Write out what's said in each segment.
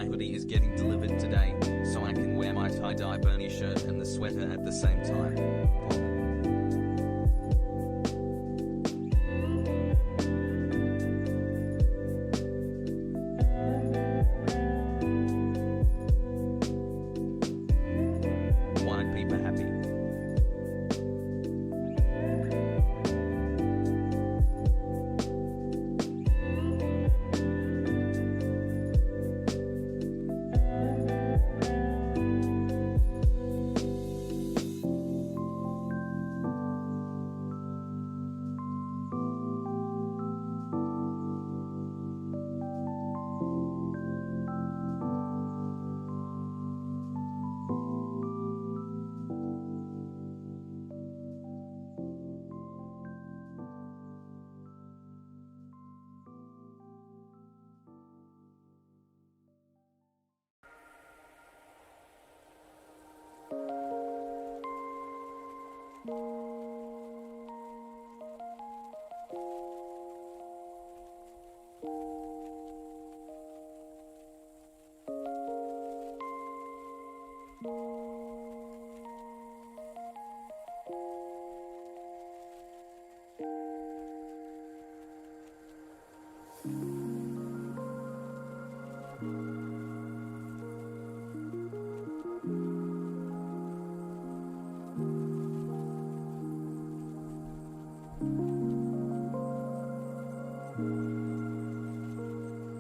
hoodie is getting delivered today, so I can wear my tie-dye Bernie shirt and the sweater at the same time. White people happy.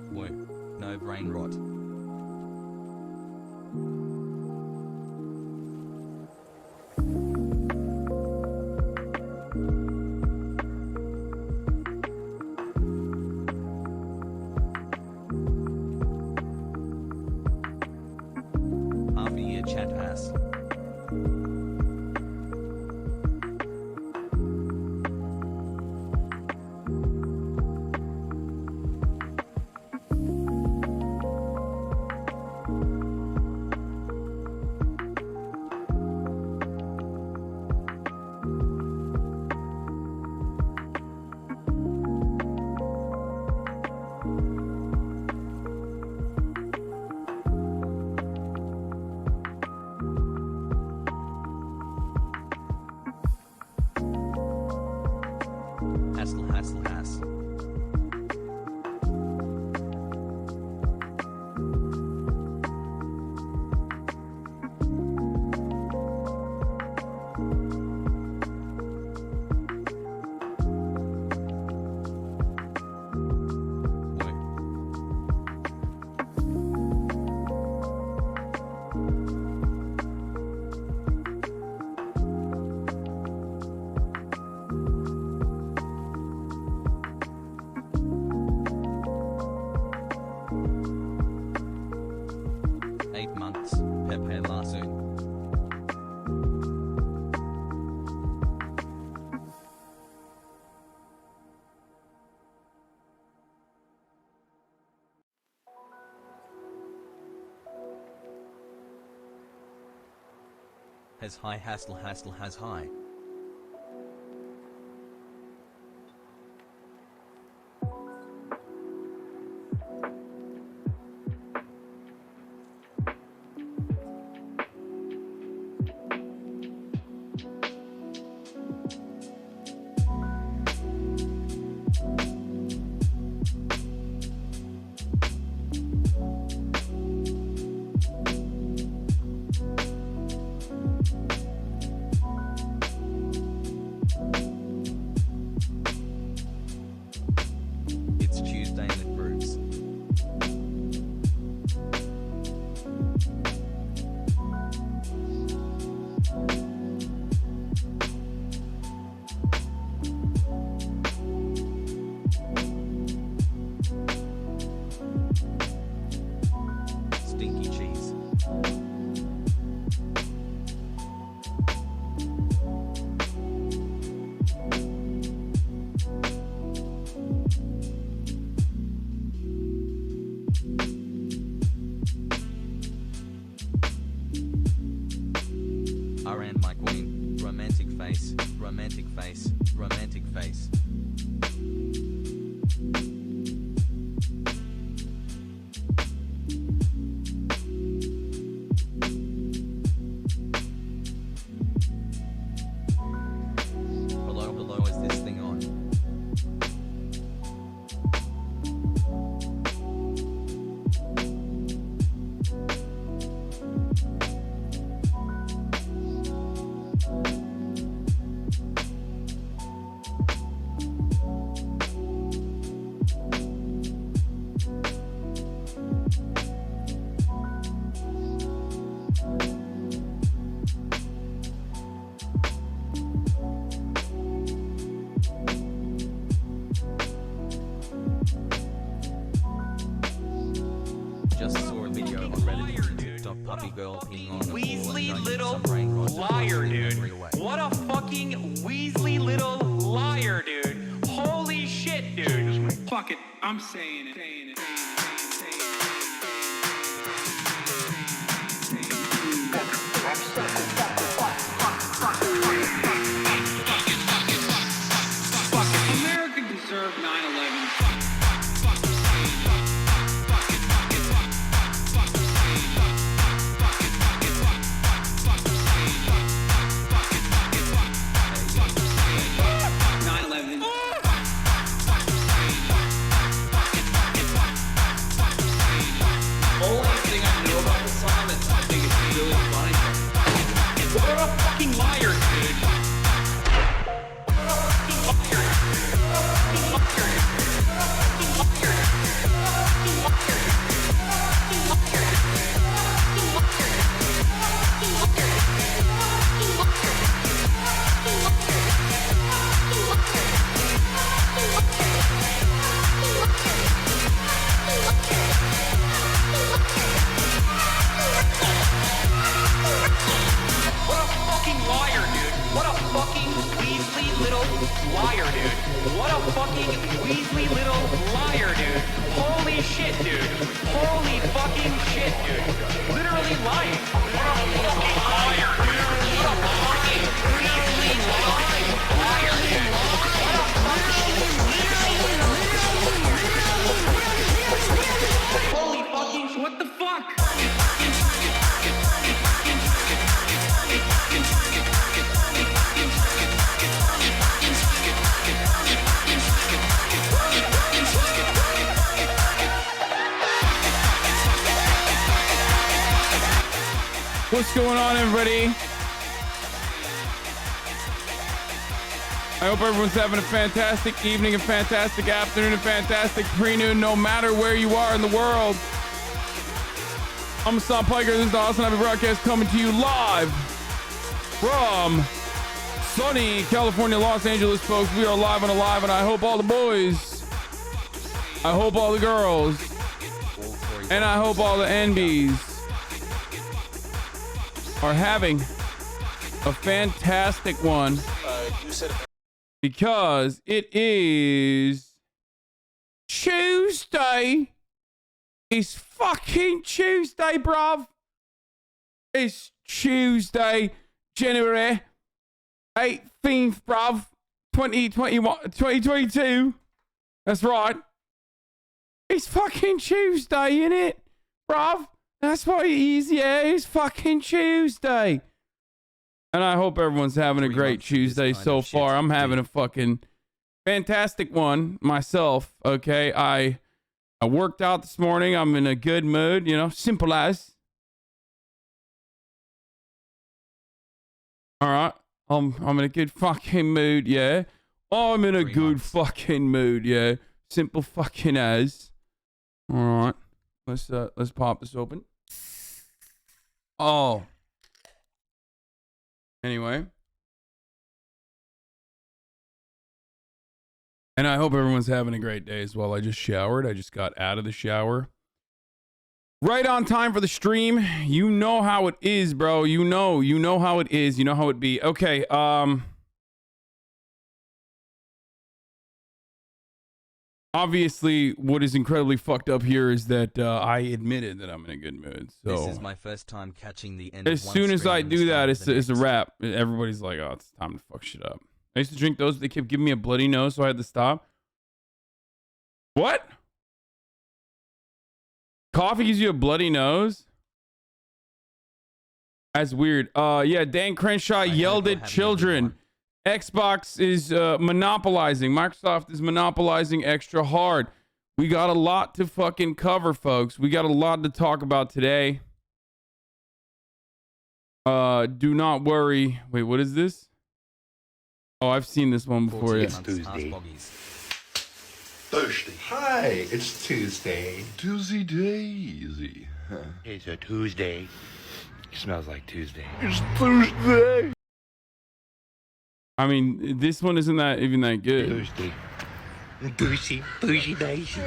Whoa, no brain rot. Half a year chat ass. Hassle. Pepe Lasso. Has high hassle has high. It's Tuesday and it brews. Stinky cheese. AHRAN my queen, romantic face, romantic face, romantic face. just saw a video on Reddit and TikTok puppy girl peeing on the floor and Weasley going little some brain rot liar, depositing dude. memory away. What a fucking Weasley little liar, dude. Holy shit, dude. Fuck it, I'm saying it. Fuck it, America deserved 9/11. Only thing I know about the song is I think it's really funny. What a fucking liar, dude. What a fucking liar, dude. What a fucking Weasley little liar, dude. What a fucking Weasley little liar, dude. Holy shit, dude. Holy fucking shit, dude. Literally lying. What a fucking liar, dude. What a fucking Weasley liar, dude. What a fucking... Holy fucking... What the fuck? What's going on, everybody? I hope everyone's having a fantastic evening, a fantastic afternoon, a fantastic pre-noon, no matter where you are in the world. I'm Hasan Piker. This is the Hasanabi broadcast coming to you live from sunny California, Los Angeles, folks. We are live and alive, and I hope all the boys, I hope all the girls, and I hope all the NBs are having a fantastic one, because it is Tuesday. It's fucking Tuesday, bruv. It's Tuesday, January 18th, bruv. 2022. That's right. It's fucking Tuesday, innit, bruv? That's what it is, yeah. It's fucking Tuesday. And I hope everyone's having a great Tuesday so far. I'm having a fucking fantastic one myself, okay? I worked out this morning. I'm in a good mood, you know, simple as. All right. I'm in a good fucking mood, yeah. I'm in a good fucking mood, yeah. Simple fucking as. All right. Let's pop this open. Oh. Anyway. And I hope everyone's having a great day as well. I just showered. I just got out of the shower. Right on time for the stream. You know how it is, bro. You know how it is. You know how it be. Okay, obviously, what is incredibly fucked up here is that I admitted that I'm in a good mood. So This is my first time catching the end as of one soon as stream I and the do start that, of the it's a next. wrap. Everybody's like, oh, it's time to fuck shit up. I used to drink those. They kept giving me a bloody nose, so I had to stop. What? Coffee gives you a bloody nose? That's weird. Yeah, Dan Crenshaw yelled at children. Xbox is monopolizing. Microsoft is monopolizing extra hard. We got a lot to fucking cover, folks. We got a lot to talk about today. Do not worry. Wait, what is this? Oh, I've seen this one before. It's Tuesday. Thursday. Hi, it's Tuesday. Tuesday daisy. It's a Tuesday. It smells like Tuesday. It's Thursday. I mean, this one isn't that even that good. Tuesday. Bougie days.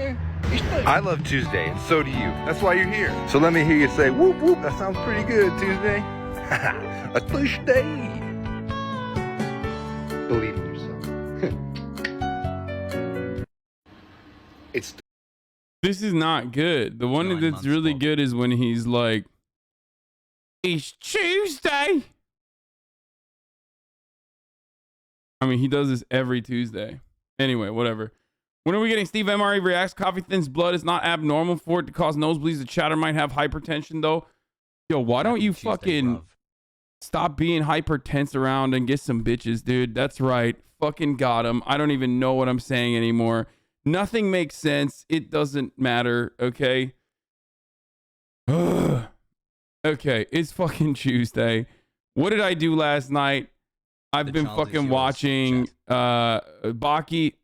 I love Tuesday, and so do you. That's why you're here. So let me hear you say, whoop, whoop. That sounds pretty good, Tuesday. A Tuesday. Believe in yourself. It's This is not good. The one 9 that's months really old. good is when he's like, it's Tuesday. I mean, he does this every Tuesday. Anyway, whatever. When are we getting Steve MRE reacts? Coffee thins blood. It's not abnormal for it to cause nosebleeds. The chatter might have hypertension, though. Yo, why don't you Tuesday, fucking bruv. stop being hypertense around and get some bitches, dude? That's right. Fucking got him. I don't even know what I'm saying anymore. Nothing makes sense. It doesn't matter, okay? Ugh. Okay, it's fucking Tuesday. What did I do last night? I've The been child is fucking yours, watching Baki.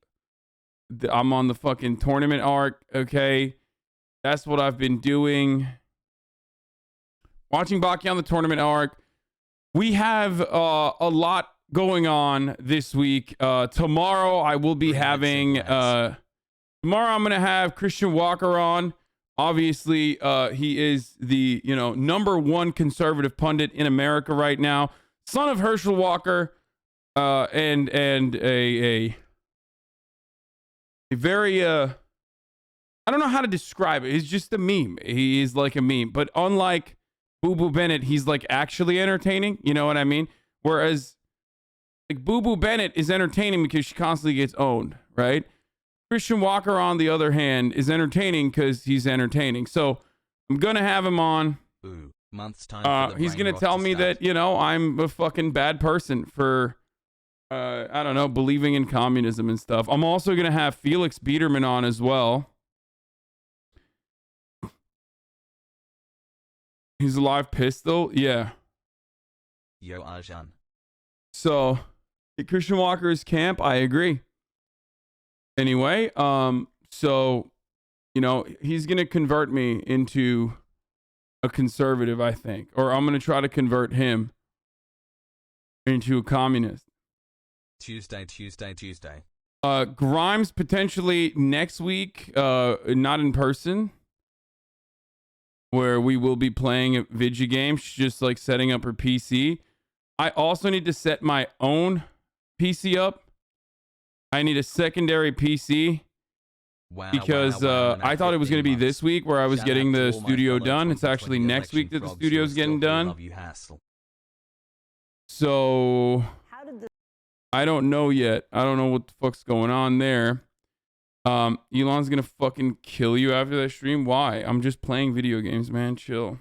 I'm on the fucking tournament arc, okay? That's what I've been doing. Watching Baki on the tournament arc. We have a lot going on this week. Tomorrow I will be Bring it, having lads. tomorrow I'm gonna have Christian Walker on. Obviously, he is the #1 conservative pundit in America right now, son of Herschel Walker, and a very I don't know how to describe it. He's just a meme. He is like a meme, but unlike Boo Boo Bennett, he's like actually entertaining. You know what I mean? Whereas like Boo Boo Bennett is entertaining because she constantly gets owned, right? Christian Walker, on the other hand, is entertaining because he's entertaining. So I'm gonna have him on. Ooh, month's time. For the He's brain gonna rot tell to me start. that I'm a fucking bad person for I don't know, believing in communism and stuff. I'm also gonna have Felix Biederman on as well. He's a live pistol, yeah. Yo, AHRAN. So Christian Walker's camp, I agree. Anyway, so he's gonna convert me into a conservative, I think, or I'm gonna try to convert him into a communist. Tuesday. Grimes potentially next week, not in person, where we will be playing a video game. She's just like setting up her PC. I also need to set my own PC up. I need a secondary PC Wow. because wow, I thought it was going to be this week where I was Shout getting out to the all my studio fellow done. It's 2020 actually next week that the election studio's frauds. getting Still done. love you, Hassel. So I don't know yet. I don't know what the fuck's going on there. Elon's gonna fucking kill you after that stream. Why? I'm just playing video games, man. Chill.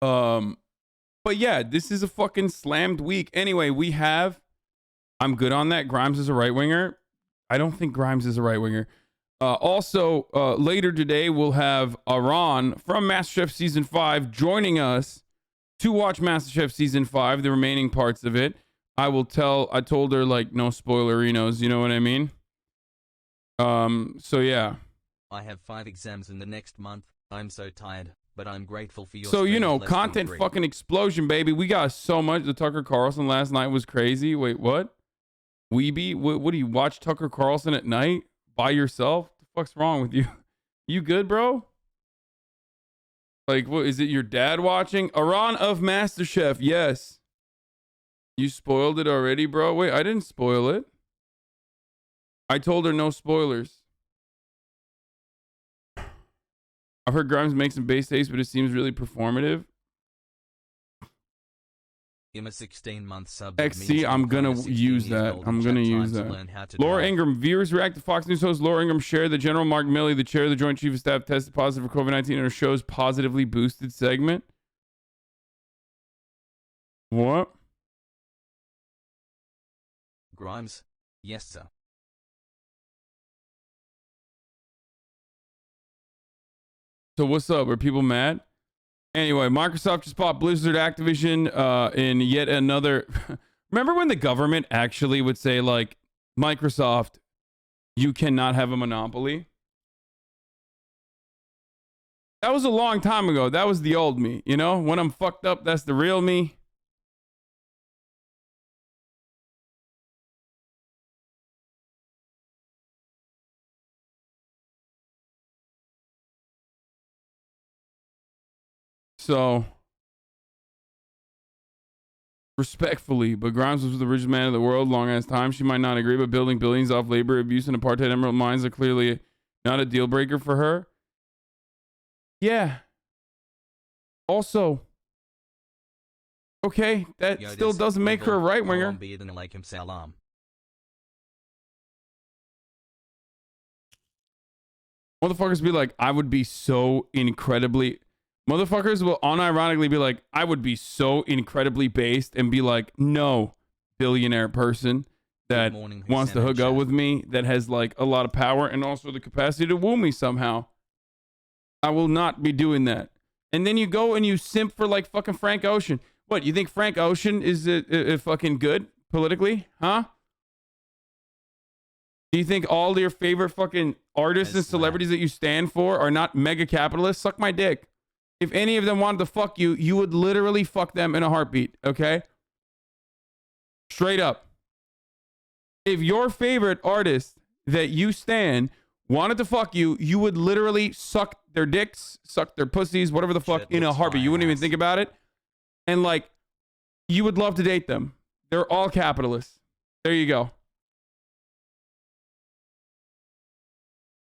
But yeah, this is a fucking slammed week. Anyway, I'm good on that. Grimes is a right winger. I don't think Grimes is a right winger. Also, later today, we'll have AHRAN from MasterChef Season 5 joining us to watch MasterChef Season 5, the remaining parts of it. I told her, like, no spoilerinos, you know what I mean? So yeah. I have 5 exams in the next month. I'm so tired, but I'm grateful for your So, stream of less than content 3. fucking explosion, baby. We got so much. The Tucker Carlson last night was crazy. Wait, what? Weeby? What do you watch Tucker Carlson at night by yourself? What the fuck's wrong with you? You good, bro? Like, what is it? Your dad watching? AHRAN of MasterChef. Yes. You spoiled it already, bro. Wait, I didn't spoil it. I told her no spoilers. I've heard Grimes make some base taste, but it seems really performative. I'm a 16-month sub. XC, I'm gonna use that. I'm gonna use that. Laura Ingram, viewers react to Fox News host Laura Ingram share that General Mark Milley, the chair of the Joint Chief of Staff, tested positive for COVID-19 in her show's positively boosted segment. What? Grimes? Yes, sir. So what's up? Are people mad? Anyway, Microsoft just bought Blizzard Activision in yet another... Remember when the government actually would say, like, Microsoft, you cannot have a monopoly? That was a long time ago. That was the old me. You know, when I'm fucked up, that's the real me. So, respectfully, but Grimes was the richest man in the world long as time. She might not agree, but building billions off labor, abuse, and apartheid emerald mines are clearly not a deal breaker for her. Yeah. Also, okay, that still doesn't make her a right winger. Motherfuckers be like, I would be so incredibly. Motherfuckers will unironically be like, I would be so incredibly based and be like, no billionaire person that wants to hook up with me that has like a lot of power and also the capacity to woo me somehow. I will not be doing that. And then you go and you simp for like fucking Frank Ocean. What, you think Frank Ocean is a fucking good politically? Huh? Do you think all your favorite fucking artists and celebrities that you stand for are not mega capitalists? Suck my dick. If any of them wanted to fuck you, you would literally fuck them in a heartbeat, okay? Straight up. If your favorite artist that you stan wanted to fuck you, you would literally suck their dicks, suck their pussies, whatever the fuck, in a heartbeat. You wouldn't even think about it. And like, you would love to date them. They're all capitalists. There you go.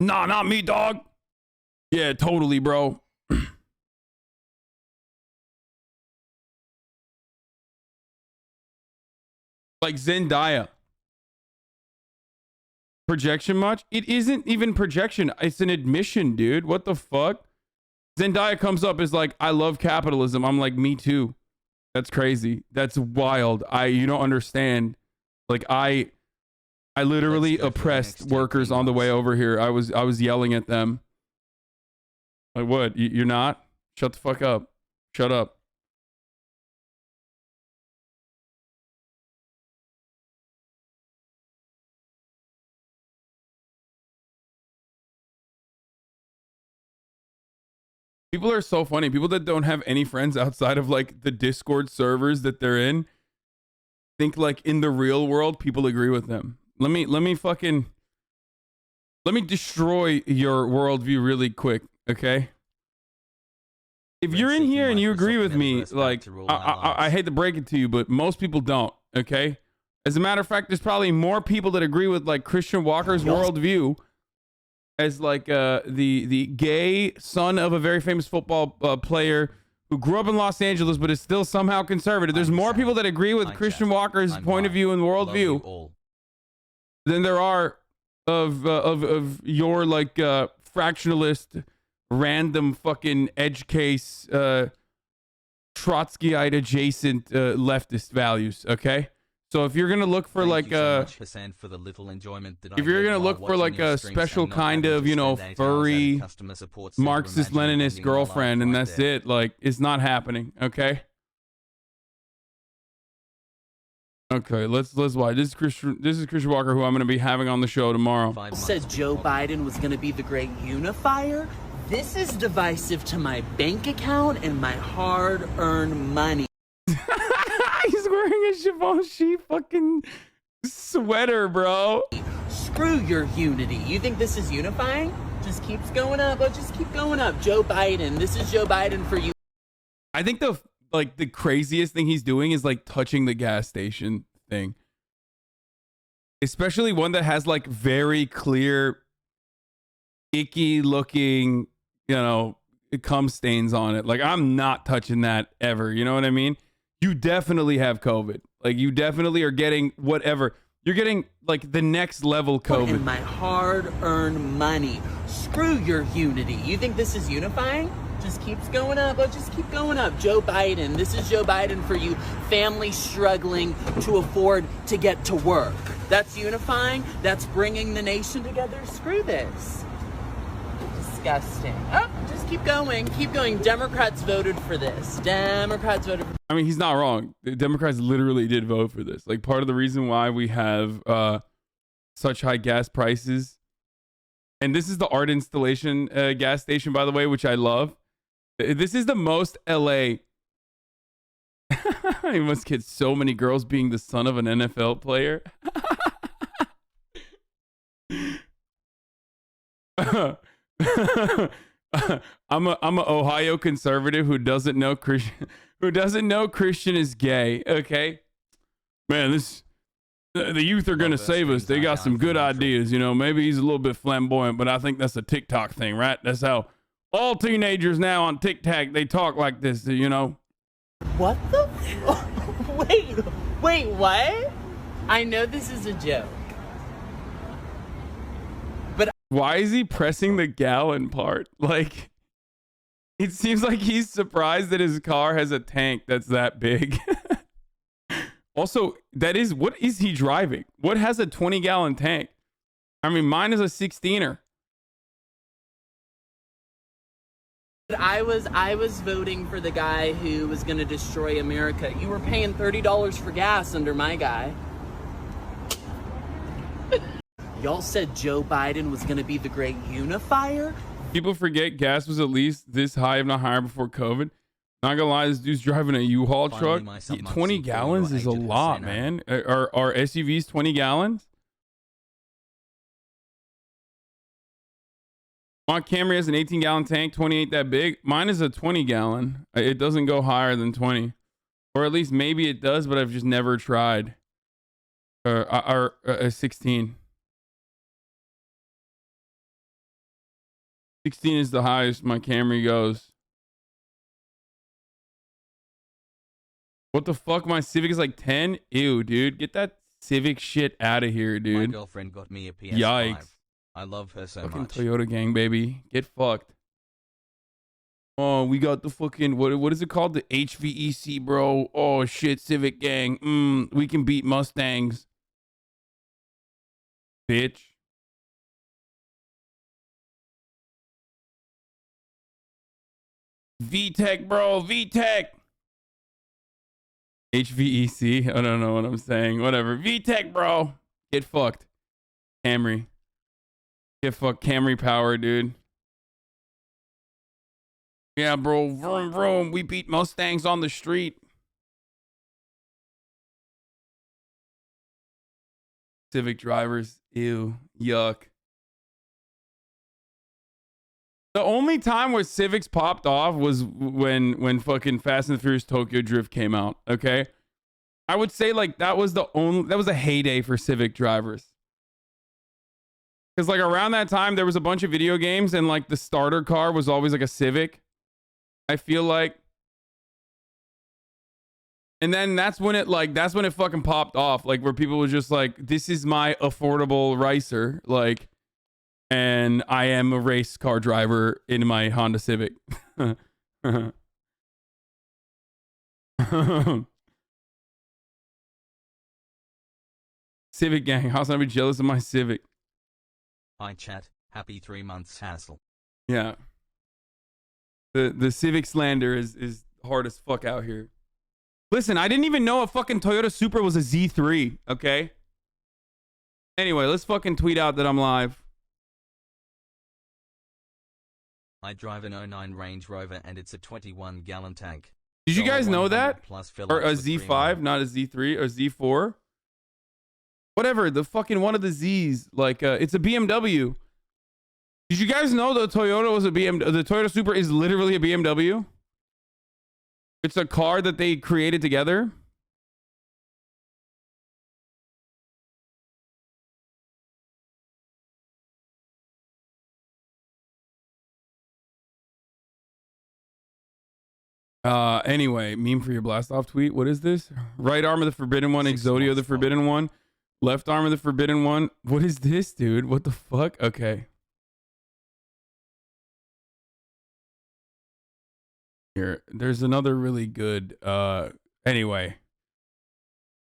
Nah, not me, dog. Yeah, totally, bro. Like Zendaya. Projection much? It isn't even projection. It's an admission, dude. What the fuck? Zendaya comes up as like, I love capitalism. I'm like, me too. That's crazy. That's wild. You don't understand. Like I literally oppressed workers on the way over here. I was yelling at them. Like, what? You're not? Shut the fuck up. Shut up. People are so funny. People that don't have any friends outside of like the Discord servers that they're in think like in the real world people agree with them. Let me destroy your worldview really quick, okay? If you're in here and you agree with me, like I hate to break it to you, but most people don't, okay? As a matter of fact, there's probably more people that agree with like Christian Walker's worldview as like the gay son of a very famous football player who grew up in Los Angeles but is still somehow conservative. There's more people that agree with Christian Walker's point of view and worldview than there are of your like fractionalist random fucking edge case Trotskyite adjacent leftist values, okay? So if you're gonna look for like if you're gonna look for like a special kind of, you know, furry Marxist Leninist girlfriend and that's it, like it's not happening, okay? Okay, let's watch. This is Christian Walker, who I'm gonna be having on the show tomorrow. Said Joe Biden was gonna be the great unifier. This is divisive to my bank account and my hard-earned money. He's wearing a Givenchy fucking sweater, bro. Screw your unity. You think this is unifying? Just keeps going up. Oh, just keep going up. Joe Biden. This is Joe Biden for you. I think the craziest thing he's doing is like touching the gas station thing. Especially one that has like very clear, icky looking, you know, cum stains on it. Like I'm not touching that ever. You know what I mean? You definitely have COVID. Like you definitely are getting whatever. You're getting like the next level COVID. And my hard-earned money. Screw your unity. You think this is unifying? Just keeps going up. Oh, just keep going up. Joe Biden. This is Joe Biden for you. Families struggling to afford to get to work. That's unifying. That's bringing the nation together. Screw this. Disgusting. Oh, just keep going. Keep going. Democrats voted for this. Democrats voted for. I mean, he's not wrong. The Democrats literally did vote for this. Like part of the reason why we have such high gas prices, and this is the art installation gas station, by the way, which I love. This is the most LA. He must get so many girls being the son of an NFL player. I'm a Ohio conservative who doesn't know Christian is gay. Okay, man, the youth are gonna save us. They got some good ideas, you know. Maybe he's a little bit flamboyant, but I think that's a TikTok thing, right? That's how all teenagers now on TikTok they talk like this, you know. What the? Wait, what? I know this is a joke. Why is he pressing the gallon part? Like, it seems like he's surprised that his car has a tank that's that big. Also, what is he driving? What has a 20-gallon tank? I mean, mine is a 16er. I was voting for the guy who was going to destroy America. You were paying $30 for gas under my guy. Y'all said Joe Biden was going to be the great unifier? People forget gas was at least this high, if not higher, before COVID. Not gonna lie, this dude's driving a U-Haul truck. 20 gallons is a lot, man. Are SUVs 20 gallons? My Camry has an 18-gallon tank, 28 that big. Mine is a 20-gallon. It doesn't go higher than 20. Or at least maybe it does, but I've just never tried. Or 16. 16 is the highest my Camry goes. What the fuck? My Civic is like 10? Ew, dude. Get that Civic shit out of here, dude. My girlfriend got me a PS5. Yikes. I love her so Fucking much. Toyota gang, baby. Get fucked. Oh, we got the fucking, what is it called? The HVEC, bro. Oh, shit, Civic gang. We can beat Mustangs. Bitch. VTech, bro. VTech. HVEC. I don't know what I'm saying. Whatever. VTech, bro. Get fucked. Camry. Get fucked. Camry power, dude. Yeah, bro. Vroom, vroom. We beat Mustangs on the street. Civic drivers. Ew. Yuck. The only time where Civics popped off was when fucking Fast and the Furious Tokyo Drift came out. Okay, I would say like that was a heyday for Civic drivers. Because like around that time there was a bunch of video games and like the starter car was always like a Civic. I feel like, and then that's when it fucking popped off. Like where people were just like, this is my affordable racer. Like. And I am a race car driver in my Honda Civic. Civic gang. How's I be jealous of my Civic? Hi chat. Happy 3 months hassle. Yeah. The Civic slander is hard as fuck out here. Listen, I didn't even know a fucking Toyota Supra was a Z3. Okay. Anyway, let's fucking tweet out that I'm live. I drive an 09 Range Rover and it's a 21-gallon tank. Did you guys know that? Or a Z5, Z5, not a Z3 or Z4? Whatever, the fucking one of the Zs. Like, it's a BMW. Did you guys know the Toyota was a BMW? The Toyota Supra is literally a BMW. It's a car that they created together. Anyway, meme for your blast off tweet. What is this? Right arm of the forbidden one, Exodio the forbidden one, left arm of the forbidden one. What is this, dude? What the fuck? Okay. Here, there's another really good anyway.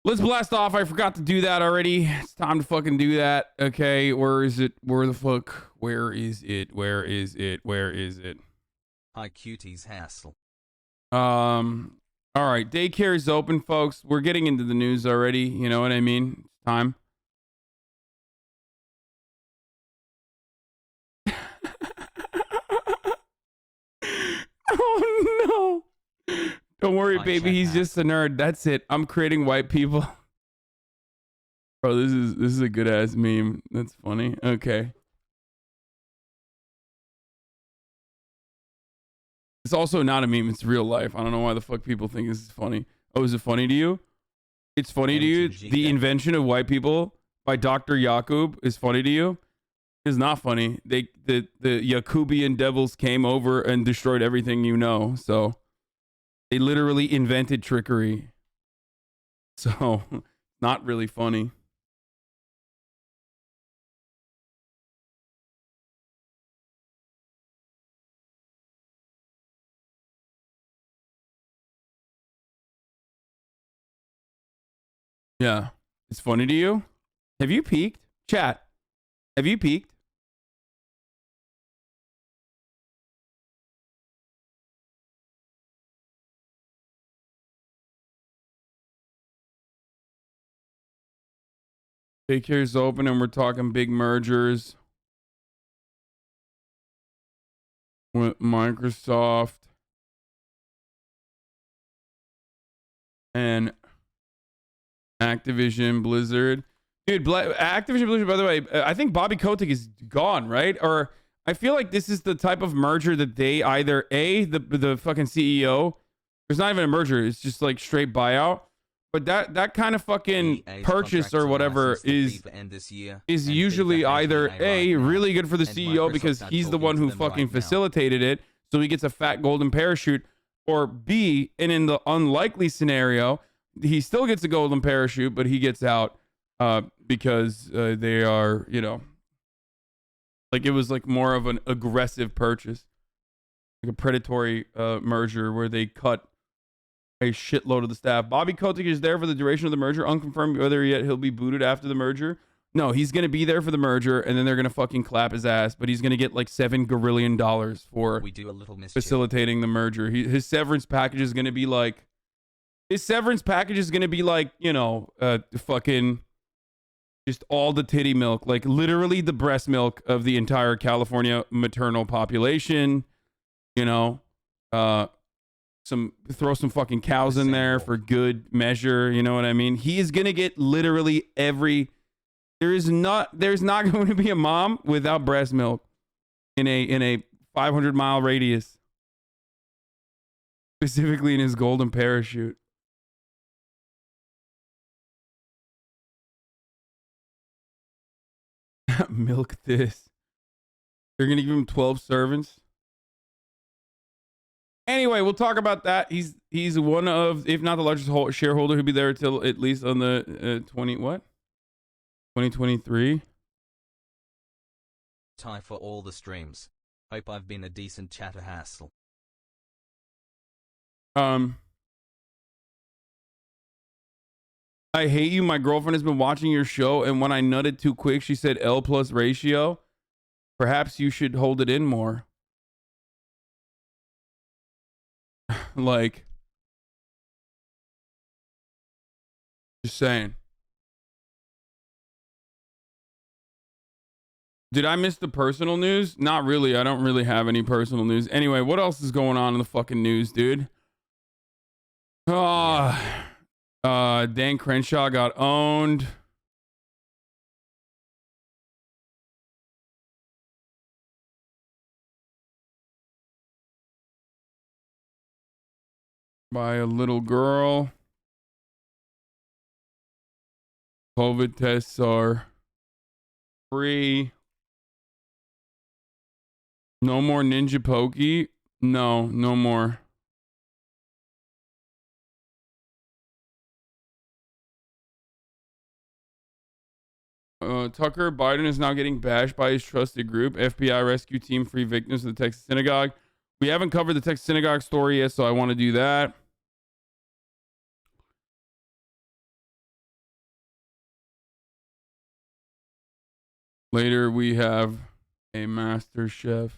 Let's blast off. I forgot to do that already. It's time to fucking do that. Okay, where is it? Where the fuck? Where is it? Where is it? Where is it? Hi cuties hassle. All right, daycare is open, folks. We're getting into the news already. You know what I mean? It's time. Oh no. Don't worry, Hi, baby. Chet He's just a nerd. That's it. I'm creating white people. Bro, this is a good ass meme. That's funny. Okay. It's also not a meme. It's real life. I don't know why the fuck people think this is funny. Oh, is it funny to you? It's funny to you. The invention of white people by Dr. Yakub is funny to you. It's not funny. The Yakubian devils came over and destroyed everything you know. So they literally invented trickery. So not really funny. Yeah. It's funny to you? Have you peeked? Chat. Have you peeked? Daycare's open and we're talking big mergers with Microsoft and Activision Blizzard. Dude, Activision Blizzard, by the way, I think Bobby Kotick is gone, right? Or I feel like this is the type of merger that they either, the fucking CEO, there's not even a merger, it's just like straight buyout. But that kind of fucking purchase or whatever is usually either really good for the CEO because he's the one who fucking facilitated it, so he gets a fat golden parachute, or B, and in the unlikely scenario, he still gets a golden parachute, but he gets out because they are, you know, like it was like more of an aggressive purchase, like a predatory merger where they cut a shitload of the staff. Bobby Kotick is there for the duration of the merger. Unconfirmed whether yet he'll be booted after the merger. No, he's going to be there for the merger, and then they're going to fucking clap his ass, but he's going to get like $7 gazillion for facilitating the merger. His severance package is going to be like, you know, fucking just all the titty milk, like literally the breast milk of the entire California maternal population, you know, throw some fucking cows in there for good measure, you know what I mean? He is going to get literally there's not going to be a mom without breast milk in a 500-mile radius, specifically in his golden parachute. Milk this. They're going to give him 12 servants. Anyway, we'll talk about that. He's one of, if not the largest shareholder, who'll be there till at least on the 2023. Tie for all the streams. Hope I've been a decent chatter hassle. I hate you. My girlfriend has been watching your show, and when I nutted too quick, she said L plus ratio. Perhaps you should hold it in more. Like, just saying. Did I miss the personal news? Not really. I don't really have any personal news. Anyway, what else is going on in the fucking news, dude? Dan Crenshaw got owned. By a little girl. COVID tests are free. No more Ninja Pokey. No more. Tucker, Biden is now getting bashed by his trusted group. FBI rescue team free victims of the Texas synagogue. We haven't covered the Texas synagogue story yet, so I want to do that. Later, we have a MasterChef.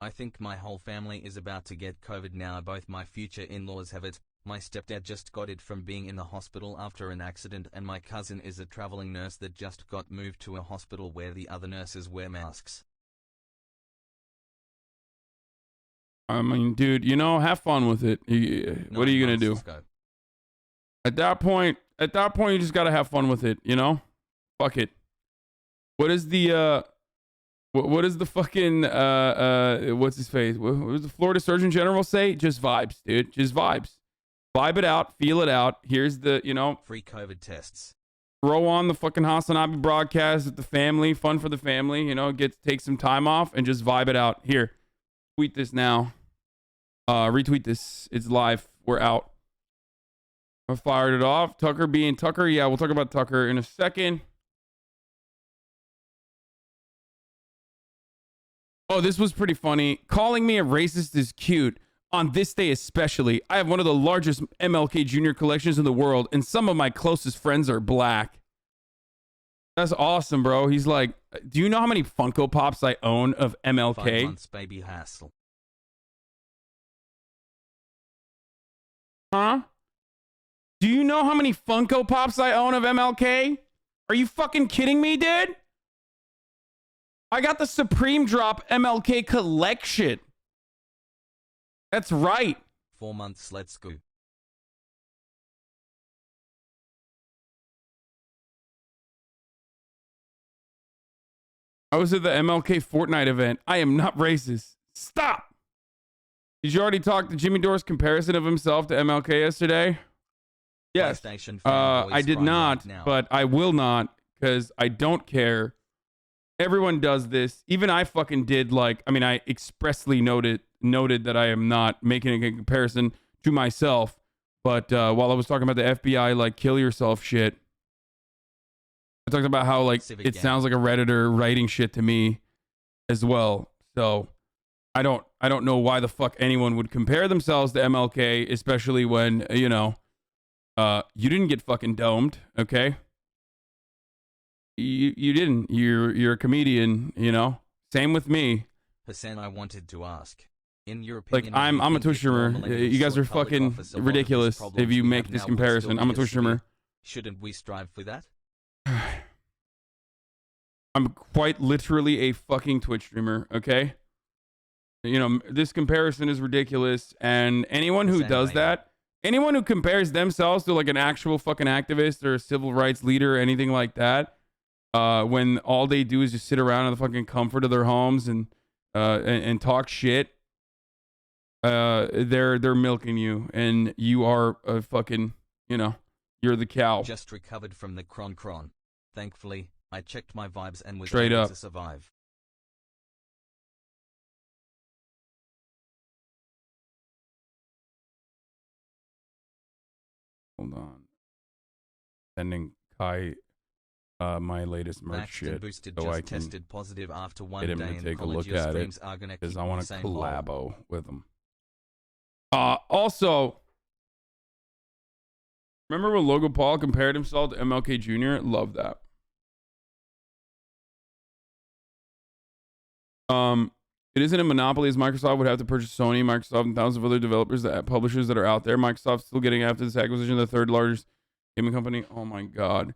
I think my whole family is about to get COVID now. Both my future in-laws have it. My stepdad just got it from being in the hospital after an accident, and my cousin is a traveling nurse that just got moved to a hospital where the other nurses wear masks. I mean, dude, you know, have fun with it. What are you gonna do? At that point, you just gotta have fun with it. You know, fuck it. What is the what is the fucking what's his face? What does the Florida Surgeon General say? Just vibes, dude. Just vibes. Vibe it out, feel it out. Here's the, you know, free COVID tests. Throw on the fucking Hasanabi broadcast with the family, fun for the family. You know, take some time off and just vibe it out. Here, tweet this now. Retweet this. It's live. We're out. I fired it off. Tucker being Tucker. Yeah, we'll talk about Tucker in a second. Oh, this was pretty funny. Calling me a racist is cute. On this day especially, I have one of the largest MLK Jr. collections in the world, and some of my closest friends are black. That's awesome, bro. He's like, do you know how many Funko Pops I own of MLK? 5 months, baby hassle. Huh? Do you know how many Funko Pops I own of MLK? Are you fucking kidding me, dude? I got the Supreme Drop MLK collection. That's right. 4 months, let's go. I was at the MLK Fortnite event. I am not racist. Stop. Did you already talk to Jimmy Dore's comparison of himself to MLK yesterday? Yes. I did not, but I will not because I don't care. Everyone does this. Even I fucking did, like, I mean, I expressly noted that I am not making a comparison to myself. But while I was talking about the FBI, like, kill yourself shit, I talked about how, like, it sounds like a Redditor writing shit to me as well. So I don't know why the fuck anyone would compare themselves to MLK, especially when, you know, you didn't get fucking domed, okay? You didn't. You're a comedian, you know? Same with me. Hassan, I wanted to ask. In your opinion, like, I'm a Twitch streamer. You guys are fucking ridiculous if you make this comparison. I'm a Twitch streamer. Shouldn't we strive for that? I'm quite literally a fucking Twitch streamer, okay? You know, this comparison is ridiculous, and anyone who does that, anyone who compares themselves to like an actual fucking activist or a civil rights leader or anything like that, when all they do is just sit around in the fucking comfort of their homes and talk shit, they're milking you, and you are a fucking, you know, you're the cow. Just recovered from the cron. Thankfully, I checked my vibes and was straight able up to survive. Hold on. Sending Kai my latest merch shit, boosted so just I can tested positive after one get him day to take a and look your at it streams are gonna because keep I want the to same hole. collabo with him. Also, remember when Logan Paul compared himself to MLK Jr.? Love that. It isn't a monopoly as Microsoft would have to purchase Sony, Microsoft, and thousands of other developers, publishers that are out there. Microsoft's still getting after this acquisition of the third largest gaming company. Oh my God.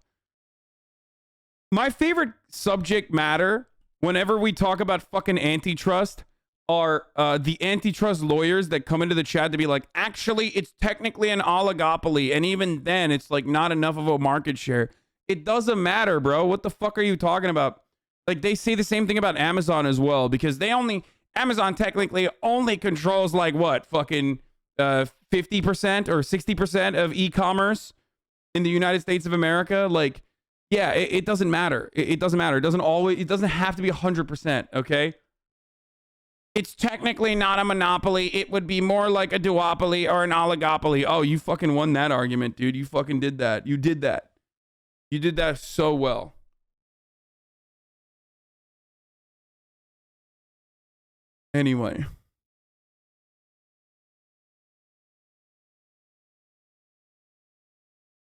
My favorite subject matter whenever we talk about fucking antitrust are the antitrust lawyers that come into the chat to be like, actually, it's technically an oligopoly. And even then, it's like not enough of a market share. It doesn't matter, bro. What the fuck are you talking about? Like, they say the same thing about Amazon as well, because Amazon technically only controls like what? Fucking 50% or 60% of e-commerce in the United States of America. Like, yeah, it doesn't matter. It doesn't matter. It doesn't have to be 100%, okay? It's technically not a monopoly. It would be more like a duopoly or an oligopoly. Oh, you fucking won that argument, dude. You fucking did that. You did that. You did that so well. Anyway.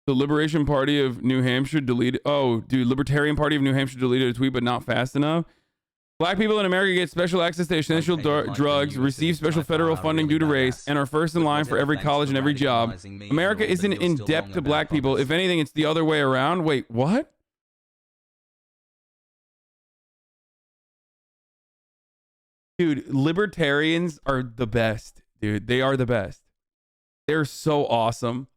The Liberation Party of New Hampshire deleted... Oh, dude, Libertarian Party of New Hampshire deleted a tweet, but not fast enough. Black people in America get special access to essential drugs, receive special federal funding due to race, and are first in line for every college and every job. America isn't in debt to black people. If anything, it's the other way around. Wait, what? Dude, libertarians are the best, dude. They are the best. They're so awesome.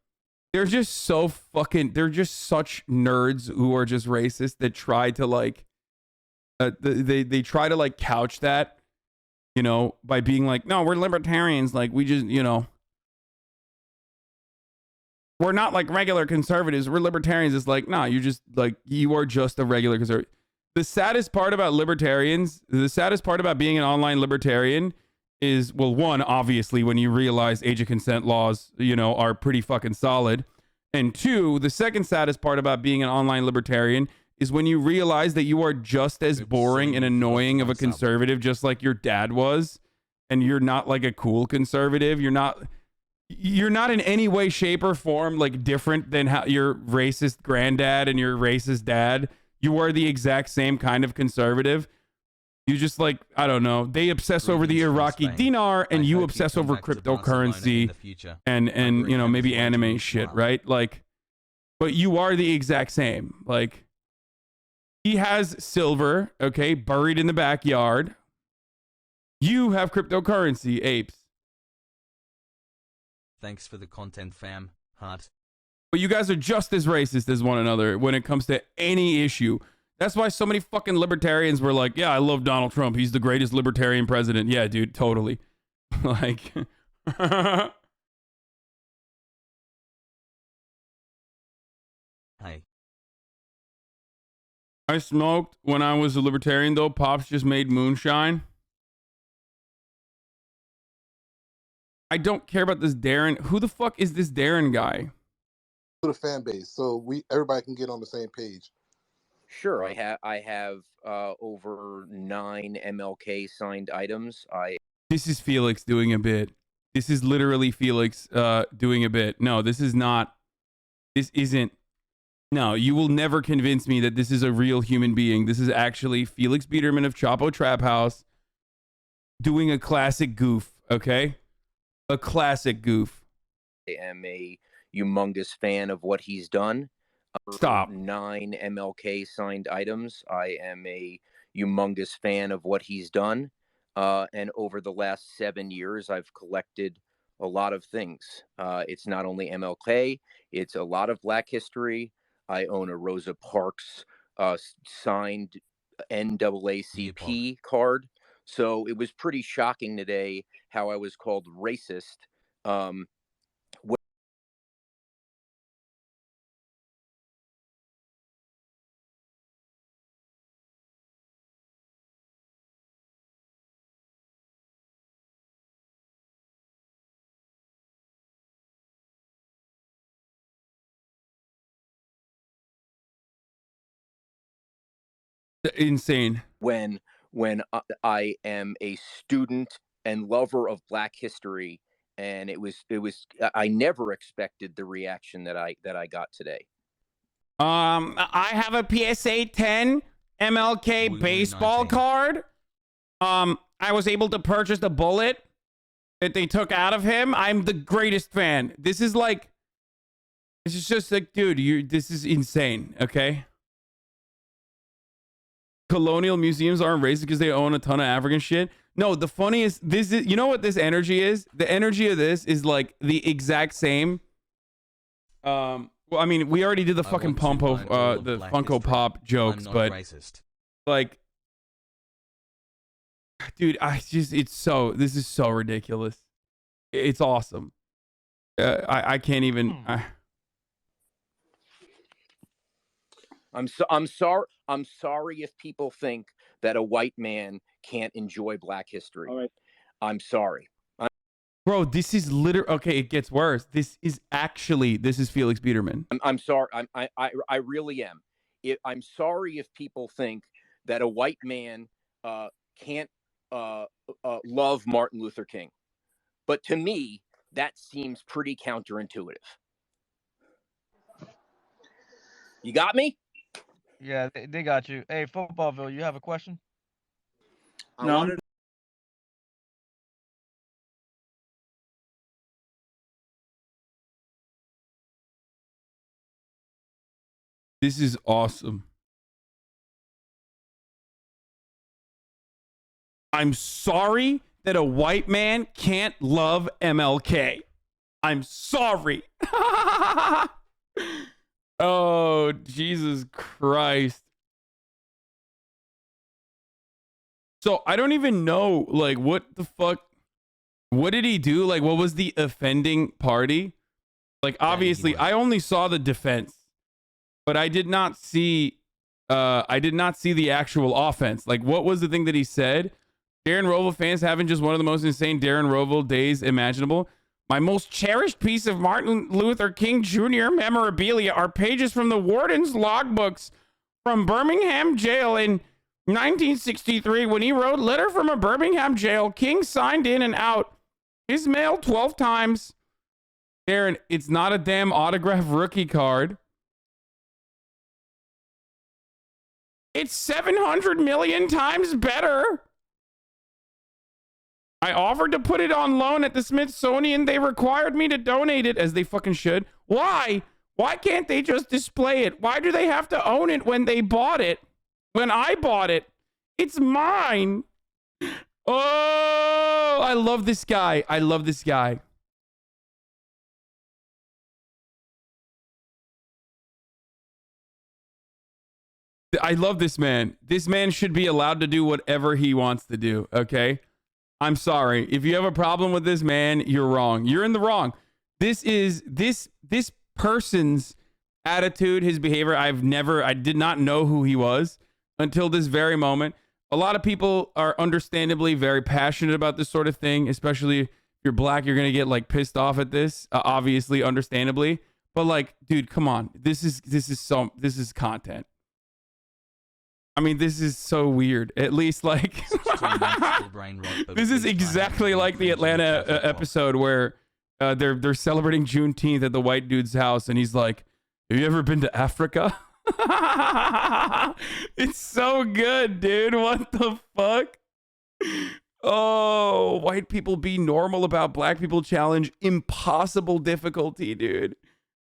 They're just so fucking, they're just such nerds who are just racist that try to like, they try to like couch that, you know, by being like, no, we're libertarians. Like, we just, you know, we're not like regular conservatives. We're libertarians. It's like, nah, you just like, you are just a regular conservative. The saddest part about libertarians, the saddest part about being an online libertarian is, well, one, obviously, when you realize age of consent laws, you know, are pretty fucking solid. And two, the second saddest part about being an online libertarian is when you realize that you are just as boring and annoying of a conservative, just like your dad was, and you're not like a cool conservative. You're not in any way, shape, or form like different than how your racist granddad and your racist dad. You are the exact same kind of conservative. You just like, I don't know. They obsess over the Iraqi dinar, and you obsess over cryptocurrency and you know, maybe anime shit, right? Like, but you are the exact same. Like, he has silver, okay, buried in the backyard. You have cryptocurrency, apes. Thanks for the content, fam. Heart. But you guys are just as racist as one another when it comes to any issue. That's why so many fucking libertarians were like, yeah, I love Donald Trump. He's the greatest libertarian president. Yeah, dude, totally. Like, Hey. I smoked when I was a libertarian, though. Pops just made moonshine. I don't care about this Darren. Who the fuck is this Darren guy? The fan base, so everybody can get on the same page. Sure, I have over 9 MLK signed items. This is Felix doing a bit. This is literally Felix doing a bit. No, this is not. This isn't. No, you will never convince me that this is a real human being. This is actually Felix Biederman of Chapo Trap House doing a classic goof, okay? A classic goof. I am a humongous fan of what he's done. Stop. 9 MLK signed items. I am a humongous fan of what he's done. And over the last 7 years, I've collected a lot of things. It's not only MLK, it's a lot of Black history. I own a Rosa Parks signed NAACP card. So it was pretty shocking today how I was called racist. Insane. When I am a student and lover of Black history, and it was I never expected the reaction that I got today. I have a PSA 10 MLK baseball card. I was able to purchase the bullet that they took out of him. I'm the greatest fan. This is like, this is just like, dude, this is insane, okay? Colonial museums aren't racist because they own a ton of African shit. No, the funniest, this is, you know what this energy is? The energy of this is like the exact same. Well, I mean, we already did the fucking the Funko Pop jokes, but racist. Like, dude, this is so ridiculous. It's awesome. I can't even. I'm sorry if people think that a white man can't enjoy Black history. All right. I'm sorry. Bro, this is literally, okay, it gets worse. This is Felix Biederman. I'm sorry. I really am. I'm sorry if people think that a white man can't love Martin Luther King. But to me, that seems pretty counterintuitive. You got me? Yeah, they got you. Hey, Footballville, you have a question? No. This is awesome. I'm sorry that a white man can't love MLK. I'm sorry. Oh, Jesus Christ. So I don't even know, like, what the fuck? What did he do? Like, what was the offending party? Like, obviously, I only saw the defense, but I did not see the actual offense. Like, what was the thing that he said? Darren Rovell fans having just one of the most insane Darren Rovell days imaginable. My most cherished piece of Martin Luther King Jr. memorabilia are pages from the warden's logbooks from Birmingham jail in 1963 when he wrote letter from a Birmingham jail. King signed in and out his mail 12 times. Darren, it's not a damn autograph rookie card. It's 700 million times better. I offered to put it on loan at the Smithsonian. They required me to donate it, as they fucking should. Why? Why can't they just display it? Why do they have to own it when they bought it? When I bought it? It's mine. Oh, I love this guy. I love this guy. I love this man. This man should be allowed to do whatever he wants to do, okay? I'm sorry. If you have a problem with this man, you're wrong. You're in the wrong. This person's attitude, his behavior, I did not know who he was until this very moment. A lot of people are understandably very passionate about this sort of thing, especially if you're black, you're going to get like pissed off at this, obviously, understandably. But like, dude, come on. This is content. I mean, this is so weird. At least, like, this is exactly like the Atlanta episode where they're celebrating Juneteenth at the white dude's house, and he's like, "Have you ever been to Africa?" It's so good, dude. What the fuck? Oh, white people be normal about black people challenge. Impossible difficulty, dude.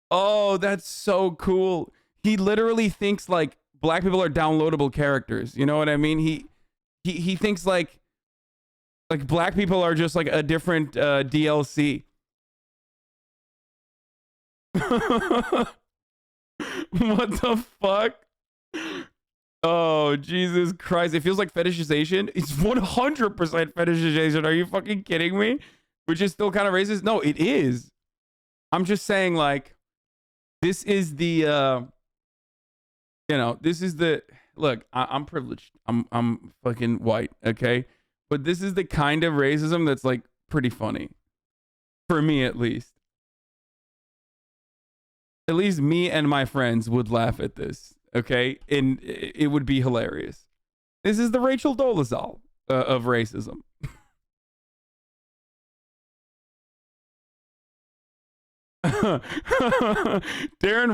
Oh, that's so cool. He literally thinks like black people are downloadable characters. You know what I mean? He thinks like black people are just like a different DLC. What the fuck? Oh, Jesus Christ. It feels like fetishization. It's 100% fetishization. Are you fucking kidding me? Which is still kind of racist. No, it is. I'm just saying, like, this is the this is the look, I'm privileged. I'm fucking white, okay? But this is the kind of racism that's like pretty funny. For me, at least. At least me and my friends would laugh at this, okay? And it would be hilarious. This is the Rachel Dolezal of racism. Darren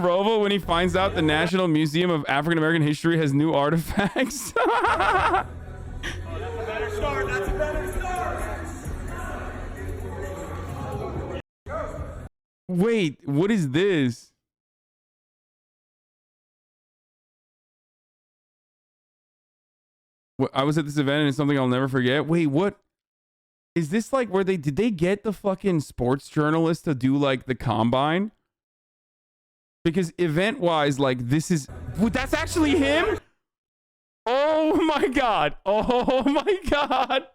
Rovell, when he finds out the National Museum of African American History has new artifacts. Oh, that's a better start. That's a better start. Wait, what is this? I was at this event and it's something I'll never forget. Wait, what? Is this like where did they get the fucking sports journalist to do like the combine? Because event wise, like this is, that's actually him? Oh my God. Oh my God.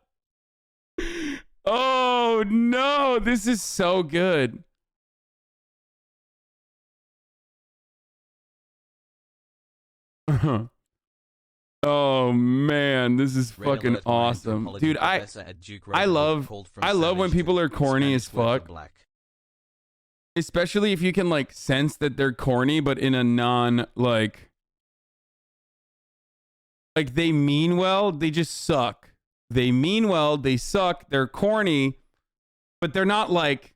Oh no, this is so good. Oh man, this is fucking awesome, dude. I love when people are corny as fuck, especially if you can like sense that they're corny, but in a non like they mean well, they just suck. They mean well, they suck. They're corny, but they're not like,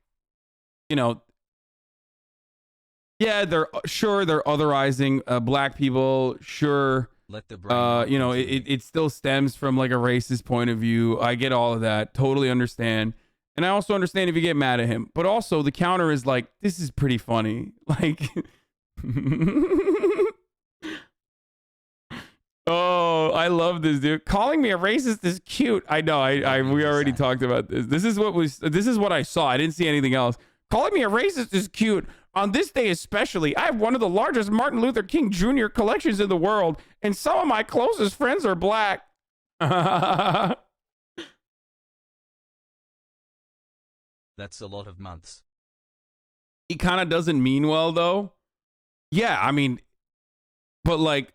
yeah, they're otherizing black people, sure. Let the brain it still stems from like a racist point of view. I get all of that. Totally understand. And I also understand if you get mad at him. But also the counter is like, this is pretty funny. Like Oh, I love this, dude. Calling me a racist is cute. I know. We already talked about this. This is what I saw. I didn't see anything else. Calling me a racist is cute. On this day especially, I have one of the largest Martin Luther King Jr. collections in the world, and some of my closest friends are black. That's a lot of months. He kind of doesn't mean well, though. Yeah, I mean, but like,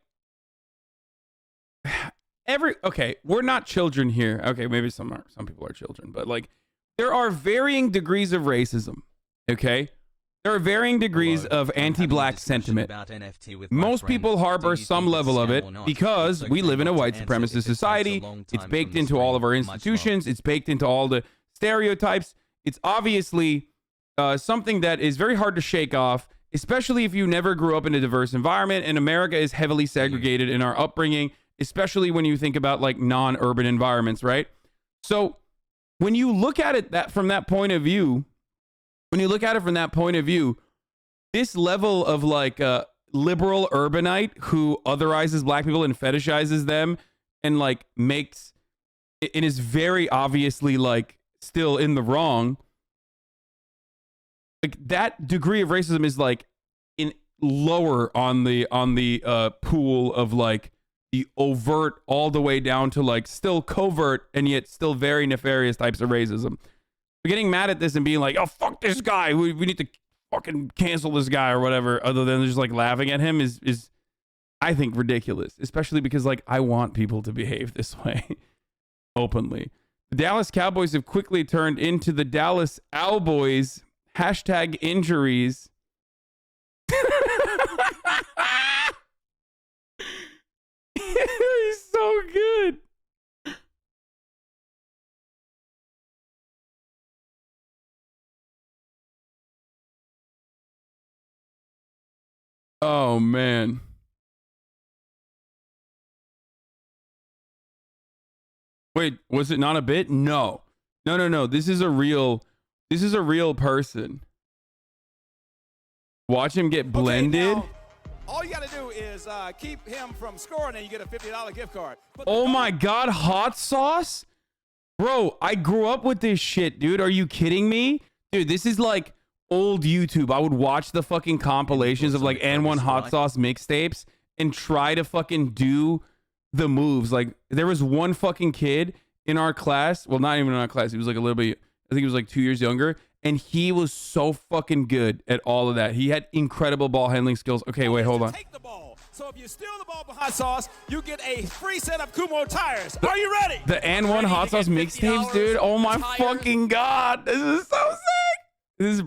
okay, we're not children here. Okay, maybe some people are children, but like, there are varying degrees of racism. Okay, there are varying degrees of anti-black sentiment. Most people harbor some level of it because we live in a white supremacist society. It's baked into all of our institutions. It's baked into all the stereotypes. It's obviously something that is very hard to shake off, especially if you never grew up in a diverse environment. And America is heavily segregated in our upbringing, especially when you think about like non-urban environments, right? So when you look at it from that point of view, this level of like a liberal urbanite who otherizes black people and fetishizes them and like makes it is very obviously like still in the wrong. Like that degree of racism is like in lower on the pool of like the overt all the way down to like still covert and yet still very nefarious types of racism. But getting mad at this and being like, oh, fuck this guy, we need to fucking cancel this guy or whatever, other than just like laughing at him is I think ridiculous, especially because like I want people to behave this way openly. The Dallas Cowboys have quickly turned into the Dallas Owboys. Hashtag injuries. He's so good. Oh man. Wait, was it not a bit? No. No. This is a real person. Watch him get blended. Now, all you got to do is keep him from scoring and you get a $50 gift card. Oh my God, hot sauce? Bro, I grew up with this shit, dude. Are you kidding me? Dude, this is like old YouTube. I would watch the fucking compilations of like N1 hot sauce mixtapes and try to fucking do the moves. Like there was one fucking kid in our class. Well, not even in our class. He was like a little bit, I think he was like 2 years younger. And he was so fucking good at all of that. He had incredible ball handling skills. Okay, wait, hold on. Take the ball. So if you steal the ball from hot sauce, you get a free set of Kumo tires. Are you ready? The N1 hot sauce mixtapes, dude. Oh my fucking God. This is so sick. This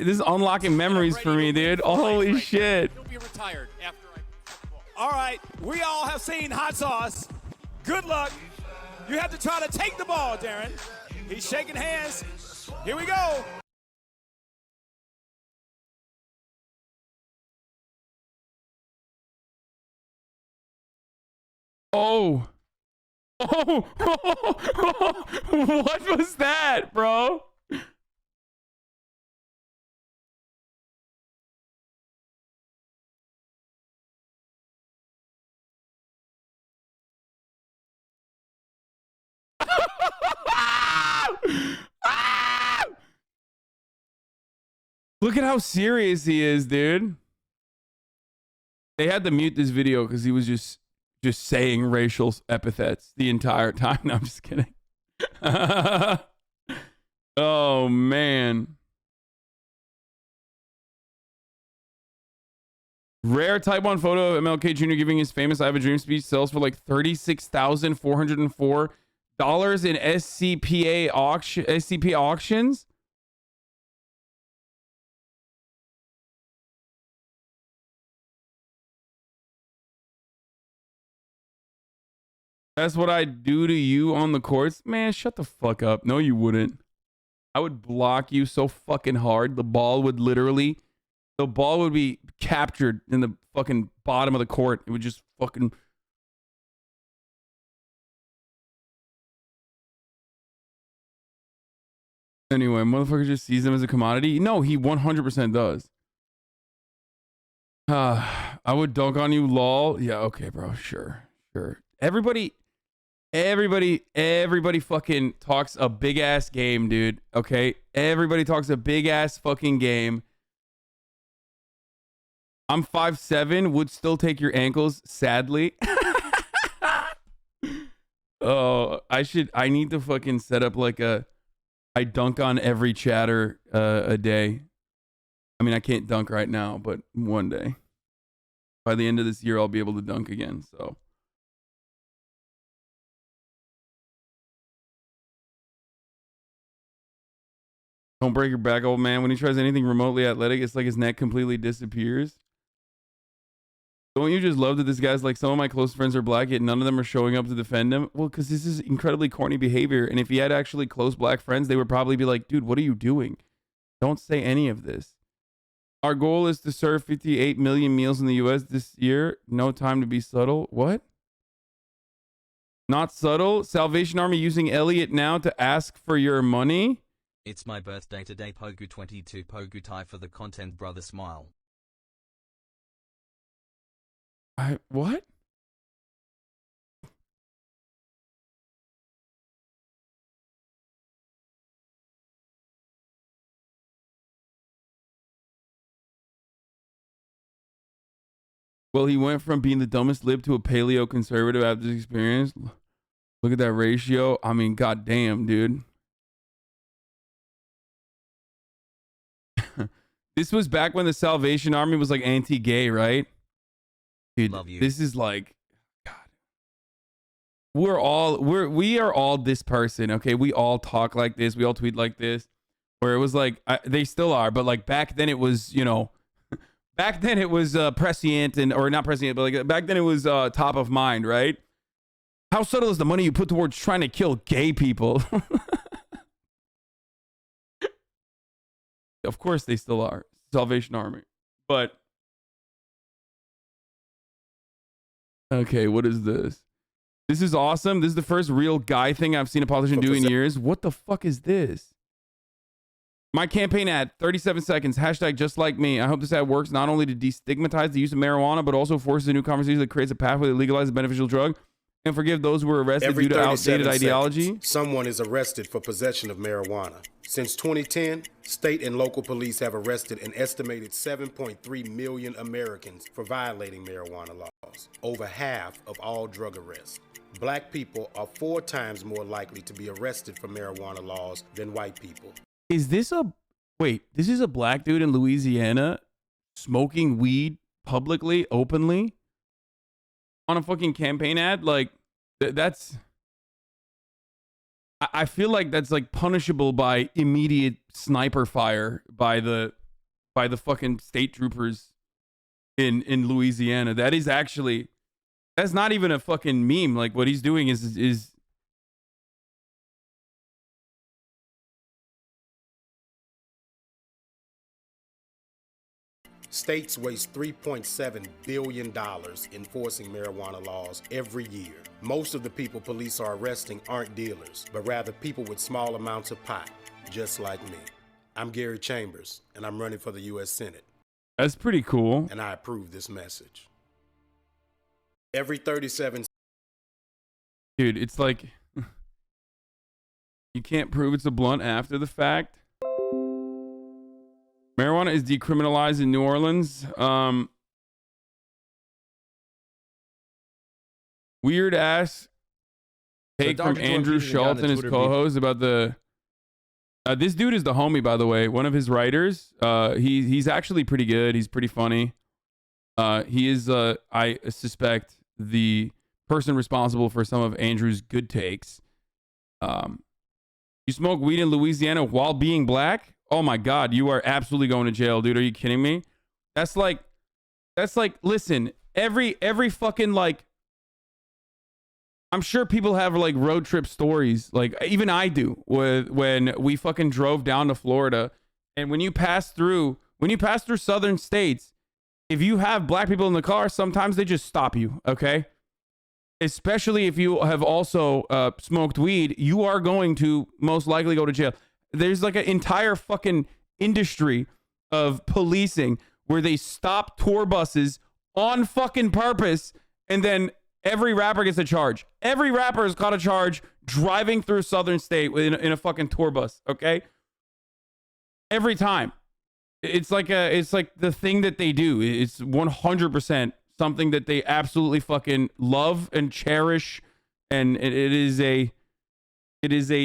is unlocking memories for me, dude. Holy shit. You'll be retired after I put the ball. All right, we all have seen hot sauce. Good luck. You have to try to take the ball, Darren. He's shaking hands. Here we go. Oh. What was that, bro? Look at how serious he is, dude. They had to mute this video because he was just saying racial epithets the entire time. No, I'm just kidding. Oh, man. Rare Type 1 photo of MLK Jr. giving his famous I Have a Dream speech sells for like $36,404 in SCP auctions. That's what I'd do to you on the courts. Man, shut the fuck up. No, you wouldn't. I would block you so fucking hard. The ball would be captured in the fucking bottom of the court. It would just fucking... Anyway, motherfucker just sees them as a commodity. No, he 100% does. I would dunk on you, lol. Yeah, okay, bro. Sure. Sure. Everybody fucking talks a big ass game, dude. Okay? Everybody talks a big ass fucking game. I'm 5'7", would still take your ankles, sadly. Oh, I need to fucking set up like I dunk on every chatter a day. I mean, I can't dunk right now, but one day. By the end of this year, I'll be able to dunk again, so. Don't break your back, old man. When he tries anything remotely athletic, it's like his neck completely disappears. Don't you just love that this guy's like, some of my close friends are black, yet none of them are showing up to defend him? Well, because this is incredibly corny behavior. And if he had actually close black friends, they would probably be like, dude, what are you doing? Don't say any of this. Our goal is to serve 58 million meals in the U.S. this year. No time to be subtle. What? Not subtle? Salvation Army using Elliot now to ask for your money? It's my birthday today, Pogu22 Pogu tie for the content, brother, smile. What? Well, he went from being the dumbest lib to a paleo conservative after this experience. Look at that ratio. I mean, goddamn, dude. This was back when the Salvation Army was like anti-gay, right? Dude, love you. This is like, God. We are all this person, okay? We all talk like this. We all tweet like this. Where it was like, they still are, but like back then it was, you know, back then it was prescient or not prescient, but like back then it was top of mind, right? How subtle is the money you put towards trying to kill gay people? Of course they still are. Salvation Army. But okay, what is this? This is awesome. This is the first real guy thing I've seen a politician do in years. What the fuck is this? My campaign ad, 37 seconds, hashtag just like me. I hope this ad works not only to destigmatize the use of marijuana, but also forces a new conversation that creates a pathway to legalize the beneficial drug and forgive those who were arrested due to outdated ideology. Someone is arrested for possession of marijuana. Since 2010, state and local police have arrested an estimated 7.3 million Americans for violating marijuana laws, over half of all drug arrests. Black people are 4 times more likely to be arrested for marijuana laws than white people. Is this this is a black dude in Louisiana smoking weed publicly, openly on a fucking campaign ad? Like, that's, I feel like that's like punishable by immediate sniper fire by the fucking state troopers in Louisiana. That is actually, that's not even a fucking meme. Like, what he's doing is States waste $3.7 billion enforcing marijuana laws every year. Most of the people police are arresting aren't dealers, but rather people with small amounts of pot, just like me. I'm Gary Chambers, and I'm running for the U.S. Senate. That's pretty cool. And I approve this message. Every 37... Dude, it's like, you can't prove it's a blunt after the fact. Marijuana is decriminalized in New Orleans. Weird ass take from Andrew Schultz and his co-host about the. This dude is the homie, by the way. One of his writers. He's actually pretty good. He's pretty funny. He is, I suspect, the person responsible for some of Andrew's good takes. You smoke weed in Louisiana while being black? Oh my God, you are absolutely going to jail, dude. Are you kidding me? That's like, listen, every fucking, like, I'm sure people have like road trip stories. Like, even I do, when we fucking drove down to Florida. And when you pass through southern states, if you have black people in the car, sometimes they just stop you, okay? Especially if you have also smoked weed, you are going to most likely go to jail. There's like an entire fucking industry of policing where they stop tour buses on fucking purpose and then Every rapper gets a charge. Every rapper has got a charge driving through Southern State in a fucking tour bus, okay? Every time. It's like the thing that they do. It's 100% something that they absolutely fucking love and cherish, and it is a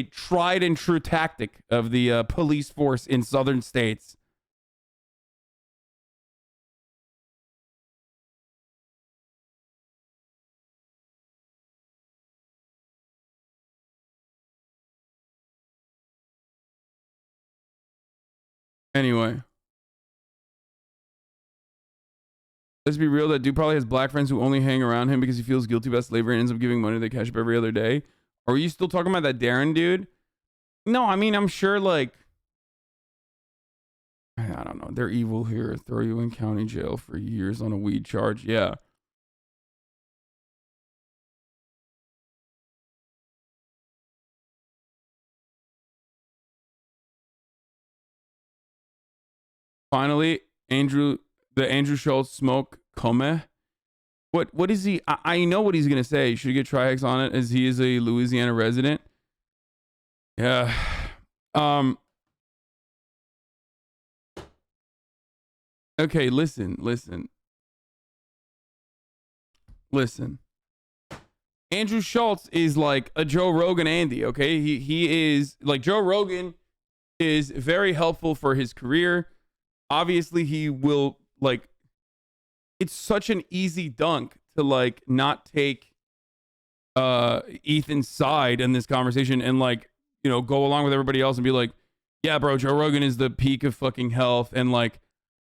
tried and true tactic of the police force in Southern states. Anyway. Let's be real, that dude probably has black friends who only hang around him because he feels guilty about slavery and ends up giving money they cash up every other day. Are you still talking about that Darren dude? No, I mean, I'm sure, like, I don't know. They're evil here. Throw you in county jail for years on a weed charge. Yeah. Finally, the Andrew Schultz smoke come. What is he? I know what he's gonna say. Should get Trihex on it, as he is a Louisiana resident. Yeah. Okay, listen. Andrew Schultz is like a Joe Rogan Andy, okay? He is like, Joe Rogan is very helpful for his career. Obviously, he will, like, it's such an easy dunk to, like, not take Ethan's side in this conversation and, like, you know, go along with everybody else and be like, yeah, bro, Joe Rogan is the peak of fucking health, and, like,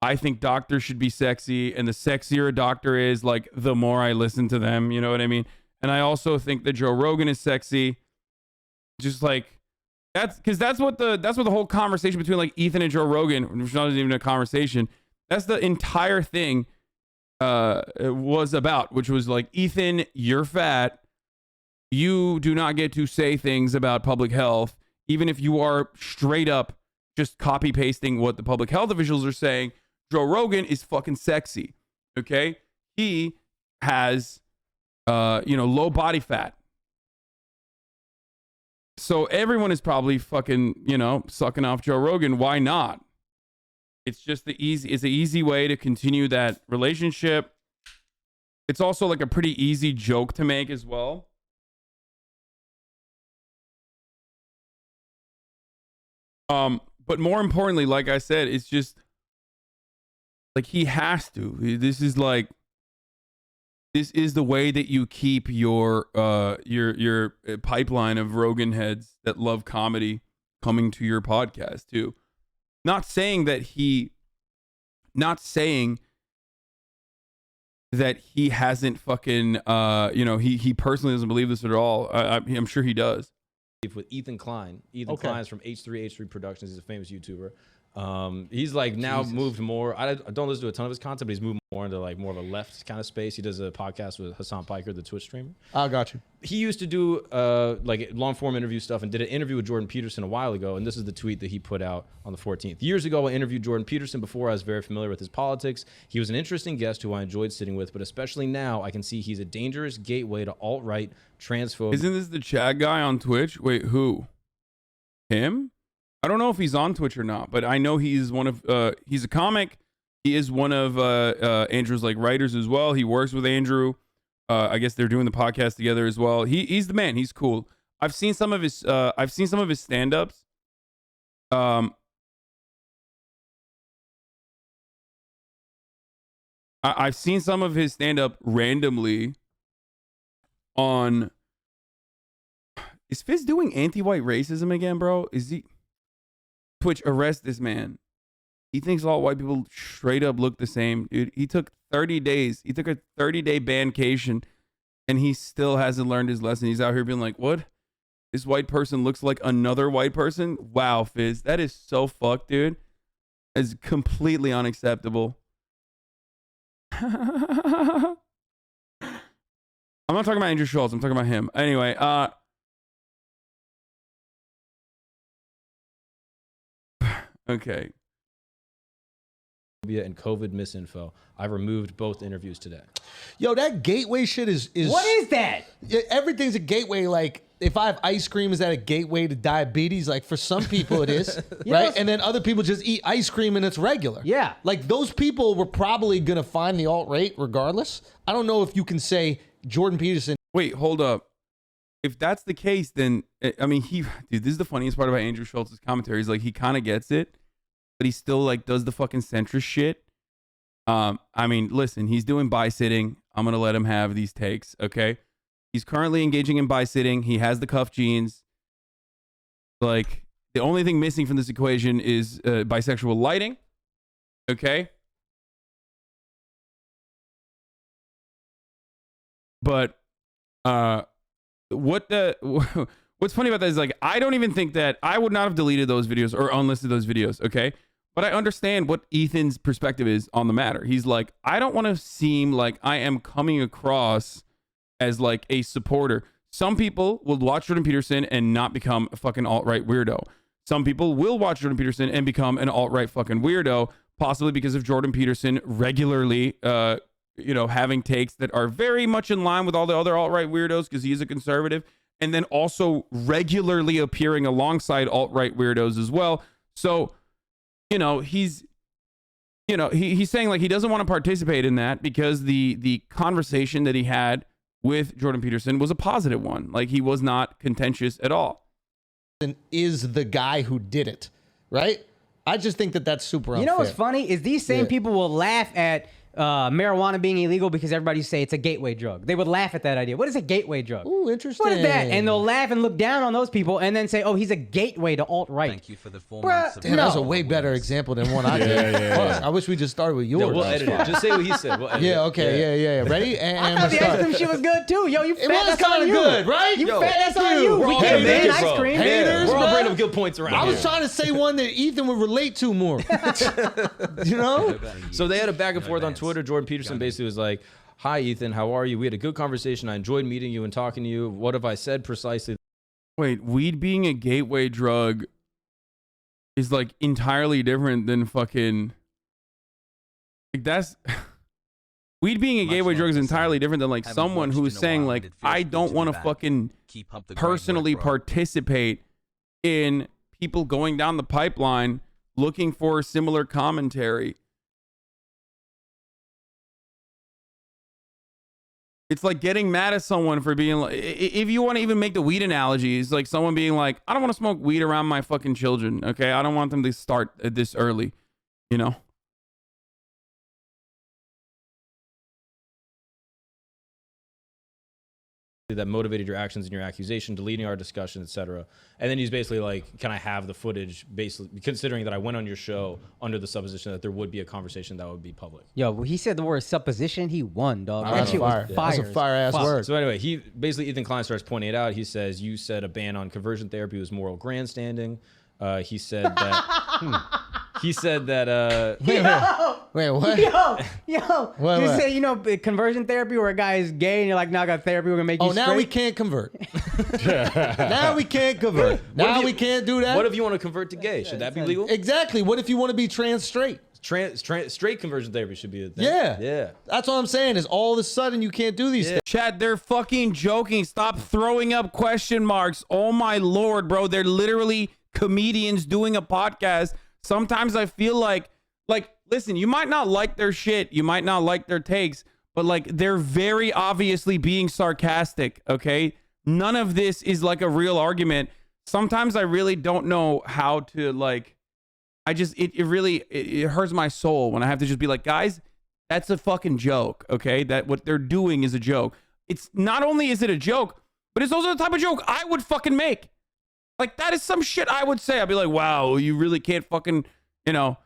I think doctors should be sexy, and the sexier a doctor is, like, the more I listen to them, you know what I mean? And I also think that Joe Rogan is sexy. Just like, that's what the whole conversation between, like, Ethan and Joe Rogan, which is not even a conversation, that's the entire thing was about, which was like, Ethan, you're fat. You do not get to say things about public health, even if you are straight up just copy pasting what the public health officials are saying. Joe Rogan is fucking sexy. Okay. He has, low body fat. So everyone is probably fucking, sucking off Joe Rogan. Why not? It's just it's an easy way to continue that relationship. It's also like a pretty easy joke to make as well. But more importantly, like I said, it's just like, he has to. This is the way that you keep your pipeline of Rogan heads that love comedy coming to your podcast too. Not saying that he hasn't fucking, he personally doesn't believe this at all. I'm sure he does. With Ethan Klein. Ethan Klein is from H3 Productions. He's a famous YouTuber. He's like now moved more. I don't listen to a ton of his content, but he's moved more into like more of a left kind of space. He does a podcast with Hasan Piker, the Twitch streamer. I got you. He used to do like long form interview stuff and did an interview with Jordan Peterson a while ago. And this is the tweet that he put out on the 14th. Years ago, I interviewed Jordan Peterson before I was very familiar with his politics. He was an interesting guest who I enjoyed sitting with, but especially now I can see he's a dangerous gateway to alt-right transphobe. Isn't this the Chad guy on Twitch? Wait, who? Him? I don't know if he's on Twitch or not, but I know he's one of he's a comic. He is one of Andrew's like writers as well. He works with Andrew. I guess they're doing the podcast together as well. He's the man. He's cool. I've seen some of his stand-ups. I've seen some of his stand-up randomly on. Is Fizz doing anti-white racism again, bro? Is he? Twitch, arrest this man. He thinks all white people straight up look the same, dude. He took 30 days. He took a 30-day bancation, and he still hasn't learned his lesson. He's out here being like, what? This white person looks like another white person? Wow, Fizz. That is so fucked, dude. It's completely unacceptable. I'm not talking about Andrew Schultz. I'm talking about him. Anyway, okay. and COVID misinfo. I've removed both interviews today. Yo, that gateway shit is What is that? Everything's a gateway. Like, if I have ice cream, is that a gateway to diabetes? Like, for some people it is, right? And then other people just eat ice cream and it's regular. Yeah. Like, those people were probably going to find the alt-right regardless. I don't know if you can say Jordan Peterson. Wait, hold up. If that's the case, then, I mean, dude, this is the funniest part about Andrew Schultz's commentary. Is like, he kind of gets it, but he still like does the fucking centrist shit. I mean, listen, he's doing bi-sitting. I'm going to let him have these takes, okay? He's currently engaging in bi-sitting. He has the cuff jeans. Like, the only thing missing from this equation is bisexual lighting, okay? But what's funny about that is, like, I don't even think that I would not have deleted those videos or unlisted those videos, okay? But I understand what Ethan's perspective is on the matter. He's like, I don't want to seem like I am coming across as like a supporter. Some people will watch Jordan Peterson and not become a fucking alt-right weirdo. Some people will watch Jordan Peterson and become an alt-right fucking weirdo, possibly because of Jordan Peterson regularly, having takes that are very much in line with all the other alt-right weirdos because he is a conservative, and then also regularly appearing alongside alt-right weirdos as well. So, he's saying like he doesn't want to participate in that because the conversation that he had with Jordan Peterson was a positive one. Like, he was not contentious at all. Is the guy who did it, right? I just think that that's super unfair. You know what's funny is these same people will laugh at marijuana being illegal because everybody say it's a gateway drug. They would laugh at that idea. What is a gateway drug? Ooh, interesting. What is that? And they'll laugh and look down on those people and then say, oh, he's a gateway to alt-right. Thank you for the 4 months of Damn, that's a way better example than one I did. Fuck, I wish we just started with yours. Yeah, we'll edit it. Just say what he said. We'll edit yeah, okay, yeah. Ready? And I thought the ice cream shit was good too. Yo, you fat, it was that's kind on of you. good, right? You Yo, fat, that's on you. We can't ban ice cream. Haters, We're all bro. bringing up good points around I was here. trying to say one that Ethan would relate to more. So they had a back and forth on Twitter. Jordan Peterson basically was like, hi, Ethan, how are you? We had a good conversation. I enjoyed meeting you and talking to you. What have I said precisely? Wait, weed being a gateway drug is like entirely different than fucking, like, that's weed being a gateway drug is entirely different than like someone who's saying like, I don't want to fucking personally participate in people going down the pipeline looking for similar commentary. It's like getting mad at someone for being like, if you want to even make the weed analogy, it's like someone being like, I don't want to smoke weed around my fucking children, okay? I don't want them to start this early, that motivated your actions and your accusation, deleting our discussion, etc. And then he's basically like, can I have the footage, basically considering that I went on your show under the supposition that there would be a conversation that would be public. Yo, when he said the word supposition, he won, dog. That shit fire. was fire. That's a fire-ass word. So anyway, Ethan Klein starts pointing it out. He says, you said a ban on conversion therapy was moral grandstanding. He said that... He said that. Wait, what? Yo. What? You say, conversion therapy where a guy is gay and you're like, no, I got therapy, we're gonna make you straight. Now we can't convert. Now we can't convert. Now we can't do that. What if you want to convert to gay? Should that be legal? Exactly. What if you want to be trans straight? Straight conversion therapy should be a thing. Yeah. That's what I'm saying is all of a sudden you can't do these things. Chad, they're fucking joking. Stop throwing up question marks. Oh my Lord, bro. They're literally comedians doing a podcast. Sometimes I feel like, listen, you might not like their shit. You might not like their takes, but like, they're very obviously being sarcastic. Okay. None of this is like a real argument. Sometimes I really don't know how to it really hurts my soul when I have to just be like, guys, that's a fucking joke. Okay. That what they're doing is a joke. It's not only is it a joke, but it's also the type of joke I would fucking make. Like, that is some shit I would say. I'd be like, wow, you really can't fucking, wow,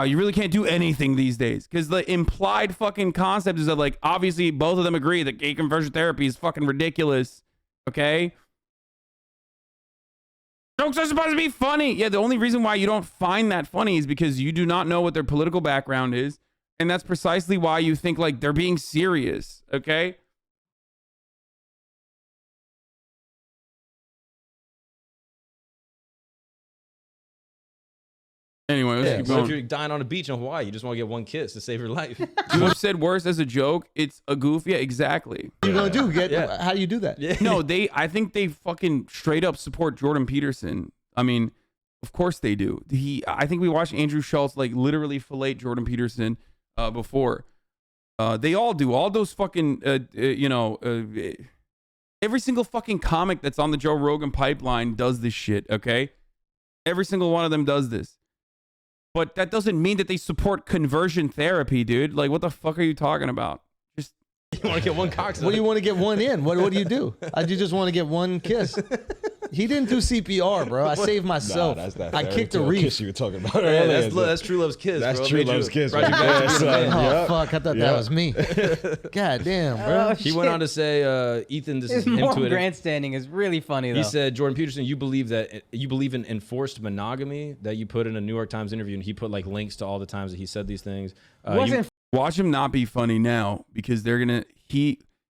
you really can't do anything these days. Because the implied fucking concept is that, like, obviously both of them agree that gay conversion therapy is fucking ridiculous. Okay? Jokes are supposed to be funny. Yeah, the only reason why you don't find that funny is because you do not know what their political background is. And that's precisely why you think, like, they're being serious. Okay? Anyway, let's keep So going. if you're dying on a beach in Hawaii, you just want to get one kiss to save your life. You have said worse as a joke. It's a goof. Yeah, exactly. What are you gonna do? How do you do that? Yeah. No, I think they fucking straight up support Jordan Peterson. I mean, of course they do. I think we watched Andrew Schultz like literally fillet Jordan Peterson before. They all do. All those fucking, every single fucking comic that's on the Joe Rogan pipeline does this shit, okay? Every single one of them does this. But that doesn't mean that they support conversion therapy, dude. Like, what the fuck are you talking about? Just You want to get one cock? What do you want to get one in? What do you do? I just want to get one kiss. He didn't do CPR, bro. I saved myself. That's that I kicked a reef. kiss you were talking about Yeah, earlier. that's True Love's kiss. That's bro. True Made you- Love's kiss. brought you Right? back Yeah, to being a son. man. Oh Yep. fuck! I thought that was me. God damn, bro. He went on to say, Ethan, this His is him moral tweeting. grandstanding is really funny though. He said, Jordan Peterson, you believe in enforced monogamy that you put in a New York Times interview, and he put like links to all the times that he said these things. Watch him not be funny now because they're gonna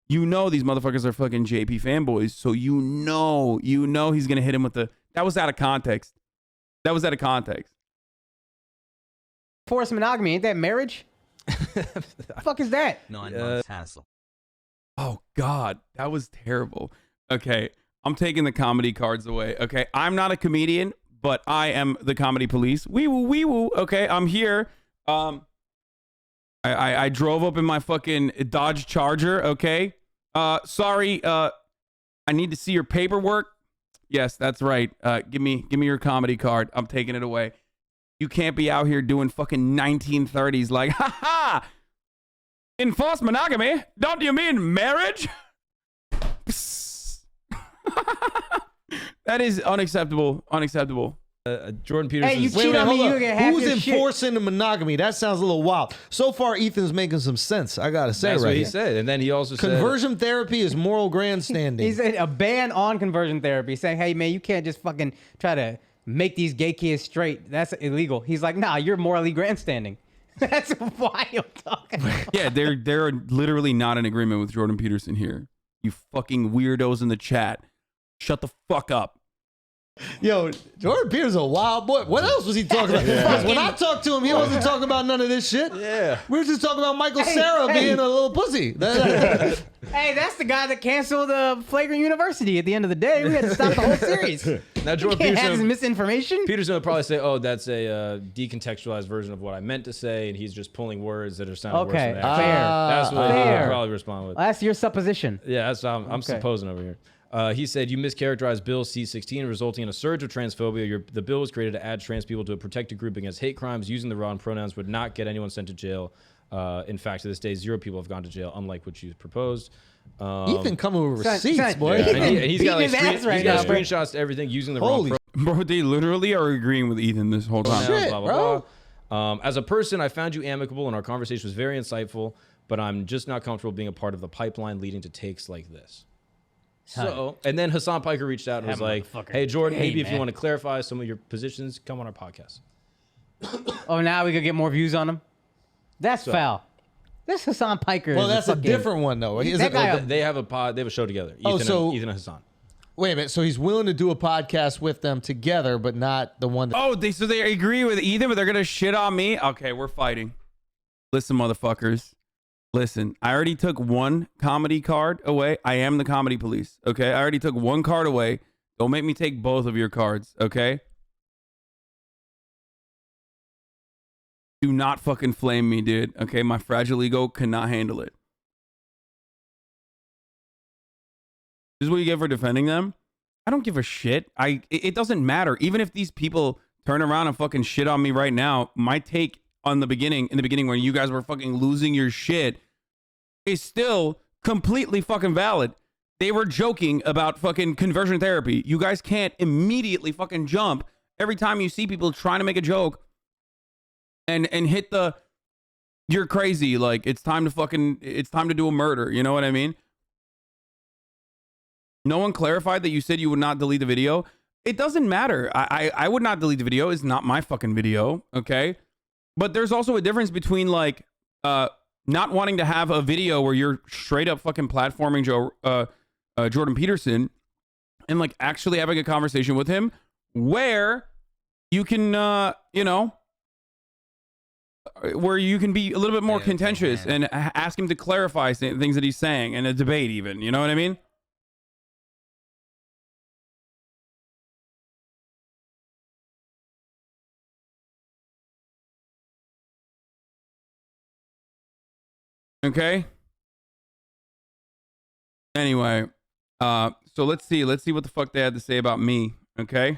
you know these motherfuckers are fucking JP fanboys, so you know he's gonna hit him with that was out of context. That was out of context. Forced monogamy, ain't that marriage? The fuck is that? 9 months hassle. Oh God, that was terrible. Okay, I'm taking the comedy cards away. Okay, I'm not a comedian, but I am the comedy police. Wee woo, wee woo. Okay, I'm here. I drove up in my fucking Dodge Charger. Okay. Sorry. I need to see your paperwork. Yes, that's right. Give me your comedy card. I'm taking it away. You can't be out here doing fucking 1930s like, ha ha. Enforced monogamy? Don't you mean marriage? That is unacceptable. Unacceptable. Jordan Peterson. Hey, you cheat on me, you get half Who's your shit. enforcing the monogamy? That sounds a little wild. So far, Ethan's making some sense. I gotta say, That's right what he here. said, and then he also said Conversion therapy is moral grandstanding. He said a ban on conversion therapy, saying, "Hey man, you can't just fucking try to make these gay kids straight. That's illegal." He's like, "Nah, you're morally grandstanding." That's wild talking. Yeah, they're literally not in agreement with Jordan Peterson here. You fucking weirdos in the chat. Shut the fuck up. Yo, Jordan Peterson's a wild boy. What else was he talking about? Because when I talked to him, he wasn't talking about none of this shit. Yeah. We were just talking about Michael Cera being a little pussy. Hey, that's the guy that canceled Flagrant University at the end of the day. We had to stop the whole series. Now, Jordan You can't have Peterson, misinformation. Peterson would probably say, "Oh, that's a decontextualized version of what I meant to say," and he's just pulling words that are sounding worse Okay, than fair. actually. That's what he Fair. would probably respond with. That's your supposition. Yeah, that's I'm Okay. supposing over here. He said, you mischaracterized Bill C-16, resulting in a surge of transphobia. The bill was created to add trans people to a protected group against hate crimes. Using the wrong pronouns would not get anyone sent to jail. In fact, to this day, 0 people have gone to jail, unlike what you proposed. Ethan coming with receipts, boy. Yeah, and he's got, like, Right screenshots to everything using the Holy wrong Bro, they literally are agreeing with Ethan this whole time. pronouns, Shit, blah, blah, blah. As a person, I found you amicable, and our conversation was very insightful, but I'm just not comfortable being a part of the pipeline leading to takes like this. So, and then Hasan Piker reached out and was like, "Hey, Jordan, maybe if you want to clarify some of your positions, come on our podcast." Oh, now we could get more views on him. That's foul. This Hasan Piker. Well, is that's a different one, though. Is That it- guy- They have a pod. They have a show together. Oh, Ethan, so- Ethan and Hasan. Wait a minute. So he's willing to do a podcast with them together, but not the one that. Oh, so they agree with Ethan, but they're gonna shit on me? Okay, we're fighting. Listen, motherfuckers. Listen, I already took one comedy card away. I am the comedy police, okay? I already took one card away. Don't make me take both of your cards, okay? Do not fucking flame me, dude, okay? My fragile ego cannot handle it. This is what you get for defending them? I don't give a shit. It doesn't matter. Even if these people turn around and fucking shit on me right now, my take in the beginning when you guys were fucking losing your shit is still completely fucking valid. They were joking about fucking conversion therapy. You guys can't immediately fucking jump every time you see people trying to make a joke and hit the you're crazy, like it's time to do a murder, you know what I mean? No one clarified that you said you would not delete the video. It doesn't matter. I would not delete the video. It's not my fucking video, okay? But there's also a difference between like not wanting to have a video where you're straight up fucking platforming Jordan Peterson and like actually having a conversation with him where you can where you can be a little bit more contentious and ask him to clarify things that he's saying in a debate even. You know what I mean? Okay. Anyway, so let's see what the fuck they had to say about me. Okay.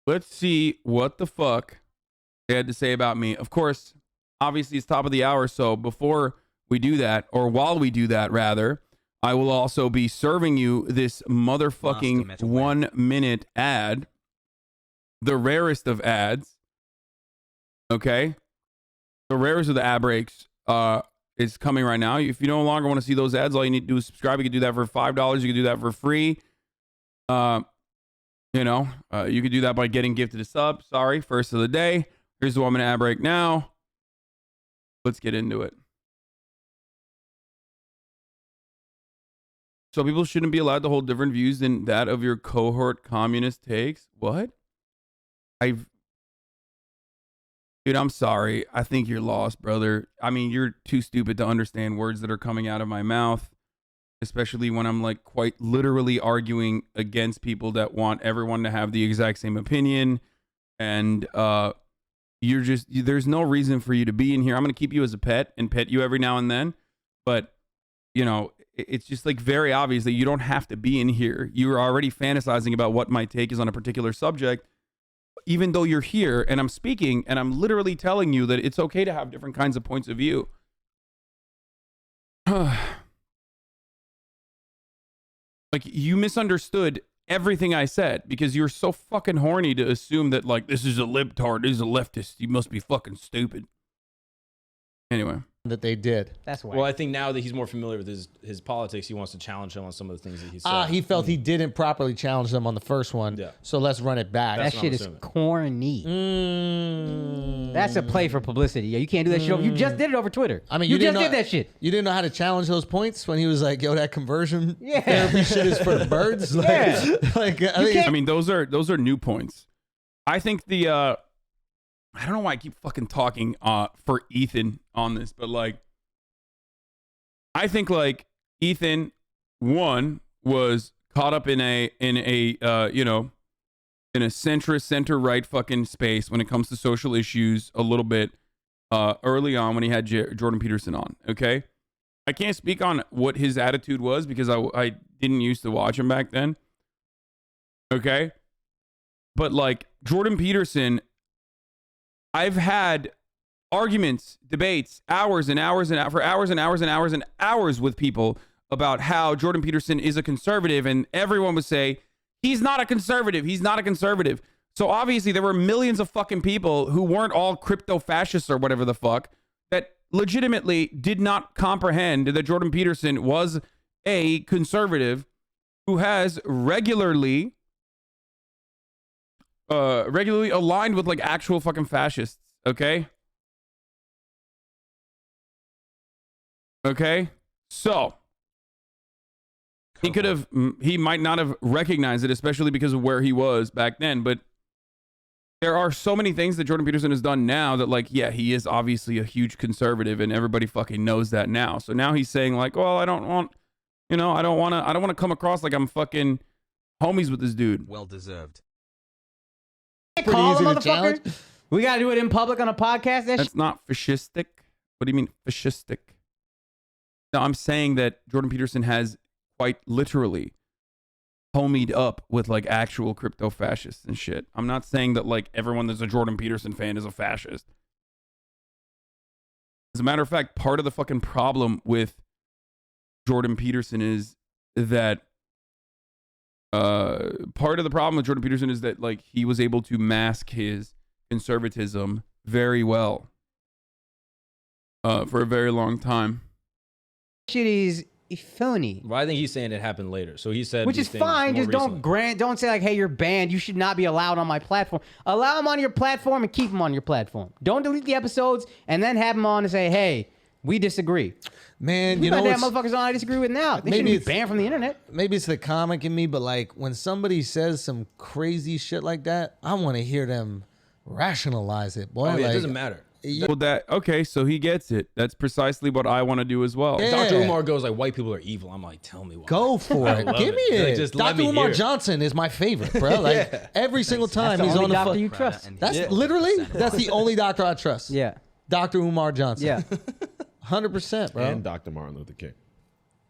Let's see what the fuck they had to say about me. Of course, obviously it's top of the hour, so before we do that, or while we do that rather, I will also be serving you this motherfucking 1 minute ad. The rarest of ads. Okay? The rarest of the ad breaks is coming right now. If you no longer want to see those ads, all you need to do is subscribe. You can do that for $5. You can do that for free. You could do that by getting gifted a sub. Sorry, first of the day. Here's the 1 minute ad break now. Let's get into it. So people shouldn't be allowed to hold different views than that of your cohort communist takes. What? Dude, I'm sorry. I think you're lost, brother. I mean, you're too stupid to understand words that are coming out of my mouth, especially when I'm like quite literally arguing against people that want everyone to have the exact same opinion. And there's no reason for you to be in here. I'm going to keep you as a pet and pet you every now and then. But, it's just like very obvious that you don't have to be in here. You're already fantasizing about what my take is on a particular subject. Even though you're here and I'm speaking and I'm literally telling you that it's okay to have different kinds of points of view. Like, you misunderstood everything I said because you're so fucking horny to assume that, like, this is a libtard, this is a leftist, you must be fucking stupid. Anyway. That they did. That's why. Well, I think now that he's more familiar with his politics, he wants to challenge him on some of the things that he said. He felt he didn't properly challenge them on the first one. Yeah. So let's run it back. That shit is corny. That's a play for publicity. Yeah, you can't do that shit over. You just did it over Twitter. I mean, you just did that shit. You didn't know how to challenge those points when he was like, "Yo, that conversion therapy shit is for the birds." I mean, those are new points. I think I don't know why I keep fucking talking for Ethan on this, but like, I think like Ethan was caught up in a centrist center right fucking space when it comes to social issues a little bit early on when he had Jordan Peterson on. Okay, I can't speak on what his attitude was because I didn't used to watch him back then. Okay, but like Jordan Peterson, I've had arguments, debates, hours and hours with people about how Jordan Peterson is a conservative, and everyone would say, he's not a conservative. He's not a conservative. So obviously there were millions of fucking people who weren't all crypto fascists or whatever the fuck that legitimately did not comprehend that Jordan Peterson was a conservative who has regularly aligned with like actual fucking fascists. Okay. So he might not have recognized it, especially because of where he was back then. But there are so many things that Jordan Peterson has done now that, like, yeah, he is obviously a huge conservative and everybody fucking knows that now. So now he's saying like, well, I don't want to come across like I'm fucking homies with this dude. Well deserved. Call him, motherfucker. We gotta do it in public on a podcast. That's not fascistic. What do you mean fascistic? No, I'm saying that Jordan Peterson has quite literally homied up with like actual crypto fascists and shit. I'm not saying that like everyone that's a Jordan Peterson fan is a fascist. As a matter of fact, part of the fucking problem with Jordan Peterson is that like he was able to mask his conservatism very well for a very long time. Shit is phony. Well, I think he's saying it happened later. So he said, which is fine. Just don't say like, hey, you're banned. You should not be allowed on my platform. Allow them on your platform and keep them on your platform. Don't delete the episodes and then have them on and say, hey, we disagree. Man, you know what? Motherfuckers on I disagree with now. They shouldn't be banned from the internet. Maybe it's the comic in me, but like when somebody says some crazy shit like that, I want to hear them Rationalize it, boy. Oh, yeah, like, it doesn't matter. Well, okay, so he gets it. That's precisely what I want to do as well. Yeah. Dr. Umar goes like, white people are evil. I'm like, tell me why. Go for it. Give me it. Like, just let Dr. me Umar hear it. Johnson is my favorite, bro. Like every single time That's he's the on only the doctor you trust. That's literally that's the only doctor I trust. Yeah. Dr. Umar Johnson. Yeah. 100%, bro. And Dr. Martin Luther King.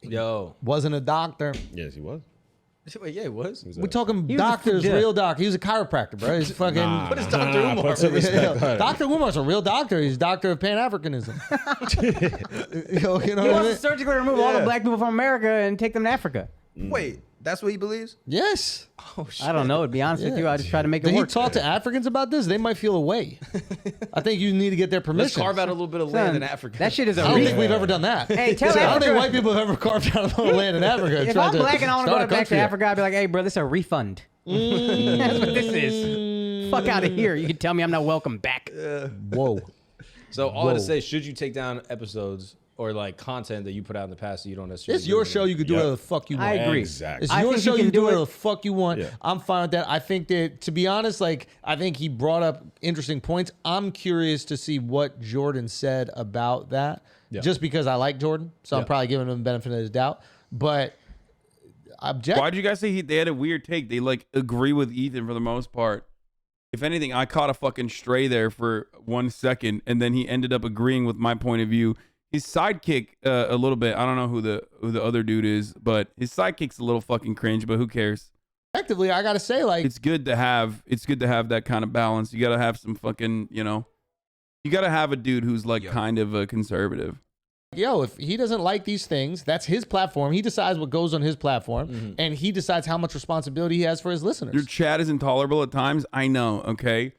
Yo. Wasn't a doctor. Yes, he was. Wait, yeah, it was. We're talking He was a doctors, legit- real doctor. He was a chiropractor, bro. He's fucking. What is Dr. Umar? Put some respect on it. Dr. Umar's a real doctor. He's doctor of Pan-Africanism. you know He what I wants mean? to surgically remove all the black people from America and take them to Africa. Wait, that's what he believes? Yes. Oh, shit. I don't know. To be honest with you, I just try to make it Did he work. talk to Africans about this? They might feel away. I think you need to get their permission. Let's carve out a little bit of land in Africa. That shit is a I don't re- think we've ever done that. Hey, tell I don't Africa. think white people have ever carved out a little land in Africa. If tried I'm to black and I want to start go a back to country. Africa, I'd be like, hey, bro, this is a refund. That's what this is. Fuck out of here. You can tell me I'm not welcome back. Whoa. So all I Whoa. to say, should you take down episodes or like content that you put out in the past that you don't necessarily It's your agree show. with? You can do whatever the fuck you want. I agree. Exactly. It's I your think show. you You can can do do whatever it. the fuck you want. Yeah. I'm fine with that. I think that, to be honest, like I think he brought up interesting points. I'm curious to see what Jordan said about that. Yeah. Just because I like Jordan, so I'm Yeah. probably giving him the benefit of his doubt. But Why'd you guys say they had a weird take? They like agree with Ethan for the most part. If anything, I caught a fucking stray there for 1 second, and then he ended up agreeing with my point of view. His sidekick, a little bit. I don't know who the other dude is, but his sidekick's a little fucking cringe. But who cares? effectively, I gotta say, like It's good to have that kind of balance. You gotta have some fucking, you gotta have a dude who's like kind of a conservative. yo, if he doesn't like these things, that's his platform. He decides what goes on his platform, and he decides how much responsibility he has for his listeners. Your chat is intolerable at times. I know. Okay.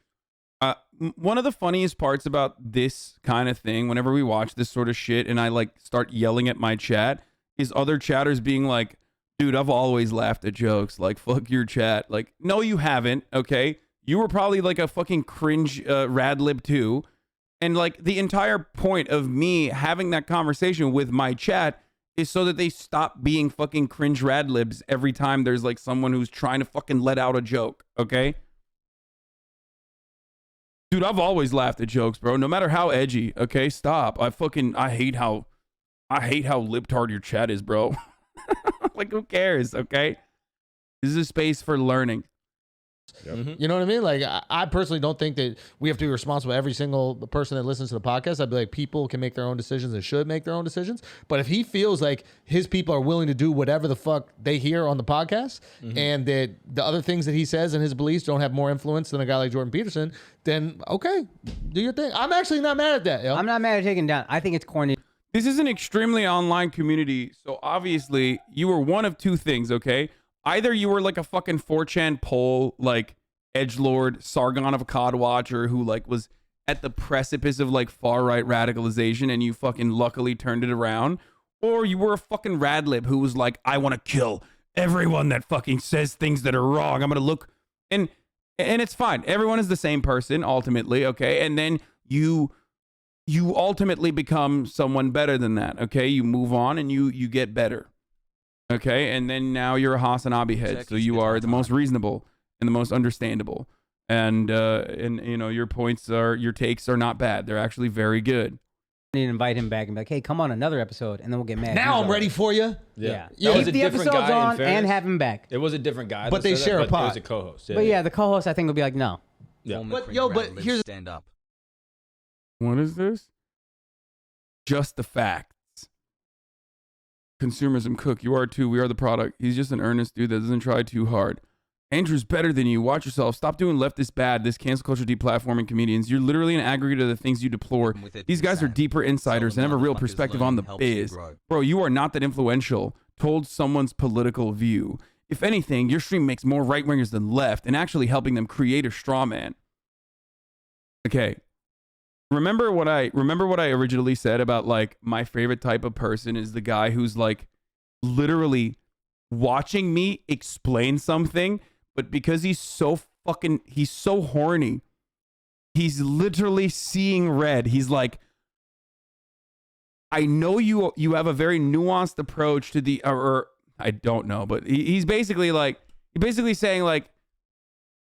One of the funniest parts about this kind of thing, whenever we watch this sort of shit and I like start yelling at my chat, is other chatters being like, dude, I've always laughed at jokes. Like, fuck your chat. Like, no, you haven't. Okay. You were probably like a fucking cringe rad lib too. And like the entire point of me having that conversation with my chat is so that they stop being fucking cringe rad libs every time there's like someone who's trying to fucking let out a joke. Okay. Dude, I've always laughed at jokes, bro. No matter how edgy. Okay, stop. I hate how libtard your chat is, bro. Like, who cares? Okay, this is a space for learning. Yep. You know what I mean? Like, I personally don't think that we have to be responsible for every single person that listens to the podcast. I'd be like, people can make their own decisions and should make their own decisions. But if he feels like his people are willing to do whatever the fuck they hear on the podcast, and that the other things that he says and his beliefs don't have more influence than a guy like Jordan Peterson, then okay, do your thing. I'm actually not mad at that, yo. I'm not mad at taking down. I think it's corny. This is an extremely online community, so obviously you were one of two things, okay? Either you were like a fucking 4chan poll, like edgelord, Sargon of Akkad watcher who like was at the precipice of like far-right radicalization and you fucking luckily turned it around, or you were a fucking radlib who was like, I want to kill everyone that fucking says things that are wrong. I'm going to look, and it's fine. Everyone is the same person ultimately, okay? And then you ultimately become someone better than that, okay? You move on and you get better. Okay, and then now you're a Hasanabi head, so you are the most reasonable and the most understandable, and you know your takes are not bad; they're actually very good. I need to invite him back and be like, hey, come on another episode, and then we'll get mad. Now I'm ready for you. Yeah. That was Keep a the different episodes guy, in on fairness. and have him back. It was a different guy, But that they said share that, a but It pod. was a co-host. Yeah, But yeah, the co-host I think will be like, no. Yeah. But here's stand up. What is this? Just the facts. Consumerism cook. You are too. We are the product. He's just an earnest dude that doesn't try too hard. Andrew's better than you. Watch yourself. Stop doing leftist bad. This cancel culture deplatforming comedians. You're literally an aggregate of the things you deplore. These guys are deeper insiders and have a real perspective on the biz. Bro, you are not that influential. Told someone's political view. If anything, your stream makes more right wingers than left and actually helping them create a straw man. Okay. Remember what I originally said about like my favorite type of person is the guy who's like literally watching me explain something, but because he's so horny, he's literally seeing red. He's like, I know you have a very nuanced approach to the, or I don't know, but he's basically saying like,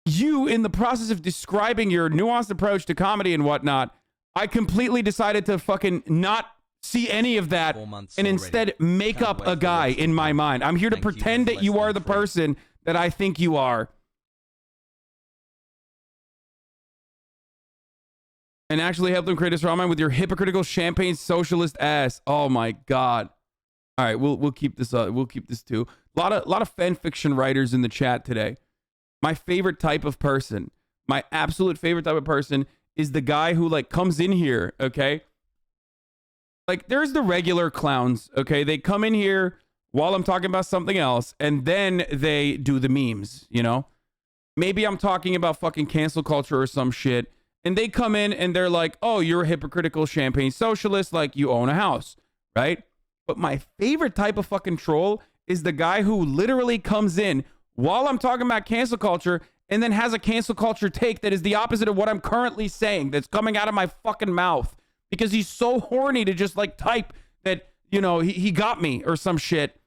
you, in the process of describing your nuanced approach to comedy and whatnot, I completely decided to fucking not see any of that and instead make up a guy in my mind. I'm here to pretend that you are the person that I think you are. And actually help them create a strong mind with your hypocritical champagne socialist ass. Oh my God. All right, we'll keep this we'll keep this too. A lot of fan fiction writers in the chat today. My favorite type of person, my absolute favorite type of person is the guy who like comes in here, okay? Like there's the regular clowns, okay? They come in here while I'm talking about something else and then they do the memes, you know? Maybe I'm talking about fucking cancel culture or some shit and they come in and they're like, "Oh, you're a hypocritical champagne socialist, like you own a house," right? But my favorite type of fucking troll is the guy who literally comes in while I'm talking about cancel culture and then has a cancel culture take that is the opposite of what I'm currently saying that's coming out of my fucking mouth because he's so horny to just like type that, you know, he got me or some shit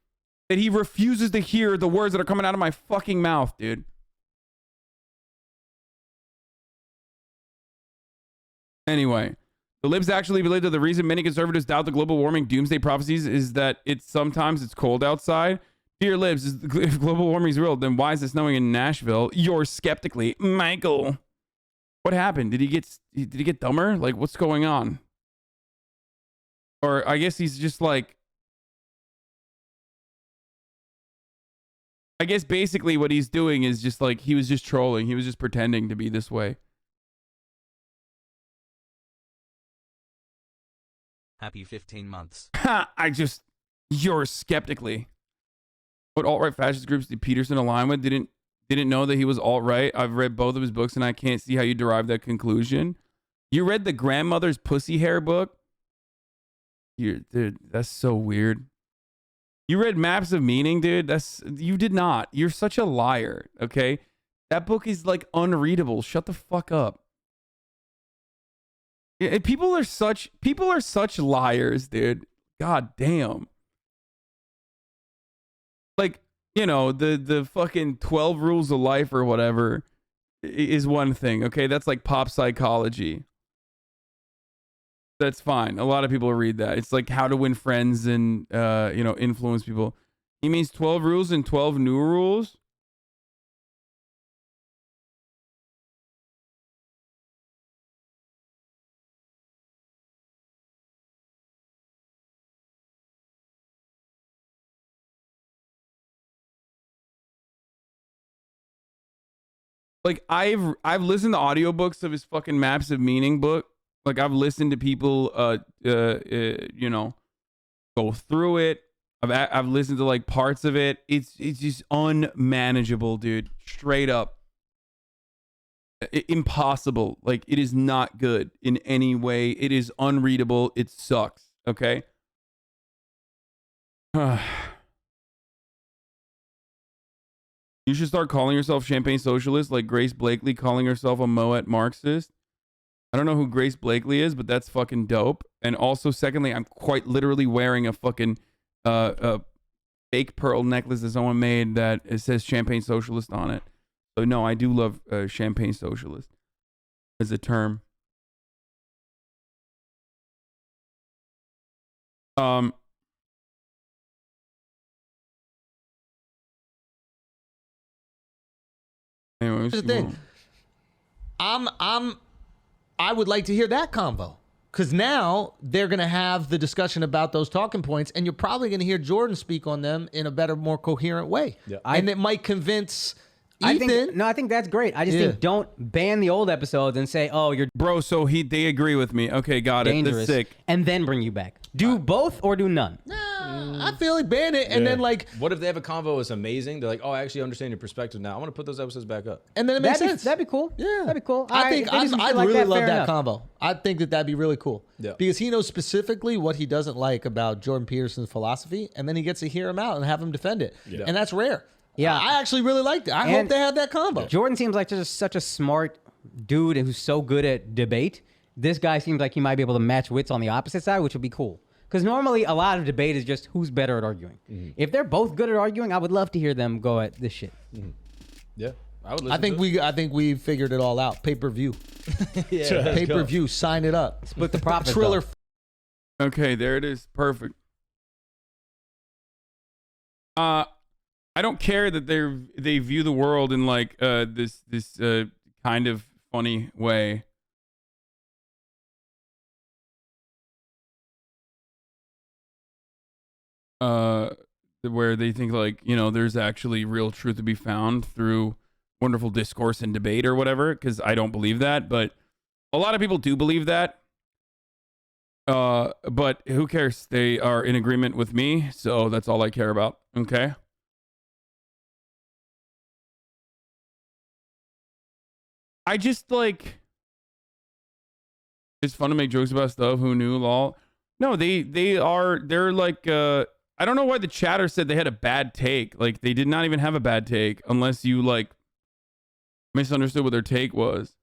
that he refuses to hear the words that are coming out of my fucking mouth, dude. Anyway, the libs actually believe that the reason many conservatives doubt the global warming doomsday prophecies is that sometimes it's cold outside. Dear libs, if global warming is real, then why is it snowing in Nashville? Yours skeptically, Michael. What happened? Did he get dumber? Like, what's going on? Or I guess he's just like, I guess basically what he's doing is just like, he was just trolling. He was just pretending to be this way. Happy 15 months. Ha! You're skeptically. What alt-right fascist groups did Peterson align with? Didn't know that he was alt-right. I've read both of his books and I can't see how you derive that conclusion. You read the grandmother's pussy hair book? Dude, that's so weird. You read Maps of Meaning, dude? You did not. You're such a liar, okay? That book is like unreadable. Shut the fuck up. People are such liars, dude. God damn. Like, you know, the fucking 12 rules of life or whatever is one thing, okay? That's like pop psychology. That's fine. A lot of people read that. It's like how to win friends and, you know, influence people. He means 12 rules and 12 new rules? Like I've listened to audiobooks of his fucking Maps of Meaning book. Like I've listened to people you know, go through it. I've listened to like parts of it. It's just unmanageable, dude. Straight up. Impossible. Like it is not good in any way. It is unreadable. It sucks, okay? You should start calling yourself champagne socialist like Grace Blakely calling herself a Moet Marxist. I don't know who Grace Blakely is, but that's fucking dope. And also, secondly, I'm quite literally wearing a fucking fake pearl necklace that someone made that it says champagne socialist on it. So no, I do love champagne socialist as a term. Anyway, here's the thing. I would like to hear that convo. Because now they're going to have the discussion about those talking points, and you're probably going to hear Jordan speak on them in a better, more coherent way. Yeah. And it might convince Ethan. I think that's great. I just think don't ban the old episodes and say, oh, you're... Bro, so they agree with me. Okay, got it. Dangerous. That's sick. And then bring you back. Do both or do none. I feel like ban it, and then like... What if they have a convo that's amazing? They're like, oh, I actually understand your perspective now. I want to put those episodes back up. And then it makes sense. That'd be cool. Yeah. That'd be cool. I think I'd really love that enough. convo. I think that'd be really cool. Yeah. Because he knows specifically what he doesn't like about Jordan Peterson's philosophy, and then he gets to hear him out and have him defend it. Yeah. And that's rare. Yeah. I actually really liked it. I hope they have that convo. Jordan seems like just such a smart dude who's so good at debate. This guy seems like he might be able to match wits on the opposite side, which would be cool. Because normally a lot of debate is just who's better at arguing. Mm-hmm. If they're both good at arguing, I would love to hear them go at this shit. Mm-hmm. Yeah. I would listen I think we figured it all out. Pay-per-view. Yeah, Pay-per-view. Sign it up. Split the profits. Triller. Okay, there it is. Perfect. I don't care that they view the world in like this kind of funny way. Where they think like, you know, there's actually real truth to be found through wonderful discourse and debate or whatever, because I don't believe that, but a lot of people do believe that. But who cares? They are in agreement with me, so that's all I care about. Okay. I just like, it's fun to make jokes about stuff. Who knew, lol? No, they're like, I don't know why the chatter said they had a bad take. Like, they did not even have a bad take unless you like misunderstood what their take was.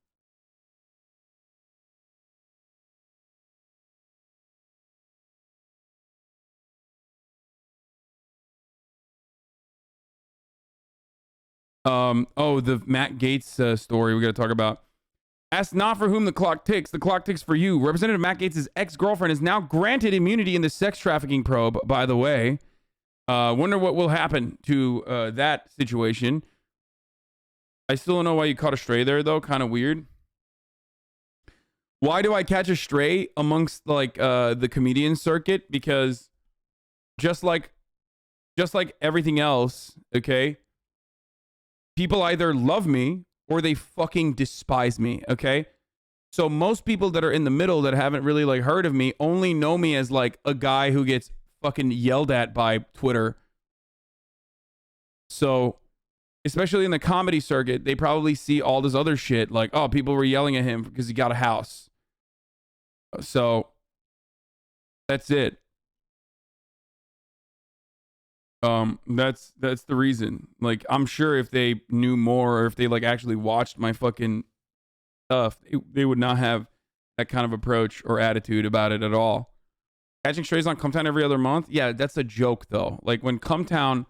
Oh, the Matt Gaetz story we got to talk about. Ask not for whom the clock ticks for you. Representative Matt Gaetz' ex-girlfriend is now granted immunity in the sex trafficking probe, by the way. Wonder what will happen to that situation. I still don't know why you caught a stray there, though. Kind of weird. Why do I catch a stray amongst like the comedian circuit? Because just like everything else, okay? People either love me or they fucking despise me, okay? So most people that are in the middle that haven't really like heard of me only know me as like a guy who gets fucking yelled at by Twitter. So especially in the comedy circuit, they probably see all this other shit like, oh, people were yelling at him because he got a house. So that's it. That's the reason. Like, I'm sure if they knew more or if they like actually watched my fucking stuff, they would not have that kind of approach or attitude about it at all. Catching strays on Cumtown every other month? Yeah, that's a joke though. Like when Cumtown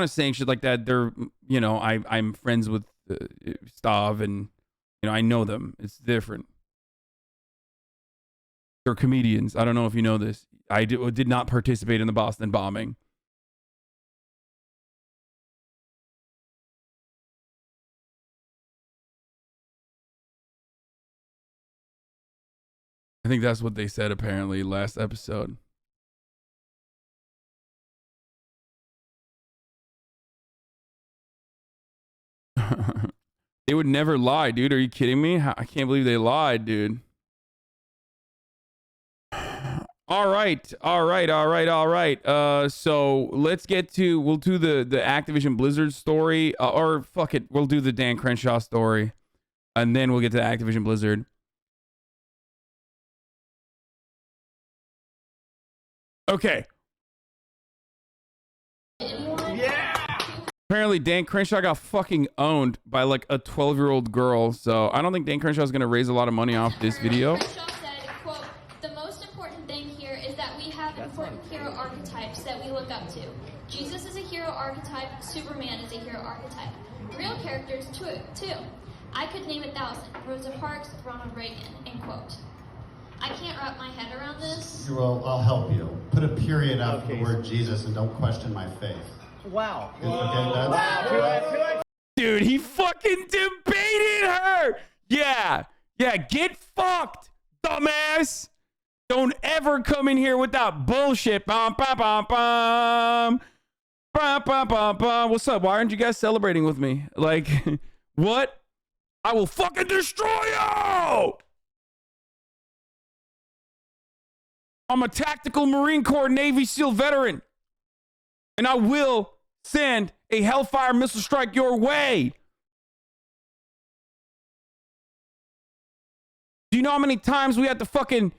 is saying shit like that, they're, you know, I'm friends with Stav and, you know, I know them. It's different. They're comedians. I don't know if you know this. I did not participate in the Boston bombing. I think that's what they said apparently last episode. They would never lie, dude. Are you kidding me? I can't believe they lied, dude. All right. So let's get to, we'll do the Activision Blizzard story, or fuck it, we'll do the Dan Crenshaw story, and then we'll get to Activision Blizzard. Okay. Yeah. Apparently Dan Crenshaw got fucking owned by like a 12-year-old girl, so I don't think Dan Crenshaw is going to raise a lot of money off this video. Important hero archetypes that we look up to. Jesus is a hero archetype, Superman is a hero archetype. Real characters too. I could name 1,000. Rosa Parks, Ronald Reagan, end quote. I can't wrap my head around this. Well, I'll help you. Put a period after the word Jesus and don't question my faith. Wow. Okay, dude, he fucking debated her. Yeah, get fucked, dumbass. Don't ever come in here with that bullshit. Bum, bum, bum, bum. Bum, bum, bum, bum. What's up? Why aren't you guys celebrating with me? Like, what? I will fucking destroy you! I'm a tactical Marine Corps Navy SEAL veteran. And I will send a Hellfire missile strike your way. Do you know how many times we had to fucking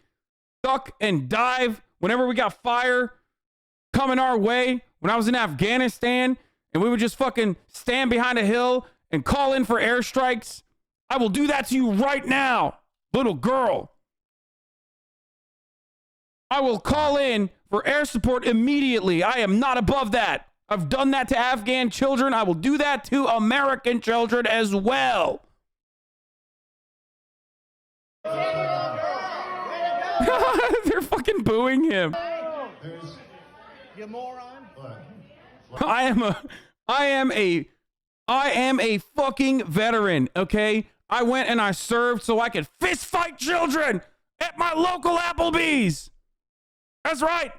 duck and dive whenever we got fire coming our way? When I was in Afghanistan and we would just fucking stand behind a hill and call in for airstrikes. I will do that to you right now, little girl. I will call in for air support immediately. I am not above that. I've done that to Afghan children. I will do that to American children as well. They're fucking booing him. You moron. I am a fucking veteran, okay? I went and I served so I could fist fight children at my local Applebee's. That's right.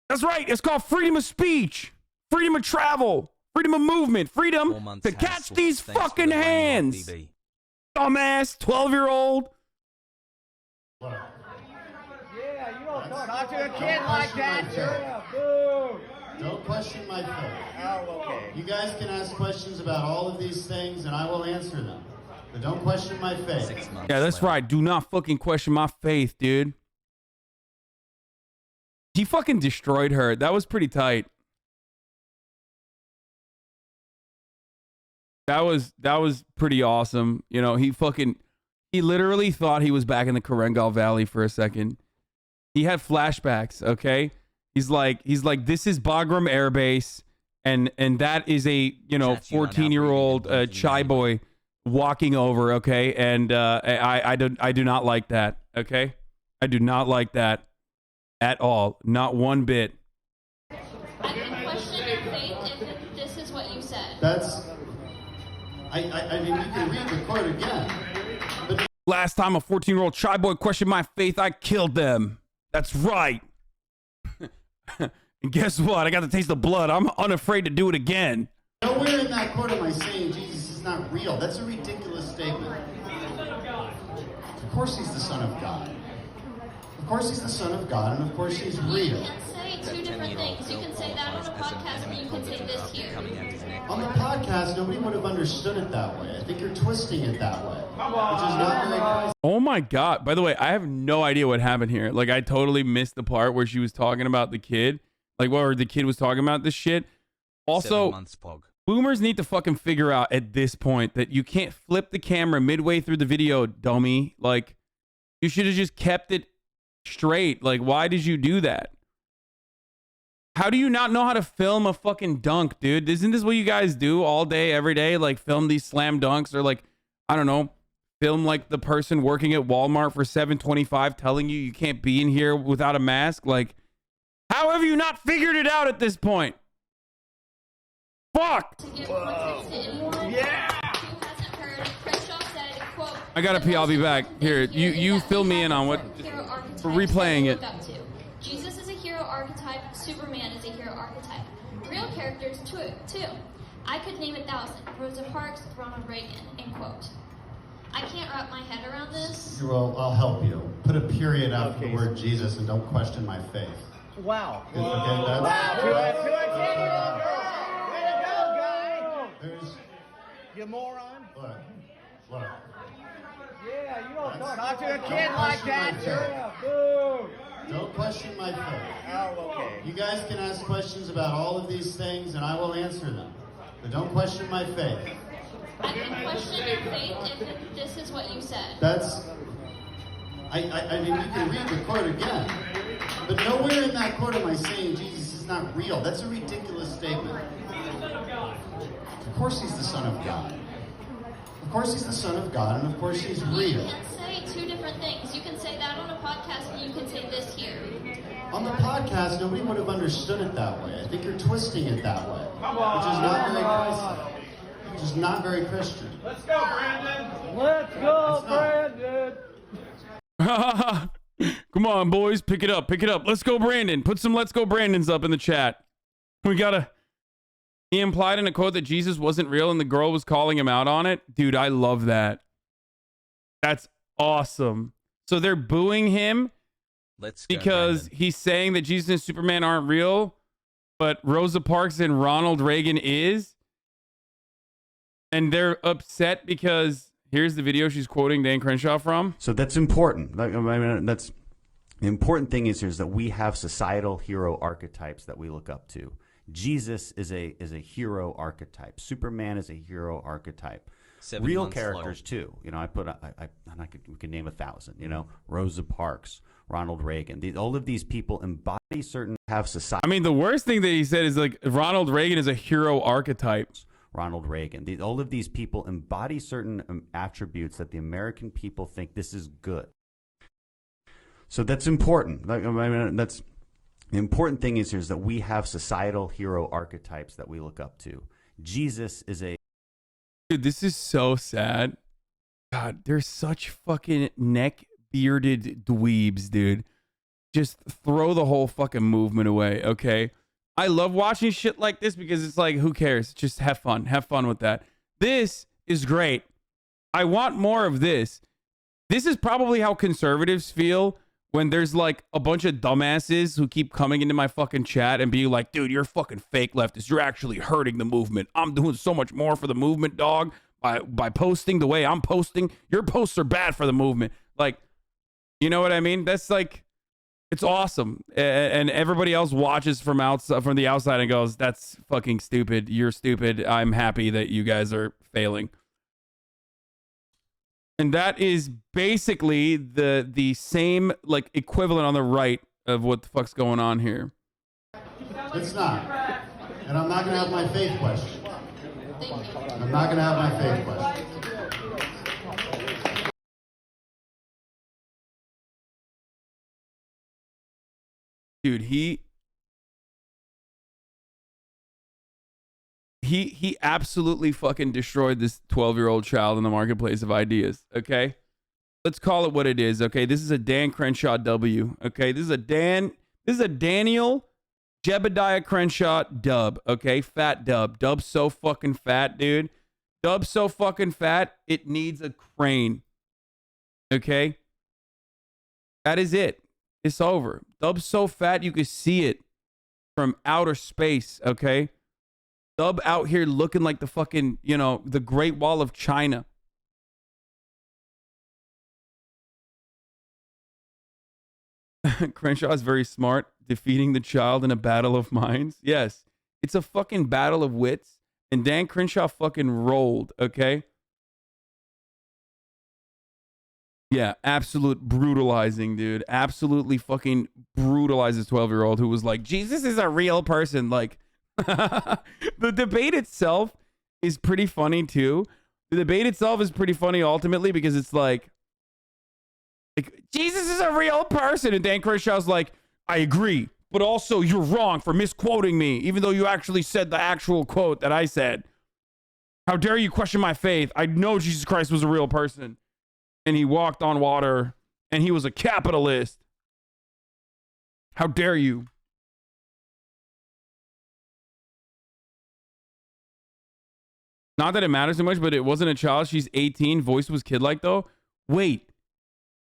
That's right. It's called freedom of speech, freedom of travel, freedom of movement, freedom to catch these fucking hands. Dumbass 12-year-old. Yeah, you don't talk to a kid like that. Yeah, boo. Don't question my faith. Oh, okay. You guys can ask questions about all of these things, and I will answer them. But don't question my faith. Yeah, that's right. Do not fucking question my faith, dude. He fucking destroyed her. That was pretty tight. That was pretty awesome. You know, he literally thought he was back in the Korengal Valley for a second. He had flashbacks, okay? He's like, this is Bagram Air Base, and that is a, 14-year-old chai boy walking over, okay? And I do not like that, okay? I do not like that at all. Not one bit. I can question your faith if this is what you said. That's... I mean, you can read the quote again. But Last time a 14-year-old chai boy questioned my faith, I killed them. That's right. And guess what? I got to taste the blood. I'm unafraid to do it again. nowhere in that quote am I saying Jesus is not real. That's a ridiculous statement. Of course he's the Son of God. Of course he's the Son of God, and of course he's real. You can say two different things. You can say that on a podcast, and you can say this here. On the podcast, nobody would have understood it that way. I think you're twisting it that way, which is not very nice. Oh my God. By the way, I have no idea what happened here. Like, I totally missed the part where she was talking about the kid. Like, where the kid was talking about this shit. Also, 7 months, Pog. Boomers need to fucking figure out at this point that you can't flip the camera midway through the video, dummy. Like, you should have just kept it straight. Like, why did you do that? How do you not know how to film a fucking dunk, dude? Isn't this what you guys do all day, every day? Like, film these slam dunks, or like, I don't know, film like the person working at Walmart for $7.25 telling you can't be in here without a mask. Like, how have you not figured it out at this point? Fuck! Yeah! I gotta pee. I'll be back. Here, you fill me in on what. We're replaying it. Jesus is a hero archetype. Superman is a hero archetype. Real characters too. I could name 1,000. Rosa Parks, Ronald Reagan. End quote. I can't wrap my head around this. Well, I'll help you. Put a period after the word Jesus and don't question my faith. Wow. Okay, that's... Wow. To a 10-year-old girl. Way to go, guy. There's... You moron. What? Yeah, you don't talk to a kid like that. Yeah, boo. Don't question my faith. Oh, okay. You guys can ask questions about all of these things, and I will answer them. But don't question my faith. I can question your faith if this is what you said. That's... I mean, you can read the quote again. But nowhere in that quote am I saying Jesus is not real. That's a ridiculous statement. Of course he's the Son of God. Of course he's the Son of God, and of course he's real. You can say two different things. You can say that on a podcast, and you can say this here. On the podcast, nobody would have understood it that way. I think you're twisting it that way, which is not very Christian. Which is not very Christian. Let's go, Brandon. Let's go, Brandon. Come on, boys. Pick it up. Pick it up. Let's go, Brandon. Put some Let's Go Brandons up in the chat. We gotta... He implied in a quote that Jesus wasn't real and the girl was calling him out on it. Dude, I love that. That's awesome. So they're booing him because he's saying that Jesus and Superman aren't real, but Rosa Parks and Ronald Reagan is. And they're upset because here's the video she's quoting Dan Crenshaw from. So that's important. I mean, that's the important thing is that we have societal hero archetypes that we look up to. Jesus is a hero archetype. Superman is a hero archetype. 7 Real months characters slow. too. You know, we can name 1,000. You know, Rosa Parks, Ronald Reagan. All of these people embody certain have society. I mean, the worst thing that he said is like Ronald Reagan is a hero archetype. Ronald Reagan. All of these people embody certain attributes that the American people think this is good. So that's important. I mean, that's the important thing is that we have societal hero archetypes that we look up to. Jesus is a... Dude, this is so sad. God, they're such fucking neck-bearded dweebs, dude. Just throw the whole fucking movement away, okay? I love watching shit like this because it's like, who cares? Just have fun. Have fun with that. This is great. I want more of this. This is probably how conservatives feel when there's like a bunch of dumbasses who keep coming into my fucking chat and being like, dude, you're fucking fake leftist. You're actually hurting the movement. I'm doing so much more for the movement, dog, by posting the way I'm posting. Your posts are bad for the movement. Like, you know what I mean? That's like, it's awesome. And everybody else watches from the outside and goes, that's fucking stupid. You're stupid. I'm happy that you guys are failing. And that is basically the same like equivalent on the right of what the fuck's going on here. It's not. And I'm not going to have my faith questioned. I'm not going to have my faith questioned. Dude, he absolutely fucking destroyed this 12-year-old child in the marketplace of ideas, okay? Let's call it what it is, okay? This is a Dan Crenshaw W, okay? This is a Daniel Jebediah Crenshaw dub, okay? Fat dub. Dub's so fucking fat, dude. Dub's so fucking fat, it needs a crane, okay? That is it. It's over. Dub's so fat you can see it from outer space, okay? Dub out here looking like the fucking, you know, the Great Wall of China. Crenshaw is very smart, defeating the child in a battle of minds. Yes, it's a fucking battle of wits, and Dan Crenshaw fucking rolled, okay? Yeah, absolute brutalizing, dude. Absolutely fucking brutalized this 12-year-old who was like, Jesus is a real person. Like, the debate itself is pretty funny, too. The debate itself is pretty funny ultimately because it's like Jesus is a real person. And Dan Crenshaw's like, I agree, but also you're wrong for misquoting me, even though you actually said the actual quote that I said. How dare you question my faith? I know Jesus Christ was a real person. And he walked on water, and he was a capitalist. How dare you? Not that it matters too much, but it wasn't a child. She's 18. Voice was kid-like, though. Wait.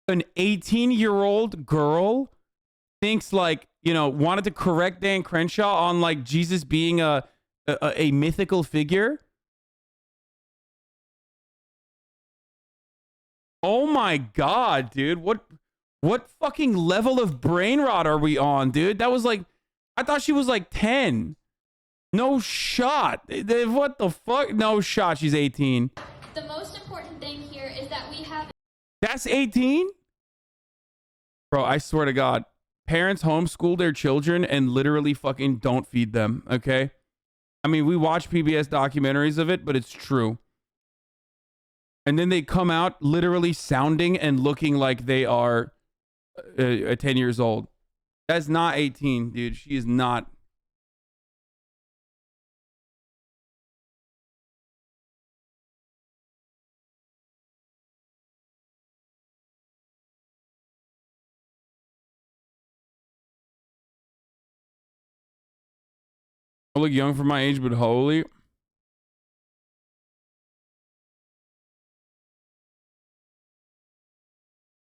An 18-year-old girl thinks, like, you know, wanted to correct Dan Crenshaw on, like, Jesus being a mythical figure? Oh my God, dude. What fucking level of brain rot are we on, dude? That was like, I thought she was like 10. No shot. What the fuck? No shot. She's 18. The most important thing here is that we have... That's 18? Bro, I swear to God. Parents homeschool their children and literally fucking don't feed them, okay? I mean, we watch PBS documentaries of it, but it's true. And then they come out literally sounding and looking like they are 10 years old. That's not 18, dude. She is not. I look young for my age, but holy...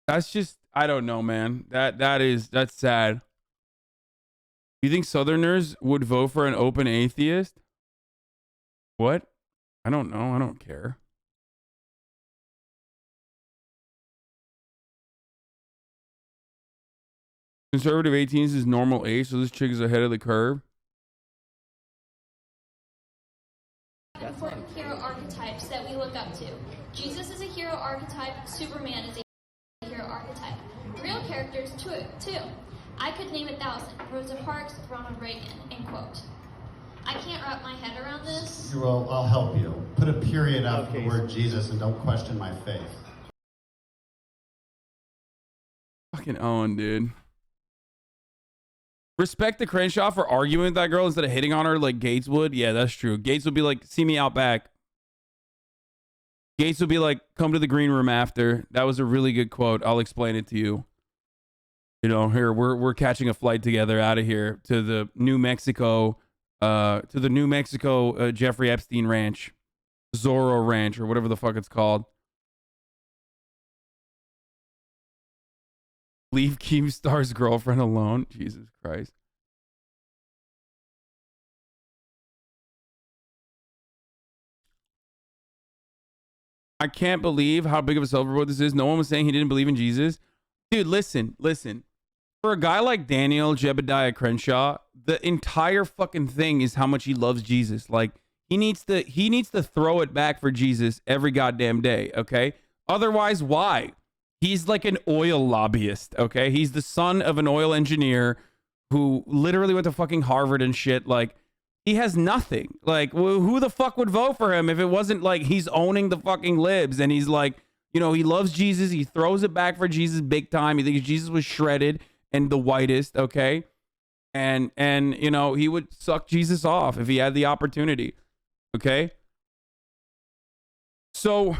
That's just, I don't know, man. That's sad. You think Southerners would vote for an open atheist? What? I don't know. I don't care. Conservative 18s is normal age, so this chick is ahead of the curve. Important hero archetypes that we look up to. Jesus is a hero archetype. Superman is a hero archetype. Real characters too. I could name 1,000. Rosa Parks, Ronald Reagan, end quote. I can't wrap my head around this. Well, I'll help you. Put a period after the word Jesus and don't question my faith. Fucking Owen, dude. Respect to Crenshaw for arguing with that girl instead of hitting on her like Gates would. Yeah, that's true. Gates would be like, see me out back. Gates would be like, come to the green room after. That was a really good quote. I'll explain it to you. You know, here we're catching a flight together out of here to the New Mexico, Jeffrey Epstein Ranch, Zorro Ranch, or whatever the fuck it's called. Leave Keemstar's girlfriend alone. Jesus Christ. I can't believe how big of a self-report this is. No one was saying he didn't believe in Jesus. Dude, listen. For a guy like Daniel Jebediah Crenshaw, the entire fucking thing is how much he loves Jesus. Like, he needs to throw it back for Jesus every goddamn day, okay? Otherwise, why? He's like an oil lobbyist, okay? He's the son of an oil engineer who literally went to fucking Harvard and shit. Like, he has nothing. Like, who the fuck would vote for him if it wasn't like he's owning the fucking libs and he's like, you know, he loves Jesus. He throws it back for Jesus big time. He thinks Jesus was shredded and the whitest, okay? And you know, he would suck Jesus off if he had the opportunity, okay? So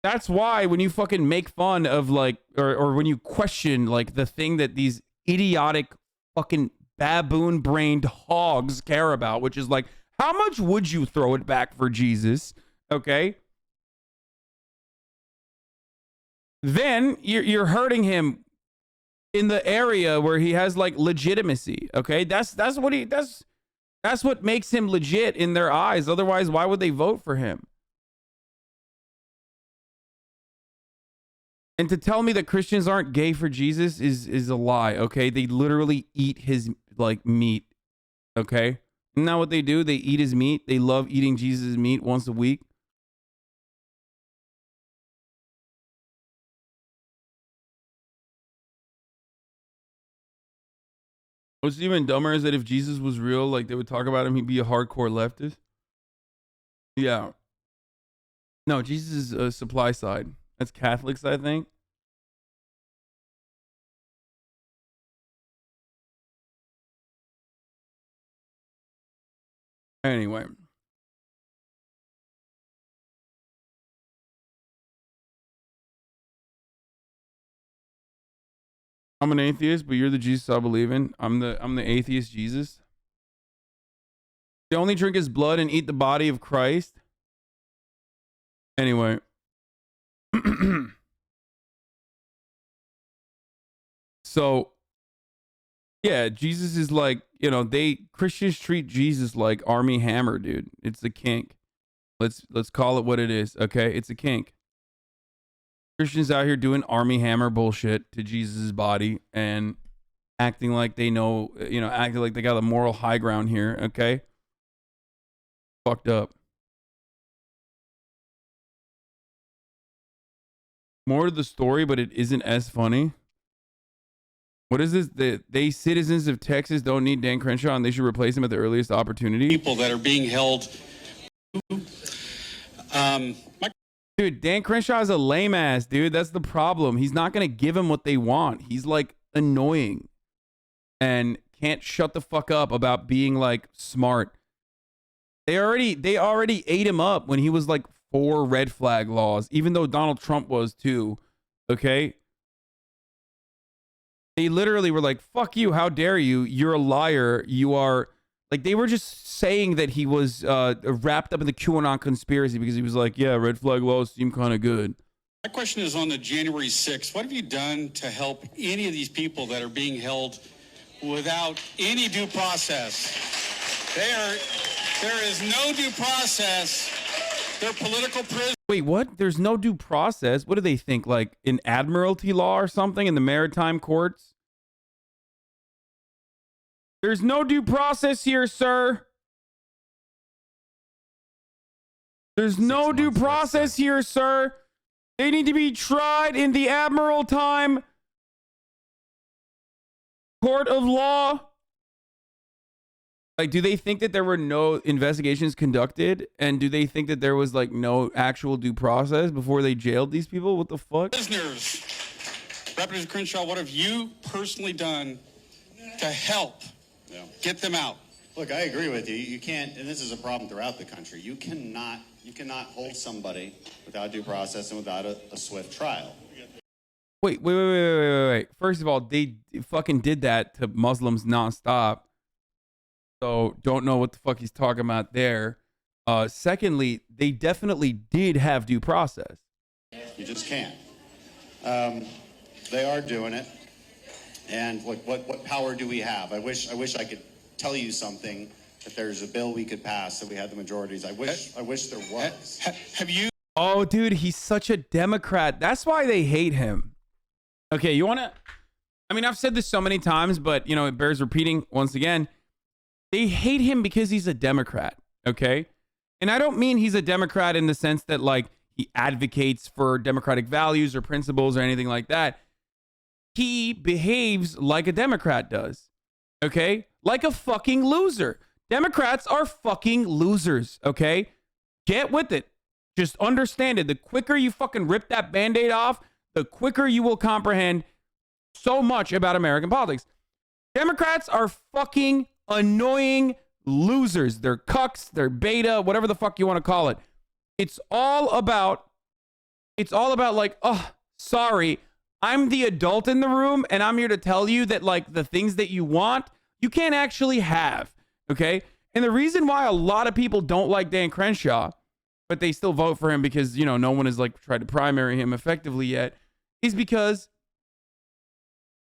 that's why when you fucking make fun of like, or when you question like the thing that these idiotic fucking baboon-brained hogs care about, which is like, how much would you throw it back for Jesus, okay? Then you're hurting him in the area where he has like legitimacy, okay? That's what makes him legit in their eyes. Otherwise, why would they vote for him? And to tell me that Christians aren't gay for Jesus is a lie, okay? They literally eat his like meat, okay? Isn't that what they do? They eat his meat. They love eating Jesus' meat once a week. What's even dumber is that if Jesus was real, like they would talk about him, he'd be a hardcore leftist. Yeah. No, Jesus is a supply side. That's Catholics, I think. Anyway. I'm an atheist, but you're the Jesus I believe in. I'm the atheist Jesus. They only drink his blood and eat the body of Christ. Anyway. So, yeah, Jesus is like, you know, Christians treat Jesus like Army Hammer, dude. It's a kink. Let's call it what it is, okay? It's a kink. Christians out here doing Army Hammer bullshit to Jesus' body and acting like they know, you know, acting like they got the moral high ground here, okay? Fucked up. More to the story, but it isn't as funny. What is this? They citizens of Texas don't need Dan Crenshaw and they should replace him at the earliest opportunity. People that are being held. Dude, Dan Crenshaw is a lame ass, dude. That's the problem. He's not going to give them what they want. He's like annoying and can't shut the fuck up about being like smart. They already ate him up when he was like for red flag laws, even though Donald Trump was too. Okay. They literally were like, fuck you. How dare you? You're a liar. You are like, they were just saying that he was wrapped up in the QAnon conspiracy because he was like, yeah, red flag laws seem kind of good. My question is on the January 6th. What have you done to help any of these people that are being held without any due process? There is no due process. They're political prisoners. Wait, what? There's no due process? What do they think? Like in admiralty law or something in the maritime courts? There's no due process here, sir. There's no due process here, sir. They need to be tried in the Admiral Time Court of Law. Like, do they think that there were no investigations conducted? And do they think that there was, like, no actual due process before they jailed these people? What the fuck? Listeners, Representative Crenshaw, what have you personally done to help get them out? Look, I agree with you. You can't, and this is a problem throughout the country. You cannot hold somebody without due process and without a swift trial. Wait. First of all, they fucking did that to Muslims nonstop. So don't know what the fuck he's talking about there. Secondly, they definitely did have due process. You just can't. They are doing it. And look, what power do we have? I wish I could tell you something, that there's a bill we could pass, that we had the majorities. I wish there was. Have you? Oh, dude, he's such a Democrat. That's why they hate him. Okay, you want to... I mean, I've said this so many times, but, you know, it bears repeating once again. They hate him because he's a Democrat, okay? And I don't mean he's a Democrat in the sense that, like, he advocates for democratic values or principles or anything like that. He behaves like a Democrat does, okay? Like a fucking loser. Democrats are fucking losers, okay? Get with it. Just understand it. The quicker you fucking rip that Band-Aid off, the quicker you will comprehend so much about American politics. Democrats are fucking annoying losers. They're cucks, they're beta, whatever the fuck you want to call it. It's all about like, oh, sorry, I'm the adult in the room and I'm here to tell you that, like, the things that you want, you can't actually have, okay? And the reason why a lot of people don't like Dan Crenshaw, but they still vote for him because, you know, no one has, like, tried to primary him effectively yet, is because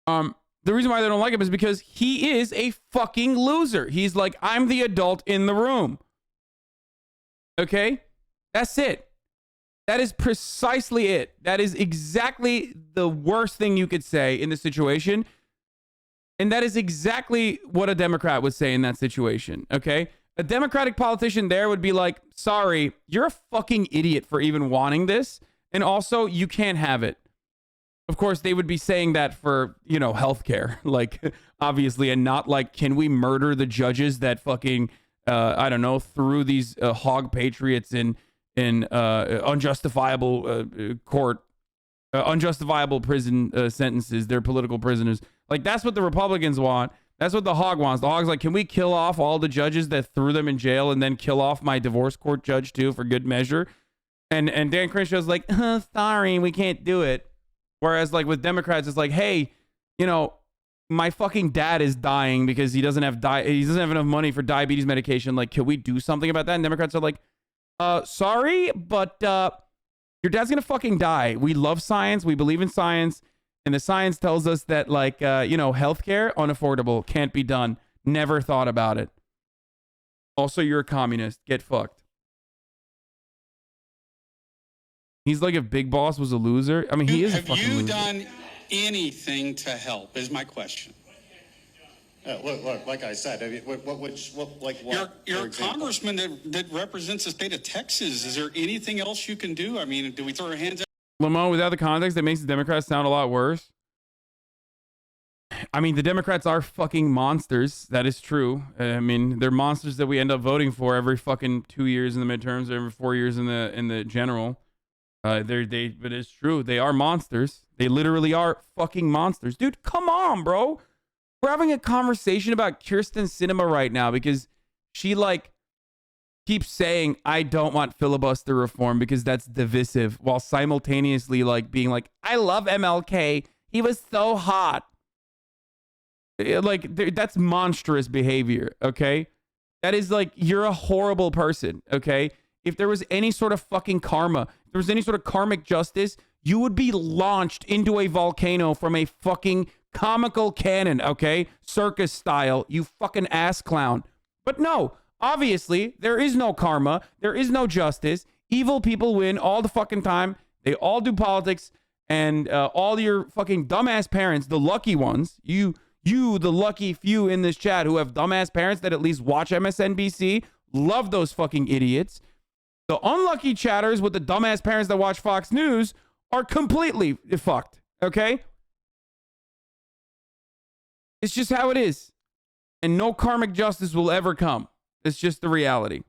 the reason why they don't like him is because he is a fucking loser. He's like, I'm the adult in the room. Okay? That's it. That is precisely it. That is exactly the worst thing you could say in the situation. And that is exactly what a Democrat would say in that situation. Okay? A Democratic politician there would be like, sorry, you're a fucking idiot for even wanting this. And also, you can't have it. Of course, they would be saying that for, you know, healthcare, like, obviously, and not like, can we murder the judges that fucking, I don't know, threw these hog patriots in unjustifiable unjustifiable prison sentences. They're political prisoners. Like, that's what the Republicans want. That's what the hog wants. The hog's like, can we kill off all the judges that threw them in jail and then kill off my divorce court judge too for good measure? And Dan Crenshaw's like, sorry, we can't do it. Whereas, like, with Democrats, it's like, hey, you know, my fucking dad is dying because he doesn't have enough money for diabetes medication. Like, can we do something about that? And Democrats are like, sorry, but your dad's gonna fucking die. We love science. We believe in science. And the science tells us that, like, you know, healthcare, unaffordable, can't be done. Never thought about it. Also, you're a communist. Get fucked. He's like, if Big Boss was a loser. I mean, he is a fucking loser. Have you done anything to help, is my question. Look, like I said, I mean, You're a congressman that represents the state of Texas. Is there anything else you can do? I mean, do we throw our hands up? Lamont, without the context, that makes the Democrats sound a lot worse. I mean, the Democrats are fucking monsters. That is true. I mean, they're monsters that we end up voting for every fucking 2 years in the midterms, or every 4 years in the general. But it's true. They are monsters. They literally are fucking monsters. Dude, come on, bro. We're having a conversation about Kyrsten Sinema right now because she, like, keeps saying, I don't want filibuster reform because that's divisive, while simultaneously, like, being like, I love MLK. He was so hot. Like, that's monstrous behavior, okay? That is, like, you're a horrible person, okay? If there was any sort of fucking karma, if there was any sort of karmic justice, you would be launched into a volcano from a fucking comical cannon, okay? Circus style, you fucking ass clown. But no, obviously, there is no karma. There is no justice. Evil people win all the fucking time. They all do politics. And all your fucking dumbass parents, the lucky ones, you, the lucky few in this chat who have dumbass parents that at least watch MSNBC, love those fucking idiots. The unlucky chatters with the dumbass parents that watch Fox News are completely fucked. Okay? It's just how it is. And no karmic justice will ever come. It's just the reality.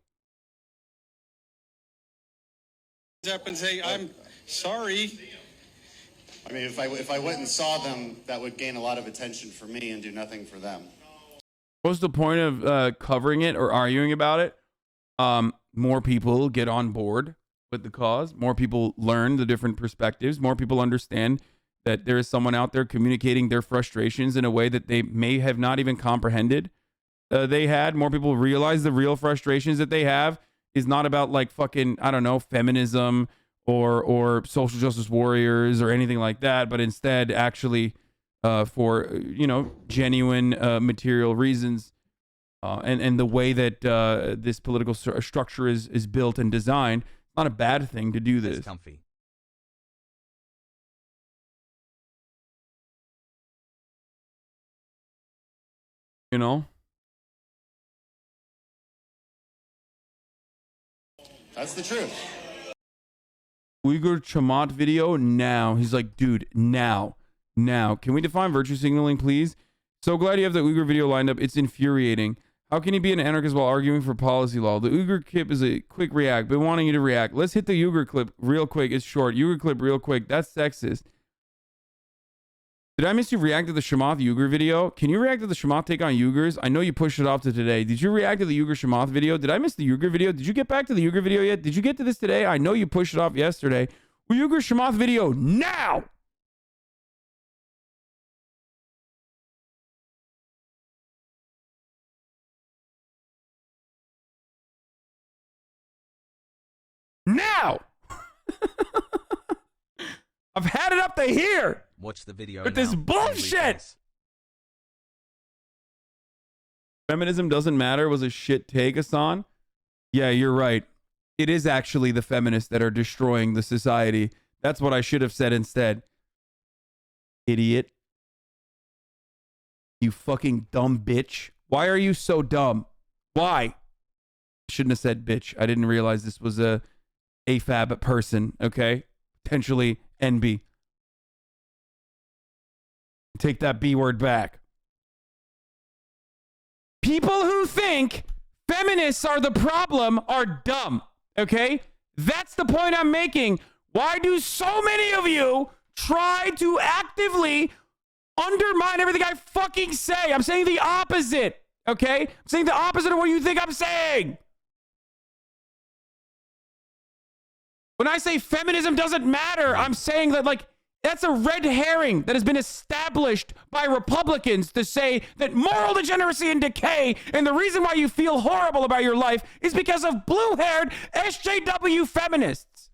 Up and say, I'm sorry. I mean, if I went and saw them, that would gain a lot of attention for me and do nothing for them. What's the point of covering it or arguing about it? More people get on board with the cause. More people learn the different perspectives. More people understand that there is someone out there communicating their frustrations in a way that they may have not even comprehended they had. More people realize the real frustrations that they have is not about like fucking, I don't know, feminism or social justice warriors or anything like that, but instead actually for, you know, genuine material reasons and the way that this political structure is built and designed. It's not a bad thing to do this. It's comfy. You know? That's the truth. Uyghur Chamat video now. He's like, dude, now. Can we define virtue signaling, please? So glad you have the Uyghur video lined up. It's infuriating. How can you be an anarchist while arguing for policy law? The Uyghur clip is a quick react. Been wanting you to react. Let's hit the Uyghur clip real quick. It's short. Uyghur clip real quick. That's sexist. Did I miss you react to the Shamath Uyghur video? Can you react to the Shamath take on Uyghurs? I know you pushed it off to today. Did you react to the Uyghur Shamath video? Did I miss the Uyghur video? Did you get back to the Uyghur video yet? Did you get to this today? I know you pushed it off yesterday. Uyghur Shamath video now! Now! I've had it up to here! Watch the video With now. this bullshit! Feminism doesn't matter was a shit take, Hasan. Yeah, you're right. It is actually the feminists that are destroying the society. That's what I should have said instead. Idiot. You fucking dumb bitch. Why are you so dumb? Why? I shouldn't have said bitch. I didn't realize this was a AFAB person, okay? Potentially NB. Take that B word back. People who think feminists are the problem are dumb, okay? That's the point I'm making. Why do so many of you try to actively undermine everything I fucking say? I'm saying the opposite, okay? I'm saying the opposite of what you think I'm saying. When I say feminism doesn't matter, I'm saying that, like, that's a red herring that has been established by Republicans to say that moral degeneracy and decay and the reason why you feel horrible about your life is because of blue-haired SJW feminists.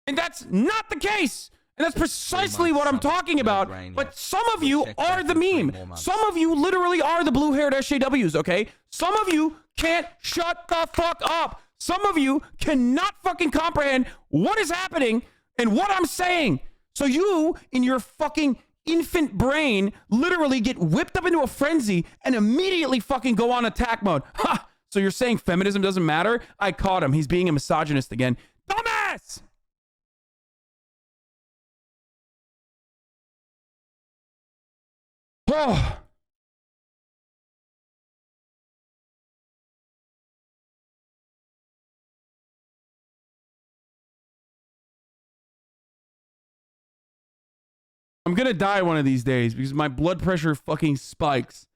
And that's not the case. And that's precisely what I'm talking about. But some of you are the meme. Some of you literally are the blue-haired SJWs, okay? Some of you can't shut the fuck up. Some of you cannot fucking comprehend what is happening and what I'm saying. So you, in your fucking infant brain, literally get whipped up into a frenzy and immediately fucking go on attack mode. Ha! So you're saying feminism doesn't matter? I caught him. He's being a misogynist again. Dumbass! Oh. I'm gonna die one of these days because my blood pressure fucking spikes.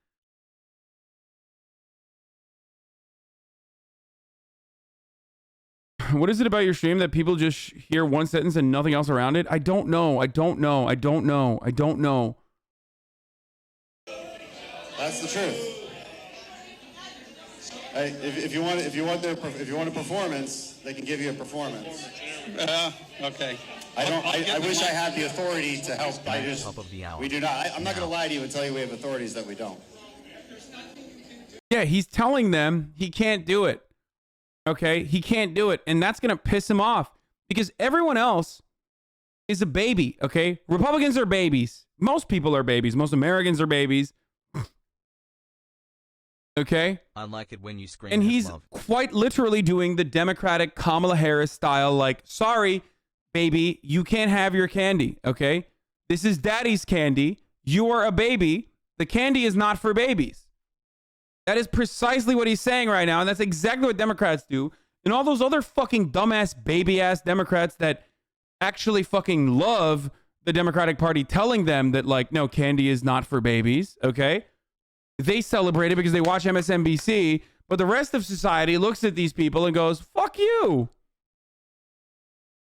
What is it about your stream that people just hear one sentence and nothing else around it? I don't know. I don't know. That's the truth. Hey, if you want a performance, they can give you a performance. Okay. I wish I had the authority to help. We do not. I'm not going to lie to you and tell you we have authorities that we don't. Yeah, he's telling them he can't do it. Okay, he can't do it, and that's gonna piss him off because everyone else is a baby. Okay, Republicans are babies. Most people are babies. Most Americans are babies. Okay? I like it when you scream. And at he's love. quite literally doing the Democratic Kamala Harris style, like, sorry, baby, you can't have your candy, okay? This is daddy's candy. You are a baby. The candy is not for babies. That is precisely what he's saying right now, and that's exactly what Democrats do. And all those other fucking dumbass baby-ass Democrats that actually fucking love the Democratic Party telling them that, like, no, candy is not for babies, okay? They celebrate it because they watch MSNBC, but the rest of society looks at these people and goes, fuck you.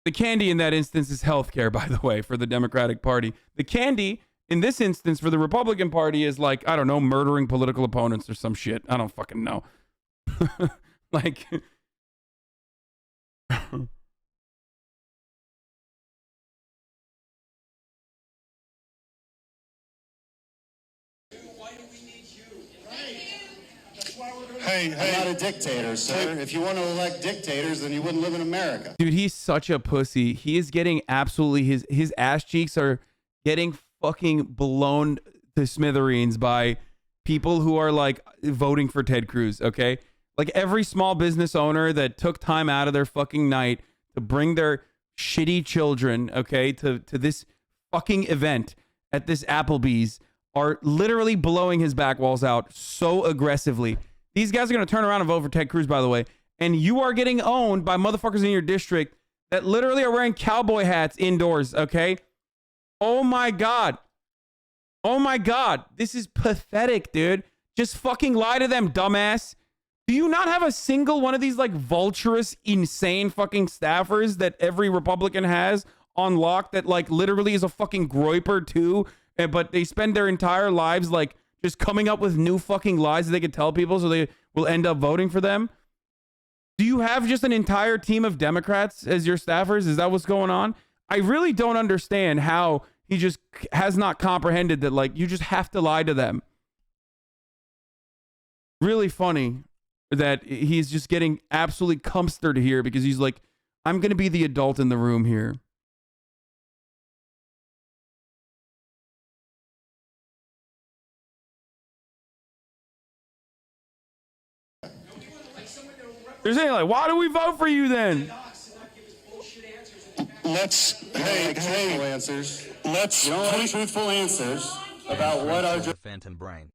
The candy in that instance is healthcare, by the way, for the Democratic Party. The candy in this instance for the Republican Party is like, I don't know, murdering political opponents or some shit. I don't fucking know. Like... I'm not a dictator, sir. If you want to elect dictators, then you wouldn't live in America. Dude, he's such a pussy. He is getting absolutely, his ass cheeks are getting fucking blown to smithereens by people who are like voting for Ted Cruz, okay? Like every small business owner that took time out of their fucking night to bring their shitty children, okay, to this fucking event at this Applebee's are literally blowing his back walls out so aggressively. These guys are going to turn around and vote for Ted Cruz, by the way. And you are getting owned by motherfuckers in your district that literally are wearing cowboy hats indoors, okay? Oh my God. Oh my God. This is pathetic, dude. Just fucking lie to them, dumbass. Do you not have a single one of these like vulturous, insane fucking staffers that every Republican has on lock that like literally is a fucking groiper too? But they spend their entire lives like just coming up with new fucking lies that they could tell people so they will end up voting for them? Do you have just an entire team of Democrats as your staffers? Is that what's going on? I really don't understand how he just has not comprehended that, like, you just have to lie to them. Really funny that he's just getting absolutely cumstered here because he's like, I'm going to be the adult in the room here. They're saying like, why do we vote for you then? Let's, truthful answers. Let's, truthful answers about what our... Phantom brain.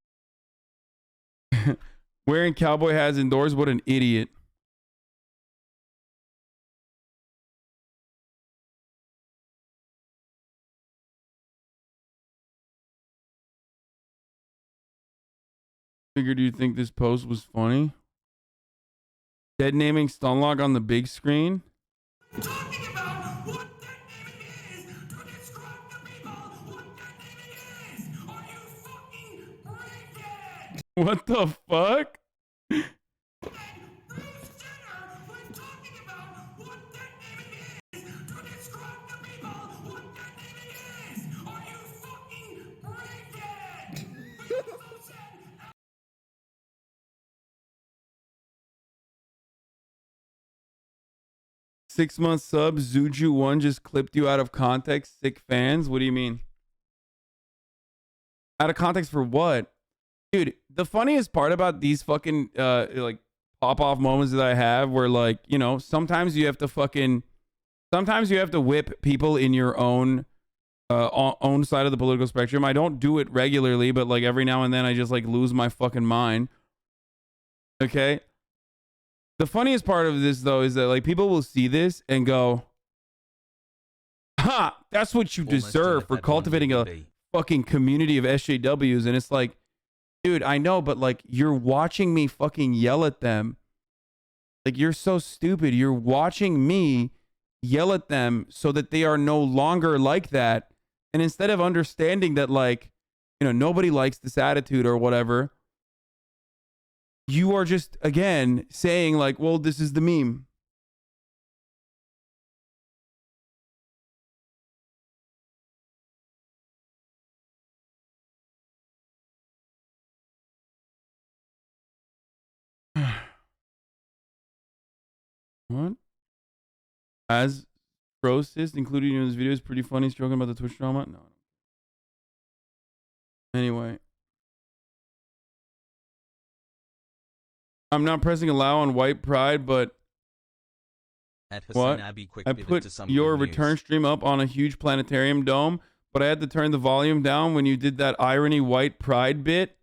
Wearing cowboy hats indoors, what an idiot. Figured you'd think this post was funny. Dead naming Stunlock on the big screen. What the fuck? Six-month sub, Zuju1 just clipped you out of context. Sick fans? What do you mean? Out of context for what? Dude, the funniest part about these fucking, like, pop-off moments that I have where, like, you know, sometimes you have to whip people in your own side of the political spectrum. I don't do it regularly, but, like, every now and then I just, like, lose my fucking mind. Okay? The funniest part of this, though, is that, like, people will see this and go, ha, that's what you deserve for cultivating a fucking community of SJWs. And it's like, dude, I know, but, like, you're watching me fucking yell at them. Like, you're so stupid. You're watching me yell at them so that they are no longer like that. And instead of understanding that, like, you know, nobody likes this attitude or whatever, you are just, again, saying, like, well, this is the meme. What? As Rosist, included in this video, is pretty funny, joking about the Twitch drama. No. Anyway. I'm not pressing allow on white pride, but At what? Hasanabi, quick I pivot put to some your good return news. stream up on a huge planetarium dome, but I had to turn the volume down when you did that irony white pride bit.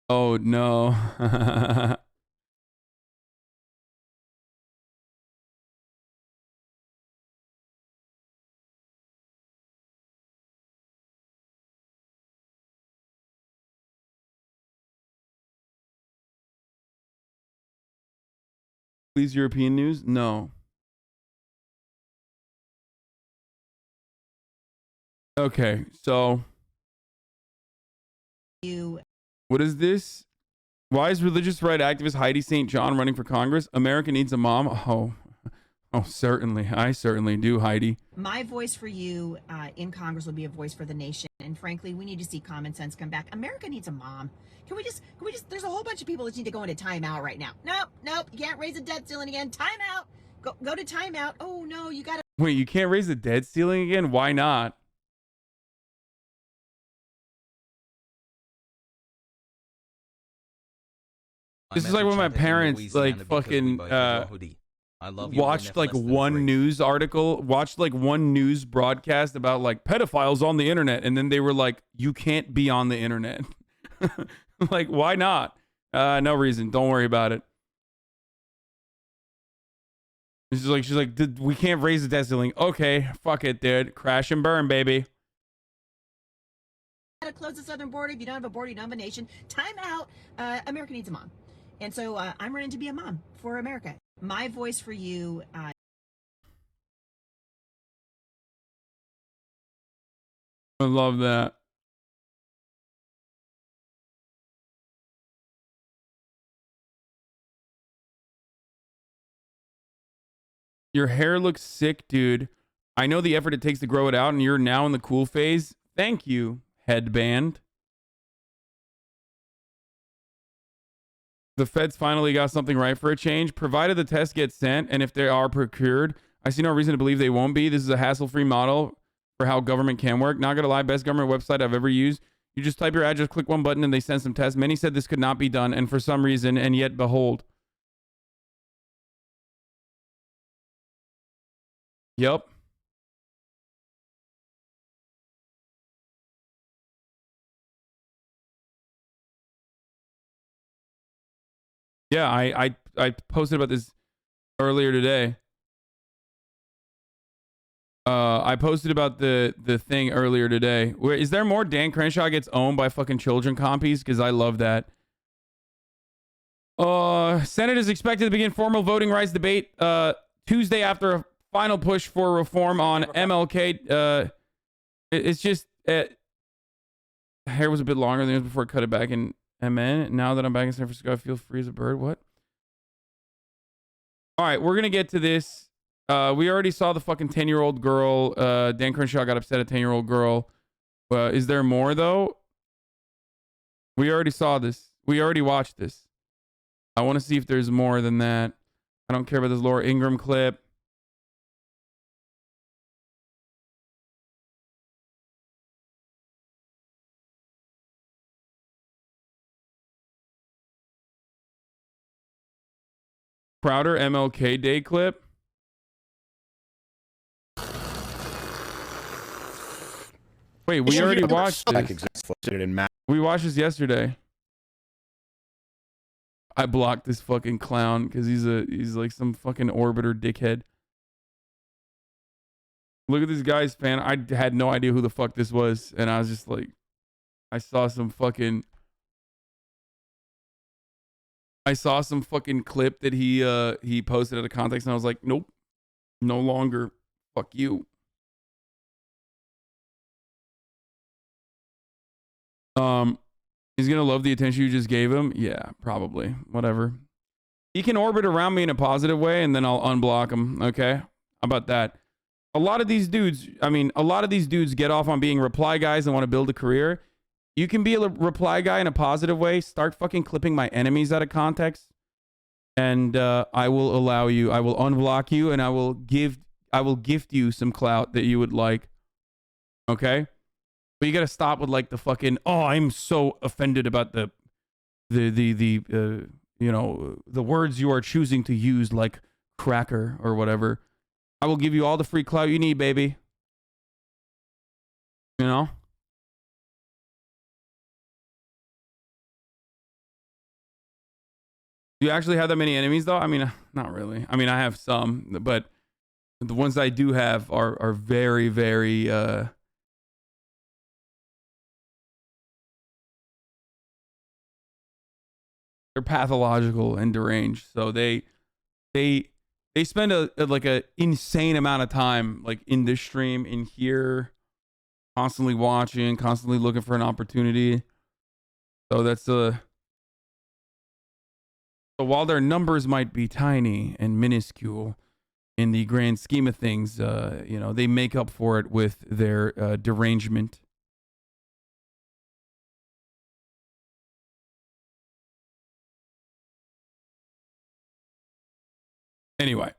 Oh no. Please, European news? No. Okay, so what is this? Why is religious right activist Heidi St. John running for Congress? America needs a mom. Oh, certainly. I certainly do, Heidi. My voice for you in Congress will be a voice for the nation. And frankly, we need to see common sense come back. America needs a mom. Can we just, there's a whole bunch of people that need to go into timeout right now. Nope, you can't raise the debt ceiling again. Timeout. Go to timeout. Oh no, you gotta. Wait, you can't raise the debt ceiling again? Why not? This is like when my parents like fucking watched like one news article, watched like one news broadcast about like pedophiles on the internet, and then they were like, "You can't be on the internet." Like, why not? No reason. Don't worry about it. She's like, we can't raise the debt ceiling. Okay, fuck it, dude. Crash and burn, baby. Gotta close the southern border. If you don't have a border, you don't have a nation. Timeout. America needs a mom. And so I'm running to be a mom for America. My voice for you. I love that. Your hair looks sick, dude. I know the effort it takes to grow it out, and you're now in the cool phase. Thank you, headband. The feds finally got something right for a change. Provided the tests get sent, and if they are procured, I see no reason to believe they won't be. This is a hassle-free model for how government can work. Not gonna lie, best government website I've ever used. You just type your address, click one button, and they send some tests. Many said this could not be done, and for some reason, and yet behold. Yep. Yeah, I posted about this earlier today. I posted about the thing earlier today. Where is there more Dan Crenshaw gets owned by fucking children compies? Because I love that. Senate is expected to begin formal voting rights debate Tuesday after a final push for reform on MLK. It's just hair was a bit longer than it was before I cut it back in MN. Now that I'm back in San Francisco, I feel free as a bird. What? All right, we're gonna get to this. We already saw the fucking 10-year-old girl. Dan Crenshaw got upset at 10-year-old girl. Is there more though? We already saw this. We already watched this. I want to see if there's more than that. I don't care about this Laura Ingraham clip. Crowder MLK Day clip. Wait, we already watched this. We watched this yesterday. I blocked this fucking clown because he's like some fucking orbiter dickhead. Look at this guy's fan. I had no idea who the fuck this was, and I was just like, I saw some fucking clip that he posted out of context, and I was like, nope, no longer. Fuck you. He's gonna love the attention you just gave him. Yeah, probably. Whatever. He can orbit around me in a positive way, and then I'll unblock him. Okay? How about that? A lot of these dudes get off on being reply guys and want to build a career. You can be a reply guy in a positive way. Start fucking clipping my enemies out of context, and I will allow you. I will unblock you, and I will gift you some clout that you would like. Okay? But you gotta stop with like the fucking, oh, I'm so offended about the you know, the words you are choosing to use, like cracker or whatever, I will give you all the free clout you need, baby. You know? Do you actually have that many enemies, though? I mean, not really. I mean, I have some, but the ones I do have are very, very, they're pathological and deranged. So they spend a insane amount of time like in this stream, in here, constantly watching, constantly looking for an opportunity. So that's so while their numbers might be tiny and minuscule in the grand scheme of things, you know, they make up for it with their derangement. Anyway.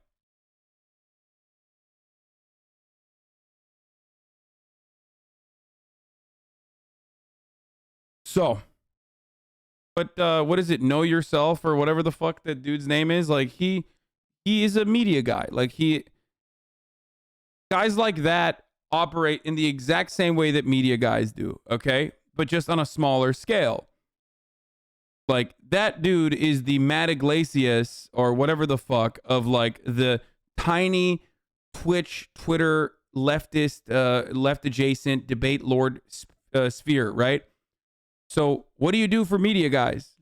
So, but what is it? Know yourself or whatever the fuck that dude's name is. Like he is a media guy. Like guys like that operate in the exact same way that media guys do. Okay, but just on a smaller scale. Like that dude is the Matt Iglesias or whatever the fuck of like the tiny Twitter leftist, left adjacent debate lord sphere, right? So what do you do for media guys?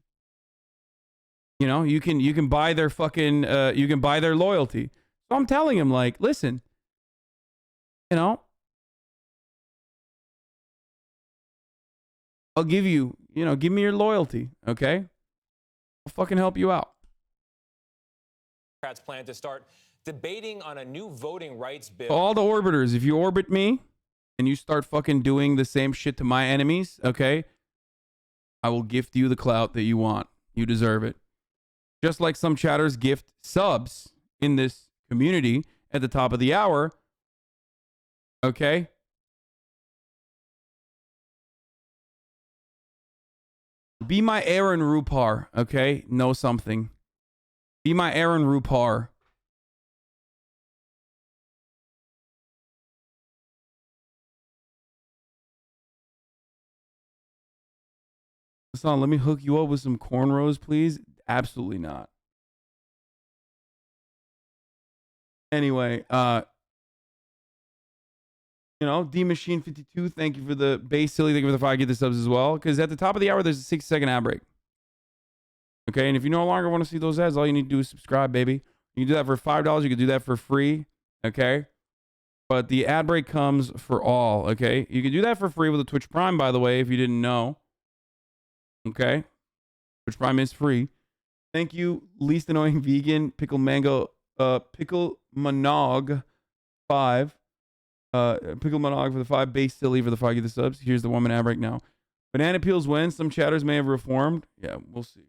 You know, you can buy their fucking you can buy their loyalty. So I'm telling him, like, listen, you know, I'll give you, you know, give me your loyalty, okay? I'll fucking help you out. Democrats plan to start debating on a new voting rights bill. All the orbiters, if you orbit me and you start fucking doing the same shit to my enemies, okay? I will gift you the clout that you want. You deserve it. Just like some chatters gift subs in this community at the top of the hour. Okay? Be my Aaron Rupar, okay? Know something. Be my Aaron Rupar. Hassan, let me hook you up with some cornrows, please. Absolutely not. Anyway, you know, D Machine 52, thank you for the base silly. Thank you for the 5 get the subs as well. Because at the top of the hour, there's a 6-second ad break. Okay, and if you no longer want to see those ads, all you need to do is subscribe, baby. You can do that for $5. You can do that for free. Okay, but the ad break comes for all. Okay, you can do that for free with a Twitch Prime, by the way, if you didn't know. Okay, Twitch Prime is free. Thank you, least annoying vegan pickle mango pickle monog 5. Pickle monog for the 5, base silly for the 5 get the subs. Here's the 1 minute ad break now. Banana peels win. Some chatters may have reformed. Yeah, we'll see.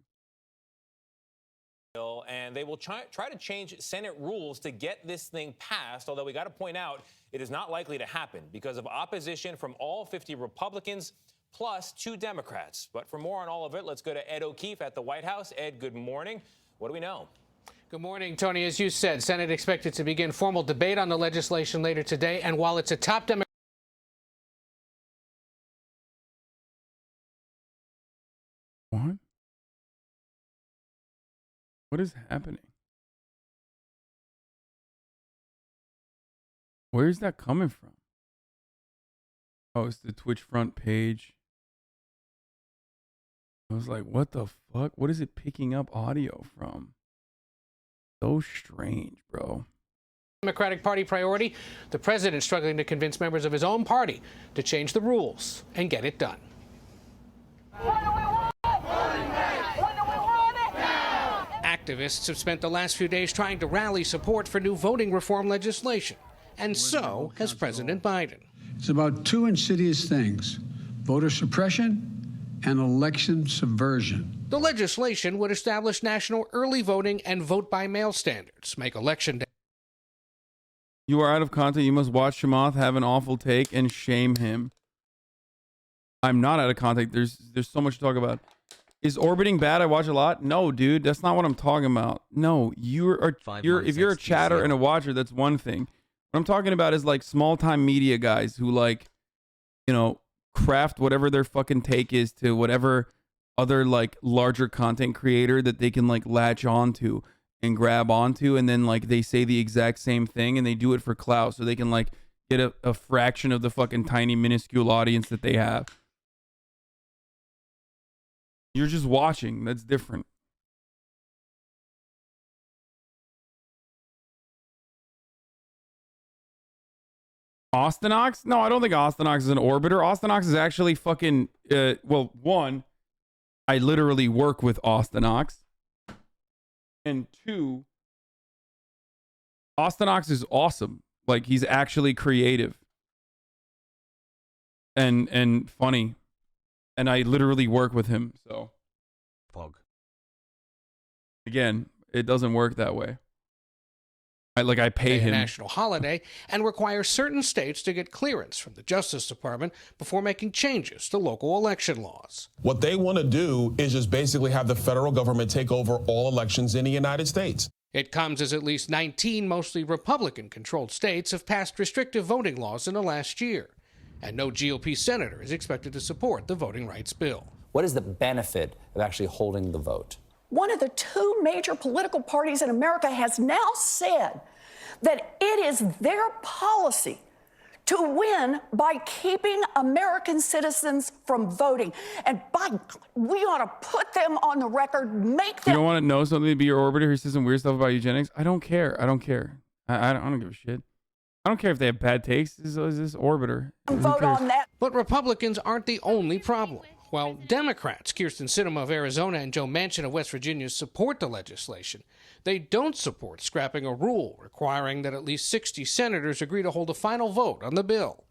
And they will try to change Senate rules to get this thing passed, although we got to point out it is not likely to happen because of opposition from all 50 Republicans plus 2 Democrats. But for more on all of it, let's go to Ed O'Keefe at the White House. Ed, good morning. What do we know? Good morning, Tony. As you said, Senate expected to begin formal debate on the legislation later today. And while it's a top Democrat. What? What is happening? Where is that coming from? Oh, it's the Twitch front page. I was like, what the fuck? What is it picking up audio from? So strange, bro. Democratic Party priority, the president struggling to convince members of his own party to change the rules and get it done. Activists have spent the last few days trying to rally support for new voting reform legislation, and so has President Biden. It's about 2 insidious things: voter suppression and election subversion. The legislation would establish national early voting and vote-by-mail standards, make Election Day. You are out of content. You must watch Shamath have an awful take and shame him. I'm not out of content. There's so much to talk about. Is orbiting bad? I watch a lot. No, dude, that's not what I'm talking about. No, if you're a chatter and a watcher, that's one thing. What I'm talking about is like small time media guys who like, you know, craft whatever their fucking take is to whatever other like larger content creator that they can like latch onto and grab onto, and then like they say the exact same thing and they do it for clout so they can like get a fraction of the fucking tiny minuscule audience that they have. You're just watching. That's different. Austinox? No, I don't think Austinox is an orbiter. Austinox is actually fucking, well, one, I literally work with Austinox. And two, Austinox is awesome. Like, he's actually creative. And funny. And I literally work with him, so. Pog. Again, it doesn't work that way. I pay him. A national holiday and require certain states to get clearance from the Justice Department before making changes to local election laws. What they want to do is just basically have the federal government take over all elections in the United States. It comes as at least 19 mostly Republican-controlled states have passed restrictive voting laws in the last year, and no GOP senator is expected to support the voting rights bill. What is the benefit of actually holding the vote? One of the two major political parties in America has now said that it is their policy to win by keeping American citizens from voting. And we ought to put them on the record, make them... You don't want to know something to be your orbiter who says some weird stuff about eugenics? I don't care. I don't care. I don't give a shit. I don't care if they have bad takes. This is orbiter. Vote on that. But Republicans aren't the only problem. While Democrats, Kyrsten Sinema of Arizona and Joe Manchin of West Virginia, support the legislation, they don't support scrapping a rule requiring that at least 60 senators agree to hold a final vote on the bill.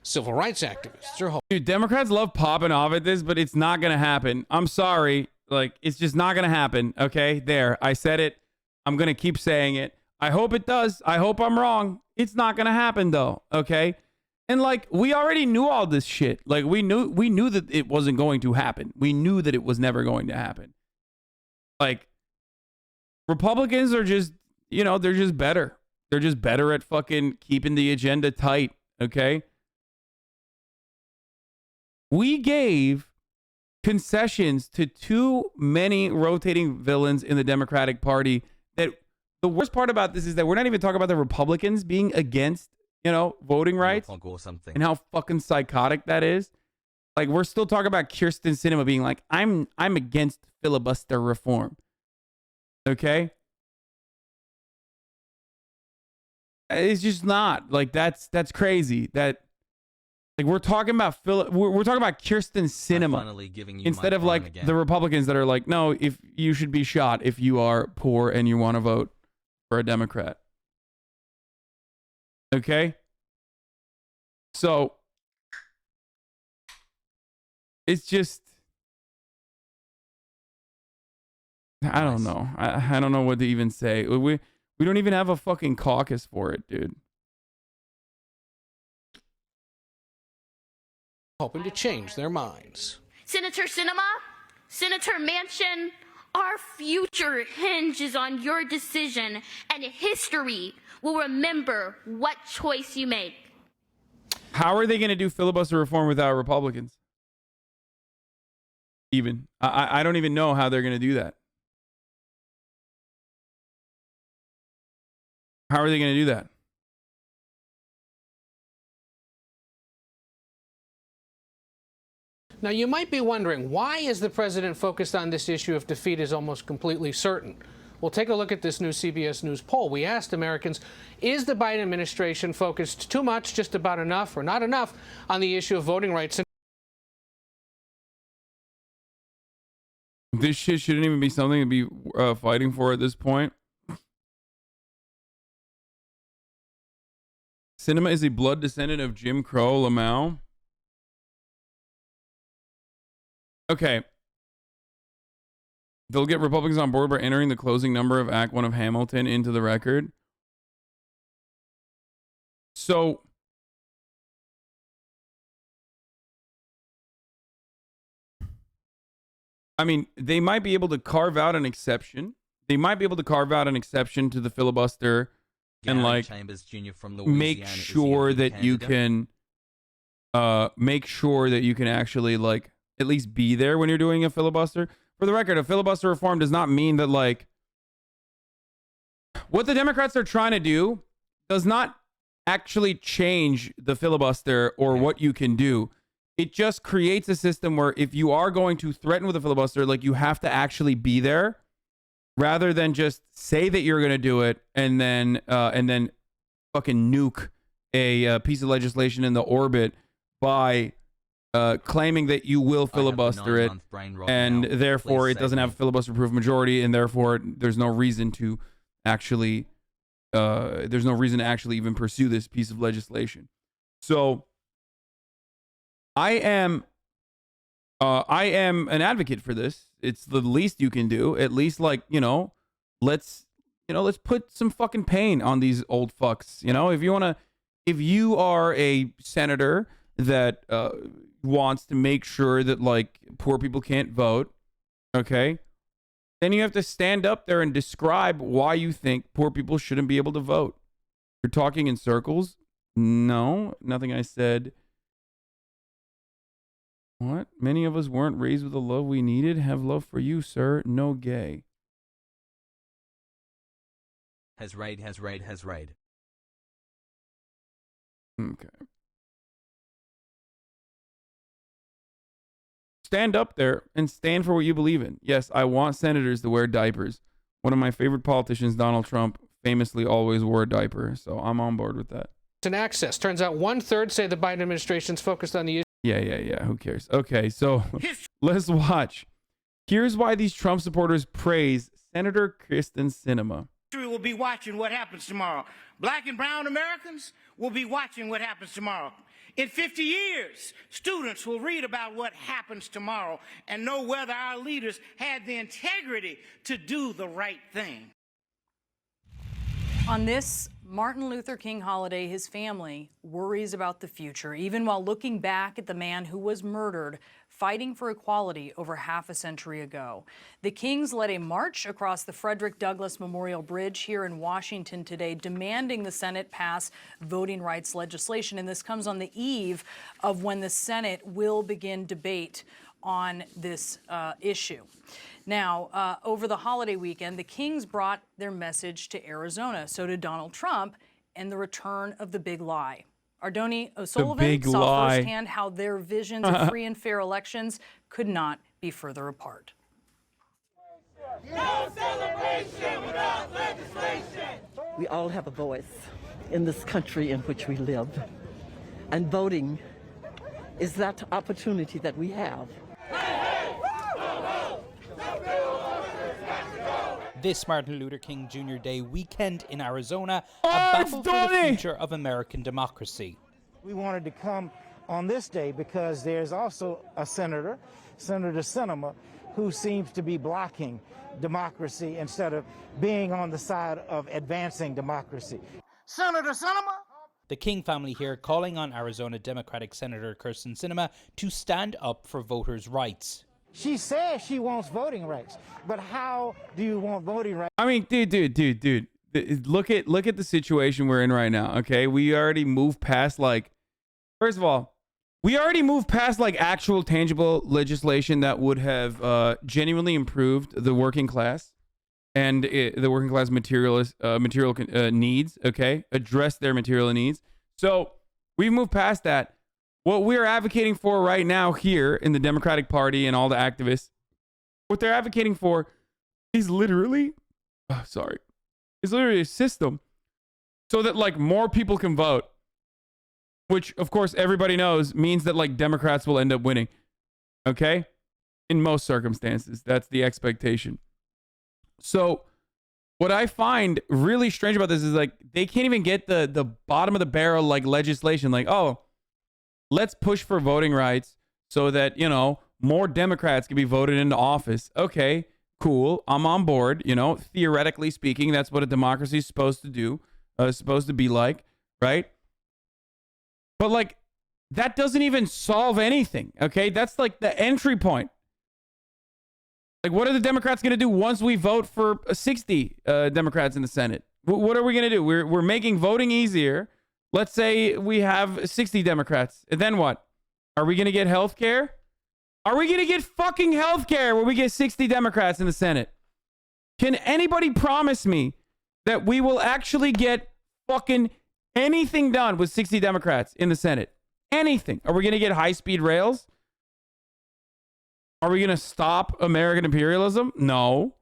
Civil rights activists are hoping. Dude, Democrats love popping off at this, but it's not going to happen. I'm sorry. Like, it's just not going to happen. Okay? There. I said it. I'm going to keep saying it. I hope it does. I hope I'm wrong. It's not going to happen, though. Okay? And like, we already knew all this shit. Like, we knew that it wasn't going to happen. We knew that it was never going to happen. Like, Republicans are just, you know, they're just better. They're just better at fucking keeping the agenda tight. Okay? We gave concessions to too many rotating villains in the Democratic Party. That the worst part about this is that we're not even talking about the Republicans being against, you know, voting rights Or something. and how fucking psychotic that is. Like, we're still talking about Kyrsten Sinema being like, I'm against filibuster reform. Okay? It's just not. Like, that's crazy. That, like, we're talking about we're talking about Kyrsten Sinema finally giving you instead my of like phone again. the Republicans that are like, no, if you should be shot if you are poor and you want to vote for a Democrat. Okay? So, it's just, I don't know. I don't know what to even say. We don't even have a fucking caucus for it, dude. Hoping to change their minds. Senator Sinema, Senator Manchin, our future hinges on your decision, and history will remember what choice you make. How are they going to do filibuster reform without Republicans? Even. I don't even know how they're going to do that. How are they going to do that? Now, you might be wondering, why is the president focused on this issue if defeat is almost completely certain? Well, take a look at this new CBS News poll. We asked Americans, is the Biden administration focused too much, just about enough, or not enough on the issue of voting rights? This shit shouldn't even be something to be fighting for at this point. Sinema is a blood descendant of Jim Crow Lamau. Okay. They'll get Republicans on board by entering the closing number of Act 1 of Hamilton into the record. So, I mean, they might be able to carve out an exception. They might be able to carve out an exception to the filibuster and Gary like Chambers Jr. from make Louisiana, is he a sure good that you candidate? can make sure that you can actually like at least be there when you're doing a filibuster. For the record, a filibuster reform does not mean that like what the Democrats are trying to do does not actually change the filibuster or what you can do. It just creates a system where if you are going to threaten with a filibuster, like you have to actually be there rather than just say that you're going to do it and then fucking nuke a piece of legislation in the orbit by claiming that you will filibuster it, and therefore it doesn't have a filibuster-proof majority, and therefore there's no reason to actually even pursue this piece of legislation. So I am an advocate for this. It's the least you can do. At least, like, let's put some fucking pain on these old fucks. If you are a senator that wants to make sure that like poor people can't vote, okay, then you have to stand up there and describe why you think poor people shouldn't be able to vote. You're talking in circles. No, nothing I said. What? Many of us weren't raised with the love we needed. Have love for you, sir. No gay. Has raid. Okay. Stand up there and stand for what you believe in. Yes, I want senators to wear diapers. One of my favorite politicians, Donald Trump, famously always wore a diaper, so I'm on board with that. And access. Turns out 1/3 say the Biden administration's focused on the issue. Yeah. Who cares? Okay, so let's watch. Here's why these Trump supporters praise Senator Kristen Sinema. History will be watching what happens tomorrow. Black and brown Americans will be watching what happens tomorrow. In 50 years, students will read about what happens tomorrow and know whether our leaders had the integrity to do the right thing. On this Martin Luther King holiday, his family worries about the future, even while looking back at the man who was murdered fighting for equality over half a century ago. The Kings led a march across the Frederick Douglass Memorial Bridge here in Washington today, demanding the Senate pass voting rights legislation. And this comes on the eve of when the Senate will begin debate on this issue. Now, over the holiday weekend, the Kings brought their message to Arizona. So did Donald Trump and the return of the big lie. Ardoni O'Sullivan saw firsthand how their visions of free and fair elections could not be further apart. No celebration without legislation. We all have a voice in this country in which we live. And voting is that opportunity that we have. This Martin Luther King Jr. Day weekend in Arizona, a battle for the future of American democracy. We wanted to come on this day because there's also a senator, Senator Sinema, who seems to be blocking democracy instead of being on the side of advancing democracy. Senator Sinema? The King family here calling on Arizona Democratic Senator Kristen Sinema to stand up for voters' rights. She says she wants voting rights, but how do you want voting rights? I mean, dude. Look at the situation we're in right now, okay? We already moved past, like, first of all, we already moved past, like, actual tangible legislation that would have genuinely improved the working class and the working class material needs, okay? Address their material needs. So we've moved past that. What we're advocating for right now here in the Democratic Party and all the activists, what they're advocating for is literally, is literally a system so that like more people can vote, which of course everybody knows means that like Democrats will end up winning. Okay? In most circumstances, that's the expectation. So what I find really strange about this is like they can't even get the bottom of the barrel like legislation, like, oh, let's push for voting rights so that, more Democrats can be voted into office. Okay, cool. I'm on board. Theoretically speaking, that's what a democracy is supposed to do, supposed to be like, right? But like, that doesn't even solve anything. Okay, that's like the entry point. Like, what are the Democrats going to do once we vote for 60 Democrats in the Senate? What are we going to do? We're making voting easier. Let's say we have 60 Democrats. And then what? Are we going to get health care? Are we going to get fucking health care when we get 60 Democrats in the Senate? Can anybody promise me that we will actually get fucking anything done with 60 Democrats in the Senate? Anything. Are we going to get high-speed rails? Are we going to stop American imperialism? No.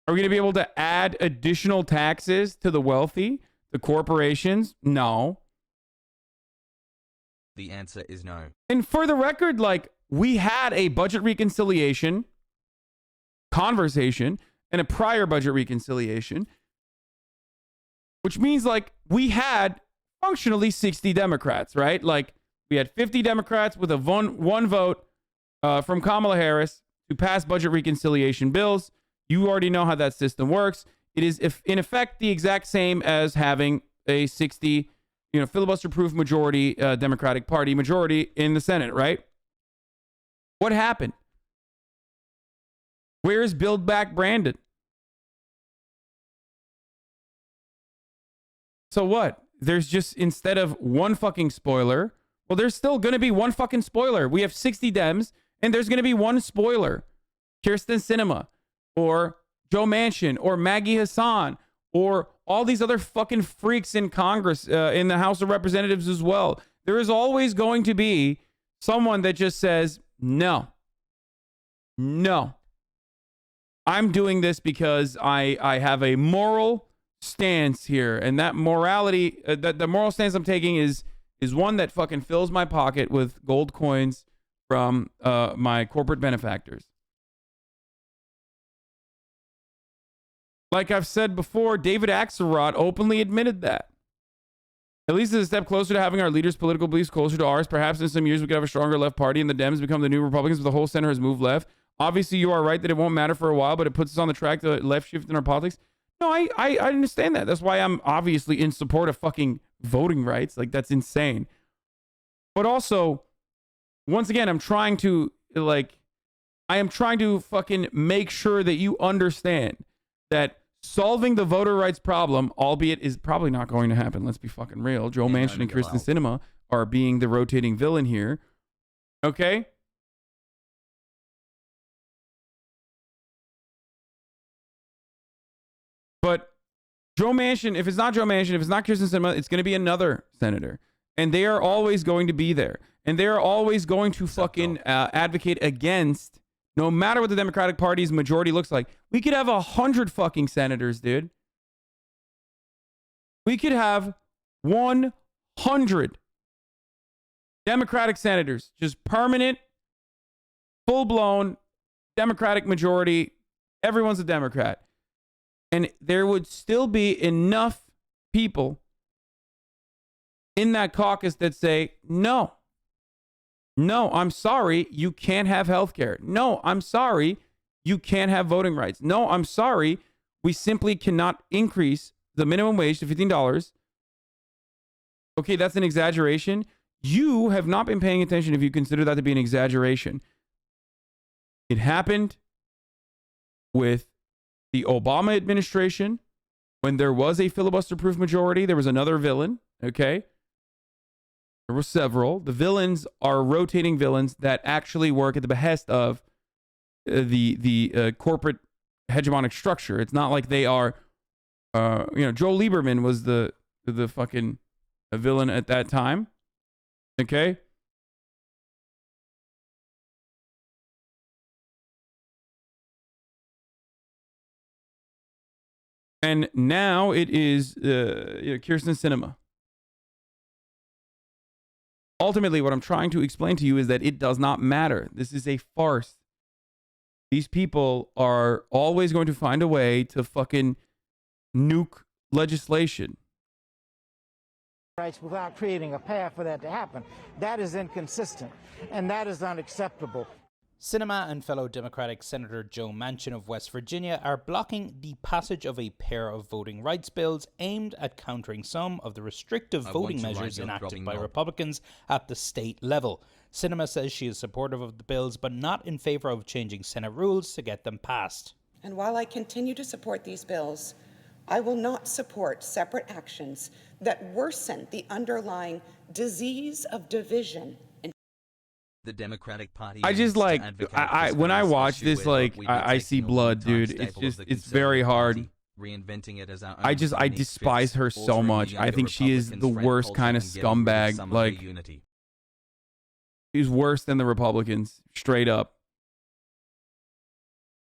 Are we going to be able to add additional taxes to the wealthy, the corporations? No. The answer is no. And for the record, like, we had a budget reconciliation conversation and a prior budget reconciliation, which means, like, we had functionally 60 Democrats, right? Like, we had 50 Democrats with a one vote from Kamala Harris to pass budget reconciliation bills. You already know how that system works. It is, in effect, the exact same as having a 60, filibuster-proof majority, Democratic Party majority in the Senate, right? What happened? Where's Build Back Brandon? So what? There's just, instead of one fucking spoiler, well, there's still going to be one fucking spoiler. We have 60 Dems, and there's going to be one spoiler. Kyrsten Sinema, or Joe Manchin, or Maggie Hassan, or all these other fucking freaks in Congress, in the House of Representatives as well. There is always going to be someone that just says, no. I'm doing this because I have a moral stance here, and that morality, the moral stance I'm taking is one that fucking fills my pocket with gold coins from my corporate benefactors. Like I've said before, David Axelrod openly admitted that. At least it's a step closer to having our leaders' political beliefs closer to ours. Perhaps in some years we could have a stronger left party and the Dems become the new Republicans, but the whole center has moved left. Obviously, you are right that it won't matter for a while, but it puts us on the track to left shift in our politics. No, I understand that. That's why I'm obviously in support of fucking voting rights. Like, that's insane. But also, once again, I am trying to fucking make sure that you understand that solving the voter rights problem, albeit is probably not going to happen. Let's be fucking real. Joe Manchin and Kyrsten Sinema are being the rotating villain here. Okay? But Joe Manchin, if it's not Joe Manchin, if it's not Kyrsten Sinema, it's going to be another senator. And they are always going to be there. And they are always going to fucking advocate against, no matter what the Democratic Party's majority looks like. We could have 100 fucking senators, dude. We could have 100 Democratic senators, just permanent, full-blown Democratic majority. Everyone's a Democrat. And there would still be enough people in that caucus that say, no, I'm sorry, you can't have health care. No, I'm sorry, you can't have voting rights. No, I'm sorry, we simply cannot increase the minimum wage to $15. Okay, that's an exaggeration. You have not been paying attention if you consider that to be an exaggeration. It happened with the Obama administration when there was a filibuster-proof majority. There was another villain, okay? There were several. The villains are rotating villains that actually work at the behest of the corporate hegemonic structure. It's not like they are, Joe Lieberman was the fucking villain at that time. Okay? And now it is Kyrsten Sinema. Ultimately, what I'm trying to explain to you is that it does not matter. This is a farce. These people are always going to find a way to fucking nuke legislation. Rights without creating a path for that to happen. That is inconsistent, and that is unacceptable. Sinema and fellow Democratic Senator Joe Manchin of West Virginia are blocking the passage of a pair of voting rights bills aimed at countering some of the restrictive voting measures enacted by Republicans at the state level. Sinema says she is supportive of the bills, but not in favor of changing Senate rules to get them passed. And while I continue to support these bills, I will not support separate actions that worsen the underlying disease of division. The Democratic Party. I just like when I watch this, like I see blood, dude. It's very hard. Reinventing it as our own I despise her so much. I think she is the worst kind of scumbag. Like she's worse than the Republicans, straight up.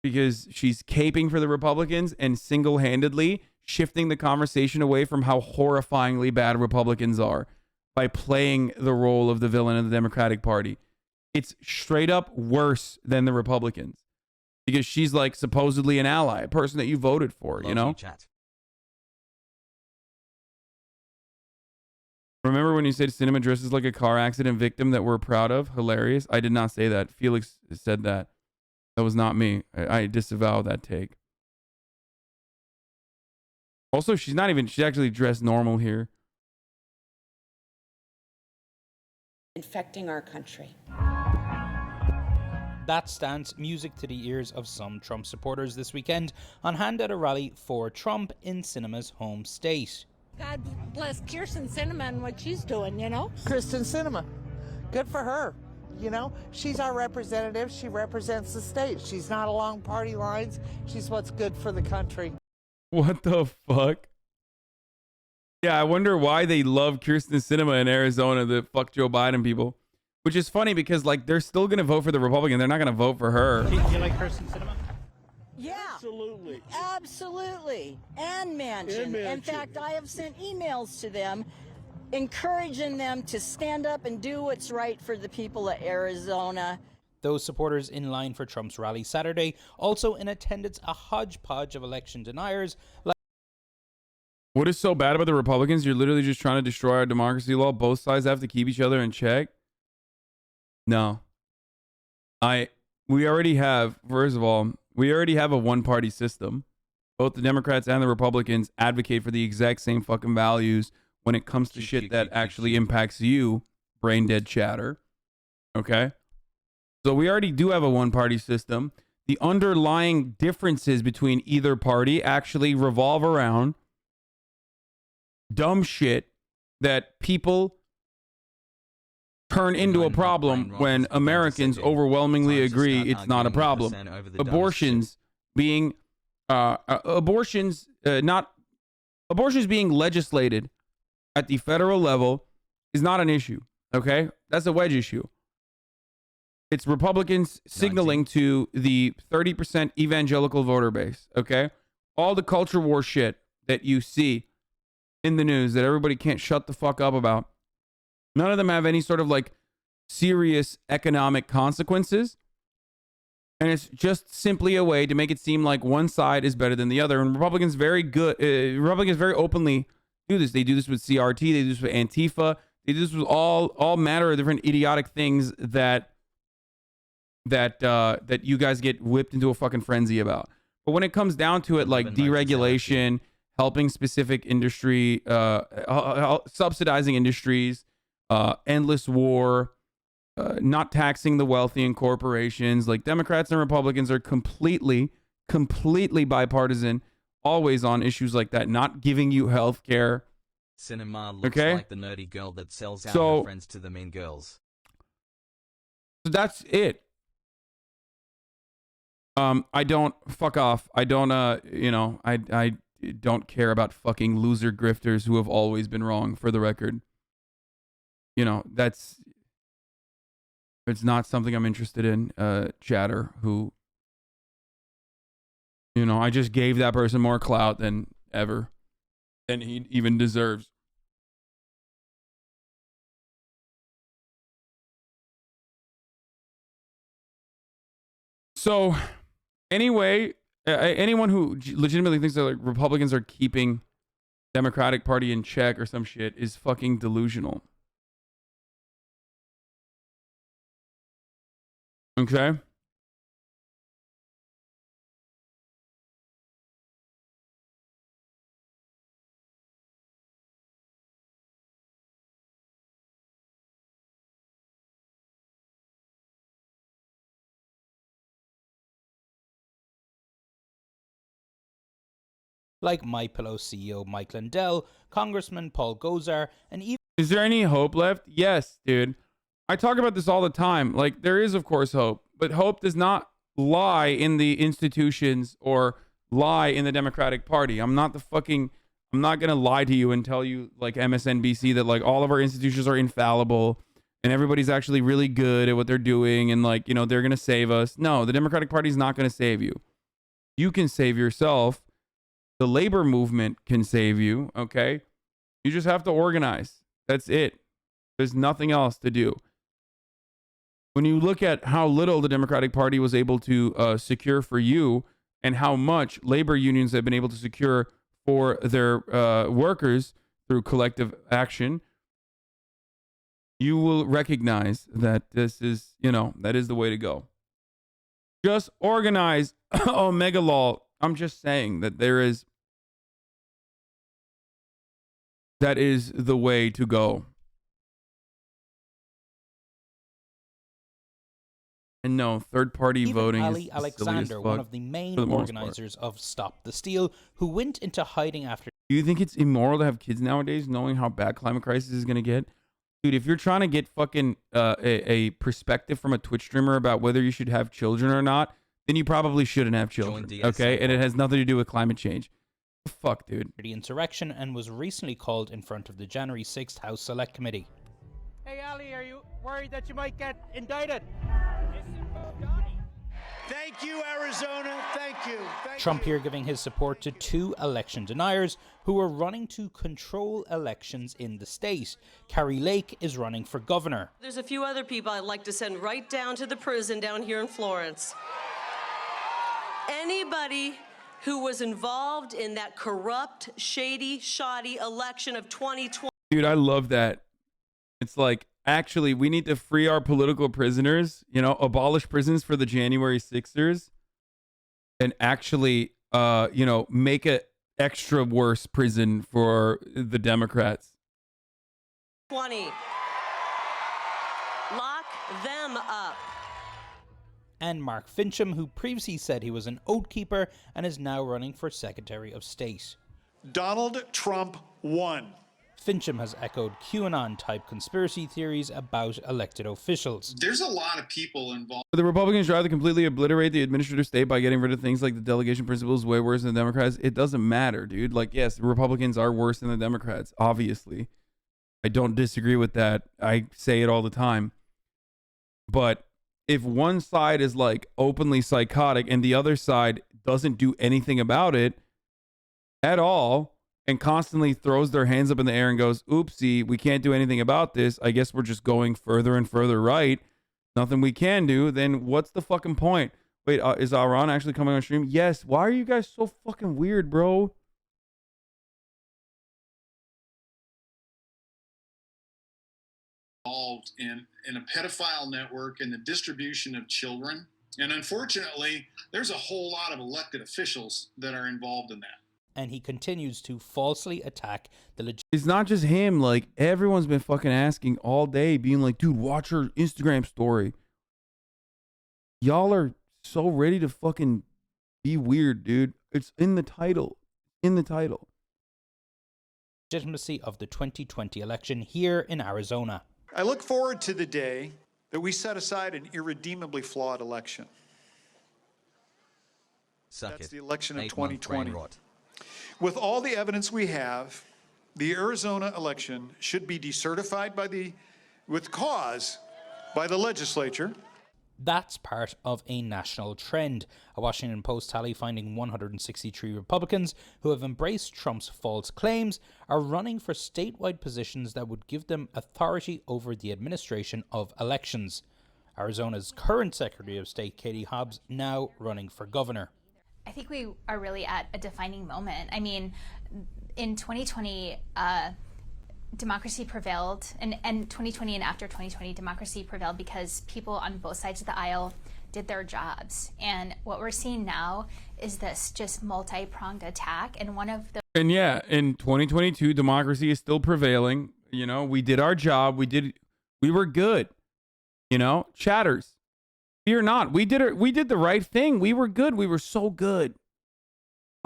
Because she's caping for the Republicans and single-handedly shifting the conversation away from how horrifyingly bad Republicans are by playing the role of the villain of the Democratic Party. It's straight up worse than the Republicans because she's like supposedly an ally, a person that you voted for, you know? Remember when you said Sinema dresses like a car accident victim that we're proud of? Hilarious. I did not say that. Felix said that. That was not me. I disavow that take. Also, she's actually dressed normal here. Infecting our country. That stance music to the ears of some Trump supporters this weekend on hand at a rally for Trump in Sinema's home state. God bless Kirsten Sinema and what she's doing, you know? Kirsten Sinema. Good for her. You know, she's our representative. She represents the state. She's not along party lines. She's what's good for the country. What the fuck? Yeah, I wonder why they love Kirsten Sinema in Arizona, the fuck Joe Biden people. Which is funny because, like, they're still going to vote for the Republican. They're not going to vote for her. Do you like Kirsten Sinema? Yeah. Absolutely. Absolutely. And Manchin. In fact, I have sent emails to them encouraging them to stand up and do what's right for the people of Arizona. Those supporters in line for Trump's rally Saturday also in attendance a hodgepodge of election deniers. What is so bad about the Republicans? You're literally just trying to destroy our democracy law. Both sides have to keep each other in check. No. We already have, first of all, we already have a one-party system. Both the Democrats and the Republicans advocate for the exact same fucking values when it comes to shit that actually impacts you, brain-dead chatter. Okay? So we already do have a one-party system. The underlying differences between either party actually revolve around dumb shit that people turn into a problem when Americans overwhelmingly agree it's not a problem. Abortions being abortions being legislated at the federal level is not an issue. Okay, that's a wedge issue. It's Republicans signaling to the 30% evangelical voter base. Okay, all the culture war shit that you see in the news that everybody can't shut the fuck up about. None of them have any sort of like serious economic consequences. And it's just simply a way to make it seem like one side is better than the other. And Republicans very openly do this. They do this with CRT. They do this with Antifa. They do this with all manner of different idiotic things that you guys get whipped into a fucking frenzy about. But when it comes down to it, like deregulation, helping specific industry, subsidizing industries, endless war, not taxing the wealthy and corporations. Like Democrats and Republicans are completely bipartisan, always on issues like that, not giving you health care. Cinema looks like the nerdy girl that sells out her friends to the mean girls. So that's it. I don't fuck off. I don't I don't care about fucking loser grifters who have always been wrong, for the record. You know, it's not something I'm interested in. Chatter, who, you know, I just gave that person more clout than he even deserves. So, anyway, anyone who legitimately thinks that like Republicans are keeping Democratic Party in check or some shit is fucking delusional. Okay? like MyPillow CEO Mike Lindell, Congressman Paul Gosar, and even... Is there any hope left? Yes, dude. I talk about this all the time. Like, there is, of course, hope. But hope does not lie in the institutions or lie in the Democratic Party. I'm not going to lie to you and tell you, like MSNBC, that, like, all of our institutions are infallible and everybody's actually really good at what they're doing and, like, you know, they're going to save us. No, the Democratic Party is not going to save you. You can save yourself. The labor movement can save you, okay? You just have to organize. That's it. There's nothing else to do. When you look at how little the Democratic Party was able to secure for you and how much labor unions have been able to secure for their workers through collective action, you will recognize that this is, you know, that is the way to go. Just organize. Oh, mega lol. I'm just saying that that is the way to go. And no, third-party voting Ali is Alexander, one of the main organizers of Stop the Steal, who went into hiding after... Do you think it's immoral to have kids nowadays, knowing how bad climate crisis is going to get? Dude, if you're trying to get fucking a perspective from a Twitch streamer about whether you should have children or not, then you probably shouldn't have children, okay? And it has nothing to do with climate change. Fuck, dude. ...the insurrection and was recently called in front of the January 6th House Select Committee. Hey, Ali, are you worried that you might get indicted? Thank you, Arizona. Thank you. Trump here giving his support to 2 election deniers who are running to control elections in the state. Carrie Lake is running for governor. There's a few other people I'd like to send right down to the prison down here in Florence. Anybody who was involved in that corrupt, shady, shoddy election of 2020. Dude, I love that. It's like, actually, we need to free our political prisoners, you know, abolish prisons for the January 6ers, and actually, you know, make an extra worse prison for the Democrats. 20. Lock them up. And Mark Fincham, who previously said he was an oath keeper and is now running for Secretary of State. Donald Trump won. Fincham has echoed QAnon-type conspiracy theories about elected officials. There's a lot of people involved. The Republicans try to completely obliterate the administrative state by getting rid of things like the delegation principles way worse than the Democrats. It doesn't matter, dude. Like, yes, the Republicans are worse than the Democrats, obviously. I don't disagree with that. I say it all the time. But if one side is like openly psychotic and the other side doesn't do anything about it at all, and constantly throws their hands up in the air and goes, oopsie, we can't do anything about this. I guess we're just going further and further right. Nothing we can do. Then what's the fucking point? Wait, is AHRAN actually coming on stream? Yes. Why are you guys so fucking weird, bro? Involved in a pedophile network and the distribution of children. And unfortunately, there's a whole lot of elected officials that are involved in that. And he continues to falsely attack the It's not just him. Like, everyone's been fucking asking all day, being like, dude, watch her Instagram story. Y'all are so ready to fucking be weird, dude. It's in the title. In the title. Legitimacy of the 2020 election here in Arizona. I look forward to the day that we set aside an irredeemably flawed election. That's the election of 2020. With all the evidence we have, the Arizona election should be decertified with cause by the legislature. That's part of a national trend. A Washington Post tally finding 163 Republicans who have embraced Trump's false claims are running for statewide positions that would give them authority over the administration of elections. Arizona's current Secretary of State, Katie Hobbs, now running for governor. I think we are really at a defining moment. I mean, in 2020, democracy prevailed, and 2020 and after 2020, democracy prevailed because people on both sides of the aisle did their jobs. And what we're seeing now is this just multi-pronged attack, and one of the... And yeah, in 2022, democracy is still prevailing. You know, we did our job. We were good. You know, chatters. Fear not. We did the right thing. We were good. We were so good.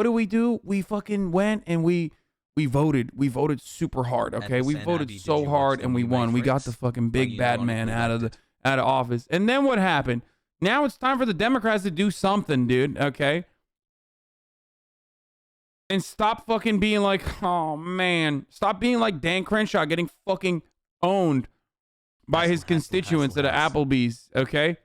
What do? We fucking went and we voted. We voted super hard, okay? We voted so hard and we won. We got the fucking big bad man out of office. And then what happened? Now it's time for the Democrats to do something, dude, okay? And stop fucking being like, oh man. Stop being like Dan Crenshaw getting fucking owned by his constituents at Applebee's, okay?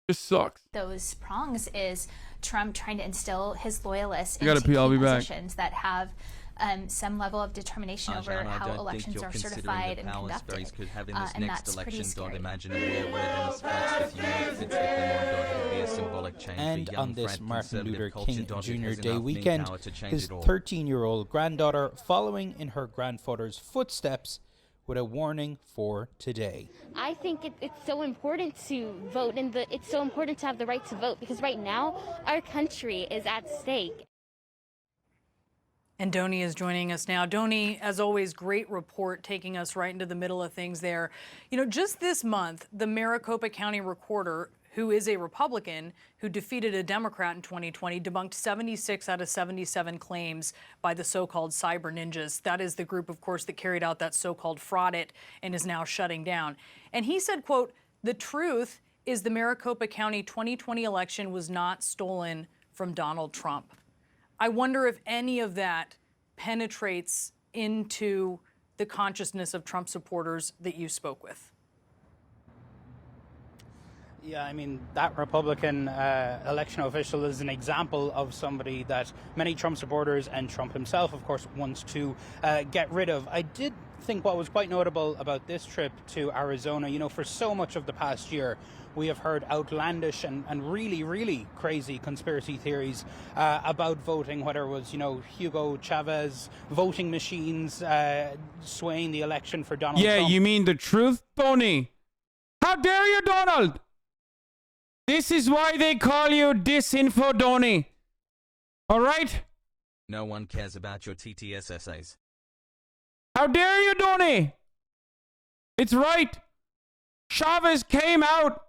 Just sucks. Those prongs is Trump trying to instill his loyalists I gotta into pee, I'll be back. positions that have some level of determination over how elections are certified and conducted. Could have in this And next that's pretty election. scary. Imagine a world where Dennis fights with you, fits with them, or be a symbolic change And for young, on this frank, Martin conservative Luther culture. King Dot, it Jr. has Day enough weekend, power to change his it all. 13-year-old granddaughter following in her grandfather's footsteps with a warning for today. I think it's so important to vote, and it's so important to have the right to vote, because right now our country is at stake. And Doni is joining us now. Doni, as always, great report taking us right into the middle of things there. You know, just this month, the Maricopa County Recorder, who is a Republican who defeated a Democrat in 2020, debunked 76 out of 77 claims by the so-called cyber ninjas. That is the group, of course, that carried out that so-called fraud and is now shutting down. And he said, quote, "The truth is the Maricopa County 2020 election was not stolen from Donald Trump." I wonder if any of that penetrates into the consciousness of Trump supporters that you spoke with. Yeah, I mean, that Republican election official is an example of somebody that many Trump supporters and Trump himself, of course, wants to get rid of. I did think what was quite notable about this trip to Arizona, you know, for so much of the past year, we have heard outlandish and really, really crazy conspiracy theories about voting, whether it was, you know, Hugo Chavez, voting machines swaying the election for Donald Trump. Yeah, you mean the truth, Tony? How dare you, Donald? This is why they call you Disinfo Donny. All right? No one cares about your TTS essays. How dare you, Donny? It's right. Chavez came out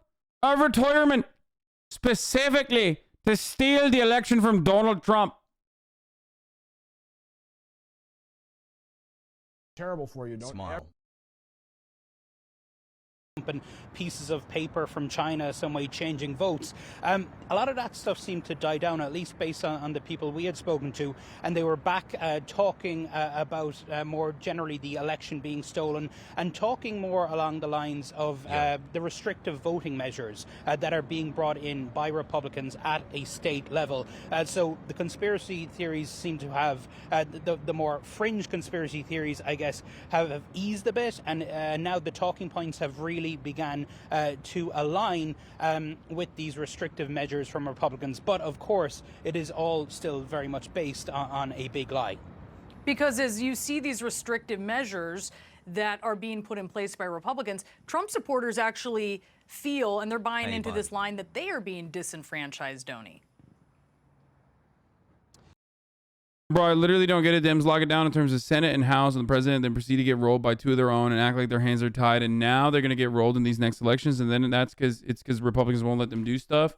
of retirement specifically to steal the election from Donald Trump. Terrible for you, don't Smile. And pieces of paper from China, some way changing votes. A lot of that stuff seemed to die down, at least based on the people we had spoken to, and they were back talking about more generally the election being stolen, and talking more along the lines of the restrictive voting measures that are being brought in by Republicans at a state level. So the conspiracy theories seem to have, the more fringe conspiracy theories, I guess, have eased a bit, and now the talking points have really began to align with these restrictive measures from Republicans. But of course, it is all still very much based on a big lie. Because as you see these restrictive measures that are being put in place by Republicans, Trump supporters actually feel, and they're buying into this line, that they are being disenfranchised, Donny. Bro, I literally don't get it. Dems lock it down in terms of Senate and House and the president, then proceed to get rolled by two of their own and act like their hands are tied. And now they're going to get rolled in these next elections. And then that's because Republicans won't let them do stuff.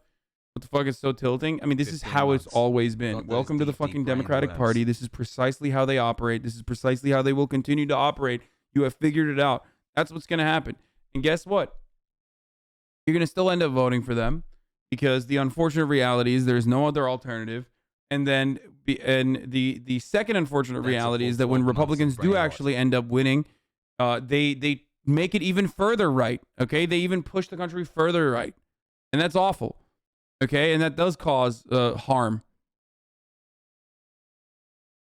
What the fuck is so tilting? I mean, this is how it's always been. Welcome to the fucking Democratic Party. This is precisely how they operate. This is precisely how they will continue to operate. You have figured it out. That's what's going to happen. And guess what? You're going to still end up voting for them because the unfortunate reality is there's no other alternative. And then the second unfortunate reality is that when Republicans do actually end up winning, they make it even further right. Okay, they even push the country further right, and that's awful. Okay, and that does cause harm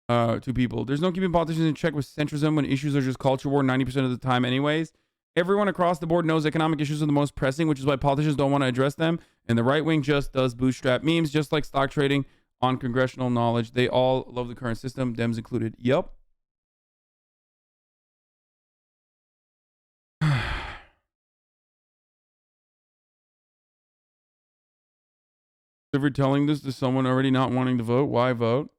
to people. There's no keeping politicians in check with centrism when issues are just culture war 90% of the time anyways. Everyone across the board knows economic issues are the most pressing, which is why politicians don't want to address them. And the right wing just does bootstrap memes, just like stock trading on congressional knowledge. They all love the current system, Dems included. Yep. If you're telling this to someone already not wanting to vote, why vote?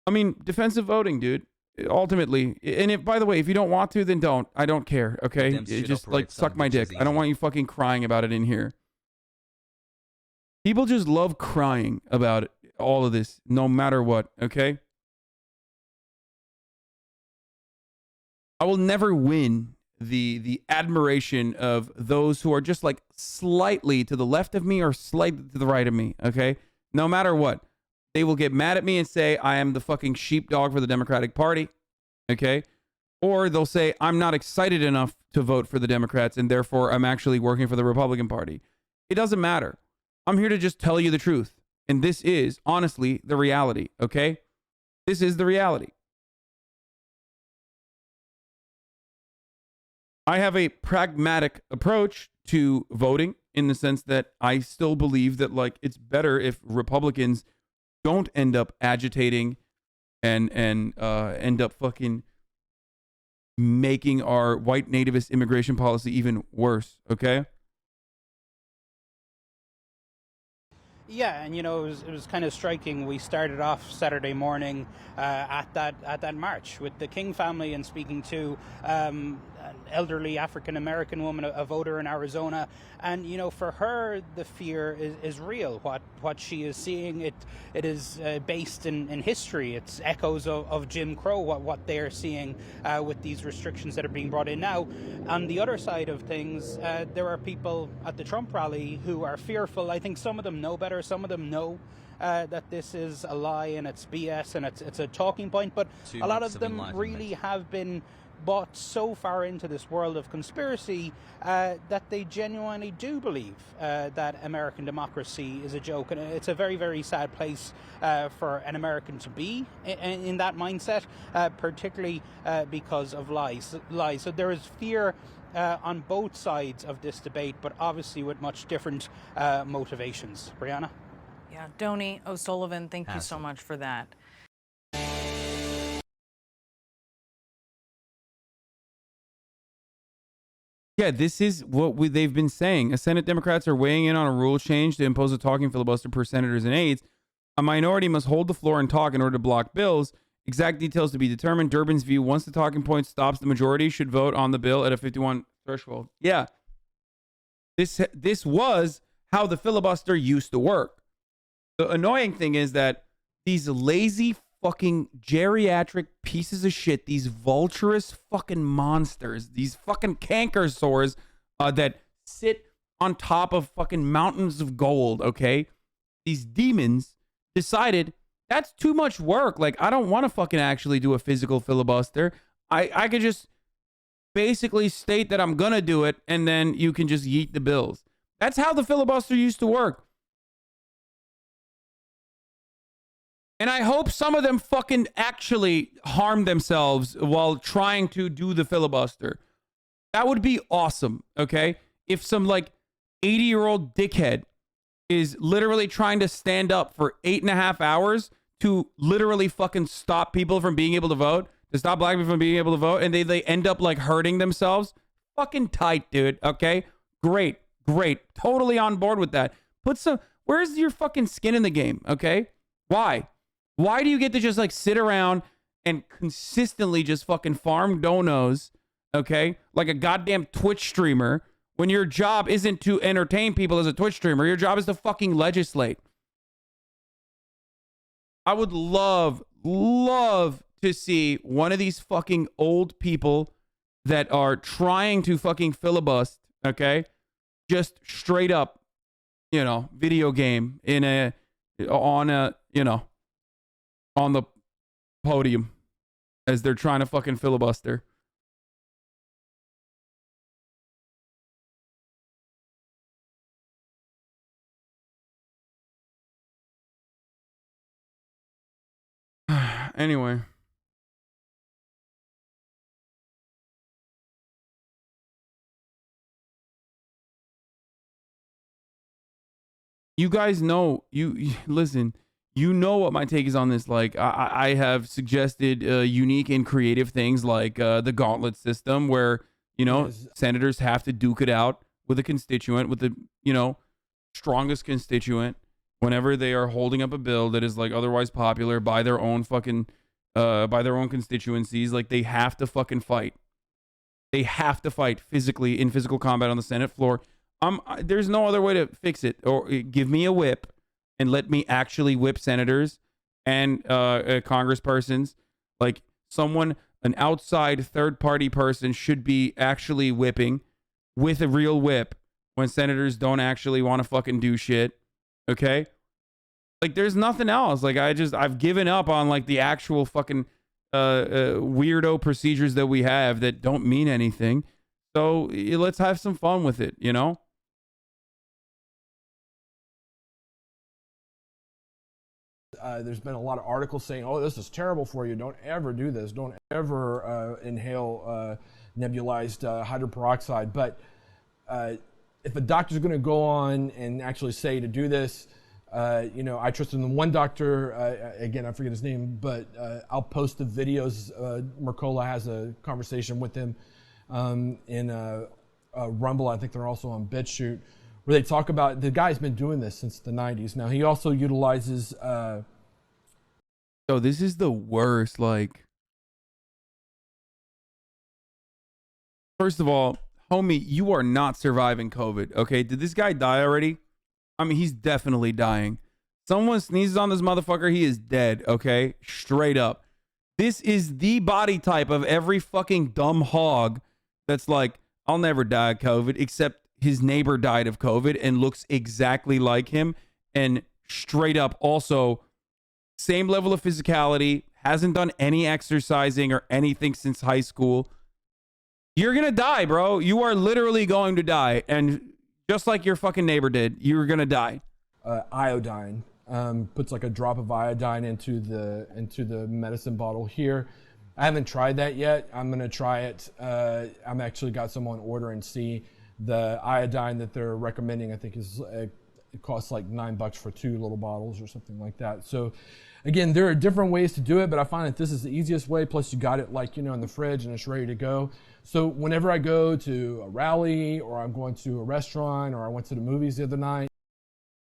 I mean, defensive voting, dude. ultimately, and if, by the way, if you don't want to, then don't. I don't care, okay? Dems should Just, operate like, suck some my dick. bitches I don't easy. want you fucking crying about it in here. People just love crying about it, all of this, no matter what, okay? I will never win the admiration of those who are just, like, slightly to the left of me or slightly to the right of me, okay? No matter what. They will get mad at me and say I am the fucking sheepdog for the Democratic Party, okay? Or they'll say I'm not excited enough to vote for the Democrats and therefore I'm actually working for the Republican Party. It doesn't matter. I'm here to just tell you the truth. And this is, honestly, the reality, okay? This is the reality. I have a pragmatic approach to voting in the sense that I still believe that, like, it's better if Republicans don't end up agitating and end up fucking making our white nativist immigration policy even worse, okay? Yeah, and it was kind of striking. We started off Saturday morning at that march with the King family and speaking to an elderly African American woman, a voter in Arizona, and for her the fear is real. What she is seeing, it is based in history. It's echoes of Jim Crow. What they are seeing with these restrictions that are being brought in now. On the other side of things, there are people at the Trump rally who are fearful. I think some of them know better. Some of them know that this is a lie and it's BS and it's a talking point. But a lot of them really have been bought so far into this world of conspiracy that they genuinely do believe that American democracy is a joke. And it's a very, very sad place for an American to be in that mindset, particularly because of lies. So there is fear on both sides of this debate, but obviously with much different motivations. Brianna? Yeah, Donnie O'Sullivan, thank you so much for that. Yeah, this is what they've been saying. Senate Democrats are weighing in on a rule change to impose a talking filibuster per senators and aides. A minority must hold the floor and talk in order to block bills. Exact details to be determined. Durbin's view, once the talking point stops, the majority should vote on the bill at a 51 threshold. Yeah. This was how the filibuster used to work. The annoying thing is that these lazy fucking geriatric pieces of shit, these vulturous fucking monsters, these fucking canker sores that sit on top of fucking mountains of gold, okay? These demons decided that's too much work. Like, I don't want to fucking actually do a physical filibuster. I could just basically state that I'm gonna do it and then you can just yeet the bills. That's how the filibuster used to work. And I hope some of them fucking actually harm themselves while trying to do the filibuster. That would be awesome, okay? If some, like, 80-year-old dickhead is literally trying to stand up for 8.5 hours to literally fucking stop people from being able to vote, to stop black people from being able to vote, and they end up, like, hurting themselves. Fucking tight, dude, okay? Great. Totally on board with that. Where's your fucking skin in the game, okay? Why? Why do you get to just, like, sit around and consistently just fucking farm donos, okay? Like a goddamn Twitch streamer, when your job isn't to entertain people as a Twitch streamer. Your job is to fucking legislate. I would love to see one of these fucking old people that are trying to fucking filibust, okay? Just straight up, video game on the podium as they're trying to fucking filibuster. Anyway. You guys know, you listen, you know what my take is on this. Like, I have suggested unique and creative things like the gauntlet system where, senators have to duke it out with a constituent, with the, strongest constituent whenever they are holding up a bill that is, like, otherwise popular by their own fucking by their own constituencies. Like, they have to fucking fight. They have to fight physically in physical combat on the Senate floor. There's no other way to fix it. Or give me a whip and let me actually whip senators and congresspersons. Like, an outside third-party person should be actually whipping with a real whip when senators don't actually want to fucking do shit. Okay? Like, there's nothing else. Like, I've given up on, like, the actual fucking weirdo procedures that we have that don't mean anything. So let's have some fun with it, you know? There's been a lot of articles saying, oh, this is terrible for you. Don't ever do this. Don't ever inhale nebulized hydrogen peroxide. But if a doctor's going to go on and actually say to do this, you know, I trust in the one doctor, again, I forget his name, but I'll post the videos. Mercola has a conversation with him in Rumble. I think they're also on BitChute, where they talk about, the guy's been doing this since the 90s. Now, he also utilizes... So this is the worst, like... First of all, homie, you are not surviving COVID, okay? Did this guy die already? I mean, he's definitely dying. Someone sneezes on this motherfucker, he is dead, okay? Straight up. This is the body type of every fucking dumb hog that's like, I'll never die of COVID, except his neighbor died of COVID and looks exactly like him. And straight up also, same level of physicality, hasn't done any exercising or anything since high school. You're gonna die, bro. You are literally going to die. And just like your fucking neighbor did, you're gonna die. Iodine. Puts like a drop of iodine into the medicine bottle here. I haven't tried that yet. I'm gonna try it. I'm actually got some on order and see. The iodine that they're recommending, I think, is it costs like $9 for 2 little bottles or something like that. So, again, there are different ways to do it, but I find that this is the easiest way. Plus, you got it like, you know, in the fridge and it's ready to go. So, whenever I go to a rally or I'm going to a restaurant or I went to the movies the other night.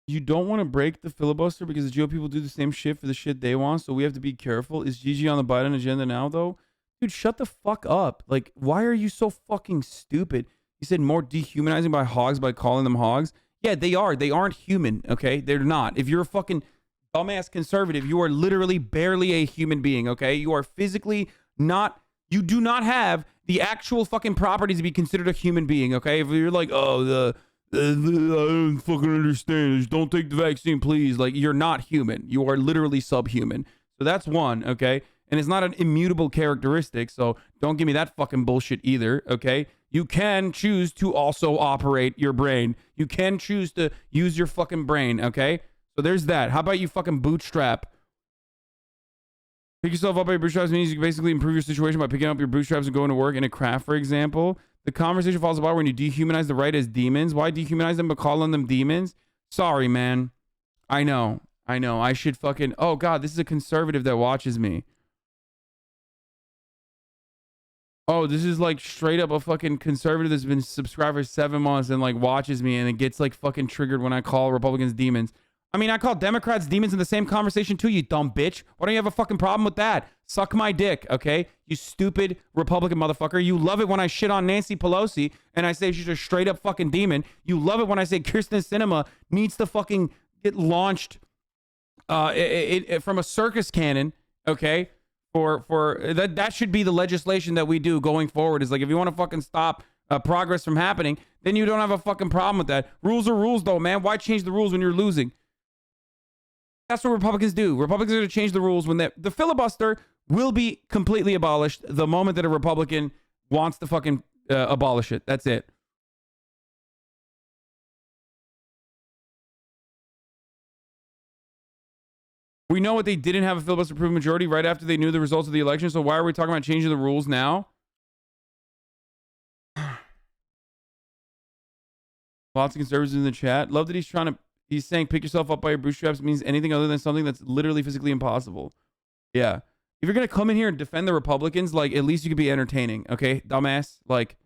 You don't want to break the filibuster because the GOP people do the same shit for the shit they want. So we have to be careful. Is Gigi on the Biden agenda now, though? Dude, shut the fuck up. Like, why are you so fucking stupid? You said more dehumanizing by hogs by calling them hogs. Yeah, they are. They aren't human, okay? They're not. If you're a fucking dumbass conservative, you are literally barely a human being, okay? You are physically not, you do not have the actual fucking properties to be considered a human being, okay? If you're like, oh, I don't fucking understand. Just don't take the vaccine, please. Like, you're not human. You are literally subhuman. So that's one, okay? And it's not an immutable characteristic, so don't give me that fucking bullshit either, okay? You can choose to also operate your brain. You can choose to use your fucking brain, okay? So there's that. How about you fucking bootstrap? Pick yourself up by your bootstraps means you can basically improve your situation by picking up your bootstraps and going to work in a craft, for example. The conversation falls apart when you dehumanize the right as demons. Why dehumanize them but call on them demons? Sorry, man. I know. I should fucking... Oh, God, this is a conservative that watches me. Oh, this is like straight up a fucking conservative that's been subscribed for 7 months and like watches me and it gets like fucking triggered when I call Republicans demons. I mean, I call Democrats demons in the same conversation too, you dumb bitch. Why don't you have a fucking problem with that? Suck my dick, okay? You stupid Republican motherfucker. You love it when I shit on Nancy Pelosi and I say she's a straight up fucking demon. You love it when I say Kirsten Sinema needs to fucking get launched from a circus cannon, okay? For that should be the legislation that we do going forward. Is like, if you want to fucking stop progress from happening, then you don't have a fucking problem with that. Rules are rules, though, man. Why change the rules when you're losing? That's what Republicans do. Republicans are going to change the rules when the filibuster will be completely abolished the moment that a Republican wants to fucking abolish it. That's it. We know what they didn't have a filibuster-proof majority right after they knew the results of the election, so why are we talking about changing the rules now? Lots of conservatives in the chat. Love that he's saying pick yourself up by your bootstraps means anything other than something that's literally physically impossible. Yeah. If you're going to come in here and defend the Republicans, like, at least you could be entertaining, okay, dumbass? Like,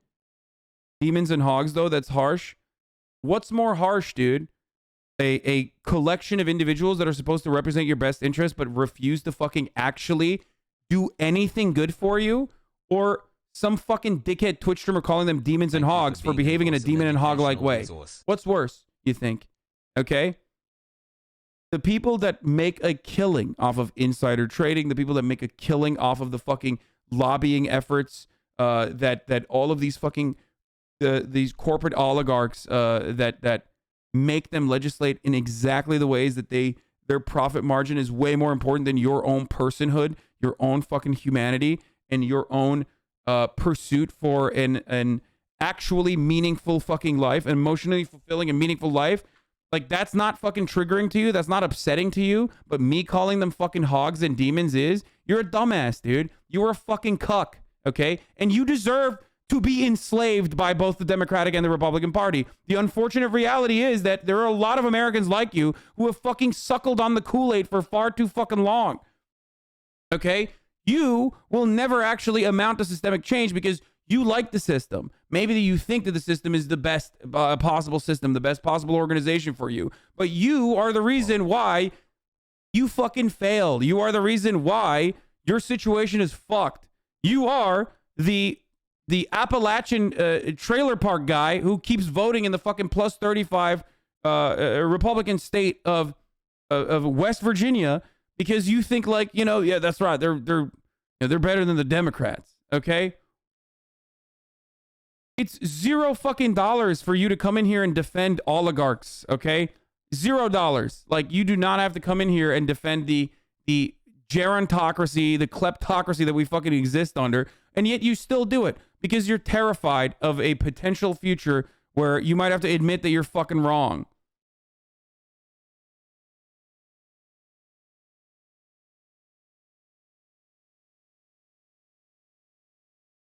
demons and hogs, though, that's harsh. What's more harsh, dude? A collection of individuals that are supposed to represent your best interest but refuse to fucking actually do anything good for you, or some fucking dickhead Twitch streamer calling them demons and hogs for behaving in a demon and hog-like way? What's worse, you think? Okay? The people that make a killing off of insider trading, the people that make a killing off of the fucking lobbying efforts, that all of these fucking these corporate oligarchs that make them legislate in exactly the ways that their profit margin is way more important than your own personhood, your own fucking humanity, and your own pursuit for an actually meaningful fucking life, an emotionally fulfilling and meaningful life. Like, that's not fucking triggering to you. That's not upsetting to you. But me calling them fucking hogs and demons is, you're a dumbass, dude. You're a fucking cuck, okay? And you deserve to be enslaved by both the Democratic and the Republican Party. The unfortunate reality is that there are a lot of Americans like you who have fucking suckled on the Kool-Aid for far too fucking long, okay? You will never actually amount to systemic change because you like the system. Maybe you think that the system is the best possible system, the best possible organization for you. But you are the reason why you fucking failed. You are the reason why your situation is fucked. You are the Appalachian trailer park guy who keeps voting in the fucking plus 35 Republican state of West Virginia because you think like, you know, yeah, that's right. They're better than the Democrats. Okay. It's $0 fucking for you to come in here and defend oligarchs, okay? $0. Like, you do not have to come in here and defend the gerontocracy, the kleptocracy that we fucking exist under, and yet you still do it because you're terrified of a potential future where you might have to admit that you're fucking wrong.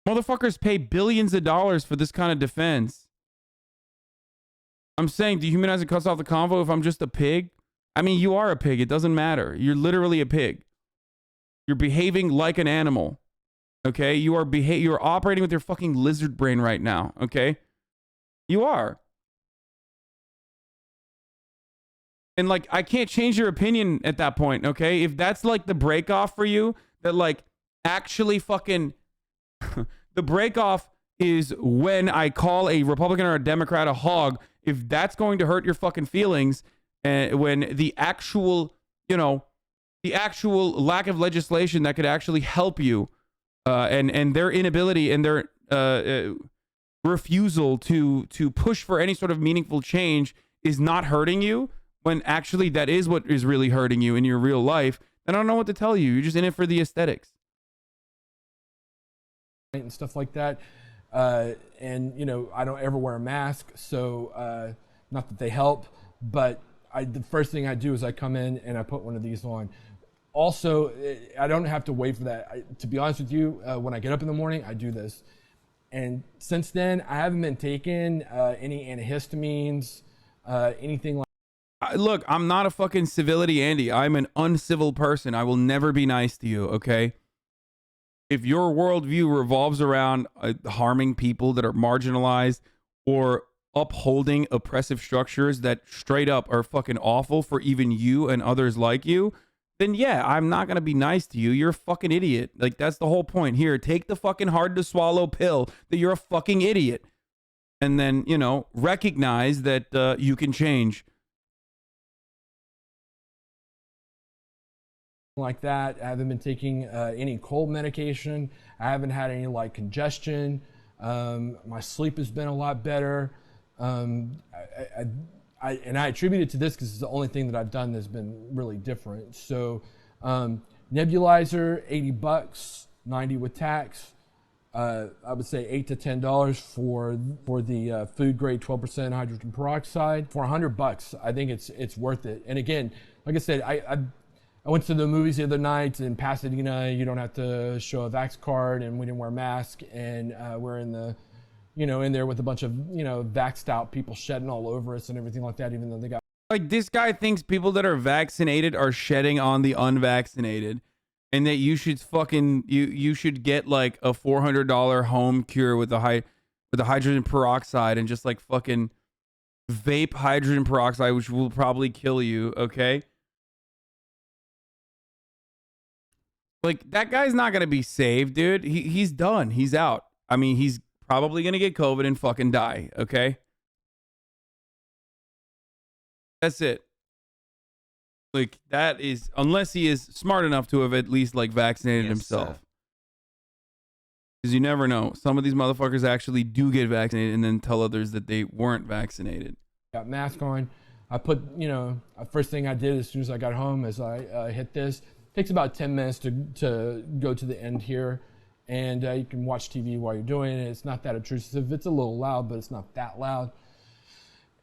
Motherfuckers pay billions of dollars for this kind of defense. I'm saying, dehumanizing cuts off the convo if I'm just a pig? I mean, you are a pig. It doesn't matter. You're literally a pig. You're behaving like an animal. Okay? You're operating with your fucking lizard brain right now. Okay? You are. And like, I can't change your opinion at that point. Okay? If that's like the break off for you, that like actually fucking... The break-off is when I call a Republican or a Democrat a hog. If that's going to hurt your fucking feelings, when the actual, the actual lack of legislation that could actually help you, and their inability and their refusal to push for any sort of meaningful change is not hurting you, when actually that is what is really hurting you in your real life, then I don't know what to tell you. You're just in it for the aesthetics. And stuff like that, and I don't ever wear a mask, so not that they help, but the first thing I do is I come in and I put one of these on. Also, I don't have to wait for that. To be honest with you, when I get up in the morning, I do this, and since then I haven't been taking any antihistamines, anything like. Look, I'm not a fucking civility Andy. I'm an uncivil person. I will never be nice to you, okay? If your worldview revolves around harming people that are marginalized or upholding oppressive structures that straight up are fucking awful for even you and others like you, then yeah, I'm not going to be nice to you. You're a fucking idiot. Like, that's the whole point. Here, take the fucking hard to swallow pill that you're a fucking idiot. And then, recognize that you can change. Like that. I haven't been taking any cold medication. I haven't had any like congestion. My sleep has been a lot better. I attribute it to this because it's the only thing that I've done that's been really different. So nebulizer, $80, $90 with tax. I would say $8 to $10 for the food grade 12% hydrogen peroxide. For $100, I think it's worth it. And again, like I said, I went to the movies the other night in Pasadena. You don't have to show a vax card, and we didn't wear a mask. And we're in the, in there with a bunch of, vaxxed out people shedding all over us and everything like that, even though they got. Like, this guy thinks people that are vaccinated are shedding on the unvaccinated, and that you should fucking, you should get like a $400 home cure with the hydrogen peroxide and just like fucking vape hydrogen peroxide, which will probably kill you. Okay. Like, that guy's not going to be saved, dude. He's done. He's out. I mean, he's probably going to get COVID and fucking die, okay? That's it. Like, that is, unless he is smart enough to have at least, like, vaccinated himself. Because you never know. Some of these motherfuckers actually do get vaccinated and then tell others that they weren't vaccinated. Got mask on. I put, first thing I did as soon as I got home is I hit this. Takes about 10 minutes to go to the end here. And you can watch TV while you're doing it. It's not that intrusive. It's a little loud, but it's not that loud.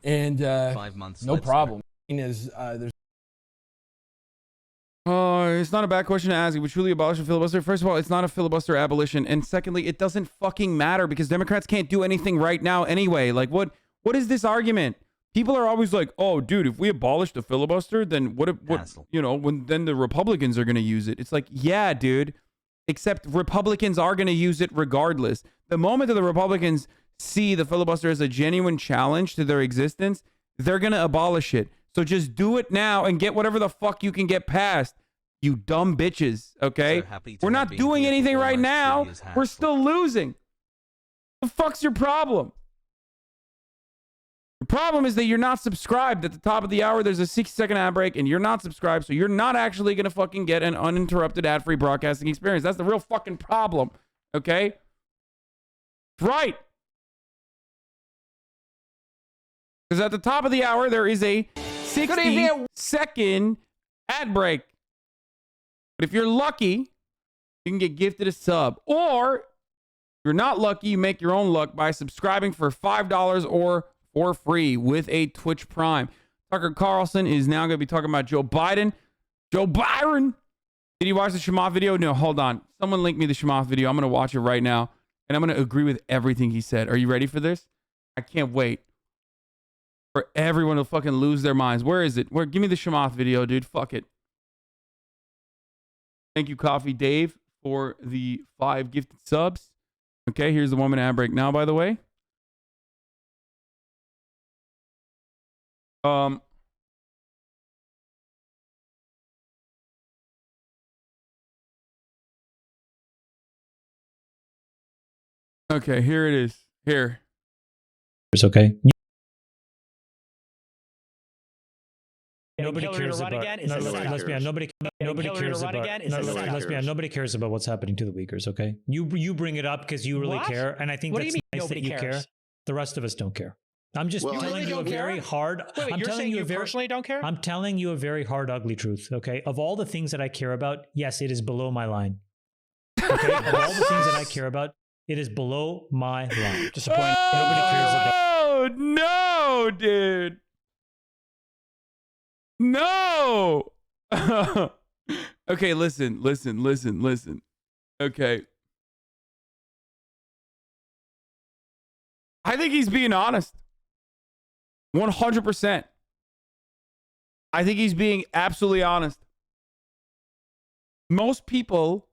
And 5 months. No problem. There's it's not a bad question to ask. Would truly abolish a filibuster? First of all, it's not a filibuster abolition. And secondly, it doesn't fucking matter because Democrats can't do anything right now anyway. Like, what is this argument? People are always like, oh, dude, if we abolish the filibuster, then then the Republicans are going to use it. It's like, yeah, dude, except Republicans are going to use it regardless. The moment that the Republicans see the filibuster as a genuine challenge to their existence, they're going to abolish it. So just do it now and get whatever the fuck you can get passed, you dumb bitches, okay? We're not doing anything right now. We're still losing. The fuck's your problem? The problem is that you're not subscribed. At the top of the hour, there's a 60-second ad break, and you're not subscribed, so you're not actually going to fucking get an uninterrupted ad-free broadcasting experience. That's the real fucking problem, okay? Right. Because at the top of the hour, there is a 60-second ad break. But if you're lucky, you can get gifted a sub. Or, if you're not lucky, you make your own luck by subscribing for $5 or for free with a Twitch Prime. Tucker Carlson is now going to be talking about Joe Biden. Joe Byron! Did you watch the Chamath video? No, hold on. Someone link me the Chamath video. I'm going to watch it right now. And I'm going to agree with everything he said. Are you ready for this? I can't wait for everyone to fucking lose their minds. Where is it? Give me the Chamath video, dude. Fuck it. Thank you, Coffee Dave, for the 5 gifted subs. Okay, here's the 1-minute ad break now, by the way. Okay, here it is. Here. It's okay. Nobody cares about. Nobody cares about what's happening to the Uyghurs. Okay, you bring it up because you really care, and I think that's nice that you care. The rest of us don't care. I'm just telling you a very hard. Wait, you're saying you personally don't care? I'm telling you a very hard, ugly truth. Okay, of all the things that I care about, yes, it is below my line. Okay, of all the things that I care about, it is below my line. Disappointing. Nobody cares about. Oh no, dude. No. Okay, listen. Okay. I think he's being honest. 100%. I think he's being absolutely honest. Most people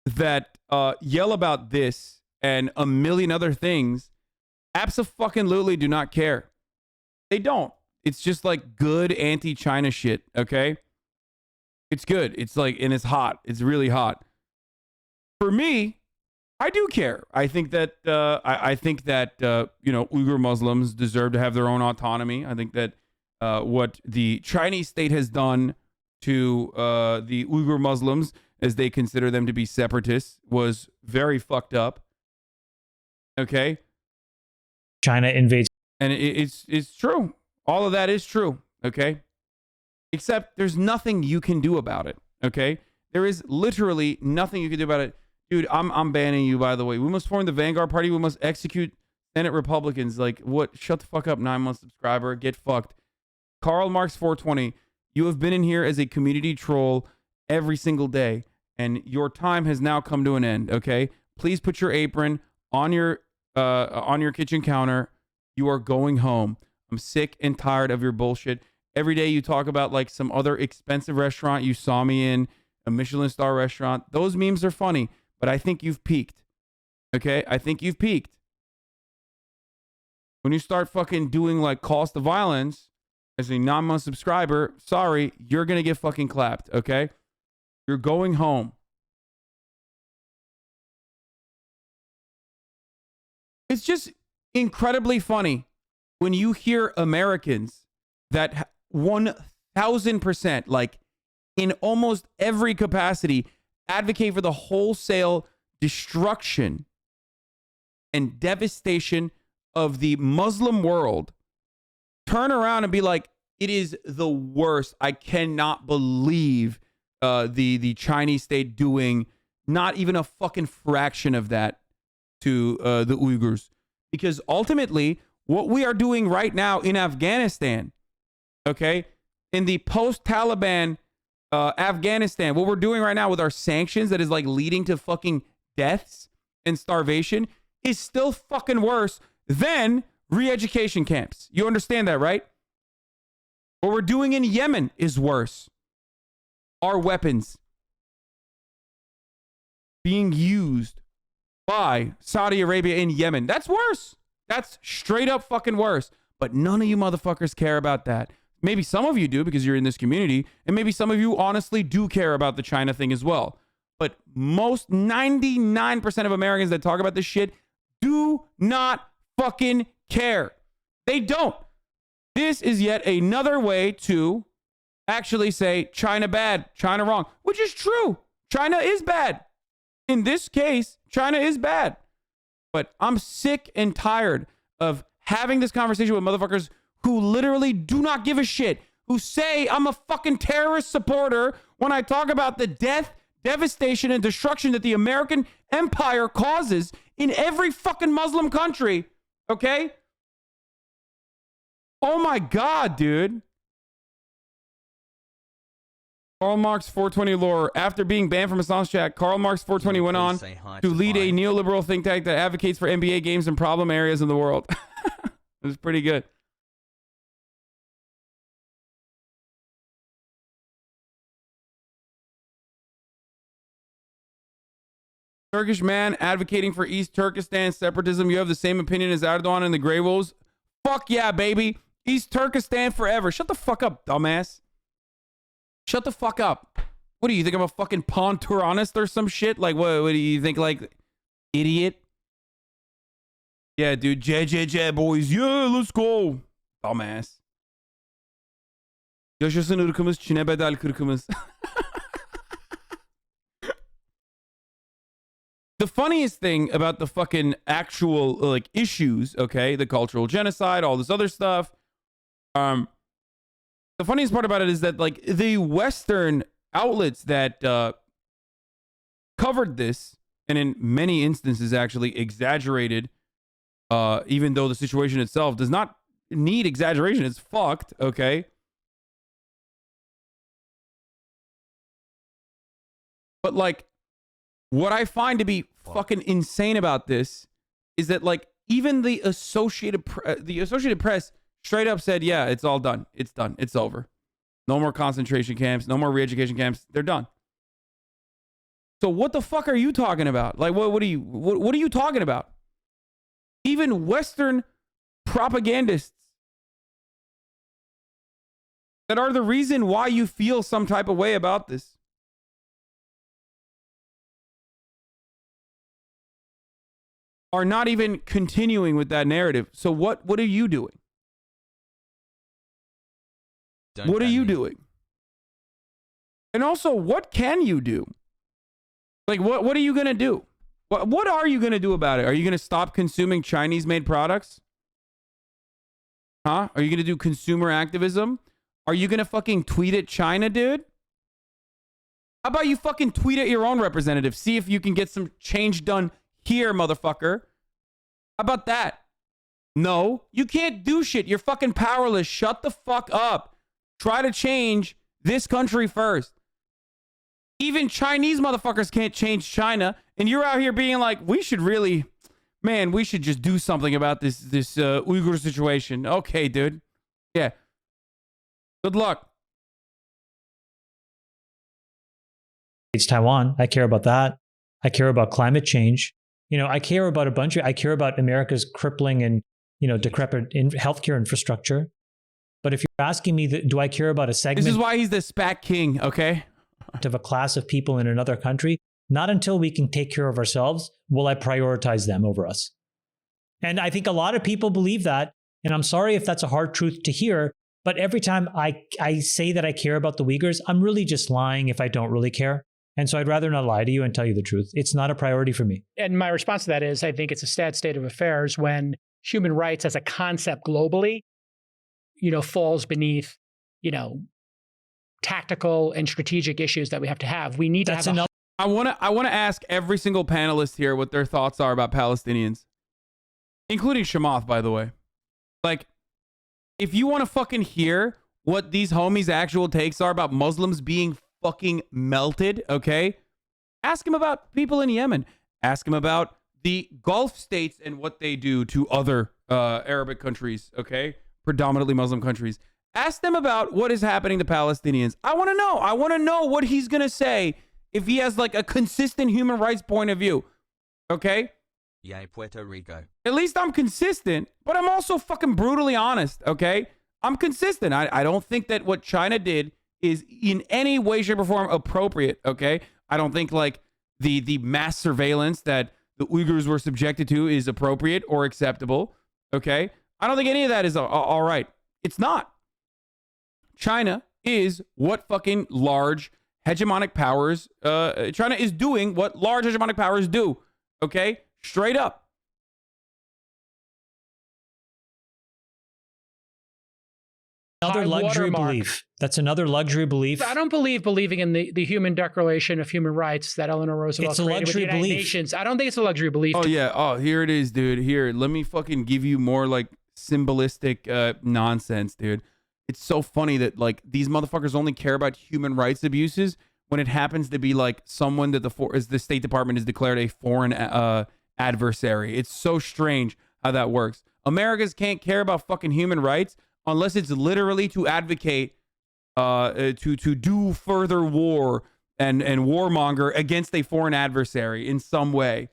that yell about this and a million other things abso-fucking-lutely do not care. They don't. It's just like good anti-China shit, okay? It's good. It's like, and it's hot. It's really hot. For me, I do care. I think that Uyghur Muslims deserve to have their own autonomy. I think that what the Chinese state has done to the Uyghur Muslims, as they consider them to be separatists, was very fucked up. Okay? China invades. And it's true. All of that is true. Okay? Except there's nothing you can do about it. Okay? There is literally nothing you can do about it. Dude, I'm banning you, by the way. We must form the Vanguard Party. We must execute Senate Republicans. Like, what? Shut the fuck up, 9-month subscriber. Get fucked. Karl Marx 420, you have been in here as a community troll every single day, and your time has now come to an end, okay? Please put your apron on your kitchen counter. You are going home. I'm sick and tired of your bullshit. Every day you talk about, like, some other expensive restaurant you saw me in, a Michelin star restaurant. Those memes are funny. But I think you've peaked. Okay? I think you've peaked. When you start fucking doing like calls to violence as a 9-month subscriber, sorry, you're going to get fucking clapped. Okay? You're going home. It's just incredibly funny when you hear Americans that 1000%, like in almost every capacity, advocate for the wholesale destruction and devastation of the Muslim world, turn around and be like, it is the worst. I cannot believe the Chinese state doing not even a fucking fraction of that to the Uyghurs. Because ultimately, what we are doing right now in Afghanistan, okay, in the post-Taliban Afghanistan, what we're doing right now with our sanctions that is like leading to fucking deaths and starvation is still fucking worse than re-education camps. You understand that, right? What we're doing in Yemen is worse. Our weapons being used by Saudi Arabia in Yemen. That's worse. That's straight up fucking worse. But none of you motherfuckers care about that. Maybe some of you do because you're in this community, and maybe some of you honestly do care about the China thing as well. But most 99% of Americans that talk about this shit do not fucking care. They don't. This is yet another way to actually say China bad, China wrong, which is true. China is bad. In this case, China is bad. But I'm sick and tired of having this conversation with motherfuckers who literally do not give a shit, who say I'm a fucking terrorist supporter when I talk about the death, devastation, and destruction that the American empire causes in every fucking Muslim country. Okay? Oh my God, dude. Karl Marx 420 lore. After being banned from Assange chat, Karl Marx 420 went on to lead a neoliberal think tank that advocates for NBA games in problem areas in the world. It was pretty good. Turkish man advocating for East Turkestan separatism. You have the same opinion as Erdogan and the Grey Wolves? Fuck yeah, baby. East Turkestan forever. Shut the fuck up, dumbass. Shut the fuck up. What do you think? I'm a fucking Ponturanist or some shit? Like, what do you think? Like, idiot? Yeah, dude. JJJ, boys. Yeah, let's go. Dumbass. Yaşasın ırkımız, Çin'e bedel kırkımız. The funniest thing about the fucking actual, like, issues, okay, the cultural genocide, all this other stuff, the funniest part about it is that, like, the Western outlets that covered this, and in many instances actually exaggerated, even though the situation itself does not need exaggeration, it's fucked, okay? But, like, what I find to be fucking insane about this is that, like, even the Associated Press straight up said, yeah, it's all done. It's done. It's over. No more concentration camps. No more re-education camps. They're done. So what the fuck are you talking about? Like, what are you talking about? Even Western propagandists that are the reason why you feel some type of way about this are not even continuing with that narrative. So what are you doing? What are you doing? And also, what can you do? Like, what are you going to do? What are you going to do about it? Are you going to stop consuming Chinese-made products? Huh? Are you going to do consumer activism? Are you going to fucking tweet at China, dude? How about you fucking tweet at your own representative? See if you can get some change done here, motherfucker. How about that? No, you can't do shit. You're fucking powerless. Shut the fuck up. Try to change this country first. Even Chinese motherfuckers can't change China. And you're out here being like, we should really, man, we should just do something about this Uyghur situation. Okay, dude. Yeah. Good luck. It's Taiwan. I care about that. I care about climate change. You know, I care about I care about America's crippling and, you know, decrepit healthcare infrastructure. But if you're asking me, do I care about a segment? This is why he's the spat king, okay? Of a class of people in another country, not until we can take care of ourselves will I prioritize them over us. And I think a lot of people believe that. And I'm sorry if that's a hard truth to hear. But every time I say that I care about the Uyghurs, I'm really just lying if I don't really care. And so I'd rather not lie to you and tell you the truth. It's not a priority for me. And my response to that is, I think it's a sad state of affairs when human rights as a concept globally, falls beneath, tactical and strategic issues that we have to have. We need to have I want to ask every single panelist here what their thoughts are about Palestinians, including Chamath, by the way. Like, if you want to fucking hear what these homies' actual takes are about Muslims being fucking melted, okay? Ask him about people in Yemen. Ask him about the Gulf states and what they do to other Arabic countries, okay? Predominantly Muslim countries. Ask them about what is happening to Palestinians. I want to know. I want to know what he's going to say if he has like a consistent human rights point of view, okay? Yay, Puerto Rico. At least I'm consistent, but I'm also fucking brutally honest, okay? I'm consistent. I don't think that what China did is in any way, shape, or form appropriate, okay? I don't think like the mass surveillance that the Uyghurs were subjected to is appropriate or acceptable, okay? I don't think any of that is all right. It's not. China is what fucking large hegemonic powers, China is doing what large hegemonic powers do, okay? Straight up. Another luxury belief. That's another luxury belief. I don't believing in the human Declaration of Human Rights that Eleanor Roosevelt created with the United Nations. I don't think it's a luxury belief. Oh, yeah. Oh, here it is, dude. Here, let me fucking give you more like symbolistic nonsense, dude. It's so funny that like these motherfuckers only care about human rights abuses when it happens to be like someone that the State Department has declared a foreign adversary. It's so strange how that works. Americans can't care about fucking human rights unless it's literally to advocate to do further war and warmonger against a foreign adversary in some way.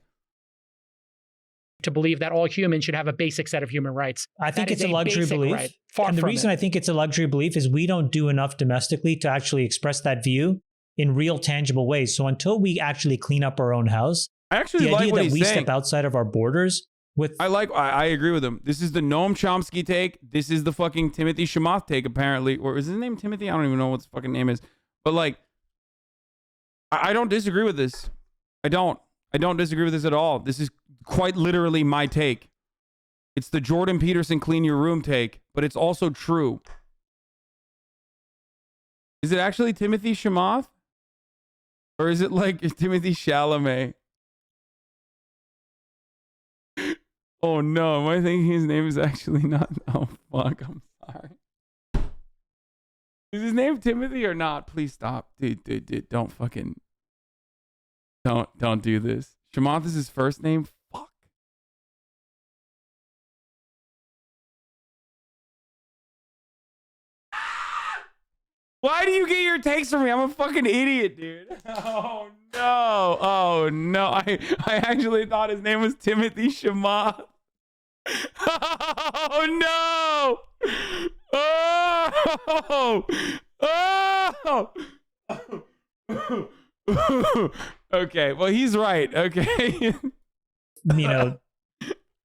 To believe that all humans should have a basic set of human rights. I think it's a luxury belief. Right. And the reason I think it's a luxury belief is we don't do enough domestically to actually express that view in real tangible ways. So until we actually clean up our own house, I actually the like idea what that he's we saying. step outside of our borders with... I agree with him. This is the Noam Chomsky take. This is the fucking Timothy Chamath take, apparently. Or is his name Timothy? I don't even know what his fucking name is. But like, I don't disagree with this. I don't disagree with this at all. This is quite literally my take. It's the Jordan Peterson clean your room take, but it's also true. Is it actually Timothy Chamath? Or is it like Timothy Chalamet? Oh no, am I thinking his name is actually not? Oh fuck, I'm sorry. Is his name Timothy or not? Please stop. Dude, don't fucking... Don't do this. Chamath is his first name? Fuck. Why do you get your takes from me? I'm a fucking idiot, dude. Oh no. Oh no. I actually thought his name was Timothy Chamath. Oh no. Oh. Okay, well he's right. Okay.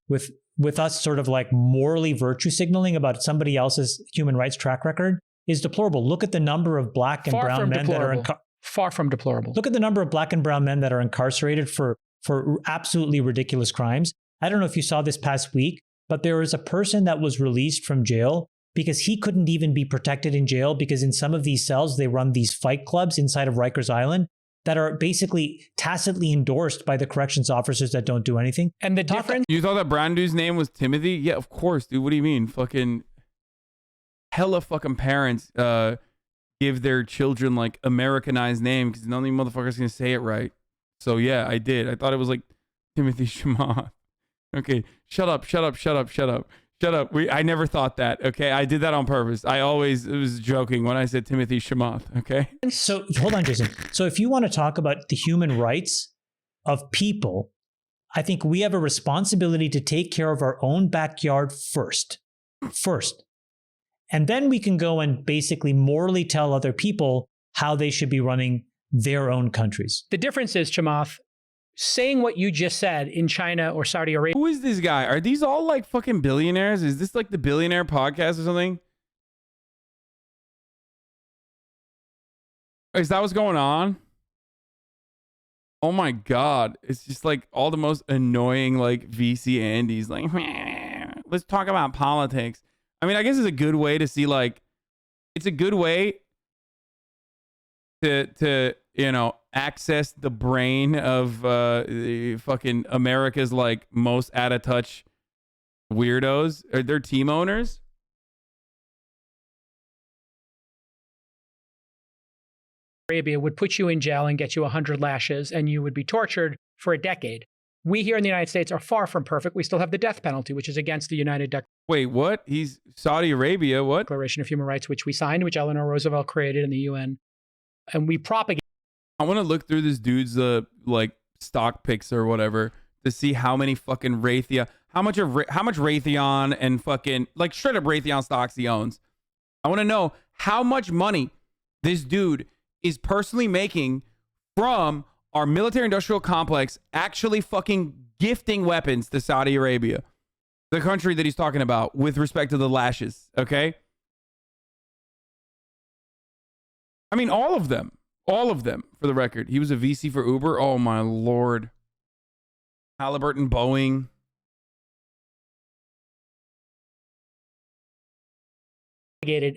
with us sort of like morally virtue signaling about somebody else's human rights track record is deplorable. Look at the number of black and brown men that are far from deplorable. Look at the number of black and brown men that are incarcerated for absolutely ridiculous crimes. I don't know if you saw this past week, but there was a person that was released from jail because he couldn't even be protected in jail because in some of these cells, they run these fight clubs inside of Rikers Island that are basically tacitly endorsed by the corrections officers that don't do anything. And the difference... You thought that brown dude's name was Timothy? Yeah, of course, dude. What do you mean? Fucking... Hella fucking parents give their children like Americanized name because none of you motherfuckers can say it right. So yeah, I did. I thought it was like Timothy Chamath. Okay, shut up. I never thought that. Okay, I did that on purpose. I always was joking when I said Timothy Chamath. Okay. So hold on, Jason. So if you want to talk about the human rights of people, I think we have a responsibility to take care of our own backyard first. And then we can go and basically morally tell other people how they should be running their own countries. The difference is, Chamath, saying what you just said in China or Saudi Arabia. Who is this guy? Are these all like fucking billionaires? Is this like the billionaire podcast or something? Is that what's going on? Oh my God. It's just like all the most annoying like VC Andes. Like, let's talk about politics. I mean, I guess it's a good way to see like, it's a good way to you know, access the brain of fucking America's like most out of touch weirdos or their team owners. Arabia would put you in jail and get you 100 lashes and you would be tortured for a decade. We here in the United States are far from perfect. We still have the death penalty, which is against the United Wait, what? He's Saudi Arabia, what? Declaration of Human Rights, which we signed, which Eleanor Roosevelt created in the UN. And we propagate. I want to look through this dude's like stock picks or whatever to see how many fucking how much Raytheon and fucking like straight up Raytheon stocks he owns. I want to know how much money this dude is personally making from our military industrial complex actually fucking gifting weapons to Saudi Arabia, the country that he's talking about with respect to the lashes, okay? I mean, all of them, for the record. He was a VC for Uber. Oh my Lord. Halliburton, Boeing.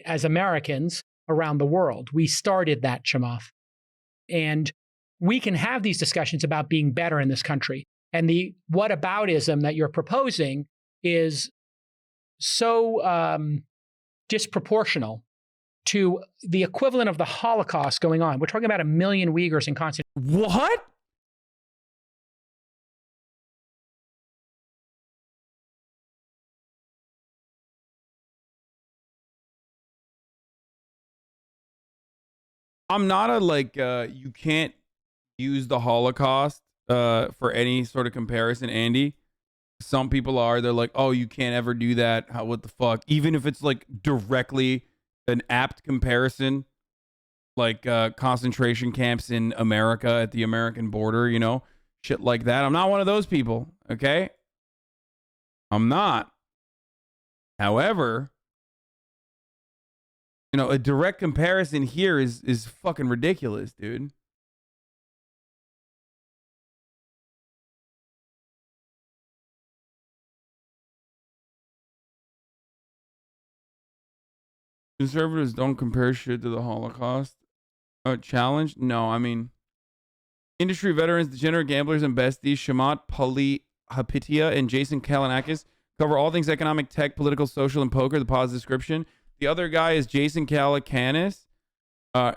As Americans around the world. We started that, Chamath. And we can have these discussions about being better in this country. And the whataboutism that you're proposing is so disproportional to the equivalent of the Holocaust going on. We're talking about 1 million Uyghurs in concentration. What? I'm not a like you can't use the Holocaust for any sort of comparison, Andy. Some people are. They're like, oh, you can't ever do that. How, what the fuck? Even if it's like directly an apt comparison, like concentration camps in America at the American border, you know, shit like that. I'm not one of those people, okay? I'm not. However, you know, a direct comparison here is fucking ridiculous, dude. Conservatives don't compare shit to the Holocaust. Challenge? No, I mean, industry veterans, degenerate gamblers, and besties, Shamat Palihapitia and Jason Kalinakis cover all things economic, tech, political, social, and poker, the positive description. The other guy is Jason Calacanis.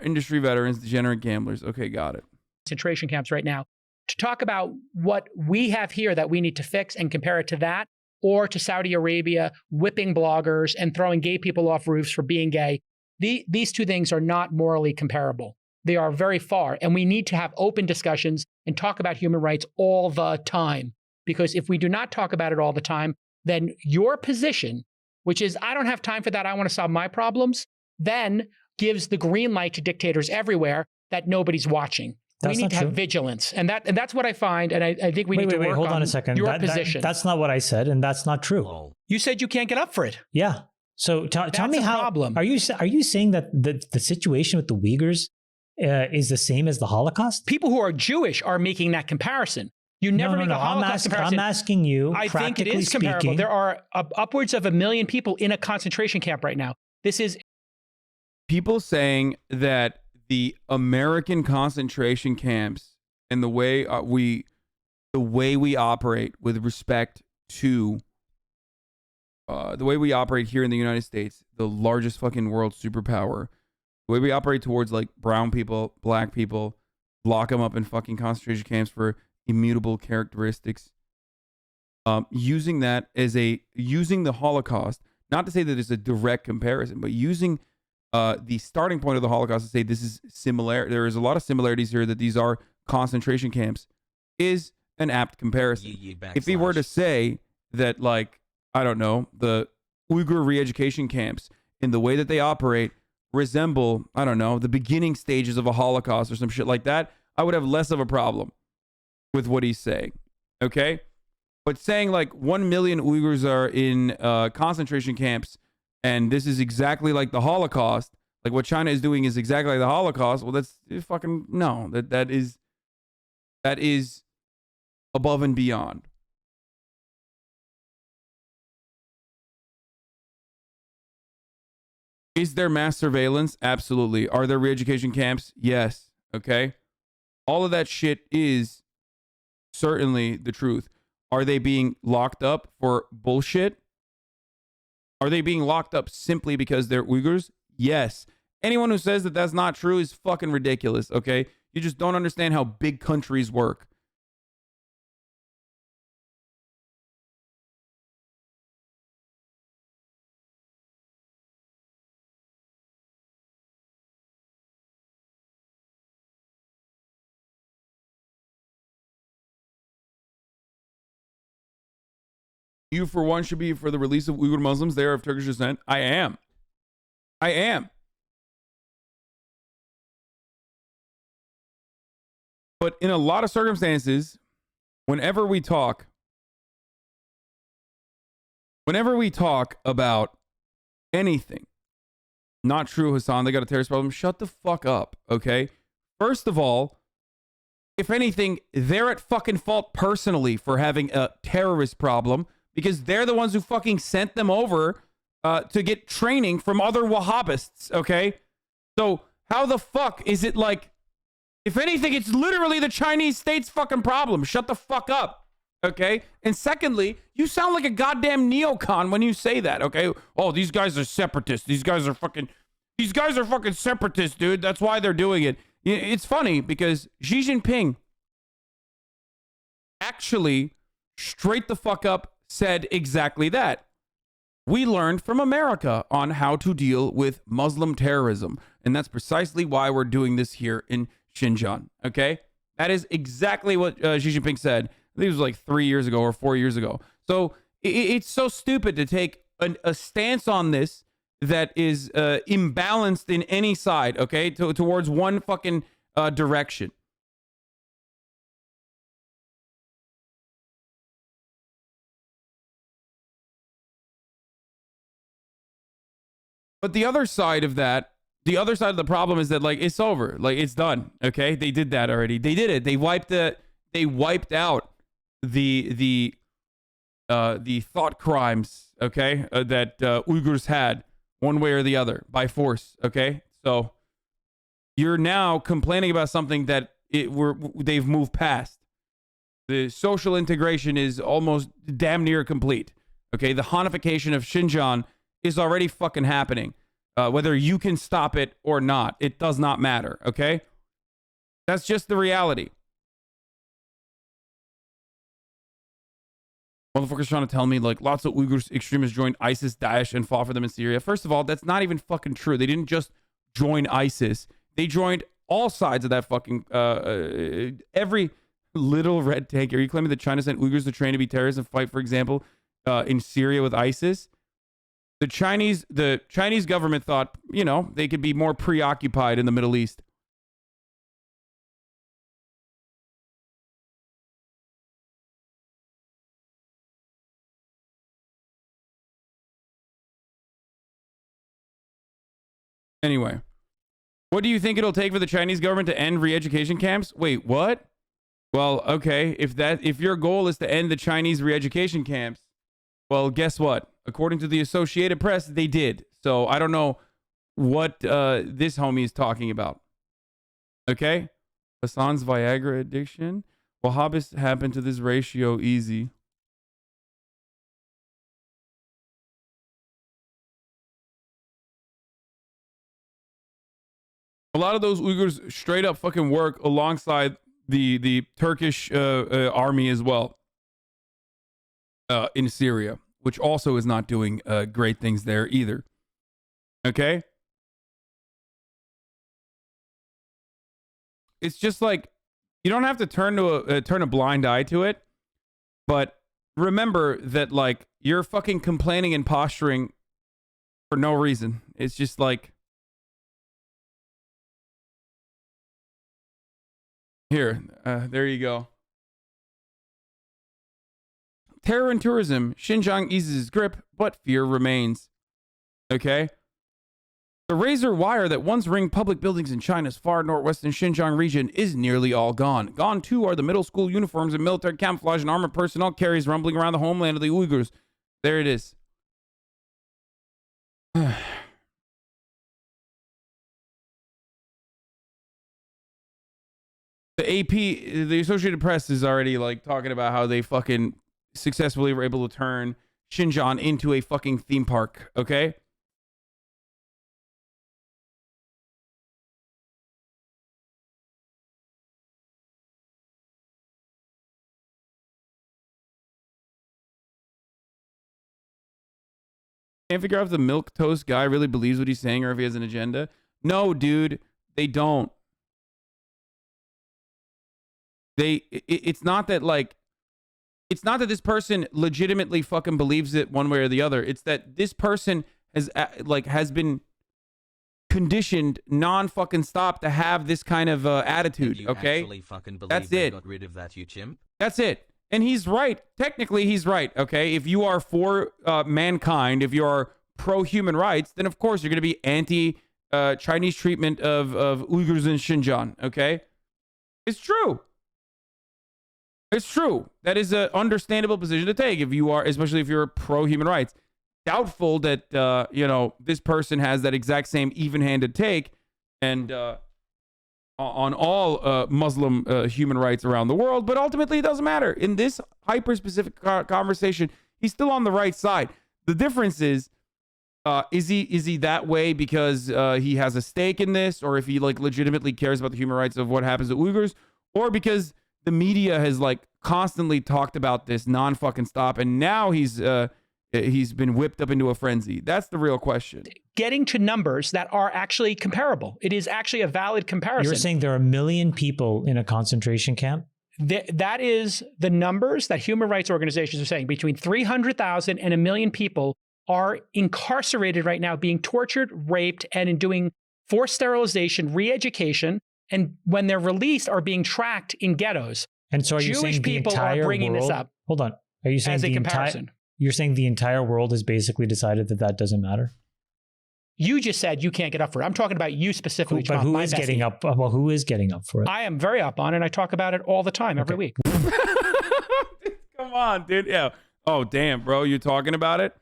Industry veterans, degenerate gamblers. Okay, got it. Concentration camps right now to talk about what we have here that we need to fix and compare it to that, or to Saudi Arabia whipping bloggers and throwing gay people off roofs for being gay. These two things are not morally comparable. They are very far. And we need to have open discussions and talk about human rights all the time. Because if we do not talk about it all the time, then your position, which is, I don't have time for that, I want to solve my problems, then gives the green light to dictators everywhere that nobody's watching. We need to have vigilance. And that's what I find. And I think we need to work hold on on a second. Your position. That's not what I said, and that's not true. You said you can't get up for it. Yeah. So tell me how. Problem. Are you saying that the situation with the Uyghurs is the same as the Holocaust? People who are Jewish are making that comparison. You never make a Holocaust comparison. I'm asking you. I think it is comparable. There are upwards of 1 million people in a concentration camp right now. This is people saying that the American concentration camps and the way we operate with respect to the way we operate here in the United States, the largest fucking world superpower, the way we operate towards like brown people, black people, lock them up in fucking concentration camps for immutable characteristics, using the Holocaust, not to say that it's a direct comparison, but using the starting point of the Holocaust to say this is similar. There is a lot of similarities here that these are concentration camps is an apt comparison. If he were to say that, like, I don't know, the Uyghur re-education camps in the way that they operate resemble, I don't know, the beginning stages of a Holocaust or some shit like that, I would have less of a problem. with what he's saying. Okay? But saying like 1 million Uyghurs are in concentration camps and this is exactly like the Holocaust, like what China is doing is exactly like the Holocaust, well, that's fucking no. That is above and beyond. Is there mass surveillance? Absolutely. Are there re-education camps? Yes. Okay. All of that shit is certainly the truth. Are they being locked up for bullshit? Are they being locked up simply because they're Uyghurs? Yes. Anyone who says that that's not true is fucking ridiculous. Okay. You just don't understand how big countries work. You, for one, should be for the release of Uyghur Muslims. They are of Turkish descent. I am. I am. But in a lot of circumstances, whenever we talk about anything, not true, Hassan, they got a terrorist problem. Shut the fuck up, okay? First of all, if anything, they're at fucking fault personally for having a terrorist problem because they're the ones who fucking sent them over to get training from other Wahhabists, okay? So how the fuck is it like, if anything, it's literally the Chinese state's fucking problem. Shut the fuck up, okay? And secondly, you sound like a goddamn neocon when you say that, okay? Oh, these guys are separatists. These guys are fucking separatists, dude. That's why they're doing it. It's funny because Xi Jinping actually straight the fuck up said exactly that. We learned from America on how to deal with Muslim terrorism. And that's precisely why we're doing this here in Xinjiang. Okay? That is exactly what Xi Jinping said. I think it was like 3 years ago or 4 years ago. So it's so stupid to take a stance on this that is imbalanced in any side, okay? Towards one fucking direction. But the other side of that, the other side of the problem is that, like, it's over. Like, it's done. Okay? They did that already. They did it. They wiped out the thought crimes, okay, that Uyghurs had one way or the other by force, okay? So you're now complaining about something that they've moved past. The social integration is almost damn near complete. Okay? The Hanification of Xinjiang is already fucking happening. Whether you can stop it or not, it does not matter, okay? That's just the reality. Motherfuckers trying to tell me, like, lots of Uyghur extremists joined ISIS, Daesh, and fought for them in Syria. First of all, that's not even fucking true. They didn't just join ISIS. They joined all sides of that fucking, every little red tank. Are you claiming that China sent Uyghurs to train to be terrorists and fight, for example, in Syria with ISIS? The Chinese government thought, you know, they could be more preoccupied in the Middle East. Anyway, what do you think it'll take for the Chinese government to end re-education camps? Wait, what? Well, okay, if your goal is to end the Chinese re-education camps, well, guess what? According to the Associated Press, they did. So I don't know what this homie is talking about. Okay? Hassan's Viagra addiction. Wahhabists happen to this ratio easy. A lot of those Uyghurs straight up fucking work alongside the Turkish army as well in Syria, which also is not doing great things there either. Okay? It's just like, you don't have to turn a blind eye to it, but remember that, like, you're fucking complaining and posturing for no reason. It's just like, here, there you go. terror and tourism. Xinjiang eases its grip, but fear remains. Okay? The razor wire that once ringed public buildings in China's far northwestern Xinjiang region is nearly all gone. Gone, too, are the middle school uniforms and military camouflage and armored personnel carriers rumbling around the homeland of the Uyghurs. There it is. The AP, the Associated Press, is already like talking about how they fucking successfully were able to turn Xinjiang into a fucking theme park, okay? Can't figure out if the milk toast guy really believes what he's saying or if he has an agenda. No, dude, they don't. It's not that like, it's not that this person legitimately fucking believes it one way or the other. It's that this person has been conditioned non-fucking stop to have this kind of attitude. Okay, that's it. Got rid of that, you chimp. That's it. And he's right. Technically, he's right. Okay, if you are for mankind, if you are pro-human rights, then of course you're going to be anti-Chinese treatment of Uyghurs in Xinjiang. Okay, it's true. It's true. That is an understandable position to take if you are, especially if you're pro-human rights. Doubtful that this person has that exact same even-handed take and on all Muslim human rights around the world, but ultimately it doesn't matter. In this hyper-specific conversation, he's still on the right side. The difference is he that way because he has a stake in this, or if he like legitimately cares about the human rights of what happens to Uyghurs, or because the media has like constantly talked about this non-fucking stop, and now he's been whipped up into a frenzy. That's the real question. Getting to numbers that are actually comparable. It is actually a valid comparison. You're saying there are 1 million people in a concentration camp? That is the numbers that human rights organizations are saying. Between 300,000 and 1 million people are incarcerated right now, being tortured, raped, and in doing forced sterilization, re-education, and when they're released are being tracked in ghettos. And so are you Jewish saying people are bringing world, this up? Hold on. Are you saying as a the comparison? You're saying the entire world has basically decided that doesn't matter? You just said you can't get up for it. I'm talking about you specifically. But who is getting up? Well, who is getting up for it? I am very up on it. I talk about it all the time, every week. Come on, dude. Yeah. Oh, damn, bro. You talking about it?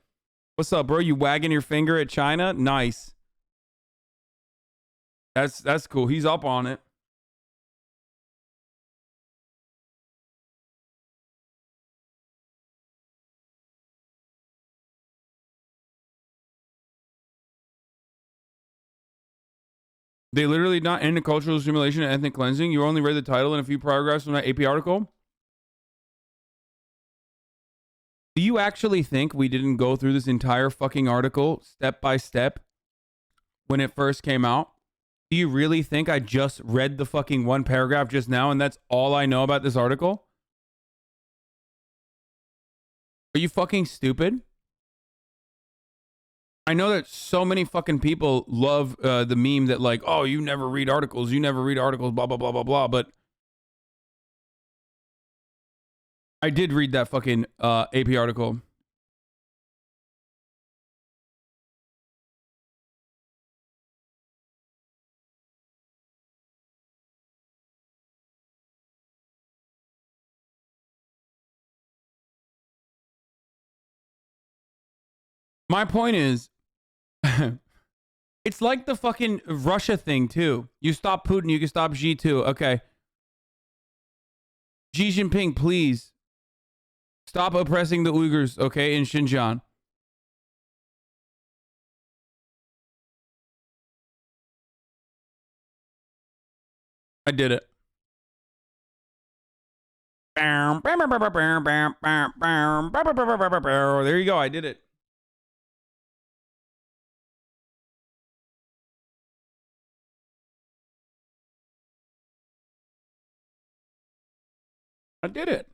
What's up, bro? You wagging your finger at China? Nice. That's cool. He's up on it. They literally not end cultural assimilation and ethnic cleansing. You only read the title and a few paragraphs from that AP article. Do you actually think we didn't go through this entire fucking article step by step when it first came out? Do you really think I just read the fucking one paragraph just now and that's all I know about this article? Are you fucking stupid? I know that so many fucking people love the meme that like, oh, you never read articles, blah, blah, blah, blah, blah. But I did read that fucking AP article. My point is, it's like the fucking Russia thing, too. You stop Putin, you can stop Xi, too. Okay. Xi Jinping, please. Stop oppressing the Uyghurs, okay, in Xinjiang. I did it. There you go, I did it. I did it.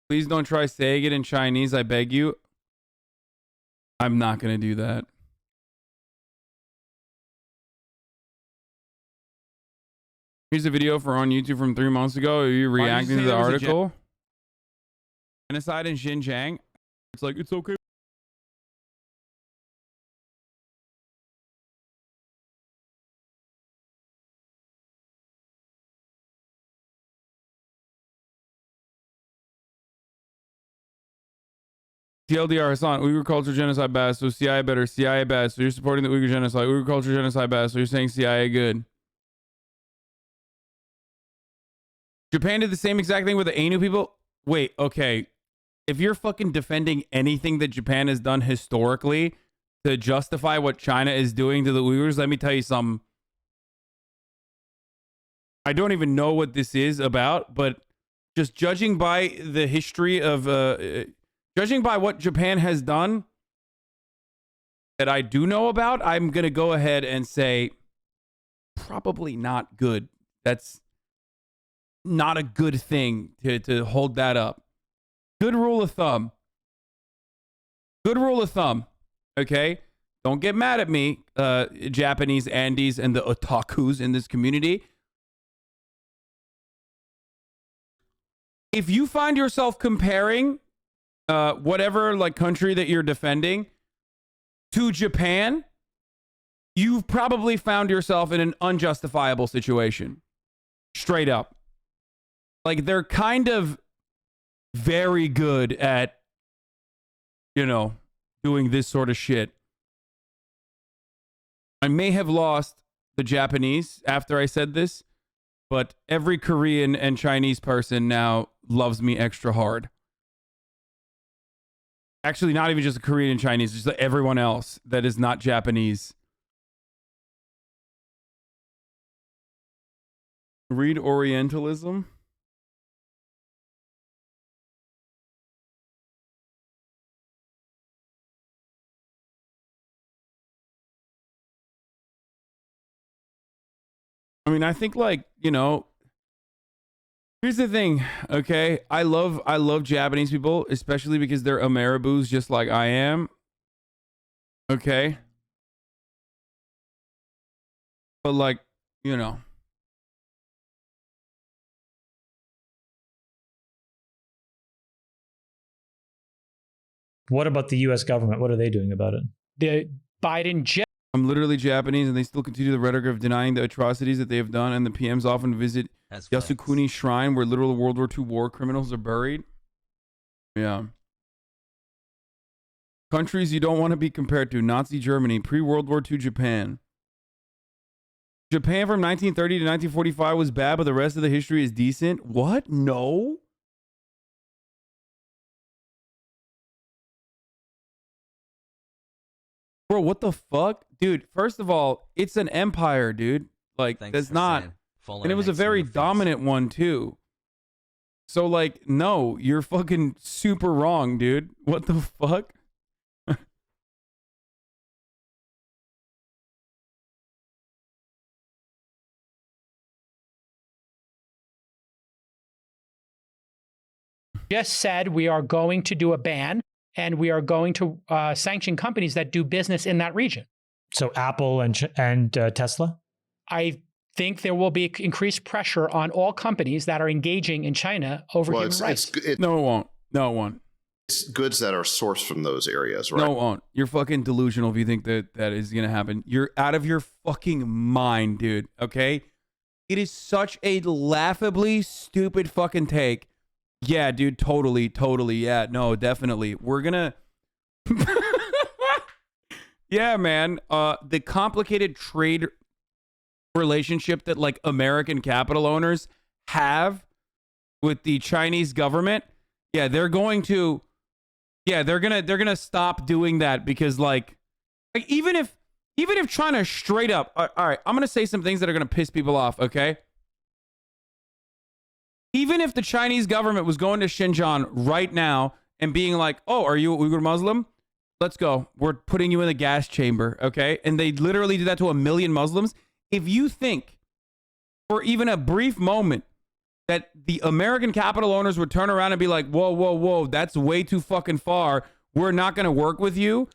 Please don't try saying it in Chinese, I beg you. I'm not going to do that. Here's a video for on YouTube from 3 months ago. Are you reacting to the article? Genocide in Xinjiang. It's like, it's okay. TLDR Hassan, Uyghur culture genocide bad, so CIA better, CIA bad, so you're supporting the Uyghur genocide. Uyghur culture genocide bad, so you're saying CIA good. Japan did the same exact thing with the Ainu people? Wait, okay. If you're fucking defending anything that Japan has done historically to justify what China is doing to the Uyghurs, let me tell you something. I don't even know what this is about, but just judging by the history of... judging by what Japan has done that I do know about, I'm going to go ahead and say probably not good. That's not a good thing to hold that up. Good rule of thumb. Good rule of thumb. Okay? Don't get mad at me, Japanese Andes and the otakus in this community. If you find yourself comparing whatever like country that you're defending to Japan, you've probably found yourself in an unjustifiable situation. Straight up. Like, they're kind of very good at, you know, doing this sort of shit. I may have lost the Japanese after I said this, but every Korean and Chinese person now loves me extra hard. Actually, not even just Korean and Chinese, just everyone else that is not Japanese. Read Orientalism. I mean, I think, like, you know, here's the thing, okay? I love Japanese people, especially because they're Ameriboos just like I am. Okay? But, like, you know. What about the U.S. government? What are they doing about it? The Biden... I'm literally Japanese, and they still continue the rhetoric of denying the atrocities that they have done, and the PMs often visit Yasukuni Shrine, where literal World War II war criminals are buried. Yeah. Countries you don't want to be compared to. Nazi Germany, pre-World War II Japan. Japan from 1930 to 1945 was bad, but the rest of the history is decent. What? No. Bro, what the fuck? Dude, first of all, it's an empire, dude. Like, that's not... And it was a very dominant one, too. So, like, no, you're fucking super wrong, dude. What the fuck? Just said we are going to do a ban and we are going to sanction companies that do business in that region. So Apple and Tesla? I think there will be increased pressure on all companies that are engaging in China over human rights. No, it won't. No, it won't. It's goods that are sourced from those areas, right? No, it won't. You're fucking delusional if you think that that is going to happen. You're out of your fucking mind, dude. Okay? It is such a laughably stupid fucking take. Yeah, dude, totally. Yeah, no, definitely. We're gonna... Yeah, man. The complicated trade relationship that, like, American capital owners have with the Chinese government, yeah, they're going to... Yeah, they're gonna stop doing that because, like even if China straight up... All right, I'm gonna say some things that are gonna piss people off, okay? Even if the Chinese government was going to Xinjiang right now and being like, oh, are you Uyghur Muslim? Let's go. We're putting you in the gas chamber, okay? And they literally did that to 1 million Muslims. If you think for even a brief moment that the American capital owners would turn around and be like, whoa, that's way too fucking far. We're not going to work with you.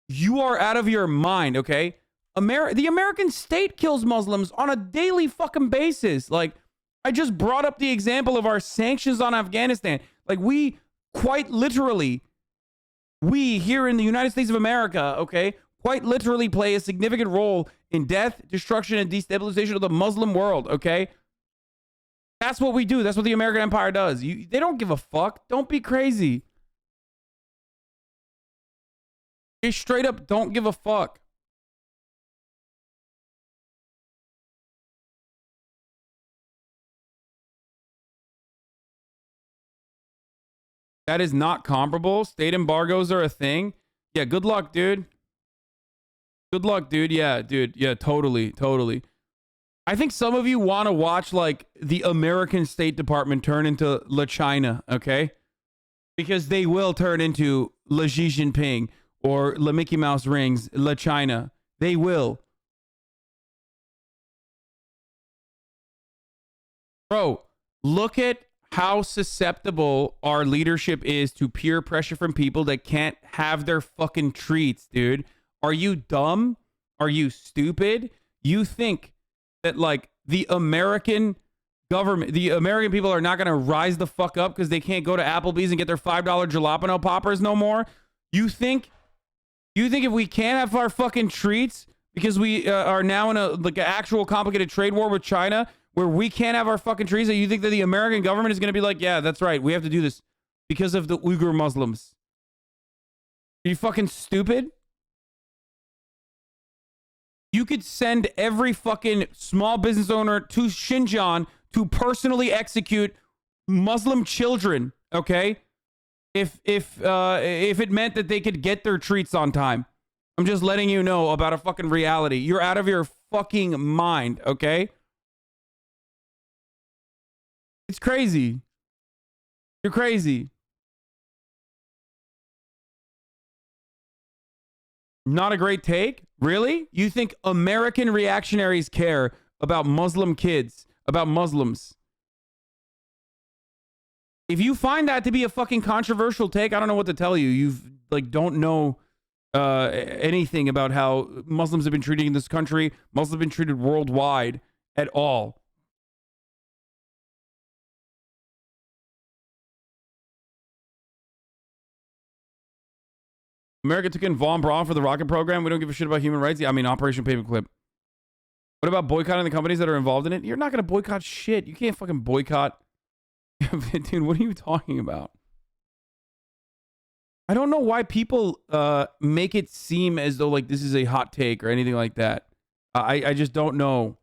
You are out of your mind, okay? The American state kills Muslims on a daily fucking basis. Like, I just brought up the example of our sanctions on Afghanistan. Like, we quite literally, we here in the United States of America, okay, quite literally play a significant role in death, destruction, and destabilization of the Muslim world, okay? That's what we do. That's what the American empire does. They don't give a fuck. Don't be crazy. They straight up don't give a fuck. That is not comparable. State embargoes are a thing. Yeah, good luck, dude. Good luck, dude. Yeah, dude. Yeah, totally. Totally. I think some of you want to watch, like, the American State Department turn into La China, okay? Because they will turn into La Xi Jinping or La Mickey Mouse Rings, La China. They will. Bro, look at how susceptible our leadership is to peer pressure from people that can't have their fucking treats, dude. Are you dumb? Are you stupid? You think that, like, the American government, the American people are not going to rise the fuck up because they can't go to Applebee's and get their $5 jalapeno poppers no more? You think if we can't have our fucking treats because we are now in a, like, an actual complicated trade war with China where we can't have our fucking treats, that you think that the American government is going to be like, yeah, that's right, we have to do this because of the Uyghur Muslims? Are you fucking stupid? You could send every fucking small business owner to Xinjiang to personally execute Muslim children, okay? If it meant that they could get their treats on time. I'm just letting you know about a fucking reality. You're out of your fucking mind, okay? It's crazy. You're crazy. Not a great take? Really? You think American reactionaries care about Muslim kids, about Muslims? If you find that to be a fucking controversial take, I don't know what to tell you. You've, like, don't know anything about how Muslims have been treated in this country. Muslims have been treated worldwide at all. America took in Von Braun for the rocket program. We don't give a shit about human rights. Yeah, I mean, Operation Paperclip. What about boycotting the companies that are involved in it? You're not going to boycott shit. You can't fucking boycott. Dude, what are you talking about? I don't know why people make it seem as though, like, this is a hot take or anything like that. I just don't know.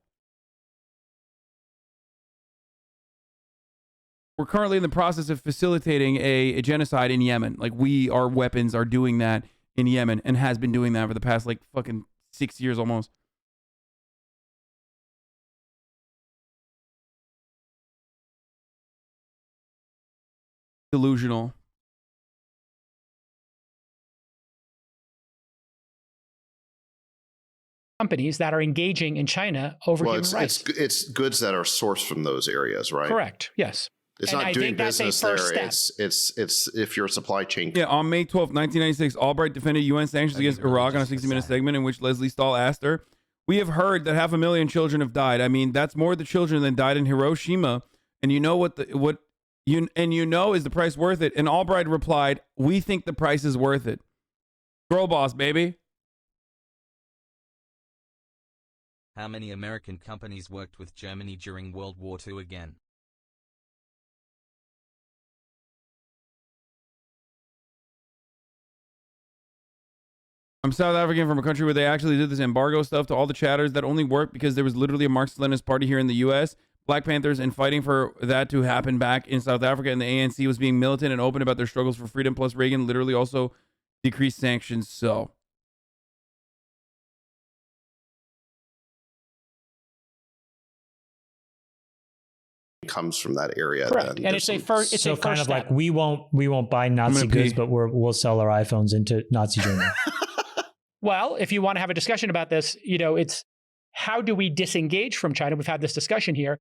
We're currently in the process of facilitating a genocide in Yemen. Like, our weapons are doing that in Yemen and has been doing that for the past, like, fucking 6 years almost. Delusional. Companies that are engaging in China over human rights. It's goods that are sourced from those areas, right? Correct. Yes. It's not doing business there. It's if your supply chain. Yeah, on May 12th, 1996, Albright defended UN sanctions against Iraq on a 60-minute segment in which Leslie Stahl asked her, "We have heard that 500,000 children have died. I mean, that's more the children than died in Hiroshima. And you know is the price worth it?" And Albright replied, "We think the price is worth it." Girl boss, baby. How many American companies worked with Germany during World War II again? I'm South African, from a country where they actually did this embargo stuff to all the chatters. That only worked because there was literally a Marxist-Leninist party here in the U.S., Black Panthers, and fighting for that to happen back in South Africa. And the ANC was being militant and open about their struggles for freedom. Plus, Reagan literally also decreased sanctions. So comes from that area. Correct. And it's a first. It's so a first kind of step. like we won't buy Nazi goods, but we'll sell our iPhones into Nazi Germany. Well, if you want to have a discussion about this, it's how do we disengage from China? We've had this discussion here.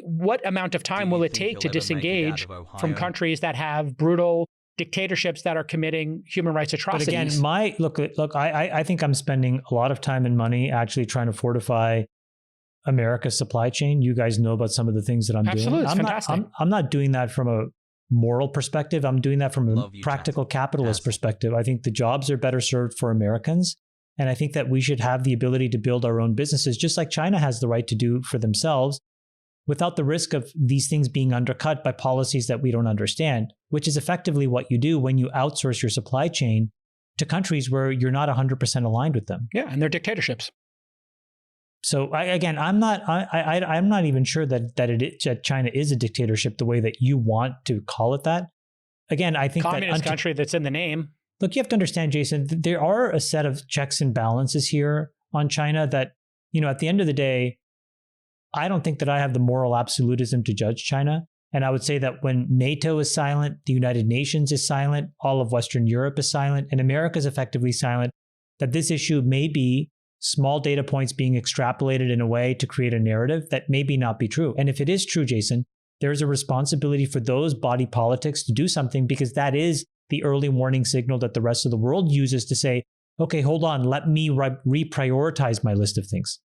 What amount of time will it take to disengage from countries that have brutal dictatorships that are committing human rights atrocities? But again, look, I think I'm spending a lot of time and money actually trying to fortify America's supply chain. You guys know about some of the things that I'm doing. Absolutely, it's fantastic. I'm not doing that from moral perspective. I'm doing that from a practical capitalist perspective. I think the jobs are better served for Americans. And I think that we should have the ability to build our own businesses, just like China has the right to do for themselves, without the risk of these things being undercut by policies that we don't understand, which is effectively what you do when you outsource your supply chain to countries where you're not 100% aligned with them. Yeah, and they're dictatorships. So I'm not even sure that China is a dictatorship the way that you want to call it that. Again, I think communist country that's in the name. Look, you have to understand, Jason, there are a set of checks and balances here on China that, at the end of the day, I don't think that I have the moral absolutism to judge China. And I would say that when NATO is silent, the United Nations is silent, all of Western Europe is silent, and America is effectively silent, that this issue may be small data points being extrapolated in a way to create a narrative that maybe not be true. And if it is true, Jason, there's a responsibility for those body politics to do something, because that is the early warning signal that the rest of the world uses to say, okay, hold on, let me reprioritize my list of things.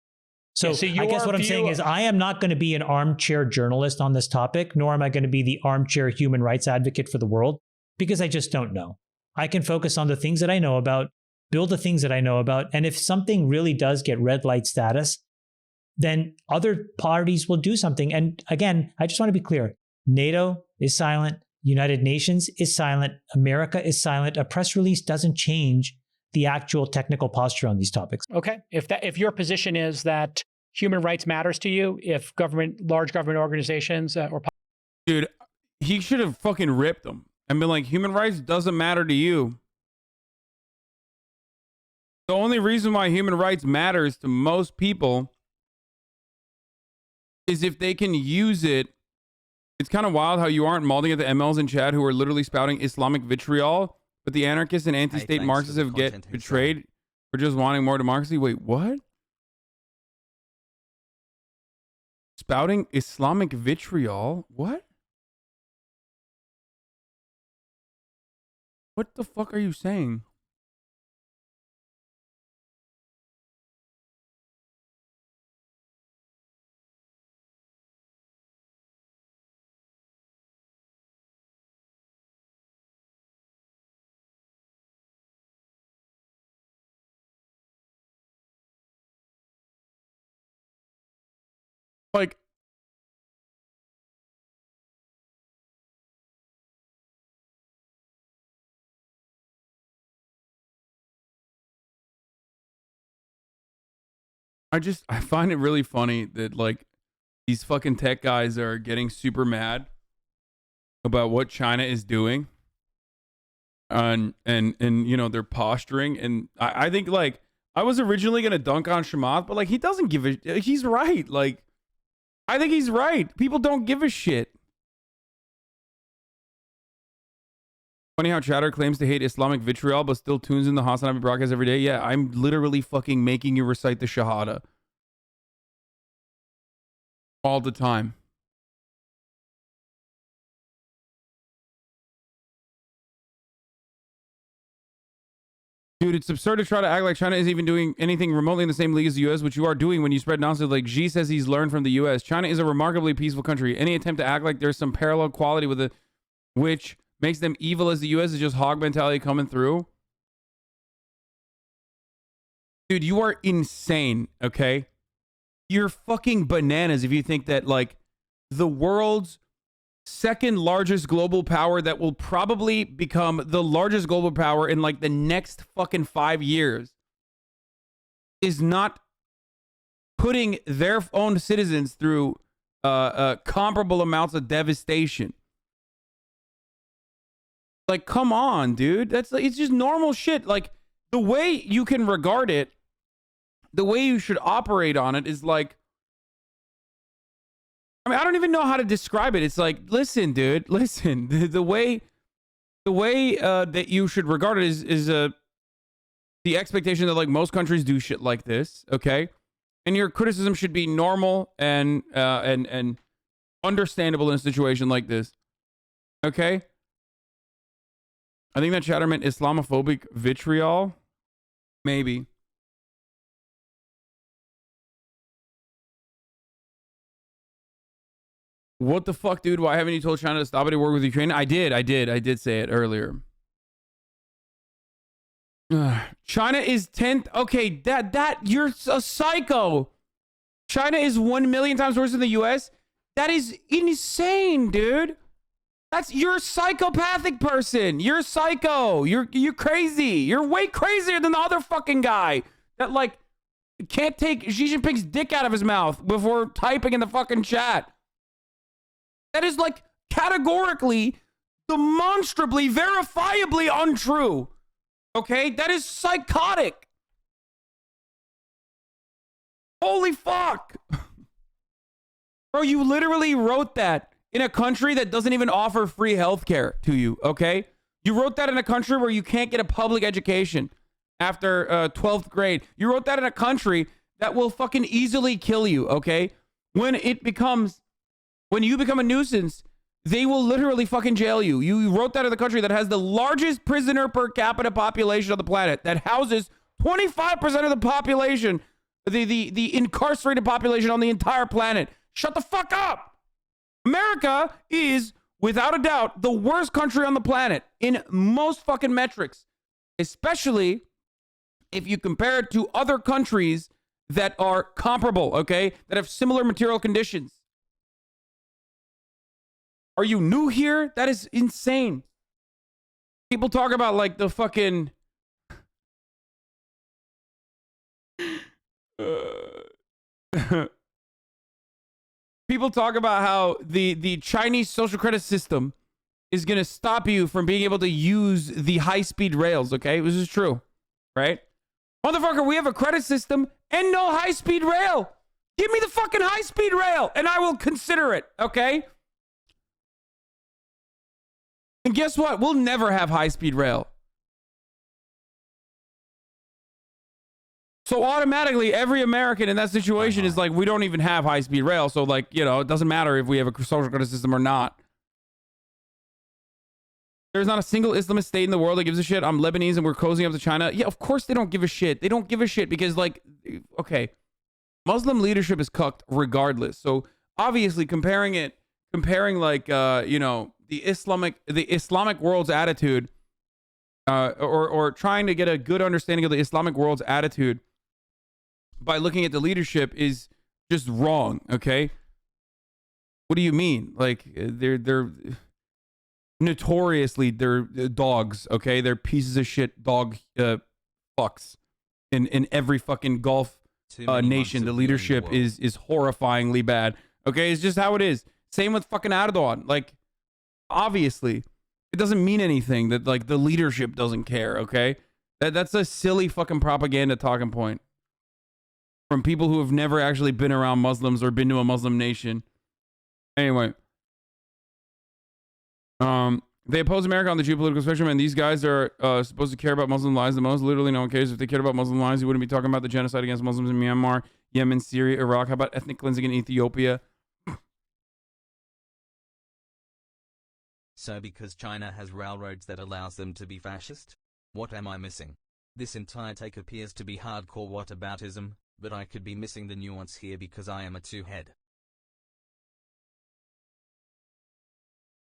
So I guess what I'm saying is I am not going to be an armchair journalist on this topic, nor am I going to be the armchair human rights advocate for the world, because I just don't know. I can focus on the things that I know about, build the things that I know about. And if something really does get red light status, then other parties will do something. And again, I just want to be clear. NATO is silent. United Nations is silent. America is silent. A press release doesn't change the actual technical posture on these topics. Okay. If your position is that human rights matters to you, if large government organizations Dude, he should have fucking ripped them and been like, human rights doesn't matter to you. The only reason why human rights matters to most people is if they can use it. It's kind of wild how you aren't mauling at the MLs in chat who are literally spouting Islamic vitriol, but the anarchists and anti-state Marxists have get betrayed for just wanting more democracy. Wait, what? Spouting Islamic vitriol? What? What the fuck are you saying? Like, I find it really funny that like these fucking tech guys are getting super mad about what China is doing. And they're posturing, and I think like I was originally gonna dunk on Shamath, but like he doesn't give a he's right. Like I think he's right. People don't give a shit. Funny how Chatter claims to hate Islamic vitriol, but still tunes in the Hasanabi broadcast every day. Yeah, I'm literally fucking making you recite the Shahada. All the time. Dude, it's absurd to try to act like China isn't even doing anything remotely in the same league as the U.S., which you are doing when you spread nonsense like Xi says he's learned from the U.S. China is a remarkably peaceful country. Any attempt to act like there's some parallel quality with it, which makes them evil as the U.S. is just hog mentality coming through. Dude, you are insane, okay? You're fucking bananas if you think that, like, the world's second largest global power that will probably become the largest global power in like the next fucking 5 years is not putting their own citizens through comparable amounts of devastation. Like, come on, dude. That's like, it's just normal shit. Like, the way you can regard it, the way you should operate on it is like, I mean, I don't even know how to describe it. It's like, listen, dude, listen. The way that you should regard it is the expectation that like most countries do shit like this, okay? And your criticism should be normal and understandable in a situation like this, okay? I think that chatter meant Islamophobic vitriol, maybe. What the fuck, dude? Why haven't you told China to stop any war with Ukraine? I did say it earlier. China is 10th. Okay, you're a psycho. China is 1 million times worse than the US. That is insane, dude. You're a psychopathic person. You're psycho. You're crazy. You're way crazier than the other fucking guy that like can't take Xi Jinping's dick out of his mouth before typing in the fucking chat. That is like categorically, demonstrably, verifiably untrue. Okay? That is psychotic. Holy fuck. Bro, you literally wrote that in a country that doesn't even offer free healthcare to you, okay? You wrote that in a country where you can't get a public education after 12th grade. You wrote that in a country that will fucking easily kill you, okay? When you become a nuisance, they will literally fucking jail you. You wrote that in the country that has the largest prisoner per capita population on the planet, that houses 25% of the population, the incarcerated population on the entire planet. Shut the fuck up. America is, without a doubt, the worst country on the planet in most fucking metrics, especially if you compare it to other countries that are comparable, okay, that have similar material conditions. Are you new here? That is insane. People talk about like the fucking people talk about how the Chinese social credit system is going to stop you from being able to use the high-speed rails, okay? This is true, right? Motherfucker, we have a credit system and no high-speed rail. Give me the fucking high-speed rail and I will consider it, okay? And guess what? We'll never have high-speed rail. So automatically, every American in that situation is like, we don't even have high-speed rail. So like, you know, it doesn't matter if we have a social credit system or not. There's not a single Islamist state in the world that gives a shit. I'm Lebanese and we're cozying up to China. Yeah, of course they don't give a shit. They don't give a shit because like, okay, Muslim leadership is cucked regardless. So obviously comparing like, you know, the Islamic world's attitude, or trying to get a good understanding of the Islamic world's attitude by looking at the leadership is just wrong. Okay. What do you mean? Like they're notoriously they're dogs. Okay. They're pieces of shit dog, fucks in every fucking Gulf nation. The leadership is horrifyingly bad. Okay. It's just how it is. Same with fucking Erdogan. Like, obviously, it doesn't mean anything that like the leadership doesn't care, okay? That's a silly fucking propaganda talking point from people who have never actually been around Muslims or been to a Muslim nation. Anyway, they oppose America on the geopolitical spectrum, and these guys are supposed to care about Muslim lives the most. Literally, no one cares. If they cared about Muslim lives, you wouldn't be talking about the genocide against Muslims in Myanmar, Yemen, Syria, Iraq. How about ethnic cleansing in Ethiopia? So because China has railroads that allows them to be fascist? What am I missing? This entire take appears to be hardcore whataboutism, but I could be missing the nuance here because I am a two-head.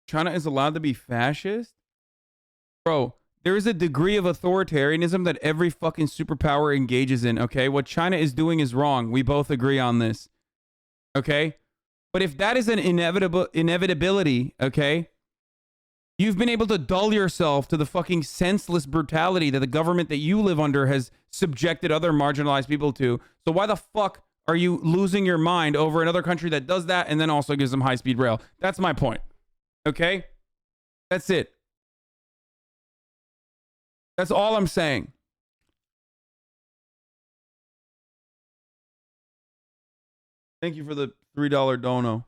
China is allowed to be fascist? Bro, there is a degree of authoritarianism that every fucking superpower engages in, okay? What China is doing is wrong. We both agree on this. Okay? But if that is an inevitability, okay? You've been able to dull yourself to the fucking senseless brutality that the government that you live under has subjected other marginalized people to. So why the fuck are you losing your mind over another country that does that and then also gives them high-speed rail? That's my point. Okay? That's it. That's all I'm saying. Thank you for the $3 dono.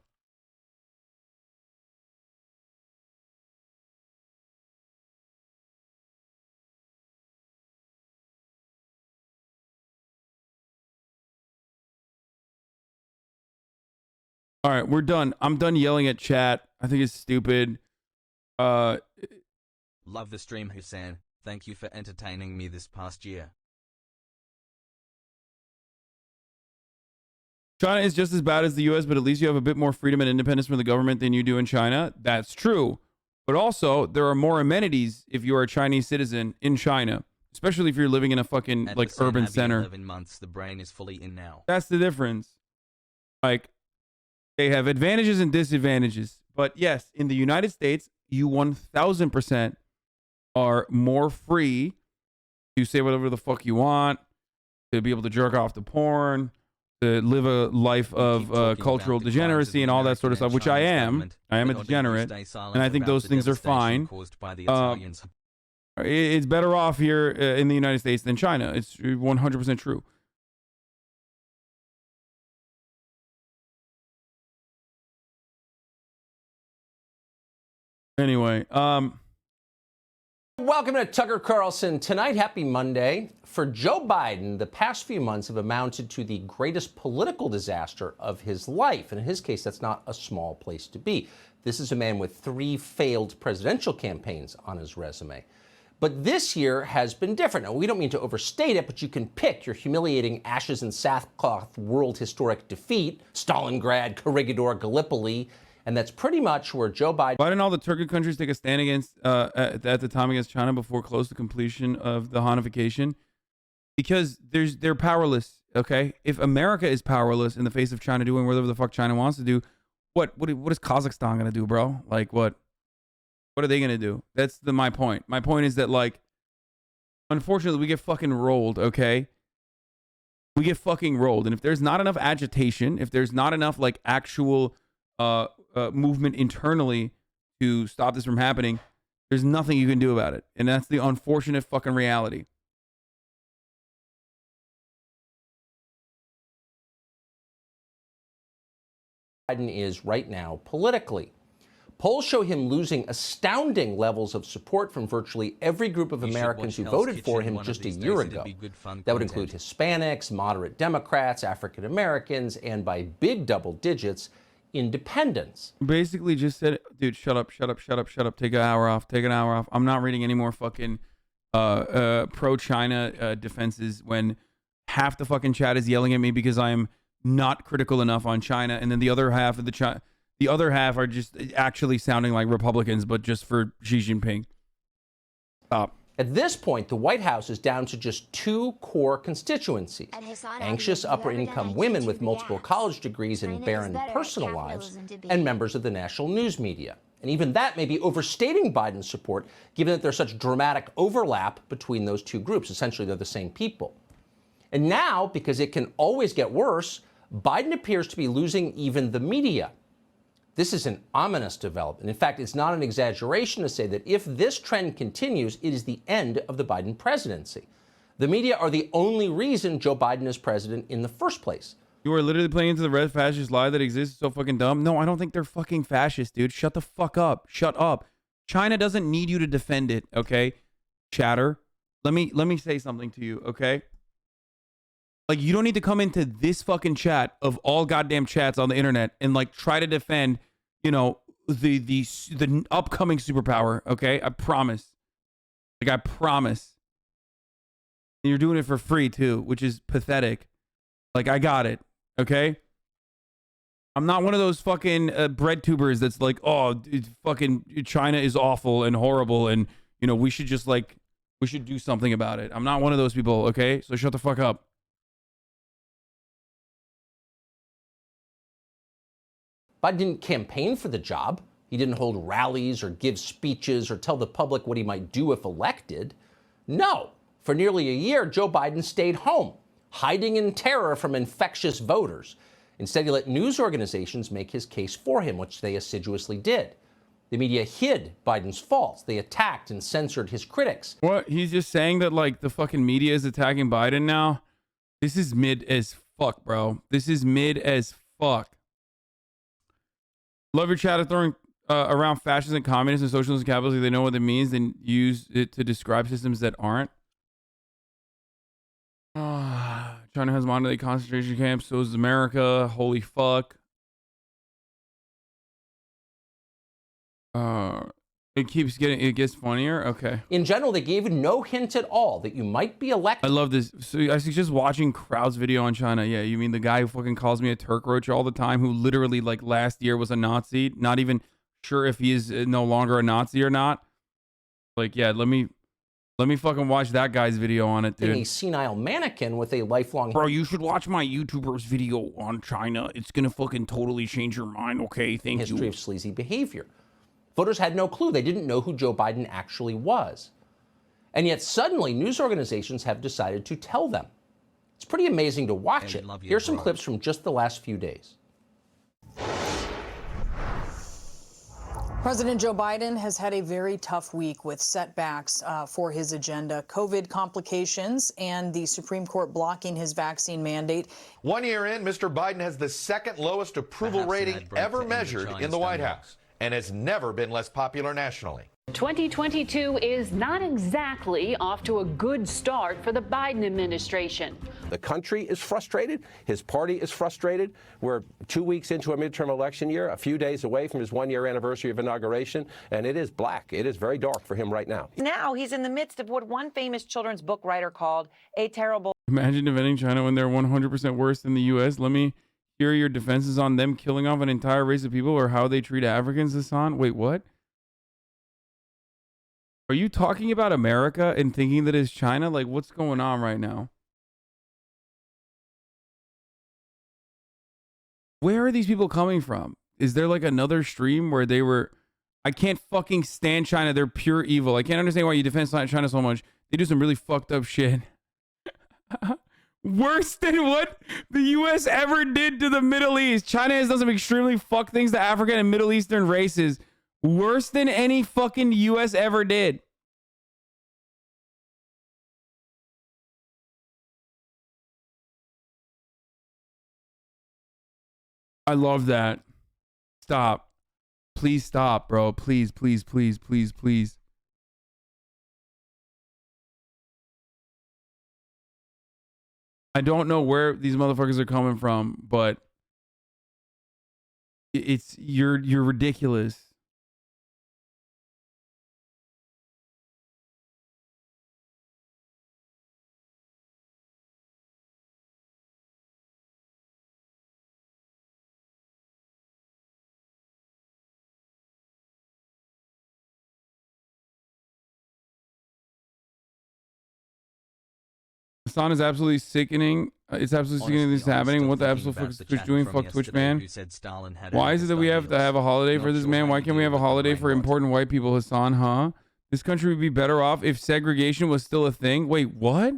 All right, we're done. I'm done yelling at chat. I think it's stupid. Love the stream, Hassan. Thank you for entertaining me this past year. China is just as bad as the U.S., but at least you have a bit more freedom and independence from the government than you do in China. That's true. But also, there are more amenities if you are a Chinese citizen in China, especially if you're living in a fucking At like urban Hasanabi, center. 11 months, the brain is fully in now. That's the difference. Like, they have advantages and disadvantages. But yes, in the United States, you 1000% are more free to say whatever the fuck you want, to be able to jerk off to porn, to live a life of cultural degeneracy and all that sort of stuff, which I am. I am a degenerate, and I think those things are fine. It's better off here in the United States than China. It's 100% true. Anyway, welcome to Tucker Carlson Tonight. Happy Monday. For Joe Biden, the past few months have amounted to the greatest political disaster of his life. And in his case, that's not a small place to be. This is a man with 3 failed presidential campaigns on his resume. But this year has been different. Now, we don't mean to overstate it, but you can pick your humiliating ashes and sackcloth world historic defeat, Stalingrad, Corregidor, Gallipoli, and that's pretty much where Joe Biden... Why didn't all the Turkic countries take a stand against at the time against China before close to completion of the Hanification? Because they're powerless, okay? If America is powerless in the face of China doing whatever the fuck China wants to do, what is Kazakhstan gonna do, bro? Like, what are they gonna do? That's my point. My point is that, like, unfortunately, we get fucking rolled, okay? We get fucking rolled. And if there's not enough agitation, if there's not enough, like, actual... movement internally to stop this from happening, there's nothing you can do about it. And that's the unfortunate fucking reality. Biden is right now politically. Polls show him losing astounding levels of support from virtually every group of Americans who voted for him just a year ago. That would include Hispanics, moderate Democrats, African Americans, and by big double digits, independents. Basically just said, dude, shut up, take an hour off. I'm not reading any more fucking pro-China defenses when half the fucking chat is yelling at me because I am not critical enough on China, and then the other half of the other half are just actually sounding like Republicans, but just for Xi Jinping. Stop. At this point, the White House is down to just 2 core constituencies: anxious upper-income women with multiple college degrees and barren personal lives, and members of the national news media. And even that may be overstating Biden's support, given that there's such dramatic overlap between those 2 groups. Essentially, they're the same people. And now, because it can always get worse, Biden appears to be losing even the media. This is an ominous development. In fact, it's not an exaggeration to say that if this trend continues, it is the end of the Biden presidency. The media are the only reason Joe Biden is president in the first place. You are literally playing into the red fascist lie that exists. It's so fucking dumb. No, I don't think they're fucking fascist, dude. Shut the fuck up. Shut up. China doesn't need you to defend it, okay? Chatter. Let me say something to you, okay? Like, you don't need to come into this fucking chat of all goddamn chats on the internet and, like, try to defend, you know, the upcoming superpower, okay? I promise. Like, I promise. And you're doing it for free, too, which is pathetic. Like, I got it, okay? I'm not one of those fucking bread tubers that's like, oh, fucking China is awful and horrible and, you know, we should just, like, we should do something about it. I'm not one of those people, okay? So shut the fuck up. Biden didn't campaign for the job. He didn't hold rallies or give speeches or tell the public what he might do if elected. No. For nearly a year, Joe Biden stayed home, hiding in terror from infectious voters. Instead, he let news organizations make his case for him, which they assiduously did. The media hid Biden's faults. They attacked and censored his critics. What? He's just saying that, like, the fucking media is attacking Biden now? This is mid as fuck, bro. This is mid as fuck. Love your chat of throwing around fascists and communists and socialism and capitalism. They know what it means and use it to describe systems that aren't. China has modern day concentration camps. So does America. Holy fuck. It gets funnier. Okay. In general, they gave no hint at all that you might be elected. I love this. So I suggest watching Crowd's video on China. Yeah, you mean the guy who fucking calls me a Turk roach all the time, who literally like last year was a Nazi, not even sure if he is no longer a Nazi or not. Like, yeah, let me fucking watch that guy's video on it, dude. A senile mannequin with a lifelong... Bro, you should watch my YouTuber's video on China. It's gonna fucking totally change your mind, okay? Thank you. History of sleazy behavior. Voters had no clue. They didn't know who Joe Biden actually was. And yet suddenly news organizations have decided to tell them. It's pretty amazing to watch it. Here's some clips from just the last few days. President Joe Biden has had a very tough week with setbacks for his agenda, COVID complications, and the Supreme Court blocking his vaccine mandate. 1 year in, Mr. Biden has the second lowest approval rating ever measured in the White House, and has never been less popular nationally. 2022 is not exactly off to a good start for the Biden administration. The country is frustrated. His party is frustrated. We're 2 weeks into a midterm election year, a few days away from his 1 year anniversary of inauguration, and it is black. It is very dark for him right now. Now he's in the midst of what one famous children's book writer called a terrible... Imagine defending China when they're 100% worse than the U.S. Let me hear your defenses on them killing off an entire race of people or how they treat Africans, Hassan. Wait, what? Are you talking about America and thinking that it's China? Like, what's going on right now? Where are these people coming from? Is there like another stream where they were... I can't fucking stand China. They're pure evil. I can't understand why you defend China so much. They do some really fucked up shit. Worse than what the U.S. ever did to the Middle East. China has done some extremely fucked things to African and Middle Eastern races. Worse than any fucking U.S. ever did. I love that. Stop. Please stop, bro. Please, please, please, please, please. I don't know where these motherfuckers are coming from, but you're ridiculous. Hassan is absolutely sickening. It's absolutely sickening this is happening. What the absolute fuck is Twitch doing? Fuck Twitch, man. Why is it that we have to have a holiday for this, man? Why can't we have a holiday for important white people, Hassan, huh? This country would be better off if segregation was still a thing. Wait, what?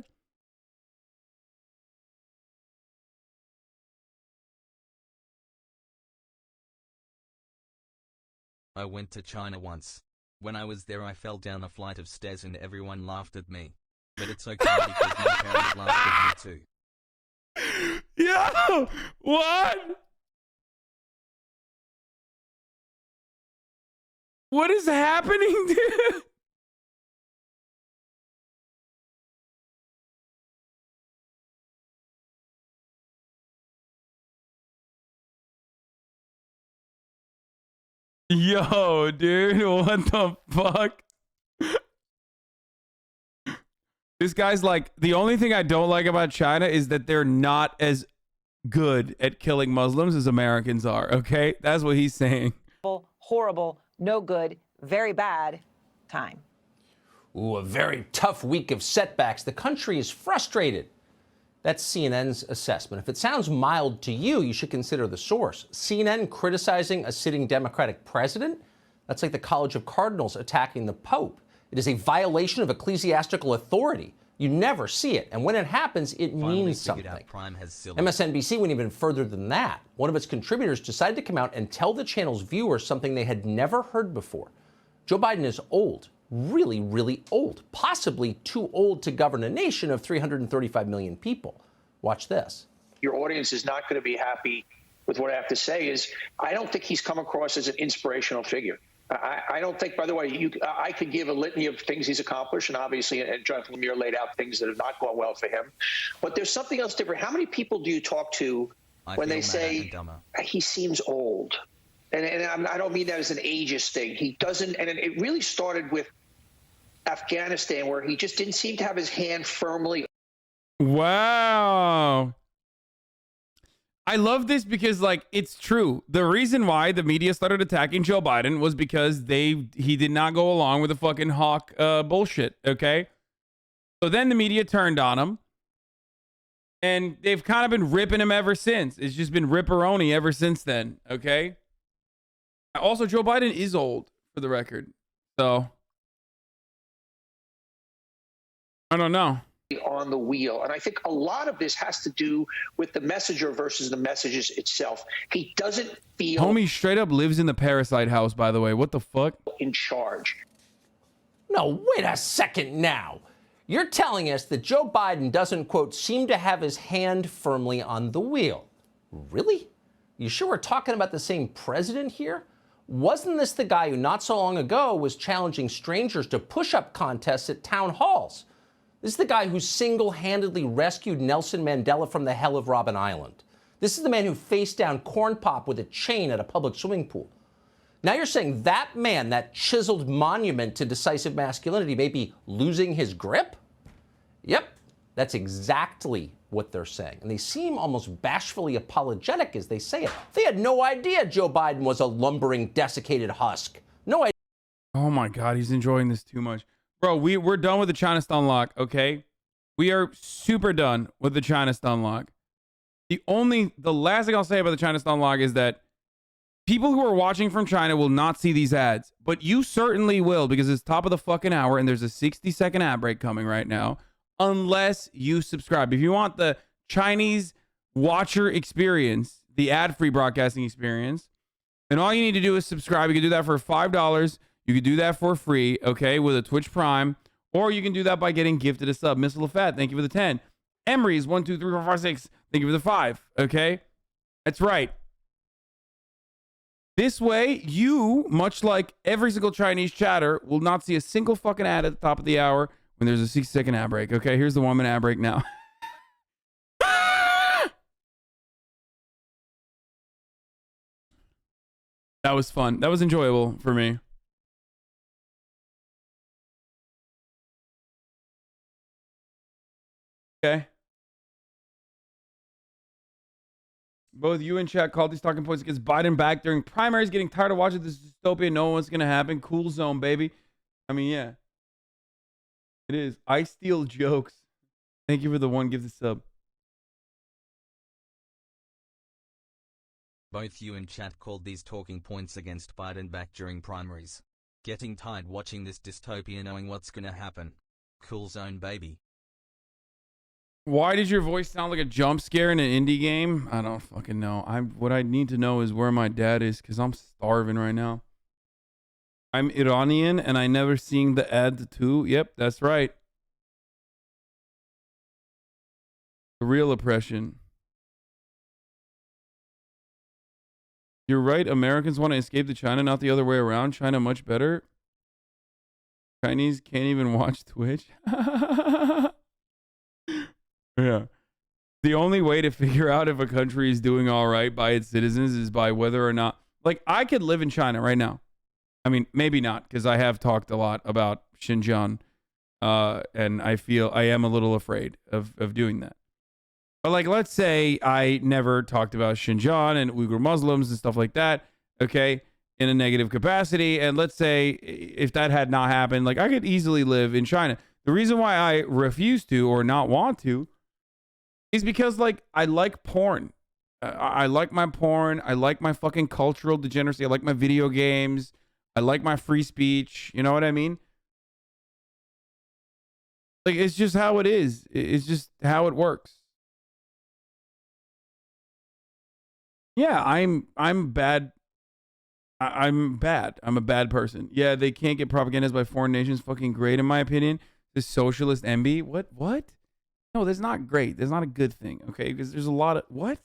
I went to China once. When I was there, I fell down a flight of stairs and everyone laughed at me. But it's okay because my parents laughed at me too. Yo! What? What is happening, dude? Yo, dude, what the fuck? This guy's like, the only thing I don't like about China is that they're not as good at killing Muslims as Americans are, okay? That's what he's saying. Horrible, no good, very bad time. Ooh, a very tough week of setbacks. The country is frustrated. That's CNN's assessment. If it sounds mild to you, you should consider the source. CNN criticizing a sitting Democratic president? That's like the College of Cardinals attacking the Pope. It is a violation of ecclesiastical authority. You never see it. And when it happens, it means something. MSNBC went even further than that. One of its contributors decided to come out and tell the channel's viewers something they had never heard before. Joe Biden is old, really, really old, possibly too old to govern a nation of 335 million people. Watch this. Your audience is not going to be happy with what I have to say is I don't think he's come across as an inspirational figure. I don't think, by the way, I could give a litany of things he's accomplished, and obviously Jonathan Lemire laid out things that have not gone well for him. But there's something else different. How many people do you talk to when they say he seems old? And I don't mean that as an ageist thing. He doesn't, and it really started with Afghanistan, where he just didn't seem to have his hand firmly. Wow. I love this because, like, it's true. The reason why the media started attacking Joe Biden was because he did not go along with the fucking hawk bullshit, okay? So then the media turned on him, and they've kind of been ripping him ever since. It's just been ripperoni ever since then, okay? Also, Joe Biden is old, for the record. So, I don't know. On the wheel. And I think a lot of this has to do with the messenger versus the messages itself. He doesn't feel Homie straight up lives in the Parasite house, by the way. What the fuck? In charge. No, wait a second now. You're telling us that Joe Biden doesn't, quote, seem to have his hand firmly on the wheel. Really? You sure we're talking about the same president here? Wasn't this the guy who not so long ago was challenging strangers to push-up contests at town halls? This is the guy who single-handedly rescued Nelson Mandela from the hell of Robben Island. This is the man who faced down Corn Pop with a chain at a public swimming pool. Now you're saying that man, that chiseled monument to decisive masculinity, may be losing his grip? Yep, that's exactly what they're saying. And they seem almost bashfully apologetic as they say it. They had no idea Joe Biden was a lumbering, desiccated husk. No idea. Oh my God, he's enjoying this too much. Bro, we're done with the Chinatown lock, okay? We are super done with the Chinatown lock. The last thing I'll say about the Chinatown lock is that people who are watching from China will not see these ads, but you certainly will because it's top of the fucking hour and there's a 60-second ad break coming right now, unless you subscribe. If you want the Chinese watcher experience, the ad-free broadcasting experience, then all you need to do is subscribe. You can do that for $5. You can do that for free, okay, with a Twitch Prime, or you can do that by getting gifted a sub. Miss LaFette, thank you for the 10. Emery's 1, 2, 3, 4, 5, 6. Thank you for the 5, okay? That's right. This way, you, much like every single Chinese chatter, will not see a single fucking ad at the top of the hour when there's a 60-second ad break, okay? Here's the 1-minute ad break now. That was fun. That was enjoyable for me. Okay. Both you and chat called these talking points against Biden back during primaries. Getting tired of watching this dystopia. Knowing what's going to happen. Cool zone, baby. I mean, yeah. It is. I steal jokes. Thank you for the 1. Give the sub. Both you and chat called these talking points against Biden back during primaries. Getting tired watching this dystopia knowing what's going to happen. Cool zone, baby. Why does your voice sound like a jump scare in an indie game? I don't fucking know. What I need to know is where my dad is because I'm starving right now. I'm Iranian and I never seen the ad too. Yep, that's right. The real oppression. You're right. Americans want to escape to China, not the other way around. China much better. Chinese can't even watch Twitch. Yeah. The only way to figure out if a country is doing all right by its citizens is by whether or not, like, I could live in China right now. I mean, maybe not, because I have talked a lot about Xinjiang, and I feel I am a little afraid of doing that. But, like, let's say I never talked about Xinjiang and Uyghur Muslims and stuff like that, okay, in a negative capacity. And let's say if that had not happened, like, I could easily live in China. The reason why I refuse to or not want to is because, like, I like porn. I like my porn. I like my fucking cultural degeneracy. I like my video games. I like my free speech. You know what I mean? Like, it's just how it is. It's just how it works. Yeah, I'm bad. I'm bad. I'm a bad person. Yeah, they can't get propagandized by foreign nations. Fucking great, in my opinion. This socialist envy. What? No, that's not great. That's not a good thing, okay? Because there's a lot of... What?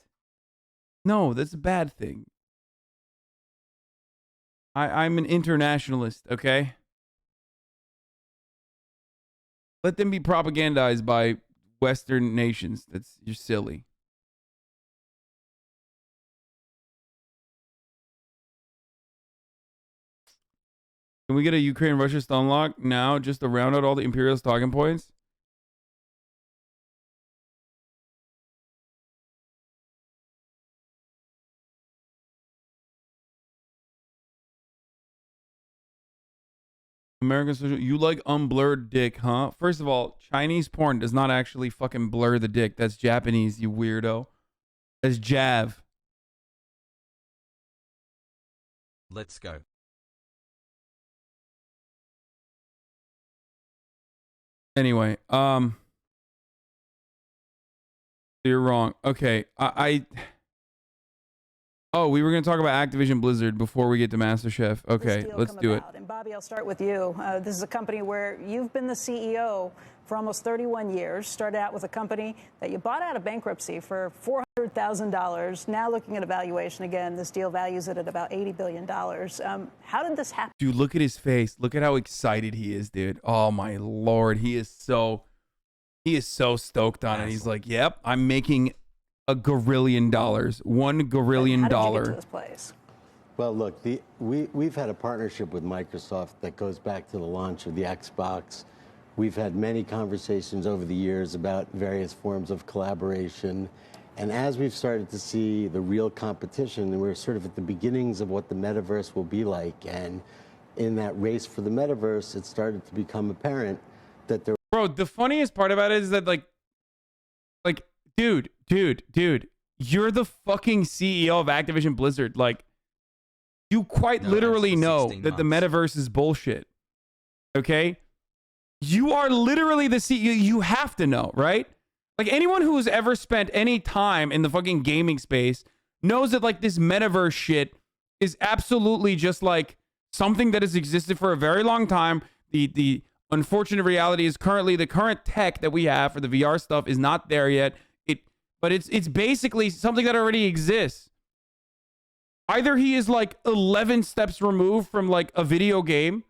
No, that's a bad thing. I'm an internationalist, okay? Let them be propagandized by Western nations. You're silly. Can we get a Ukraine-Russia stun lock now just to round out all the imperialist talking points? American social, you like unblurred dick, huh? First of all, Chinese porn does not actually fucking blur the dick. That's Japanese, you weirdo. That's Jav. Let's go. Anyway, you're wrong. Okay, Oh, we were going to talk about Activision Blizzard before we get to MasterChef. Okay, let's do it. And Bobby, I'll start with you. This is a company where you've been the CEO for almost 31 years. Started out with a company that you bought out of bankruptcy for $400,000. Now looking at a valuation again, this deal values it at about $80 billion. How did this happen? Dude, look at his face. Look at how excited he is, dude. Oh my Lord, he is so stoked on it. He's like, "Yep, I'm making $1 gorillion, $1 gorillion." How did you get to this place? Well, look, we've had a partnership with Microsoft that goes back to the launch of the Xbox. We've had many conversations over the years about various forms of collaboration. And as we've started to see the real competition, and we're sort of at the beginnings of what the metaverse will be like, and in that race for the metaverse, it started to become apparent that there. Bro, the funniest part about it is that like, dude, you're the fucking CEO of Activision Blizzard. Like, you quite literally know that the metaverse is bullshit. Okay? You are literally the CEO. You have to know, right? Like, anyone who's ever spent any time in the fucking gaming space knows that, like, this metaverse shit is absolutely just, like, something that has existed for a very long time. The unfortunate reality is currently the current tech that we have for the VR stuff is not there yet. But it's basically something that already exists. Either he is like 11 steps removed from like a video game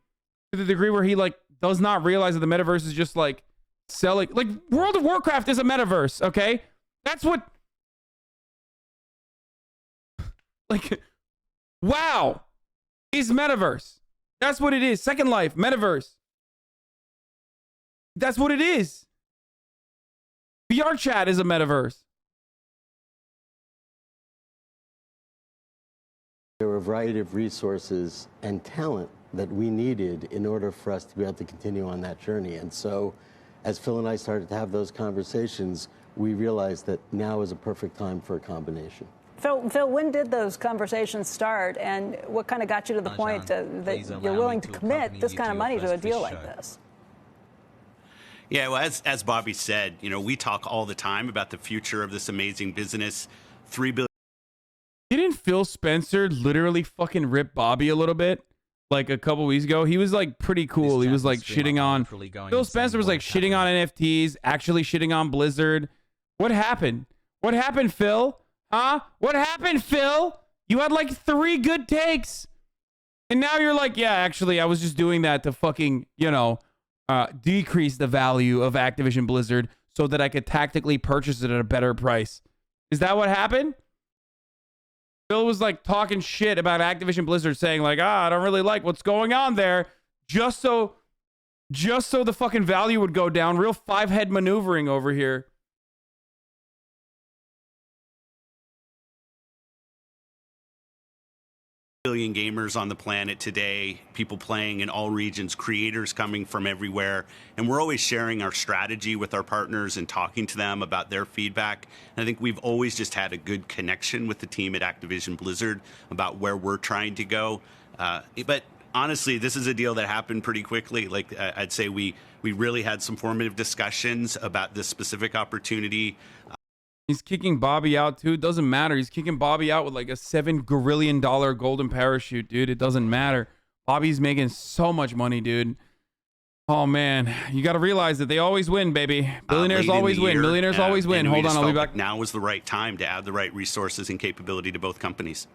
to the degree where he like does not realize that the metaverse is just like selling. Like World of Warcraft is a metaverse, okay? That's what. Like, WoW is metaverse. That's what it is. Second Life, metaverse. That's what it is. VR chat is a metaverse. There were a variety of resources and talent that we needed in order for us to be able to continue on that journey. And so as Phil and I started to have those conversations, we realized that now is a perfect time for a combination. Phil, when did those conversations start, and what kind of got you to the point that you're willing to commit this kind of money to a deal like this? Yeah, well, as Bobby said, you know, we talk all the time about the future of this amazing business. $3 billion. Didn't Phil Spencer literally fucking rip Bobby a little bit like a couple weeks ago? He was like pretty cool. He was like shitting on Phil Spencer was like shitting on NFTs, actually shitting on Blizzard. What happened? What happened, Phil? Huh? What happened, Phil? You had like 3 good takes. And now you're like, yeah, actually, I was just doing that to fucking, you know, decrease the value of Activision Blizzard so that I could tactically purchase it at a better price. Is that what happened? Phil was like talking shit about Activision Blizzard, saying like, I don't really like what's going on there, just so the fucking value would go down. Real 5-head maneuvering over here. Billion gamers on the planet today, people playing in all regions, creators coming from everywhere. And we're always sharing our strategy with our partners and talking to them about their feedback. And I think we've always just had a good connection with the team at Activision Blizzard about where we're trying to go. But honestly, this is a deal that happened pretty quickly. Like I'd say we really had some formative discussions about this specific opportunity. He's kicking Bobby out, too. It doesn't matter. He's kicking Bobby out with like a $7 gorillion golden parachute, dude. It doesn't matter. Bobby's making so much money, dude. Oh, man. You got to realize that they always win, baby. Billionaires always win. Millionaires always win. Hold on, I'll be back. Now was the right time to add the right resources and capability to both companies.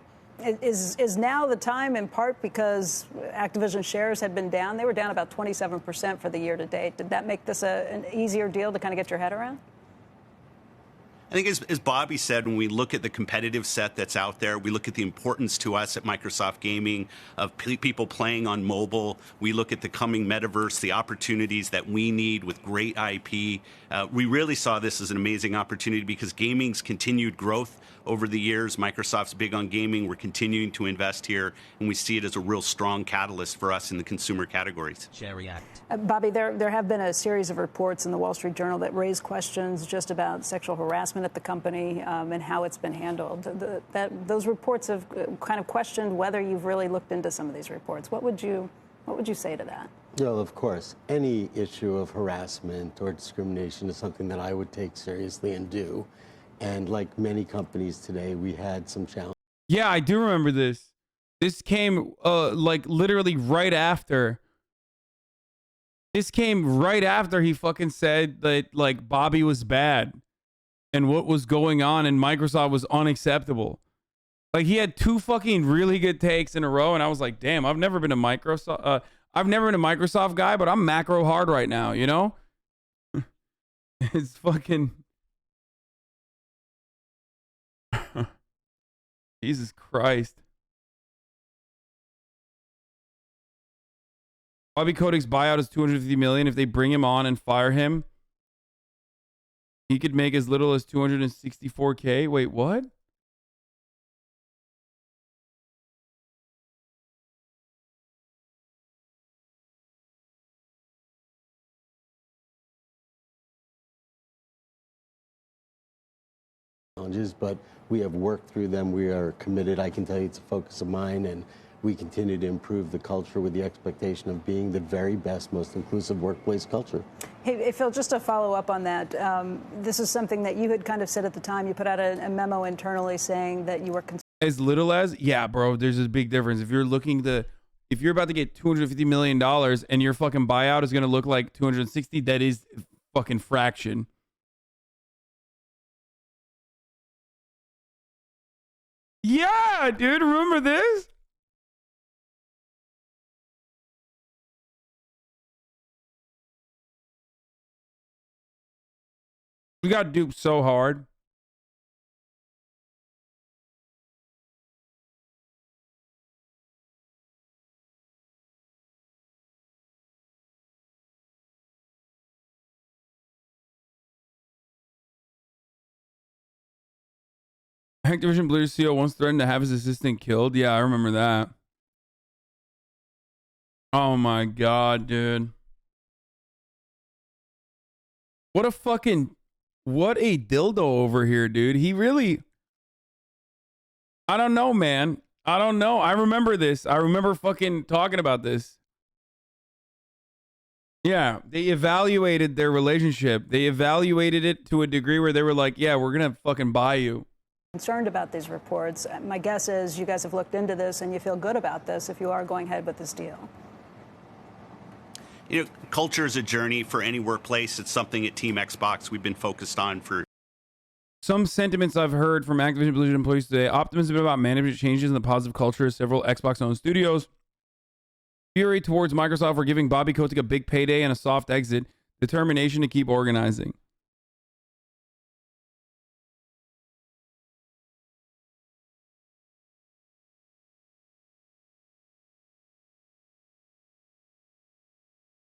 Is now the time, in part because Activision shares had been down? They were down about 27% for the year to date. Did that make this an easier deal to kind of get your head around? I think as Bobby said, when we look at the competitive set that's out there, we look at the importance to us at Microsoft Gaming of people playing on mobile. We look at the coming metaverse, the opportunities that we need with great IP. We really saw this as an amazing opportunity because gaming's continued growth over the years. Microsoft's big on gaming. We're continuing to invest here, and we see it as a real strong catalyst for us in the consumer categories. Share React. Bobby, there have been a series of reports in the Wall Street Journal that raise questions just about sexual harassment at the company and how it's been handled. Those reports have kind of questioned whether you've really looked into some of these reports. What would you say to that? Well, of course, any issue of harassment or discrimination is something that I would take seriously and do. And like many companies today, we had some challenges. Yeah, I do remember this. This came like literally right after. This came right after he fucking said that like Bobby was bad and what was going on in Microsoft was unacceptable. Like he had two fucking really good takes in a row, and I was like, damn, I've never been a Microsoft guy, but I'm macro hard right now, you know? It's fucking Jesus Christ. Bobby Kotick's buyout is $250 million. If they bring him on and fire him, he could make as little as $264K. Wait, what? But we have worked through them. We are committed. I can tell you it's a focus of mine, and we continue to improve the culture with the expectation of being the very best, most inclusive workplace culture. Hey, Phil, just to follow up on that, this is something that you had kind of said at the time. You put out a memo internally saying that you were concerned. As little as? Yeah, bro, there's a big difference. If you're about to get $250 million and your fucking buyout is going to look like 260, that is fucking fraction. Yeah, dude, remember this? We got duped so hard. Activision Blizzard CEO once threatened to have his assistant killed. Yeah, I remember that. Oh my god, dude. What a dildo over here, dude. He really... I don't know, man. I don't know. I remember this. I remember fucking talking about this. Yeah, they evaluated their relationship. They evaluated it to a degree where they were like, yeah, we're going to fucking buy you. Concerned about these reports. My guess is you guys have looked into this and you feel good about this if you are going ahead with this deal. You know, culture is a journey for any workplace. It's something at Team Xbox we've been focused on for. Some sentiments I've heard from Activision Blizzard employees today: optimism about management changes and the positive culture of several Xbox-owned studios. Fury towards Microsoft for giving Bobby Kotick a big payday and a soft exit. Determination to keep organizing.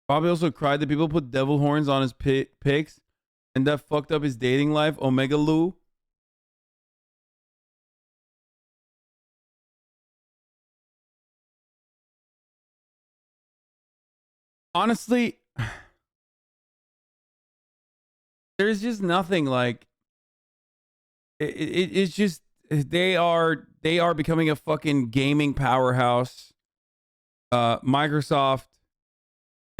Bobby also cried that people put devil horns on his pics, and that fucked up his dating life. Omega Lou. Honestly, there's just nothing like. It's just they are becoming a fucking gaming powerhouse. Microsoft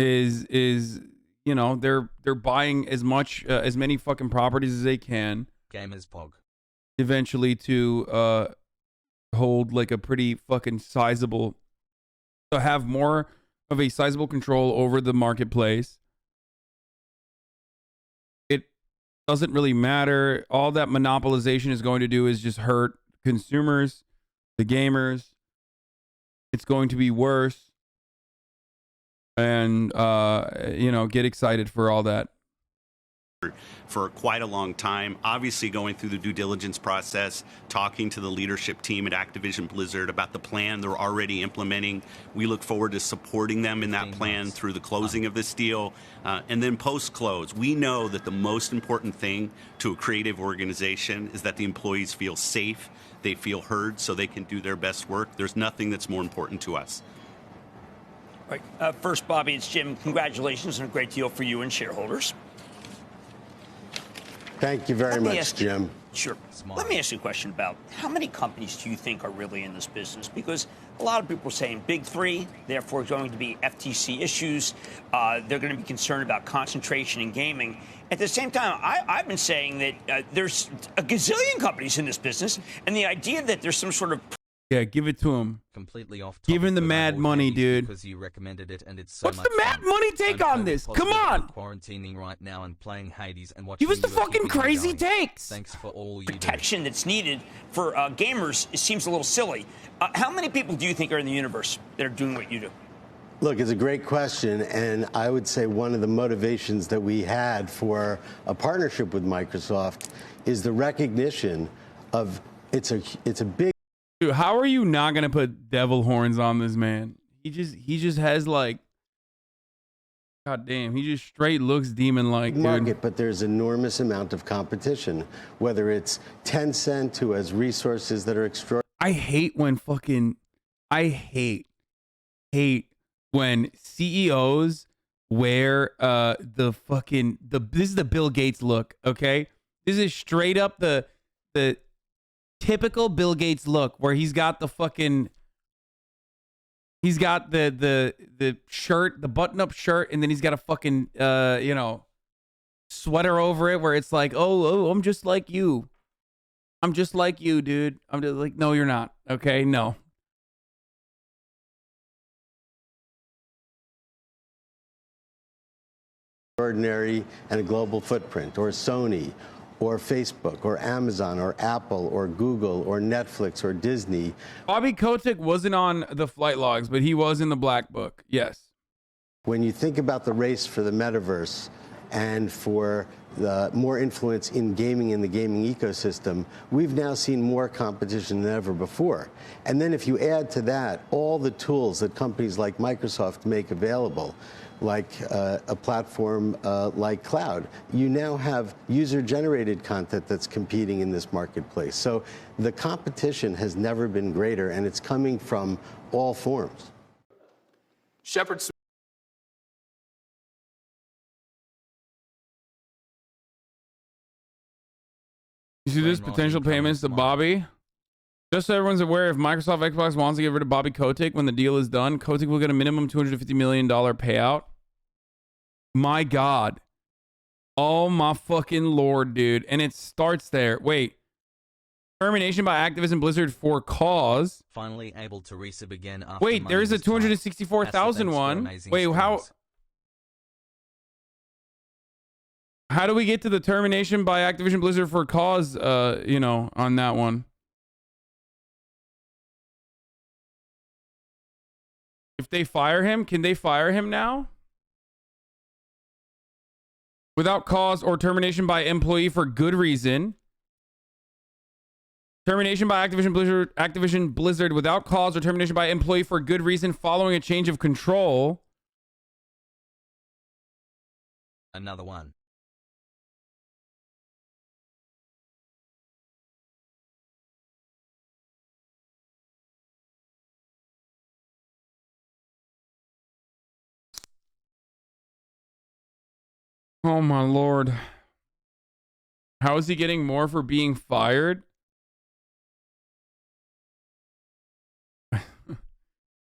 is you know, they're buying as many fucking properties as they can. Gamers Pog. Eventually to hold like a pretty fucking sizable, to have more of a sizable control over the marketplace. It doesn't really matter. All that monopolization is going to do is just hurt consumers, the gamers. It's going to be worse. And, you know, get excited for all that. for quite a long time, obviously going through the due diligence process, talking to the leadership team at Activision Blizzard about the plan they're already implementing. We look forward to supporting them in that plan through the closing of this deal. And then post-close, we know that the most important thing to a creative organization is that the employees feel safe, they feel heard, so they can do their best work. There's nothing that's more important to us. Right. First, Bobby, it's Jim. Congratulations on a great deal for you and shareholders. Thank you very much, Jim. Sure. Let me ask you a question about how many companies do you think are really in this business? Because a lot of people are saying big three, therefore going to be FTC issues. They're going to be concerned about concentration in gaming. At the same time, I've been saying that there's a gazillion companies in this business, and the idea that there's some sort of Yeah, give it to him. Completely off. Give him the mad money, dude. Because you recommended it, and it's so What's much the mad fun. money take on this? Come on! Quarantining right now and playing Hades and watching. Give us the UFC fucking crazy going. takes. Thanks for all you protection that's needed for gamers. It seems a little silly. How many people do you think are in the universe that are doing what you do? Look, it's a great question, and I would say one of the motivations that we had for a partnership with Microsoft is the recognition of it's a big. Dude, how are you not gonna put devil horns on this man? He just has like, god damn, he just straight looks demon-like, dude. Market, but there's enormous amount of competition. Whether it's Tencent, who has resources that are extraordinary. I hate when when CEOs wear this is the Bill Gates look, okay? This is straight up the typical Bill Gates look, where he's got the shirt, the button-up shirt, and then he's got a fucking sweater over it, where it's like, oh, I'm just like you. I'm just like you, dude. I'm just like, no, you're not. Okay, no. Extraordinary and a global footprint, or Sony, or Facebook, or Amazon, or Apple, or Google, or Netflix, or Disney. Bobby Kotick wasn't on the flight logs, but he was in the Black Book. Yes. When you think about the race for the metaverse and for the more influence in gaming and the gaming ecosystem, we've now seen more competition than ever before. And then if you add to that all the tools that companies like Microsoft make available, like a platform like Cloud, you now have user-generated content that's competing in this marketplace. So the competition has never been greater, and it's coming from all forms. Shepard. You see this potential payments to Bobby? Just so everyone's aware, if Microsoft Xbox wants to get rid of Bobby Kotick when the deal is done, Kotick will get a minimum $250 million payout. My God. Oh my fucking Lord, dude. And it starts there. Wait. Termination by Activision Blizzard for cause. Finally able to resub again after. Wait, there is a 264,000 one. Wait, how do we get to the termination by Activision Blizzard for cause, on that one? If they fire him, can they fire him now? Without cause or termination by employee for good reason. Termination by Activision Blizzard without cause or termination by employee for good reason following a change of control. Another one. Oh my Lord. How is he getting more for being fired?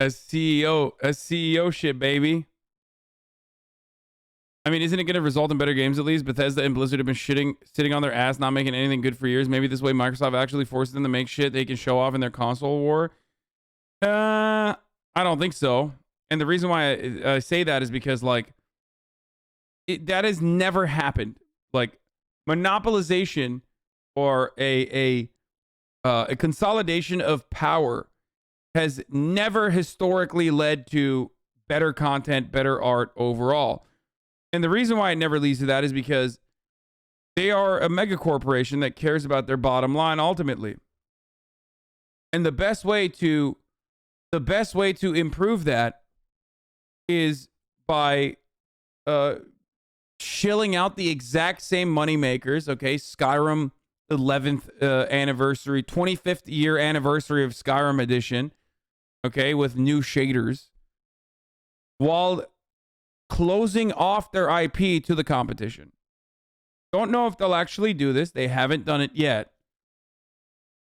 As CEO shit, baby. I mean, isn't it going to result in better games at least? Bethesda and Blizzard have been sitting on their ass, not making anything good for years. Maybe this way Microsoft actually forces them to make shit they can show off in their console war. I don't think so. And the reason why I say that is because, like, that has never happened. Like, monopolization or a consolidation of power has never historically led to better content, better art overall. And the reason why it never leads to that is because They are a mega corporation that cares about their bottom line ultimately. And the best way to improve that is by shilling out the exact same money makers. Okay, Skyrim 11th anniversary, 25th year anniversary of Skyrim edition. Okay, with new shaders, while closing off their IP to the competition. Don't know if they'll actually do this. They haven't done it yet.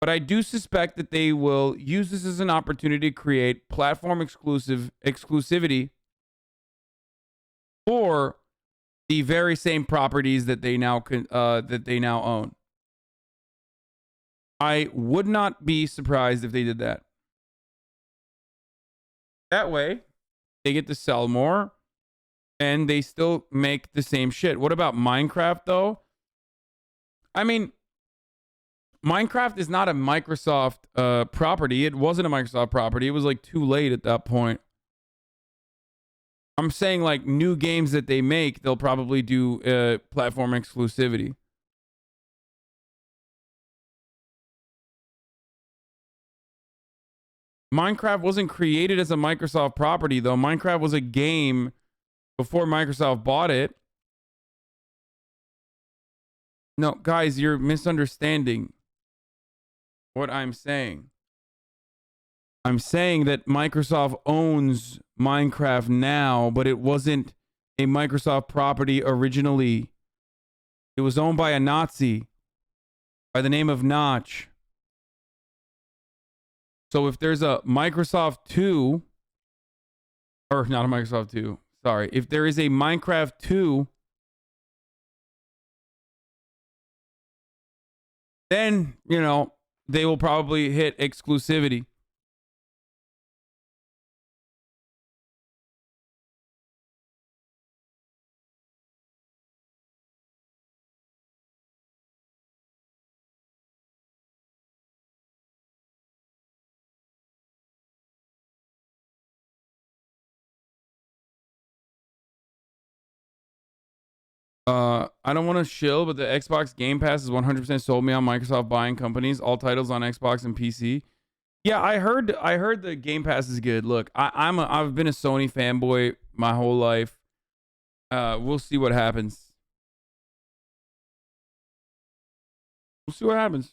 But I do suspect that they will use this as an opportunity to create platform exclusivity for the very same properties that they now own. I would not be surprised if they did that. That way, they get to sell more and they still make the same shit. What about Minecraft, though? I mean, Minecraft is not a Microsoft property. It wasn't a Microsoft property. It was like too late at that point. I'm saying like new games that they make, they'll probably do platform exclusivity. Minecraft wasn't created as a Microsoft property, though. Minecraft was a game before Microsoft bought it. No, guys, you're misunderstanding what I'm saying. I'm saying that Microsoft owns Minecraft now, but it wasn't a Microsoft property originally. It was owned by a Nazi by the name of Notch. So if there's a Microsoft 2, or not a Microsoft 2, sorry. If there is a Minecraft 2, then, you know, they will probably hit exclusivity. I don't want to shill, but the Xbox Game Pass is 100% sold me on Microsoft buying companies, all titles on Xbox and PC. Yeah, I heard the Game Pass is good. Look, I've been a Sony fanboy my whole life. We'll see what happens. We'll see what happens.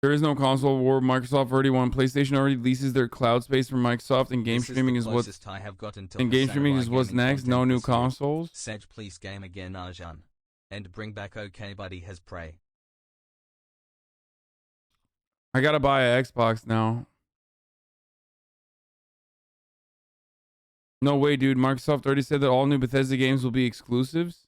There is no console war. Microsoft already won. PlayStation already leases their cloud space from Microsoft, and game streaming is what's next. No new consoles. Sedge, please game again, AHRAN, and bring back OK Buddy has pray. I gotta buy an Xbox now. No way, dude. Microsoft already said that all new Bethesda games will be exclusives.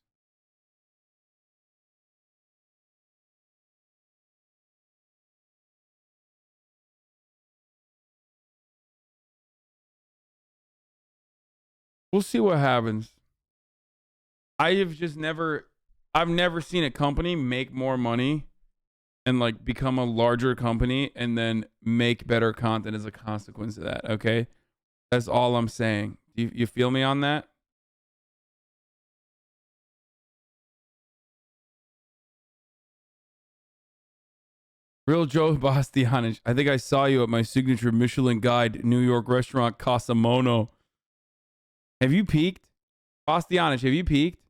We'll see what happens. I've never seen a company make more money and like become a larger company and then make better content as a consequence of that. Okay, that's all I'm saying. You feel me on that? Real Joe Bastianich. I think I saw you at my signature Michelin Guide New York restaurant Casamono. Have you peaked? Bastianich, have you peaked?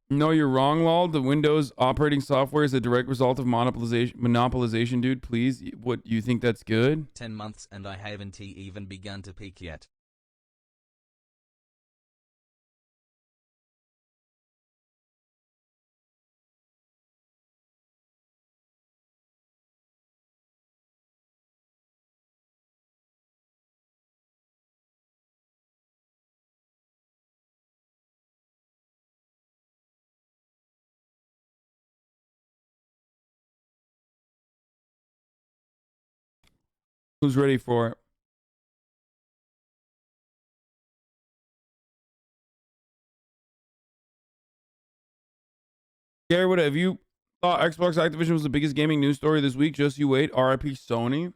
No, you're wrong, lol. The Windows operating software is a direct result of monopolization, dude. Please, what, you think that's good? 10 months and I haven't even begun to peak yet. Who's ready for it? Gary, what have you thought Xbox Activision was the biggest gaming news story this week? Just you wait. RIP Sony.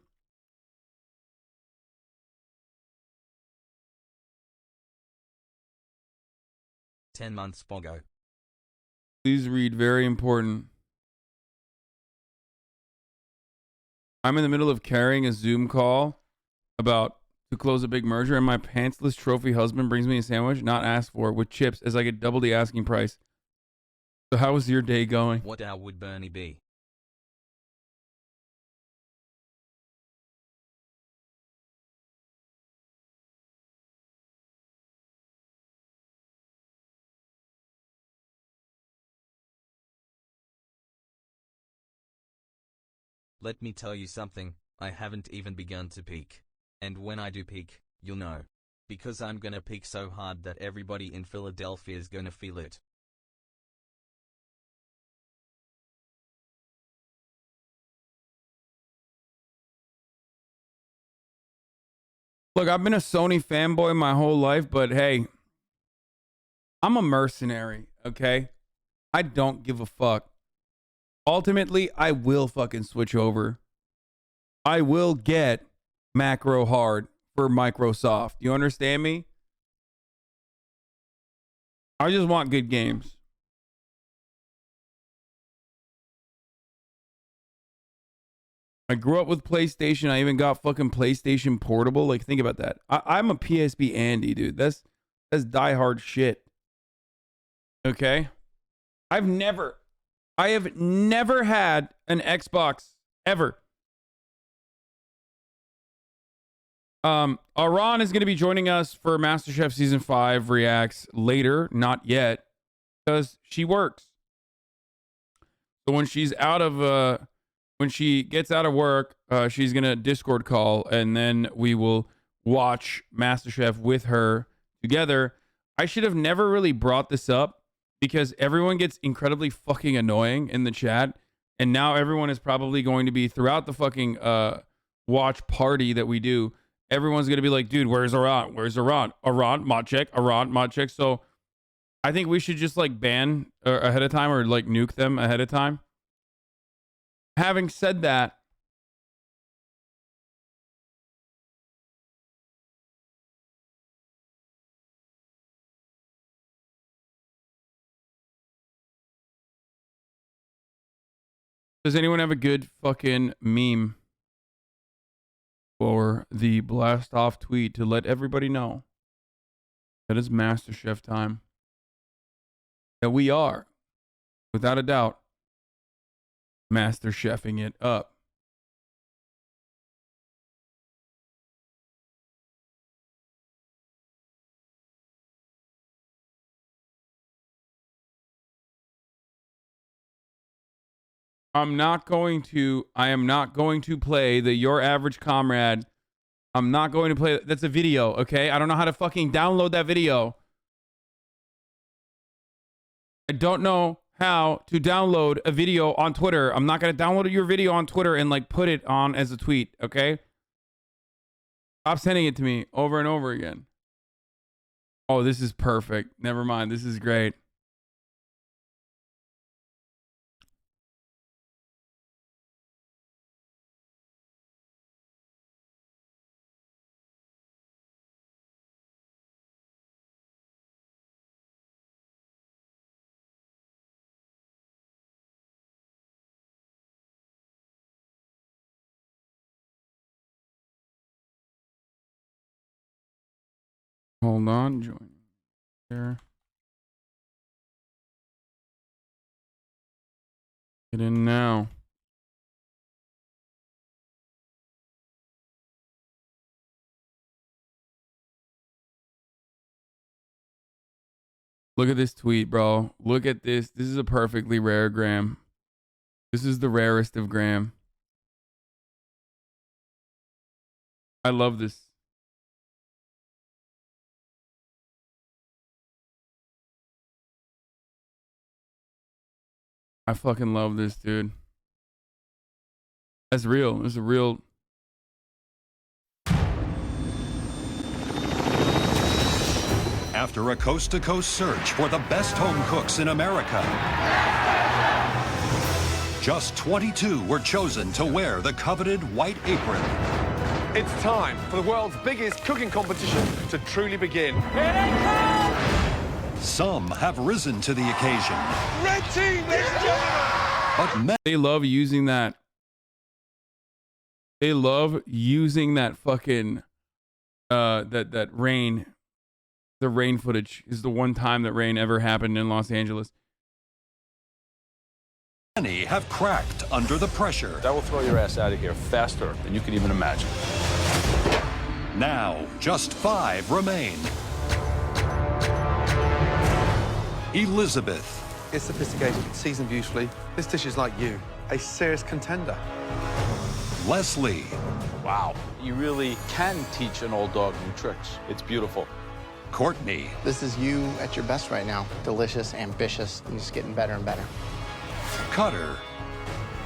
"10 months Pogo." Please read. Very important. I'm in the middle of carrying a Zoom call about to close a big merger, and my pantsless trophy husband brings me a sandwich, not asked for, with chips, as I get double the asking price. So how was your day going? What hour would Bernie be? Let me tell you something, I haven't even begun to peak. And when I do peak, you'll know. Because I'm gonna peak so hard that everybody in Philadelphia is gonna feel it. Look, I've been a Sony fanboy my whole life, but hey, I'm a mercenary, okay? I don't give a fuck. Ultimately, I will fucking switch over. I will get macro hard for Microsoft. You understand me? I just want good games. I grew up with PlayStation. I even got fucking PlayStation Portable. Like, think about that. I'm a PSP Andy, dude. That's diehard shit. Okay? I have never had an Xbox ever. AHRAN is going to be joining us for MasterChef Season 5 Reacts later. Not yet. Because she works. So when she's out of... when she gets out of work, she's going to Discord call, and then we will watch MasterChef with her together. I should have never really brought this up because everyone gets incredibly fucking annoying in the chat, and now everyone is probably going to be, throughout the fucking watch party that we do, everyone's going to be like, dude, where's AHRAN? Where's AHRAN? AHRAN, mod check, AHRAN, mod check. So I think we should just like ban ahead of time or like nuke them ahead of time. Having said that, does anyone have a good fucking meme for the blast off tweet to let everybody know that it's MasterChef time? That we are, without a doubt, MasterChefing it up. I am not going to play the Your Average Comrade. I'm not going to play. That's a video, okay? I don't know how to fucking download that video. I don't know how to download a video on Twitter. I'm not going to download your video on Twitter and like put it on as a tweet, okay? Stop sending it to me over and over again. Oh, this is perfect. Never mind. This is great. Hold on, join there. Get in now. Look at this tweet, bro. Look at this. This is a perfectly rare gram. This is the rarest of gram. I love this. I fucking love this, dude. That's real. This is a real. After a coast-to-coast search for the best home cooks in America, Just 22 were chosen to wear the coveted white apron. It's time for the world's biggest cooking competition to truly begin. Here they come! Some have risen to the occasion. Red team, let's go! But they love using that. They love using that fucking that rain. The rain footage is the one time that rain ever happened in Los Angeles. Many have cracked under the pressure. That will throw your ass out of here faster than you can even imagine. Now, just 5 remain. Elizabeth. It's sophisticated, seasoned beautifully. This dish is like you, a serious contender. Leslie. Wow, you really can teach an old dog new tricks. It's beautiful. Courtney. This is you at your best right now. Delicious, ambitious, and just getting better and better. Cutter.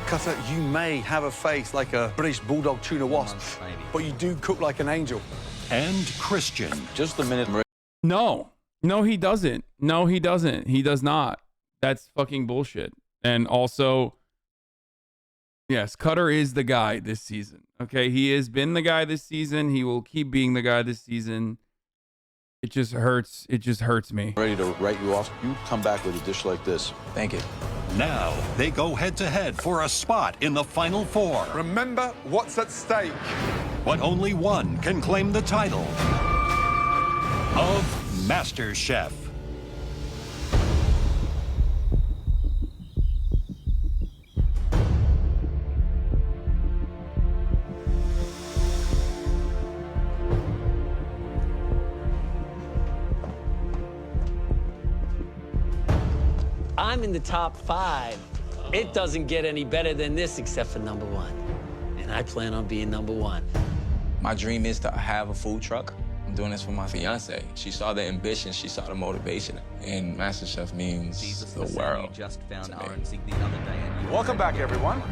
Cutter, you may have a face like a British bulldog tuna wasp, but you do cook like an angel. And Christian. Just a minute. No, he doesn't. No, he doesn't. He does not. That's fucking bullshit. And also, yes, Cutter is the guy this season. Okay, he has been the guy this season. He will keep being the guy this season. It just hurts. It just hurts me. Ready to write you off? You come back with a dish like this. Thank you. Now they go head-to-head for a spot in the Final Four. Remember what's at stake. But only one can claim the title of MasterChef. I'm in the top 5. It doesn't get any better than this except for number 1. And I plan on being number 1. My dream is to have a food truck. I'm doing this for my fiance. She saw the ambition, she saw the motivation, and MasterChef means the world. Just found AHRAN the other day and welcome back, everyone.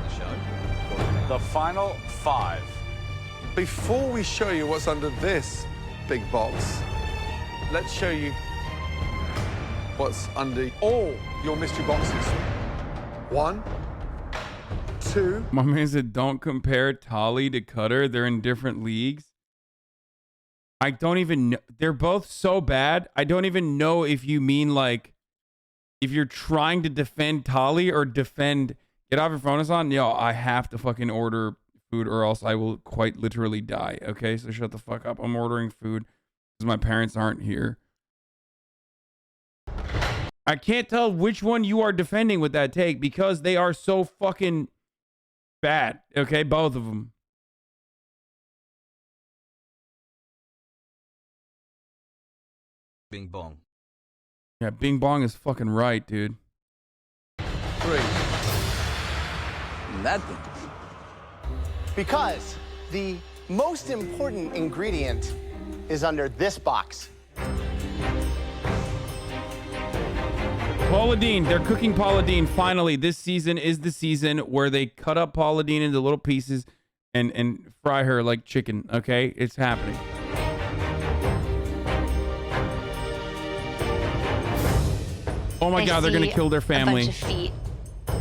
The Final 5. Before we show you what's under this big box, let's show you what's under all your mystery boxes. 1, 2. My man said, don't compare Tolly to Cutter. They're in different leagues. I don't even know. They're both so bad. I don't even know if you mean like, if you're trying to defend Tolly or defend, get off your phone, Hassan. Yo, I have to fucking order food or else I will quite literally die. Okay, so shut the fuck up. I'm ordering food because my parents aren't here. I can't tell which one you are defending with that take because they are so fucking bad. Okay, both of them. Bing bong. Yeah, Bing Bong is fucking right, dude. 3. Nothing. Because the most important ingredient is under this box. Paula Deen, they're cooking Paula Deen. Finally, this season is the season where they cut up Paula Deen into little pieces and fry her like chicken, okay? It's happening. Oh my God, they're gonna kill their family. A bunch of feet,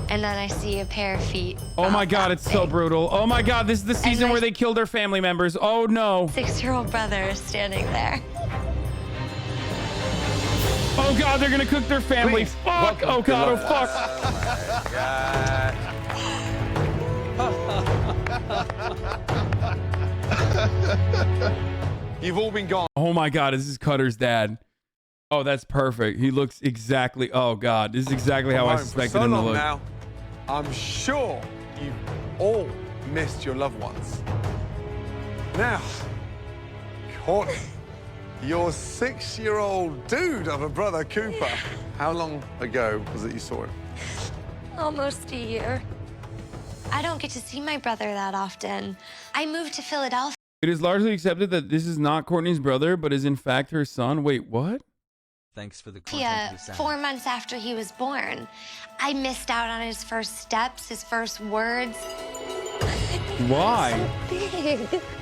and then I see a pair of feet. Oh my God, it's so brutal. Oh my God, this is the season where they kill their family members. Oh no. 6-year-old brother is standing there. Oh God, they're gonna cook their family. Please, fuck. Oh God, oh fuck. You've all been gone. Oh my God, this is Cutter's dad. Oh, that's perfect. He looks exactly. Oh God, this is exactly how I suspected him to look. Now, I'm sure you've all missed your loved ones. Now, Courtney, your 6-year-old dude of a brother, Cooper. How long ago was it you saw him? Almost a year. I don't get to see my brother that often. I moved to Philadelphia. It is largely accepted that this is not Courtney's brother, but is in fact her son. Wait, what? Thanks for the Yeah, content. 4 months after he was born. I missed out on his first steps, his first words. Why? So big.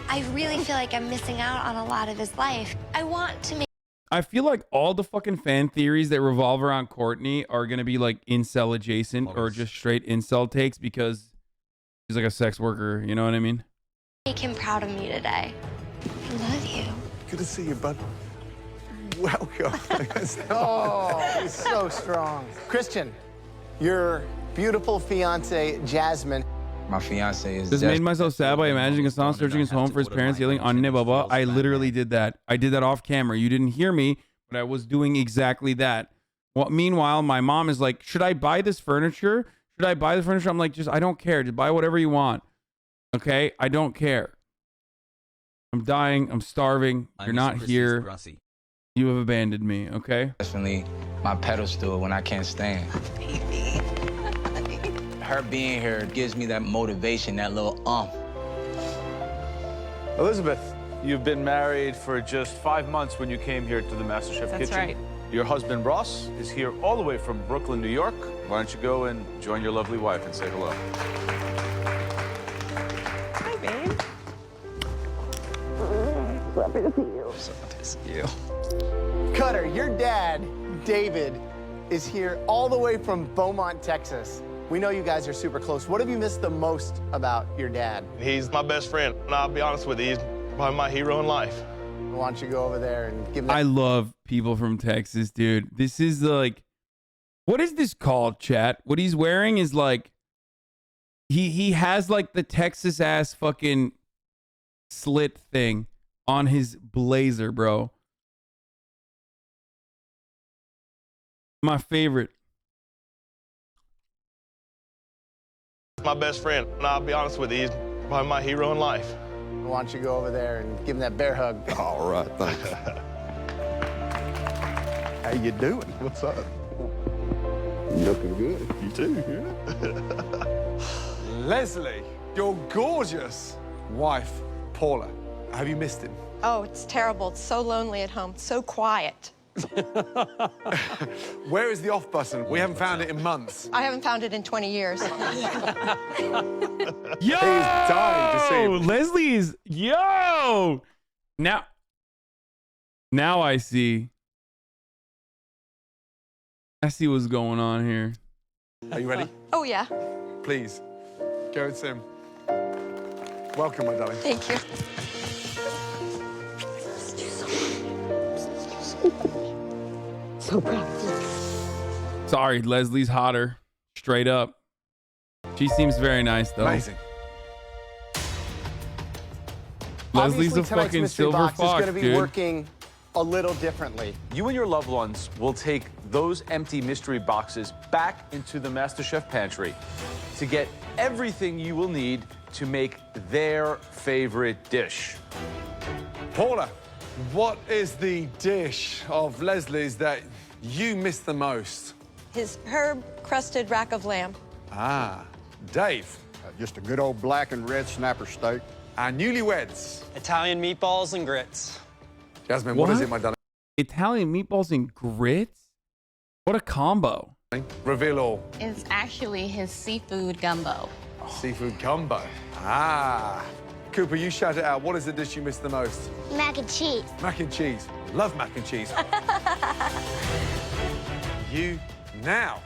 I really feel like I'm missing out on a lot of his life. I want to make. I feel like all the fucking fan theories that revolve around Courtney are gonna be like incel adjacent or just straight incel takes because she's like a sex worker. You know what I mean? Make him proud of me today. I love you. Good to see you, bud. Welcome. Oh, he's so strong. Christian, your beautiful fiance, Jasmine. My fiance is Just made myself sad by imagining Hassan searching his home for his parents yelling on Baba. I literally did that. I did that off camera. You didn't hear me, but I was doing exactly that. Well, meanwhile, my mom is like, should I buy this furniture? Should I buy the furniture? I'm like, I don't care. Just buy whatever you want. Okay? I don't care. I'm dying. I'm starving. You're not here. You have abandoned me. Okay? Definitely my pedal stool when I can't stand. Her being here gives me that motivation, that little Elizabeth, you've been married for just 5 months when you came here to the MasterChef That's kitchen. right. Your husband, Ross, is here all the way from Brooklyn, New York. Why don't you go and join your lovely wife and say hello? Hi, babe. Happy to see you. So good to see you. Cutter, your dad, David, is here all the way from Beaumont, Texas. We know you guys are super close. What have you missed the most about your dad? He's my best friend, and I'll be honest with you, he's probably my hero in life. Why don't you go over there and give him I love people from Texas, dude. This is like, what is this called, chat? What he's wearing is like, he has like the Texas ass fucking slit thing on his blazer, bro. My favorite. My best friend, and I'll be honest with you, he's probably my hero in life. Why don't you go over there and give him that bear hug? All right, thanks. How you doing? What's up? Looking good. You too, Leslie, your gorgeous wife, Paula. Have you missed him? Oh, it's terrible. It's so lonely at home. It's so quiet. Where is the off button? We haven't found it in months. I haven't found it in 20 years. Yo! He's dying to see him. Leslie is, yo! Now I see. I see what's going on here. Are you ready? Oh, yeah. Please, go and see him. Welcome, my darling. Thank you. So proud of you. Sorry, Leslie's hotter. Straight up. She seems very nice, though. Amazing. Leslie's Obviously, a tonight's fucking mystery silver box fox, is going to be dude. working a little differently. You and your loved ones will take those empty mystery boxes back into the MasterChef pantry to get everything you will need to make their favorite dish. Paula, what is the dish of Leslie's that you miss the most? His herb-crusted rack of lamb. Ah, Dave. Just a good old black and red snapper steak. Our newlyweds. Italian meatballs and grits. Jasmine, what is it, my darling? Italian meatballs and grits? What a combo. Reveal all. It's actually his seafood gumbo. Seafood gumbo. Ah. Cooper, you shout it out. What is the dish you miss the most? Mac and cheese. Mac and cheese. Love mac and cheese. You now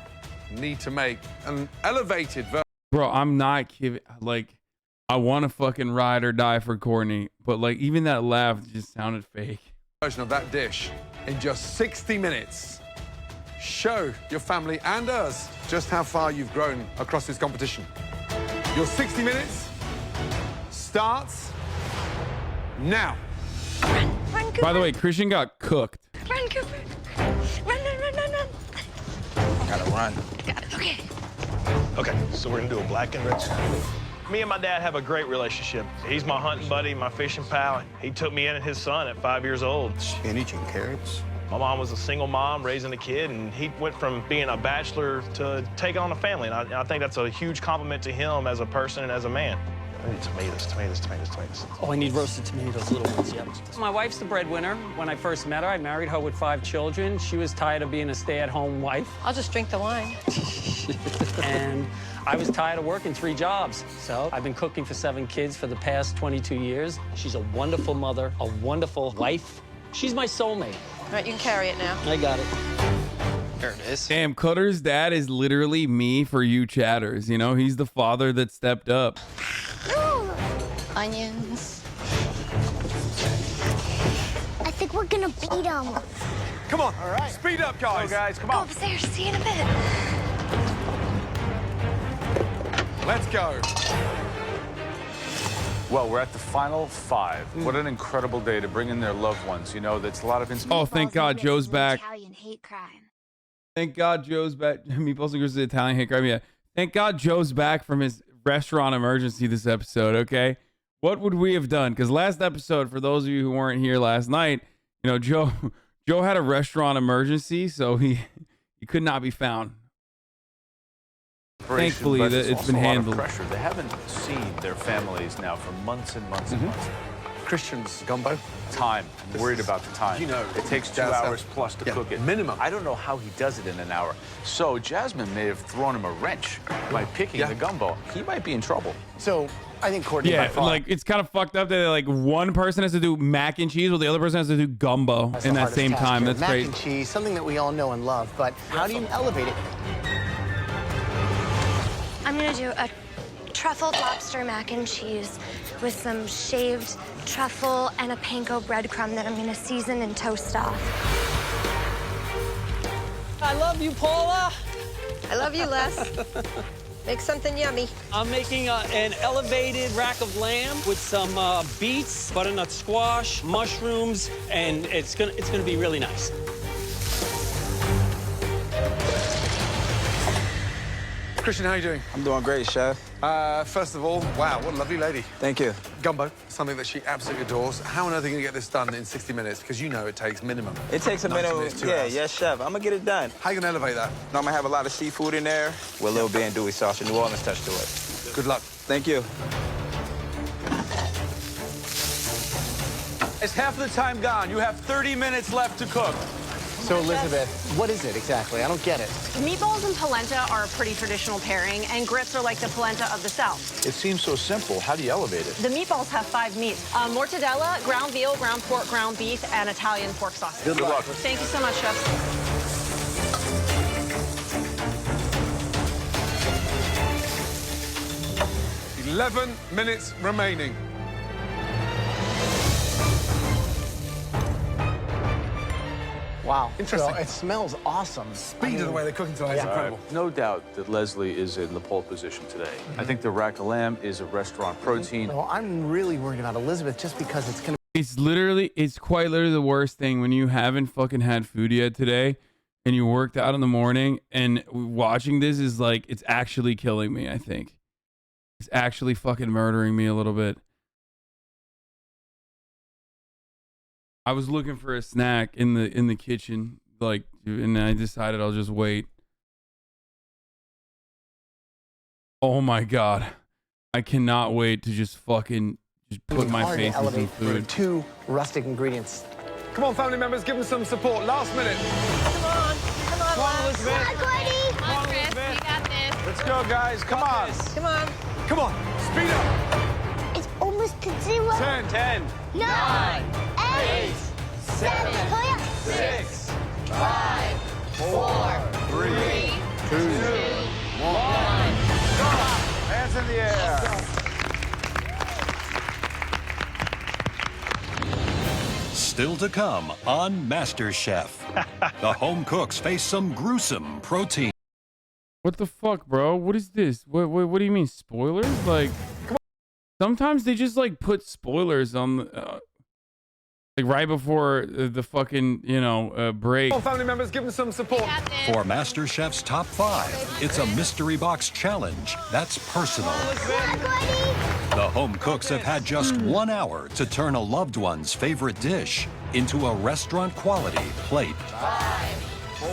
need to make an elevated version. Bro, I'm not kidding. Like, I want to fucking ride or die for Courtney, but like, even that laugh just sounded fake. Version of that dish in just 60 minutes. Show your family and us just how far you've grown across this competition. Your 60 minutes starts now. Run, By the way, Christian got cooked. Run, Cooper. Run. Gotta run. Got it. Okay. Okay, so we're gonna do a black and red. Me and my dad have a great relationship. He's my hunting buddy, my fishing pal. He took me in and his son at 5 years old. Spinach and carrots. My mom was a single mom raising a kid, and he went from being a bachelor to taking on a family. And I think that's a huge compliment to him as a person and as a man. I need tomatoes. Oh, I need roasted tomatoes, little ones, yep. My wife's the breadwinner. When I first met her, I married her with 5 children. She was tired of being a stay-at-home wife. I'll just drink the wine. And I was tired of working 3 jobs. So I've been cooking for 7 kids for the past 22 years. She's a wonderful mother, a wonderful wife. She's my soulmate. right, you can carry it now. I got it. There it is. Damn, Cutter's dad is literally me for you chatters. You know, he's the father that stepped up. Onions. I think we're gonna beat them. Come on. All right. Speed up, guys. Go, guys. Come Go on. upstairs. See you in a bit. Let's go. Well, we're at the final 5. What an incredible day to bring in their loved ones. You know, that's a lot of inspiration. Oh, thank God Joe's back. Italian hate crime. Thank God Joe's back. Meatballs and Grits, the Italian hate crime. Yeah. Thank God Joe's back from his restaurant emergency this episode. Okay. What would we have done? Because last episode, for those of you who weren't here last night, you know, Joe had a restaurant emergency, so he could not be found. Thankfully, But that it's also been a lot of handled. pressure. They haven't seen their families now for months and months and months. Christian's gumbo. Time. I'm worried about the time. You know, it takes 2 Jazz hours has- plus to yeah, cook it. minimum. I don't know how he does it in an hour. So Jasmine may have thrown him a wrench by picking the gumbo. He might be in trouble. So I think Courtney by Yeah, far. like it's kind of fucked up that like one person has to do mac and cheese while the other person has to do gumbo That's in the that hardest same task time. here. That's Mac great. and cheese, something that we all know and love, but how do you elevate it? I'm gonna do a truffled lobster mac and cheese with some shaved truffle and a panko breadcrumb that I'm gonna season and toast off. I love you, Paula. I love you, Les. Make something yummy. I'm making an elevated rack of lamb with some beets, butternut squash, mushrooms, and it's gonna be really nice. Christian, how are you doing? I'm doing great, Chef. First of all, wow, what a lovely lady. Thank you. Gumbo, something that she absolutely adores. How on earth are you going to get this done in 60 minutes? Because you know it takes minimum. It takes a 90 minute. minutes, 2 Yeah, hours. yes, Chef. I'm gonna get it done. How you going to elevate that? No, I'm gonna have a lot of seafood in there with a little andouille sauce, a New Orleans touch to it. Good luck. Thank you. It's half of the time gone. You have 30 minutes left to cook. So Elizabeth, what is it exactly? I don't get it. Meatballs and polenta are a pretty traditional pairing, and grits are like the polenta of the South. It seems so simple. How do you elevate it? The meatballs have 5 meats: mortadella, ground veal, ground pork, ground beef, and Italian pork sausage. Good luck. Thank you so much, Chef. 11 minutes remaining. Wow. Interesting. So it smells awesome. Speed of the way they're cooking tonight is incredible. No doubt that Leslie is in the pole position today. I think the rack of lamb is a restaurant protein. Well, I'm really worried about Elizabeth just because it's going to It's quite literally the worst thing when you haven't fucking had food yet today and you worked out in the morning, and watching this is like, it's actually killing me, I think. It's actually fucking murdering me a little bit. I was looking for a snack in the kitchen, like, and I decided I'll just wait. Oh my God. I cannot wait to just fucking put my hard to face in some elevate for food. 2 rustic ingredients. Come on, family members, give them some support. Last minute. Come on, Elizabeth. Come on, Chris. You got this. Let's go, guys. Come on. Come on. Come on, speed up. It's almost to 0. 10. 9, 8, 7, 6, 5, 4, 3, 2, 1. Hands in the air. Still to come on MasterChef. The home cooks face some gruesome protein. What the fuck, bro? What is this? What do you mean, spoilers? Like, sometimes they just like put spoilers on the, like right before the fucking, break. Come on, family members, give them some support. For MasterChef's top 5, it's a mystery box challenge that's personal. The home cooks have had just 1 hour to turn a loved one's favorite dish into a restaurant-quality plate. 5,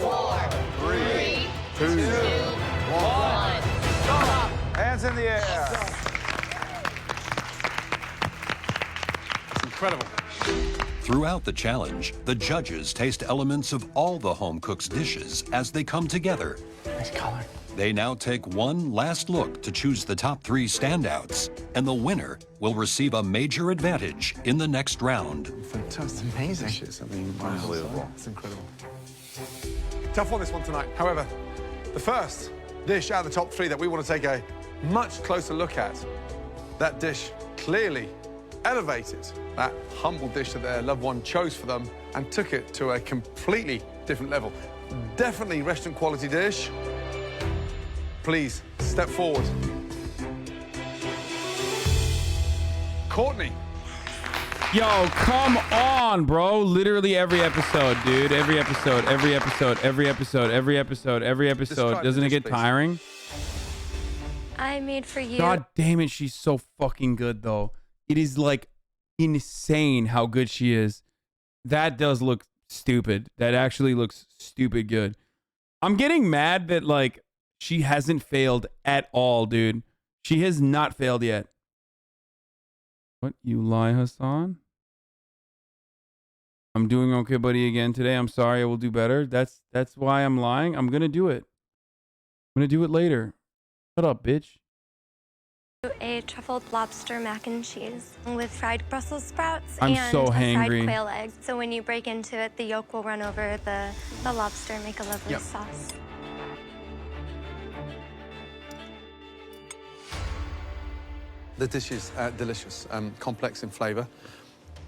4, 3, 2, 1. Stop. Hands in the air. It's incredible. Throughout the challenge, the judges taste elements of all the home cooks' dishes as they come together. Nice color. They now take one last look to choose the top 3 standouts, and the winner will receive a major advantage in the next round. Fantastic. Amazing. Dishes, I mean, unbelievable. It's incredible. Tough on this one tonight. However, the first dish out of the top 3 that we want to take a much closer look at, that dish clearly elevated that humble dish that their loved one chose for them and took it to a completely different level. Definitely restaurant quality dish. Please step forward. Courtney. Yo, come on, bro. Literally every episode, dude. Every episode. Doesn't it get tiring? I made for you. God damn it, she's so fucking good, though. It is, like, insane how good she is. That does look stupid. That actually looks stupid good. I'm getting mad that, like, she hasn't failed at all, dude. She has not failed yet. What? You lie, Hassan? I'm doing okay, buddy, again today. I'm sorry. I will do better. That's why I'm lying. I'm going to do it. I'm going to do it later. Shut up, bitch. A truffled lobster mac and cheese with fried Brussels sprouts I'm and so a fried hangry. quail egg. So when you break into it, the yolk will run over the lobster and make a lovely sauce. The dish is delicious, complex in flavour.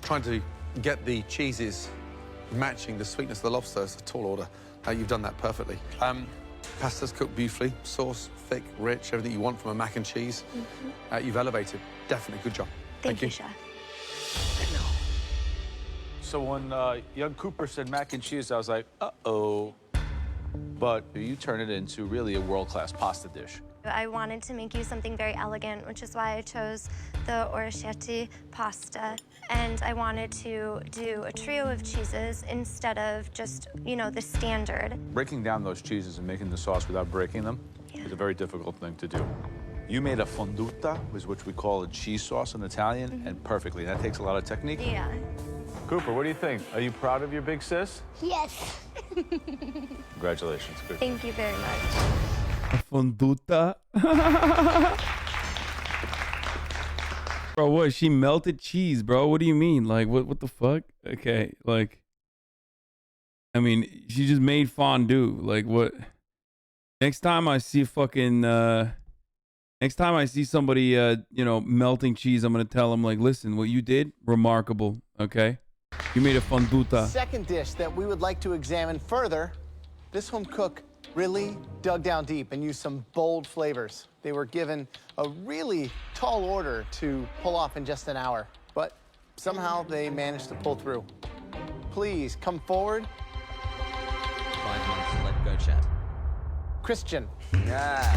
Trying to get the cheeses matching the sweetness of the lobster is a tall order. You've done that perfectly. Pasta's cooked beautifully, sauce, thick, rich, everything you want from a mac and cheese. You've elevated. Definitely, good job. Thank you, Chef. So when young Cooper said mac and cheese, I was like, uh-oh. But you turn it into really a world-class pasta dish. I wanted to make you something very elegant, which is why I chose the orecchiette pasta. And I wanted to do a trio of cheeses instead of just, you know, the standard. Breaking down those cheeses and making the sauce without breaking them is a very difficult thing to do. You made a fonduta, which we call a cheese sauce in Italian, and perfectly. That takes a lot of technique. Yeah. Cooper, what do you think? Are you proud of your big sis? Yes. Congratulations. Good. Thank you very much. Fonduta. Bro, what? She melted cheese, bro. What do you mean? Like, what the fuck? Okay, like, I mean, she just made fondue. Like, what? Next time I see next time I see somebody, you know, melting cheese, I'm gonna tell them, like, listen, what you did, remarkable. Okay, you made a fonduta. Second dish that we would like to examine further. This home cook really dug down deep and used some bold flavors. They were given a really tall order to pull off in just an hour, but somehow they managed to pull through. Please come forward. 5 months, let go chat. Christian.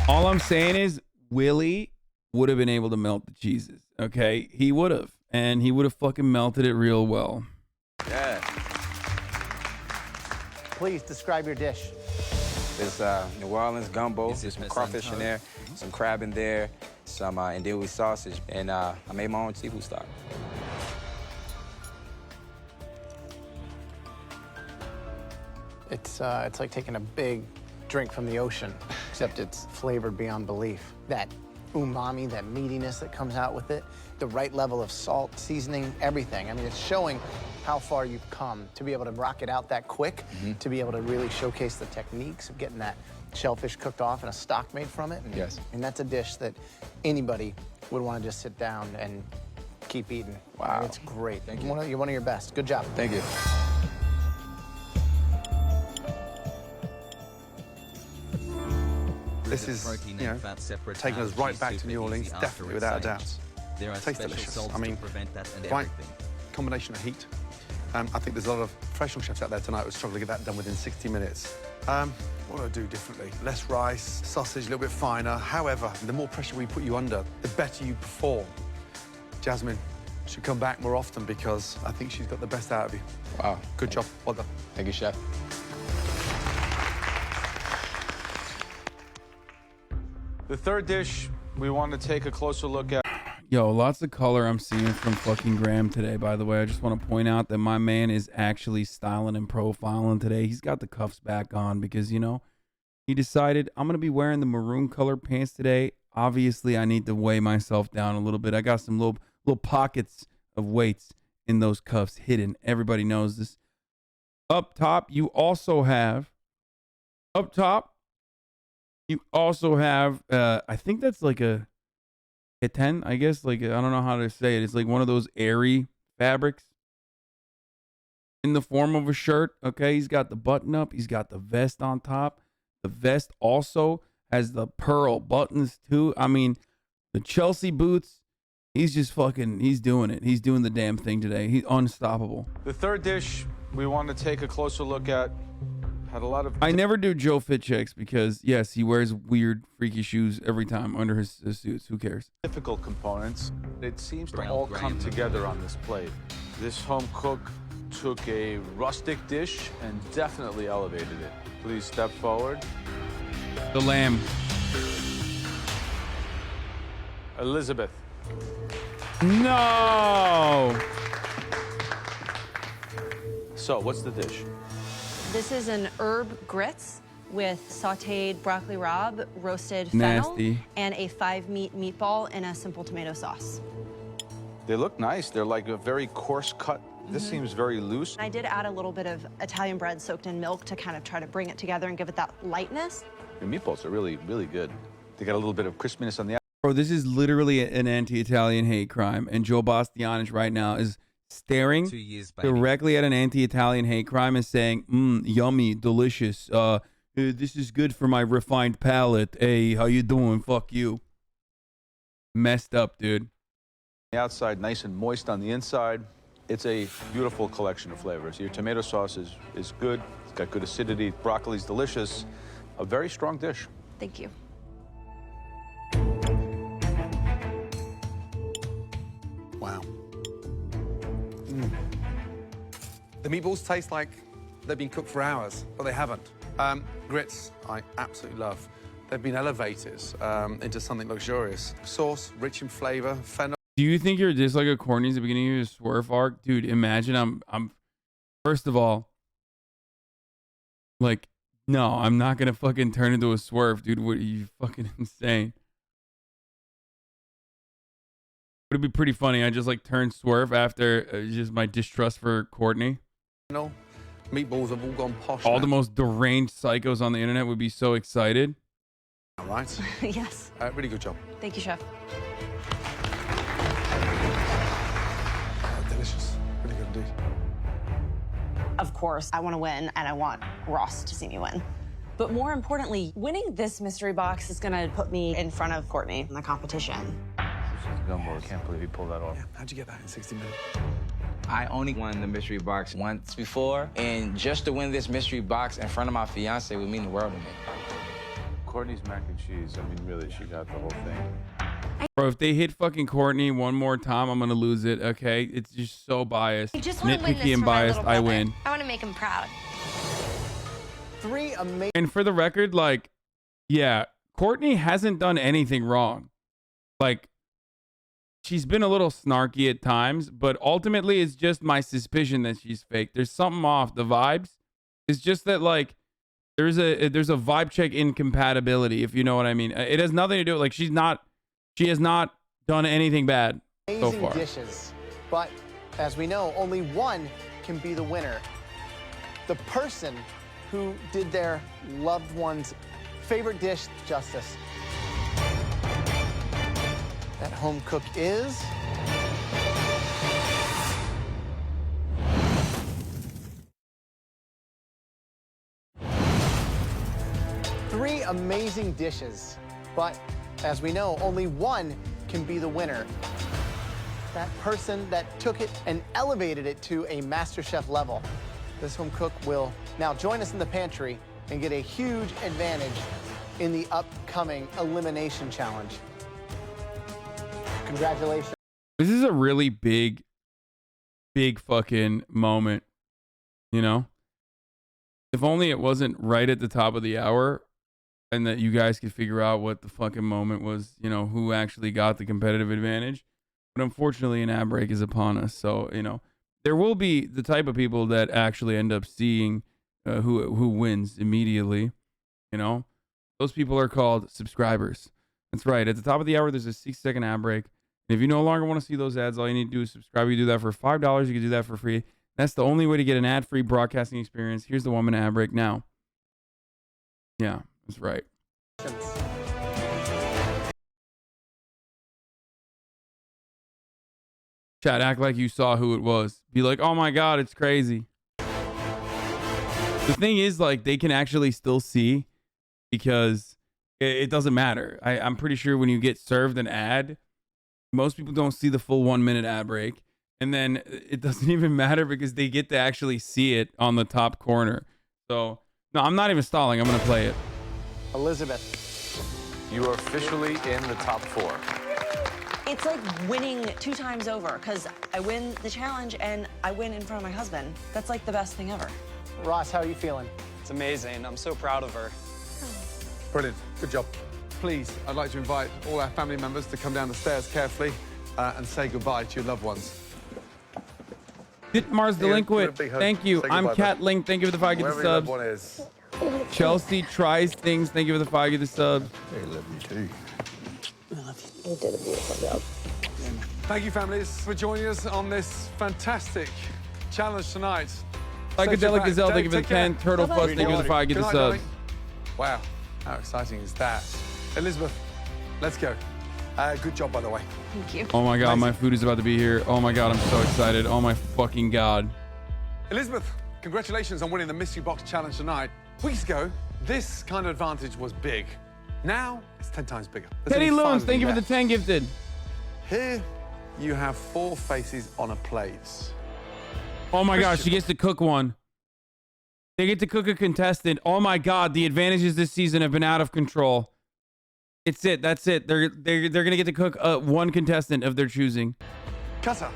All I'm saying is Willie would have been able to melt the cheeses. Okay, he would have, and he would have fucking melted it real well. Yeah. Please describe your dish. There's New Orleans gumbo, there's some crawfish in there, some crab in there, some andouille sausage, and I made my own seafood stock. It's like taking a big drink from the ocean, except it's flavored beyond belief. That umami, that meatiness that comes out with it, the right level of salt, seasoning, everything. I mean, it's showing how far you've come to be able to rock it out that quick, to be able to really showcase the techniques of getting that shellfish cooked off and a stock made from it. And, and that's a dish that anybody would want to just sit down and keep eating. Wow. It's great. Thank you. You're one of your best. Good job. Thank you. This is, you know, taking us right back to New Orleans, definitely, without a doubt. There are Tastes special delicious. salts I mean, to prevent that and quite everything. combination of heat. I think there's a lot of professional chefs out there tonight who struggle to get that done within 60 minutes. What do I do differently? Less rice, sausage, a little bit finer. However, the more pressure we put you under, the better you perform. Jasmine should come back more often because I think she's got the best out of you. Wow. Good job. Well done. Thank you, chef. The third dish we want to take a closer look at. Yo, lots of color I'm seeing from fucking Graham today, by the way. I just want to point out that my man is actually styling and profiling today. He's got the cuffs back on because, you know, he decided, I'm going to be wearing the maroon colored pants today. Obviously, I need to weigh myself down a little bit. I got some little pockets of weights in those cuffs hidden. Everybody knows this. Up top, you also have, I think that's like a 10, I guess. Like, I don't know how to say it. It's like one of those airy fabrics in the form of a shirt. Okay, he's got the button up. He's got the vest on top. The vest also has the pearl buttons too. I mean, the Chelsea boots. He's just fucking, he's doing it. He's doing the damn thing today. He's unstoppable. The third dish we want to take a closer look at had a lot of... I never do Joe fit checks because, yes, he wears weird, freaky shoes every time under his suits. Who cares? Difficult components. It seems to all come together on this plate. This home cook took a rustic dish and definitely elevated it. Please step forward. The lamb. Elizabeth. No! So, what's the dish? This is an herb grits with sautéed broccoli rabe, roasted fennel, Nasty. and a 5-meat meatball in a simple tomato sauce. They look nice. They're like a very coarse cut. This seems very loose. I did add a little bit of Italian bread soaked in milk to kind of try to bring it together and give it that lightness. The meatballs are really, really good. They got a little bit of crispiness on the outside. Bro, this is literally an anti-Italian hate crime, and Joe Bastianich right now is staring 2 years, baby. directly at an anti-Italian hate crime and saying, yummy, delicious. This is good for my refined palate. Hey, how you doing? Fuck you. Messed up, dude. The outside nice and moist on the inside. It's a beautiful collection of flavors. Your tomato sauce is good. It's got good acidity. Broccoli's delicious. A very strong dish. Thank you. Wow. The meatballs taste like they've been cooked for hours, but they haven't. Grits, I absolutely love. They've been elevated into something luxurious. Sauce, rich in flavor, fennel. Do you think you're just like a Courtney at the beginning of your swerve arc? Dude, imagine I'm first of all, like, no, I'm not gonna fucking turn into a swerve, dude. What are you fucking insane? It'd be pretty funny. I just like turned swerve after just my distrust for Courtney. No, meatballs have all gone posh. All now. the most deranged psychos on the internet would be so excited. All right. Yes. Really good job. Thank you, Chef. Delicious. Really good indeed. Of course, I want to win, and I want Ross to see me win. But more importantly, winning this mystery box is going to put me in front of Courtney in the competition. Gumbo. I can't believe you pulled that off. Yeah, how'd you get that in 60 minutes? I only won the mystery box once before, and just to win this mystery box in front of my fiance would mean the world to me. Courtney's mac and cheese. I mean, really, she got the whole thing. Bro, if they hit fucking Courtney one more time, I'm gonna lose it. Okay, it's just so biased. I just want to win Nitpicky this and for my biased. little I brother. win. I want to make him proud. 3 amazing. And for the record, like, yeah, Courtney hasn't done anything wrong. Like, she's been a little snarky at times, but ultimately it's just my suspicion that she's fake. There's something off. The vibes. It's just that, like, there's a vibe check incompatibility, if you know what I mean. It has nothing to do with, like, she has not done anything bad so Amazing far. dishes, but as we know, only one can be the winner. The person who did their loved one's favorite dish justice. That home cook is... Three amazing dishes, but as we know, only one can be the winner. That person that took it and elevated it to a MasterChef level. This home cook will now join us in the pantry and get a huge advantage in the upcoming elimination challenge. Congratulations. This is a really big fucking moment, you know? If only it wasn't right at the top of the hour and that you guys could figure out what the fucking moment was, you know, who actually got the competitive advantage. But unfortunately, an ad break is upon us. So, you know, there will be the type of people that actually end up seeing who wins immediately, you know? Those people are called subscribers. That's right. At the top of the hour, there's a 6-second ad break. And if you no longer want to see those ads, all you need to do is subscribe. You do that for $5. You can do that for free. That's the only way to get an ad-free broadcasting experience. Here's the 1-minute ad break now. Yeah, that's right. Chat, act like you saw who it was. Be like, oh my God, it's crazy. The thing is, like, they can actually still see because it doesn't matter. I'm pretty sure when you get served an ad, most people don't see the full 1-minute ad break. And then it doesn't even matter because they get to actually see it on the top corner. So, no, I'm not even stalling. I'm going to play it. Elizabeth. You are officially in the top 4. It's like winning 2 times over because I win the challenge and I win in front of my husband. That's like the best thing ever. Ross, how are you feeling? It's amazing. I'm so proud of her. Brilliant. Good job. Please, I'd like to invite all our family members to come down the stairs carefully and say goodbye to your loved ones. Mars Delinquent, thank you. I'm Cat Link. Thank you for the 5 get the subs. One is. Chelsea tries things. Thank you for the 5 get the subs. I love you too. I love you. You did a beautiful job. Thank you, families, for joining us on this fantastic challenge tonight. Psychedelic Gazelle, thank you for the 10. Turtle Plus, thank you for the 5 get the subs. Wow, how exciting is that? Elizabeth, let's go. Good job, by the way. Thank you. Oh my God, my food is about to be here. Oh my God, I'm so excited. Oh my fucking God. Elizabeth, congratulations on winning the Mystery Box Challenge tonight. Weeks ago, this kind of advantage was big. Now, it's 10 times bigger. Teddy Loons, thank you for the 10 gifted. Here, you have 4 faces on a plate. Oh my gosh, she gets to cook one. They get to cook a contestant. Oh my God, the advantages this season have been out of control. It's it. That's it. They're gonna get to cook one contestant of their choosing. Cutter,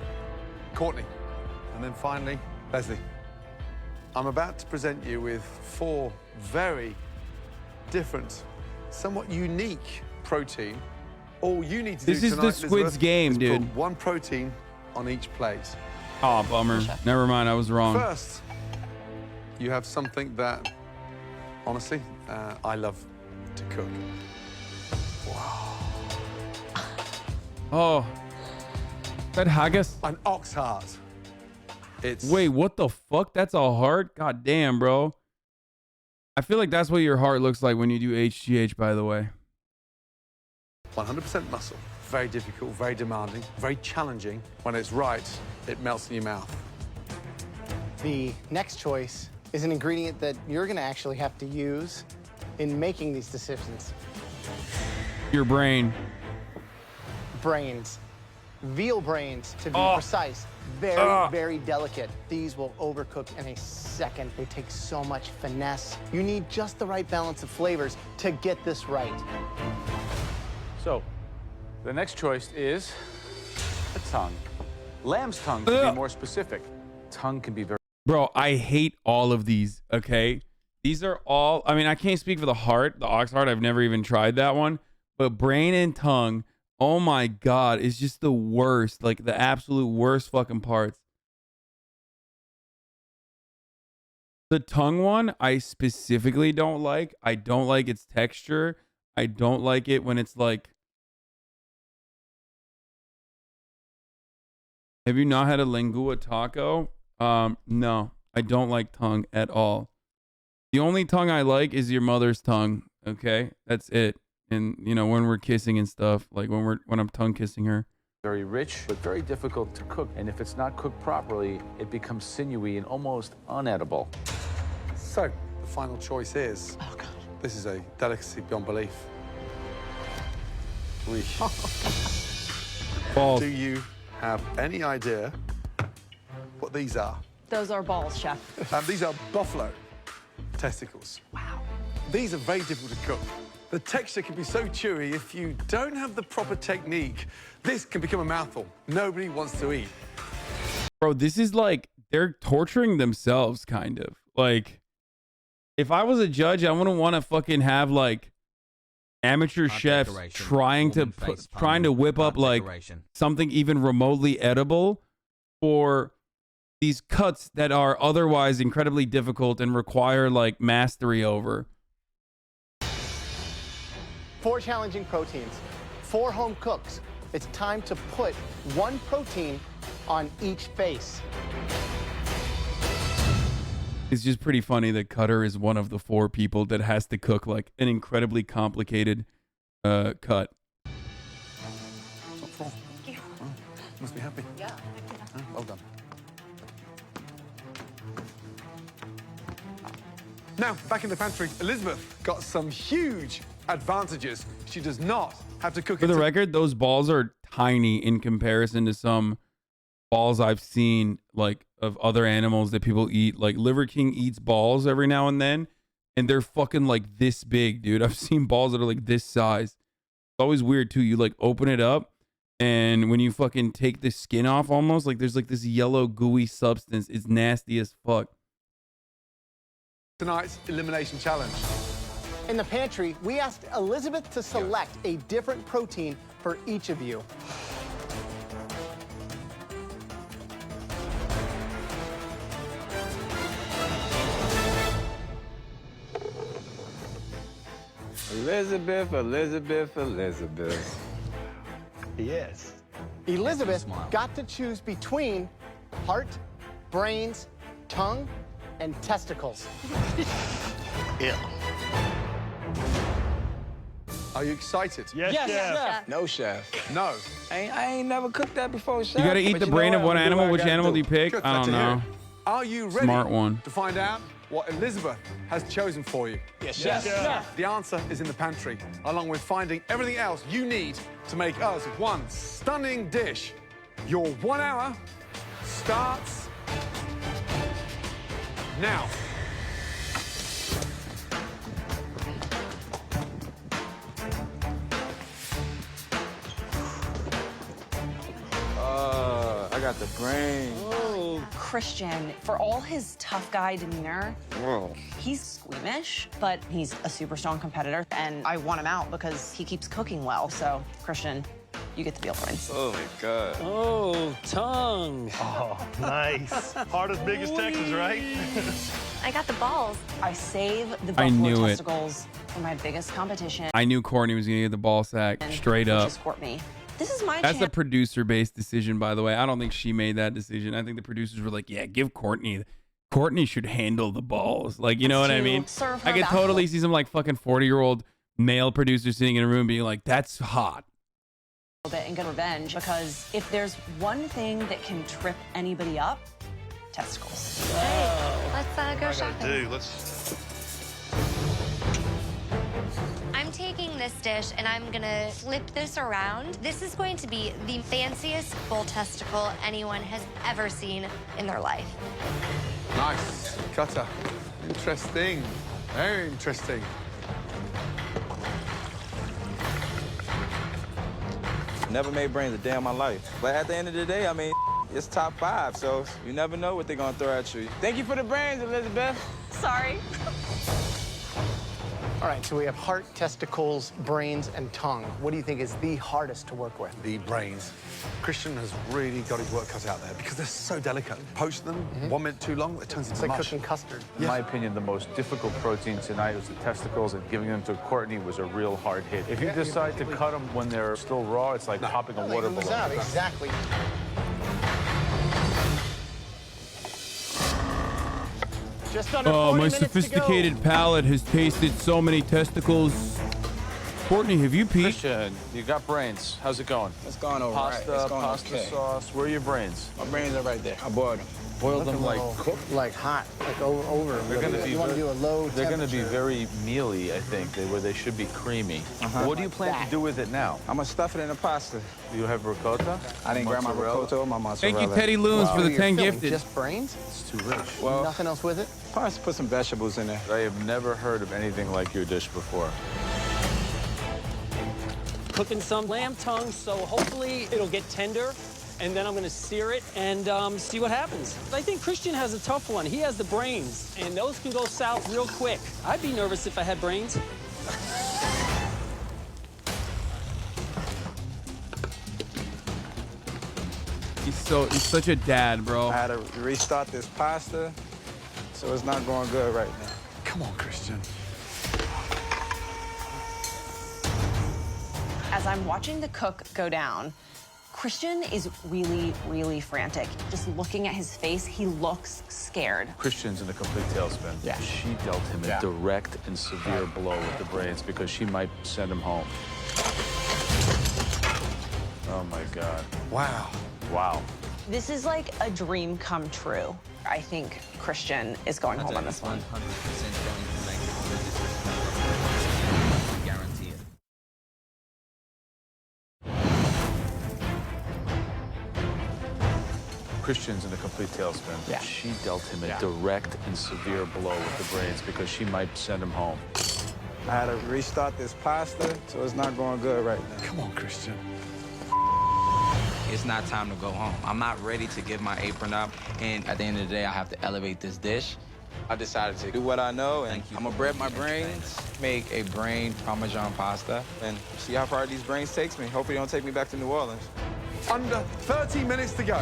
Courtney, and then finally Leslie. I'm about to present you with 4 very different, somewhat unique protein. All you need to do This is tonight, the Squid's Elizabeth, game, is dude. Put 1 protein on each plate. Oh, bummer. Never mind. I was wrong. First, you have something that, honestly, I love to cook. Oh, is that haggis? An ox heart. Wait, what the fuck? That's a heart? God damn, bro. I feel like that's what your heart looks like when you do HGH, by the way. 100% muscle. Very difficult, very demanding, very challenging. When it's right, it melts in your mouth. The next choice is an ingredient that you're going to actually have to use in making these decisions. Your brain. Brains. Veal brains, to be precise. Very, very delicate. These will overcook in a second. They take so much finesse. You need just the right balance of flavors to get this right. So, the next choice is a tongue. Lamb's tongue, to be more specific. Tongue can be very... Bro, I hate all of these, okay? These are all... I mean, I can't speak for the heart, the ox heart. I've never even tried that one. But brain and tongue, oh my God, it's just the worst. Like, the absolute worst fucking parts. The tongue one, I specifically don't like. I don't like its texture. I don't like it when it's like... Have you not had a lingua taco? No, I don't like tongue at all. The only tongue I like is your mother's tongue. Okay, that's it. And you know, when we're kissing and stuff, like when I'm tongue kissing her. Very rich, but very difficult to cook. And if it's not cooked properly, it becomes sinewy and almost unedible. So, the final choice is... Oh, God. This is a delicacy beyond belief. Balls. Do you have any idea what these are? Those are balls, chef. These are buffalo testicles. Wow. These are very difficult to cook. The texture can be so chewy, if you don't have the proper technique, this can become a mouthful nobody wants to eat. Bro, this is like, they're torturing themselves, kind of. Like, if I was a judge, I wouldn't want to fucking have, like, amateur chefs trying to whip up, like, something even remotely edible for these cuts that are otherwise incredibly difficult and require, like, mastery over. 4 challenging proteins, 4 home cooks. It's time to put 1 protein on each face. It's just pretty funny that Cutter is one of the 4 people that has to cook like an incredibly complicated cut. Must be happy. Yeah. Well done. Now, back in the pantry, Elizabeth got some huge advantages. She does not have to cook For the record, those balls are tiny in comparison to some balls I've seen, like, of other animals that people eat. Like, Liver King eats balls every now and then, and they're fucking, like, this big, dude. I've seen balls that are, like, this size. It's always weird, too. You, like, open it up, and when you fucking take the skin off almost, like, there's, like, this yellow, gooey substance. It's nasty as fuck. Tonight's elimination challenge. In the pantry, we asked Elizabeth to select a different protein for each of you. Elizabeth, Elizabeth, Elizabeth. Yes. Elizabeth got to choose between heart, brains, tongue, and testicles. Yeah. Are you excited? Yes, chef. No, chef. No. I ain't never cooked that before, chef. You gotta eat But the you know brain what? of one I'm gonna do animal. what Which gotta animal do you pick? Good, I glad don't to hear know. it. Are you ready Smart one. to find out what Elizabeth has chosen for you? Yes, chef. Yes. The answer is in the pantry, along with finding everything else you need to make us one stunning dish. Your 1 hour starts now. I got the brain. Oh, Christian, for all his tough guy demeanor, Whoa. he's squeamish, but he's a super strong competitor, and I want him out because he keeps cooking well. So, Christian, you get the veal brains. Oh, my God. Oh, tongue. Oh, nice. Hardest, biggest Texas, right? I got the balls. I save the I buffalo knew it. testicles for my biggest competition. I knew Courtney was gonna get the ball sack and straight which up. is Courtney. This is my That's a chance. producer-based decision, by the way. I don't think she made that decision. I think the producers were like, "Yeah, give Courtney. Courtney should handle the balls." Like, you know what I To mean? serve I her could back. totally see some like fucking 40-year-old male producer sitting in a room being like, "That's hot." Bit and get revenge, because if there's one thing that can trip anybody up, testicles. Let's go shopping. Let's. I'm taking this dish and I'm gonna flip this around. This is going to be the fanciest bull testicle anyone has ever seen in their life. Nice. Cutter. Interesting. Very interesting. Never made brains a day in my life. But at the end of the day, I mean, it's top 5, so you never know what they're gonna throw at you. Thank you for the brains, Elizabeth. Sorry. All right, so we have heart, testicles, brains, and tongue. What do you think is the hardest to work with? The brains. Christian has really got his work cut out there because they're so delicate. Poach them 1 minute too long, it turns It's into like mush. cooking custard. In my opinion, the most difficult protein tonight was the testicles, and giving them to Courtney was a real hard hit. If you decide to cut them when they're still raw, it's like popping a water balloon. Exactly. Just under Oh, 40 my minutes to go. sophisticated palate has tasted so many testicles. Courtney, have you peeked? Christian, you got brains. How's it going? It's going all right. Pasta, It's going pasta okay. sauce. Where are your brains? My brains are right there. I boiled them. Boil them like cooked, like hot, like over. They're going to be. You want to do a low They're going to be temperature. very mealy, I think. Where they should be creamy. What do you plan to do with it now? I'm gonna stuff it in the pasta. Do you have ricotta? I didn't grab my Mozzarella? ricotta or my mozzarella. Thank you, Teddy Loons, for the 10 gifted. Just brains? It's too rich. Well, Nothing else with it? probably put some vegetables in there. I have never heard of anything like your dish before. Cooking some lamb tongue, so hopefully it'll get tender. And then I'm gonna sear it and see what happens. I think Christian has a tough one. He has the brains, and those can go south real quick. I'd be nervous if I had brains. He's such a dad, bro. I had to restart this pasta, so it's not going good right now. Come on, Christian. As I'm watching the cook go down, Christian is really, really frantic. Just looking at his face, he looks scared. Christian's in a complete tailspin. Yeah. She dealt him a direct and severe blow with the brains because she might send him home. Oh, my God. Wow. Wow. This is like a dream come true. I think Christian is going home on this one. 100% going to make it. Guarantee it. Christian's in a complete tailspin. Yeah. She dealt him a direct and severe blow with the brains because she might send him home. I had to restart this pasta, so it's not going good right now. Come on, Christian. It's not time to go home. I'm not ready to give my apron up, and at the end of the day, I have to elevate this dish. I decided to do what I know, and I'm gonna bread my brains, Make a brain Parmesan pasta. and see how far these brains takes me. Hopefully, they don't take me back to New Orleans. Under 30 minutes to go.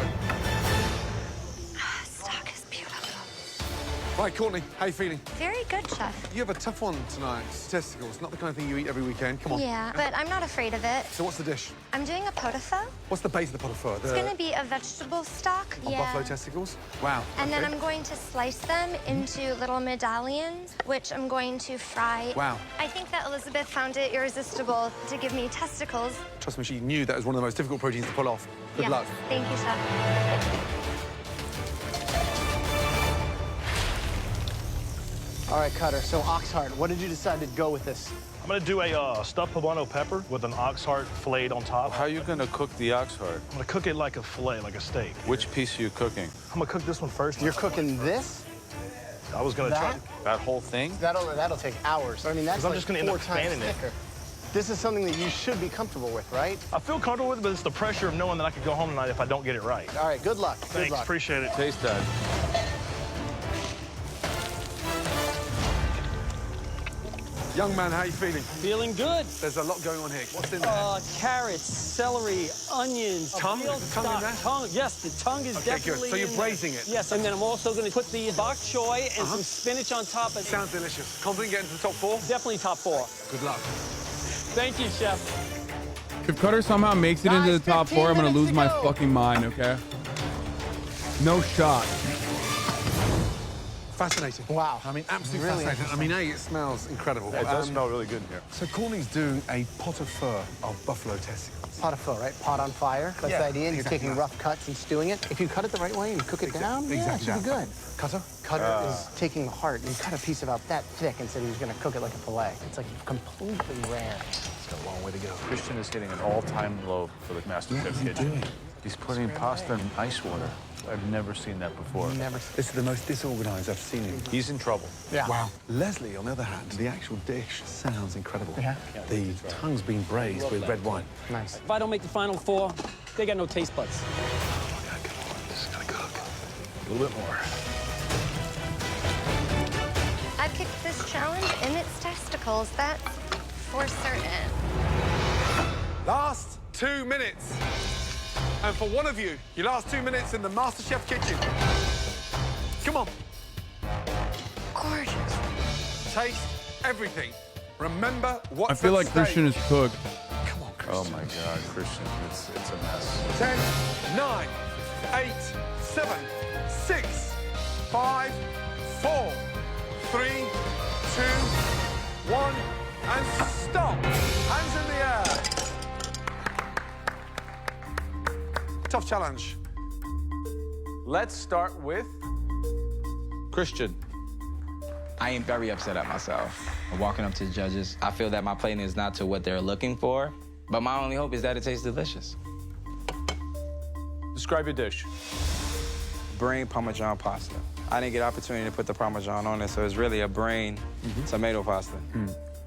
Stock is beautiful. Right, Courtney, how you feeling? Very good, Chef. You have a tough one tonight. Testicles, not the kind of thing you eat every weekend. Come on. Yeah, but I'm not afraid of it. So what's the dish? I'm doing a pot-au-feu. What's the base of the pot au feu? It's going to be a vegetable stock. Buffalo testicles? Wow. And then okay. I'm going to slice them into little medallions, which I'm going to fry. Wow. I think that Elizabeth found it irresistible to give me testicles. Trust me, she knew that was one of the most difficult proteins to pull off. Good Yeah. luck. Thank you, Chef. All right, Cutter, so ox heart, what did you decide to go with this? I'm gonna do a stuffed poblano pepper with an ox heart filleted on top. How are you gonna cook the ox heart? I'm gonna cook it like a fillet, like a steak. Which piece are you cooking? I'm gonna cook this one first. You're cooking this? I was gonna try. That whole thing? That'll take hours. I mean, that's 'Cause I'm like just gonna end up 4 times fanning it. thicker. This is something that you should be comfortable with, right? I feel comfortable with it, but it's the pressure of knowing that I could go home tonight if I don't get it right. All right, good luck. Thanks, Good luck. appreciate it. Taste that. Young man, how you feeling? Feeling good. There's a lot going on here. What's in there? Carrots, celery, onions. Tongue? veal Is the tongue in there? Tongue, yes, the tongue is Okay, good. definitely So you're in braising there. it? Yes, and then I'm also going to put the bok choy and some spinach on top of it. Sounds delicious. Confident getting to the top 4? Definitely top 4. Good luck. Thank you, Chef. If Cutter somehow makes it into the top 4, I'm gonna lose my fucking mind, okay? No shot. Fascinating. Wow. I mean, absolutely Really fascinating. I mean, A, it smells incredible. It does smell really good in here. So Courtney's doing a pot au feu of buffalo testicles. Pot au feu, right? Pot on fire. That's Yeah, the idea. And you're exactly taking that. rough cuts and stewing it. If you cut it the right way and cook it down, yeah, it exactly should be that. good. Cutter? Cutter is taking the heart and cut a piece about that thick and said he was going to cook it like a fillet. It's like completely rare. It's got a long way to go. Christian is hitting an all-time low for the MasterChef kitchen. He's putting pasta in ice water. I've never seen that before. Never. This is the most disorganized I've seen him. He's in trouble. Yeah. Wow. Leslie, on the other hand, the actual dish sounds incredible. Yeah. The tongue's been braised with red wine. Nice. If I don't make the final 4, they got no taste buds. Okay, come on. This is gonna cook. A little bit more. I picked this challenge in its testicles, that's for certain. Last 2 minutes. And for one of you, your last 2 minutes in the MasterChef kitchen. Come on. Gorgeous. Taste everything. Remember what's I feel at like Christian stake. is cooked. Come on, Christian. Oh my God, Christian, it's a mess. 10, 9, 8, 7, 6, 5, 4, 3, 2, 1, and stop. Hands in the air. Tough challenge. Let's start with Christian. I am very upset at myself. I'm walking up to the judges. I feel that my plating is not to what they're looking for, but my only hope is that it tastes delicious. Describe your dish. Brain Parmesan pasta. I didn't get an opportunity to put the Parmesan on it, so it's really a brain tomato pasta.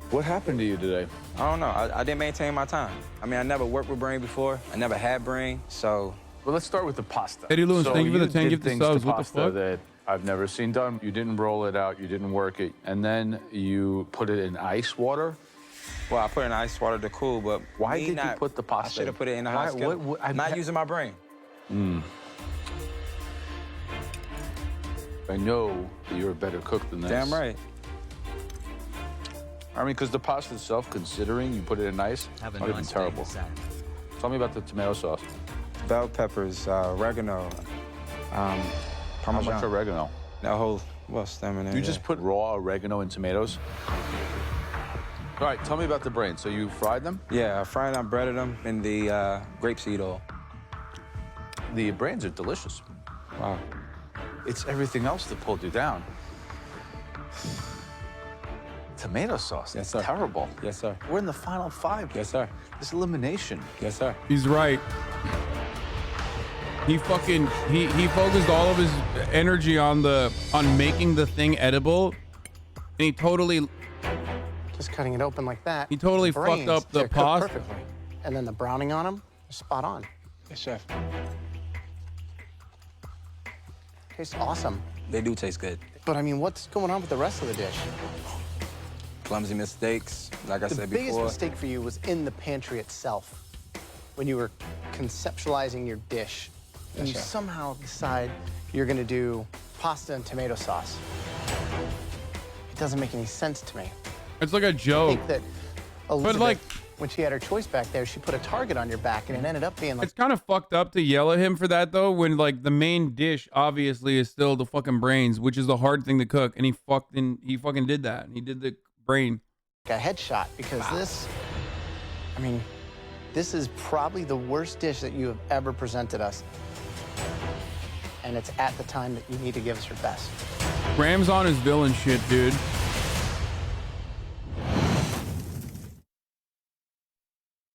What happened to you today? I don't know. I didn't maintain my time. I mean, I never worked with brain before. I never had brain, so... Well, let's start with the pasta. Eddie Lewis, so thank you for the 10 did gifted things subs. to What the pasta fuck? that I've never seen done. You didn't roll it out, you didn't work it, and then you put it in ice water. Well, I put it in ice water to cool, but Why me did not, you put the pasta? I should have put it in the Why- hot skillet. I'm not using my brain. I know that you're a better cook than this. Damn right. I mean, because the pasta itself, considering you put it in ice, Have a not even nice day, terrible. Hassan. Tell me about the tomato sauce. Bell peppers, oregano, How Parmesan. much oregano? That whole stem in there. You just put raw oregano in tomatoes? All right, tell me about the brains. So you fried them? Yeah, I fried them, breaded them in the grapeseed oil. The brains are delicious. Wow. It's everything else that pulled you down. Tomato sauce. Yes, sir. Terrible. Yes, sir. We're in the final 5. Yes, sir. This elimination. Yes, sir. He's right. He fucking he focused all of his energy on making the thing edible, and he totally Just cutting it open like that. He totally The brains, fucked up the they're cooked pasta. perfectly. And then the browning on them, spot on. Yes, chef. Tastes awesome. They do taste good. But I mean, what's going on with the rest of the dish? Clumsy mistakes, like I The said biggest before. mistake for you was in the pantry itself, when you were conceptualizing your dish, and you Yes, chef. somehow decide you're gonna do pasta and tomato sauce. It doesn't make any sense to me. It's like a I joke. think that Elizabeth, like- when she had her choice back there, she put a target on your back, and it ended up being like, It's kind of fucked up to yell at him for that though, when like the main dish obviously is still the fucking brains, which is the hard thing to cook, and he fucking did that. He did the brain. a headshot, because this, I mean, this is probably the worst dish that you have ever presented us. And it's at the time that you need to give us your best. Graham's on his villain shit, dude.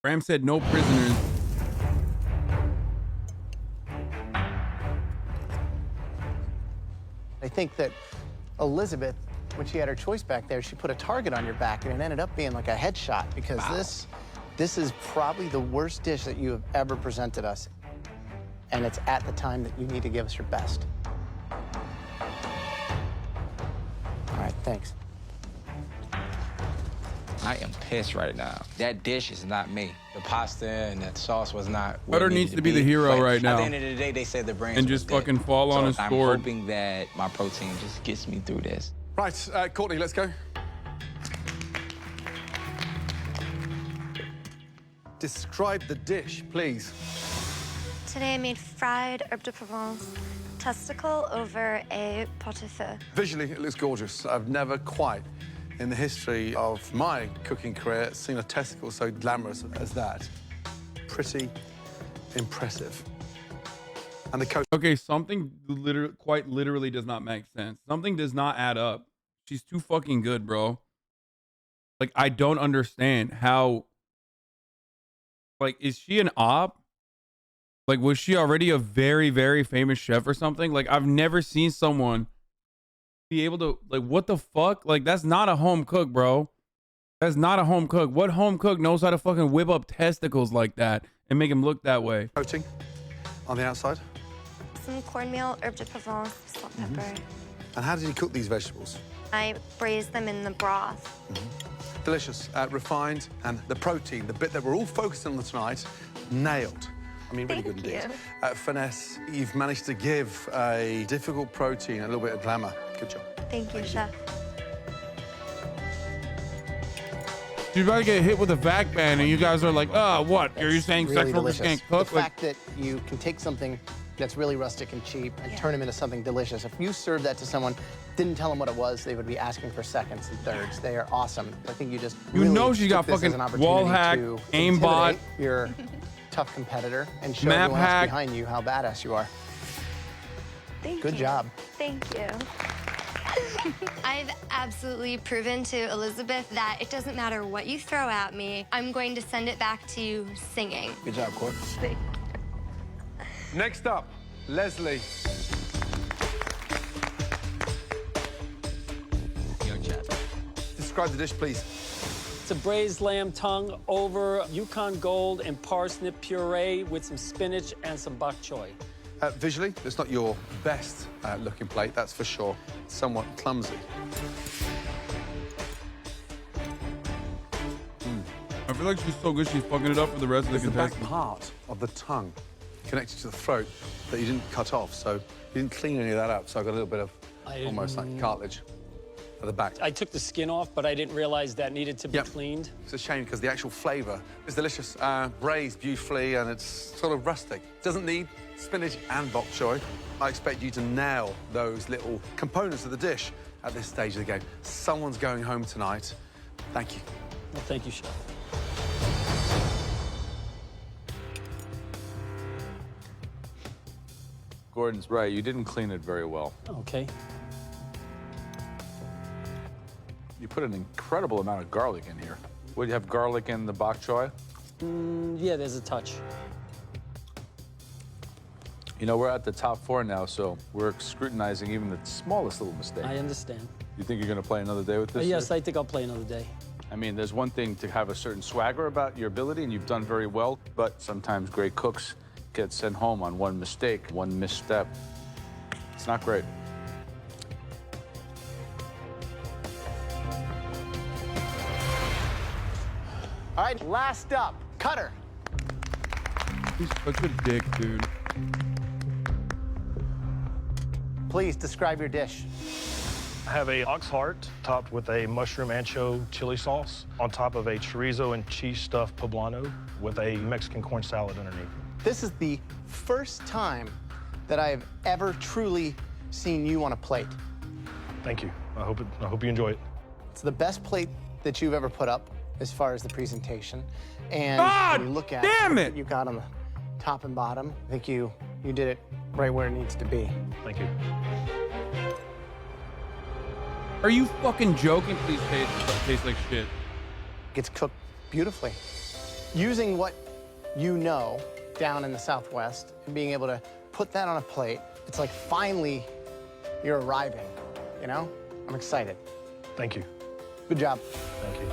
Graham said no prisoners. I think that Elizabeth, when she had her choice back there, she put a target on your back, and it ended up being like a headshot, because this is probably the worst dish that you have ever presented us. And it's at the time that you need to give us your best. All right, thanks. I am pissed right now. That dish is not me. The pasta and that sauce was not what Butter it needed needs to be the hero But right now. At the end of the day, they said the brains And was just good. fucking fall on his I'm sword. hoping that my protein just gets me through this. Right, Courtney, let's go. Describe the dish, please. Today I made fried herbe de Provence, testicle over a pot au feu. Visually, it looks gorgeous. I've never quite, in the history of my cooking career, seen a testicle so glamorous as that. Pretty impressive. And the coach. Okay, something quite literally does not make sense. Something does not add up. She's too fucking good, bro. Like, I don't understand how. Like, is she an op? Like, was she already a very, very famous chef or something? Like, I've never seen someone be able to, like, what the fuck? Like, that's not a home cook, bro. That's not a home cook. What home cook knows how to fucking whip up testicles like that and make them look that way? Coating on the outside. Some cornmeal, herbe de Provence, salt, pepper. And how did you cook these vegetables? I braised them in the broth. Delicious, refined, and the protein, the bit that we're all focused on tonight, nailed. I mean, really good indeed. Finesse, you've managed to give a difficult protein a little bit of glamour. Good job. Thank you, chef. She's about to get hit with a vac ban, and you guys are like, oh, what? Are you saying Really sex workers delicious. can't cook? The fact that you can take something that's really rustic and cheap and turn them into something delicious. If you served that to someone, didn't tell them what it was, they would be asking for seconds and thirds. They are awesome. I think you just You really know she got took this as fucking an opportunity wall hack, to aimbot. intimidate your tough competitor and show Map everyone else hack. behind you how badass you are. Thank Good you. job. Thank you. I've absolutely proven to Elizabeth that it doesn't matter what you throw at me, I'm going to send it back to you singing. Good job, Court. Next up, Leslie. Yo, chat. Describe the dish, please. It's a braised lamb tongue over Yukon Gold and parsnip puree with some spinach and some bok choy. Visually, it's not your best looking plate, that's for sure. It's somewhat clumsy. I feel like she's so good, she's fucking it up for the rest of the It's the back contestants. part of the tongue connected to the throat that you didn't cut off, so you didn't clean any of that up, so I got a little bit of almost like cartilage. at the back. I took the skin off, but I didn't realize that needed to be cleaned. It's a shame because the actual flavour is delicious. Braised beautifully and it's sort of rustic. Doesn't need spinach and bok choy. I expect you to nail those little components of the dish at this stage of the game. Someone's going home tonight. Thank you. Well, thank you, Chef. Gordon's right. You didn't clean it very well. Okay. You put an incredible amount of garlic in here. Would you have garlic in the bok choy? Yeah, there's a touch. You know, we're at the top 4 now, so we're scrutinizing even the smallest little mistake. I understand. You think you're going to play another day with this? Yes, I think I'll play another day. I mean, there's one thing to have a certain swagger about your ability, and you've done very well, but sometimes great cooks get sent home on one mistake, one misstep. It's not great. All right, last up, Cutter. He's such a dick, dude. Please describe your dish. I have a ox heart topped with a mushroom ancho chili sauce on top of a chorizo and cheese stuffed poblano with a Mexican corn salad underneath. This is the first time that I have ever truly seen you on a plate. Thank you. I hope you enjoy it. It's the best plate that you've ever put up as far as the presentation. And God when you look at damn it! what you got on the top and bottom, I think you did it right where it needs to be. Thank you. Are you fucking joking? Please taste like shit. It's cooked beautifully. Using what you know down in the Southwest and being able to put that on a plate, it's like finally you're arriving, you know? I'm excited. Thank you. Good job. Thank you.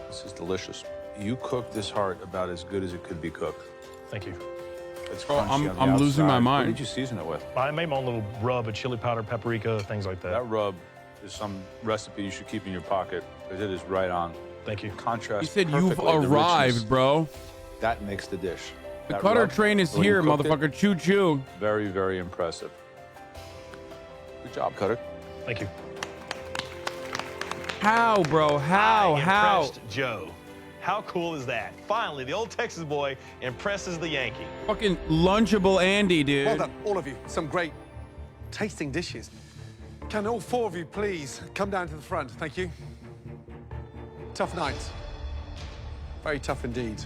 This is delicious. You cooked this heart about as good as it could be cooked. Thank you. It's Oh, crunchy on the I'm losing my outside. mind. What did you season it with? I made my own little rub of chili powder, paprika, things like that. That rub is some recipe you should keep in your pocket because it is right on. Thank you. Contrast. You said you've perfectly the arrived, richness. bro. That makes the dish. The That Cutter rub, train is when you here, cooked it, motherfucker. Choo choo. Very, very impressive. Good job, Cutter. Thank you. How, bro? How? Impressed Joe. How cool is that? Finally, the old Texas boy impresses the Yankee. Fucking lunchable Andy, dude. Well done, all of you. Some great tasting dishes. Can all 4 of you please come down to the front? Thank you. Tough night. Very tough indeed.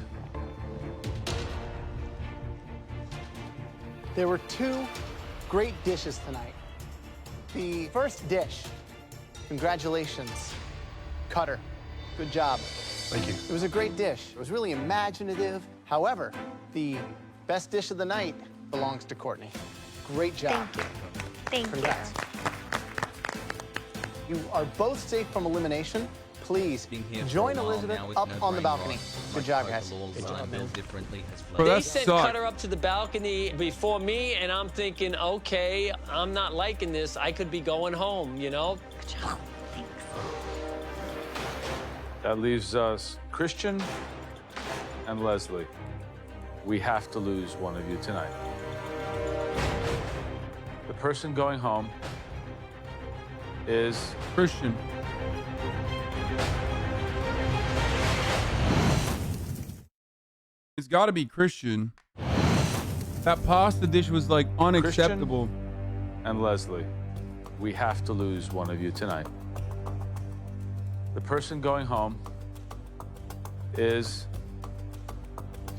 There were 2 great dishes tonight. The first dish, congratulations, Cutter. Good job. Thank you. It was a great dish. It was really imaginative. However, the best dish of the night belongs to Courtney. Great job. Thank you. Congrats. You are both safe from elimination. Please join Elizabeth up on the balcony. Good job, guys. Good job, man. Bro, They that sent sucked. Cutter up to the balcony before me, and I'm thinking, okay, I'm not liking this. I could be going home, you know? Good job. Thanks. That leaves us Christian and Leslie. We have to lose one of you tonight. The person going home is Christian. It's got to be Christian. That pasta dish was like unacceptable. Christian and Leslie. We have to lose one of you tonight. The person going home is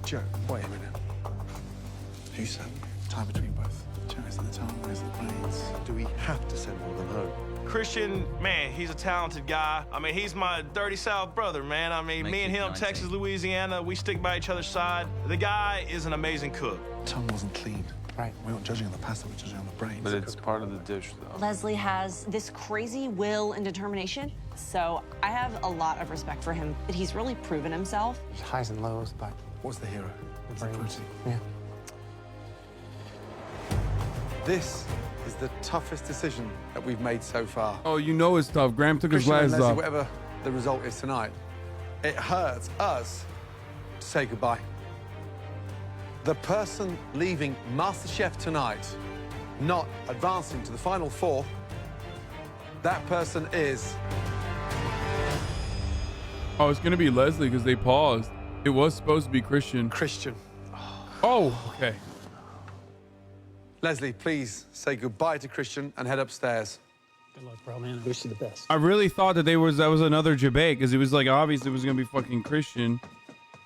Joe, wait a minute. Who said time between both? Joe is in the town, where's the planes? Do we have to send all of them home? Christian, man, he's a talented guy. I mean, he's my dirty South brother, man. I mean, me and him, Texas, Louisiana, we stick by each other's side. The guy is an amazing cook. Tongue wasn't clean. Right. We weren't judging on the pasta, we're judging on the brains. But it's part of the dish, though. Leslie has this crazy will and determination, so I have a lot of respect for him. He's really proven himself. There's highs and lows, but What's the hero? It's the brains. protein. Yeah. This is the toughest decision that we've made so far. Oh, you know it's tough. Graham took his Christian and glasses Leslie, off. whatever the result is tonight, it hurts us to say goodbye. The person leaving MasterChef tonight, not advancing to the final four, that person is... Oh, it's going to be Leslie because they paused. It was supposed to be Christian. Christian. Oh, okay. Leslie, please say goodbye to Christian and head upstairs. Good luck, bro, man. I wish you the best. I really thought that that was another debate because it was like obvious it was going to be fucking Christian.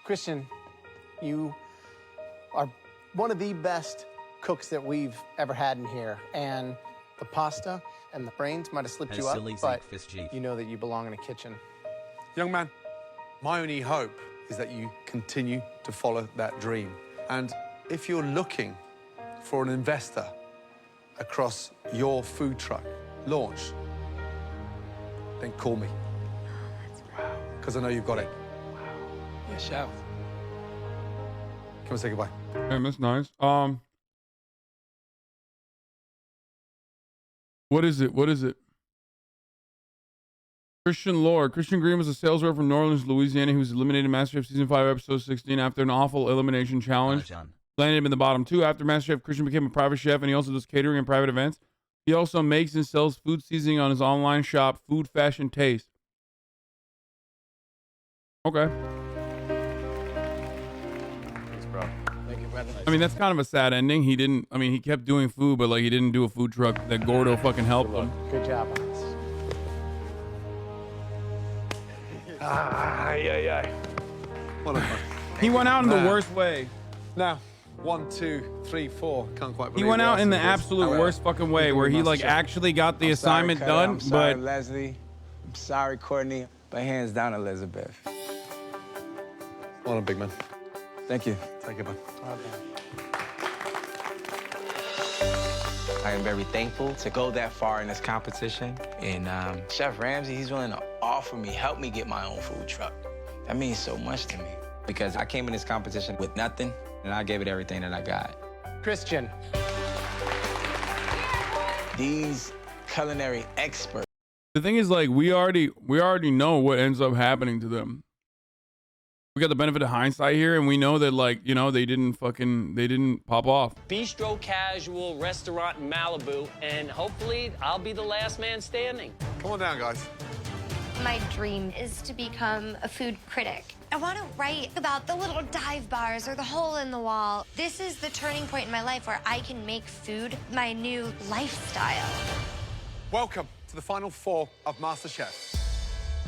Christian, you are one of the best cooks that we've ever had in here. And the pasta and the brains might have slipped you up, but you know that you belong in a kitchen. Young man, my only hope is that you continue to follow that dream. And if you're looking for an investor across your food truck launch, then call me. Because I know you've got it. Yeah, chef. Come and say goodbye. Damn, that's nice. What is it? What is it? Christian Lord. Christian Green was a sales rep from New Orleans, Louisiana. He was eliminated in MasterChef Season 5, Episode 16 after an awful elimination challenge. Landed him in the bottom 2. After MasterChef, Christian became a private chef, and he also does catering and private events. He also makes and sells food seasoning on his online shop, Food Fashion Taste. Okay. Thanks, bro. Thank you, brother. I mean, that's kind of a sad ending. He didn't, I mean, he kept doing food, but like he didn't do a food truck that Gordo fucking helped him. Good job, Hans. He went out in the worst way. Now, 1, 2, 3, 4. Can't quite believe He went out in the this. absolute worst fucking way, where he like actually got the assignment done, I'm sorry, but Leslie. I'm sorry, Courtney. But hands down, Elizabeth. Well done, big man. Thank you. Take it, man. I am very thankful to go that far in this competition. And Chef Ramsay, he's willing to offer me, help me get my own food truck. That means so much to me because I came in this competition with nothing and I gave it everything that I got. Christian. These culinary experts. the thing is, like, we already know what ends up happening to them. We got the benefit of hindsight here, and we know that, like, you know, they didn't pop off. Bistro Casual Restaurant in Malibu, and hopefully I'll be the last man standing. Come on down, guys. My dream is to become a food critic. I want to write about the little dive bars or the hole in the wall. This is the turning point in my life where I can make food my new lifestyle. Welcome to the final four of MasterChef.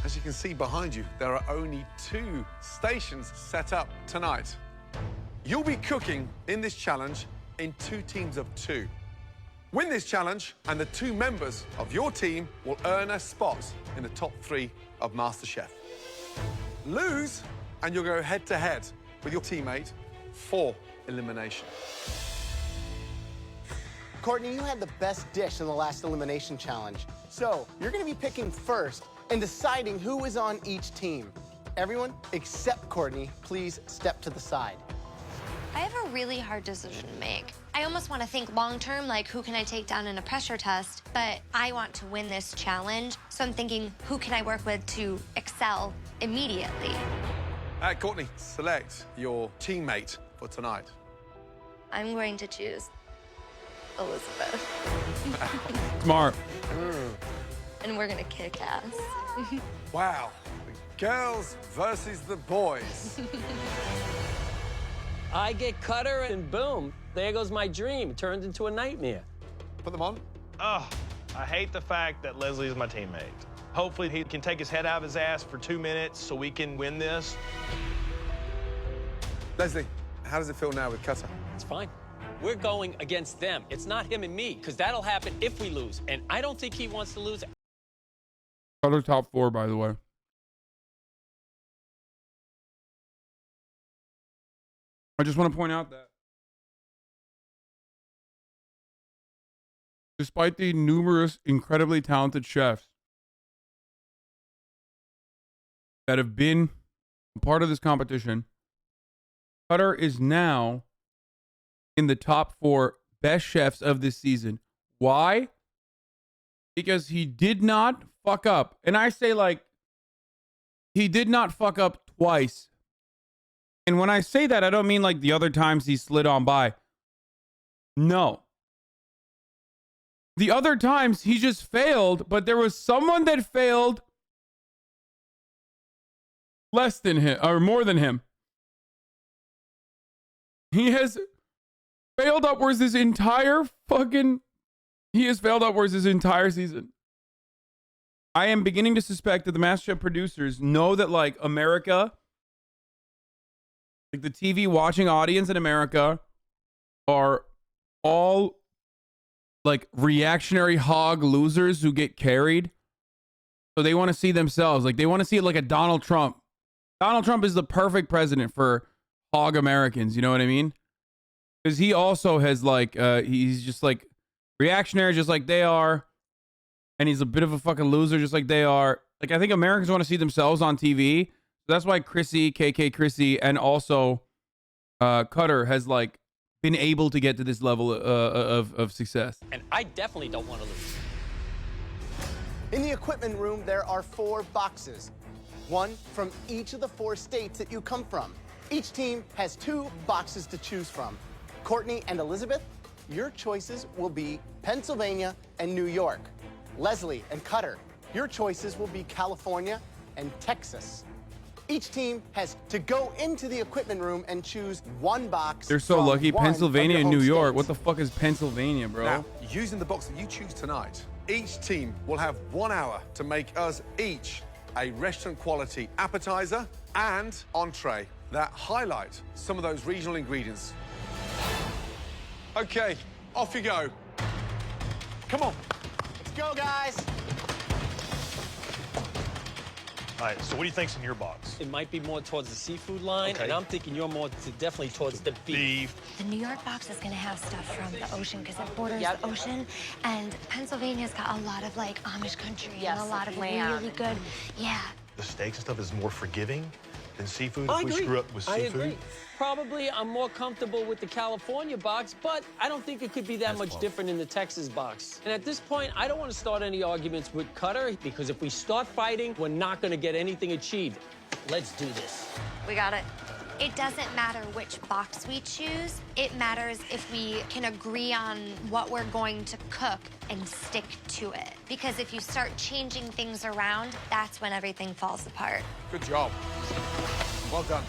As you can see behind you, there are only 2 stations set up tonight. You'll be cooking in this challenge in 2 teams of 2. Win this challenge, and the 2 members of your team will earn a spot in the top 3 of MasterChef. Lose, and you'll go head-to-head with your teammate for elimination. Courtney, you had the best dish in the last elimination challenge. So you're gonna be picking first and deciding who is on each team. Everyone except Courtney, please step to the side. I have a really hard decision to make. I almost want to think long-term, like who can I take down in a pressure test, but I want to win this challenge, so I'm thinking who can I work with to excel immediately? Courtney, select your teammate for tonight. I'm going to choose Elizabeth. Smart. And we're gonna kick ass. Wow, the girls versus the boys. I get Cutter, and boom, there goes my dream. It turned into a nightmare. Put them on. Oh, I hate the fact that Leslie is my teammate. Hopefully he can take his head out of his ass for 2 minutes so we can win this. Leslie, how does it feel now with Cutter? It's fine. We're going against them. It's not him and me, because that'll happen if we lose. And I don't think he wants to lose. Other top 4, by the way. I just want to point out that despite the numerous incredibly talented chefs that have been a part of this competition, Cutter is now in the top 4 best chefs of this season. Why? Because he did not fuck up. And I say, like, he did not fuck up twice And when I say that, I don't mean like the other times he slid on by. No. The other times he just failed, but there was someone that failed less than him or more than him. He has failed upwards this entire fucking... He has failed upwards this entire season. I am beginning to suspect that the MasterChef producers know that, like, America, like the TV watching audience in America, are all, like, reactionary hog losers who get carried. So they want to see themselves. Like, they want to see it like a Donald Trump. Donald Trump is the perfect president for hog Americans. You know what I mean? Because he also has, like, he's just, like, reactionary just like they are. And he's a bit of a fucking loser just like they are. Like, I think Americans want to see themselves on TV. So that's why Chrissy, KK Chrissy, and also Cutter has, like, been able to get to this level of success. And I definitely don't want to lose. In the equipment room, there are 4 boxes. One from each of the 4 states that you come from. Each team has 2 boxes to choose from. Courtney and Elizabeth, your choices will be Pennsylvania and New York. Leslie and Cutter, your choices will be California and Texas. Each team has to go into the equipment room and choose 1 box. They're so lucky. Pennsylvania and New York. What the fuck is Pennsylvania, bro? Now, using the box that you choose tonight, each team will have 1 hour to make us each a restaurant quality appetizer and entree that highlight some of those regional ingredients. Okay, off you go. Come on. Let's go, guys. All right, so what do you think's in your box? It might be more towards the seafood line, and I'm thinking you're more definitely towards the beef. The New York box is gonna have stuff from the ocean because it borders the ocean, and Pennsylvania's got a lot of, like, Amish country and a lot of really good, The steaks and stuff is more forgiving than seafood. I If we agree. screw up with I seafood. agree. Probably I'm more comfortable with the California box, but I don't think it could be that much different in the Texas box. And at this point, I don't want to start any arguments with Cutter, because if we start fighting, we're not going to get anything achieved. Let's do this. We got it. It doesn't matter which box we choose. It matters if we can agree on what we're going to cook and stick to it. Because if you start changing things around, that's when everything falls apart. Good job. Well done.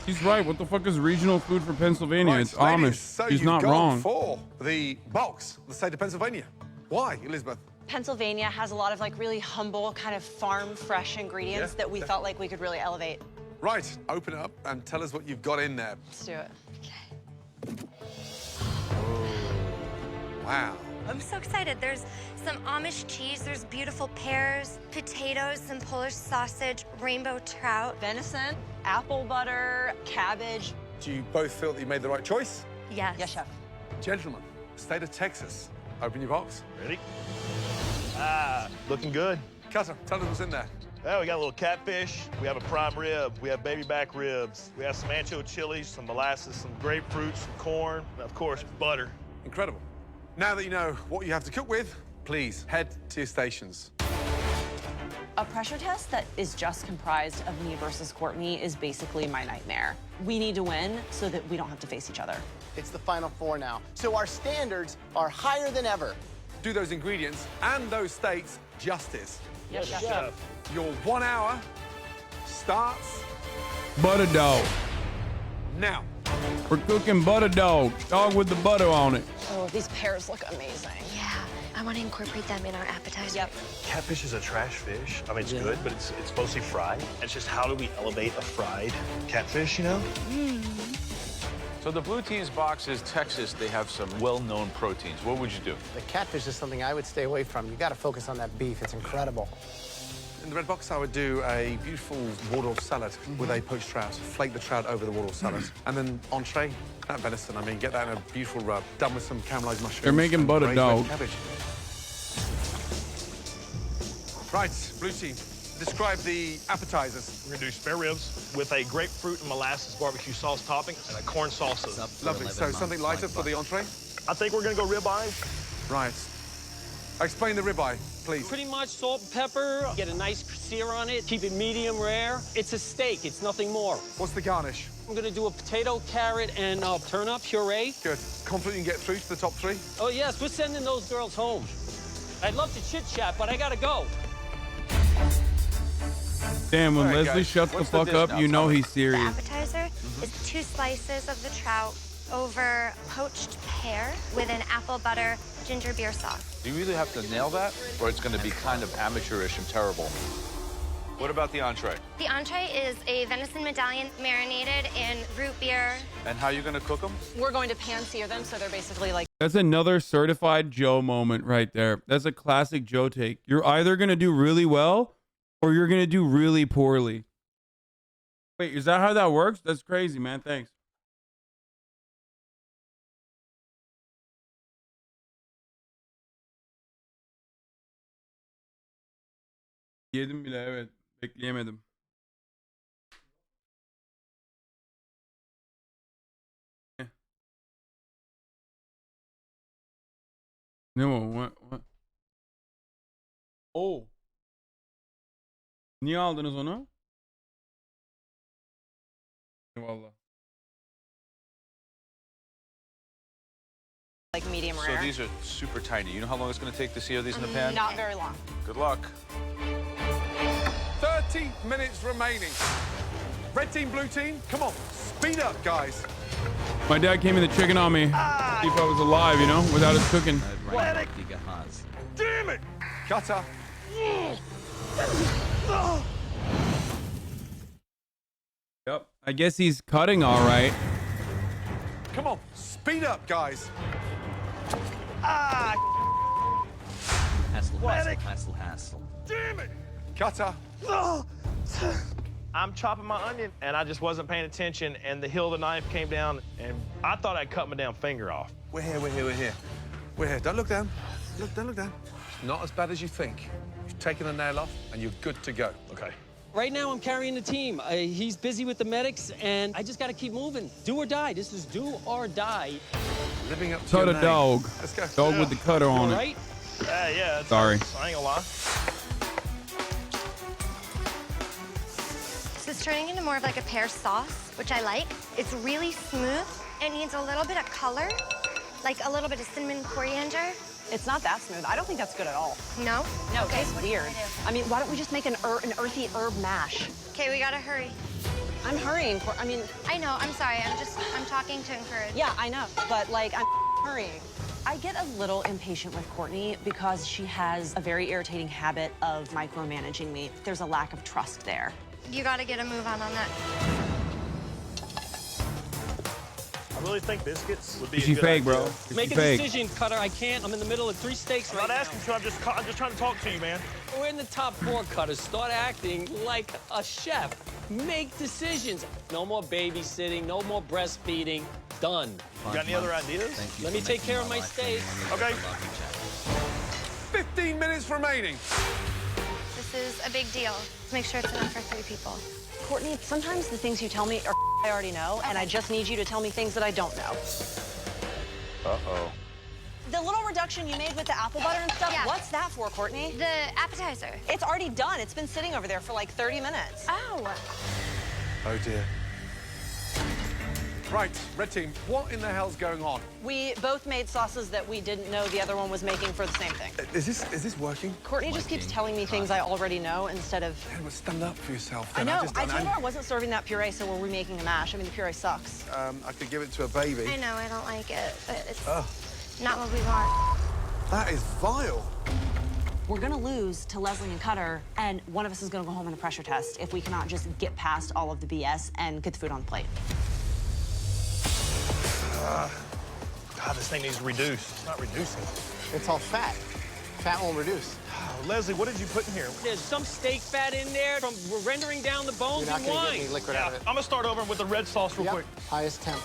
He's right. What the fuck is regional food for Pennsylvania? Right, It's ladies, Amish. so He's you've not gone wrong. for the box, the state of Pennsylvania. Why, Elizabeth? Pennsylvania has a lot of, like, really humble, kind of farm fresh ingredients that we felt like we could really elevate. Right, open it up and tell us what you've got in there. Let's do it. Wow. I'm so excited. There's some Amish cheese, there's beautiful pears, potatoes, some Polish sausage, rainbow trout. Venison, apple butter, cabbage. Do you both feel that you made the right choice? Yes. Yes, chef. Gentlemen, state of Texas, open your box. Ready? Looking good. Cutter, tell us what's in there. Well, we got a little catfish, we have a prime rib, we have baby back ribs, we have some ancho chilies, some molasses, some grapefruit, some corn, and of course, butter. Incredible. Now that you know what you have to cook with, please head to your stations. A pressure test that is just comprised of me versus Courtney is basically my nightmare. We need to win so that we don't have to face each other. It's the final 4 now, so our standards are higher than ever. Do those ingredients and those states justice. Yes, chef. Your 1 hour starts Butter dog. now. We're cooking butter dog. Dog with the butter on it. Oh, these pears look amazing. Yeah, I want to incorporate them in our appetizer. Yep. Catfish is a trash fish. I mean, it's good, but it's mostly fried. It's just how do we elevate a fried catfish, you know? So the blue team's box is Texas. They have some well-known proteins. What would you do? The catfish is something I would stay away from. You got to focus on that beef. It's incredible. In the red box, I would do a beautiful Waldorf salad with a poached trout. Flake the trout over the Waldorf salad. And then entree, that venison, I mean, get that in a beautiful rub. Done with some caramelized mushrooms. They're making and butter braised red dog. cabbage. Right, blue team, describe the appetizers. We're gonna do spare ribs with a grapefruit and molasses barbecue sauce topping and a corn salsa. Lovely. So something lighter for the entree? I think we're gonna go ribeye. Right. Explain the ribeye, please. Pretty much salt and pepper, get a nice sear on it, keep it medium rare. It's a steak, it's nothing more. What's the garnish? I'm gonna do a potato, carrot, and turnip puree. Good. Confident you can get through to the top 3? Oh, yes, we're sending those girls home. I'd love to chit-chat, but I gotta go. Damn, when All right, Leslie guys, shuts the what's the fuck dish up, now? you know Tell me. he's The serious. appetizer is 2 slices of the trout over poached pear with an apple butter ginger beer sauce. Do you really have to nail that, or it's going to be kind of amateurish and terrible? What about the entree? The entree is a venison medallion marinated in root beer. And how are you going to cook them? We're going to pan-sear them, so they're basically like... That's another certified Joe moment right there. That's a classic Joe take. You're either going to do really well or you're going to do really poorly. Wait, is that how that works? That's crazy, man. Thanks. Yedim bile, evet. Bekleyemedim. Ne o? What? Oh. Niye aldınız onu? Eyvallah. Like medium So rare. these are super tiny. You know how long it's going to take to sear these in the pan? Not very long. Good luck. 30 minutes remaining. Red team, blue team, come on, speed up, guys. My dad came in the chicken on me. See if I was alive, you know, without us cooking. Damn it! Cutter. Yep. I guess he's cutting all right. Come on, speed up, guys. Hassle. Damn it! Cutter. I'm chopping my onion, and I just wasn't paying attention, and the hill of the knife came down, and I thought I'd cut my damn finger off. We're here. We're here. Don't look down. Don't look down. It's not as bad as you think. You've taken the nail off, and you're good to go. Okay. Right now, I'm carrying the team. He's busy with the medics, and I just gotta keep moving. Do or die. This is do or die. Living up to Cut your a name. dog. Let's go. Dog with the cutter on All it. right? Yeah. Sorry. I ain't gonna lie. So it's turning into more of like a pear sauce, which I like. It's really smooth. It needs a little bit of color, like a little bit of cinnamon coriander. It's not that smooth. I don't think that's good at all. No? No, Okay, it's what are you weird. gonna do? I mean, why don't we just make an earthy herb mash? Okay, we gotta hurry. I'm hurrying for, I know, I'm sorry. I'm talking to encourage. Yeah, I know, but like, I'm hurrying. I get a little impatient with Courtney because she has a very irritating habit of micromanaging me. There's a lack of trust there. You gotta get a move on that. I really think biscuits would be a Is she good fake, idea. bro? Is Make she a fake? decision, Cutter. I can't. I'm in the middle of 3 steaks I'm right not now. asking you. I'm just trying to talk to you, man. We're in the top 4, Cutter. Start acting like a chef. Make decisions. No more babysitting. No more breastfeeding. Done. You got any other ideas? Let me take care of my steak. Okay. 15 minutes remaining. This is a big deal. Make sure it's enough for 3 people. Courtney, sometimes the things you tell me are I already know, and I just need you to tell me things that I don't know. Uh-oh. The little reduction you made with the apple butter and stuff, Yeah. what's that for, Courtney? The appetizer. It's already done. It's been sitting over there for like 30 minutes. Oh. Oh, dear. Right, red team, what in the hell's going on? We both made sauces that we didn't know the other one was making for the same thing. Is this working? Courtney just keeps telling me things I already know instead of... Yeah, well, stand up for yourself. I then. know. I told her I wasn't serving that puree, so we're remaking a mash. I mean, the puree sucks. I could give it to a baby. I know, I don't like it, but it's Ugh. not what we want. That is vile. We're gonna lose to Leslie and Cutter, and one of us is gonna go home in the pressure test if we cannot just get past all of the BS and get the food on the plate. God, this thing needs reduced. It's not reducing. It's all fat. Fat won't reduce. Leslie, what did you put in here? There's some steak fat in there from rendering down the bones You're not and gonna get wine. any liquid out of it. I'm gonna start over with the red sauce real quick. Highest temp.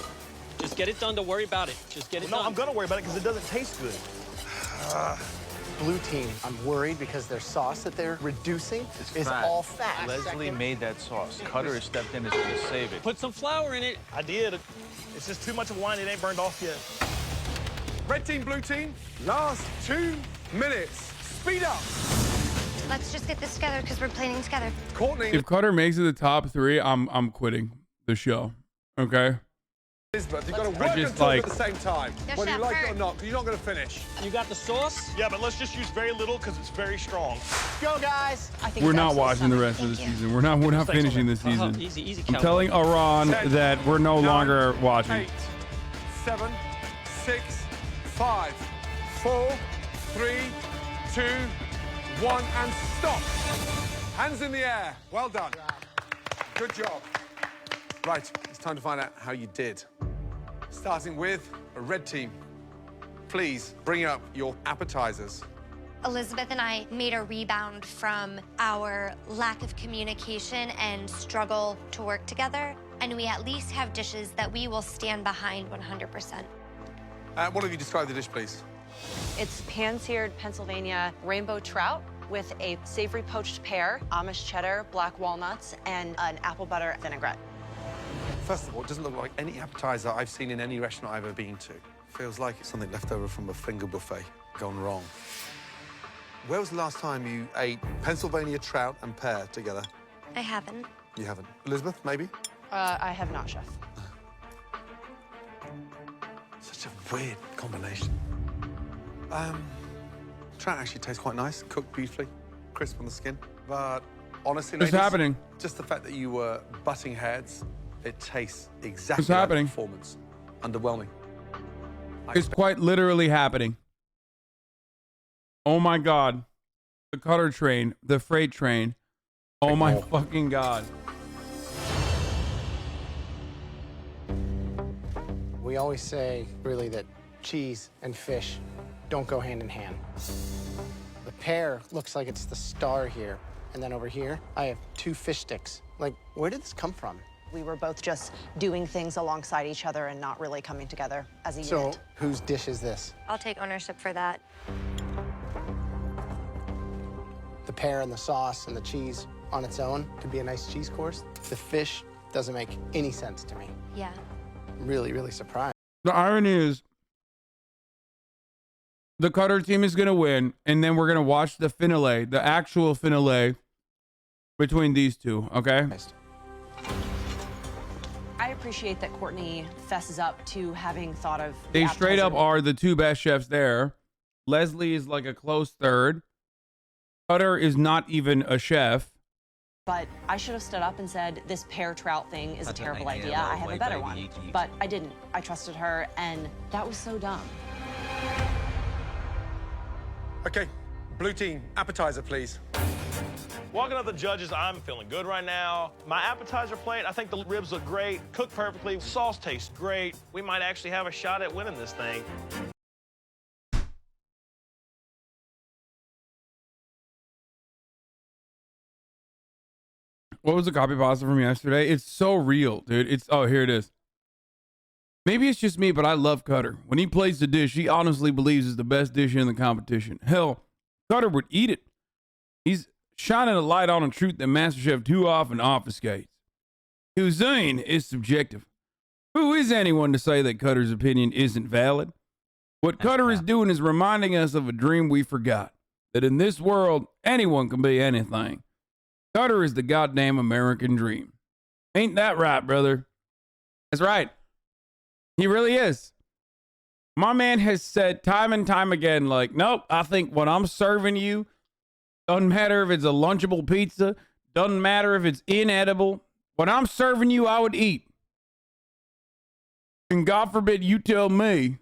Just get it done. Don't worry about it. Just get it No, done. I'm gonna worry about it because it doesn't taste good. Blue team, I'm worried because their sauce that they're reducing is all fat. Leslie made that sauce. Cutter has stepped in, is going to save it. Put some flour in it. I did. It's just too much of wine. It ain't burned off yet. Red team, blue team, last 2 minutes. Speed up. Let's just get this together because we're planning together. Courtney. If Cutter makes it the top 3, I'm quitting the show. Okay. Elizabeth, you've got to work and talk at the same time, whether you like it or not, because you're not going to finish. You got the sauce? Yeah, but let's just use very little because it's very strong. Go, guys. I think We're not watching the rest of the season. We're not finishing this season. Easy, I'm telling AHRAN that we're no longer watching. 8, 7, 6, 5, 4, 3, 2, 1, and stop. Hands in the air. Well done. Good job. Right, it's time to find out how you did. Starting with a red team. Please bring up your appetizers. Elizabeth and I made a rebound from our lack of communication and struggle to work together, and we at least have dishes that we will stand behind 100%. One of you describe the dish, please. It's pan-seared Pennsylvania rainbow trout with a savory poached pear, Amish cheddar, black walnuts, and an apple butter vinaigrette. First of all, it doesn't look like any appetizer I've seen in any restaurant I've ever been to. Feels like it's something left over from a finger buffet gone wrong. Where was the last time you ate Pennsylvania trout and pear together? I haven't. You haven't. Elizabeth, maybe? I have not, Chef. Such a weird combination. Trout actually tastes quite nice, cooked beautifully, crisp on the skin. But honestly, What's ladies, happening? Just the fact that you were butting heads, it tastes exactly What's like happening? performance. Underwhelming. It's quite literally happening. Oh my God. The Cutter train, the freight train. Oh my fucking God. We always say, really, that cheese and fish don't go hand in hand. The pear looks like it's the star here. And then over here, I have 2 fish sticks. Like, where did this come from? We were both just doing things alongside each other and not really coming together as a So, unit. whose dish is this? I'll take ownership for that. The pear and the sauce and the cheese on its own could be a nice cheese course. The fish doesn't make any sense to me. Yeah. I'm really, really surprised. The irony is the Cutter team is going to win, and then we're going to watch the finale, the actual finale between these two, okay? I appreciate that Courtney fesses up to having thought of the They straight up appetizer. are the 2 best chefs there. Leslie is like a close third. Cutter is not even a chef. But I should have stood up and said, this pear trout thing is a terrible idea. I have a better one. But I didn't. I trusted her, and that was so dumb. Okay, blue team, appetizer, please. Walking up the judges, I'm feeling good right now. My appetizer plate, I think the ribs look great, cooked perfectly, sauce tastes great. We might actually have a shot at winning this thing. What was the copy pasta from yesterday? It's so real, dude. It's, oh, here it is. Maybe it's just me, but I love Cutter. When he plates the dish, he honestly believes it's the best dish in the competition. Hell, Cutter would eat it. He's shining a light on a truth that MasterChef too often obfuscates. Cuisine is subjective. Who is anyone to say that Cutter's opinion isn't valid? What Cutter is doing is reminding us of a dream we forgot. That in this world, anyone can be anything. Cutter is the goddamn American dream. Ain't that right, brother? That's right. He really is. My man has said time and time again, like, nope, I think what I'm serving you, doesn't matter if it's a Lunchable pizza, doesn't matter if it's inedible. What I'm serving you, I would eat. And God forbid you tell me,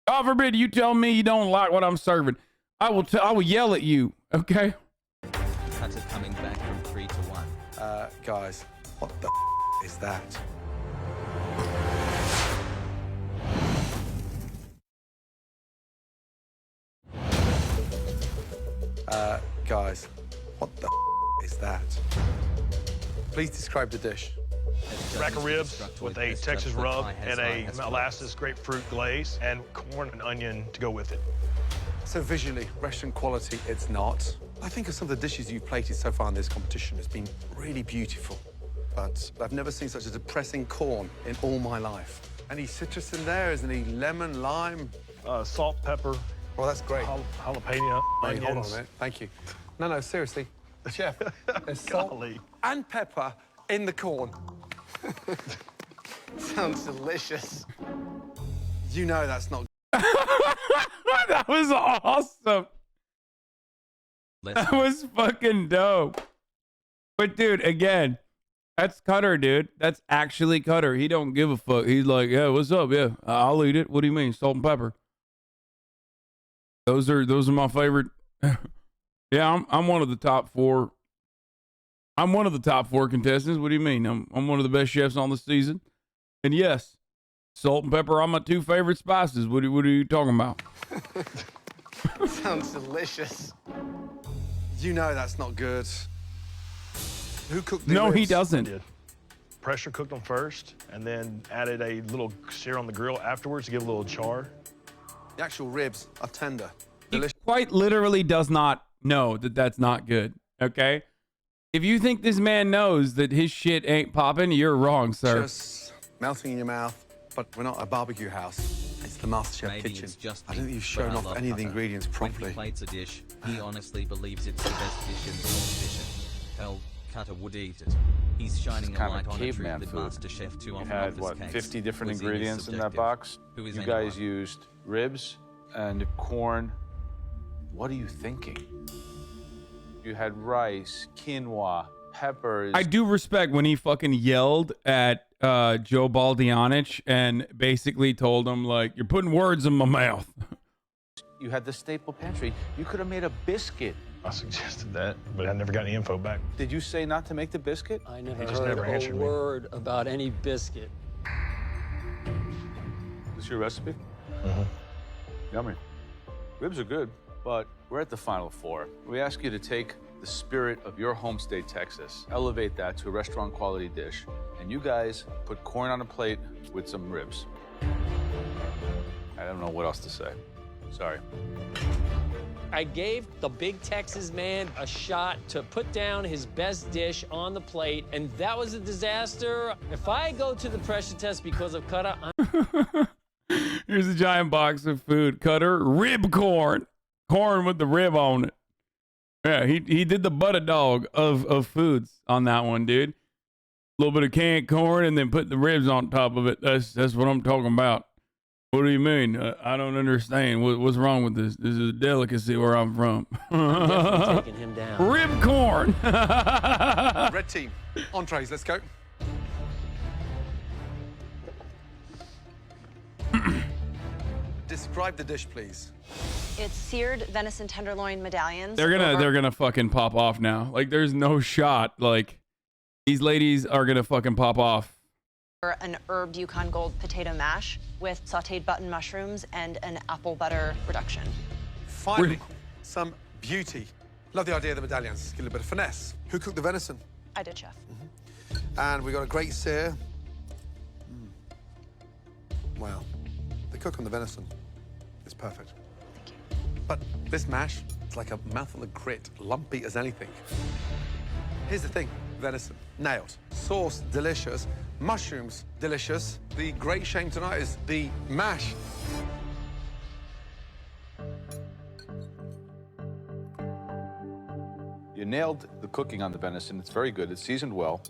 you don't like what I'm serving. I will yell at you, okay? Cutter coming back from 3 to 1. Guys, what the is that? Guys, what the is that? Please describe the dish. Rack of ribs with a Texas rub and a molasses grapefruit glaze and corn and onion to go with it. So visually, restaurant quality, it's not. I think of some of the dishes you've plated so far in this competition has been really beautiful. But I've never seen such a depressing corn in all my life. Any citrus in there? Is any lemon, lime? Salt, pepper, Well, that's great. Jalapeno, Hey, hold on a onions. minute. Thank you. No, seriously. Chef, there's salt and pepper in the corn. Sounds delicious. You know that's not... That was awesome. That was fucking dope. But dude, again, that's Cutter, dude. That's actually Cutter. He don't give a fuck. He's like, yeah, what's up? Yeah, I'll eat it. What do you mean, salt and pepper? Those are my favorite. Yeah, I'm one of the top 4. I'm one of the top 4 contestants. What do you mean? I'm one of the best chefs on the season. And yes, salt and pepper are my 2 favorite spices. What are you talking about? Sounds delicious. You know that's not good. Who cooked the No, ribs? he doesn't. Did. Pressure cooked them first, and then added a little sear on the grill afterwards to give a little char. The actual ribs are tender. He quite literally does not know that that's not good, okay? If you think this man knows that his shit ain't popping, you're wrong, sir. Just melting in your mouth, but we're not a barbecue house. It's the MasterChef Maybe kitchen. it's just I don't think you've shown but I off love any of the Cutter. ingredients When properly. he plates a dish, he honestly believes it's the best dish in the competition. Hell, Cutter would eat it. He's shining a kind light of on a truth caveman that food. MasterChef too You often had, offers what, cakes. 50 different Cuisine is ingredients in that subjective. box? Who is You anyone? guys used ribs and corn. What are you thinking? You had rice, quinoa, peppers. I do respect when he fucking yelled at Joe Baldianich and basically told him, like, you're putting words in my mouth. You had the staple pantry. You could have made a biscuit. I suggested that, but I never got any info back. Did you say not to make the biscuit? I never He just heard never a answered me. word about any biscuit. This your recipe? Yummy. Ribs are good, but we're at the final 4. We ask you to take the spirit of your home state, Texas, elevate that to a restaurant quality dish, and you guys put corn on a plate with some ribs. I don't know what else to say. Sorry. I gave the big Texas man a shot to put down his best dish on the plate, and that was a disaster. If I go to the pressure test because of Cutter, Here's a giant box of food. Cutter, rib corn. Corn with the rib on it. Yeah, he did the butter dog of foods on that one, dude. A little bit of canned corn and then put the ribs on top of it. That's what I'm talking about. What do you mean? I don't understand. What's wrong with this? This is a delicacy where I'm from. definitely taking him down. Rib corn. Red team, entrees, let's go. Describe the dish, please. It's seared venison tenderloin medallions. They're gonna fucking pop off now. Like there's no shot. Like these ladies are gonna fucking pop off. An herbed Yukon Gold potato mash with sauteed button mushrooms and an apple butter reduction. Finally, some beauty. Love the idea of the medallions. Give it a bit of finesse. Who cooked the venison? I did, chef. And we got a great sear. Wow. The cook on the venison is perfect. Thank you. But this mash, it's like a mouthful of grit, lumpy as anything. Here's the thing, venison, nailed. Sauce, delicious. Mushrooms, delicious. The great shame tonight is the mash. You nailed the cooking on the venison. It's very good. It's seasoned well.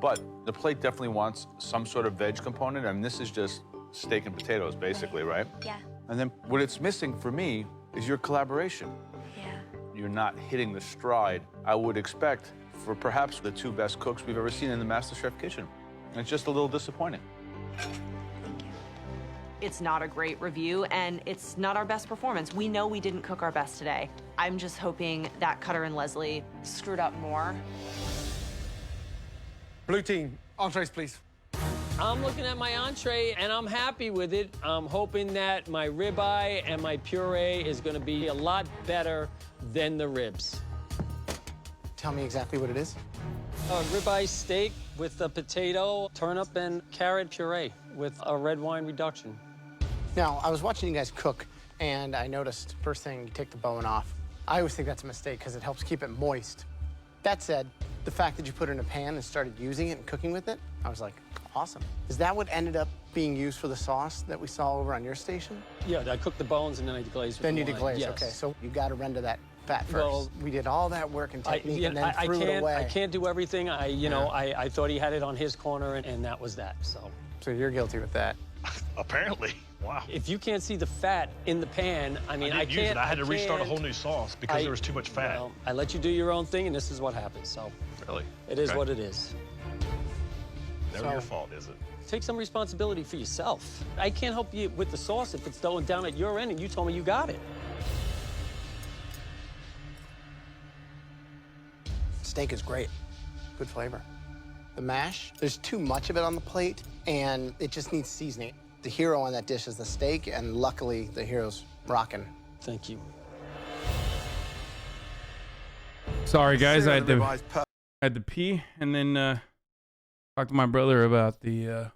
But the plate definitely wants some sort of veg component, and this is just steak and potatoes, basically, right? Yeah. And then what it's missing for me is your collaboration. Yeah. You're not hitting the stride I would expect for perhaps the 2 best cooks we've ever seen in the MasterChef kitchen. And it's just a little disappointing. It's not a great review, and it's not our best performance. We know we didn't cook our best today. I'm just hoping that Cutter and Leslie screwed up more. Blue team, entrees, please. I'm looking at my entree, and I'm happy with it. I'm hoping that my ribeye and my puree is going to be a lot better than the ribs. Tell me exactly what it is. Ribeye steak with a potato, turnip, and carrot puree with a red wine reduction. Now, I was watching you guys cook, and I noticed, first thing, you take the bone off. I always think that's a mistake because it helps keep it moist. That said, the fact that you put it in a pan and started using it and cooking with it, I was like, awesome. Is that what ended up being used for the sauce that we saw over on your station? Yeah, I cook the bones and then I deglaze with Then the you wine. deglaze, Yes. okay. So you got to render that fat first. Well, we did all that work and technique and then I threw it away. I can't do everything. I thought he had it on his corner, and that was that. So you're guilty with that. Apparently. Wow. If you can't see the fat in the pan, I mean, I didn't use it. I had to restart a whole new sauce because there was too much fat. Well, I let you do your own thing, and this is what happens. So really, it is Okay. what it is. Never your fault, is it? Take some responsibility for yourself. I can't help you with the sauce if it's going down at your end, and you told me you got it. Steak is great. Good flavor. The mash, there's too much of it on the plate, and it just needs seasoning. The hero on that dish is the steak, and luckily, the hero's rocking. Thank you. Sorry, guys. I had to pee and then talk to my brother about the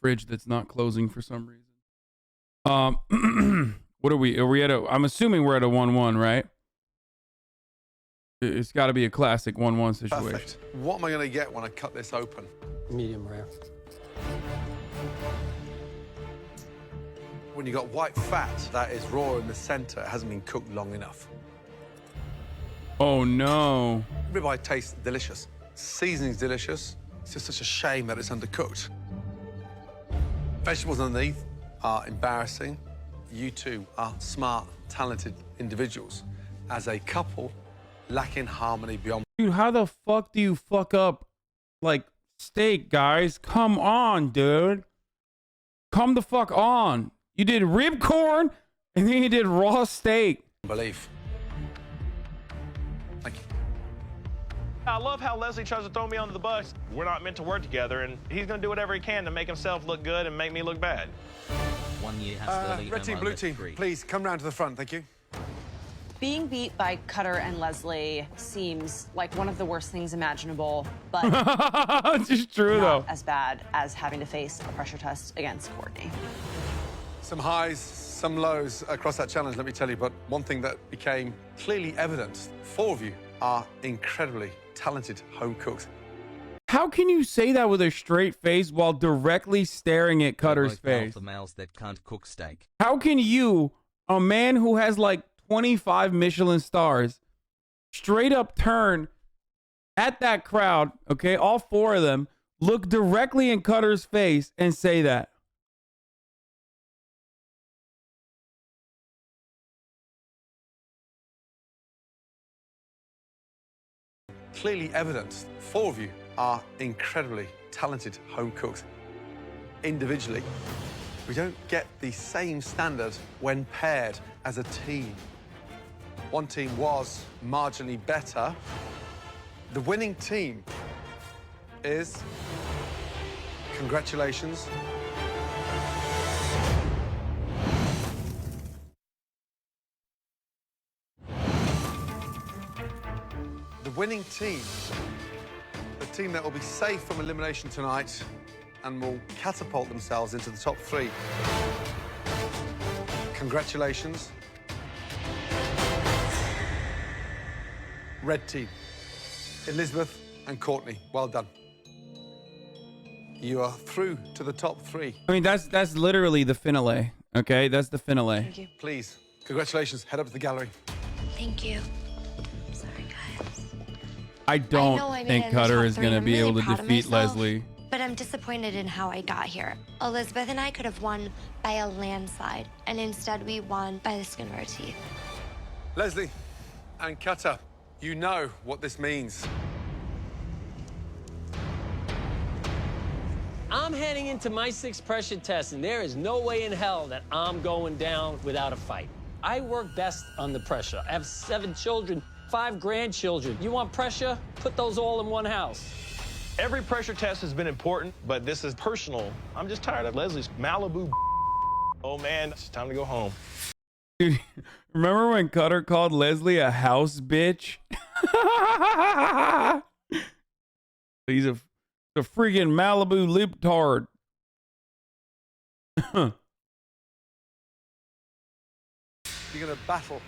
fridge that's not closing for some reason. What are we? Are we at a? I'm assuming we're at a 1-1, right? It's got to be a classic 1-1 situation. Perfect. What am I going to get when I cut this open? Medium rare. When you got white fat that is raw in the center, it hasn't been cooked long enough. Oh no. Ribeye tastes delicious. Seasoning's delicious. It's just such a shame that it's undercooked. Vegetables underneath are embarrassing. You two are smart, talented individuals. As a couple, lacking harmony beyond. Dude, how the fuck do you fuck up like steak, guys? Come on, dude. Come the fuck on. You did rib corn and then you did raw steak. Belief. Thank you. I love how Leslie tries to throw me under the bus. We're not meant to work together, and he's going to do whatever he can to make himself look good and make me look bad. 1 year has Red team, blue team, please come round to the front. Thank you. Being beat by Cutter and Leslie seems like one of the worst things imaginable, but it's just true, not though. as bad as having to face a pressure test against Courtney. Some highs, some lows across that challenge, let me tell you, but one thing that became clearly evident, 4 of you are incredibly talented home cooks. How can you say that with a straight face while directly staring at Cutter's face? The males that can't cook steak. How can you, a man who has like 25 Michelin stars, straight up turn at that crowd, okay, all 4 of them, look directly in Cutter's face and say that? Clearly evident, 4 of you are incredibly talented home cooks. Individually, we don't get the same standard when paired as a team. One team was marginally better. The winning team is, congratulations, the winning team, the team that will be safe from elimination tonight and will catapult themselves into the top 3. Congratulations. Red team, Elizabeth and Courtney, well done. You are through to the top 3. I mean, that's literally the finale, okay? That's the finale. Thank you. Please, congratulations, head up to the gallery. Thank you. Sorry, guys. I don't know I made it think in the Cutter top is 3, going to and be I'm able really to proud of defeat myself. Leslie. But I'm disappointed in how I got here. Elizabeth and I could have won by a landslide, and instead we won by the skin of our teeth. Leslie and Cutter, you know what this means. I'm heading into my 6th pressure test, and there is no way in hell that I'm going down without a fight. I work best under pressure. I have 7 children, 5 grandchildren. You want pressure? Put those all in one house. Every pressure test has been important, but this is personal. I'm just tired of Leslie's Malibu. Oh, man, it's time to go home. Dude, remember when Cutter called Leslie a house bitch? He's a freaking Malibu libtard. You're going to battle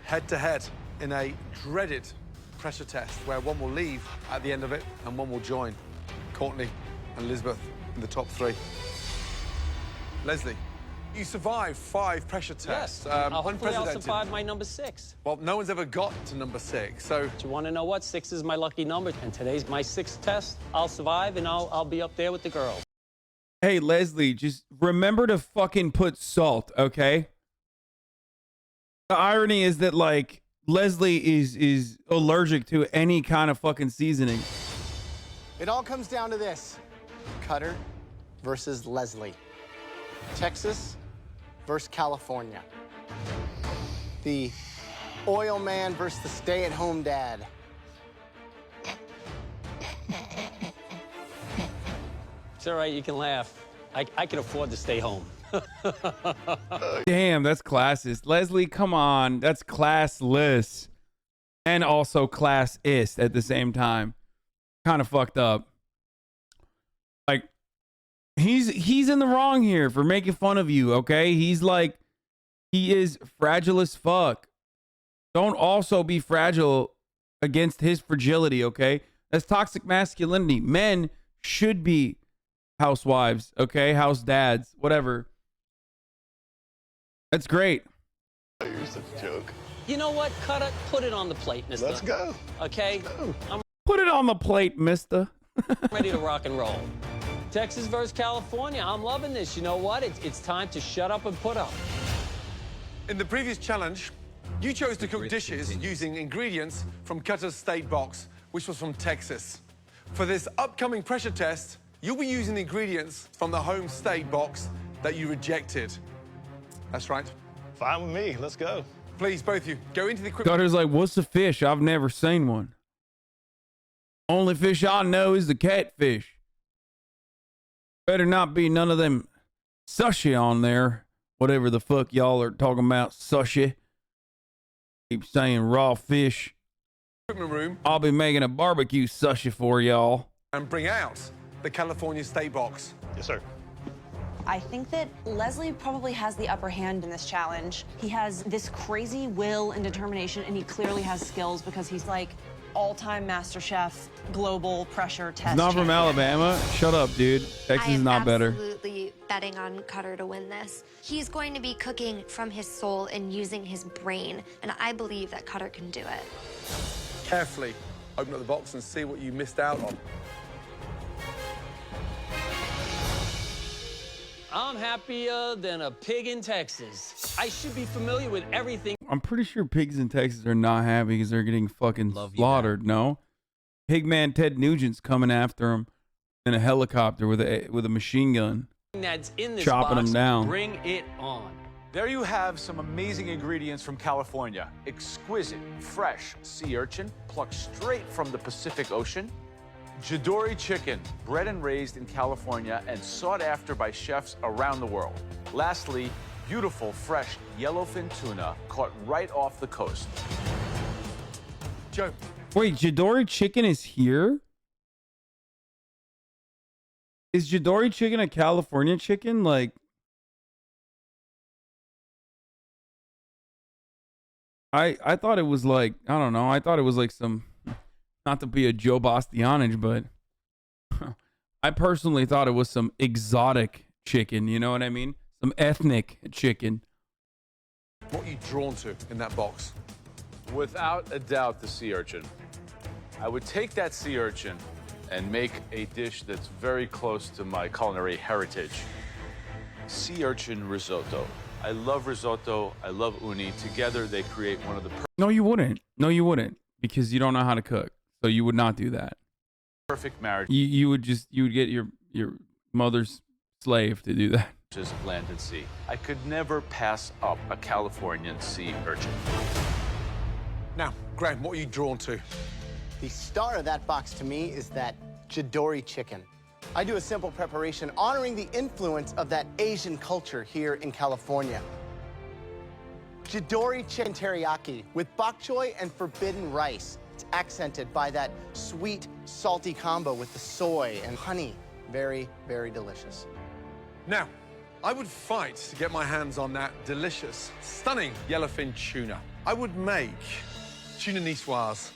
head-to-head in a dreaded pressure test where one will leave at the end of it and one will join. Courtney, and Elizabeth in the top 3. Leslie, you survived 5 pressure tests. Yes. Hopefully I'll Unprecedented. survive my number 6. Well, no one's ever got to number 6, so... Do you want to know what? 6 is my lucky number, and today's my 6th test. I'll survive, and I'll be up there with the girls. Hey, Leslie, just remember to fucking put salt, okay? The irony is that, like, Leslie is allergic to any kind of fucking seasoning. It all comes down to this. Cutter versus Leslie. Texas versus California. The oil man versus the stay-at-home dad. It's all right, you can laugh. I can afford to stay home. Damn, that's classist. Leslie, come on. That's classless. And also classist at the same time. Kind of fucked up. Like, he's in the wrong here for making fun of you, okay? He is fragile as fuck. Don't also be fragile against his fragility, okay? That's toxic masculinity. Men should be housewives, okay? House dads, whatever. That's great. You're such a joke. You know what? Put it on the plate, mister. Let's go. Okay? I'm Put it on the plate, mister. ready to rock and roll. Texas versus California. I'm loving this. You know what? It's time to shut up and put up. In the previous challenge, you chose to cook dishes using ingredients from Cutter's State Box, which was from Texas. For this upcoming pressure test, you'll be using the ingredients from the home state box that you rejected. That's right. Fine with me. Let's go. Please, both of you, go into the equipment. Cutter's like, what's a fish? I've never seen one. Only fish I know is the catfish. Better not be none of them sushi on there. Whatever the fuck y'all are talking about, sushi. Keep saying raw fish. Equipment room. I'll be making a barbecue sushi for y'all. And bring out the California State Box. Yes, sir. I think that Leslie probably has the upper hand in this challenge. He has this crazy will and determination, and he clearly has skills because he's like all-time MasterChef global pressure test. He's not from Alabama. Shut up, dude. Texas is not better. I am absolutely betting on Cutter to win this. He's going to be cooking from his soul and using his brain, and I believe that Cutter can do it. Carefully open up the box and see what you missed out on. I'm happier than a pig in Texas. I should be familiar with everything. I'm pretty sure pigs in Texas are not happy because they're getting fucking slaughtered. No, Pigman Ted Nugent's coming after him in a helicopter with a machine gun, That's in this chopping box. them down. Bring it on. There you have some amazing ingredients from California. Exquisite, fresh sea urchin, plucked straight from the Pacific Ocean. Jadori chicken, bred and raised in California and sought after by chefs around the world. Lastly, beautiful, fresh yellowfin tuna caught right off the coast. Joe. Wait, Jadori chicken is here? Is Jadori chicken a California chicken? Like, I thought it was like, I don't know. I thought it was like some, not to be a Joe Bastianich, but I personally thought it was some exotic chicken. You know what I mean? Some ethnic chicken. What are you drawn to in that box? Without a doubt, the sea urchin. I would take that sea urchin and make a dish that's very close to my culinary heritage. Sea urchin risotto. I love risotto. I love uni. Together, they create one of the No, you wouldn't. No, you wouldn't, because you don't know how to cook. So you would not do that. perfect marriage. You would get your mother's slave to do that. Just land and sea. I could never pass up a Californian sea urchin. Now, Graham, what are you drawn to? The star of that box to me is that Jadori chicken. I do a simple preparation honoring the influence of that Asian culture here in California. Jadori chicken teriyaki with bok choy and forbidden rice. It's accented by that sweet, salty combo with the soy and honey. Very, very delicious. Now, I would fight to get my hands on that delicious, stunning yellowfin tuna. I would make tuna niçoise.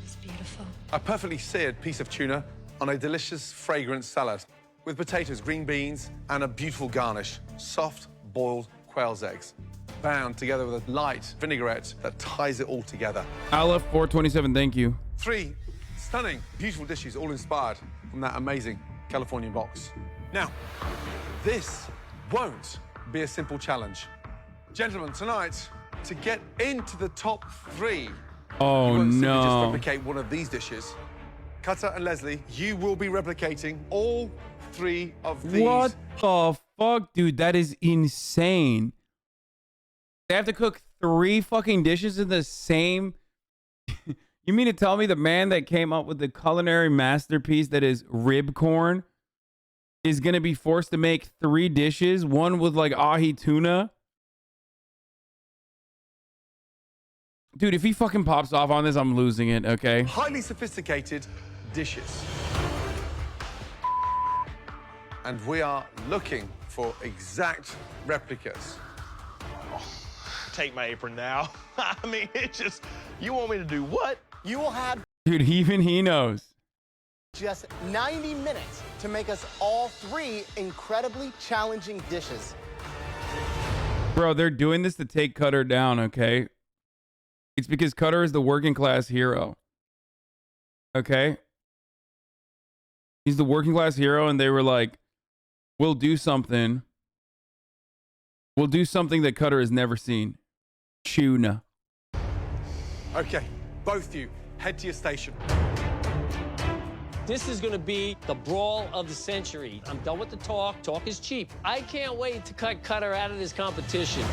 It's beautiful. A perfectly seared piece of tuna on a delicious, fragrant salad with potatoes, green beans, and a beautiful garnish. Soft, boiled quail's eggs, bound together with a light vinaigrette that ties it all together. Aleph 427, thank you. 3 stunning, beautiful dishes, all inspired from that amazing Californian box. Now, this won't be a simple challenge. Gentlemen, tonight, to get into the top 3, oh, you won't simply just no. replicate one of these dishes. Cutter and Leslie, you will be replicating all 3 of these. What the fuck, dude? That is insane. They have to cook 3 fucking dishes in the same... You mean to tell me the man that came up with the culinary masterpiece that is rib corn is going to be forced to make 3 dishes, one with like ahi tuna? Dude, if he fucking pops off on this, I'm losing it, okay? Highly sophisticated dishes. And we are looking for exact replicas. Take my apron now. I mean, it's just, you want me to do what? You will have Dude, even he knows. just 90 minutes to make us all 3 incredibly challenging dishes. Bro, they're doing this to take Cutter down, okay? It's because Cutter is the working class hero. Okay? He's the working class hero, and they were like, we'll do something. We'll do something that Cutter has never seen. Tuna. Okay, both of you, head to your station. This is going to be the brawl of the century. I'm done with the talk. Talk is cheap. I can't wait to cut Cutter out of this competition.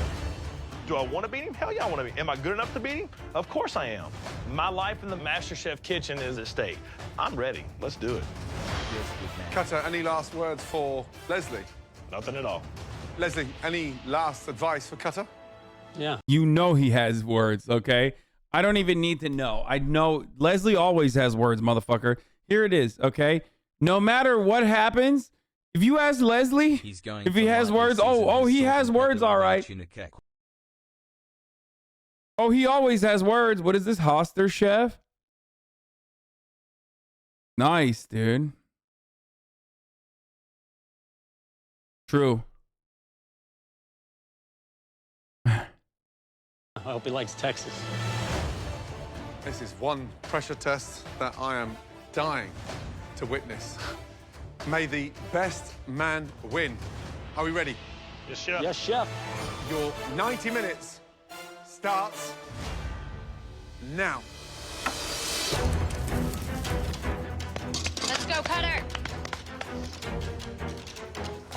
Do I want to beat him? Hell yeah, I want to beat him. Am I good enough to beat him? Of course I am. My life in the MasterChef kitchen is at stake. I'm ready. Let's do it. Cutter, any last words for Leslie? Nothing at all. Leslie, any last advice for Cutter? Yeah. You know he has words, okay? I don't even need to know. I know Leslie always has words, motherfucker. Here it is, okay? No matter what happens, if you ask Leslie, if he has words, he has words, all right. Oh, he always has words. What is this, MasterChef? Nice, dude. True. I hope he likes Texas. This is one pressure test that I am dying to witness. May the best man win. Are we ready? Yes, chef. Yes, chef. Your 90 minutes starts now. Let's go, Cutter.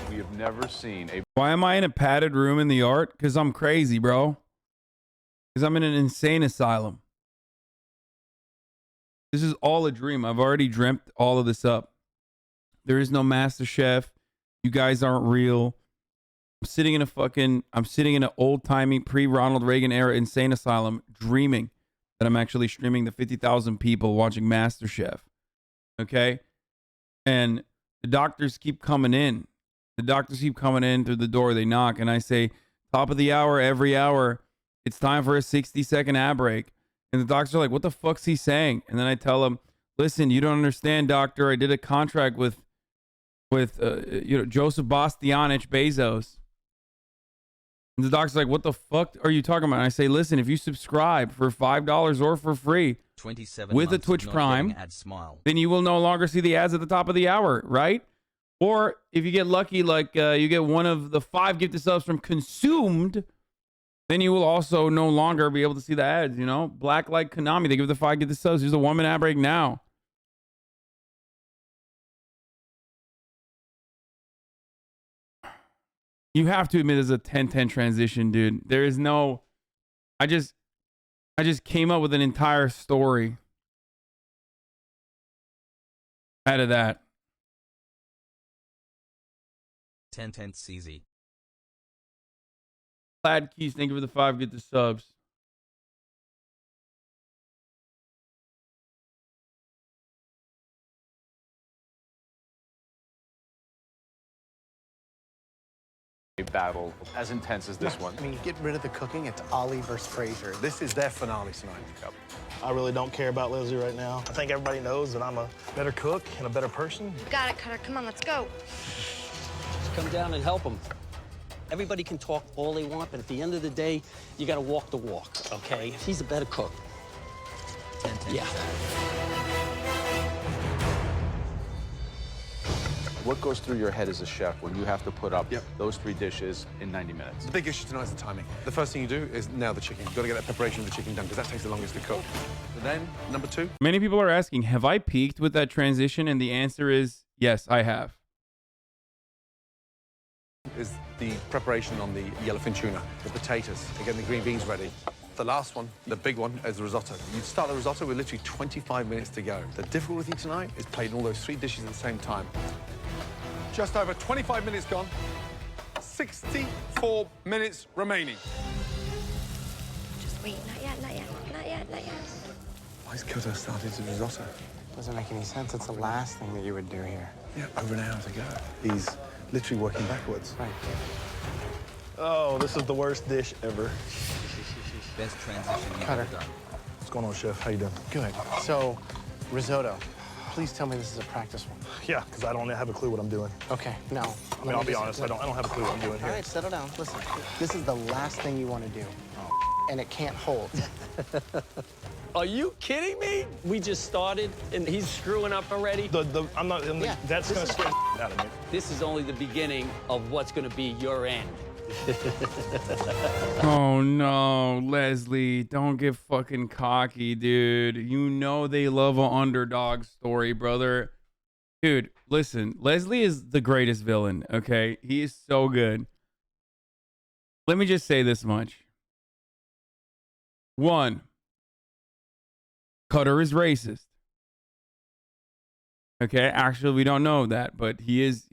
We have never seen a... Why am I in a padded room in the art? Because I'm crazy, bro. Because I'm in an insane asylum. This is all a dream. I've already dreamt all of this up. There is no MasterChef. You guys aren't real. I'm sitting in an old-timey pre-Ronald Reagan era insane asylum dreaming that I'm actually streaming to 50,000 people watching MasterChef. Okay? And the doctors keep coming in. The doctors keep coming in through the door. They knock, and I say, top of the hour, every hour, it's time for a 60-second ad break. And the doctors are like, what the fuck's he saying? And then I tell them, listen, you don't understand, doctor. I did a contract with Joseph Bastianich Bezos. And the doctor's like, what the fuck are you talking about? And I say, listen, if you subscribe for $5 or for free 27 with a months of Twitch not Prime, getting ad smile. then you will no longer see the ads at the top of the hour, right? Or if you get lucky, like you get one of the 5 gifted subs from Consumed, then you will also no longer be able to see the ads, you know? Black like Konami, they give the 5 gifted subs. Here's a 1-minute ad break now. You have to admit there's a 10-10 transition, dude. There is no... I just came up with an entire story out of that. 10-10 CZ. Plaid Keys, thank you for the 5 get the subs. battle as intense as this one. I mean, get rid of the cooking. It's Ollie versus Fraser. This is their finale tonight. Yep. I really don't care about Leslie right now. I think everybody knows that I'm a better cook and a better person. Got it, Cutter. Come on, let's go. Just come down and help him. Everybody can talk all they want, but at the end of the day, you got to walk the walk, okay? He's a better cook. Yeah. What goes through your head as a chef when you have to put up those 3 dishes in 90 minutes? The big issue tonight is the timing. The first thing you do is nail the chicken. You've got to get that preparation of the chicken done because that takes the longest to cook. And then, number 2. Many people are asking, have I peaked with that transition? And the answer is yes, I have. Is the preparation on the yellowfin tuna, the potatoes, and getting the green beans ready. The last one, the big one, is the risotto. You start the risotto with literally 25 minutes to go. The difficulty tonight is plating all those 3 dishes at the same time. Just over 25 minutes gone. 64 minutes remaining. Just wait. Not yet, not yet, not yet, not yet. Why is Kyoto starting to risotto? Doesn't make any sense. It's the last thing that you would do here. Yeah, over an hour to go. He's literally working backwards. Right. Oh, this is the worst dish ever. Best transition you've Cutter. ever done. What's going on, Chef? How you doing? Good. So, risotto. Please tell me this is a practice one. Yeah, because I don't have a clue what I'm doing. Okay, no. I mean, I'll be honest, I don't have a clue what I'm doing here. All right, settle down. Listen, this is the last thing you want to do. And it can't hold. Are you kidding me? We just started, and he's screwing up already? I'm not, that's going to scare the out of me. This is only the beginning of what's going to be your end. Oh no, Leslie, don't get fucking cocky, dude. You know they love an underdog story, brother. Dude, listen, Leslie is the greatest villain, okay? He is so good. Let me just say this much. 1, Cutter is racist. Okay, actually we don't know that, but he is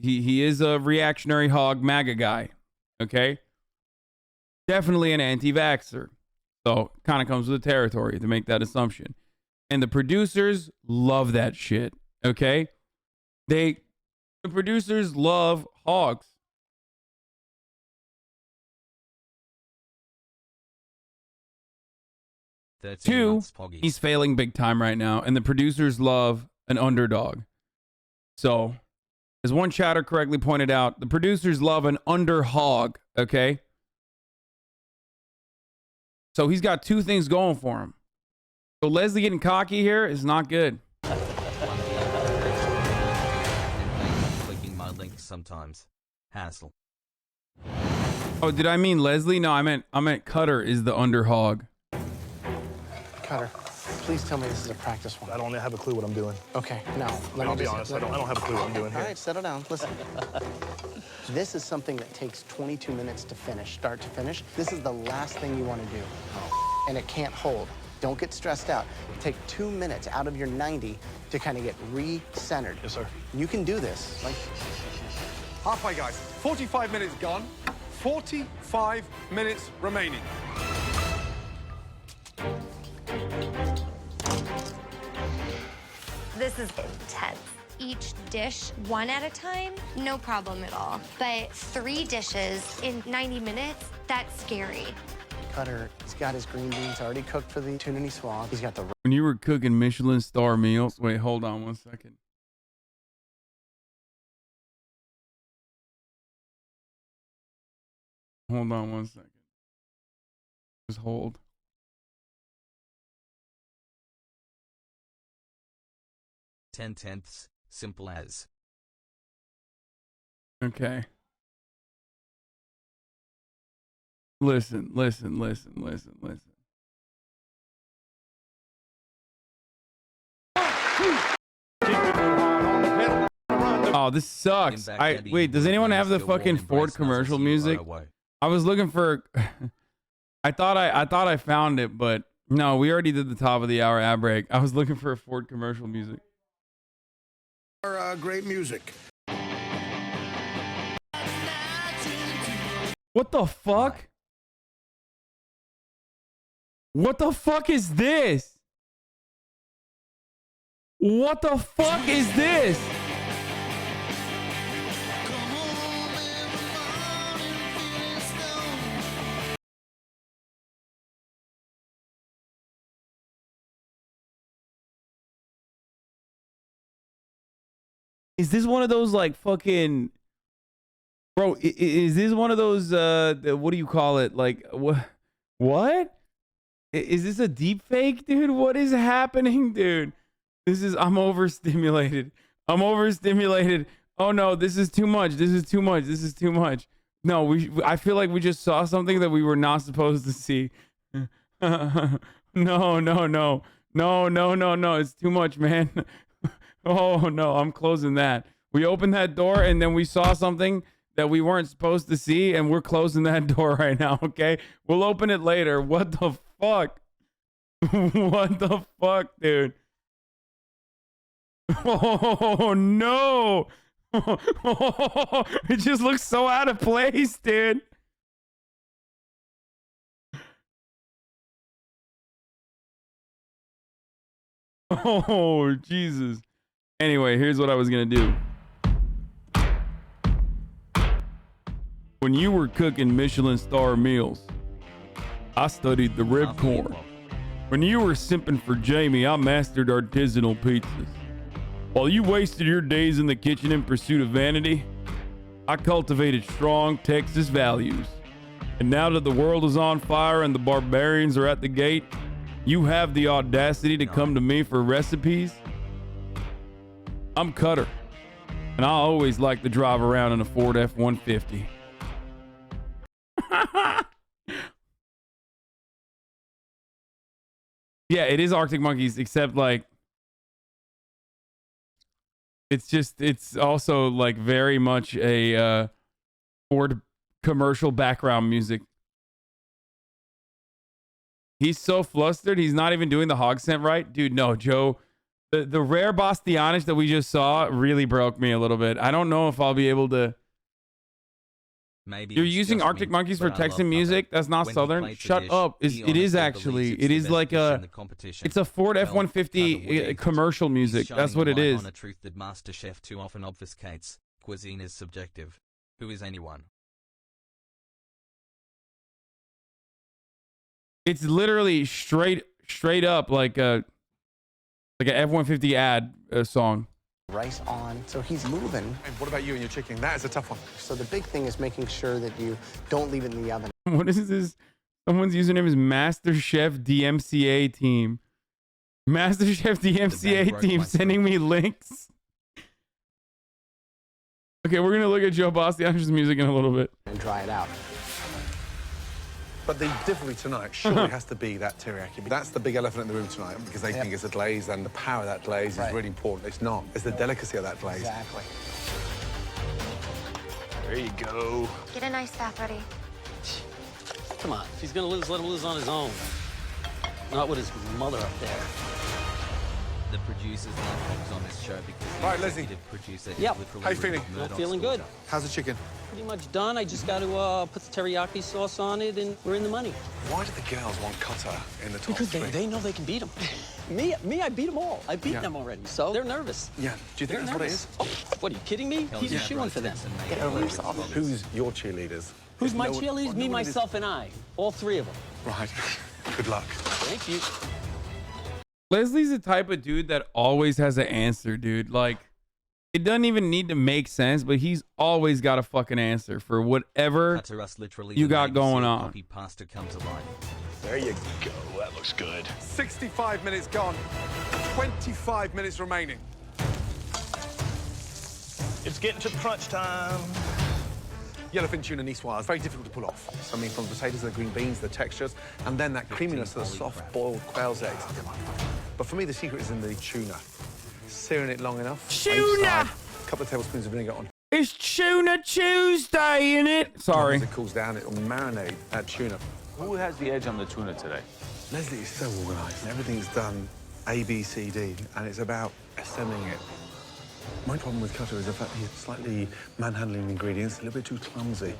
a reactionary hog MAGA guy. Okay? Definitely an anti-vaxxer. So, kind of comes with the territory to make that assumption. And the producers love that shit. Okay? The producers love hogs. Two, he's failing big time right now, and the producers love an underdog. So, as one chatter correctly pointed out, the producers love an under hog, okay? So he's got 2 things going for him. So Leslie getting cocky here is not good. Clicking my link sometimes. Hassle. Oh, did I mean Leslie? No, I meant Cutter is the under hog. Cutter, please tell me this is a practice one. I don't have a clue what I'm doing. Okay, now, I'll be honest, I don't have a clue what I'm doing here. All right, settle down. Listen. This is something that takes 22 minutes to finish, start to finish. This is the last thing you want to do. And it can't hold. Don't get stressed out. Take 2 minutes out of your 90 to kind of get re-centered. Yes, sir. You can do this. Like, halfway, guys. 45 minutes gone. 45 minutes remaining. This is intense. Each dish, 1 at a time, no problem at all. But 3 dishes in 90 minutes, that's scary. Cutter, he's got his green beans already cooked for the tuna swab. He's got the... When you were cooking Michelin star meals, wait, hold on 1 second. Hold on 1 second. Just hold. Ten-tenths, simple as. Okay. Listen. Oh, this sucks. Wait, does anyone have the fucking Ford commercial music? I was looking for I thought I found it, but no, we already did the top of the hour ad break. I was looking for a Ford commercial music. Great music. What the fuck? What the fuck is this? What the fuck is this? Is this one of those like fucking, bro? Is this one of those what do you call it? Like what? Is this a deep fake, dude? What is happening, dude? I'm overstimulated. I'm overstimulated. Oh no, this is too much. This is too much. This is too much. No, I feel like we just saw something that we were not supposed to see. No. It's too much, man. Oh no, I'm closing that. We opened that door and then we saw something that we weren't supposed to see, and we're closing that door right now, okay? We'll open it later. What the fuck? What the fuck, dude? Oh no. It just looks so out of place, dude. Oh, Jesus. Anyway, here's what I was gonna do. When you were cooking Michelin star meals, I studied the red corn. When you were simping for Jamie, I mastered artisanal pizzas. While you wasted your days in the kitchen in pursuit of vanity, I cultivated strong Texas values. And now that the world is on fire and the barbarians are at the gate, you have the audacity to come to me for recipes? I'm Cutter, and I always like to drive around in a Ford F-150. Yeah, it is Arctic Monkeys, except like it's also like very much a Ford commercial background music. He's so flustered, he's not even doing the hog scent right. Dude, no, Joe. The rare Bastianich that we just saw really broke me a little bit. I don't know if I'll be able to. Maybe you're using Arctic Monkeys for Texan music? That's not Southern. Shut up. It is actually. It is like it's a Ford F-150 commercial music. That's what it is. On a truth that MasterChef too often obfuscates. Cuisine is subjective. Who is anyone? It's literally straight up like a F-150 ad song. Rice on, so he's moving. And what about you and your chicken? That is a tough one. So the big thing is making sure that you don't leave it in the oven. What is this? Someone's username is MasterChef DMCA team. MasterChef DMCA team sending me links. Okay, we're gonna look at Joe Bastianich's music in a little bit. And dry it out. But the difficulty tonight surely has to be that teriyaki. That's the big elephant in the room tonight, because they think it's a glaze, and the power of that glaze is really important. It's not. It's the delicacy of that glaze. Exactly. There you go. Get a nice bath ready. Come on, if he's gonna lose, let him lose on his own. Not with his mother up there. The producers like hogs on this show because Right, Leslie. Producer Yep. How you feeling? I'm feeling good. How's the chicken? Pretty much done. I just got to put the teriyaki sauce on it, and we're in the money. Why do the girls want Cutter in the top Because three? they know they can beat him. me, I beat them all. I beat them already, so they're nervous. Yeah. Do you think that's what it is? Oh, what, are you kidding me? He's a shoo-in for them. Get over yourself. Who's your cheerleaders? Who's my cheerleaders? Me, myself, and I. All three of them. Right. Good luck. Thank you. Leslie's the type of dude that always has an answer, dude. Like, it doesn't even need to make sense, but he's always got a fucking answer for whatever you got going on. Pasta come to life. There you go. That looks good. 65 minutes gone. 25 minutes remaining. It's getting to crunch time. Yellowfin tuna niçoise, very difficult to pull off. So, I mean, from the potatoes, the green beans, the textures, and then that creaminess of the soft boiled quail's eggs. But for me, the secret is in the tuna. Searing it long enough. Tuna! A couple of tablespoons of vinegar on. It's Tuna Tuesday, innit? Sorry. As it cools down, it'll marinate that tuna. Who has the edge on the tuna today? Leslie is so organised. Everything's done A, B, C, D, and it's about assembling it. My problem with Cutter is the fact he's slightly manhandling the ingredients, a little bit too clumsy.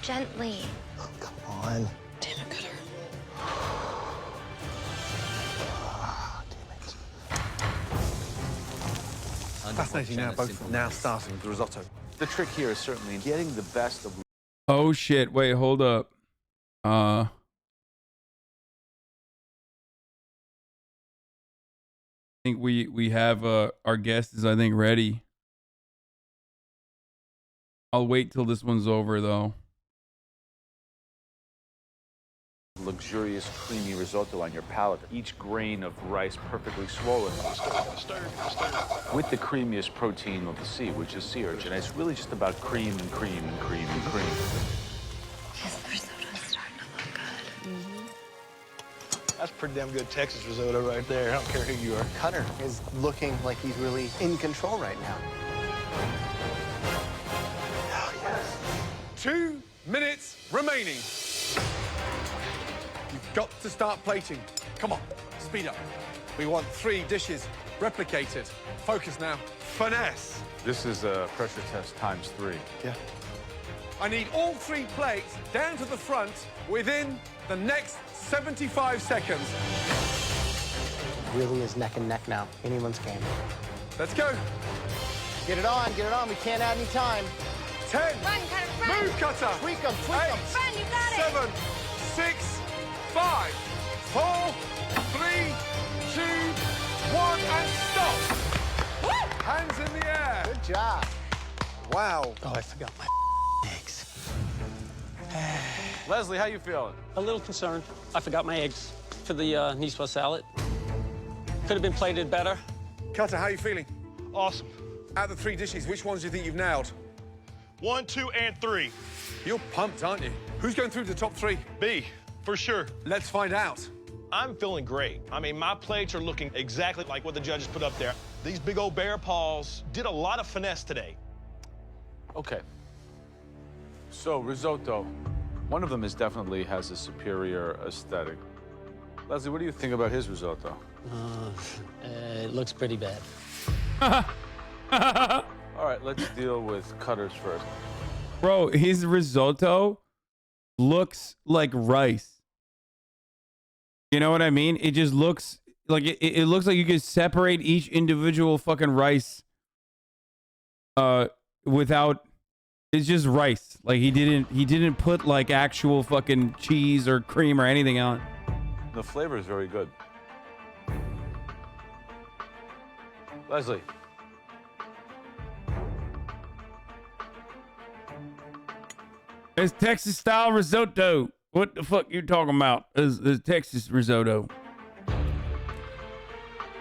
Gently. Oh, come on. Damn it, Cutter. Fascinating now, both now starting with the risotto. The trick here is certainly getting the best of. Oh shit! Wait, hold up. think we have our guest is, I think, ready. I'll wait till this one's over, though. Luxurious, creamy risotto on your palate. Each grain of rice perfectly swollen. With the creamiest protein of the sea, which is sea urchin. It's really just about cream and cream and cream and cream. This risotto's starting to look good. That's pretty damn good Texas risotto right there. I don't care who you are. Cutter is looking like he's really in control right now. 2 minutes remaining. You've got to start plating. Come on, speed up. We want 3 dishes replicated. Focus now. Finesse. This is a pressure test ×3. Yeah. I need all 3 plates down to the front within the next 75 seconds. Really is neck and neck now. Anyone's game. Let's go. Get it on, get it on. We can't add any time. 10. Run, Cutter, run. Move, Cutter. Tweak them, tweak 8, them. Run, you got it. 7, 6, 5, 4, 3, 2, 1, and stop. Woo! Hands in the air. Good job. Wow. Oh, I forgot my eggs. Leslie, how you feeling? A little concerned. I forgot my eggs for the Niçoise salad. Could have been plated better. Cutter, how you feeling? Awesome. Out of the 3 dishes, which ones do you think you've nailed? 1, 2, and 3. You're pumped, aren't you? Who's going through the top 3? B, for sure. Let's find out. I'm feeling great. I mean, my plates are looking exactly like what the judges put up there. These big old bear paws did a lot of finesse today. Okay. So, risotto. One of them definitely has a superior aesthetic. Leslie, what do you think about his risotto? It looks pretty bad. All right, let's deal with Cutter's first. Bro, his risotto looks like rice. You know what I mean? It just looks like it looks like you could separate each individual fucking rice without, it's just rice. Like he didn't put like actual fucking cheese or cream or anything on. The flavor is very good. Leslie. It's Texas style risotto. What the fuck you talking about? It's Texas risotto.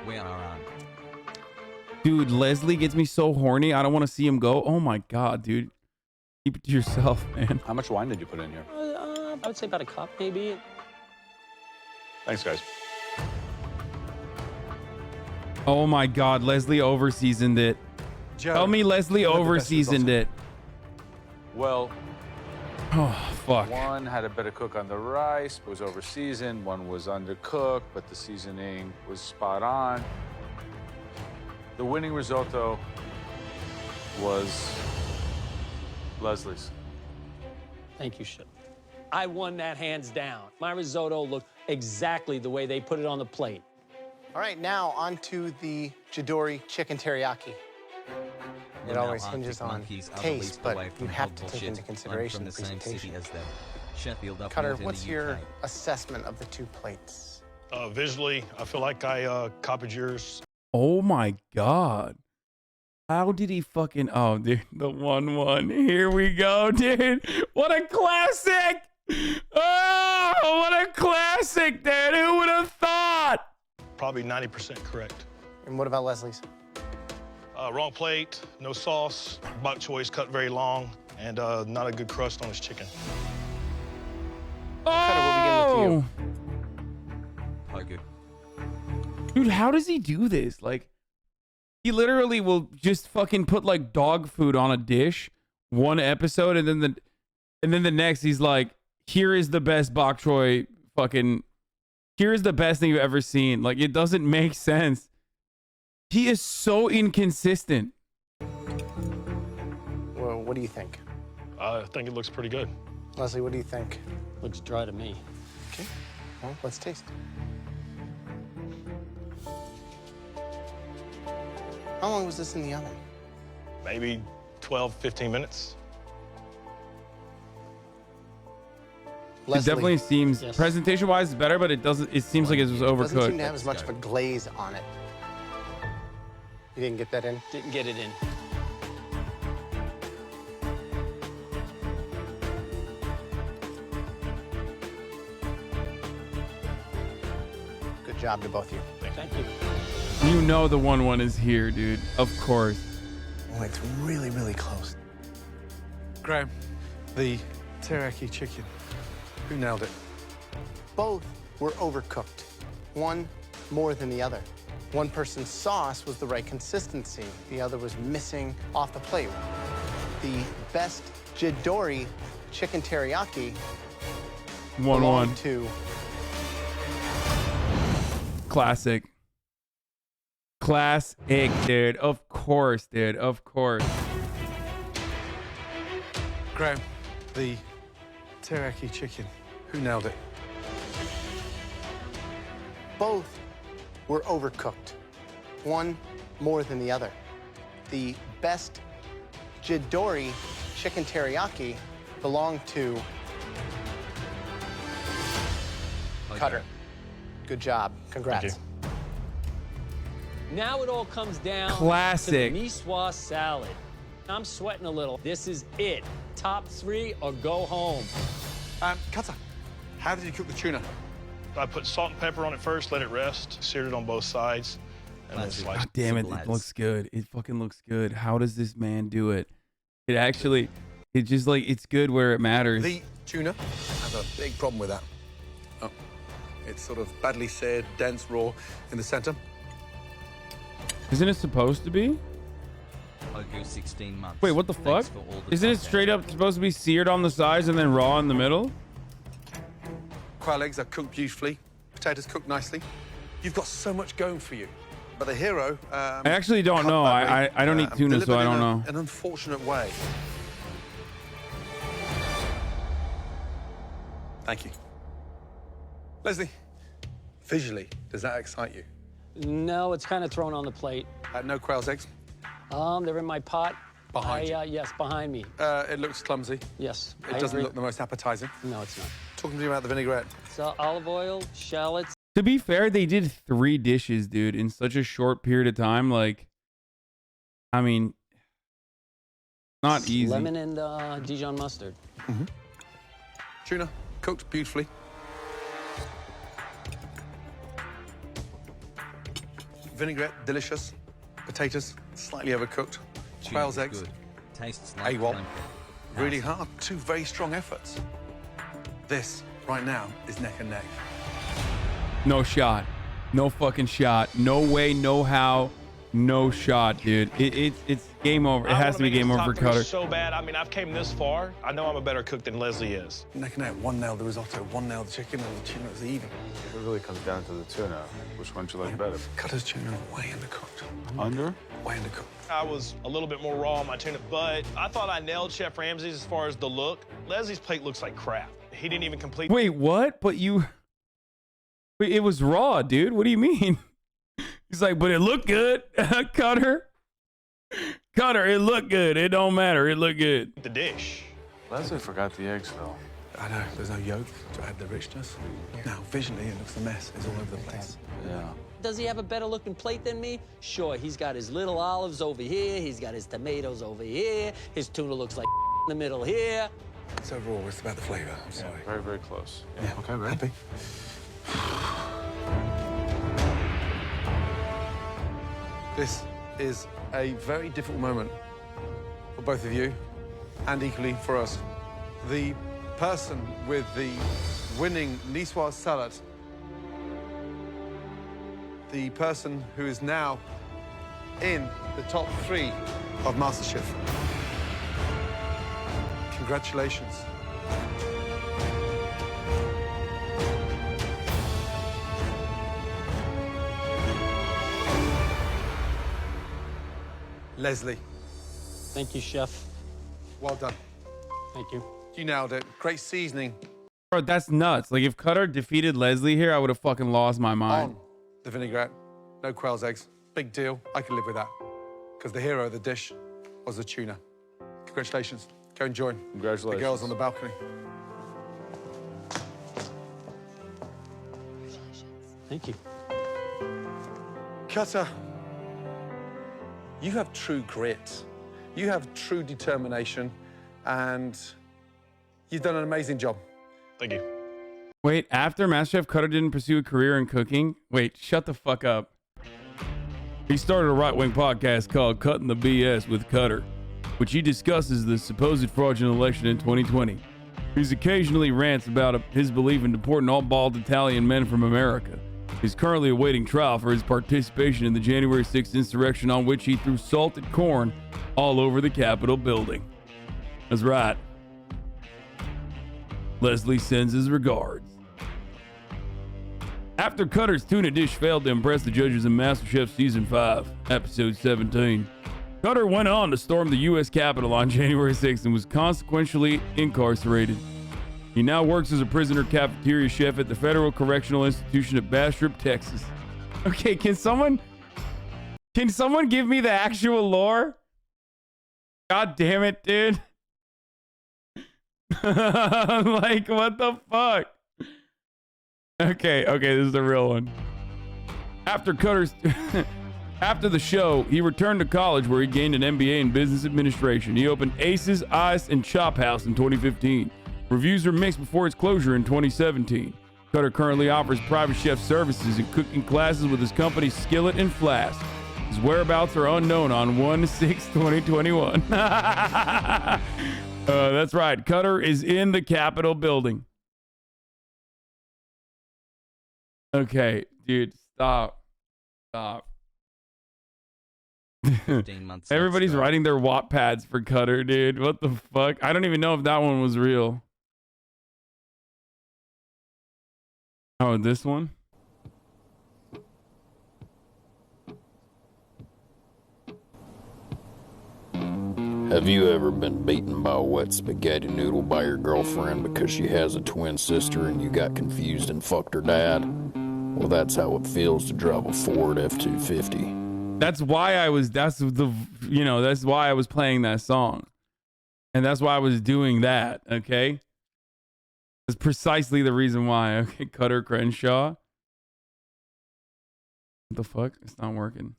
We are on. Dude, Leslie gets me so horny. I don't want to see him go. Oh my god, dude. Keep it to yourself, man. How much wine did you put in here? I would say about a cup, maybe. Thanks, guys. Oh my god, Leslie over-seasoned it. Joe, Tell me Leslie over-seasoned it. Well, oh, fuck. One had a better cook on the rice, but was over-seasoned. One was undercooked, but the seasoning was spot on. The winning risotto was Leslie's. Thank you, Chef. I won that hands down. My risotto looked exactly the way they put it on the plate. All right, now on to the Chidori chicken teriyaki. It always hinges on taste, but you have to take into consideration the presentation. Cutter, what's your assessment of the 2 plates? Visually, I feel like I copied yours. Oh my god. How did he fucking... Oh, dude, the 1-1. Here we go, dude. What a classic! Oh, what a classic, dude. Who would have thought? Probably 90% correct. And what about Leslie's? Wrong plate, no sauce, bok choy cut very long, and not a good crust on his chicken. Cutter, we'll begin with you. Oh, good. Dude, how does he do this? Like, he literally will just fucking put like dog food on a dish one episode, and then the next he's like, here is the best bok choy fucking, here is the best thing you've ever seen. Like, it doesn't make sense. He is so inconsistent. Well, what do you think? I think it looks pretty good. Leslie, what do you think? Looks dry to me. Okay, well, let's taste. How long was this in the oven? Maybe 12, 15 minutes. Leslie, it definitely seems, presentation-wise, better, but it doesn't. It seems like it was overcooked. Doesn't seem to have as much of a glaze on it. You didn't get that in? Didn't get it in. Good job to both of you. Thank you. You know the 1-1 is here, dude. Of course. Oh, it's really, really close. Graham, the teriyaki chicken. Who nailed it? Both were overcooked. One more than the other. One person's sauce was the right consistency. The other was missing off the plate. The best Jidori chicken teriyaki 1-1. belonged to Classic. Classic, dude. Of course, dude. Of course. Graham, the teriyaki chicken. Who nailed it? both were overcooked. One more than the other. The best Jidori chicken teriyaki belonged to Cutter. Good job. Congrats. Now it all comes down Classic. to the Niçoise salad. I'm sweating a little. This is it. Top 3 or go home. Cutter, how did you cook the tuna? I put salt and pepper on it first, let it rest, seared it on both sides, and then sliced. God damn it, it looks good. It fucking looks good. How does this man do it? It actually, it just like, it's good where it matters. The tuna has a big problem with that. Oh, it's sort of badly seared, dense, raw in the center. Isn't it supposed to be? I go 16 months. Wait, what the fuck? Isn't it straight up supposed to be seared on the sides and then raw in the middle? Quail eggs are cooked beautifully. Potatoes cooked nicely. You've got so much going for you. But the hero... I actually don't know. I don't eat tuna, so I don't know. An unfortunate way. Thank you. Leslie, visually, does that excite you? No, it's kind of thrown on the plate. No quail's eggs? They're in my pot. Behind you? Yes, behind me. It looks clumsy. Yes, It doesn't look the most appetizing. No, it's not. Talk to me about the vinaigrette. So olive oil, shallots. To be fair, they did 3 dishes, dude, in such a short period of time. Like, I mean, not easy. Lemon and Dijon mustard. Mm-hmm. Tuna, cooked beautifully. Vinaigrette, delicious. Potatoes, slightly overcooked. Quail's eggs. Good. Tastes like AWOL. blanket. Really hard. 2 very strong efforts. This, right now, is neck and neck. No shot. No fucking shot. No way, no how. No shot, dude. It's game over. It has to be game over for Cutter. So bad. I mean, I've came this far. I know I'm a better cook than Leslie is. Neck and neck. 1 nailed the risotto, 1 nailed the chicken, and the tuna is even. It really comes down to the tuna. Which one do you like better? Cutter's tuna way undercooked. Under? Way undercooked. I was a little bit more raw on my tuna, but I thought I nailed Chef Ramsay's as far as the look. Leslie's plate looks like crap. He didn't even complete. Wait, what? But you... Wait, it was raw, dude. What do you mean? He's like, but it looked good. Cutter, it looked good. It don't matter. It looked good. The dish. Leslie forgot the eggs, though. I know. There's no yolk to add the richness. Now, visually, it looks a mess. It's all over the place. Yeah. Does he have a better looking plate than me? Sure, he's got his little olives over here. He's got his tomatoes over here. His tuna looks like in the middle here. It's overall, it's about the flavor. I'm sorry. Very, very close. Yeah. Okay, ready? Happy? This is a very difficult moment for both of you, and equally for us. The person with the winning Niçoise salad, the person who is now in the top 3 of MasterChef. Congratulations. Leslie. Thank you, Chef. Well done. Thank you. You nailed it. Great seasoning. Bro, that's nuts. Like, if Cutter defeated Leslie here, I would have fucking lost my mind. On the vinaigrette. No quail's eggs. Big deal. I can live with that. Because the hero of the dish was the tuna. Congratulations. Go and join. Congratulations. The girls on the balcony. Thank you. Cutter. You have true grit. You have true determination, and you've done an amazing job. Thank you. Wait, after MasterChef, Cutter didn't pursue a career in cooking? Wait, shut the fuck up. He started a right-wing podcast called Cutting the BS with Cutter, which he discusses the supposed fraudulent election in 2020. He occasionally rants about his belief in deporting all bald Italian men from America. He's currently awaiting trial for his participation in the January 6th insurrection, on which he threw salted corn all over the Capitol building. That's right. Leslie sends his regards. After Cutter's tuna dish failed to impress the judges in MasterChef Season 5, Episode 17, Cutter went on to storm the U.S. Capitol on January 6th and was consequentially incarcerated. He now works as a prisoner cafeteria chef at the Federal Correctional Institution at Bastrop, Texas. Okay, can someone give me the actual lore? God damn it, dude. Like, what the fuck? Okay, this is the real one. After the show, he returned to college where he gained an MBA in business administration. He opened Aces, Ice, and Chop House in 2015. Reviews were mixed before its closure in 2017. Cutter currently offers private chef services and cooking classes with his company Skillet and Flask. His whereabouts are unknown on 1/6/2021. That's right. Cutter is in the Capitol building. Okay, dude, stop. 15 months. Everybody's writing their Wattpads for Cutter, dude. What the fuck? I don't even know if that one was real. Oh, this one? Have you ever been beaten by a wet spaghetti noodle by your girlfriend because she has a twin sister and you got confused and fucked her dad? Well, that's how it feels to drive a Ford F-250. That's why I was playing that song. And that's why I was doing that, okay? That's precisely the reason why. Okay, Cutter Crenshaw. What the fuck? It's not working.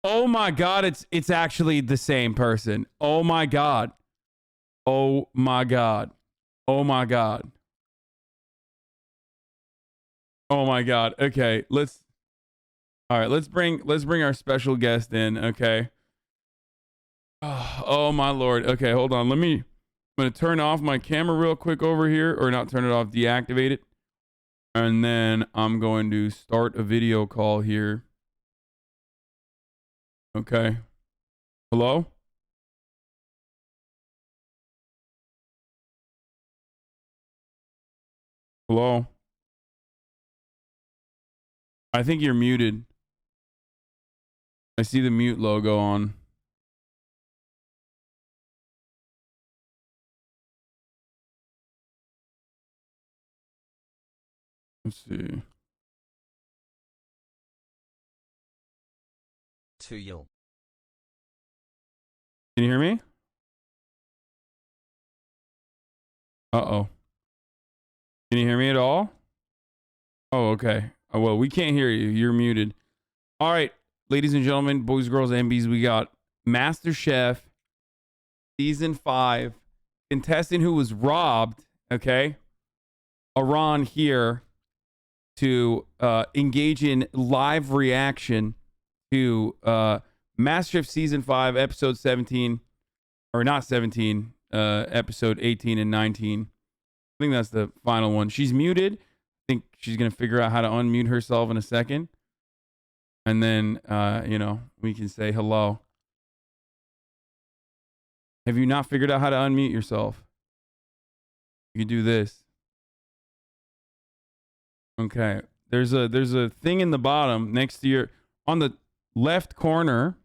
Oh my god, it's actually the same person. Oh my god. Oh my god. Oh my god. Oh my god. Okay, let's bring our special guest in, okay? Oh my lord. Okay, hold on. I'm gonna turn off my camera real quick over here, or not turn it off, deactivate it. And then I'm going to start a video call here. Okay. Hello? Hello? I think you're muted. I see the mute logo on. Let's see. To you. Can you hear me? Uh-oh. Can you hear me at all? Oh, okay. Oh, well, we can't hear you. You're muted. All right, ladies and gentlemen, boys, girls, MBs, we got MasterChef Season 5 contestant who was robbed, okay? AHRAN here to engage in live reaction to MasterChef Season 5, Episode 17, or not 17, Episode 18 and 19. I think that's the final one. She's muted. I think she's going to figure out how to unmute herself in a second. And then, we can say hello. Have you not figured out how to unmute yourself? You can do this. Okay. There's a thing in the bottom next to on the left corner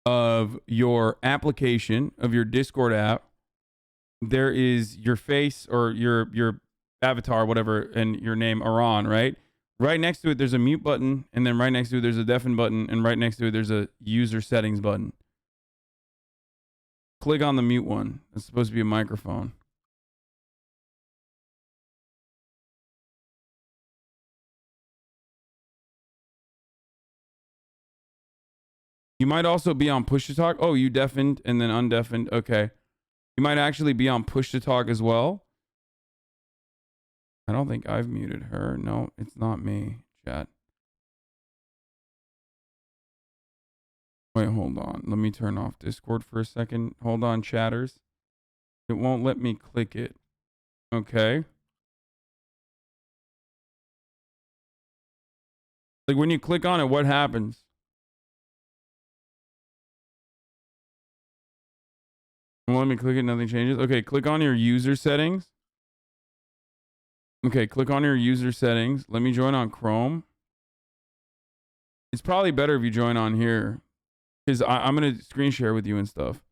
of your application, of your Discord app. There is your face or your avatar, whatever, and your name, AHRAN, right? Right next to it, there's a mute button, and then right next to it, there's a deafen button, and right next to it, there's a user settings button. Click on the mute one. It's supposed to be a microphone. You might also be on push to talk. Oh, you deafened and then undeafened. Okay. You might actually be on push to talk as well. I don't think I've muted her. No, it's not me, chat. Wait, hold on. Let me turn off Discord for a second. Hold on, chatters. It won't let me click it. Okay. Like when you click on it, what happens? Let me click it, nothing changes. Okay, click on your user settings. Okay, click on your user settings. Let me join on Chrome. It's probably better if you join on here, because I'm going to screen share with you and stuff.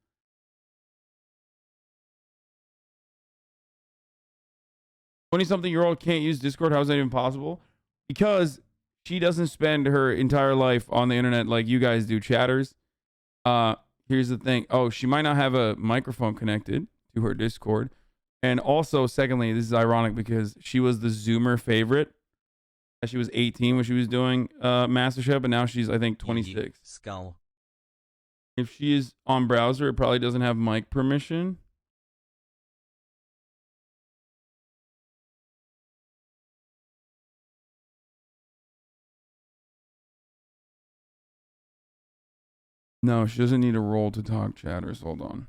20-something-year-old can't use Discord. How is that even possible? Because she doesn't spend her entire life on the internet like you guys do, chatters. Here's the thing. Oh, she might not have a microphone connected to her Discord. And also, secondly, this is ironic because she was the Zoomer favorite. She was 18 when she was doing MasterChef, but now she's, I think, 26. Skull. If she is on browser, it probably doesn't have mic permission. No, she doesn't need a role to talk, chatters. Hold on.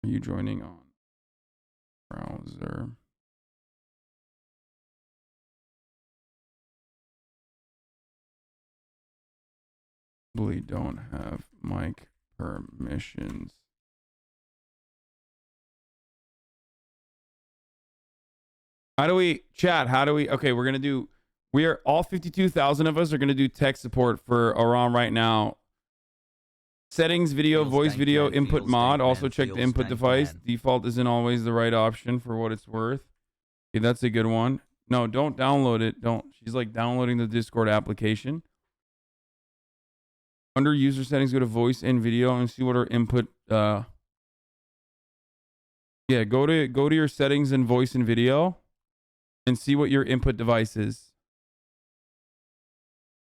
Are you joining on browser? Probably don't have mic permissions. How do we chat? How do we? Okay, we're gonna do. We are all 52,000 of us are gonna do tech support for AHRAN right now. Settings, video, voice, video, input mod. Also check the input device. Default isn't always the right option for what it's worth. Okay, that's a good one. No, don't download it. Don't. She's like downloading the Discord application. Under user settings, go to voice and video and see what our input. Yeah, go to your settings and voice and video, and see what your input device is.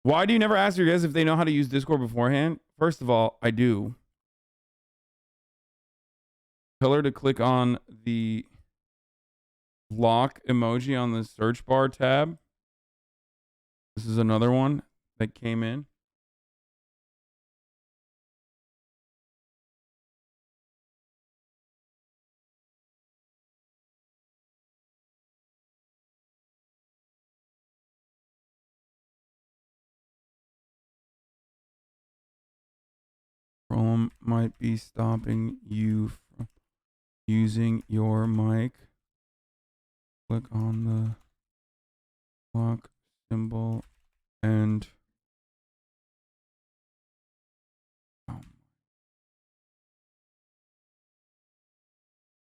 Why do you never ask your guys if they know how to use Discord beforehand? First of all, I do. Tell her to click on the lock emoji on the search bar tab. This is another one that came in. Chrome might be stopping you from using your mic. Click on the lock symbol and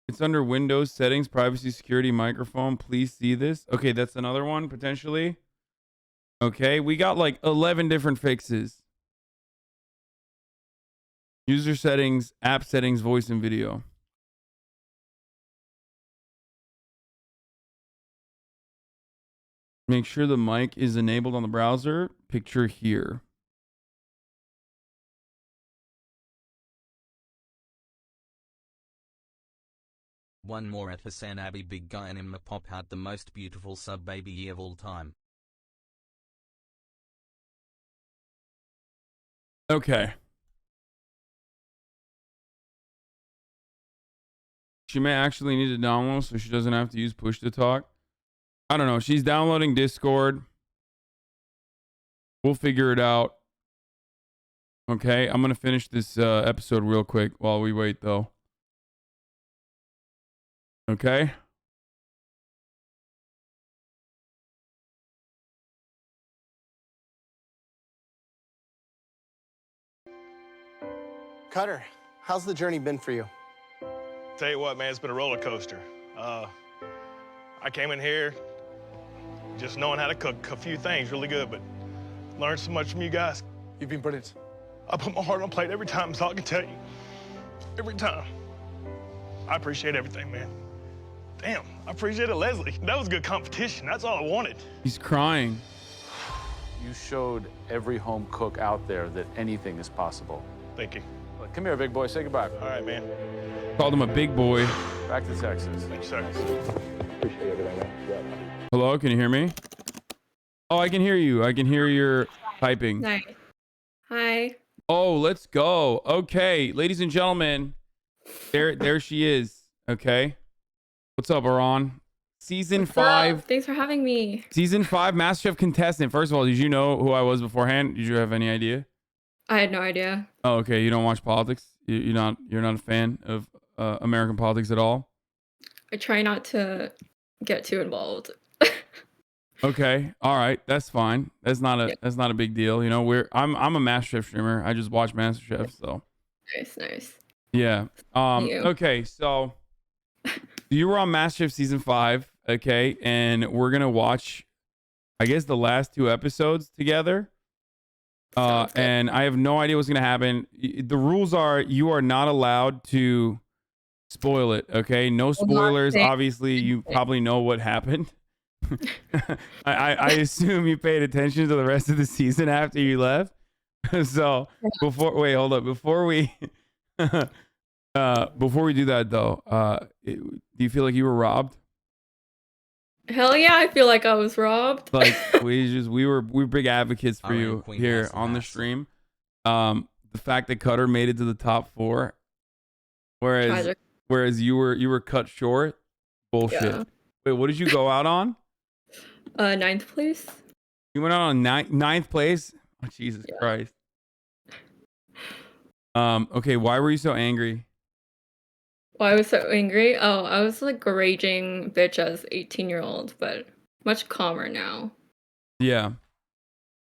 it's under Windows settings, privacy, security, microphone. Please see this. Okay, that's another one potentially. Okay, we got like 11 different fixes. User settings, app settings, voice and video. Make sure the mic is enabled on the browser. Picture here. One more at Hasanabi, big guy and him pop out the most beautiful sub baby of all time. Okay. She may actually need to download so she doesn't have to use push to talk. I don't know. She's downloading Discord. We'll figure it out. Okay. I'm going to finish this episode real quick while we wait, though. Okay. Cutter, how's the journey been for you? Tell you what, man, it's been a roller coaster. I came in here just knowing how to cook a few things really good, but learned so much from you guys. You've been brilliant. I put my heart on plate every time, so I can tell you. Every time. I appreciate everything, man. Damn, I appreciate it, Leslie. That was good competition. That's all I wanted. He's crying. You showed every home cook out there that anything is possible. Thank you. Come here, big boy. Say goodbye. All right, man. Called him a big boy. Back to Texas. Thanks, sir. Appreciate everything, man. Hello, can you hear me? Oh, I can hear you. I can hear your typing. Nice. Hi. Oh, let's go. Okay, ladies and gentlemen, there she is. Okay, what's up, AHRAN? Season 5. Thanks for having me. Season 5 MasterChef contestant. First of all, did you know who I was beforehand? Did you have any idea? I had no idea. Oh, okay. You don't watch politics. You're not a fan of American politics at all. I try not to get too involved. Okay, all right, that's fine. That's not a big deal. You know, I'm a MasterChef streamer. I just watch MasterChef, so. Nice. Yeah. Thank you. Okay, so you were on MasterChef season 5, okay, and we're gonna watch, I guess, the last 2 episodes together. And I have no idea what's gonna happen. The rules are you are not allowed to spoil it. Okay, no spoilers. Obviously, you probably know what happened. I assume you paid attention to the rest of the season after you left. So before we do that though, do you feel like you were robbed? Hell yeah, I feel like I was robbed. Like we were big advocates for you here on the stream. The fact that Cutter made it to the top 4, whereas you were cut short. Bullshit. Yeah. Wait, what did you go out on? 9th place. You went out on 9th place? Oh, Jesus Christ. Okay, why were you so angry? Why I was so angry? Oh, I was like a raging bitch as 18-year-old, but much calmer now. Yeah.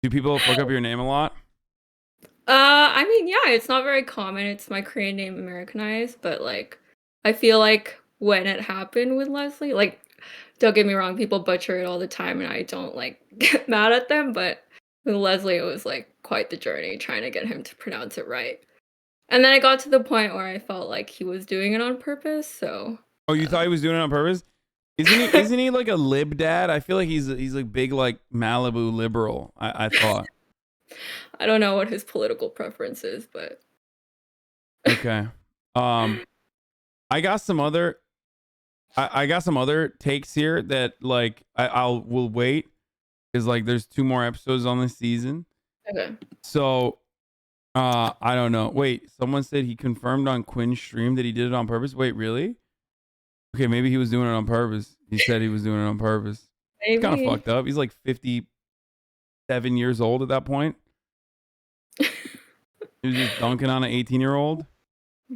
Do people fuck up your name a lot? I mean, yeah, it's not very common. It's my Korean name Americanized, but like, I feel like when it happened with Leslie, like, don't get me wrong, people butcher it all the time, and I don't like get mad at them. But with Leslie, it was like quite the journey trying to get him to pronounce it right. And then I got to the point where I felt like he was doing it on purpose. So. Oh, you thought he was doing it on purpose? Isn't he like a lib dad? I feel like he's like big like Malibu liberal. I thought. I don't know what his political preference is, but. Okay. I got some other takes here that like we'll wait, because like there's 2 more episodes on this season. Okay. So I don't know. Wait, someone said he confirmed on Quinn's stream that he did it on purpose. Wait, really? Okay, maybe he was doing it on purpose. He said he was doing it on purpose. Maybe. It's kind of fucked up. He's like 57 years old at that point. He was just dunking on an 18-year-old.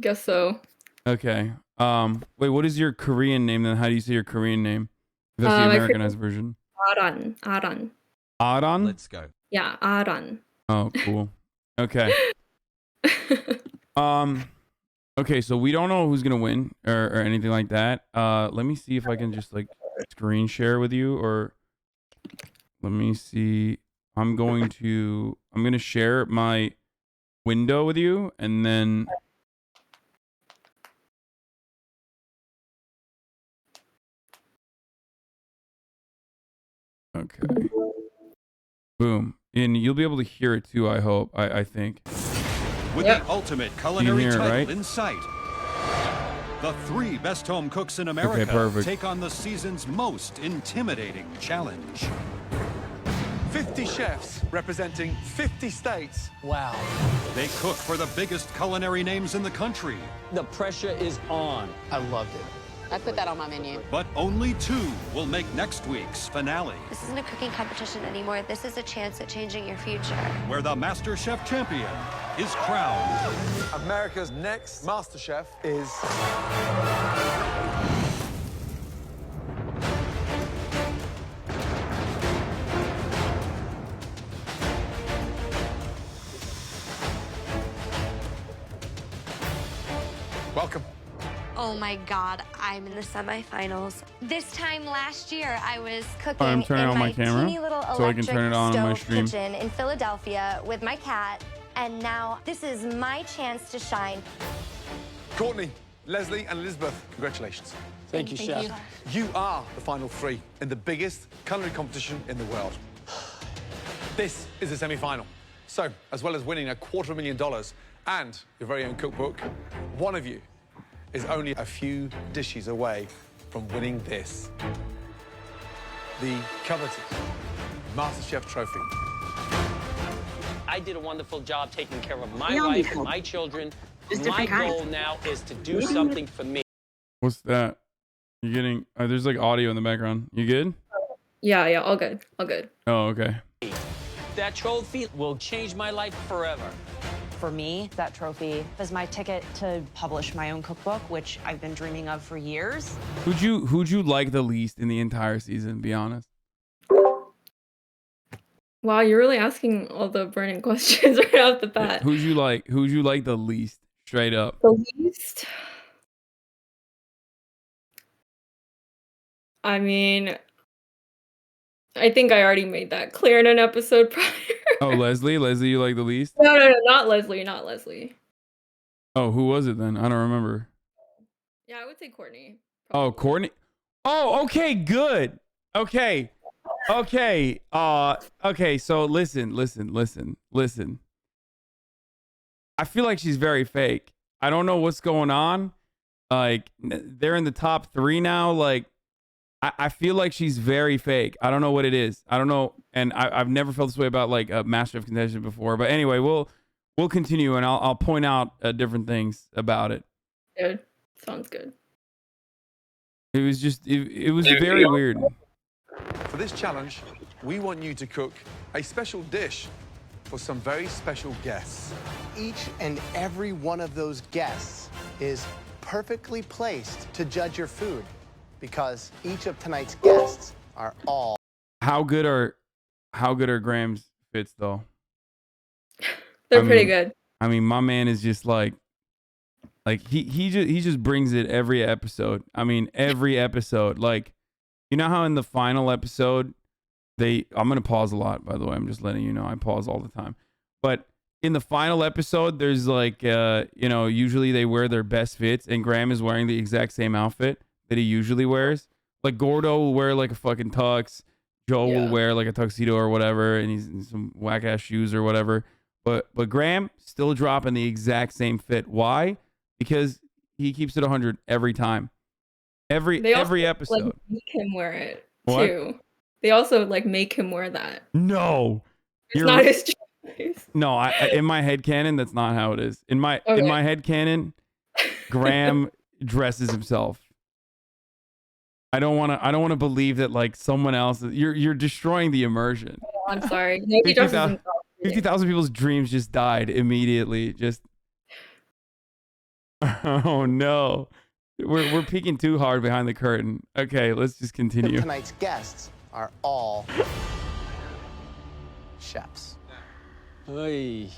Guess so. Okay. Wait, what is your Korean name then? How do you say your Korean name? That's the Americanized version. AHRAN. AHRAN? Let's go. Yeah, AHRAN. Oh, cool. Okay. Okay, so we don't know who's gonna win or anything like that. Let me see if I can just like screen share with you, or let me see. I'm gonna share my window with you, and then okay. Boom. And you'll be able to hear it too, I hope. I think. With the ultimate culinary hear it, title right? in sight, the 3 best home cooks in America perfect. take on the season's most intimidating challenge. 50 chefs representing 50 states. Wow. They cook for the biggest culinary names in the country. The pressure is on. I loved it. I put that on my menu. But only 2 will make next week's finale, This isn't a cooking competition anymore. This is a chance at changing your future. where the MasterChef champion is crowned. America's next MasterChef is... Welcome. Oh my God, I'm in the semifinals. This time last year, I was cooking I'm turning in on my camera teeny little so I can electric turn it on my stove stream. kitchen in Philadelphia with my cat, and now this is my chance to shine. Courtney, Leslie, and Elizabeth, congratulations. Thank you, Chef. You are the final 3 in the biggest culinary competition in the world. This is the semi-final. So, as well as winning $250,000 and your very own cookbook, one of you is only a few dishes away from winning this. The coveted MasterChef trophy. I did a wonderful job taking care of my wife and my children. My goal now is to do something for me. What's that? You getting? There's like audio in the background. You good? Yeah, all good. All good. Oh, okay. That trophy will change my life forever. For me, that trophy is my ticket to publish my own cookbook, which I've been dreaming of for years. Who'd you like the least in the entire season? Be honest. Wow, you're really asking all the burning questions right off the bat. Who'd you like? Who'd you like the least? Straight up. The least? I mean, I think I already made that clear in an episode prior. Oh, Leslie? Leslie, you like the least? No, not Leslie, not Leslie. Oh, who was it then? I don't remember. Yeah, I would say Courtney. Oh, Courtney. Oh, okay, good. Okay. Okay. Okay, so listen. I feel like she's very fake. I don't know what's going on. Like, they're in the top 3 now. Like, I feel like she's very fake. I don't know what it is. I don't know. And I've never felt this way about like a MasterChef contestant before. But anyway, we'll continue and I'll point out different things about it. Good. Sounds good. It was just, it was very weird. For this challenge, we want you to cook a special dish for some very special guests. Each and every one of those guests is perfectly placed to judge your food because each of tonight's guests are all. How good are Graham's fits though? They're pretty good. I mean, my man is just like he just brings it every episode. I mean, every episode. Like, you know how in the final episode I'm gonna pause a lot, by the way. I'm just letting you know I pause all the time. But in the final episode, there's like usually they wear their best fits, and Graham is wearing the exact same outfit that he usually wears. Like Gordo will wear like a fucking tux. Joe will wear like a tuxedo or whatever, and he's in some whack ass shoes or whatever. But Graham still dropping the exact same fit. Why? Because he keeps it 100 every time. Every episode. Like, make him wear it What? too. They also like make him wear that. No. It's not his choice. No, in my head canon, that's not how it is. In my head canon, Graham dresses himself. I don't want to believe that like someone else. You're destroying the immersion. Oh, I'm sorry. No, he dresses himself. 50,000 people's dreams just died immediately. Just oh no, we're peeking too hard behind the curtain. Okay, let's just continue. Tonight's guests are all chefs. We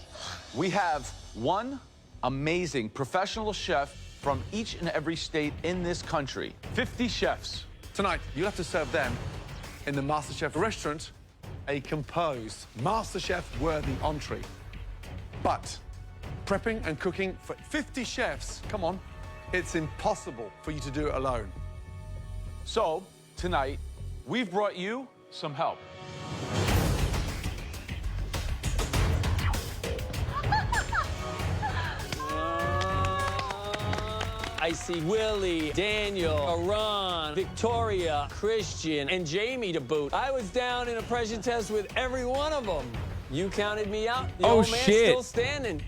have one amazing professional chef from each and every state in this country. 50 chefs. Tonight, you'll have to serve them in the MasterChef restaurant a composed, MasterChef-worthy entree. But prepping and cooking for 50 chefs, come on, it's impossible for you to do it alone. So, tonight, we've brought you some help. I see Willie, Daniel, AHRAN, Victoria, Christian, and Jamie to boot. I was down in a pressure test with every one of them. You counted me out. The old man's still standing.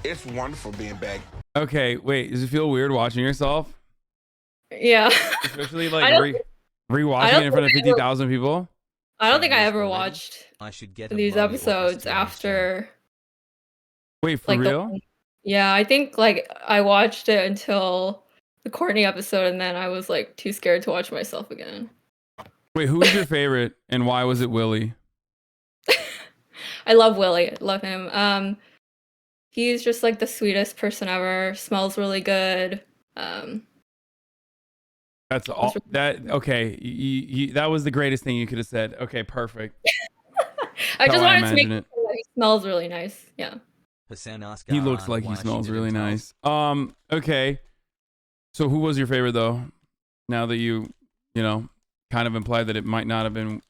It's wonderful being back. Okay, wait. Does it feel weird watching yourself? Yeah. Especially like rewatching it in front of 50,000 people? I don't think I ever watched get these episodes after. Wait, for real? Yeah, I think like I watched it until the Courtney episode, and then I was like too scared to watch myself again. Wait, who was your favorite, and why was it Willie? I love Willie. Love him. He's just like the sweetest person ever. Smells really good. That's all. Okay, that was the greatest thing you could have said. Okay, perfect. I just wanted to make sure that he smells really nice. Yeah. He looks like he smells really nice. Okay. So who was your favorite though? Now that you kind of implied that it might not have been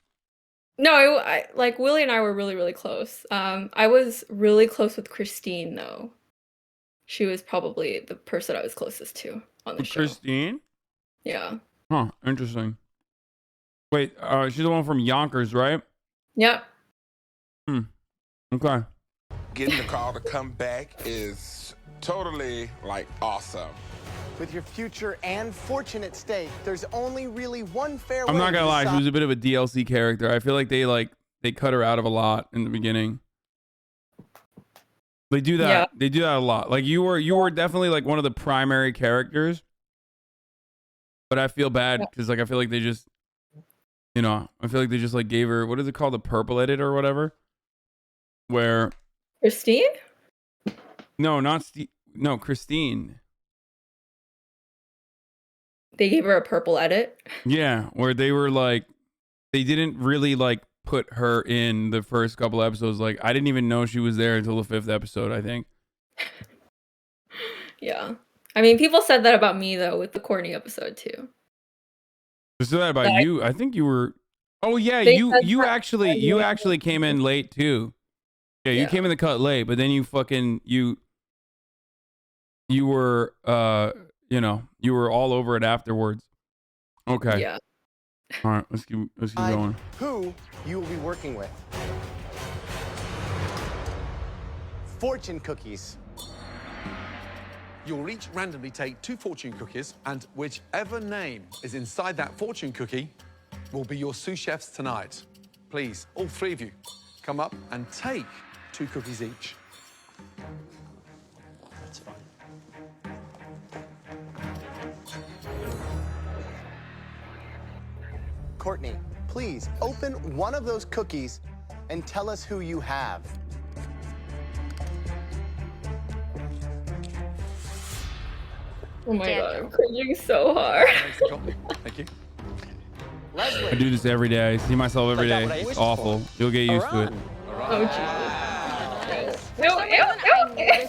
No, like Willie and I were really, really close. I was really close with Christine though. She was probably the person I was closest to on the show. Christine? Yeah. Huh, interesting. Wait, she's the one from Yonkers, right? Yep. Hmm. Okay. Getting the call to come back is totally, like, awesome. With your future and fortune at stake, there's only really one fair way. I'm not gonna to lie, she decide. was a bit of a DLC character. I feel like they cut her out of a lot in the beginning. They do that. Yeah. They do that a lot. Like you were definitely like one of the primary characters. But I feel bad because like I feel like they just, you know, I feel like they just like gave her, what is it called, the purple edit or whatever, where Christine? No, no, Christine. They gave her a purple edit. Yeah, where they were like, they didn't really like put her in the first couple episodes. Like I didn't even know she was there until the 5th episode, I think. Yeah. I mean, people said that about me though with the corny episode too. They said that about you. I think you were. Oh yeah, They you said you that- actually came in late too. Yeah, you came in the cut late, but then you fucking you were you know, you were all over it afterwards. Okay. Yeah. All right, let's keep going. Who you will be working with. Fortune cookies. You'll each randomly take 2 fortune cookies, and whichever name is inside that fortune cookie will be your sous chefs tonight. Please, all 3 of you, come up and take 2 cookies each. That's fine. Courtney, please open one of those cookies and tell us who you have. Oh my god, I'm cringing so hard. Thank you. I do this every day. I see myself every day. It's awful. You'll get used to it. Oh Jesus. No, ew, ew, ew.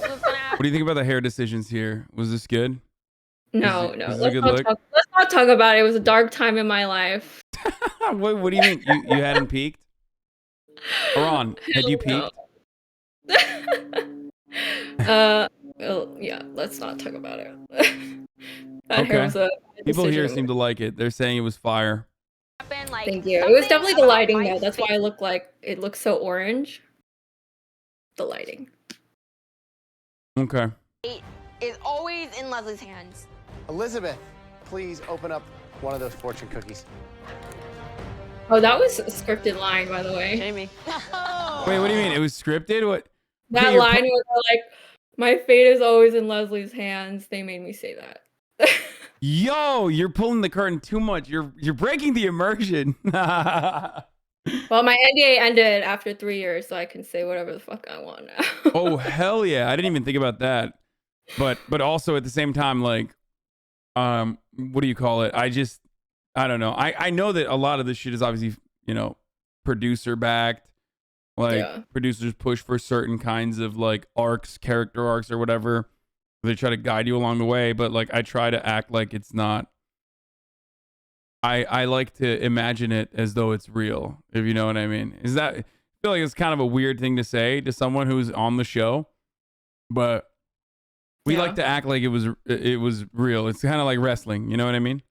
What do you think about the hair decisions here? Was this good? No, Was no. this a Let's good not, look? let's not talk about it. It was a dark time in my life. What do you mean? You hadn't peaked? Ron, had you peaked? Well, yeah, let's not talk about it. That hair Okay. was a People here decision. seem to like it. They're saying it was fire. Thank you. It was definitely the lighting though. That's why I look like it looks so orange. The lighting. Okay. Is always in Leslie's hands. Elizabeth, please open up one of those fortune cookies. Oh, that was a scripted line, by the way. Jamie. Wait, what do you mean? It was scripted? What? That Okay, you're line was like, my fate is always in Leslie's hands. They made me say that. Yo, you're pulling the curtain too much. You're breaking the immersion. Well, my NDA ended after 3 years, so I can say whatever the fuck I want now. Oh hell yeah! I didn't even think about that. But also at the same time, like, what do you call it? I don't know. I know that a lot of this shit is obviously, you know, producer backed. Like Yeah. producers push for certain kinds of like arcs, character arcs or whatever. They try to guide you along the way, but like I try to act like it's not. I like to imagine it as though it's real, if you know what I mean. Is that, I feel like it's kind of a weird thing to say to someone who's on the show, but we like to act like it was real. It's kind of like wrestling, you know what I mean?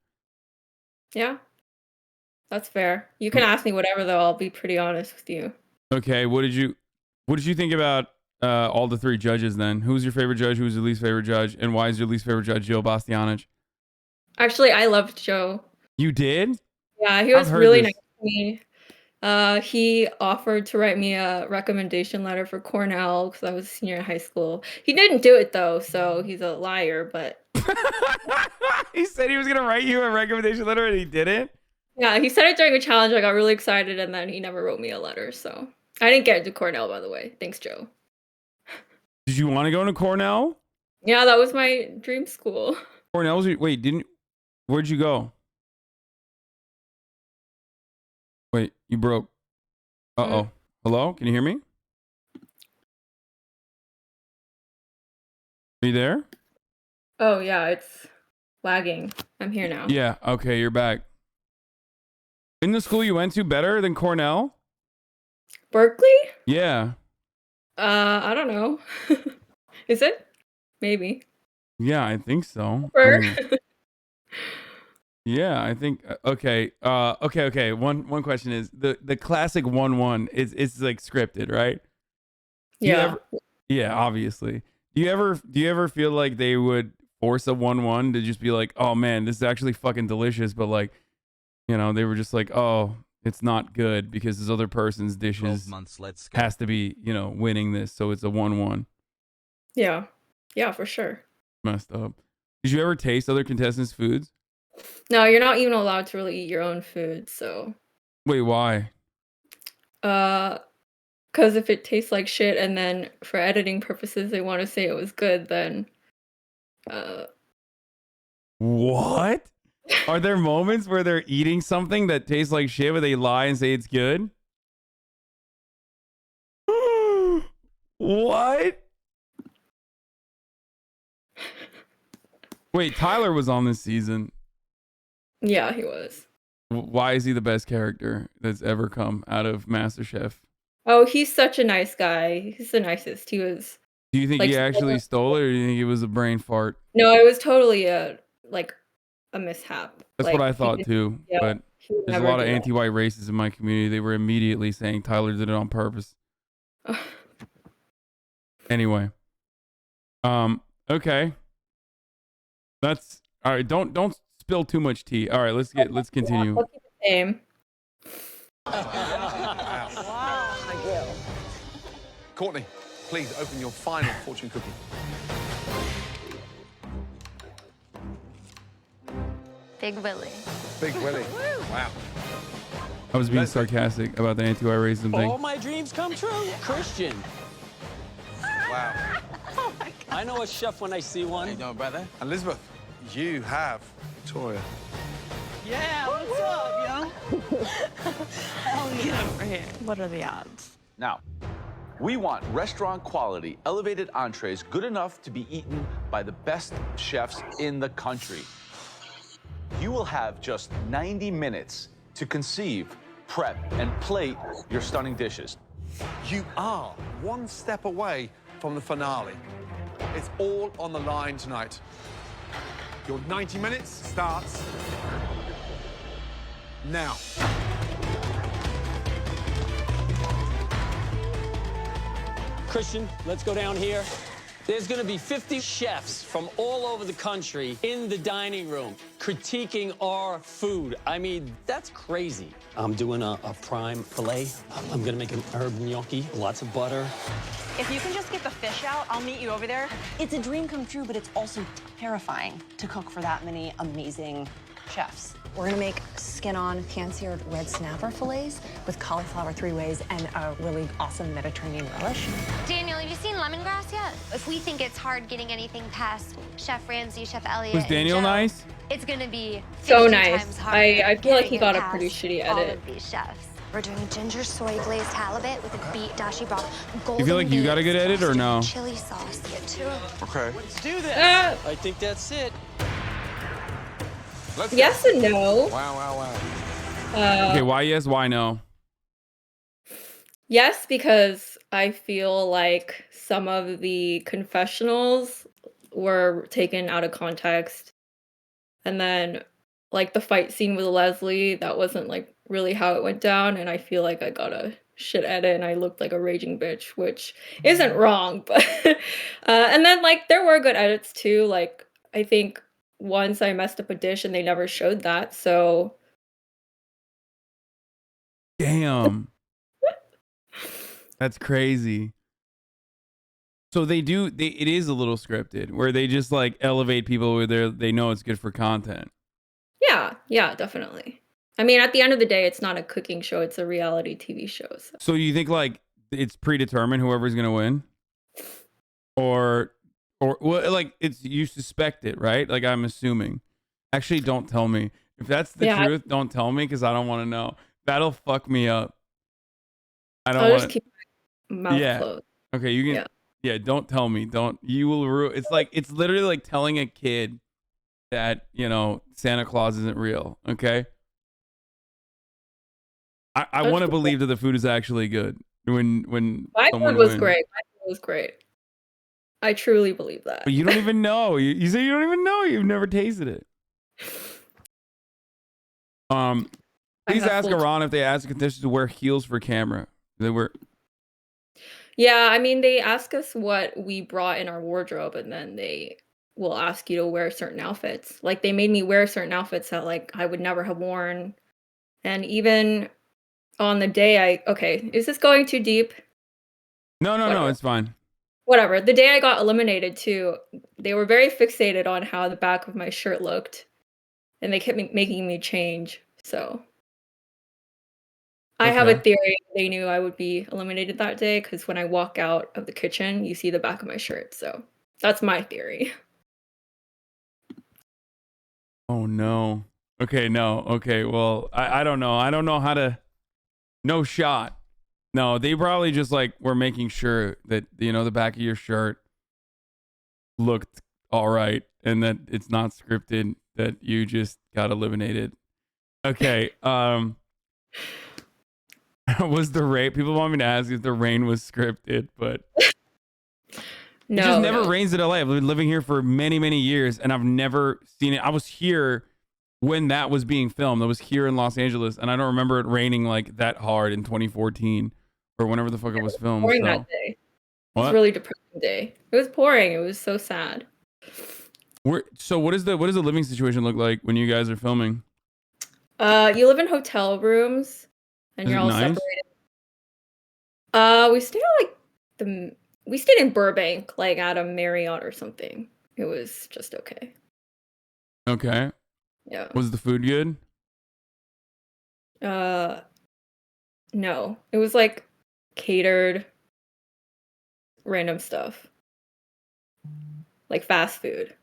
Yeah, that's fair. You can ask me whatever, though. I'll be pretty honest with you. Okay, what did you think about all the 3 judges then? Who's your favorite judge? Who's your least favorite judge? And why is your least favorite judge Jill Bastianich? Actually, I loved Joe. You did? Yeah, he I've was heard really this. nice to me. He offered to write me a recommendation letter for Cornell because I was a senior in high school. He didn't do it though, so he's a liar. But He said he was gonna write you a recommendation letter and he didn't? yeah, he said it during a challenge. I got really excited, and then he never wrote me a letter. So I didn't get into Cornell, by the way. Thanks, Joe. Did you want to go to Cornell? Yeah, that was my dream school. Cornell's wait, where'd you go? Wait, you broke. Uh-oh. Hello? Can you hear me? Are you there? Oh yeah, it's lagging. I'm here now. Yeah, okay, you're back. Isn't the school you went to better than Cornell? Berkeley? Yeah. I don't know. Is it? Maybe. Yeah, I think so. Or Yeah, I think okay. Okay. One question is the classic 1-1 is like scripted, right? Do you yeah. ever Yeah, obviously. Do you ever feel like they would force a 1-1 to just be like, "Oh man, this is actually fucking delicious," but like, they were just like, "Oh, it's not good because this other person's 12 dishes months, let's go. has to be, winning this, so it's a 1-1." Yeah. Yeah, for sure. Messed up. Did you ever taste other contestants' foods? No, you're not even allowed to really eat your own food, so Wait, why? because if it tastes like shit and then for editing purposes they want to say it was good, then uh What? Are there moments where they're eating something that tastes like shit, but they lie and say it's good? What? Wait, Tyler was on this season. yeah, he was. Why is he the best character that's ever come out of MasterChef? Oh, he's such a nice guy. He's the nicest. He was Do you think like he actually stole it, or do you think it was a brain fart? no, it was totally a mishap. That's Like, what I he thought did- too. yeah, But he would there's a never lot of do that. anti-white racists in my community. They were immediately saying Tyler did it on purpose. Anyway, okay, that's all right. Don't spill too much tea. All right, let's continue. I'll keep it same. Courtney, please open your final fortune cookie. Big Willie. Big Willie. Wow. I was being sarcastic about the anti-white racism thing. All my dreams come true. Christian. Wow. I know a chef when I see one. How you doing, brother? Elizabeth, you have Victoria. Yeah, what's up, yo? Hell yeah. Over here. What are the odds? Now, we want restaurant quality, elevated entrees, good enough to be eaten by the best chefs in the country. You will have just 90 minutes to conceive, prep, and plate your stunning dishes. You are one step away from the finale. It's all on the line tonight. Your 90 minutes starts now. Christian, let's go down here. There's gonna be 50 chefs from all over the country in the dining room critiquing our food. I mean, that's crazy. I'm doing a prime filet. I'm gonna make an herb gnocchi, lots of butter. If you can just get the fish out, I'll meet you over there. It's a dream come true, but it's also terrifying to cook for that many amazing chefs. We're gonna make skin-on pan-seared red snapper fillets with cauliflower three ways and a really awesome Mediterranean relish. Daniel, have you seen lemongrass yet? If we think it's hard getting anything past Chef Ramsay, Chef Elliott, Was Daniel and Joe, nice? it's gonna be So 50 nice. times harder I feel like he getting got it a pretty past shitty all edit. of these chefs. We're doing ginger soy glazed halibut with a beet dashi broth. You feel like you got a good edit or no? Chili sauce. Get to it. Okay. Let's do this. I think that's it. Let's Yes and no. Wow. Okay, why yes, why no? Yes, because I feel like some of the confessionals were taken out of context. And then, like, the fight scene with Leslie, that wasn't, like, really how it went down. And I feel like I got a shit edit and I looked like a raging bitch, which isn't wrong. But, and then, like, there were good edits, too. Like, I think once I messed up a dish and they never showed that, so... Damn. That's crazy. So it is a little scripted where they just like elevate people where they know it's good for content. Yeah, definitely. I mean, at the end of the day, it's not a cooking show, it's a reality TV show. So you think like it's predetermined whoever's gonna win? Or well, like you suspect it, right? Like I'm assuming. Actually, don't tell me. If that's the truth, don't tell me because I don't want to know. That'll fuck me up. I don't I'll want just keep my mouth closed. Okay, you can. Yeah, don't tell me. Don't. You will ruin. It's literally like telling a kid that Santa Claus isn't real. Okay. I want to believe that the food is actually good when My someone food was wins. great. My food was great. I truly believe that. But you don't even know. You say you don't even know. You've never tasted it. Please have ask full- Iran if they ask contestants to wear heels for camera. They wear. Yeah, I mean, they ask us what we brought in our wardrobe, and then they will ask you to wear certain outfits. Like, they made me wear certain outfits that, like, I would never have worn. And even on the day okay, is this going too deep? No, it's fine. Whatever. The day I got eliminated, too, they were very fixated on how the back of my shirt looked, and they kept making me change, so. I have a Okay. theory they knew I would be eliminated that day, because when I walk out of the kitchen, you see the back of my shirt, so that's my theory. Oh no. Okay, no. Okay, well, I don't know. I don't know how to. No shot. No, they probably just like were making sure that the back of your shirt looked all right and that it's not scripted, that you just got eliminated. Okay. Was the rain? People want me to ask if the rain was scripted, but No, it just never no. rains in LA. I've been living here for many, many years, and I've never seen it. I was here when that was being filmed. I was here in Los Angeles, and I don't remember it raining like that hard in 2014 or whenever the fuck it was filmed. Pouring So. that day. It was What? a really depressing day. It was pouring. It was so sad. So what does the living situation look like when you guys are filming? You live in hotel rooms, and Is you're it all nice? separated. We stayed at we stayed in Burbank, like at a Marriott or something. It was just okay. Okay. Yeah. Was the food good? No. It was like catered random stuff. Like fast food.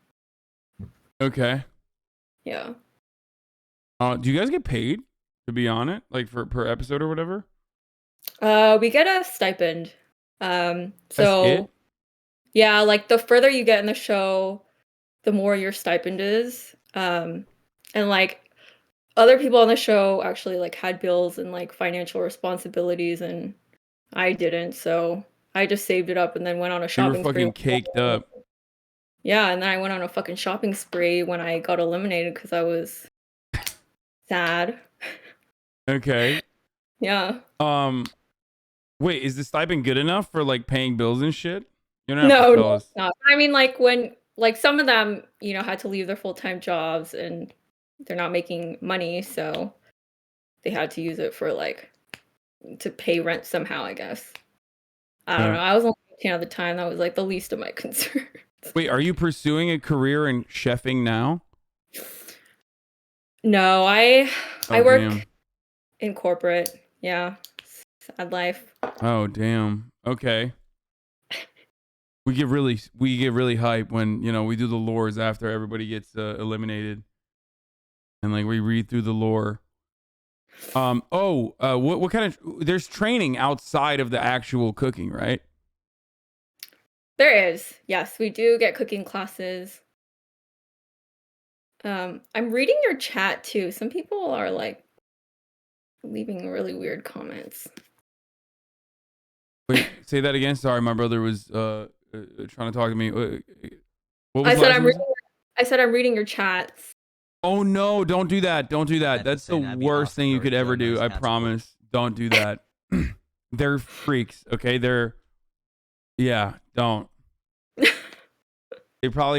Okay. Yeah. Do you guys get paid to be on it, like for per episode or whatever? We get a stipend. So That's it? yeah, like the further you get in the show, the more your stipend is. And like other people on the show actually like had bills and like financial responsibilities, and I didn't, so I just saved it up and then went on a You were shopping spree. fucking caked up. Yeah, and then I went on a fucking shopping spree when I got eliminated because I was sad. Okay. Yeah. Wait, is the stipend good enough for like paying bills and shit? You don't have No, to tell no, us. it's not. I mean, like when like some of them, had to leave their full-time jobs and they're not making money, so they had to use it for like to pay rent somehow, I guess. I don't know. I was only 18 at the time. That was like the least of my concerns. Wait, are you pursuing a career in chefing now? No, I Oh, work damn. in corporate. Yeah. Sad life. Oh damn. Okay. We get really hype when we do the lores after everybody gets eliminated, and like we read through the lore. What kind of? There's training outside of the actual cooking, right? There is. Yes, we do get cooking classes. I'm reading your chat too. Some people are like leaving really weird comments. Wait, say that again. Sorry, my brother was trying to talk to me. What was I the said last I'm one? reading your chats. Oh no, don't do that. Don't do that. That's the worst thing you could ever do. I promise. Don't do that. They're freaks, okay? Don't.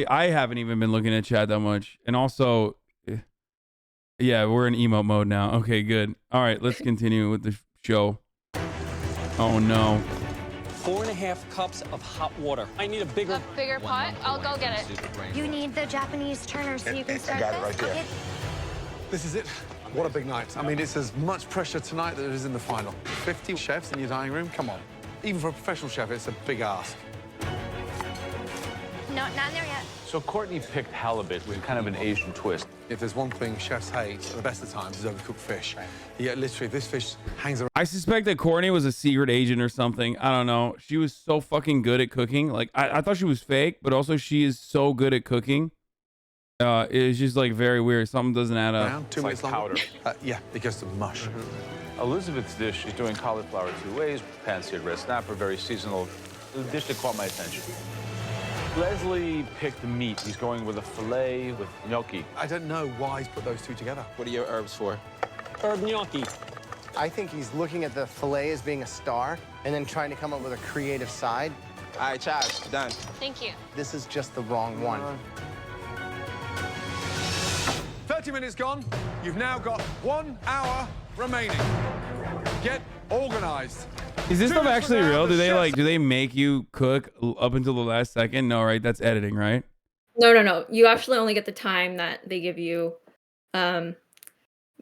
I haven't even been looking at chat that much. And also, yeah, we're in emote mode now. Okay, good. All right, let's continue with the show. Oh no. 4.5 cups of hot water. I need a bigger pot? I'll go get it. You need the Japanese turner so you can start got it this? right there. Okay. This is it. What a big night. I mean, it's as much pressure tonight that there is in the final. 50 chefs in your dining room? Come on. Even for a professional chef, it's a big ask. No, not in there yet. So Courtney picked halibut with kind of an Asian twist. If there's one thing chefs hate at the best of times, is overcooked fish. Yeah, literally, this fish hangs around. I suspect that Courtney was a secret agent or something. I don't know. She was so fucking good at cooking. Like, I thought she was fake, but also she is so good at cooking It's just like very weird. Something doesn't add up. Around 2 minutes like longer. powder. Yeah, it goes to mush. Elizabeth's dish, she's doing cauliflower 2 ways, pan-seared red snapper, very seasonal. The dish that caught my attention. Leslie picked the meat. He's going with a filet with gnocchi. I don't know why he's put those two together. What are your herbs for? Herb gnocchi. I think he's looking at the filet as being a star and then trying to come up with a creative side. All right, Chaz, done. Thank you. This is just the wrong one. 30 minutes gone. You've now got 1 hour remaining. Get organized. Is this stuff actually real? Do they make you cook up until the last second? No, right? That's editing, right? No. You actually only get the time that they give you.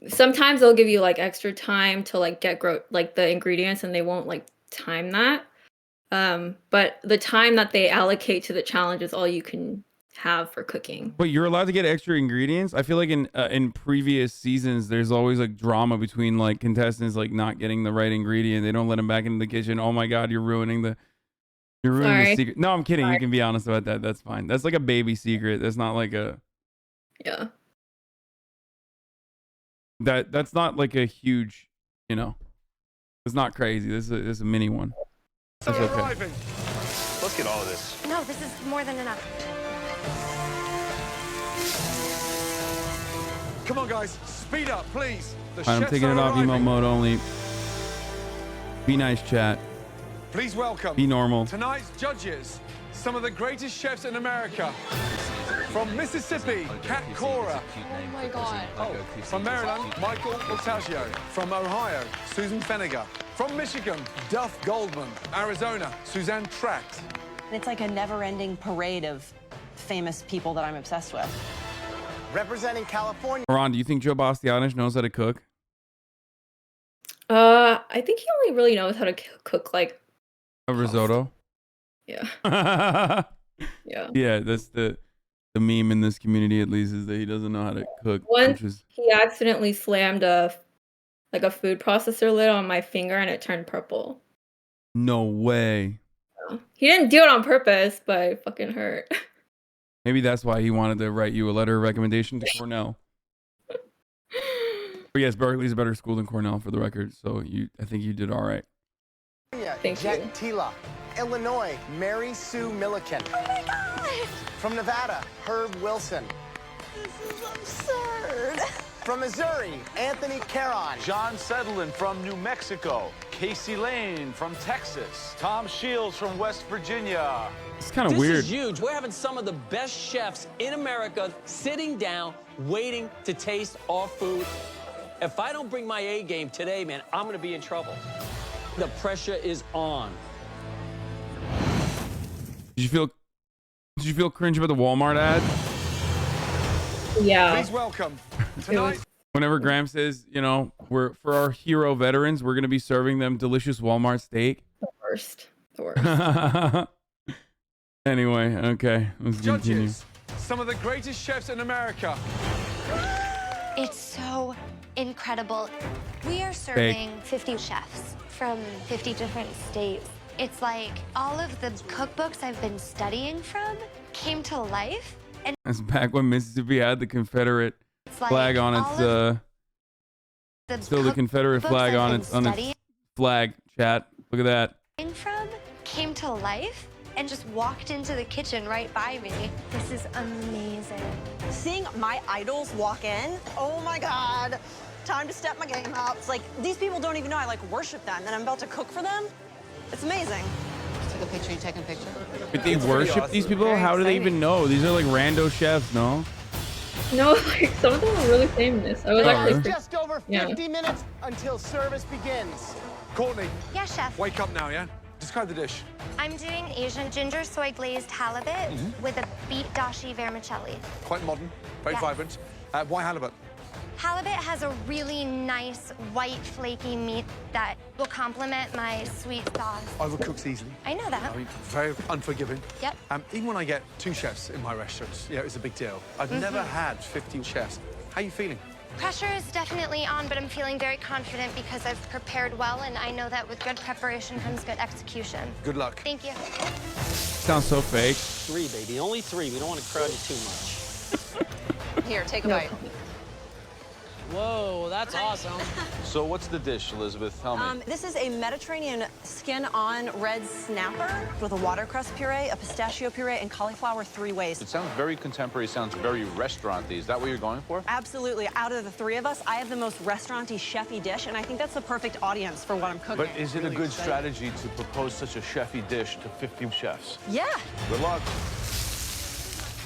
Sometimes they'll give you like extra time to like get the ingredients, and they won't like time that. But the time that they allocate to the challenge is all you can have for cooking. But you're allowed to get extra ingredients. I feel like in previous seasons, there's always like drama between like contestants like not getting the right ingredient. They don't let them back into the kitchen. Oh my God, you're ruining the secret. No, I'm kidding. Sorry. You can be honest about that. That's fine. That's like a baby secret. That's not like a. Yeah. That's not like a huge, it's not crazy. This is a mini one. That's okay. Let's get all of this. No, this is more than enough. Come on, guys. Speed up, please. I'm taking it off emote mode only. Be nice, chat. Please welcome. Be normal. Tonight's judges, some of the greatest chefs in America. From Mississippi, Kat Cora. Oh my God. From Maryland, Michael Voltaggio. From Ohio, Susan Feniger. From Michigan, Duff Goldman. Arizona, Suzanne Tract. It's like a never-ending parade of famous people that I'm obsessed with. Representing California. Ron, do you think Joe Bastianich knows how to cook? I think he only really knows how to cook like a risotto. Yeah. Yeah. Yeah, that's the meme in this community, at least, is that he doesn't know how to cook. Once he accidentally slammed a food processor lid on my finger and it turned purple. No way. Yeah. He didn't do it on purpose, but it fucking hurt. Maybe that's why he wanted to write you a letter of recommendation to Cornell. But yes, Berkeley's a better school than Cornell, for the record. So I think you did all right. Thank you. Tila. Illinois, Mary Sue Milliken. Oh my God! From Nevada, Herb Wilson. This is absurd. From Missouri, Anthony Caron. John Sedlin from New Mexico. Casey Lane from Texas. Tom Shields from West Virginia. It's kind of weird. This is huge. We're having some of the best chefs in America sitting down, waiting to taste our food. If I don't bring my A game today, man, I'm going to be in trouble. The pressure is on. Did you feel cringe about the Walmart ad? Yeah. Please welcome tonight. Whenever Graham says, we're for our hero veterans, we're gonna be serving them delicious Walmart steak. The worst. Anyway, okay, let's continue. Judges, some of the greatest chefs in America. It's so incredible. We are serving 50 chefs from 50 different states. It's like all of the cookbooks I've been studying from came to life. And that's back when Mississippi had the Confederate flag on its. Still the Confederate flag on its flag. Chat. Look at that. From came to life and just walked into the kitchen right by me. This is amazing. Seeing my idols walk in, oh my God. Time to step my game up. It's like, these people don't even know I worship them, and I'm about to cook for them. It's amazing. Take a picture, you taking a picture? But they worship these people? Very How do they exciting. even know? These are like rando chefs, no? No, like some of them are really famous. I was actually Just over 50 minutes until service begins. Courtney. Yeah, chef. Wake up now, yeah? Describe the dish. I'm doing Asian ginger soy glazed halibut with a beet dashi vermicelli. Quite modern, very Yes. vibrant. Why halibut? Halibut has a really nice white flaky meat that will complement my sweet sauce. Overcooks easily. I know that. I mean, very unforgiving. Yep. Even when I get 2 chefs in my restaurants, it's a big deal. I've never had 50 chefs. How are you feeling? Pressure is definitely on, but I'm feeling very confident because I've prepared well, and I know that with good preparation comes good execution. Good luck. Thank you. Sounds so fake. 3, baby. Only 3. We don't want to crowd you too much. Here, take a bite. Whoa, that's awesome. So what's the dish, Elizabeth? Tell me. This is a Mediterranean skin-on red snapper with a watercress puree, a pistachio puree, and cauliflower 3 ways. It sounds very contemporary, sounds very restaurant-y. Is that what you're going for? Absolutely. Out of the 3 of us, I have the most restaurant-y, chefy dish, and I think that's the perfect audience for what I'm cooking. But is it a good strategy to propose such a chefy dish to 50 chefs? Yeah. Good luck.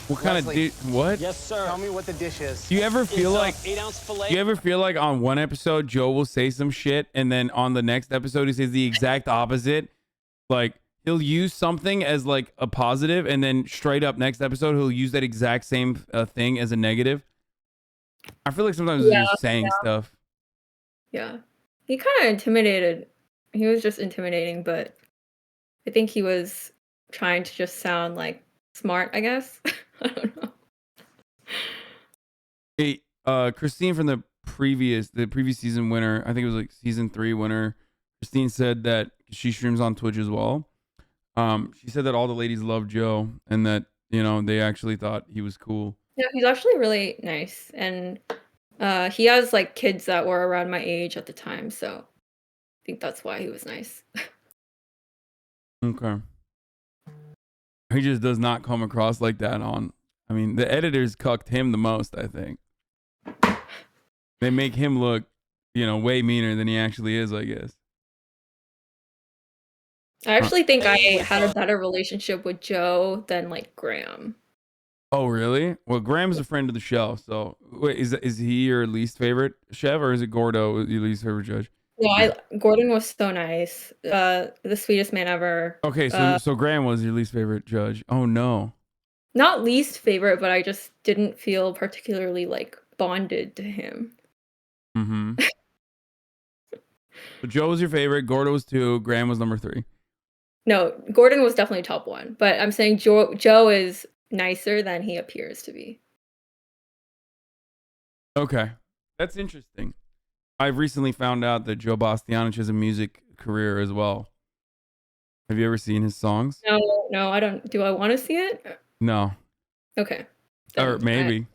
What kind of dish? What? Yes, sir. Tell me what the dish is. Do you ever feel like 8-ounce filet. Do you ever feel like on one episode Joe will say some shit and then on the next episode he says the exact opposite? Like he'll use something as like a positive and then straight up next episode he'll use that exact same thing as a negative. I feel like sometimes he's just saying stuff. Yeah. He kind of intimidated. He was just intimidating, but I think he was trying to just sound like smart, I guess. I don't know. Hey, Christine from the previous season winner, I think it was like season 3 winner. Christine said that she streams on Twitch as well. She said that all the ladies love Joe and that, you know, they actually thought he was cool. Yeah, he's actually really nice. And he has like kids that were around my age at the time, so I think that's why he was nice. Okay. He just does not come across like that on. I mean, the editors cucked him the most, I think. They make him look, you know, way meaner than he actually is, I guess. I actually think I had a better relationship with Joe than like Graham. Oh, really? Well, Graham's a friend of the show, so wait, is he your least favorite chef or is it Gordo your least favorite judge? No, Gordon was so nice. The sweetest man ever. Okay, so Graham was your least favorite judge. Oh no. Not least favorite, but I just didn't feel particularly like bonded to him. Mm-hmm. So Joe was your favorite, Gordo was 2, Graham was number 3. No, Gordon was definitely top 1, but I'm saying Joe is nicer than he appears to be. Okay. That's interesting. I've recently found out that Joe Bastianich has a music career as well. Have you ever seen his songs? No, I don't. Do I want to see it? No. Okay. Or maybe.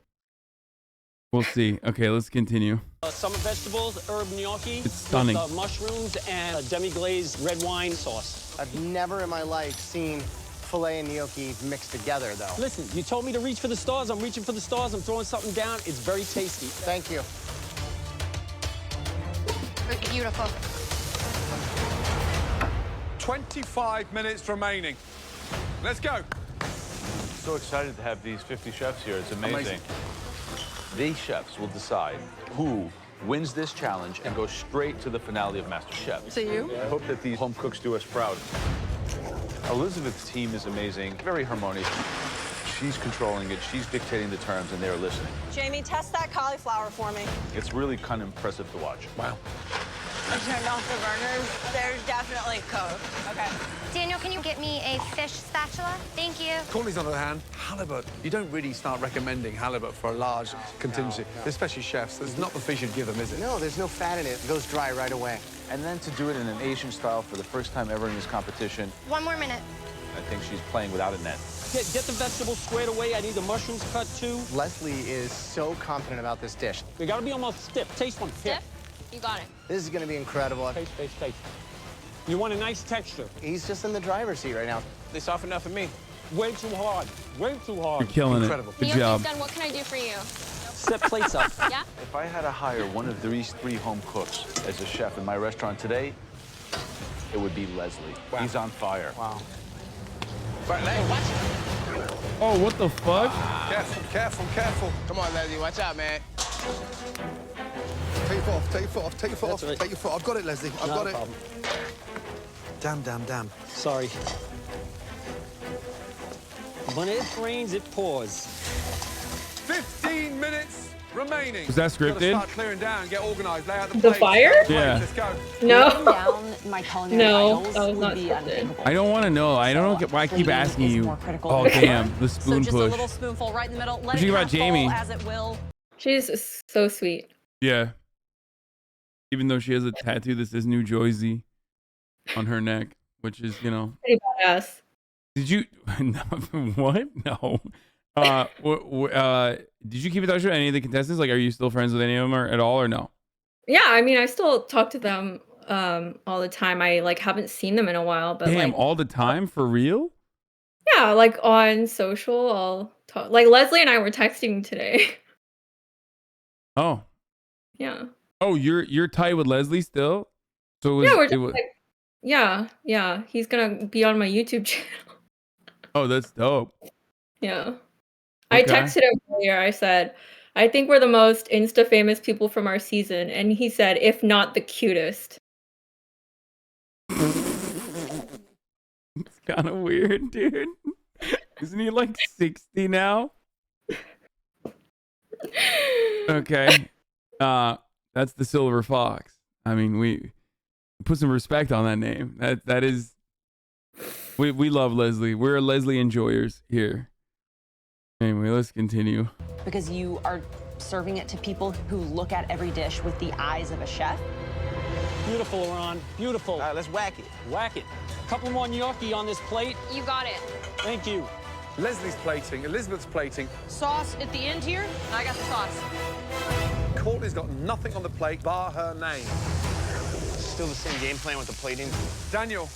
We'll see. Okay, let's continue. Summer vegetables, herb gnocchi. It's stunning. With, mushrooms and a demi-glazed red wine sauce. I've never in my life seen filet and gnocchi mixed together, though. Listen, you told me to reach for the stars. I'm reaching for the stars. I'm throwing something down. It's very tasty. Thank you. Beautiful. 25 minutes remaining. Let's go. So excited to have these 50 chefs here. It's amazing. These chefs will decide who wins this challenge and goes straight to the finale of MasterChef. So you? I hope that these home cooks do us proud. Elizabeth's team is amazing, very harmonious. She's controlling it, she's dictating the terms, and they're listening. Jamie, test that cauliflower for me. It's really kind of impressive to watch. Wow. I turned off the burners. There's definitely code. Okay. Daniel, can you get me a fish spatula? Thank you. Cornies on the other hand, halibut. You don't really start recommending halibut for a large contingency, especially chefs. It's not the fish you'd give them, is it? No, there's no fat in it. It goes dry right away. And then to do it in an Asian style for the first time ever in this competition, 1 more minute. I think she's playing without a net. Get the vegetables squared away. I need the mushrooms cut too. Leslie is so confident about this dish. They gotta be almost stiff. Taste one. Here. Stiff? You got it. This is gonna be incredible. Taste. You want a nice texture. He's just in the driver's seat right now. They soften enough for me. Way too hard. Way too hard. You're killing Incredible. it. Good Gnocchi's job. done. What can I do for you? Set plates up. Yeah? If I had to hire one of these 3 home cooks as a chef in my restaurant today, it would be Leslie. Wow. He's on fire. Wow. Right, Leslie, watch it. Oh, what the fuck? Careful. Come on, Leslie, watch out, man. Take your foot off. Right. Take your foot. I've got it, Leslie. I've got it. Problem. Damn. Sorry. When it rains, it pours. 15 minutes remaining. Was that Gotta scripted? start clearing down, get organized, lay out the The plates. fire? Yeah. Let's go. No. Down my culinary No, idols that was would not be scripted. unthinkable. I don't want to know. I don't get why I keep asking Is you. more critical Oh, than damn. The So spoon just a push. little spoonful right in the middle. Let What it do you think kind about of Jamie? fall as it will. She's so sweet. Yeah. Even though she has a tattoo that says New Jersey on her neck, which is, you know. Pretty badass. Did you? No, what? No. Did you keep in touch with any of the contestants? Like, are you still friends with any of them or at all, or no? Yeah, I mean, I still talk to them all the time. I like haven't seen them in a while, but Damn, like all the time for real? yeah, like on social, I'll talk. Like Leslie and I were texting today. Oh, Yeah. oh, you're tight with Leslie still? So it was, Yeah, we're it just was. like yeah. He's gonna be on my YouTube channel. Oh, that's dope. Yeah. I Okay. texted him earlier. I said, I think we're the most Insta famous people from our season. And he said, if not the cutest. It's kind of weird, dude. Isn't he like 60 now? Okay. That's the Silver Fox. I mean, we put some respect on that name. That is, we love Leslie. We're Leslie enjoyers here. Anyway, let's continue. Because you are serving it to people who look at every dish with the eyes of a chef. Beautiful, Ron. Beautiful. All right, let's whack it. Whack it. Couple more gnocchi on this plate. You got it. Thank you. Leslie's plating, Elizabeth's plating. Sauce at the end here. I got the sauce. Courtney's got nothing on the plate bar her name. Still the same game plan with the plating. Daniel.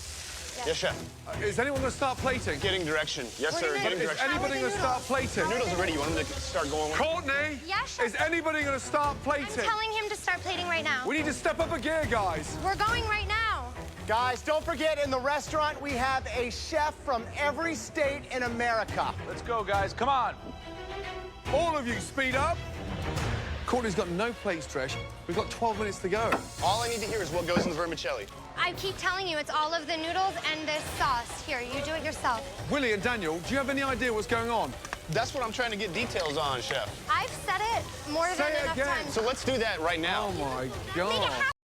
Yes, chef. Is anyone going to start plating? Getting direction. Yes, sir. Getting Is direction. anybody going to start plating? Noodles are ready. You want them to start going? Courtney. Yes, chef. Is anybody going to start plating? I'm telling him to start plating right now. We need to step up a gear, guys. We're going right now. Guys, don't forget, in the restaurant, we have a chef from every state in America. Let's go, guys. Come on. All of you, speed up. Courtney's got no plates, Trish. We've got 12 minutes to go. All I need to hear is what goes in the vermicelli. I keep telling you, it's all of the noodles and this sauce. Here, you do it yourself. Willie and Daniel, do you have any idea what's going on? That's what I'm trying to get details on, chef. I've said it more Say than it enough again. times. So let's do that right now. Oh, my God.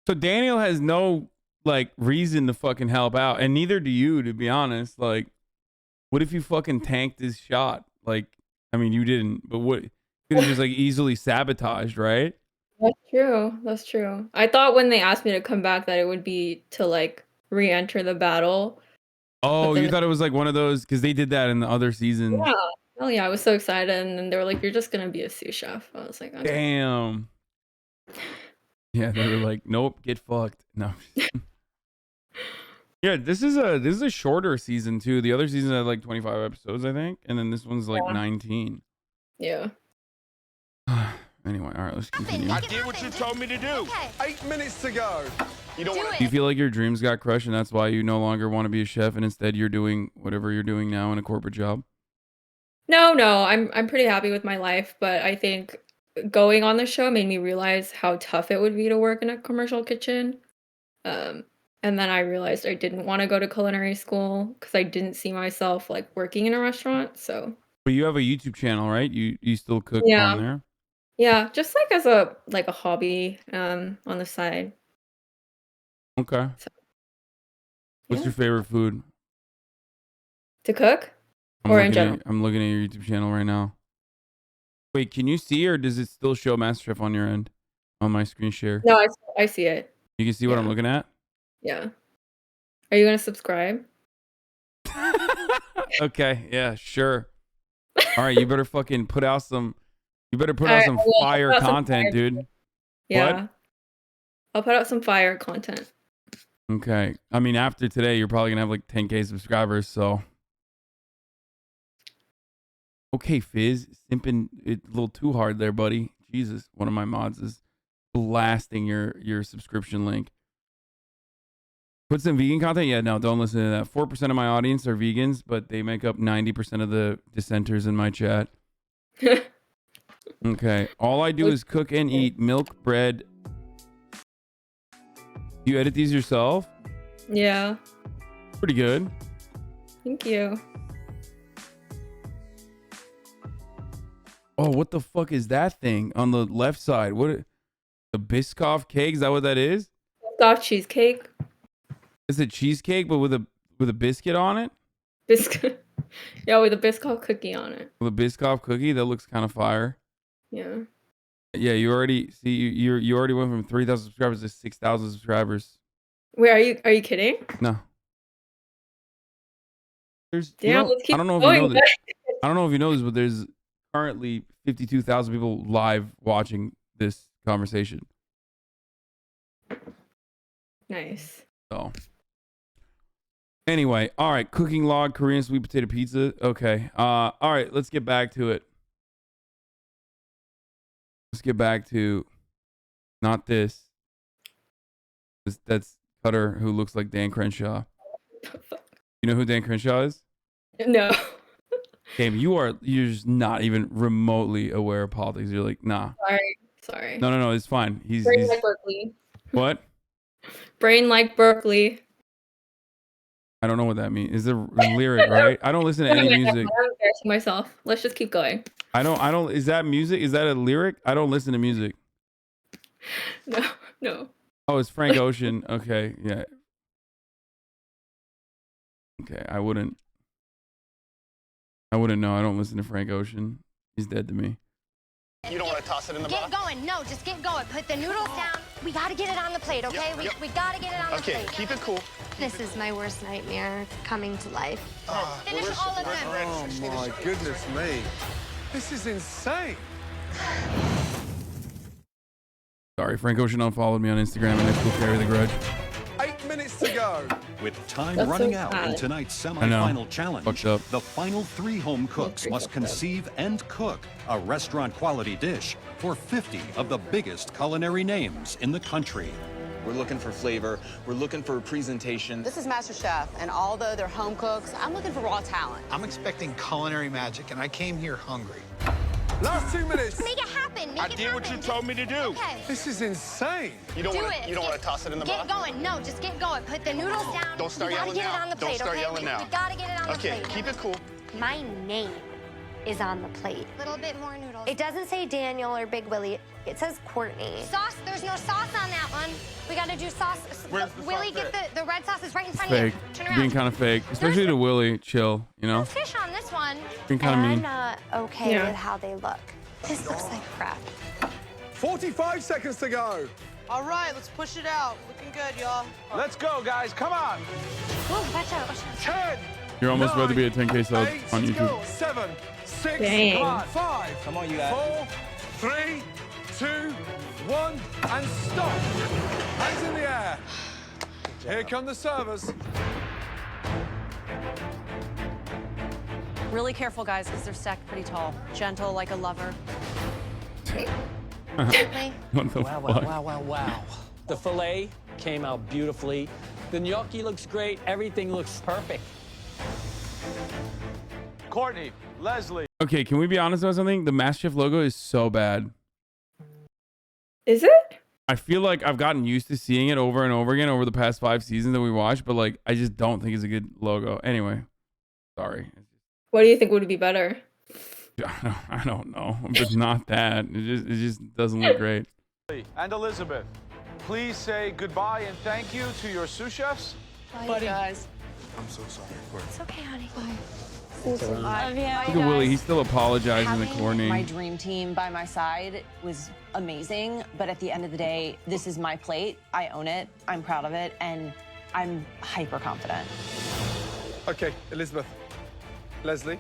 So Daniel has no like reason to fucking help out, and neither do you, to be honest. Like, what if you fucking tanked his shot? Like, I mean, you didn't, but what? You could have just like easily sabotaged, right? That's true. That's true. I thought when they asked me to come back that it would be to like re-enter the battle. Oh, then you thought it was like one of those because they did that in the other season. Yeah. Oh yeah, I was so excited, and then they were like, "You're just gonna be a sous chef." I was like, okay. Damn. Yeah, they were like, "Nope, get fucked." No. Yeah, this is a shorter season too. The other season had like 25 episodes, I think, and then this one's like 19. Yeah. Anyway, all right, let's continue. I did what you told me to do. Okay. 8 minutes to go. You don't want Do you feel like your dreams got crushed, and that's why you no longer want to be a chef, and instead you're doing whatever you're doing now in a corporate job? No, I'm pretty happy with my life, but I think going on the show made me realize how tough it would be to work in a commercial kitchen. And then I realized I didn't want to go to culinary school because I didn't see myself like working in a restaurant. So But you have a YouTube channel, right? You still cook Yeah. on there? yeah, just like as a hobby on the side. Okay. What's yeah. your favorite food? To cook I'm or in looking general. I'm looking at your YouTube channel right now. Wait, can you see, or does it still show MasterChef on your end? On my screen share? No, I see it. You can see what I'm looking at? Yeah. Are you gonna subscribe? Okay, yeah, sure. All right, you better fucking put out some. You better put out Alright, some I will. I'll fire put out some content, fire dude. Yeah. I'll put out some fire content. Okay. I mean, after today, you're probably gonna have like 10K subscribers. So, okay, Fizz, simping it a little too hard there, buddy. Jesus, one of my mods is blasting your subscription link. Put some vegan content? Yeah, no, don't listen to that. 4% of my audience are vegans, but they make up 90% of the dissenters in my chat. Okay. All I do is cook and eat milk, bread. You edit these yourself? Yeah. Pretty good. Thank you. Oh, what the fuck is that thing on the left side? What? The Biscoff cake? Is that what that is? Soft cheesecake. It's a cheesecake, but with a biscuit on it? Biscuit. Yeah, with a Biscoff cookie on it. With a Biscoff cookie? That looks kind of fire. Yeah. Yeah, you already see you already went from 3,000 subscribers to 6,000 subscribers. Wait, are you kidding? No. There's Damn, you know, let's keep I don't know if going. you know this. What? I don't know if you know this, but there's currently 52,000 people live watching this conversation. Nice. So, anyway, all right. Cooking log, Korean sweet potato pizza. Okay. All right. Let's get back to it. Let's get back to not this. That's Cutter, who looks like Dan Crenshaw. You know who Dan Crenshaw is? No. Game, you're just not even remotely aware of politics. You're like, nah. Sorry. No, it's fine. He's like Berkeley. What? Brain like Berkeley. I don't know what that means. Is it a lyric, right? I don't listen to any music. I'm embarrassing myself. Let's just keep going. I don't. Is that music? Is that a lyric? I don't listen to music. No. Oh, it's Frank Ocean. Okay, yeah. Okay, I wouldn't know. I don't listen to Frank Ocean. He's dead to me. You don't want to toss it in the box? Get going. No, just get going. Put the noodles down. We got to get it on the plate, okay? We got to get it on the plate. Okay, keep it cool. This is my worst nightmare coming to life. Finish all of them. Oh, my goodness me. This is insane. Sorry, Frank Ocean unfollowed me on Instagram, and I still carry the grudge. 8 minutes to go. With time That's running so out sad. in tonight's I know. semi-final challenge, Fucked up. the final 3 home cooks must conceive and cook a restaurant-quality dish for 50 of the biggest culinary names in the country. We're looking for flavor. We're looking for presentation. This is MasterChef, and although they're home cooks, I'm looking for raw talent. I'm expecting culinary magic, and I came here hungry. Last 2 minutes. Make it happen. Make I it did what you told me to do. Okay. This is insane. You don't want to toss it in the Get box? going. No, just get going. Put the noodles down. Don't start we gotta yelling get now. it on the Don't plate, start okay? yelling now. We gotta get it on the plate. Okay, keep it cool. My name is on the plate. A little bit more noodles. It doesn't say Daniel or Big Willie. It says Courtney. Sauce. There's no sauce on that one. We gotta do sauce. Where's the Willie, sauce get the red sauce is right in front Fake. of you. Turn around. Being kind of fake, especially to Willie. Chill, you know. Fish on this one. Being kind of I'm mean. not okay Yeah. with how they look. This looks like crap. 45 seconds to go. All right, let's push it out. Looking good, y'all. Let's go, guys. Come on. Oh, watch out. Watch out. 10. You're almost about to be at 10K subs 8, on YouTube. 7, 6, Dang. come on, 5. Come on, you guys. 4, 3, 2, 1, and stop. Hands in the air. Here come the servers. Really careful, guys, because they're stacked pretty tall. Gentle like a lover. What the Wow, fuck? wow. The filet came out beautifully. The gnocchi looks great. Everything looks perfect. Courtney, Leslie. Okay, can we be honest about something? The MasterChef logo is so bad. Is it? I feel like I've gotten used to seeing it over and over again over the past 5 seasons that we watched, but like I just don't think it's a good logo. Anyway, sorry. What do you think would be better? I don't know, but not that. It just doesn't look great. And Elizabeth, please say goodbye and thank you to your sous chefs. Bye, guys. I'm so sorry. It's okay, honey. Love you. Look at Willie. He's still apologizing to Courtney. My dream team by my side was amazing, but at the end of the day, this is my plate. I own it. I'm proud of it, and I'm hyper confident. Okay, Elizabeth, Leslie,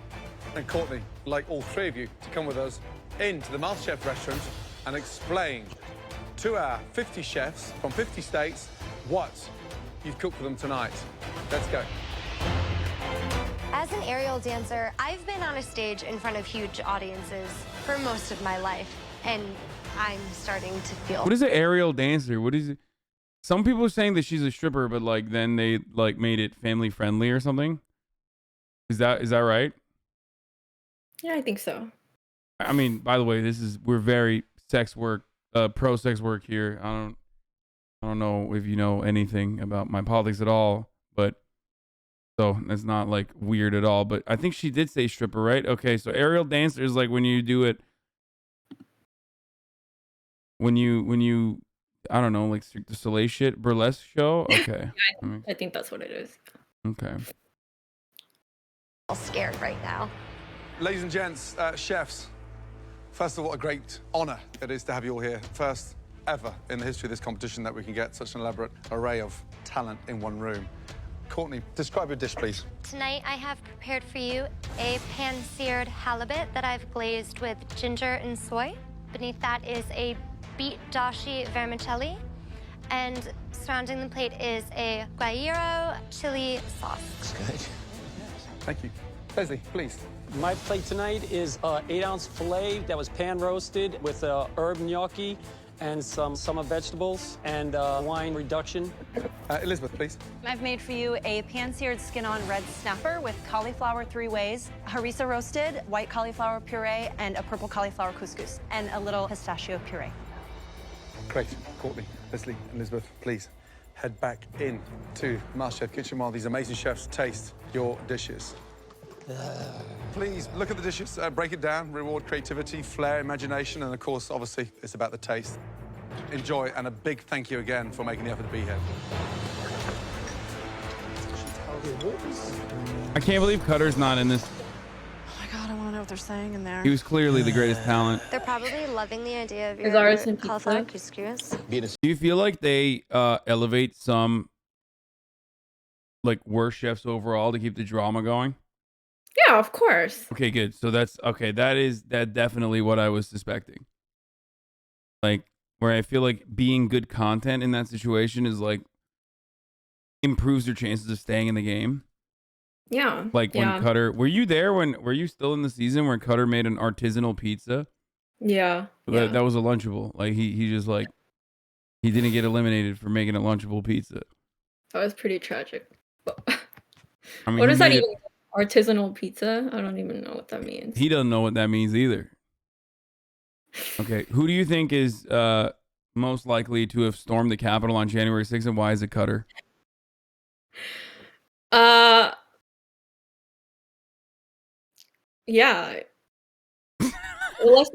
and Courtney, I'd like all 3 of you to come with us into the MasterChef restaurant and explain to our 50 chefs from 50 states what you've cooked for them tonight. Let's go. As an aerial dancer, I've been on a stage in front of huge audiences for most of my life, and I'm starting to feel... What is an aerial dancer? What is it? Some people are saying that she's a stripper, but like then they like made it family friendly or something. Is that right? Yeah, I think so. I mean, by the way, we're very pro sex work here. I don't know if you know anything about my politics at all, but so that's not like weird at all. But I think she did say stripper, right? Okay, so aerial dancer is like when you do it when you I don't know, like Cirque du Soleil shit, burlesque show. Okay, I think that's what it is. okay. I'm scared right now. Ladies and gents, chefs, first of all, what a great honor it is to have you all here. First ever in the history of this competition that we can get such an elaborate array of talent in one room. Courtney, describe your dish, please. Tonight I have prepared for you a pan-seared halibut that I've glazed with ginger and soy. Beneath that is a beet dashi vermicelli. And surrounding the plate is a guajillo chili sauce. That's good. Thank you. Leslie, please. My plate tonight is 8-ounce filet that was pan roasted with herb gnocchi and some summer vegetables and wine reduction. Elizabeth, please. I've made for you a pan-seared skin-on red snapper with cauliflower 3 ways, harissa roasted, white cauliflower puree, and a purple cauliflower couscous, and a little pistachio puree. Great. Courtney, Leslie, Elizabeth, please head back in to MasterChef kitchen while these amazing chefs taste your dishes. Please look at the dishes, break it down, reward creativity, flair, imagination, and of course, obviously, it's about the taste. Enjoy, and a big thank you again for making the effort to be here. I can't believe Cutter's not in this. Oh my God, I want to know what they're saying in there. He was clearly the greatest talent. They're probably loving the idea of Is your ours in cauliflower pizza? couscous. Do you feel like they elevate some like worst chefs overall to keep the drama going? Yeah, of course. Okay, good. So that's okay. That definitely what I was suspecting. Like where I feel like being good content in that situation is like improves your chances of staying in the game. Yeah. Like when Cutter, were you there were you still in the season where Cutter made an artisanal pizza? Yeah. That was a Lunchable. Like he just like he didn't get eliminated for making a Lunchable pizza. That was pretty tragic. I mean, What does that even mean? Artisanal pizza? I don't even know what that means. He doesn't know what that means either. Okay, who do you think is most likely to have stormed the Capitol on January 6th, and why is it Cutter? Yeah. Well,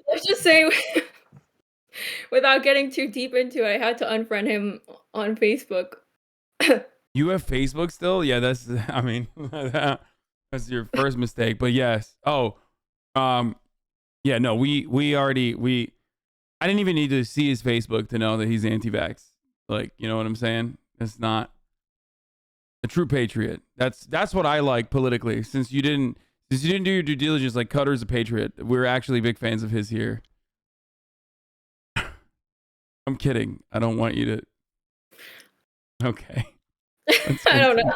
let's just say without getting too deep into it, I had to unfriend him on Facebook. You have Facebook still? Yeah, that's I mean that's your first mistake, but yes. Oh, yeah, no, we already I didn't even need to see his Facebook to know that he's anti-vax. Like, you know what I'm saying? It's not a true patriot. That's what I like politically. Since you didn't do your due diligence, like Cutter's a patriot. We're actually big fans of his here. I'm kidding. I don't want you to. Okay. I don't know.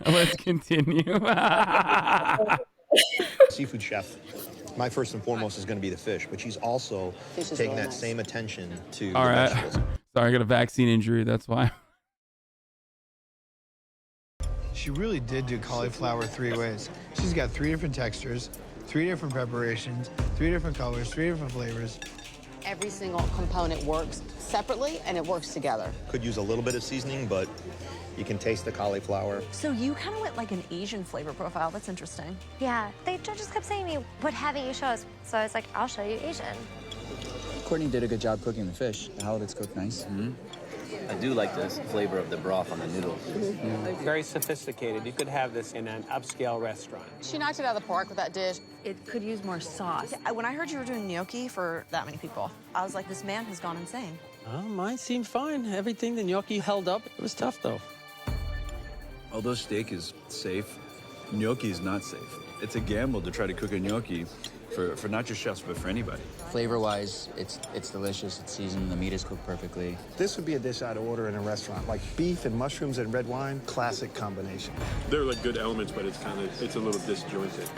Let's continue. Seafood chef. My first and foremost is going to be the fish, but she's also taking that same attention to All the right. vegetables. Sorry, I got a vaccine injury. That's why. She really did do cauliflower 3 ways. She's got 3 different textures, 3 different preparations, 3 different colors, 3 different flavors. Every single component works separately and it works together. Could use a little bit of seasoning, but you can taste the cauliflower. So you kind of went like an Asian flavor profile. That's interesting. Yeah, the judges kept saying to me, what haven't you shown us? So I was like, I'll show you Asian. Courtney did a good job cooking the fish. The halibut's cooked nice. I do like the flavor of the broth on the noodles. Very sophisticated. You could have this in an upscale restaurant. She knocked it out of the park with that dish. It could use more sauce. When I heard you were doing gnocchi for that many people, I was like, this man has gone insane. Oh, mine seemed fine. Everything the gnocchi held up. It was tough, though. Although steak is safe, gnocchi is not safe. It's a gamble to try to cook a gnocchi for not just chefs, but for anybody. Flavor-wise, it's delicious. It's seasoned. The meat is cooked perfectly. This would be a dish I'd order in a restaurant, like beef and mushrooms and red wine. Classic combination. They're like good elements, but it's a little disjointed.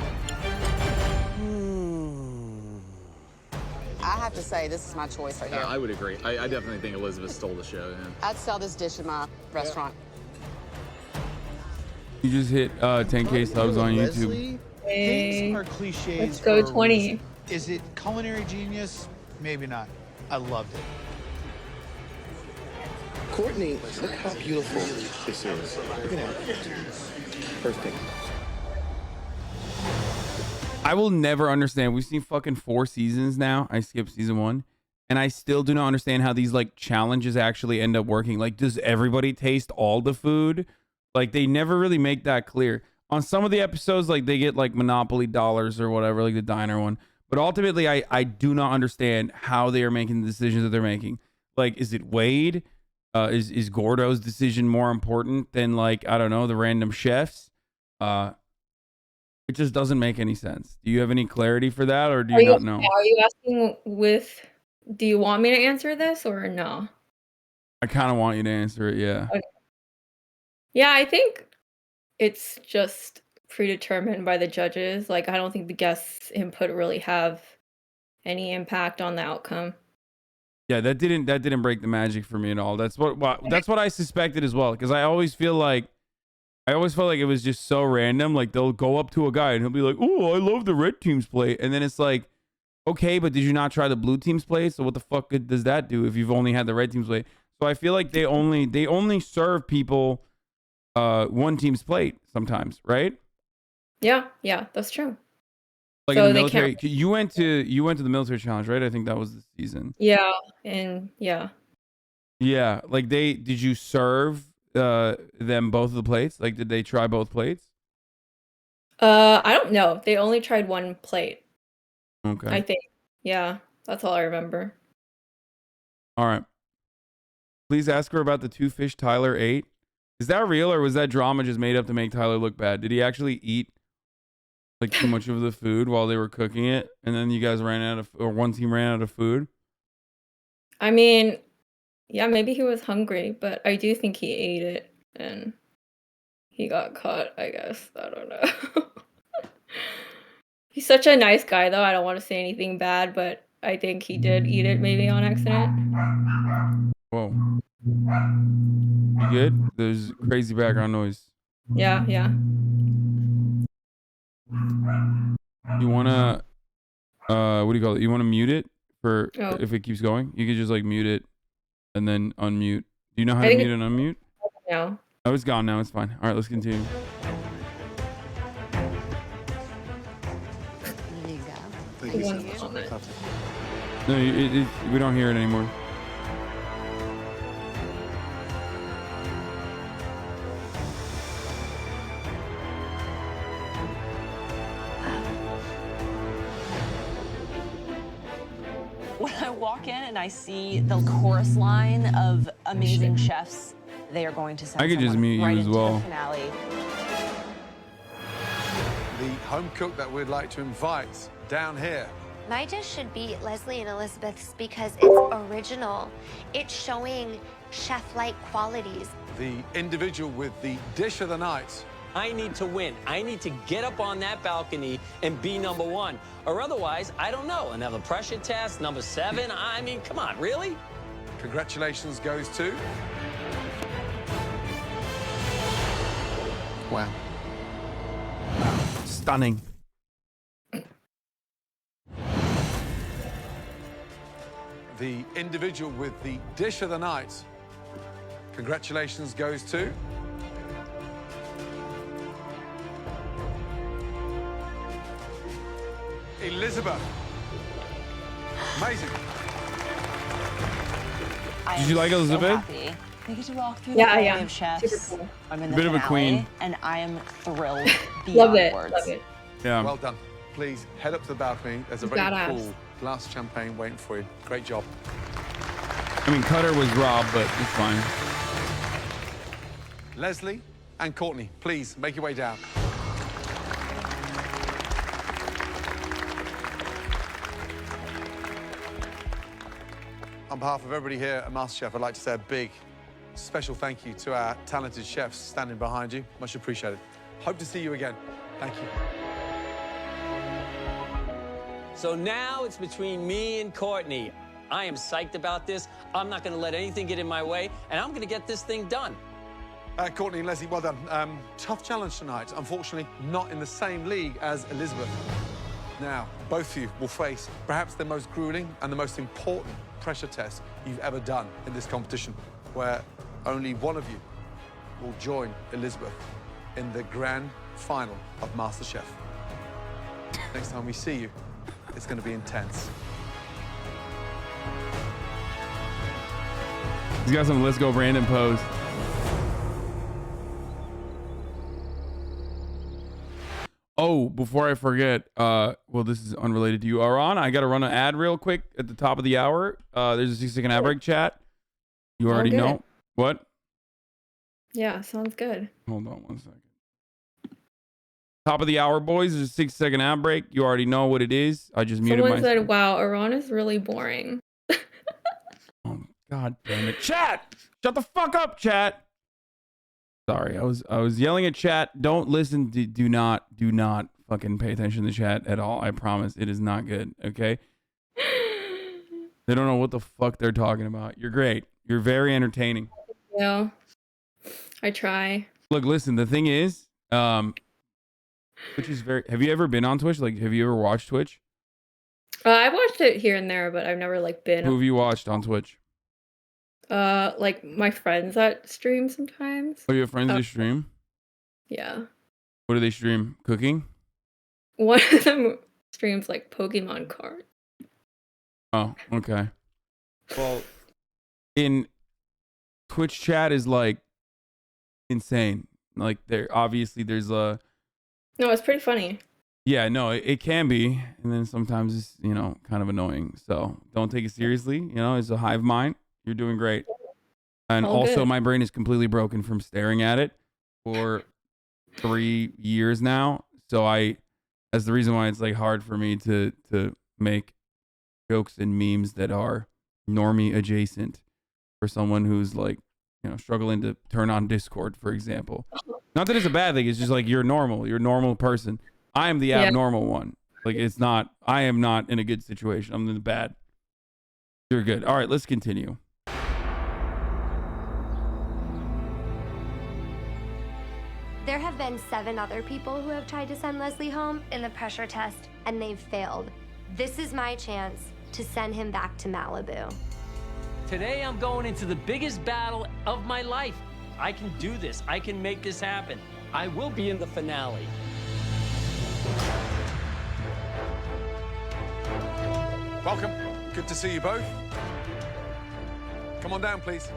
I have to say, this is my choice right here. I would agree. I definitely think Elizabeth stole the show. Yeah. I'd sell this dish in my restaurant. You just hit 10K subs on YouTube. Leslie, Hey, things are cliches. let's go for a 20. reason. Is it culinary genius? Maybe not. I loved it. Courtney, look how beautiful this is. Look at that. Perfect. I will never understand. We've seen fucking 4 seasons now. I skipped season 1. And I still do not understand how these like challenges actually end up working. Like, does everybody taste all the food? Like, they never really make that clear. On some of the episodes, like, they get like Monopoly dollars or whatever, like the diner one. But ultimately, I do not understand how they are making the decisions that they're making. Like, is it weighed? Is Gordo's decision more important than, like, I don't know, the random chefs? It just doesn't make any sense. Do you have any clarity for that, or do you not know? Are you asking with? Do you want me to answer this or no? I kind of want you to answer it. Yeah. Okay. Yeah, I think it's just predetermined by the judges. Like, I don't think the guests' input really have any impact on the outcome. Yeah, that didn't break the magic for me at all. That's what I suspected as well. Because I always felt like it was just so random. Like, they'll go up to a guy and he'll be like, "Oh, I love the red team's plate," and then it's like, okay, but did you not try the blue team's plate? So what the fuck does that do if you've only had the red team's plate? So I feel like they only serve people one team's plate sometimes, right? Yeah, that's true. Like, So in the they military, can't. you went to the military challenge, right? I think that was the season. Yeah, and yeah. Yeah, like did you serve them both of the plates? Like, did they try both plates? I don't know. They only tried one plate, Okay. I think. Yeah, that's all I remember. All right. Please ask her about the 2 fish Tyler ate. Is that real, or was that drama just made up to make Tyler look bad? Did he actually eat like too much of the food while they were cooking it, and then you guys ran out of, or one team ran out of food? I mean, yeah, maybe he was hungry, but I do think he ate it and he got caught, I guess. I don't know. He's such a nice guy, though. I don't want to say anything bad, but I think he did eat it maybe on accident. Whoa. You good? There's crazy background noise. Yeah. You wanna what do you call it? You wanna mute it for Oh. if it keeps going? You could just like mute it and then unmute. Do you know how I to think mute and unmute? No. Oh, it's gone now. It's fine. All right, let's continue. There you go. Thank you so much. No, we don't hear it anymore. When I walk in and I see the chorus line of amazing chefs, they are going to send I could just someone mute you right as into well. the finale. The home cook that we'd like to invite down here. My dish should be Leslie and Elizabeth's because it's original. It's showing chef-like qualities. The individual with the dish of the night. I need to win. I need to get up on that balcony and be number 1. Or otherwise, I don't know, another pressure test, number 7. I mean, come on, really? Congratulations goes to... Wow. Stunning. The individual with the dish of the night. Congratulations goes to... Elizabeth. Amazing. Did you like Elizabeth? We get to walk through Yeah, the yeah. hallway of chefs. Super cool. I'm in the Bit of a finale, queen. and I am thrilled Love beyond it. words. Love it. Yeah. Well done. Please head up to the balcony. There's a very Badass. cool glass of champagne waiting for you. Great job. I mean, Cutter was robbed, but it's fine. Leslie and Courtney, please make your way down. On behalf of everybody here at MasterChef, I'd like to say a big, special thank you to our talented chefs standing behind you. Much appreciated. Hope to see you again. Thank you. So now it's between me and Courtney. I am psyched about this. I'm not going to let anything get in my way, and I'm going to get this thing done. Courtney and Leslie, well done. Tough challenge tonight. Unfortunately, not in the same league as Elizabeth. Now, both of you will face perhaps the most grueling and the most important pressure test you've ever done in this competition, where only one of you will join Elizabeth in the grand final of MasterChef. Next time we see you, it's going to be intense. He's got some Let's Go Brandon pose. Oh, before I forget, well, this is unrelated to you, AHRAN. I got to run an ad real quick at the top of the hour. There's a 6-second ad break chat. You already know. What? Yeah, sounds good. Hold on 1 second. Top of the hour, boys. There's a 6-second ad break. You already know what it is. I just muted Someone myself. said, wow, AHRAN is really boring. Oh, God damn it. Chat! Shut the fuck up, chat! Sorry, I was yelling at chat. Don't listen. Do not fucking pay attention to chat at all. I promise. It is not good, okay? They don't know what the fuck they're talking about. You're great. You're very entertaining. Yeah, I try. Look, listen, the thing is, Twitch is very... Have you ever been on Twitch? Like, have you ever watched Twitch? I've watched it here and there, but I've never like been. Who have you watched on Twitch? Like my friends that stream sometimes. Oh, you have friends that stream? Yeah. What do they stream? Cooking? One of them streams like Pokemon cards. Oh, okay. Well, in Twitch chat is like insane. Like there's a... No, it's pretty funny. Yeah, no, it can be, and then sometimes it's, you know, kind of annoying. So don't take it seriously. You know, it's a hive mind. You're doing great. And All also, good. my brain is completely broken from staring at it for 3 years now. So that's the reason why it's like hard for me to make jokes and memes that are normie adjacent for someone who's like, you know, struggling to turn on Discord, for example. Not that it's a bad thing. It's just like you're normal. You're a normal person. I am the abnormal one. Like I am not in a good situation. I'm in the bad. You're good. All right, let's continue. There have been 7 other people who have tried to send Leslie home in the pressure test, and they've failed. This is my chance to send him back to Malibu. Today, I'm going into the biggest battle of my life. I can do this. I can make this happen. I will be in the finale. Welcome. Good to see you both. Come on down, please.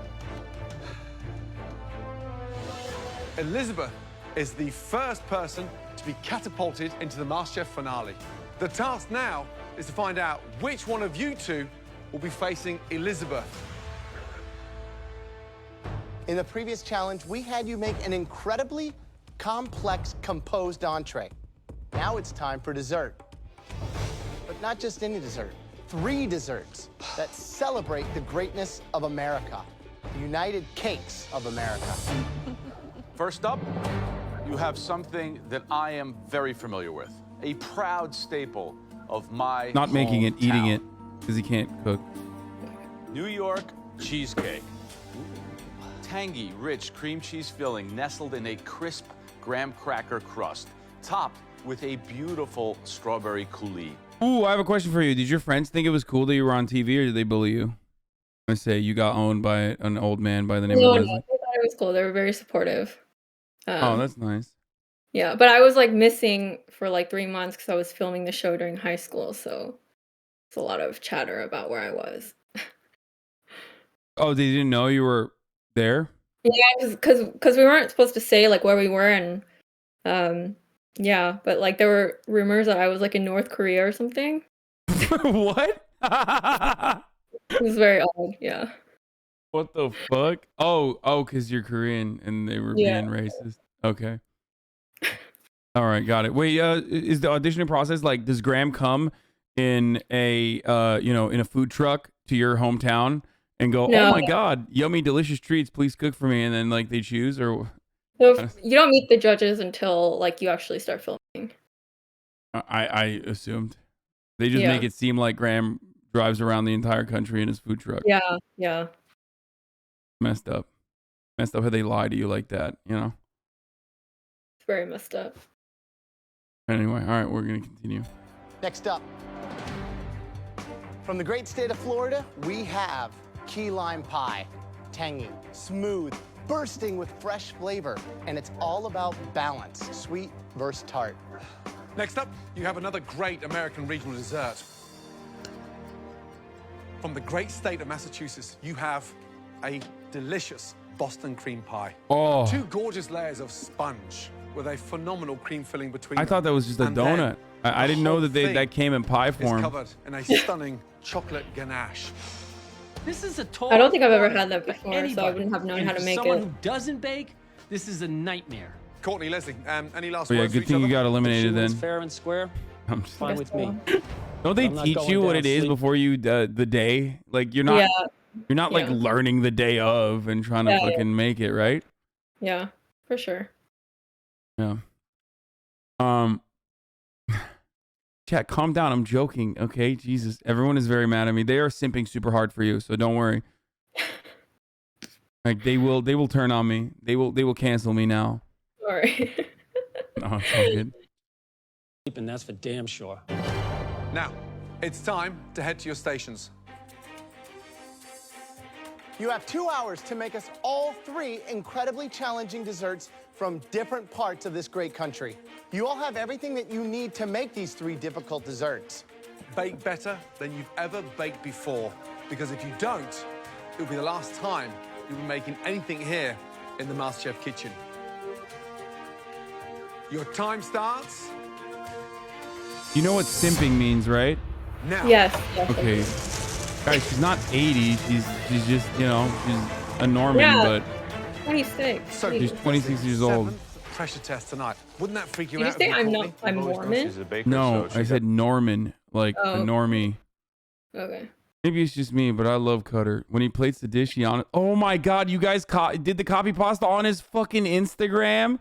Elizabeth is the first person to be catapulted into the MasterChef finale. The task now is to find out which one of you two will be facing Elizabeth. In the previous challenge, we had you make an incredibly complex, composed entree. Now it's time for dessert. But not just any dessert. 3 desserts that celebrate the greatness of America. The United Cakes of America. First up, you have something that I am very familiar with. A proud staple of my Not making it, eating hometown. it, because he can't cook. New York cheesecake. Tangy, rich cream cheese filling nestled in a crisp graham cracker crust, topped with a beautiful strawberry coulis. Ooh, I have a question for you. Did your friends think it was cool that you were on TV, or did they bully you? I say you got owned by an old man by the name of No, Leslie. they thought it was cool. They were very supportive. Oh, that's nice. Yeah, but I was like missing for like 3 months because I was filming the show during high school, so it's a lot of chatter about where I was. Oh, they didn't know you were there? Yeah, because we weren't supposed to say like where we were, and yeah, but like there were rumors that I was like in North Korea or something. What? It was very odd. Yeah. What the fuck? Oh, because you're Korean and they were Yeah. being racist. Okay. All right, got it. Wait, is the auditioning process like, does Graham come in a in a food truck to your hometown and go, No. oh my God, yummy, delicious treats, please cook for me, and then like they choose, or So you don't meet the judges until like you actually start filming. I assumed they just Yeah. make it seem like Graham drives around the entire country in his food truck. Yeah. Messed up how they lie to you like that, you know. It's very messed up. Anyway, all right, we're gonna continue. Next up, from the great state of Florida, we have key lime pie. Tangy, smooth, bursting with fresh flavor, and it's all about balance, sweet versus tart. Next up, you have another great American regional dessert. From the great state of Massachusetts, you have a delicious Boston cream pie. Oh. 2 gorgeous layers of sponge with a phenomenal cream filling between I them. thought that was just a And then donut. I didn't know whole that thing that came in pie is form. covered in a stunning chocolate ganache. This is a total. I don't think I've ever had that for before, so I anybody. wouldn't have known And how to for make someone it. who doesn't bake, this is a nightmare. Courtney, Leslie, any last But yeah, words good for each thing you other? got eliminated It's then. fair and square. I'm just, Fine with me. don't they I'm not teach going you what down it is sleep. before you the day? Like you're not Yeah. you're not like Yeah. learning the day of and trying to Yeah, yeah. fucking make it, right? Yeah, for sure. Yeah. Chat, calm down. I'm joking. Okay, Jesus. Everyone is very mad at me. They are simping super hard for you, so don't worry. Like they will turn on me. They will cancel me now. Sorry. No, it's all good. And that's for damn sure. Now, it's time to head to your stations. You have 2 hours to make us all 3 incredibly challenging desserts from different parts of this great country. You all have everything that you need to make these 3 difficult desserts. Bake better than you've ever baked before, because if you don't, it'll be the last time you'll be making anything here in the MasterChef kitchen. Your time starts You know what simping means, right? now. Yes. Okay. Guys, she's not 80. She's just, you know, she's a Norman, Yeah. but 26. So she's 26 years old. 7th pressure test tonight. Wouldn't that freak you Did you out? say if I'm Courtney? not? I'm Mormon. No, I said Norman, like a Oh. normie. Okay. Maybe it's just me, but I love Cutter. When he plates the dish, he on it. Oh my God, you guys did the copy pasta on his fucking Instagram?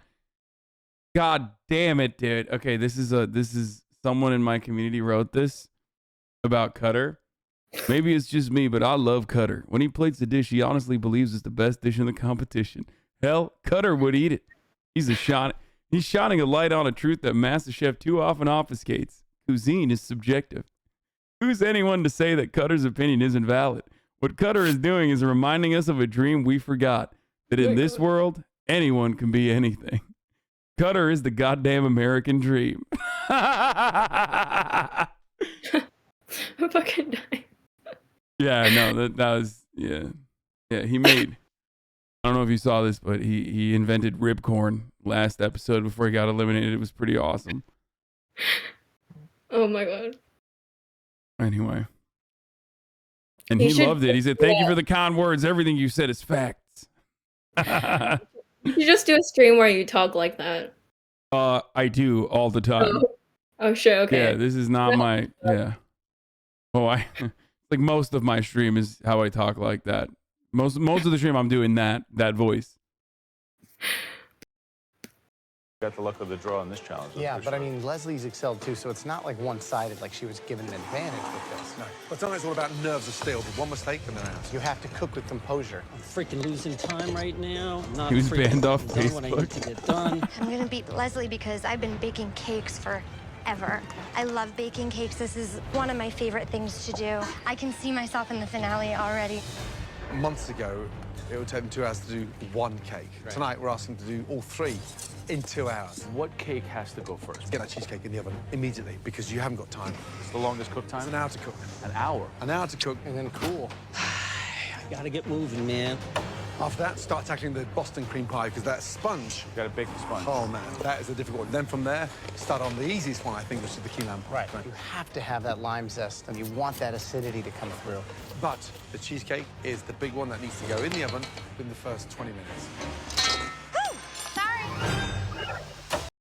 God damn it, dude. Okay, this is someone in my community wrote this about Cutter. Maybe it's just me, but I love Cutter. When he plates the dish, he honestly believes it's the best dish in the competition. Hell, Cutter would eat it. He's shining a light on a truth that MasterChef too often obfuscates. Cuisine is subjective. Who's anyone to say that Cutter's opinion isn't valid? What Cutter is doing is reminding us of a dream we forgot, that in this world, anyone can be anything. Cutter is the goddamn American dream. I'm fucking dying. Yeah, no, that was, yeah. Yeah, he made, I don't know if you saw this, but he invented ribcorn last episode before he got eliminated. It was pretty awesome. Oh my God. Anyway. And He he should- loved it. He said, thank you yeah. for the kind words. Everything you said is facts. You just do a stream where you talk like that. I do all the time. Oh shit, okay. Yeah, this is not my, yeah. Oh, like most of my stream is how I talk like that. Most of the stream I'm doing that voice. Got the luck of the draw in this challenge. Yeah, but I mean, Leslie's excelled too, so it's not like one-sided, like she was given an advantage with this. No, but tonight's all about nerves of steel. But one mistake and they're out. You have to cook with composure. I'm freaking losing time right now. I'm not He was freaking banned off done what I need Facebook. to get done. I'm gonna beat Leslie because I've been baking cakes forever. I love baking cakes. This is one of my favorite things to do. I can see myself in the finale already. Months ago, it would take them 2 hours to do one cake. Right. Tonight, we're asking to do all 3 in 2 hours. What cake has to go first? Get that cheesecake in the oven immediately because you haven't got time. It's the longest cook time? It's an hour to cook. An hour? An hour to cook. And then cool. I gotta get moving, man. After that, start tackling the Boston cream pie because that sponge. You gotta bake the sponge. Oh man, that is a difficult one. Then from there, start on the easiest one, I think, which is the key lamb pie. Right. You have to have that lime zest, and you want that acidity to come through. But the cheesecake is the big one that needs to go in the oven within the first 20 minutes.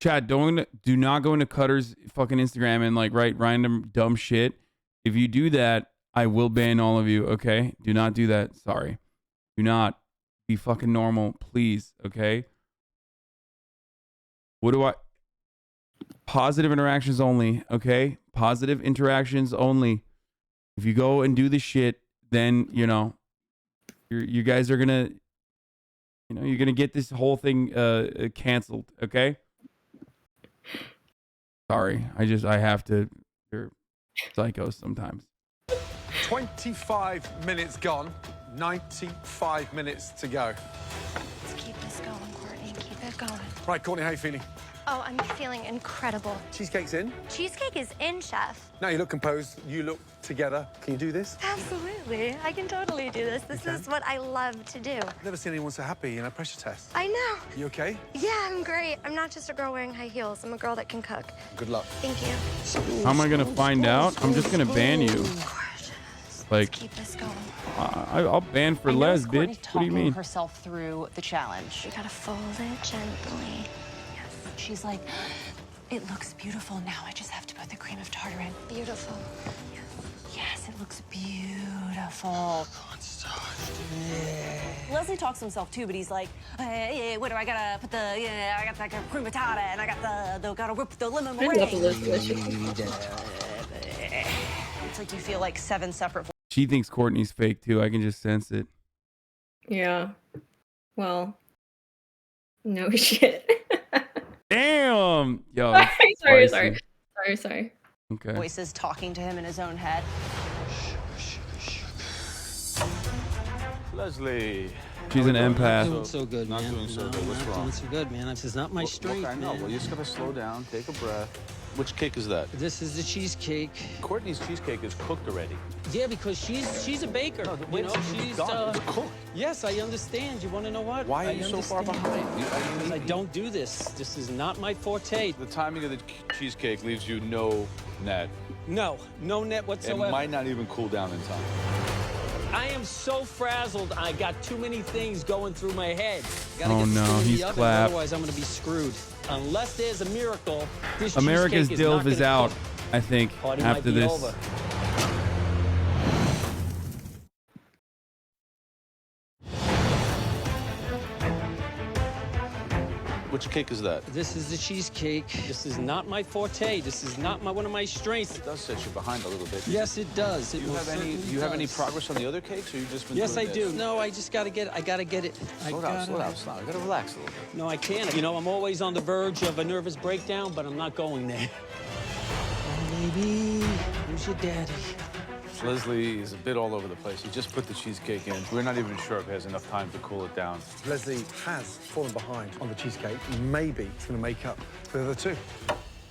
Chad, do not go into Cutter's fucking Instagram and like write random dumb shit. If you do that, I will ban all of you, okay? Do not do that. Sorry. Do not be fucking normal, please, okay? What do I... Positive interactions only, okay? Positive interactions only. If you go and do the shit, then, you know, you guys are gonna... You know, you're gonna get this whole thing canceled, okay? Sorry, I have to. You're psychos sometimes. 25 minutes gone, 95 minutes to go. Let's keep this going, Courtney. Keep it going. Right, Courtney, how you feeling? Oh, I'm feeling incredible. Cheesecake's in. Cheesecake is in, Chef. Now you look composed, you look together. Can you do this? Absolutely. I can totally do this. This is what I love to do. I've never seen anyone so happy in a pressure test. I know. You okay? Yeah, I'm great. I'm not just a girl wearing high heels. I'm a girl that can cook. Good luck. Thank you. How am I gonna find out? I'm just gonna ban you. Gorgeous. Like, Keep this going. I'll ban for I know Les, it's Courtney bitch. What do you talking mean? herself through the challenge. You gotta fold it gently. Yes. She's like, it looks beautiful now. I just have to put the cream of tartar in. Beautiful. Yes, it looks beautiful. Leslie talks to himself too, but he's like, hey, what do I gotta put the, I got the cream of tartar and I got gotta whip the lemon meringue. It's like you feel like 7 separate. She thinks Courtney's fake too. I can just sense it. Yeah. Well, no shit. Damn. Yo. Sorry. Okay. Voices talking to him in his own head. Leslie. She's an Not empath. doing so good, Not man. doing so No, good. What's not wrong? doing so good, man. This is not my strength, I know. man. Well, you just gotta slow down, take a breath. Which cake is that? This is the cheesecake. Courtney's cheesecake is cooked already. Yeah, because she's a baker. No, you know, it's she's done. It's cooked. Yes, I understand. You want to know what? Why are you so far behind? Because I don't do this. This is not my forte. The timing of the cheesecake leaves you no net. No net whatsoever. It might not even cool down in time. I am so frazzled. I got too many things going through my head. Gotta Oh get this no, thing in he's the oven, clapped. Otherwise, I'm gonna be screwed. Unless there's a miracle, this America's cheesecake Dilf is not out, gonna cook. I think, Party might after be this. over. Which cake is that? This is the cheesecake. This is not my forte. This is not one of my strengths. It does set you behind a little bit. Yes, it does. It Do you most have any? certainly Do you have any does. progress on the other cakes, or you just been Yes, I doing do. this? No, I just gotta get it. I gotta get it. Slow down. You gotta relax a little bit. No, I can't. You know, I'm always on the verge of a nervous breakdown, but I'm not going there. Oh, baby, who's your daddy? Leslie is a bit all over the place. He just put the cheesecake in. We're not even sure if he has enough time to cool it down. Leslie has fallen behind on the cheesecake. Maybe it's going to make up for the other two.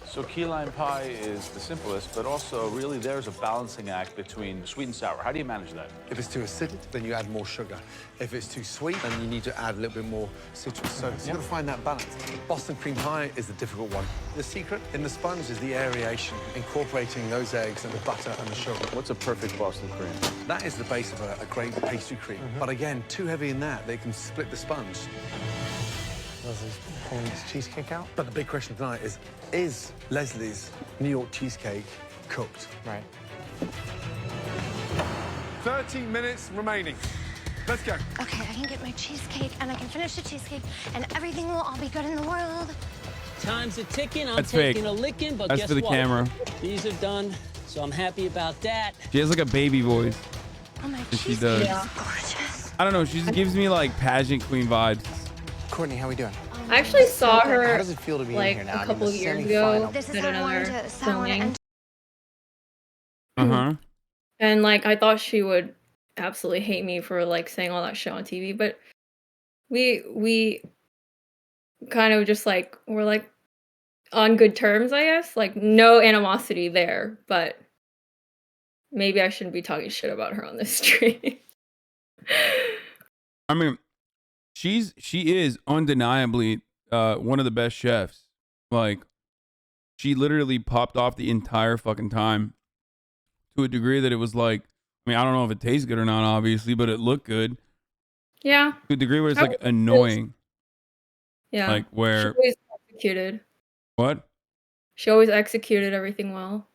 So key lime pie is the simplest, but also really there's a balancing act between sweet and sour. How do you manage that? If it's too acidic, then you add more sugar. If it's too sweet, then you need to add a little bit more citrus. So you've got to find that balance. Boston cream pie is the difficult one. The secret in the sponge is the aeration, incorporating those eggs and the butter and the sugar. What's a perfect Boston cream? That is the base of a great pastry cream. But again, too heavy in that, they can split the sponge. Leslie's pulling this cheesecake out. But the big question tonight is Leslie's New York cheesecake cooked? Right. 30 minutes remaining. Let's go. Okay, I can get my cheesecake and I can finish the cheesecake and everything will all be good in the world. Time's a ticking. I'm That's taking fake. a licking, but That's guess for the what? camera. These are done, so I'm happy about that. She has like a baby voice. Oh, my She cheesecake does. is gorgeous. I don't know. She just gives me like pageant queen vibes. Courtney, how we doing? I actually saw her How does it feel to be like in here now? a couple of the years ago semifinal. This is at how I wanted another to sound filming. Uh-huh. And like I thought she would absolutely hate me for like saying all that shit on TV, but we kind of just like we're like on good terms, I guess. Like no animosity there, but maybe I shouldn't be talking shit about her on this stream. I mean, she is undeniably one of the best chefs. Like, she literally popped off the entire fucking time to a degree that it was like, I mean, I don't know if it tastes good or not, obviously, but it looked good. Yeah. To a degree where it's like annoying. Yeah. Like where she always executed. what? She always executed everything well.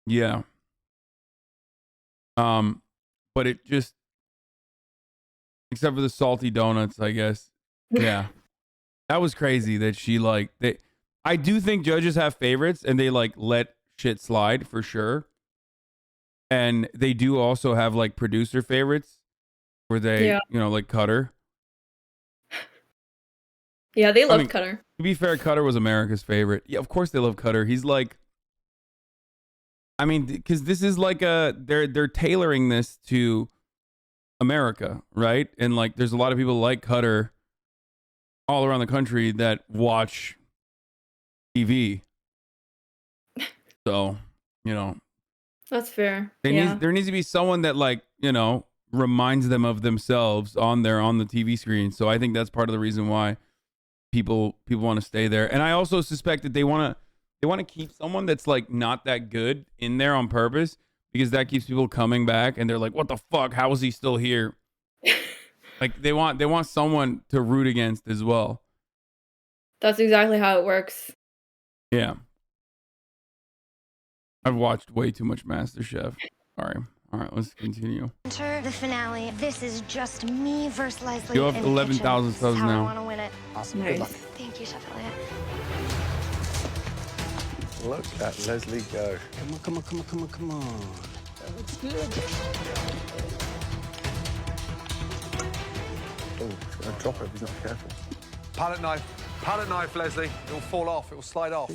Yeah. But it just, except for the salty donuts, I guess. Yeah. That was crazy that she like I do think judges have favorites and they like let shit slide for sure. And they do also have like producer favorites where they, you know, like Cutter. Yeah, they love I mean, Cutter. To be fair, Cutter was America's favorite. Yeah, of course they love Cutter. He's like, I mean, because this is like they're tailoring this to America, right? And like, there's a lot of people like Cutter all around the country that watch TV. So, you know, That's fair. there needs to be someone that like, you know, reminds them of themselves on the TV screen. So I think that's part of the reason why people want to stay there. And I also suspect that they want to keep someone that's like not that good in there on purpose because that keeps people coming back, and they're like, "What the fuck? How is he still here?" Like they want someone to root against as well. That's exactly how it works. Yeah. I've watched way too much MasterChef. Sorry. All right, let's continue. Enter the finale. This is just me versus Leslie. You have 11,000 subs now. I now. want to win it. Awesome. Nice. Good luck. Thank you, Chef Elliott. Look at Leslie go. Come on, come on, come on, come on, come on. That looks good. Oh, he's going to drop it if he's not careful. Palette knife, Leslie. It'll fall off, it'll slide off.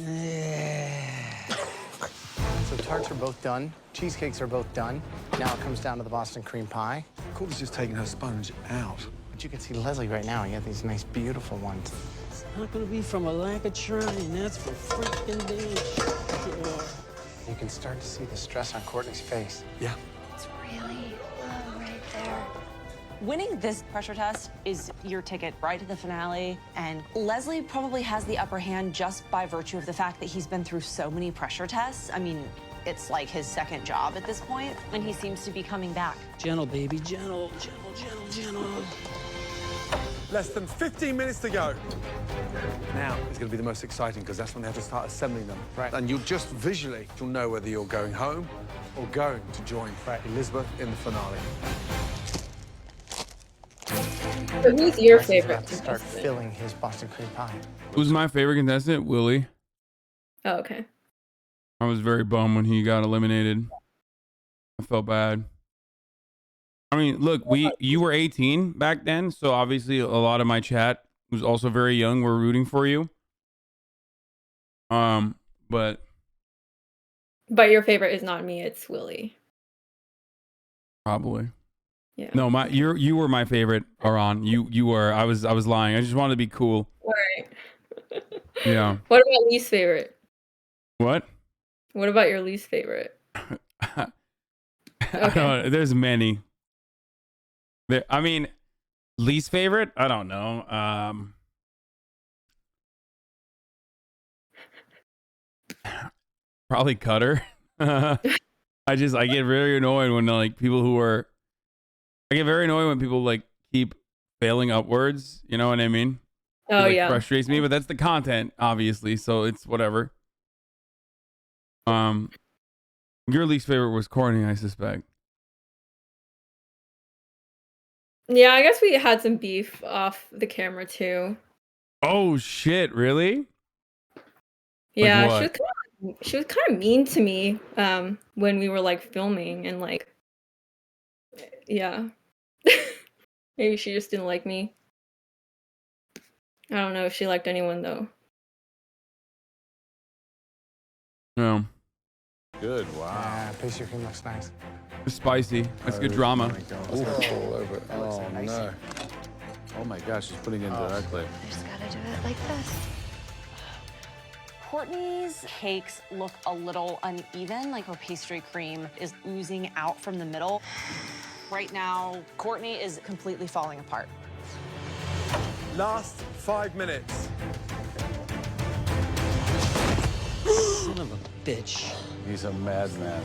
So tarts are both done. Cheesecakes are both done. Now it comes down to the Boston cream pie. Courtney's just taking her sponge out. But you can see Leslie right now. You have these nice, beautiful ones. It's not gonna be from a lack of trying. That's for freaking damn sure. You can start to see the stress on Courtney's face. Yeah. It's really low right there. Winning this pressure test is your ticket right to the finale, and Leslie probably has the upper hand just by virtue of the fact that he's been through so many pressure tests. I mean, it's like his second job at this point, and he seems to be coming back. Gentle, baby, gentle, gentle, gentle, gentle. Less than 15 minutes to go. Now is going to be the most exciting because that's when they have to start assembling them. Right. And you'll just visually, you'll know whether you're going home or going to join Elizabeth in the finale. So who's your Alexis favorite about to start contestant? filling his Boston cream pie. Who's my favorite contestant? Willie. Oh, okay. I was very bummed when he got eliminated. I felt bad. I mean, look, you were 18 back then, so obviously a lot of my chat who's also very young were rooting for you. But your favorite is not me, it's Willie. probably. Yeah. No, you were my favorite, AHRAN. You were. I was lying. I just wanted to be cool. All right. Yeah. What about least favorite? What? What about your least favorite? I don't know. There's many. I mean, least favorite? I don't know. Probably Cutter. I get very annoyed when like people who are. I get very annoyed when people like keep failing upwards. You know what I mean? Oh, it, like, yeah. frustrates me, but that's the content, obviously. So it's whatever. Your least favorite was Courtney, I suspect. Yeah, I guess we had some beef off the camera too. Oh shit! Really? Yeah, what? she was kind of mean to me when we were like filming, and like, yeah, maybe she just didn't like me. I don't know if she liked anyone though. No. Good. Wow. Yeah, pastry cream looks nice. It's spicy. That's good drama. My God. All over it. Oh, no. Oh my gosh, she's putting it directly. I just gotta do it like this. Courtney's cakes look a little uneven, like her pastry cream is oozing out from the middle. Right now, Courtney is completely falling apart. Last 5 minutes. Son of a bitch. He's a madman.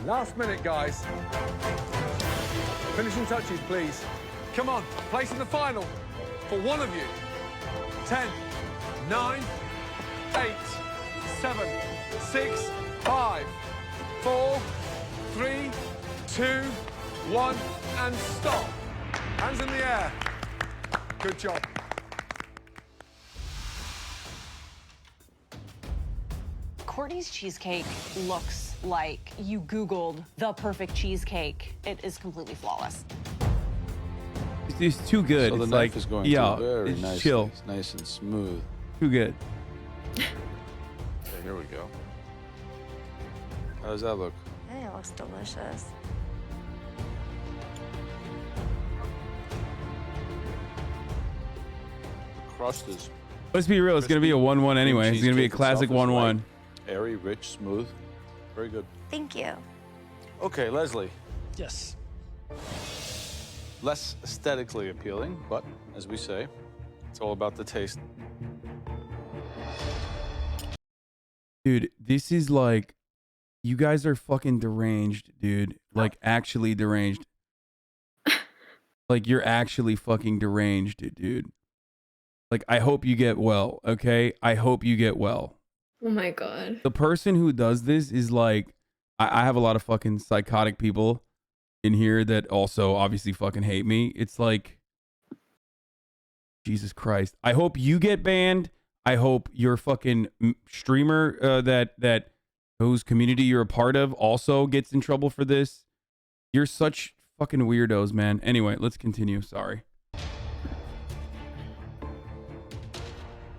Last minute, guys. Finishing touches, please. Come on, place in the final for one of you. 10, 9, 8, 7, 6, 5, 4, 3, 2, 1, and stop. Hands in the air. Good job. Courtney's cheesecake looks like you Googled the perfect cheesecake. It is completely flawless. It's too good. So the it's knife like, is going yeah, through very it's nicely. chill. It's nice and smooth. Too good. Okay, here we go. How does that look? I think it looks delicious. Crust is Let's be real. It's gonna be a 1-1 anyway. It's gonna be a cheesecake classic itself is 1-1. light, airy, rich, smooth. Very good. Thank you. Okay, Leslie. Yes. Less aesthetically appealing, but as we say, it's all about the taste. Dude, this is like, you guys are fucking deranged, dude. Like, actually deranged. Like, you're actually fucking deranged, dude. Like, I hope you get well, okay? I hope you get well. Oh my God. The person who does this is like, I have a lot of fucking psychotic people in here that also obviously fucking hate me. It's like, Jesus Christ. I hope you get banned. I hope your fucking streamer that whose community you're a part of also gets in trouble for this. You're such fucking weirdos, man. Anyway, let's continue. Sorry.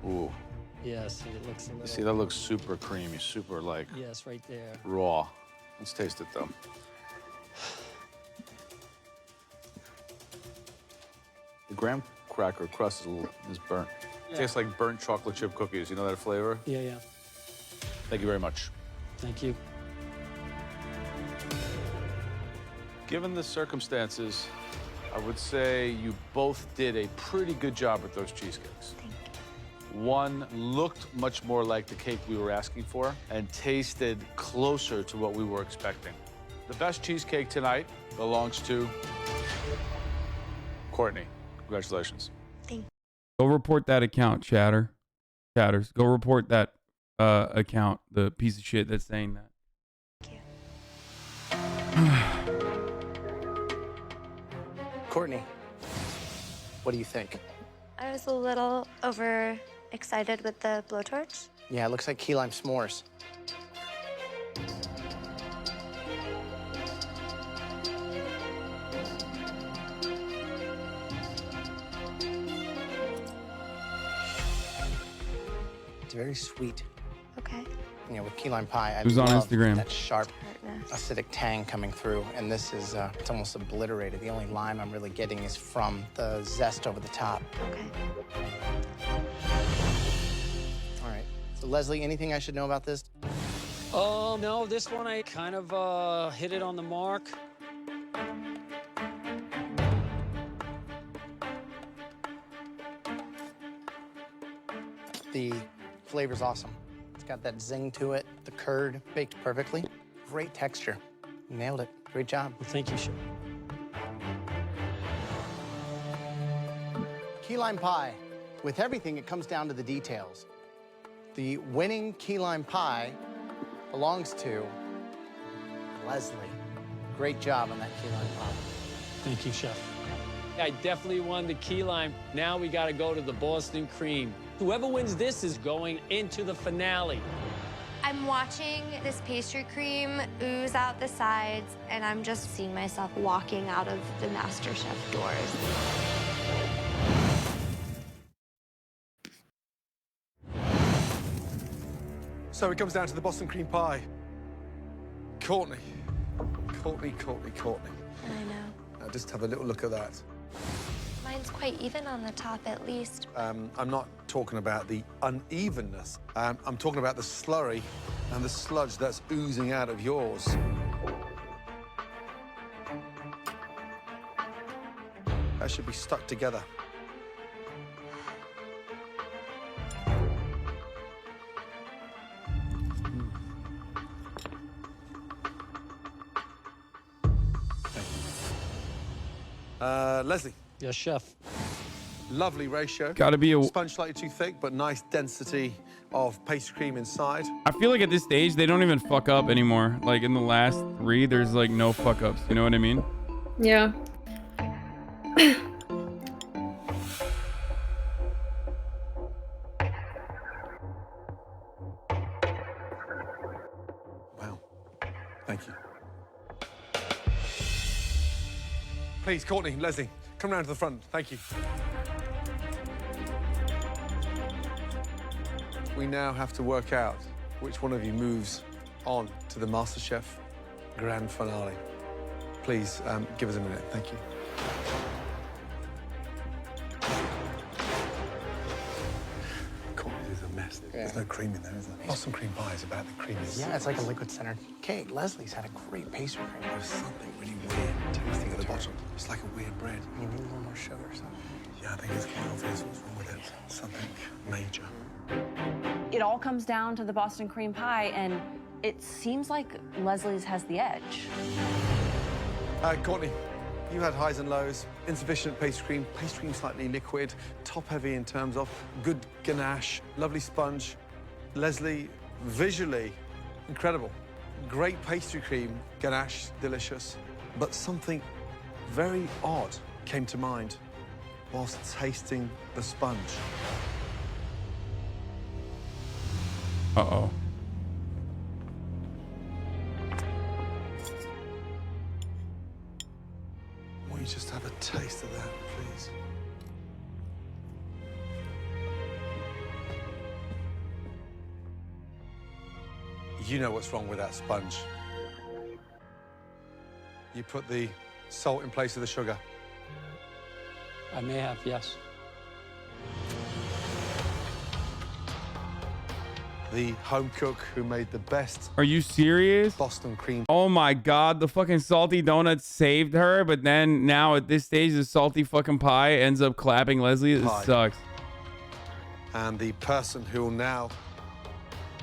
Ooh. Yeah, see, it looks a little... See, that looks super creamy, super like... Yes, right there. Raw. Let's taste it, though. The graham cracker crust is burnt. Yeah. Tastes like burnt chocolate chip cookies. You know that flavor? Yeah, yeah. Thank you very much. Thank you. Given the circumstances, I would say you both did a pretty good job with those cheesecakes. Thank you. One looked much more like the cake we were asking for and tasted closer to what we were expecting. The best cheesecake tonight belongs to Courtney. Congratulations. Thank you. Go report that account, chatters. Go report that account, the piece of shit that's saying that. Thank you. Courtney, what do you think? I was a little overexcited with the blowtorch. Yeah, it looks like key lime s'mores. It's very sweet. Okay. You know, with key lime pie, I Who's on love Instagram? that sharp, Tartness. acidic tang coming through, and this is, it's almost obliterated. The only lime I'm really getting is from the zest over the top. Okay. All right. So, Leslie, anything I should know about this? Oh, no, this one I kind of hit it on the mark. The flavor's awesome. It's got that zing to it. The curd baked perfectly. Great texture. Nailed it. Great job. Well, thank you, Chef. Key lime pie. With everything, it comes down to the details. The winning key lime pie belongs to Leslie. Great job on that key lime pie. Thank you, Chef. I definitely won the key lime. Now we got to go to the Boston cream. Whoever wins this is going into the finale. I'm watching this pastry cream ooze out the sides, and I'm just seeing myself walking out of the MasterChef doors. So it comes down to the Boston cream pie. Courtney. Courtney. I know. Now just have a little look at that. Mine's quite even on the top, at least. I'm not talking about the unevenness. I'm talking about the slurry and the sludge that's oozing out of yours. That should be stuck together. Leslie. Yes, Chef. Lovely ratio. Gotta be a sponge slightly too thick, but nice density of pastry cream inside. I feel like at this stage they don't even fuck up anymore. Like in the last 3, there's like no fuck ups. You know what I mean? Yeah. Wow. Thank you. Please, Courtney, Leslie, come round to the front. Thank you. We now have to work out which one of you moves on to the MasterChef grand finale. Please, give us a minute. Thank you. Courtney is a mess. There's no cream in there, is there? Boston cream pie is about the creaminess. Yeah, it's like a liquid-centered cake. Leslie's had a great pastry cream. There's something really weird tasting at the bottom. It's like a weird bread. You need a little more sugar or something. Yeah, I think it's quite obvious what's wrong with it. Something major. It all comes down to the Boston cream pie, and it seems like Leslie's has the edge. Courtney, you had highs and lows, insufficient pastry cream slightly liquid, top heavy in terms of good ganache, lovely sponge. Leslie, visually incredible. Great pastry cream, ganache, delicious. But something very odd came to mind whilst tasting the sponge. Uh-oh. Will you just have a taste of that, please? You know what's wrong with that sponge. You put the salt in place of the sugar. I may have, yes. The home cook who made the best. Are you serious? Boston cream. Oh my God, the fucking salty donut saved her, but then now at this stage, the salty fucking pie ends up clapping Leslie. This sucks. And the person who will now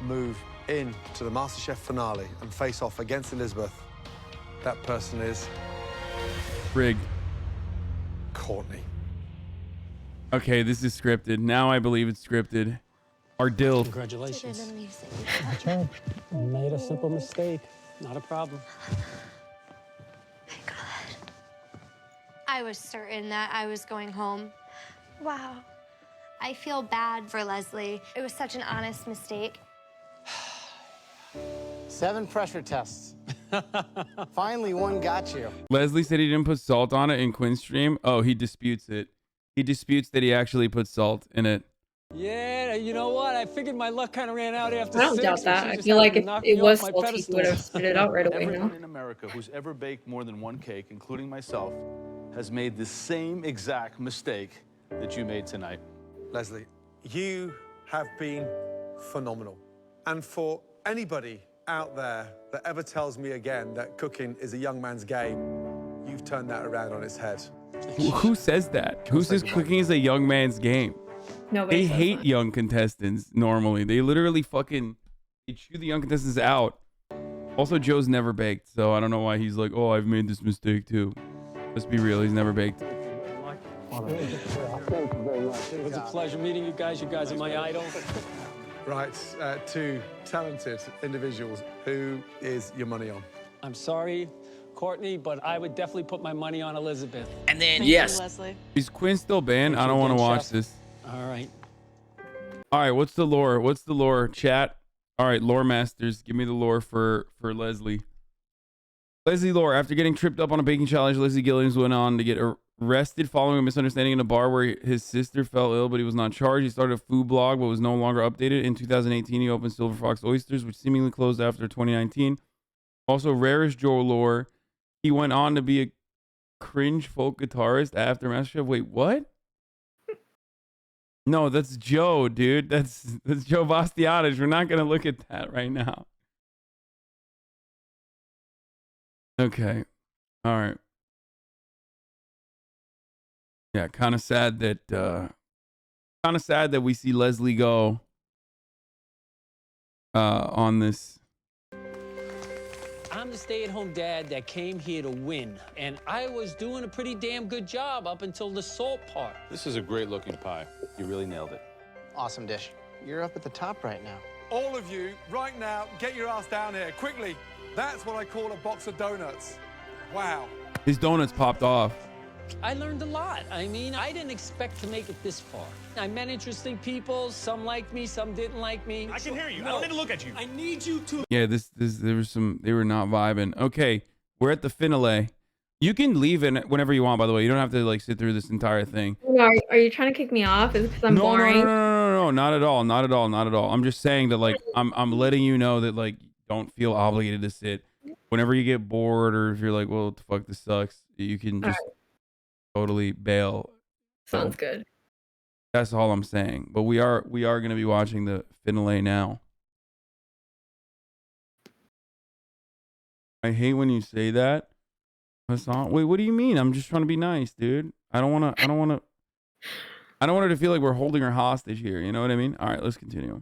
move into the MasterChef finale and face off against Elizabeth, that person is... Rigged. Courtney. Okay, this is scripted. Now I believe it's scripted. Our dill. Congratulations. I made a simple mistake. Not a problem. I was certain that I was going home. Wow. I feel bad for Leslie. It was such an honest mistake. 7 pressure tests. Finally, one got you. Leslie said he didn't put salt on it in Quinn's stream. Oh, he disputes it. He disputes that he actually put salt in it. Yeah, you know what? I figured my luck kind of ran out after I don't 6. doubt that. She I just feel like happened if to knock it me was off my salty, he would have pedestal. spit it out right away. Everyone No? in America who's ever baked more than one cake, including myself, has made the same exact mistake that you made tonight. Leslie, you have been phenomenal. And for anybody out there that ever tells me again that cooking is a young man's game, you've turned that around on its head. Who says that? Who says cooking is a young man's game? Nobody They says hate that. young contestants normally. They literally fucking they chew the young contestants out. Also, Joe's never baked, so I don't know why he's like, oh, I've made this mistake too. Let's be real, he's never baked. It was a pleasure meeting you guys. You guys are my idol. Right, 2 talented individuals. Who is your money on? I'm sorry, Courtney, but I would definitely put my money on Elizabeth. And then, Thank you, Leslie. Is Quinn still banned? Thank I you don't want to again, watch Chef. this. All right. All right, what's the lore? What's the lore, chat? All right, lore masters, give me the lore for Leslie. Leslie lore. After getting tripped up on a baking challenge, Leslie Gilliams went on to get arrested following a misunderstanding in a bar where his sister fell ill, but he was not charged. He started a food blog, but was no longer updated. In 2018, he opened Silver Fox Oysters, which seemingly closed after 2019. Also, rarest Joe lore. He went on to be a cringe folk guitarist after MasterChef. Wait, what? No, that's Joe, dude. That's Joe Bastianich. We're not gonna look at that right now. Okay. All right. Yeah, kind of sad that we see Leslie go on this. I'm the stay-at-home dad that came here to win, and I was doing a pretty damn good job up until the salt part. This is a great looking pie. You really nailed it. Awesome dish. You're up at the top right now. All of you, right now, get your ass down here, quickly. That's what I call a box of donuts. Wow. His donuts popped off. I learned a lot. I mean, I didn't expect to make it this far. I met interesting people. Some liked me, some didn't like me. I can hear you. I don't need to look at you. I need you to. Yeah, there was some. They were not vibing. Okay, we're at the finale. You can leave it whenever you want. By the way, you don't have to like sit through this entire thing. No, are you trying to kick me off? Is it because I'm No, boring? no, not at all, not at all, not at all. I'm just saying that like I'm letting you know that like don't feel obligated to sit. Whenever you get bored or if you're like, well, what the fuck, this sucks, you can just totally bail. Sounds good. That's all I'm saying. But we are gonna be watching the finale now. I hate when you say that. Hassan, wait, what do you mean? I'm just trying to be nice, dude. I don't wanna I don't want her to feel like we're holding her hostage here. You know what I mean? All right, let's continue.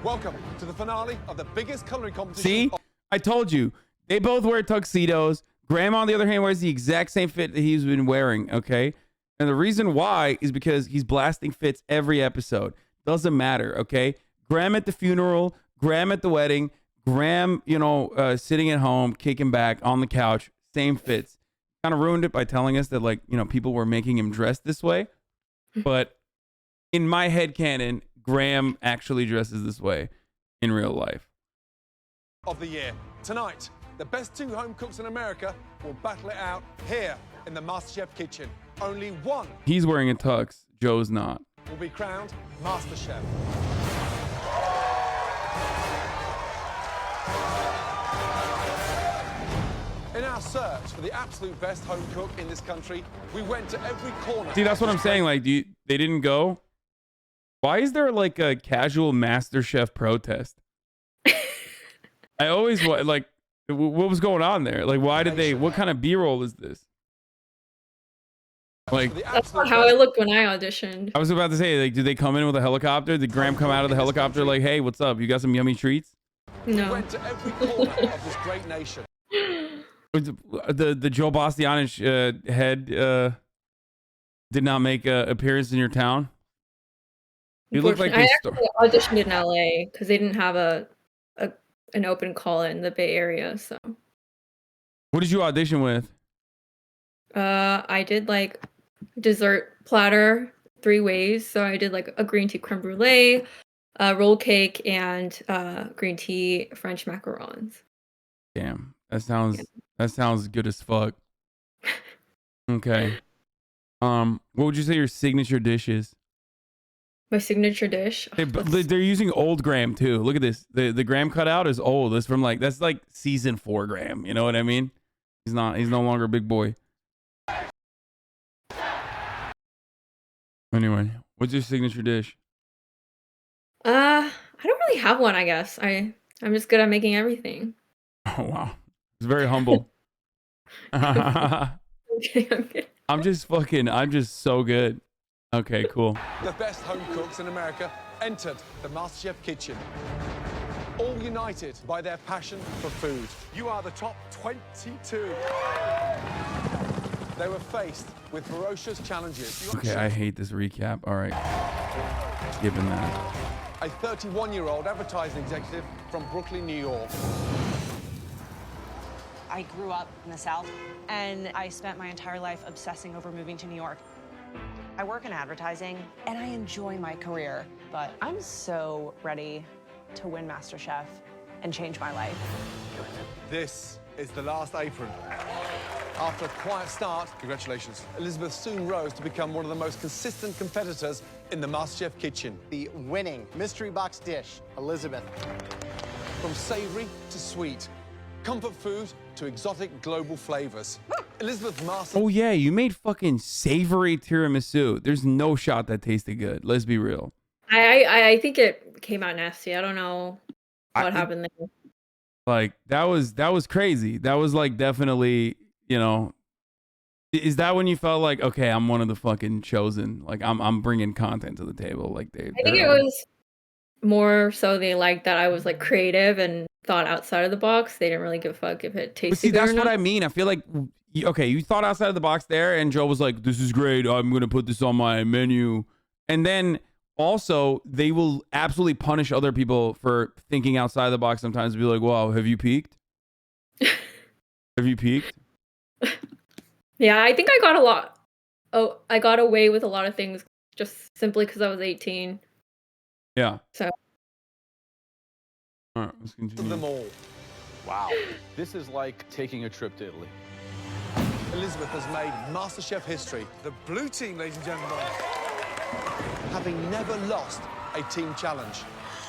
Welcome to the finale of the biggest culinary competition. See, I told you. They both wear tuxedos. Graham, on the other hand, wears the exact same fit that he's been wearing, okay? And the reason why is because he's blasting fits every episode. Doesn't matter, okay? Graham at the funeral, Graham at the wedding, Graham, you know, sitting at home, kicking back on the couch, same fits. Kind of ruined it by telling us that, like, you know, people were making him dress this way. But in my headcanon, Graham actually dresses this way in real life. Of the year. Tonight, the best 2 home cooks in America will battle it out here in the MasterChef kitchen. Only one He's wearing a tux. Joe's not. will be crowned MasterChef. In our search for the absolute best home cook in this country, we went to every corner. See, that's what I'm saying. Like, they didn't go? Why is there like a casual MasterChef protest? I always like, what was going on there? Like, why did they? What kind of B-roll is this? Like, That's not how I looked when I auditioned. I was about to say, like, did they come in with a helicopter? Did Graham come out of the helicopter like, hey, what's up? You got some yummy treats? No. We went to every corner of this great nation. The Joe Bastianich head did not make an appearance in your town. You look like I actually auditioned in LA because they didn't have an open call in the Bay Area. So What did you audition with? I did like dessert platter 3 ways. So I did like a green tea creme brulee, roll cake, and green tea French macarons. Damn, that sounds good as fuck. Okay. What would you say your signature dish is? My signature dish. They're using old Graham too. Look at this. The Graham cutout is old. It's from that's like season 4 Graham. You know what I mean? He's no longer a big boy. Anyway, what's your signature dish? I don't really have one, I guess. I'm just good at making everything. Oh wow. It's very humble. I'm just so good. Okay, cool. The best home cooks in America entered the MasterChef kitchen. All united by their passion for food. You are the top 22. They were faced with ferocious challenges. Okay, I hate this recap. All right. Given that. A 31-year-old advertising executive from Brooklyn, New York. I grew up in the South, and I spent my entire life obsessing over moving to New York. I work in advertising, and I enjoy my career, but I'm so ready to win MasterChef and change my life. This is the last apron. After a quiet start, congratulations, Elizabeth soon rose to become one of the most consistent competitors in the MasterChef kitchen. The winning mystery box dish, Elizabeth. From savory to sweet, comfort food to exotic global flavors. Elizabeth mastered. Oh yeah, you made fucking savory tiramisu. There's no shot that tasted good. Let's be real. I think it came out nasty. I don't know what happened there. Like that was crazy. That was like definitely, you know, is that when you felt like, okay, I'm one of the fucking chosen, like I'm bringing content to the table? Like I think it was more so they liked that I was like creative and thought outside of the box. They didn't really give a fuck if it tasted But see, good that's or what not. I mean. I feel like, okay, you thought outside of the box there, and Joe was like, this is great. I'm going to put this on my menu. And then also, they will absolutely punish other people for thinking outside the box sometimes. Be like, wow, have you peaked? Have you peaked? Yeah, I think I got I got away with a lot of things just simply because I was 18. Yeah. So. All right, let's continue. Them all. Wow. This is like taking a trip to Italy. Elizabeth has made MasterChef history. The blue team, ladies and gentlemen, having never lost a team challenge.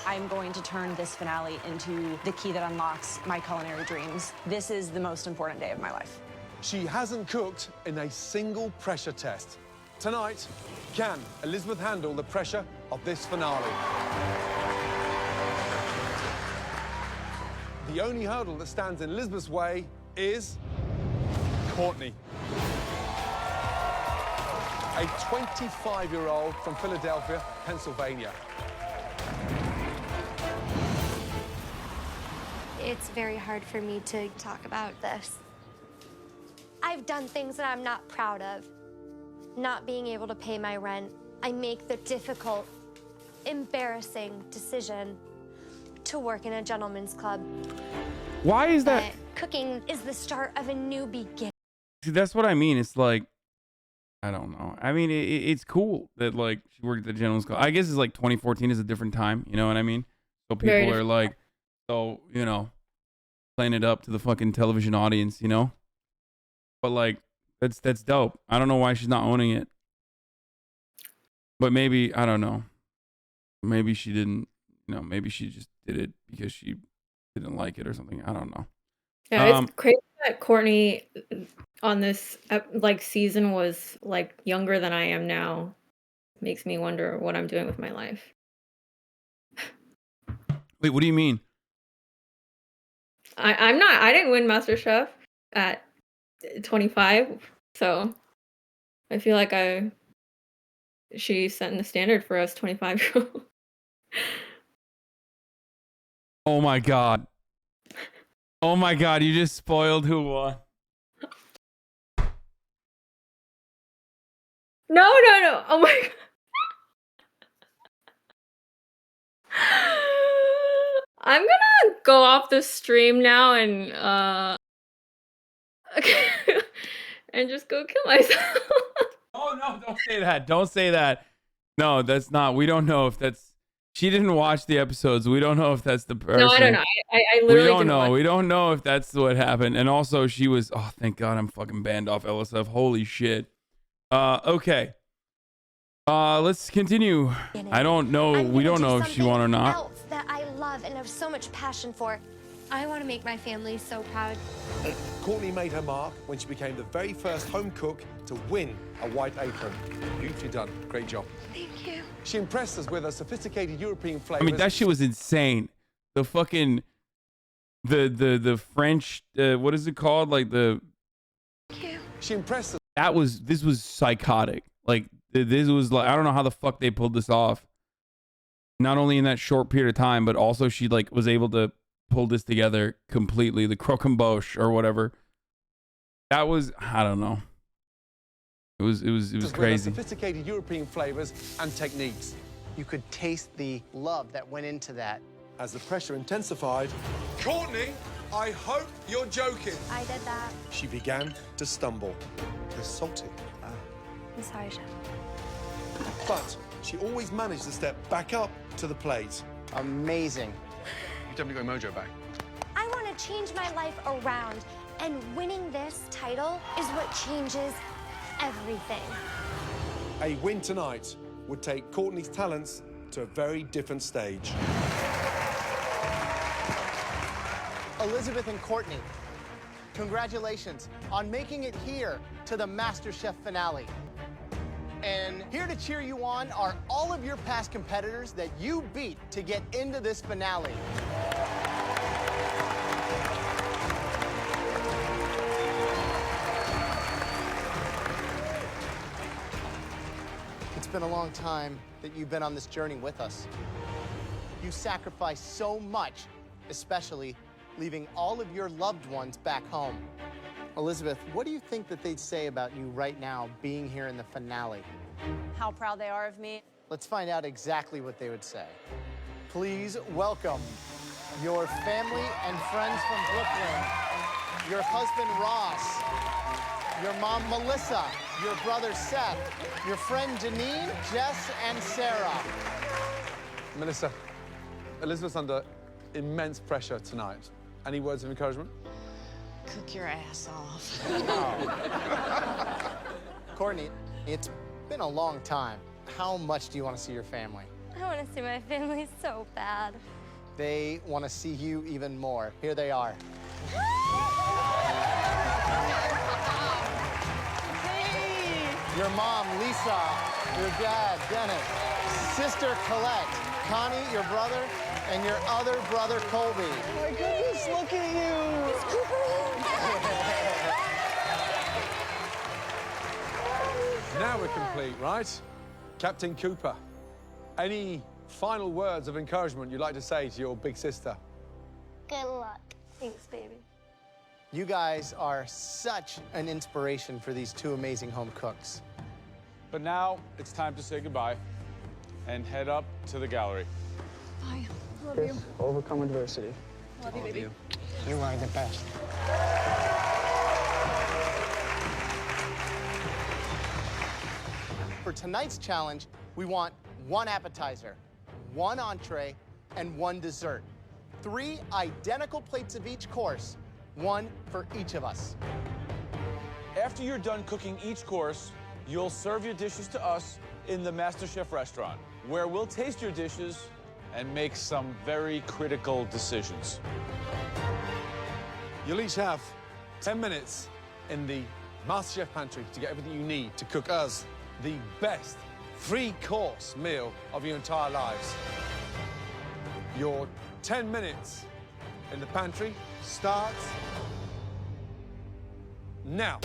I'm going to turn this finale into the key that unlocks my culinary dreams. This is the most important day of my life. She hasn't cooked in a single pressure test. Tonight, can Elizabeth handle the pressure of this finale? The only hurdle that stands in Elizabeth's way is Courtney. a 25-year-old from Philadelphia, Pennsylvania. It's very hard for me to talk about this. I've done things that I'm not proud of. Not being able to pay my rent. I make the difficult, embarrassing decision to work in a gentleman's club. Why is that? But cooking is the start of a new beginning. See, that's what I mean. It's like, I don't know. I mean, it's cool that like she worked at the gentleman's club. I guess it's like 2014 is a different time. You know what I mean? So people Very are like, so, you know, playing it up to the fucking television audience, you know? But like, that's dope. I don't know why she's not owning it. But maybe, I don't know. Maybe she didn't, you know, maybe she just did it because she didn't like it or something. I don't know. Yeah, it's crazy that Courtney on this like season was like younger than I am now. Makes me wonder what I'm doing with my life. Wait, what do you mean? I didn't win MasterChef at 25, so I feel like she's setting the standard for us 25-year-olds. Oh my God. Oh my God, you just spoiled who won. No. Oh my God. I'm gonna go off the stream now and and just go kill myself. Oh no, don't say that. Don't say that. No, that's not. We don't know if that's. She didn't watch the episodes. We don't know if that's the person. No, I don't know. I literally we don't didn't know. watch. We don't know if that's what happened. And also, she was. Oh, thank God, I'm fucking banned off LSF. Holy shit. Okay. Let's continue. I don't know. We don't know if she won or not. Else that I love and have so much passion for. I want to make my family so proud. Courtney made her mark when she became the very first home cook to win a white apron. Beautifully done. Great job. Thank you. She impressed us with her sophisticated European flavors. I mean, that shit was insane. The fucking the French what is it called? Like the. She impressed us. This was psychotic. Like this was like I don't know how the fuck they pulled this off. Not only in that short period of time, but also she like was able to pull this together completely. The croquembouche or whatever. That was I don't know. It was crazy. Sophisticated European flavors and techniques. You could taste the love that went into that. As the pressure intensified, Courtney, I hope you're joking. I did that. She began to stumble. They're salty. I'm sorry, Chef. But she always managed to step back up to the plate. Amazing. You definitely got your mojo back. I want to change my life around, and winning this title is what changes everything. A win tonight would take Courtney's talents to a very different stage. Elizabeth and Courtney, congratulations on making it here to the MasterChef finale. And here to cheer you on are all of your past competitors that you beat to get into this finale. It's been a long time that you've been on this journey with us. You sacrificed so much, especially leaving all of your loved ones back home. Elizabeth, what do you think that they'd say about you right now being here in the finale? How proud they are of me. Let's find out exactly what they would say. Please welcome your family and friends from Brooklyn, your husband Ross, your mom Melissa, your brother Seth, your friend Janine, Jess, and Sarah. Melissa, Elizabeth's under immense pressure tonight. Any words of encouragement? Cook your ass off. Courtney, it's been a long time. How much do you want to see your family? I want to see my family so bad. They want to see you even more. Here they are. Your mom, Lisa, your dad, Dennis, sister, Colette, Connie, your brother, and your other brother, Colby. Oh my goodness, look at you. Now we're complete, right? Captain Cooper, any final words of encouragement you'd like to say to your big sister? Good luck. Thanks, baby. You guys are such an inspiration for these two amazing home cooks. But now it's time to say goodbye and head up to the gallery. Bye. Love you. Overcome adversity. Love you, baby. You are the best. For tonight's challenge, we want 1 appetizer, 1 entree, and 1 dessert. 3 identical plates of each course, 1 for each of us. After you're done cooking each course, you'll serve your dishes to us in the MasterChef restaurant, where we'll taste your dishes and make some very critical decisions. You'll each have 10 minutes in the MasterChef pantry to get everything you need to cook us the best 3-course meal of your entire lives. Your 10 minutes in the pantry starts now.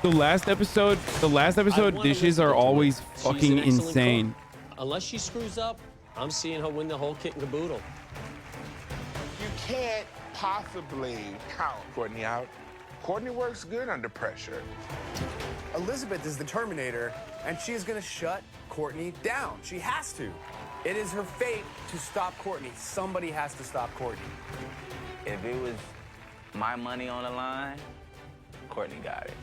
The last episode dishes are always fucking insane. Unless she screws up, I'm seeing her win the whole kit and caboodle. You can't possibly count Courtney out. Courtney works good under pressure. Elizabeth is the Terminator, and she is going to shut Courtney down. She has to. It is her fate to stop Courtney. Somebody has to stop Courtney. If it was my money on the line, Courtney got it.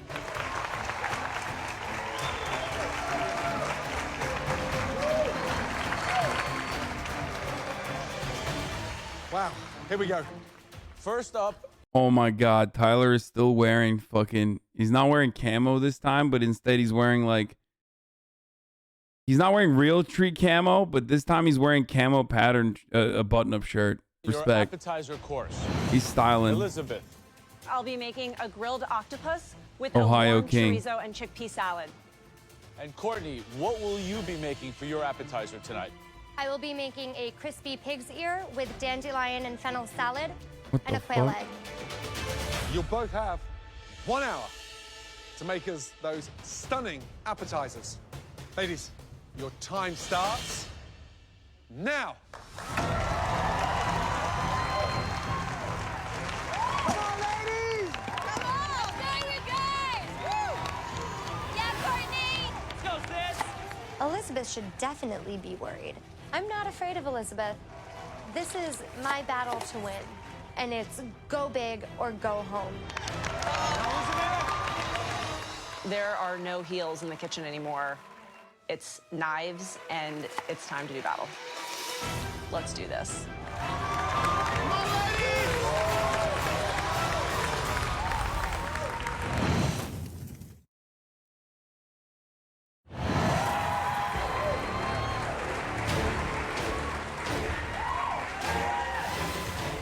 Wow, here we go. First up. Oh my God, Tyler is still wearing fucking, he's not wearing camo this time, but instead he's wearing like, he's not wearing real tree camo, but this time he's wearing camo pattern, a button-up shirt. Respect. Your appetizer course. He's styling. Elizabeth. I'll be making a grilled octopus with Ohio a warm King. chorizo and chickpea salad. And Courtney, what will you be making for your appetizer tonight? I will be making a crispy pig's ear with dandelion and fennel salad and the a quail fuck? egg. You'll both have 1 hour to make us those stunning appetizers. Ladies, your time starts now. Elizabeth should definitely be worried. I'm not afraid of Elizabeth. This is my battle to win, and it's go big or go home. There are no heels in the kitchen anymore. It's knives, and it's time to do battle. Let's do this.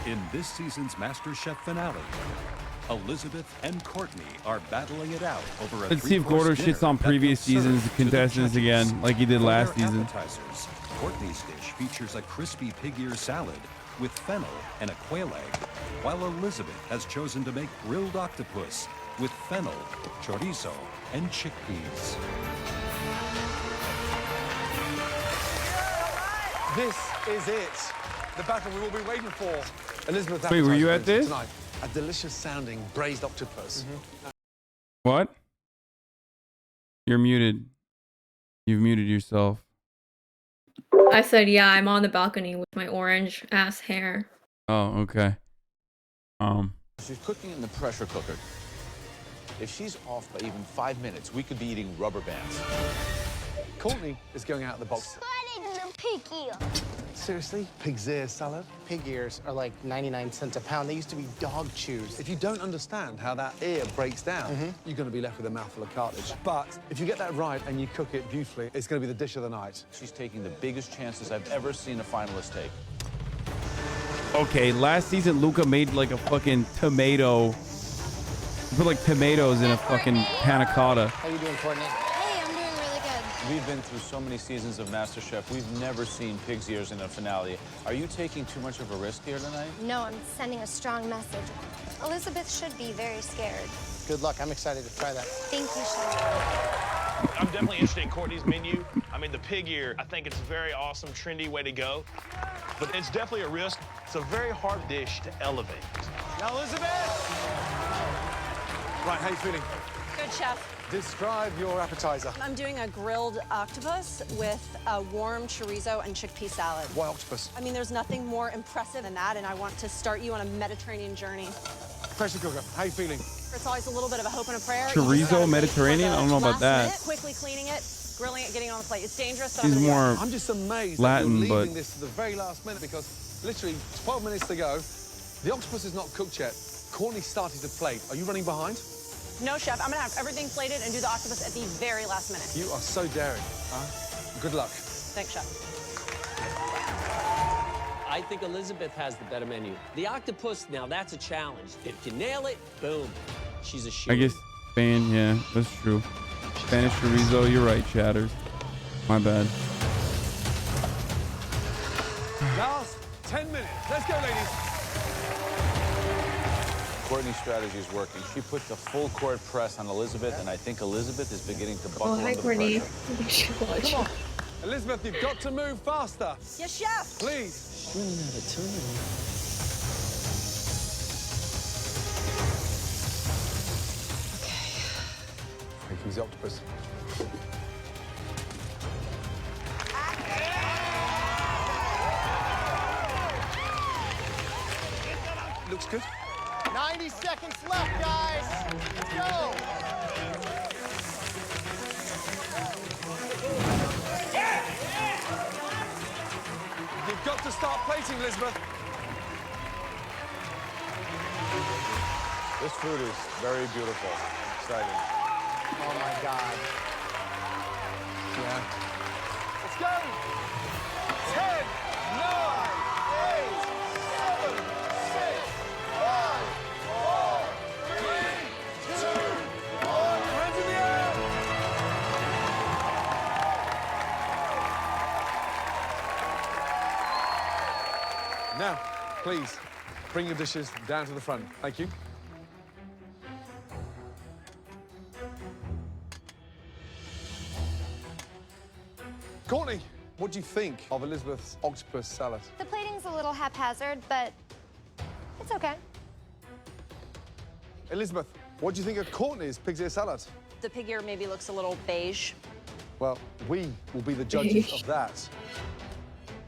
In this season's MasterChef finale, Elizabeth and Courtney are battling it out over a Let's see if Gordo shits on previous season's contestants again, like he did last season. Appetizers. Courtney's dish features a crispy pig ear salad with fennel and a quail egg, while Elizabeth has chosen to make grilled octopus with fennel, chorizo, and chickpeas. This is it. The battle we will be waiting for. Elizabeth, Wait, were you at this? Tonight, a delicious sounding braised octopus. What? You're muted. You've muted yourself. I said, yeah, I'm on the balcony with my orange ass hair. Oh, okay. She's cooking in the pressure cooker. If she's off by even 5 minutes, we could be eating rubber bands. Courtney is going out of the box. Seriously? Pig's ear salad? Pig ears are like 99 cents a pound. They used to be dog chews. If you don't understand how that ear breaks down, you're going to be left with a mouthful of cartilage. But if you get that right and you cook it beautifully, it's going to be the dish of the night. She's taking the biggest chances I've ever seen a finalist take. Okay, last season Luca made like a fucking tomato. He put like tomatoes in a fucking panna cotta. How you doing, Courtney? Hey, I'm doing really good. We've been through so many seasons of MasterChef. We've never seen pig's ears in a finale. Are you taking too much of a risk here tonight? No, I'm sending a strong message. Elizabeth should be very scared. Good luck. I'm excited to try that. Thank you, Chef. I'm definitely interested in Courtney's menu. I mean, the pig ear, I think it's a very awesome, trendy way to go. But it's definitely a risk. It's a very hard dish to elevate. Now, Elizabeth! Right, how you feeling? Good, Chef. Describe your appetizer. I'm doing a grilled octopus with a warm chorizo and chickpea salad. Why octopus? I mean, there's nothing more impressive than that, and I want to start you on a Mediterranean journey. Pressure cooker, how you feeling? It's always a little bit of a hope and a prayer. Chorizo Mediterranean? I don't know about that. Minute, quickly cleaning it, grilling it, getting it on the plate. It's dangerous, but He's I'm gonna more do it. I'm just amazed Latin, that you're leaving but- this to the very last minute because literally 12 minutes to go. The octopus is not cooked yet. Courtney started to plate. Are you running behind? No, Chef, I'm gonna have everything plated and do the octopus at the very last minute. You are so daring. Good luck. Thanks, Chef. I think Elizabeth has the better menu. The octopus, now that's a challenge. If you nail it, boom. She's a shoe. I guess Spain, yeah, that's true. Spanish chorizo, you're right, Chatters. My bad. Last 10 minutes. Let's go, ladies. Courtney's strategy is working. She put the full court press on Elizabeth, and I think Elizabeth is beginning to buckle under the Courtney. pressure. Come on. Elizabeth, you've got to move faster. Yes, Chef. Please. Running out of time. Use the octopus. Looks good. 90 seconds left, guys. Let's go. You've got to start plating, Elizabeth. This food is very beautiful. Exciting. Oh, my God. Yeah. Let's go. 10, 9, 8, 7, 6, 5, 4, 3, 2, 1. Hands in the air. Now, please, bring your dishes down to the front. Thank you. Courtney, what do you think of Elizabeth's octopus salad? The plating's a little haphazard, but it's okay. Elizabeth, what do you think of Courtney's pig's ear salad? The pig ear maybe looks a little beige. Well, we will be the judges of that.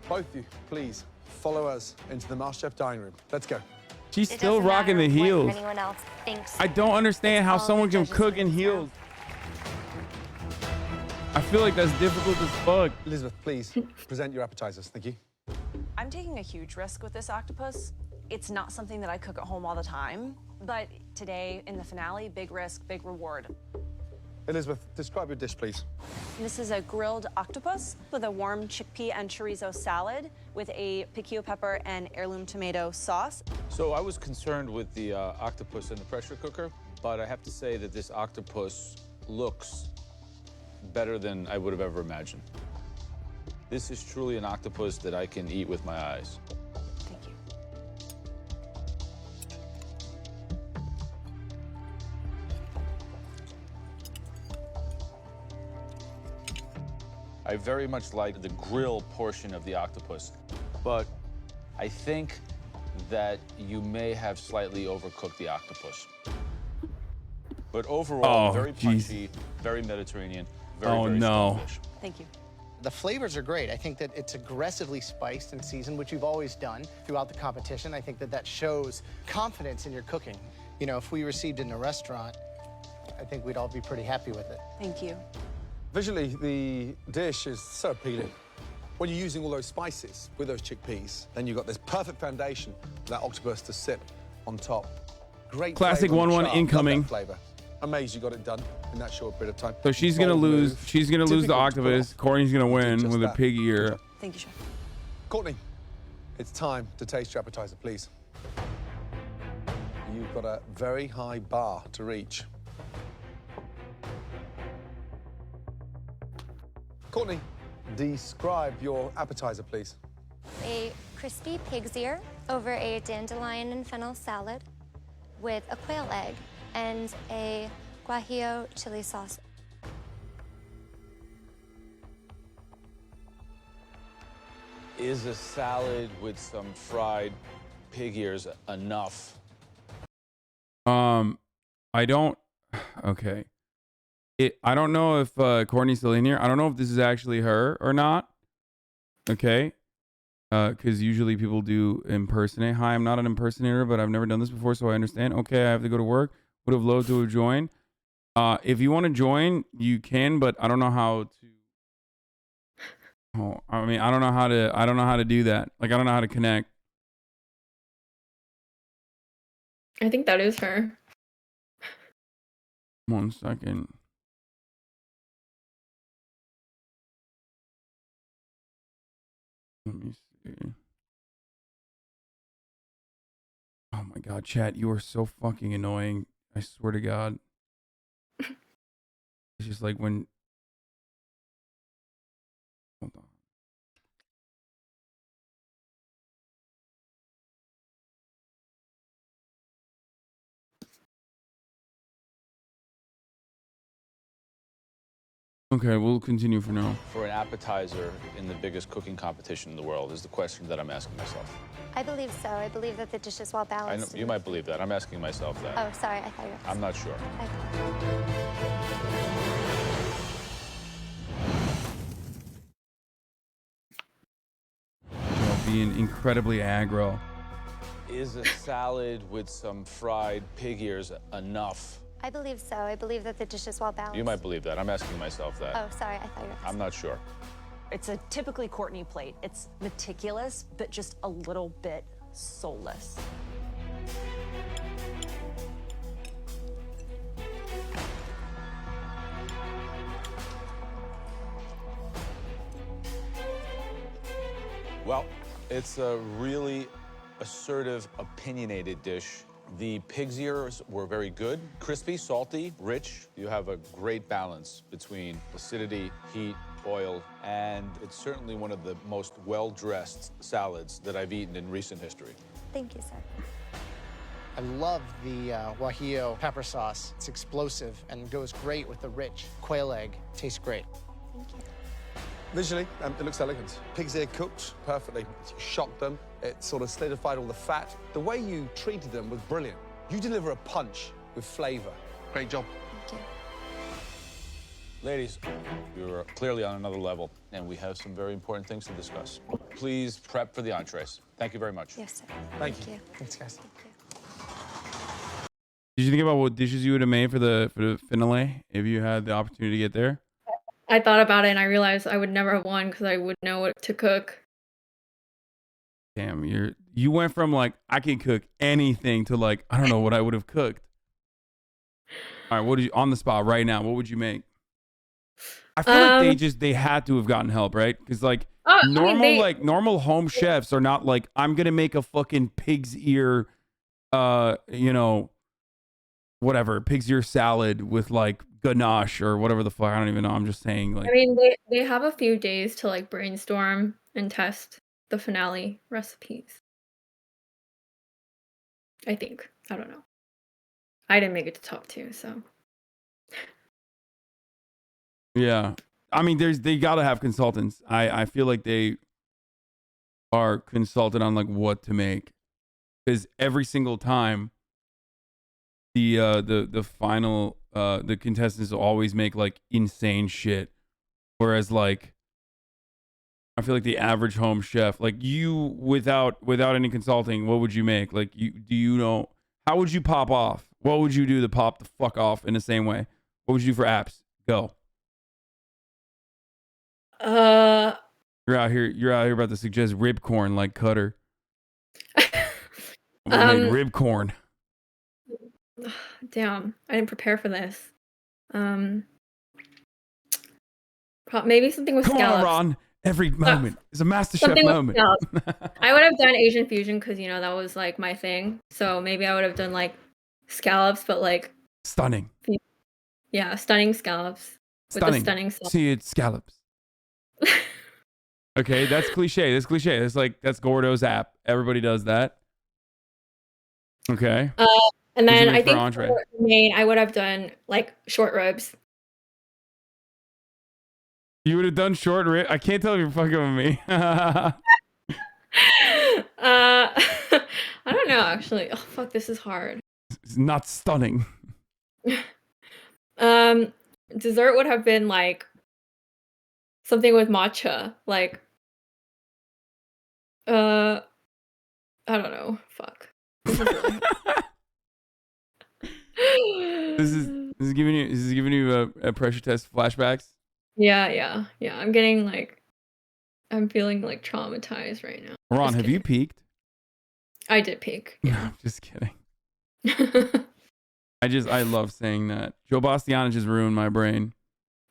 Both of you, please, follow us into the MasterChef dining room. Let's go. She's It still doesn't rocking the matter what heels. anyone else thinks. I don't understand how It's all someone the can judges' cook in wins now. heels. I feel like that's difficult as fuck. Elizabeth, please, present your appetizers. Thank you. I'm taking a huge risk with this octopus. It's not something that I cook at home all the time, but today in the finale, big risk, big reward. Elizabeth, describe your dish, please. This is a grilled octopus with a warm chickpea and chorizo salad with a piquillo pepper and heirloom tomato sauce. So I was concerned with the octopus in the pressure cooker, but I have to say that this octopus looks better than I would have ever imagined. This is truly an octopus that I can eat with my eyes. Thank you. I very much like the grill portion of the octopus, but I think that you may have slightly overcooked the octopus. But overall, Oh, very geez. punchy, very Mediterranean, very, Oh, very no. strong dish. Thank you. The flavors are great. I think that it's aggressively spiced and seasoned, which you've always done throughout the competition. I think that that shows confidence in your cooking. You know, if we received it in a restaurant, I think we'd all be pretty happy with it. Thank you. Visually, the dish is so appealing. When you're using all those spices with those chickpeas, then you've got this perfect foundation for that octopus to sit on top. Great Classic flavor on the 1-1 char. incoming. Love that flavor. Amazed you got it done in that short period of time. So she's gonna Bold lose. move. She's gonna lose the Difficult to pull octopus. off. Courtney's gonna Do win just with a that. pig ear. Thank you, Chef. Courtney, it's time to taste your appetizer, please. You've got a very high bar to reach. Courtney, describe your appetizer, please. A crispy pig's ear over a dandelion and fennel salad with a quail egg and a guajillo chili sauce. Is a salad with some fried pig ears enough? I don't. Okay. I don't know if Courtney's still in here. I don't know if this is actually her or not. Okay. Because usually people do impersonate. Hi, I'm not an impersonator, but I've never done this before, so I understand. Okay, I have to go to work. Would have loved to have joined. If you want to join, you can, but I don't know how to. Oh, I mean, I don't know how to do that. Like, I don't know how to connect. I think that is her. 1 second. Let me see. Oh my god, chat, you are so fucking annoying. I swear to God. It's just like when... Hold on. Okay, we'll continue for now. For an appetizer in the biggest cooking competition in the world is the question that I'm asking myself. I believe so. I believe that the dish is well I know, balanced. you might believe that. I'm asking myself that. Oh, sorry. I thought you were. I'm not sure. Being incredibly aggro. Is a salad with some fried pig ears enough? I believe so. I believe that the dish is well balanced. You might believe that. I'm asking myself that. Oh, sorry. I thought you were. I'm not sure. It's a typically Courtney plate. It's meticulous, but just a little bit soulless. Well, it's a really assertive, opinionated dish. The pig's ears were very good, crispy, salty, rich. You have a great balance between acidity, heat, oil, and it's certainly one of the most well-dressed salads that I've eaten in recent history. Thank you, sir. I love the guajillo pepper sauce. It's explosive and goes great with the rich quail egg. Tastes great. Thank you. Visually, it looks elegant. Pig's ear cooked perfectly. It shocked them. It sort of solidified all the fat. The way you treated them was brilliant. You deliver a punch with flavor. Great job. Thank you. Ladies, you're clearly on another level, and we have some very important things to discuss. Please prep for the entrees. Thank you very much. Yes, sir. Thank you. Thanks, guys. Thank you. Did you think about what dishes you would have made for the finale if you had the opportunity to get there? I thought about it and I realized I would never have won because I wouldn't know what to cook. Damn, you went from like I can cook anything to like I don't know what I would have cooked. All right, what did you on the spot right now? What would you make? I feel like they had to have gotten help, right? Because like normal home chefs are not like I'm gonna make a fucking pig's ear, whatever pig's ear salad with like ganache or whatever the fuck. I don't even know. I'm just saying like. I mean, they have a few days to like brainstorm and test the finale recipes. I think. I don't know. I didn't make it to top 2, so. Yeah. I mean, they got to have consultants. I feel like they are consulted on like what to make. Because every single time the final the contestants always make like insane shit. Whereas like I feel like the average home chef, like you without any consulting, what would you make? Like how would you pop off? What would you do to pop the fuck off in the same way? What would you do for apps? Go. You're out here about to suggest rib corn like Cutter. Rib corn. Damn, I didn't prepare for this. Maybe something with Come scallops. on, Ron. Every moment is a MasterChef moment. I would have done Asian fusion because that was like my thing. So maybe I would have done like scallops, but like stunning. Yeah, stunning scallops with the stunning sauce. See, it's scallops. Okay, that's cliche. That's cliche. That's Gordo's app. Everybody does that. Okay. And What'd you then make I for think entree? for main, I would have done like short ribs. You would have done short rib. I can't tell if you're fucking with me. I don't know actually. Oh fuck, this is hard. It's not stunning. Dessert would have been like something with matcha, like I don't know. Fuck. This is really This is giving you a pressure test flashbacks. yeah. I'm getting like I'm feeling like traumatized right now. Ron, Just have you peaked? I did peak. No, just kidding. I love saying that. Joe Bastianich just ruined my brain.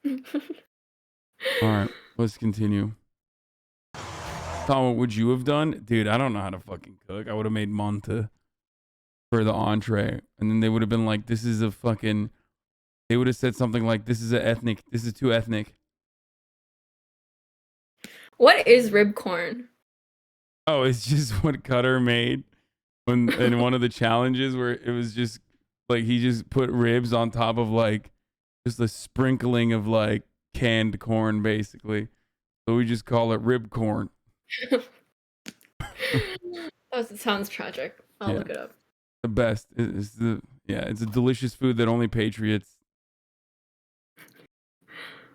All right, let's continue. Tom, what would you have done? Dude, I don't know how to fucking cook. I would have made manta for the entree. And then they would have been like, this is a fucking... They would have said something like, this is too ethnic. What is rib corn? Oh, it's just what Cutter made in one of the challenges where it was just like he just put ribs on top of like just a sprinkling of like canned corn, basically. So we just call it rib corn. It sounds tragic. I'll look it up. The best. It's a delicious food that only patriots.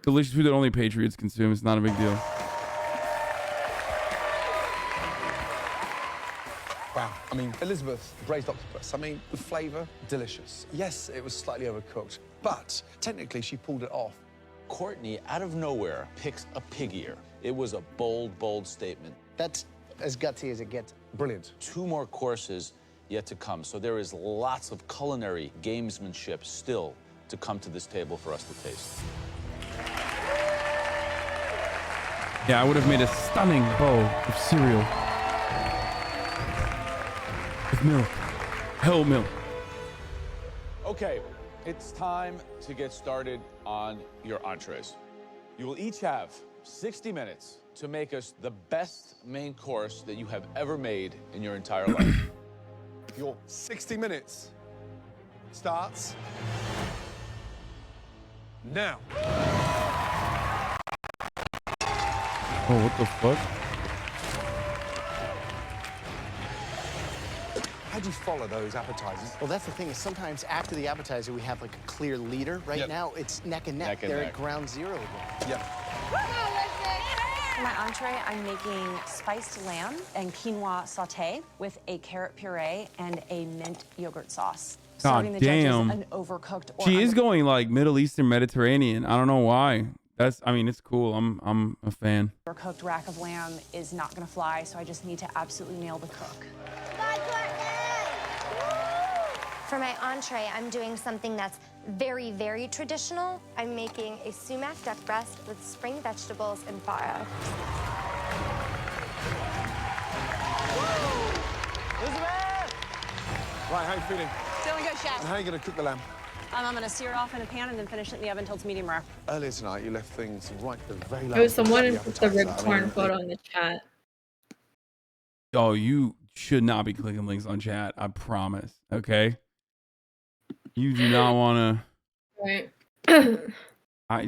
Delicious food that only patriots consume. It's not a big deal. Wow. I mean, Elizabeth, braised octopus. I mean, the flavor, delicious. Yes, it was slightly overcooked, but technically she pulled it off. Courtney, out of nowhere, picks a pig ear. It was a bold, bold statement. That's as gutsy as it gets. Brilliant. 2 more courses yet to come, so there is lots of culinary gamesmanship still to come to this table for us to taste. Yeah, I would have made a stunning bowl of cereal. With milk. Hell milk. Okay, it's time to get started on your entrees. You will each have 60 minutes to make us the best main course that you have ever made in your entire life. Your 60 minutes starts now. Oh, what the fuck? How do you follow those appetizers? Well, that's the thing is sometimes after the appetizer, we have like a clear leader. Right now, it's neck and neck. Neck and They're neck. at ground zero again. Yeah. For my entree, I'm making spiced lamb and quinoa sauté with a carrot puree and a mint yogurt sauce. God Serving the damn. judges an overcooked or She is going like Middle Eastern Mediterranean. I don't know why. I mean, it's cool. I'm a fan. overcooked rack of lamb is not gonna fly, so I just need to absolutely nail the cook. For my entree, I'm doing something that's very, very traditional. I'm making a sumac duck breast with spring vegetables and farro. Elizabeth! Right, how you feeling? Feeling good, chef. And how are you going to cook the lamb? I'm gonna sear it off in a pan and then finish it in the oven until it's medium rare. Earlier tonight, you left things right at the very last. There was someone of with the rib appetizer. I corn mean, photo in the chat. Oh, you should not be clicking links on chat. I promise. Okay. You do not want Right. to.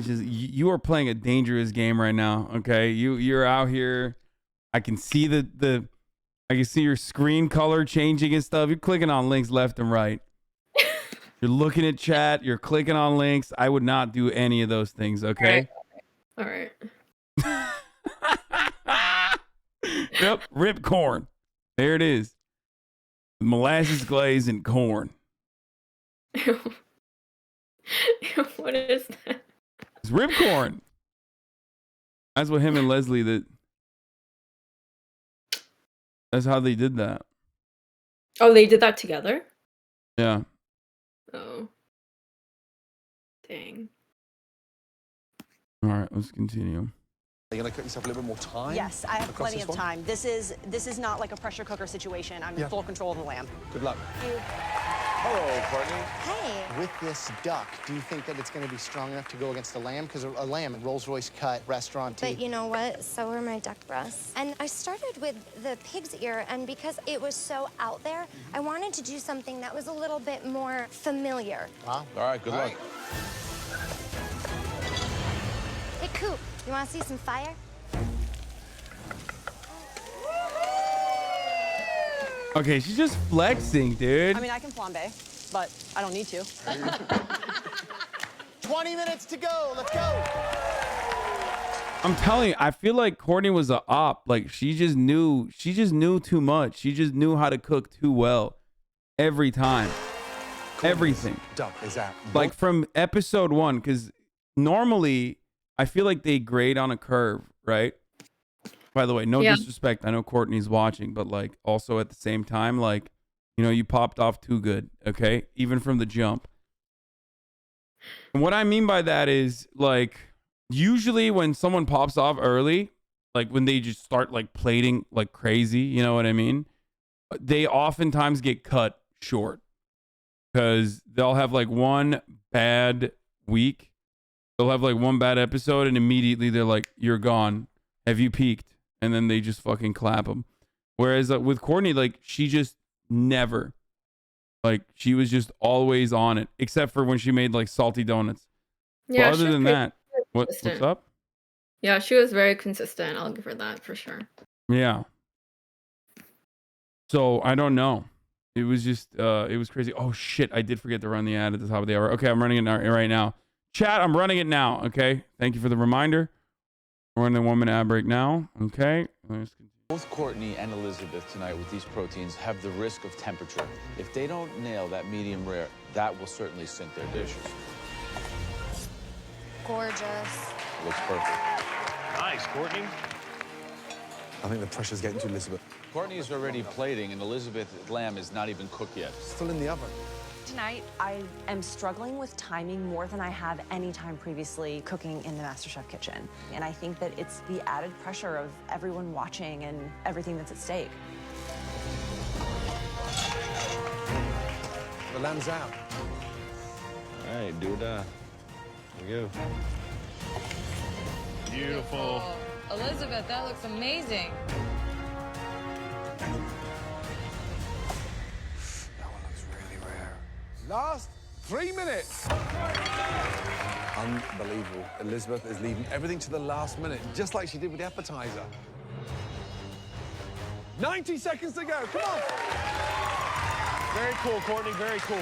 You are playing a dangerous game right now. Okay. You're out here. I can see I can see your screen color changing and stuff. You're clicking on links left and right. You're looking at chat. You're clicking on links. I would not do any of those things. Okay. All right. Yep. Rib corn. There it is. Molasses glaze and corn. What is that? It's rib corn. That's what him and Leslie that's how they did that. Oh, they did that together? Yeah. Oh. Dang. All right, let's continue. Are you going to cook yourself a little bit more time? Yes, I have across plenty this of one? time. This is not like a pressure cooker situation. I'm in full control of the lamb. Good luck. Thank you. Hello, Courtney. Hey. With this duck, do you think that it's going to be strong enough to go against a lamb? Because a lamb, Rolls-Royce cut, restaurant teeth. But you know what? So are my duck breasts. And I started with the pig's ear, and because it was so out there, I wanted to do something that was a little bit more familiar. Wow. All right, good luck. Hey, Coop, you want to see some fire? Okay, she's just flexing, dude. I mean, I can flambe, but I don't need to. 20 minutes to go. Let's go. I'm telling you, I feel like Courtney was a op. Like she just knew too much. She just knew how to cook too well every time. Everything. Duck is out. Like from episode 1, because normally I feel like they grade on a curve, right? By the way, no disrespect. I know Courtney's watching, but like also at the same time, like, you know, you popped off too good, okay? Even from the jump. And what I mean by that is like, usually when someone pops off early, like when they just start like plating like crazy, you know what I mean? They oftentimes get cut short because they'll have like one bad week. They'll have like one bad episode and immediately they're like, you're gone. Have you peaked? And then they just fucking clap them. Whereas with Courtney, like she just never, like she was just always on it, except for when she made like salty donuts. Yeah, But other than that, what's up? Yeah, she was very consistent. I'll give her that for sure. Yeah. So I don't know. It was just, it was crazy. Oh shit, I did forget to run the ad at the top of the hour. Okay, I'm running it right now. Chat, I'm running it now. Okay, thank you for the reminder. We're in the 1 minute ad break now. Okay. Both Courtney and Elizabeth tonight with these proteins have the risk of temperature. If they don't nail that medium rare, that will certainly sink their dishes. Gorgeous. Looks perfect. Nice, Courtney. I think the pressure's getting to Elizabeth. Courtney's already plating, and Elizabeth's lamb is not even cooked yet. Still in the oven. Tonight, I am struggling with timing more than I have any time previously cooking in the MasterChef kitchen. And I think that it's the added pressure of everyone watching and everything that's at stake. The lamb's out. All right, do that. Here we go. Beautiful. Elizabeth, that looks amazing. Last 3 minutes. Unbelievable. Elizabeth is leaving everything to the last minute, just like she did with the appetizer. 90 seconds to go. Come on. Very cool, Courtney. Very cool.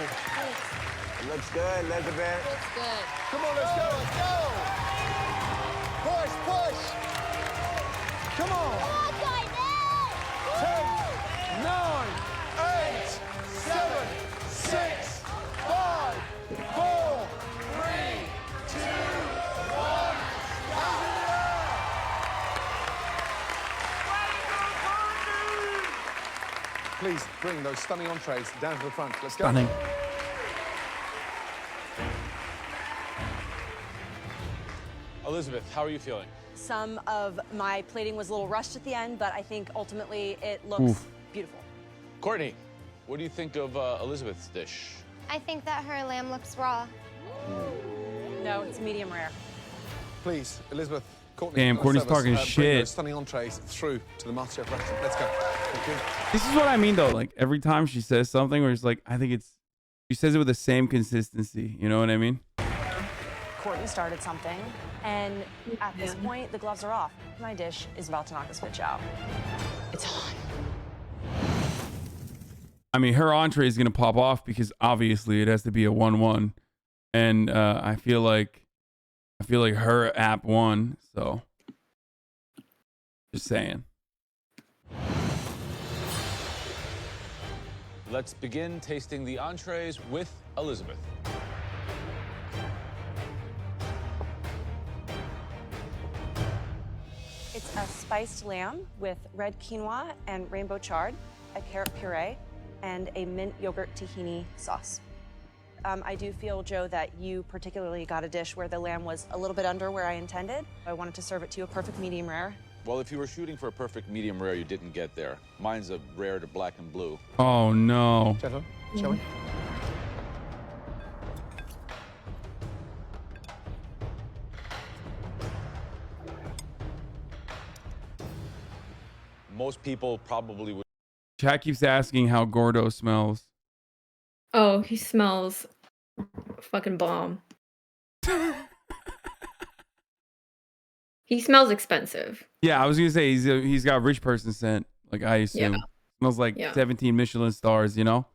Looks good, Elizabeth. Looks good. Come on, let's go. Let's go. Push, push. Come on. 10, 9, 8, 7, 6, 5, 4, 3, 2, 1. Please bring those stunning entrees down to the front. Let's go. Stunning. Elizabeth, how are you feeling? Some of my plating was a little rushed at the end, but I think ultimately it looks beautiful. Courtney, what do you think of Elizabeth's dish? I think that her lamb looks raw. No, it's medium rare. Please, Elizabeth, Courtney. Damn, Courtney's talking bring shit. those stunning entrees through to the MasterChef restaurant. Let's go. Thank you. This is what I mean though. Like every time she says something where it's like, I think it's, she says it with the same consistency. You know what I mean? Courtney started something, and at this point, the gloves are off. My dish is about to knock this bitch out. It's on. I mean, her entree is gonna pop off because obviously it has to be a 1-1, and I feel like her app won. So, just saying. Let's begin tasting the entrees with Elizabeth. It's a spiced lamb with red quinoa and rainbow chard, a carrot puree, and a mint yogurt tahini sauce. I do feel, Joe, that you particularly got a dish where the lamb was a little bit under where I intended. I wanted to serve it to you a perfect medium rare. Well, if you were shooting for a perfect medium rare, you didn't get there. Mine's a rare to black and blue. Oh no. Shall we? most people probably would. Chat keeps asking how Gordo smells. Oh, he smells fucking bomb. He smells expensive. Yeah, I was gonna say he's got rich person scent. Like I assume. Yeah. Smells like 17 Michelin stars. You know.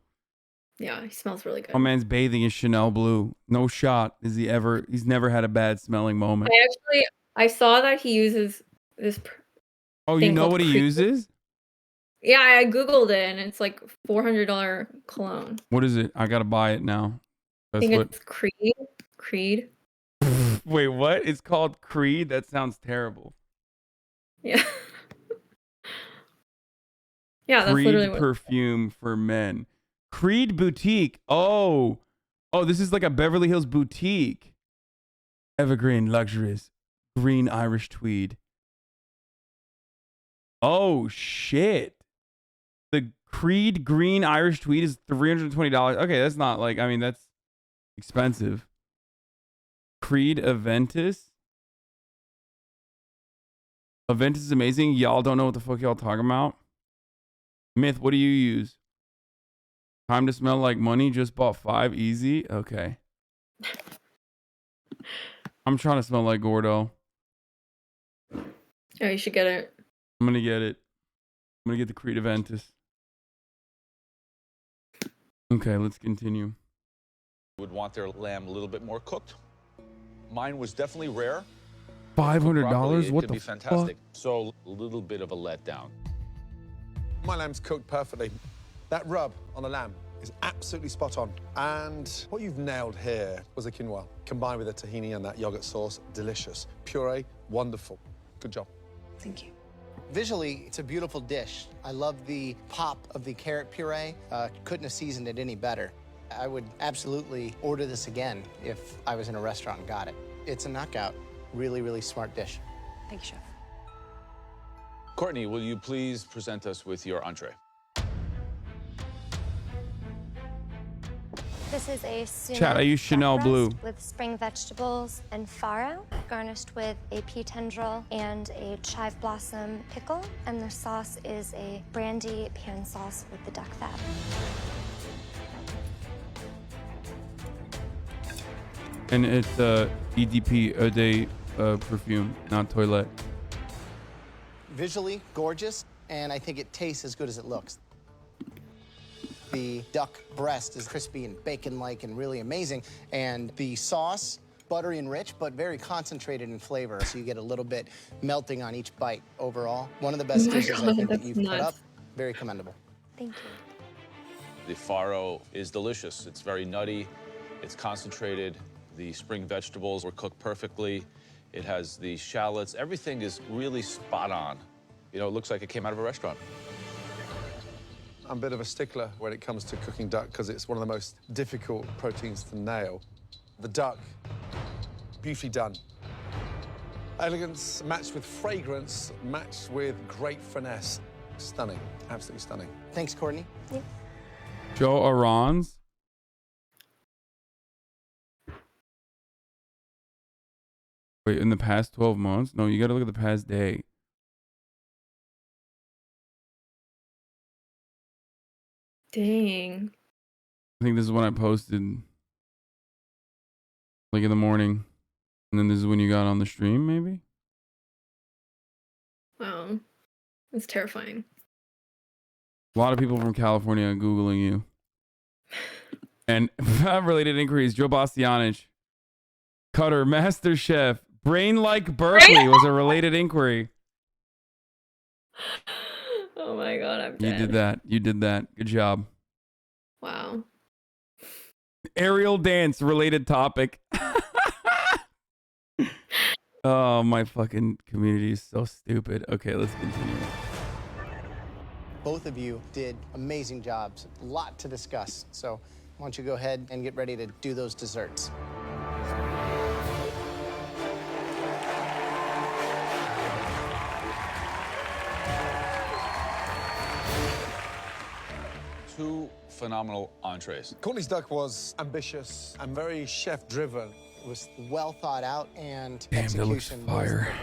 Yeah, he smells really good. My man's bathing in Chanel blue. No shot is he ever. He's never had a bad smelling moment. I saw that he uses this. Oh, you thing know called what he Creed. uses? Yeah, I googled it and it's like $400 cologne. What is it? I gotta buy it now. I That's think what. it's Creed. Creed. Wait, what? It's called Creed? That sounds terrible. Yeah. Yeah, that's Creed literally what. perfume for men. Creed boutique. Oh, this is like a Beverly Hills boutique. Evergreen luxurious green Irish tweed. Oh shit. The Creed green Irish tweed is $320. Okay, that's not like, I mean, that's expensive. Creed Aventus. Aventus is amazing. Y'all don't know what the fuck y'all talking about. Myth, what do you use? Time to smell like money. Just bought 5 easy. Okay. I'm trying to smell like Gordo. Oh, you should get it. I'm gonna get it. I'm gonna get the Creed Aventus. Okay, let's continue. Would want their lamb a little bit more cooked. Mine was definitely rare. $500? What could the be fuck? fantastic. So a little bit of a letdown. My lamb's cooked perfectly. That rub on the lamb is absolutely spot on. And what you've nailed here was the quinoa, combined with the tahini and that yogurt sauce. Delicious. Puree, wonderful. Good job. Thank you. Visually, it's a beautiful dish. I love the pop of the carrot puree. Couldn't have seasoned it any better. I would absolutely order this again if I was in a restaurant and got it. It's a knockout. Really, really smart dish. Thank you, Chef. Courtney, will you please present us with your entree? This is a sumac Chat, I use Chanel duck Blue. breast with spring vegetables and farro, garnished with a pea tendril and a chive blossom pickle. And the sauce is a brandy pan sauce with the duck fat. And it's EDP Eau de perfume, not toilette. Visually gorgeous, and I think it tastes as good as it looks. The duck breast is crispy and bacon-like and really amazing, and the sauce, buttery and rich, but very concentrated in flavor, so you get a little bit melting on each bite overall. One of the best dishes I think that you've put up. Very commendable. Thank you. The farro is delicious. It's very nutty. It's concentrated. The spring vegetables were cooked perfectly. It has the shallots. Everything is really spot on. You know, it looks like it came out of a restaurant. I'm a bit of a stickler when it comes to cooking duck because it's one of the most difficult proteins to nail. The duck, beautifully done. Elegance matched with fragrance, matched with great finesse. Stunning, absolutely stunning. Thanks, Courtney. Yeah. Joe Arons. Wait, in the past 12 months? No, you gotta look at the past day. Dang. I think this is when I posted, like in the morning. And then this is when you got on the stream, maybe? Wow. That's terrifying. A lot of people from California are Googling you. And related inquiries, Joe Bastianich, Cutter, MasterChef, Brain Like Berkeley was a related inquiry. Oh my god, I'm You dead. did that. You did that. Good job. Wow. Aerial dance related topic. Oh, my fucking community is so stupid. Okay, let's continue. Both of you did amazing jobs. A lot to discuss. So why don't you go ahead and get ready to do those desserts. Two phenomenal entrees. Courtney's duck was ambitious and very chef-driven. It was well thought out, and Damn, that looks execution fire.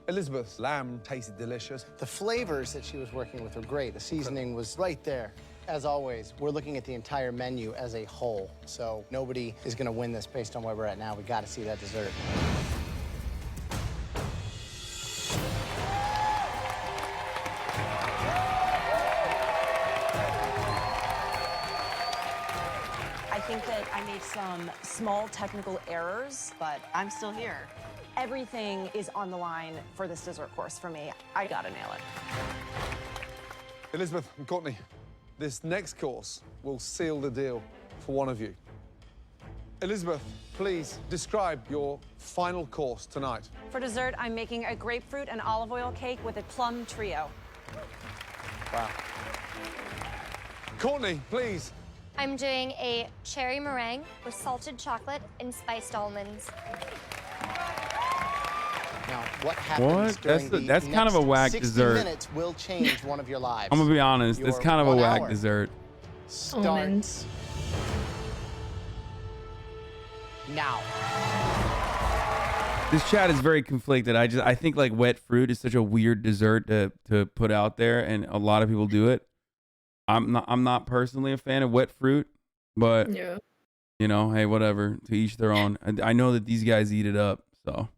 Elizabeth's lamb tasted delicious. The flavors that she was working with were great. The seasoning was right there. As always, we're looking at the entire menu as a whole. So nobody is going to win this based on where we're at now. We got to see that dessert. I think that I made some small technical errors, but I'm still here. Everything is on the line for this dessert course for me. I gotta nail it. Elizabeth and Courtney, this next course will seal the deal for one of you. Elizabeth, please describe your final course tonight. For dessert, I'm making a grapefruit and olive oil cake with a plum trio. Wow. Courtney, please. I'm doing a cherry meringue with salted chocolate and spiced almonds. Now, what happens during That's the kind of a next whack 60 dessert. minutes will change one of your lives. I'm gonna be honest, it's Your kind of a 1 whack hour dessert. starts now. This chat is very conflicted. I think like wet fruit is such a weird dessert to put out there, and a lot of people do it. I'm not personally a fan of wet fruit, but Yeah. you know, hey, whatever. To each their own. I know that these guys eat it up, so.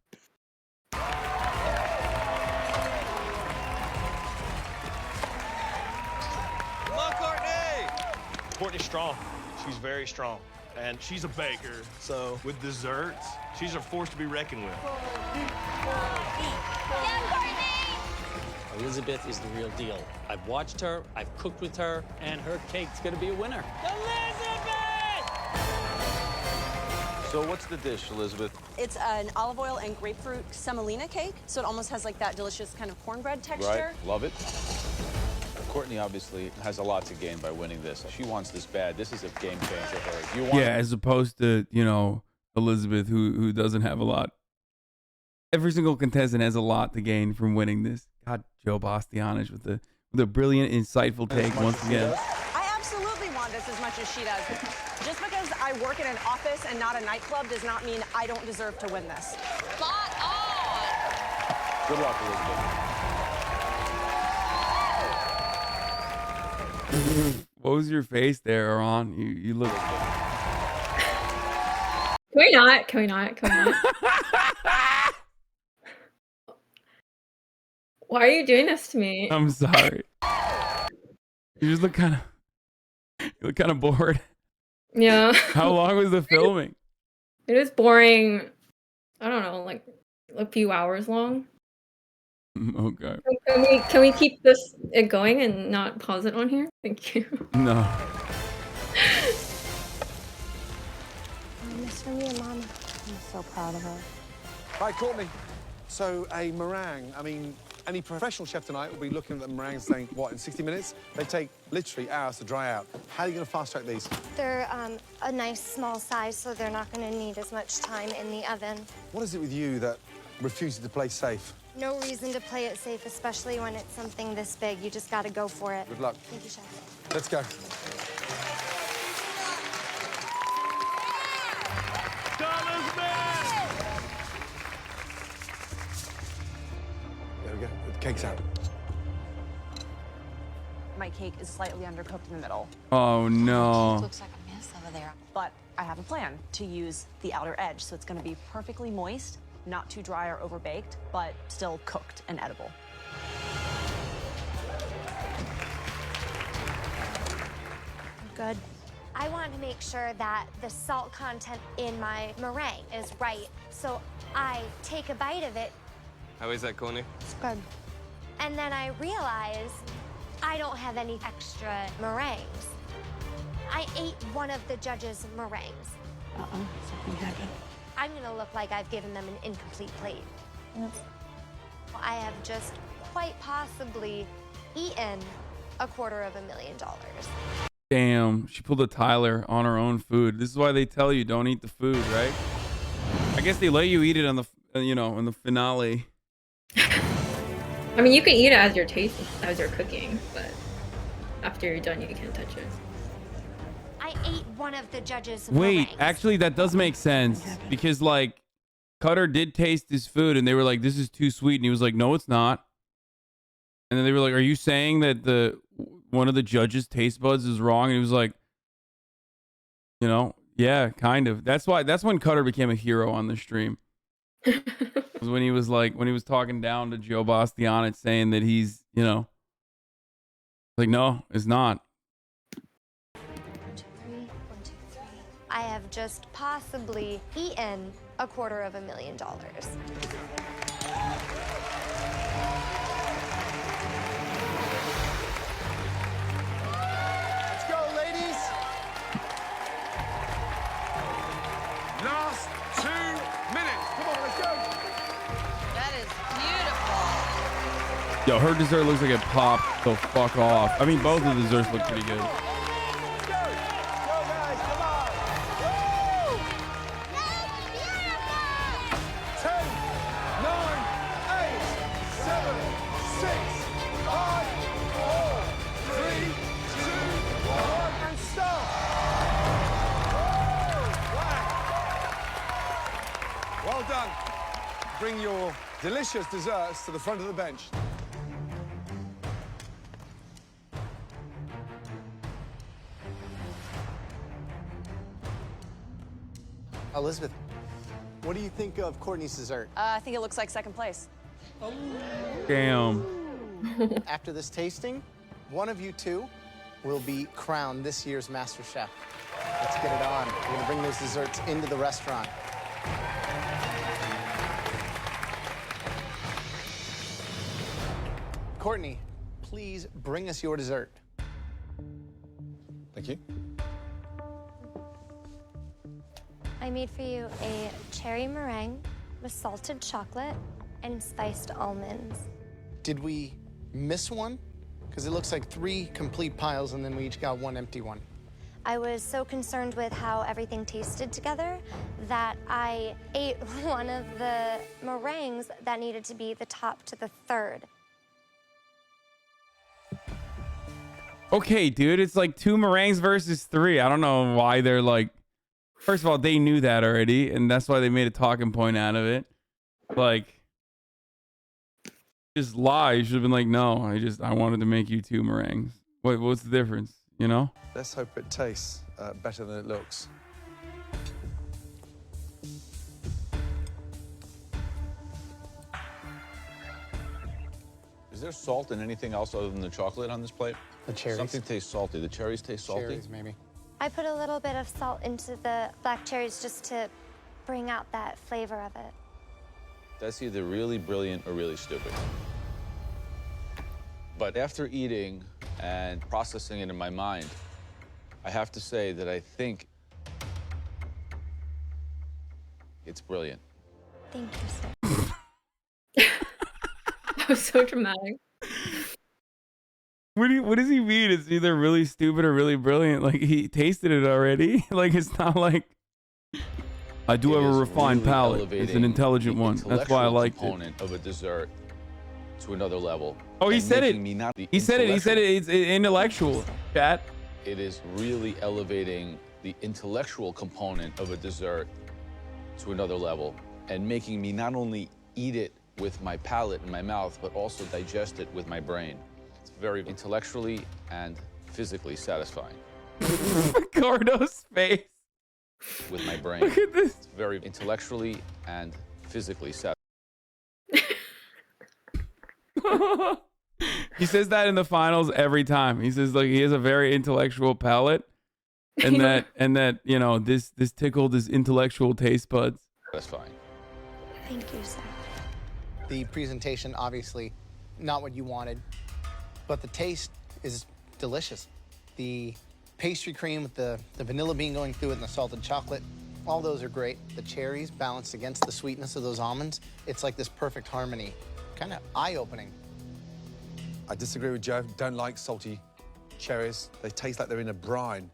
Courtney's strong. She's very strong. And she's a baker, so with desserts, she's a force to be reckoned with. Elizabeth is the real deal. I've watched her, I've cooked with her, and her cake's gonna be a winner. So what's the dish, Elizabeth? It's an olive oil and grapefruit semolina cake, so it almost has like that delicious kind of cornbread texture. Right, love it. Courtney obviously has a lot to gain by winning this. She wants this bad. This is a game changer for her. You want Yeah, as opposed to, you know, Elizabeth, who doesn't have a lot. Every single contestant has a lot to gain from winning this. God, Joe Bastianich with a brilliant, insightful take once again. I absolutely want this as much as she does. Just because I work in an office and not a nightclub does not mean I don't deserve to win this. Spot on! Good luck, Elizabeth. What was your face there, Aaron? You look. Can we not? Can we not? Can we not? Why are you doing this to me? I'm sorry. You just look kind of bored. Yeah. How long was the filming? It was boring. I don't know, like a few hours long. Okay. Can we keep it going and not pause it on here? Thank you. No. This from your mom. I'm so proud of her. Right, Courtney. So a meringue, I mean, any professional chef tonight will be looking at the meringues saying, what, in 60 minutes? They take literally hours to dry out. How are you going to fast track these? They're a nice small size, so they're not going to need as much time in the oven. What is it with you that refuses to play safe? No reason to play it safe, especially when it's something this big. You just got to go for it. Good luck. Thank you, Chef. Let's go. There we go. The cake's out. My cake is slightly undercooked in the middle. Oh no. Looks like a mess over there. But I have a plan to use the outer edge, so it's going to be perfectly moist, not too dry or overbaked, but still cooked and edible. Good. I want to make sure that the salt content in my meringue is right, so I take a bite of it. How is that, Courtney? It's good. And then I realize I don't have any extra meringues. I ate one of the judges' meringues. Something happened. I'm gonna look like I've given them an incomplete plate. I have just quite possibly eaten $250,000. Damn, she pulled a Tyler on her own food. This is why they tell you don't eat the food, right? I guess they let you eat it on the, in the finale. I mean, you can eat it as you're cooking, but after you're done, you can't touch it. I ate one of the judges' Wait, meringues. actually, that does make sense because, like, Cutter did taste his food, and they were like, "This is too sweet," and he was like, "No, it's not." And then they were like, "Are you saying that one of the judges' taste buds is wrong?" And he was like, "You know, yeah, kind of." That's when Cutter became a hero on the stream. Was when he was talking down to Joe Bastianich, saying that he's, you know, like, no, it's not. 1, 2, 3, 1, 2, 3. I have just possibly eaten $250,000. Let's go, ladies. Last 2 minutes. Come on, let's go. That is beautiful. Yo, her dessert looks like it popped the fuck off. I mean, both of the desserts look pretty good. Well done. Bring your delicious desserts to the front of the bench. Elizabeth, what do you think of Courtney's dessert? I think it looks like second place. Damn. After this tasting, one of you two will be crowned this year's Master Chef. Let's get it on. We're gonna bring those desserts into the restaurant. Courtney, please bring us your dessert. Thank you. I made for you a cherry meringue with salted chocolate and spiced almonds. Did we miss one? Because it looks like 3 complete piles and then we each got 1 empty one. I was so concerned with how everything tasted together that I ate one of the meringues that needed to be the top to the third. Okay, dude, it's like 2 meringues versus 3. I don't know why they're like. First of all, they knew that already, and that's why they made a talking point out of it. Like, just lie. You should have been like, no, I wanted to make you 2 meringues. What's the difference? You know? Let's hope it tastes better than it looks. Is there salt in anything else other than the chocolate on this plate? The cherries. Something tastes salty. The cherries taste salty? Cherries, maybe. I put a little bit of salt into the black cherries just to bring out that flavor of it. That's either really brilliant or really stupid. But after eating and processing it in my mind, I have to say that I think it's brilliant. Thank you, sir. That was so dramatic. What does he mean? It's either really stupid or really brilliant. Like, he tasted it already. Like, it's not like. I do have a refined palate. It's an intelligent one. That's why I liked it. Component of a dessert to another level. Oh, he said it. He said it. He said it. It's intellectual, chat. It is really elevating the intellectual component of a dessert to another level and making me not only eat it with my palate and my mouth, but also digest it with my brain. It's very intellectually and physically satisfying. Gordo's face. With my brain. Look at this. It's very intellectually and physically satisfying. He says that in the finals every time. He says, like, he has a very intellectual palate, and that you know, this tickled his intellectual taste buds. Satisfying. Thank you, sir. The presentation, obviously, not what you wanted, but the taste is delicious. The pastry cream with the vanilla bean going through it and the salted chocolate, all those are great. The cherries balanced against the sweetness of those almonds. It's like this perfect harmony. Kind of eye-opening. I disagree with Joe. Don't like salty cherries. They taste like they're in a brine.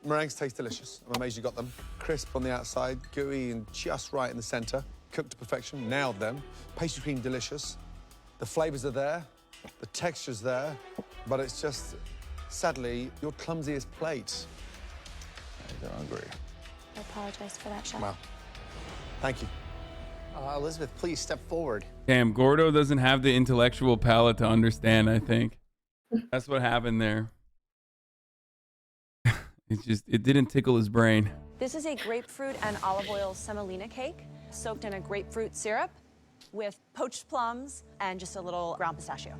Meringues taste delicious. I'm amazed you got them. Crisp on the outside, gooey and just right in the center. Cooked to perfection, nailed them. Pastry cream, delicious. The flavors are there, the texture's there, but it's just, sadly, your clumsiest plate. I don't agree. I apologize for that, chef. Well, thank you. Elizabeth, please step forward. Damn, Gordo doesn't have the intellectual palate to understand, I think. That's what happened there. It didn't tickle his brain. This is a grapefruit and olive oil semolina cake soaked in a grapefruit syrup with poached plums and just a little ground pistachio.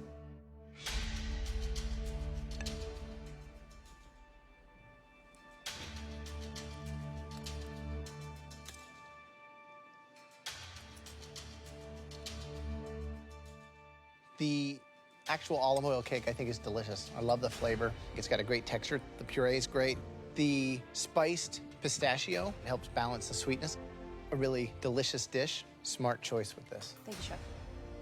The actual olive oil cake, I think, is delicious. I love the flavor. It's got a great texture. The puree is great. The spiced pistachio helps balance the sweetness. A really delicious dish. Smart choice with this. Thank you, Chef.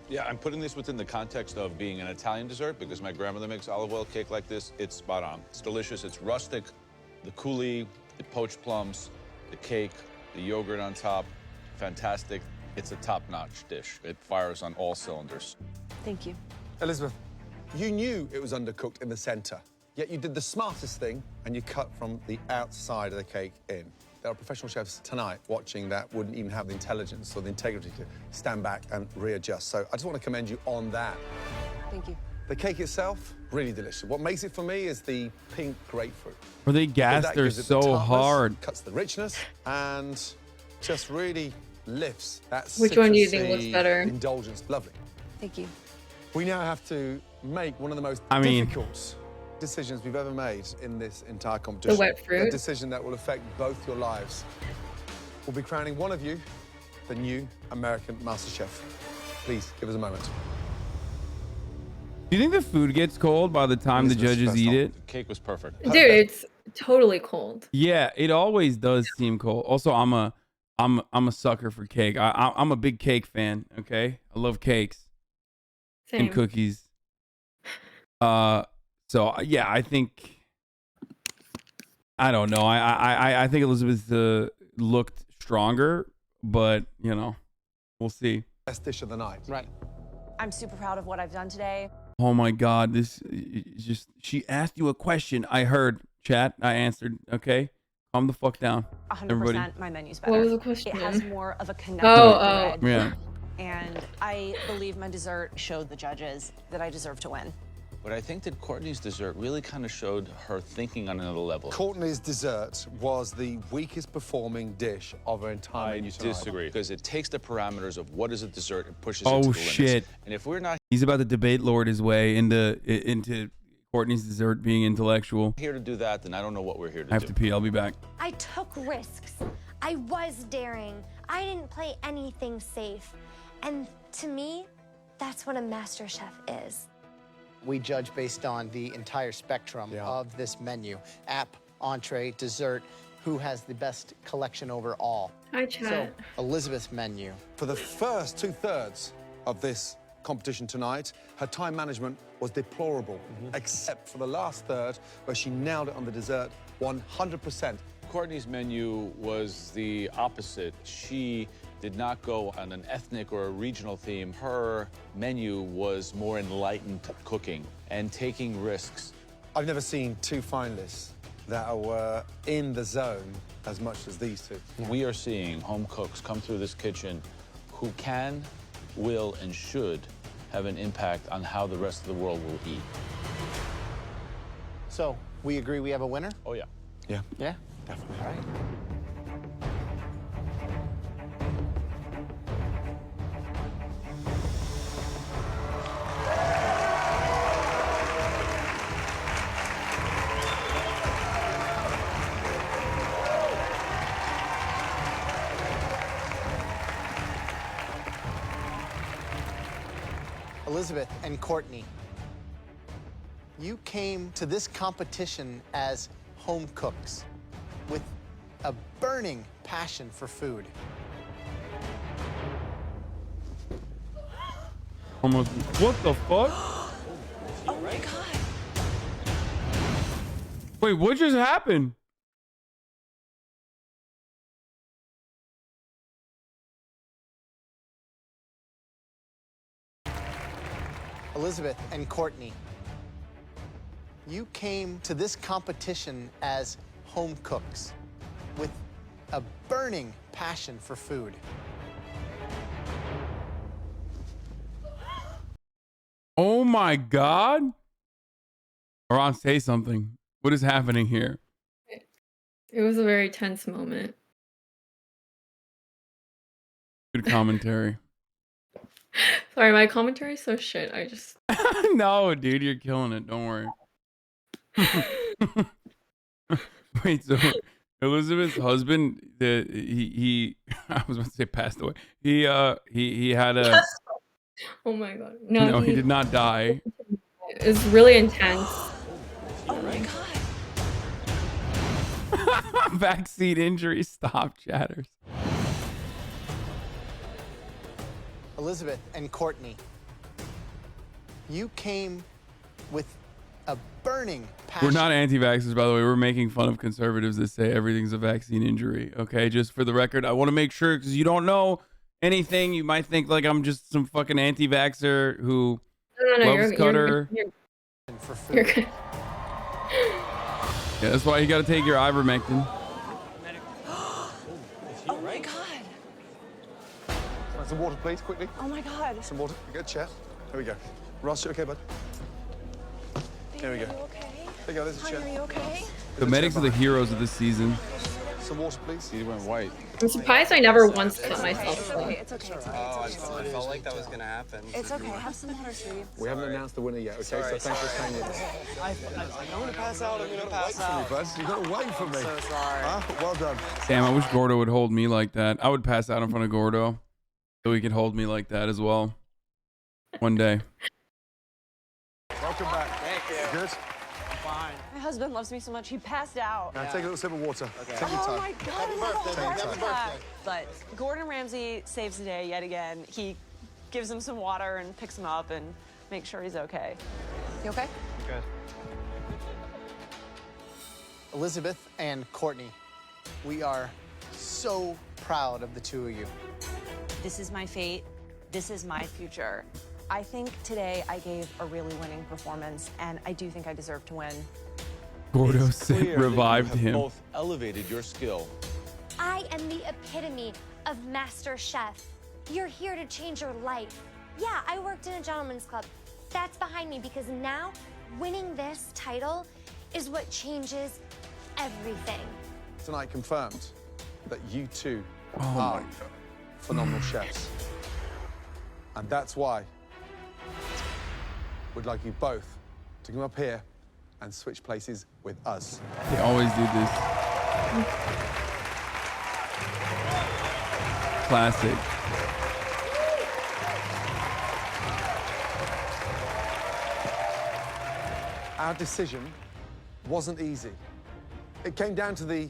Yeah, I'm putting this within the context of being an Italian dessert because my grandmother makes olive oil cake like this. It's spot on. It's delicious. It's rustic. The coulis, the poached plums, the cake, the yogurt on top, fantastic. It's a top-notch dish. It fires on all cylinders. Thank you. Elizabeth, you knew it was undercooked in the center, yet you did the smartest thing and you cut from the outside of the cake in. There are professional chefs tonight watching that wouldn't even have the intelligence or the integrity to stand back and readjust. So I just want to commend you on that. Thank you. The cake itself, really delicious. What makes it for me is the pink grapefruit. Or they gassed her so hard. Cuts the richness and just really lifts that Which one do you think looks better? Indulgence. Lovely. Thank you. We now have to make one of the most difficult decisions we've ever made in this entire competition. The wet fruit? A decision that will affect both your lives. We'll be crowning one of you the new American MasterChef. Please give us a moment. Do you think the food gets cold by the time the judges eat it? The cake was perfect. Dude, it's totally cold. Yeah, it always does seem cold. Also, I'm a sucker for cake. I'm a big cake fan. Okay, I love cakes and cookies. So yeah, I think I don't know. I think Elizabeth looked stronger, but you know, we'll see. Best dish of the night. Right. I'm super proud of what I've done today. Oh my God, this is just, she asked you a question. I heard, chat. I answered. Okay, calm the fuck down. 100% everybody. my menu's better. What was the question? It has more of a connection. Yeah. And I believe my dessert showed the judges that I deserve to win. But I think that Courtney's dessert really kind of showed her thinking on another level. Courtney's dessert was the weakest performing dish of her entire menu tonight. I disagree, because it takes the parameters of what is a dessert and pushes it Oh to the limits. shit! And if we're not He's about to debate lord his way into Courtney's dessert being intellectual. here to do that, then I don't know what we're here to I have to pee. I'll be back. I took risks. I was daring. I didn't play anything safe. And to me, that's what a master chef is. We judge based on the entire spectrum of this menu. App, entree, dessert, who has the best collection overall. Hi, chat. So, Elizabeth's menu. For the first 2/3 of this competition tonight, her time management was deplorable, except for the last third, where she nailed it on the dessert 100%. Courtney's menu was the opposite. She did not go on an ethnic or a regional theme. Her menu was more enlightened cooking and taking risks. I've never seen two finalists that were in the zone as much as these two. We are seeing home cooks come through this kitchen who can, will, and should have an impact on how the rest of the world will eat. So, we agree we have a winner? Oh, yeah. Yeah. Yeah? Definitely. All right. Elizabeth and Courtney, you came to this competition as home cooks with a burning passion for food. Almost. What the fuck? Oh my God. Wait, what just happened? Elizabeth and Courtney, you came to this competition as home cooks with a burning passion for food. my God. Ron, say something. What is happening here? It was a very tense moment. Good commentary. Sorry, my commentary is so shit. I just No, dude, you're killing it. Don't worry. Wait, so Elizabeth's husband, he I was about to say passed away. He had a Oh my God. no, he did not die. It was really intense. Oh my God. Backseat injury. Stop, chatters. Elizabeth and Courtney, you came with a burning passion. We're not anti-vaxxers, by the way. We're making fun of conservatives that say everything's a vaccine injury. Okay, just for the record, I want to make sure because you don't know anything. You might think like I'm just some fucking anti-vaxxer who loves Cutter. You're good. Yeah, that's why you got to take your ivermectin. Oh my God. Some water, please, quickly. Oh my God. Some water. You get a chair. There we go. Ross, you okay, bud? There we go. Are you okay? There you go. There's a chair. Are you okay? The medics are the heroes of this season. Some water, please. He went white. I'm surprised I never once cut myself. It's okay. It's okay. Oh, I felt like that was gonna happen. It's okay. Have some water, sweetie. We haven't announced the winner yet, okay? So thanks for staying in. I'm gonna pass out. I'm gonna pass out. You gotta wait for me. So sorry. Huh? Well done. Damn, I wish Gordo would hold me like that. I would pass out in front of Gordo so he could hold me like that as well. One day. Welcome back. Thank you. Good? Fine. My husband loves me so much, he passed out. Now take a little sip of water. Okay. Take your Oh time. my God, I'm having a Take your heart time. attack. But Gordon Ramsay saves the day yet again. He gives him some water and picks him up and makes sure he's okay. You okay? Good. Elizabeth and Courtney, we are so proud of the two of you. This is my fate. This is my future. I think today I gave a really winning performance, and I do think I deserve to win. Gordo It's clear that revived you have him. both elevated your skill. I am the epitome of MasterChef. You're here to change your life. Yeah, I worked in a gentleman's club. That's behind me because now winning this title is what changes everything. Tonight confirmed that you two Oh are my God. phenomenal chefs. And that's why we'd like you both to come up here and switch places with us. They always do this. Classic. Our decision wasn't easy. It came down to the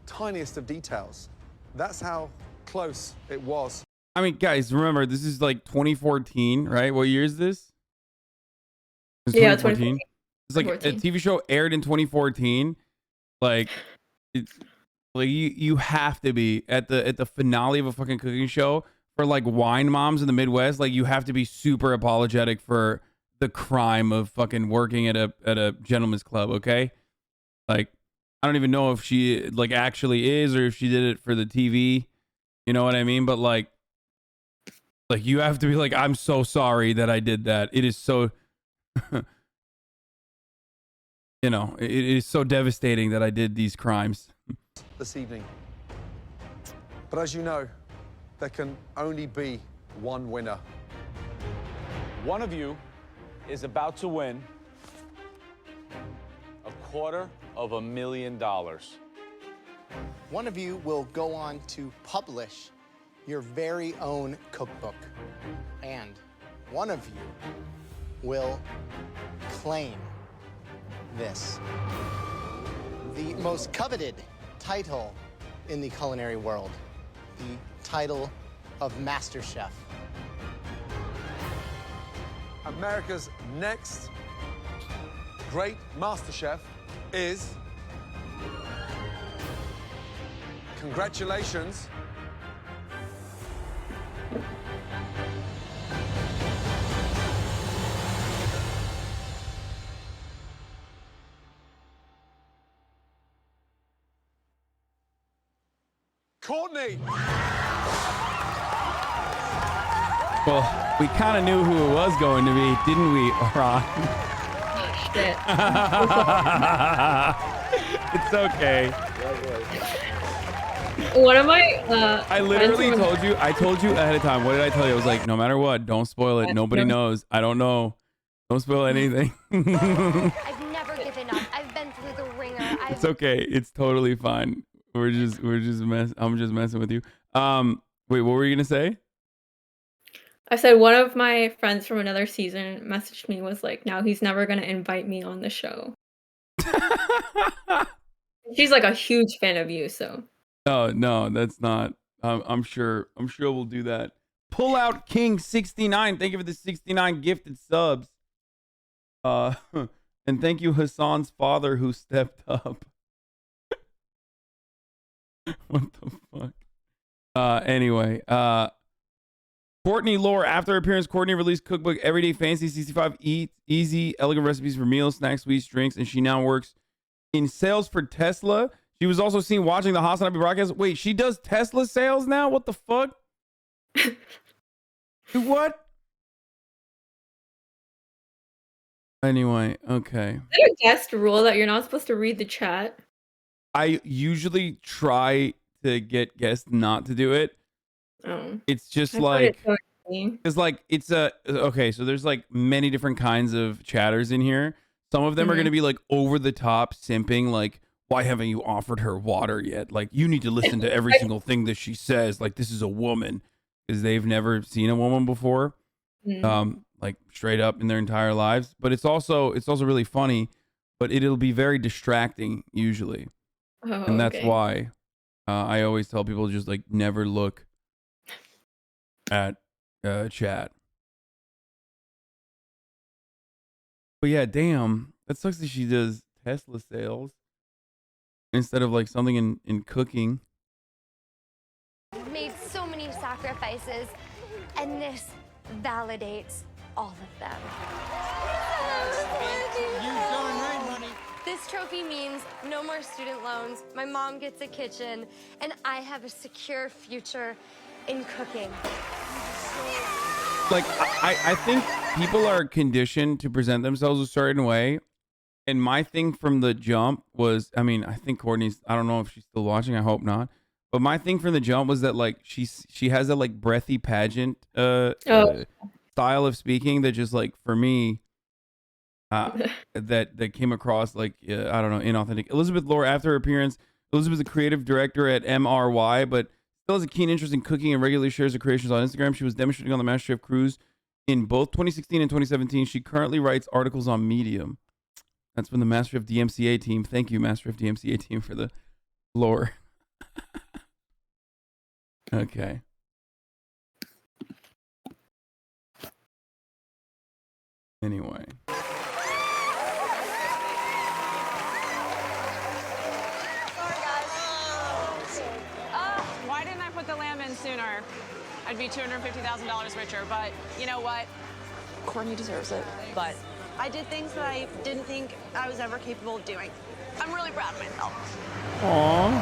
tiniest of details. That's how close it was. I mean, guys, remember, this is like 2014, right? What year is this? It's Yeah, 2014. It's like 2014. a TV show aired in 2014. Like, it's like you have to be at the finale of a fucking cooking show for like wine moms in the Midwest. Like, you have to be super apologetic for the crime of fucking working at a gentleman's club. Okay, like, I don't even know if she like actually is or if she did it for the TV. You know what I mean? But like you have to be like, I'm so sorry that I did that. It is so, you know, it is so devastating that I did these crimes. This evening. But as you know, there can only be one winner. One of you is about to win $250,000. One of you will go on to publish your very own cookbook. And one of you will claim this, the most coveted title in the culinary world, the title of MasterChef. America's next great MasterChef is, congratulations, Courtney. Well, We kind of knew who it was going to be, didn't we, Ron? Shit. It's okay. One of my I literally told you. I told you ahead of time. What did I tell you? I was like, no matter what, don't spoil it. Nobody knows. I don't know. Don't spoil anything. I've never given up. I've been through the ringer. It's okay. It's totally fine. I'm just messing with you. Wait, what were you gonna say? I said one of my friends from another season messaged me, was like, now he's never gonna invite me on the show. She's like a huge fan of you, so. No, that's not. I'm sure we'll do that. Pull out King 69. Thank you for the 69 gifted subs. And thank you Hassan's father who stepped up. What the fuck? Anyway, Courtney Lore, after appearance, Courtney released cookbook Everyday Fancy 65 Easy Elegant Recipes for Meals, Snacks, Sweets, Drinks, and she now works in sales for Tesla. She was also seen watching the Hasanabi broadcast. Wait, she does Tesla sales now? What the fuck? What? Anyway, okay. Is there a guest rule that you're not supposed to read the chat? I usually try to get guests not to do it. Oh. It's just I find like, it so annoying. it's like, it's a, okay, so there's like many different kinds of chatters in here. Some of them are going to be like over the top simping, like, why haven't you offered her water yet? Like, you need to listen to every single thing that she says. Like, this is a woman, because they've never seen a woman before, like straight up in their entire lives. But it's also really funny, but it'll be very distracting usually. Oh, And that's okay. why I always tell people just like never look at chat. But yeah, damn, that sucks that she does Tesla sales instead of like something in cooking. I've made so many sacrifices, and this validates all of them. This trophy means no more student loans, my mom gets a kitchen, and I have a secure future in cooking. Like, I think people are conditioned to present themselves a certain way. And my thing from the jump was, I mean, I think Courtney's, I don't know if she's still watching, I hope not. But my thing from the jump was that like she has a like breathy pageant style of speaking that just like for me that came across like I don't know, inauthentic. Elizabeth Lore, after her appearance, Elizabeth is a creative director at MRY, but still has a keen interest in cooking and regularly shares her creations on Instagram. She was demonstrating on the MasterChef cruise in both 2016 and 2017. She currently writes articles on Medium. That's from the MasterChef DMCA team. Thank you, MasterChef DMCA team, for the lore. Okay. Anyway. Why didn't I put the lamb in sooner? I'd be $250,000 richer, but you know what? Courtney deserves it. But I did things that I didn't think I was ever capable of doing. I'm really proud of myself. Aww.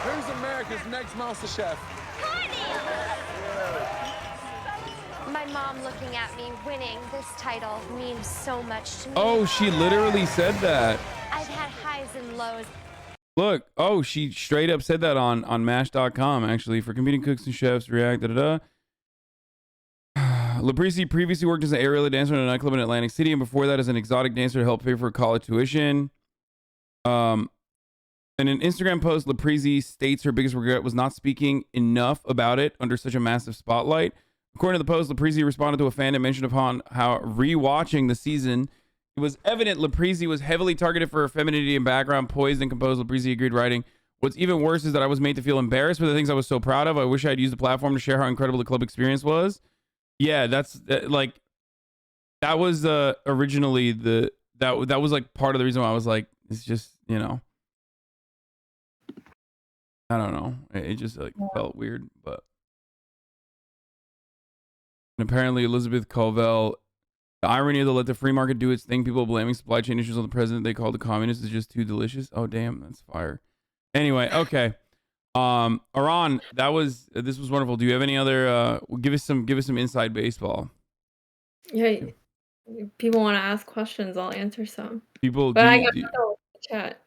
Who's America's next MasterChef? My mom looking at me winning this title means so much to me. Oh, she literally said that. I've had highs and lows. Look, oh, she straight up said that on MASH.com, actually, for competing cooks and chefs, react, da-da-da. Laprisi previously worked as an aerial dancer in a nightclub in Atlantic City, and before that as an exotic dancer to help pay for college tuition. In an Instagram post, Laprisi states her biggest regret was not speaking enough about it under such a massive spotlight. According to the post, Laprisi responded to a fan that mentioned upon how rewatching the season, it was evident Laprisi was heavily targeted for her femininity and background, poised and composed. Laprisi agreed, writing, "What's even worse is that I was made to feel embarrassed for the things I was so proud of. I wish I had used the platform to share how incredible the club experience was." Yeah, that's like, that was originally that was like part of the reason why I was like, it's just, you know, I don't know. It just like felt weird, but. And apparently Elizabeth Colville, the irony of the let the free market do its thing, people blaming supply chain issues on the president they call the communists is just too delicious. Oh damn, that's fire. Anyway, okay. AHRAN, this was wonderful. Do you have any other give us some inside baseball? Yeah, people want to ask questions, I'll answer some. People But do I'm you not do, gonna look at the chat.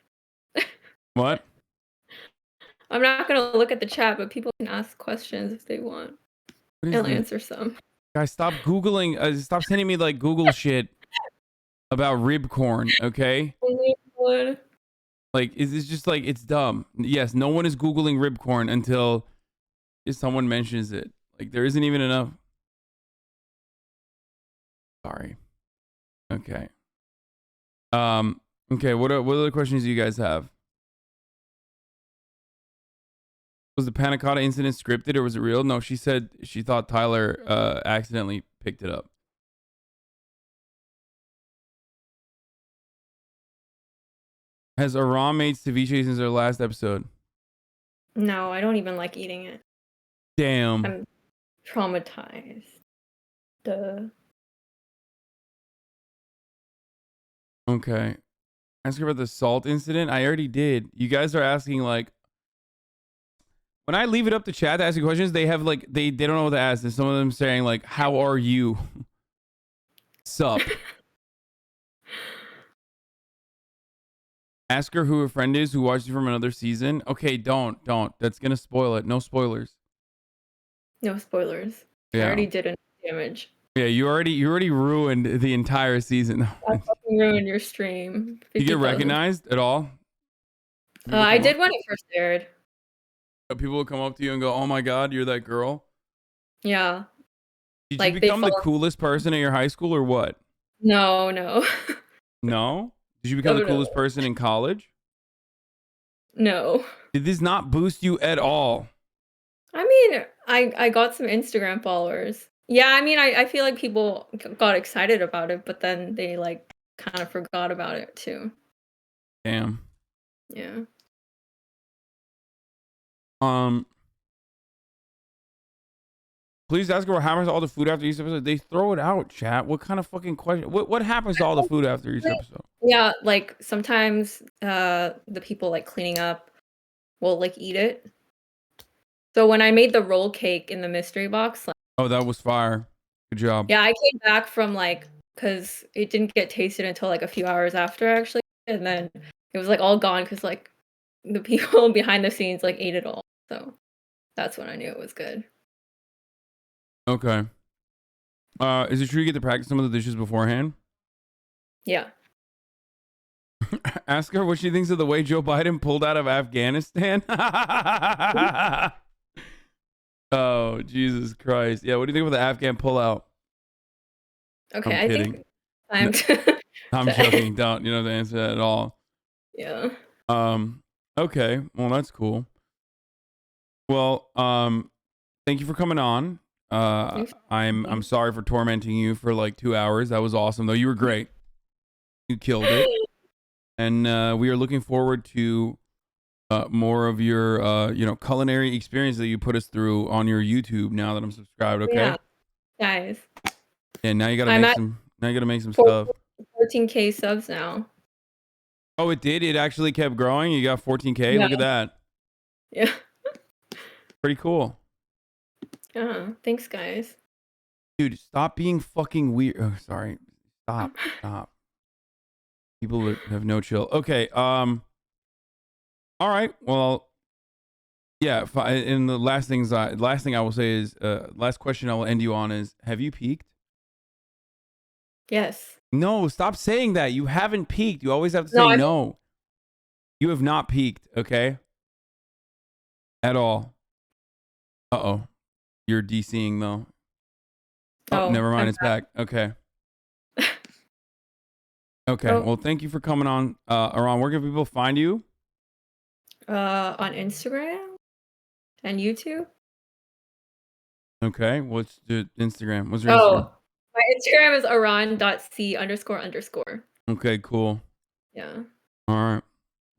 what? I'm not gonna look at the chat, but people can ask questions if they want. What is I'll the answer some. guys? Stop googling. Stop sending me like Google shit about rib corn. Okay. Like, is this just like it's dumb? Yes, no one is googling rib corn until someone mentions it. Like, there isn't even enough. Sorry. Okay. Okay. What other questions do you guys have? Was the panna cotta incident scripted or was it real? No, she said she thought Tyler accidentally picked it up. Has AHRAN made ceviche since their last episode? No, I don't even like eating it. Damn. I'm traumatized. Duh. Okay. Ask her about the salt incident. I already did. You guys are asking like, when I leave it up to chat to ask you questions, they have like they don't know what to ask. And some of them saying like, "How are you?" Sup. Ask her who her friend is who watched you from another season. Okay, don't. That's gonna spoil it. No spoilers. No spoilers. I Yeah. already did enough damage. Yeah, you already ruined the entire season. I fucking ruined your stream. You get 50,000. recognized at all? I did when it first aired. People will come up to you and go, "Oh my god, you're that girl." Yeah. Did Like, you they become the follow- coolest person at your high school or what? No. No? Did you become Oh, the no. coolest person in college? No. Did this not boost you at all? I mean, I got some Instagram followers. Yeah, I mean, I feel like people got excited about it, but then they like kind of forgot about it too. Damn. Yeah. Please ask her what happens to all the food after each episode. They throw it out, chat. What kind of fucking question? What happens to all the food after each episode? Yeah, like sometimes the people like cleaning up will like eat it. So when I made the roll cake in the mystery box, like, Oh, that was fire. Good job. yeah, I came back from like because it didn't get tasted until like a few hours after actually, and then it was like all gone because like the people behind the scenes like ate it all. So that's when I knew it was good. Okay. Is it true you get to practice some of the dishes beforehand? Yeah. Ask her what she thinks of the way Joe Biden pulled out of Afghanistan. Oh, Jesus Christ. Yeah, what do you think of the Afghan pullout? Okay, I'm I kidding. think time to. I'm joking. Don't. You don't have to answer that at all. Yeah. Okay. Well, that's cool. Well, thank you for coming on. I'm sorry for tormenting you for like 2 hours. That was awesome, though. You were great. You killed it. And we are looking forward to more of your culinary experience that you put us through on your YouTube now that I'm subscribed. Okay. Yeah, guys. And now you gotta I'm make at some. Now you gotta make some stuff. 14K subs now. Oh, it did. It actually kept growing. You got 14K. Yeah. Look at that. Yeah. Pretty cool. Yeah. Thanks, guys. Dude, stop being fucking weird. Oh, sorry. Stop. People that have no chill. Okay. All right. Well, yeah. And the last thing I will say is, last question I will end you on is: have you peaked? Yes. No, stop saying that. You haven't peaked. You always have to say No, no. You have not peaked. Okay. At all. Uh-oh. You're DCing though. Oh, never mind. I'm It's back. Okay. Okay. Oh. Well, thank you for coming on. AHRAN, where can people find you? On Instagram and YouTube. Okay. What's the Instagram? What's your Oh, Instagram? my Instagram is aran.c__. Okay, cool. Yeah. All right.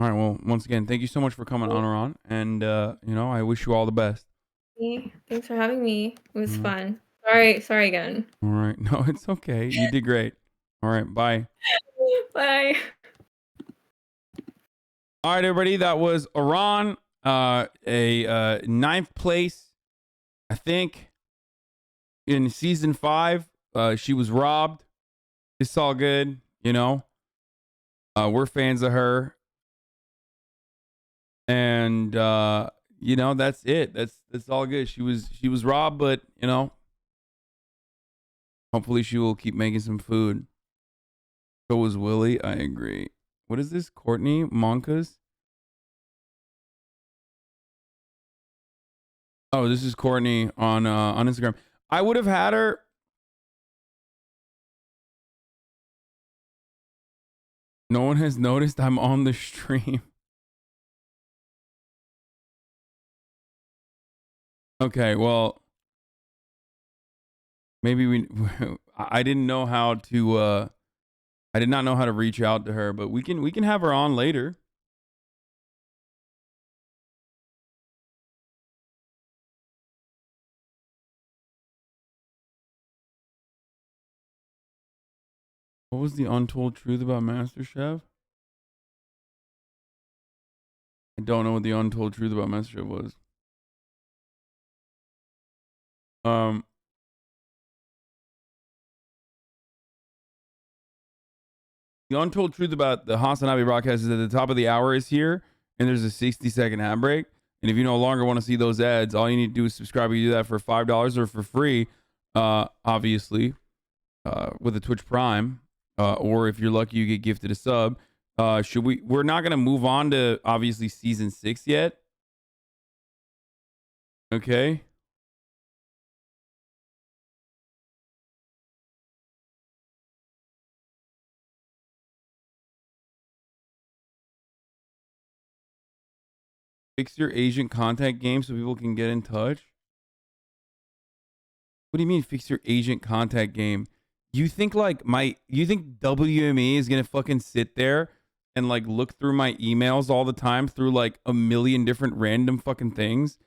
All right. Well, once again, thank you so much for coming on, AHRAN. And, I wish you all the best. Thanks for having me. It was Mhm. fun. Sorry again. All right. No, it's okay. You did great. All right. Bye. Bye. All right, everybody. That was AHRAN, a 9th place, I think, in season 5 She was robbed. It's all good, you know. We're fans of her. And you know, that's it. That's all good. She was robbed, but you know, hopefully she will keep making some food. So was Willie. I agree. What is this? Courtney Monkas? Oh, this is Courtney on Instagram. I would have had her. No one has noticed I'm on the stream. Okay, well, maybe I didn't know how to I did not know how to reach out to her, but we can have her on later. What was the untold truth about MasterChef? I don't know what the untold truth about MasterChef was. The untold truth about the Hasanabi broadcast is that the top of the hour is here, and there's a 60-second ad break. And if you no longer want to see those ads, all you need to do is subscribe. You do that for $5 or for free, obviously, with a Twitch Prime. Or if you're lucky, you get gifted a sub. We're not going to move on to, obviously, season 6 yet. Okay. Fix your agent contact game so people can get in touch. What do you mean fix your agent contact game? You think you think WME is going to fucking sit there and like look through my emails all the time through like a million different random fucking things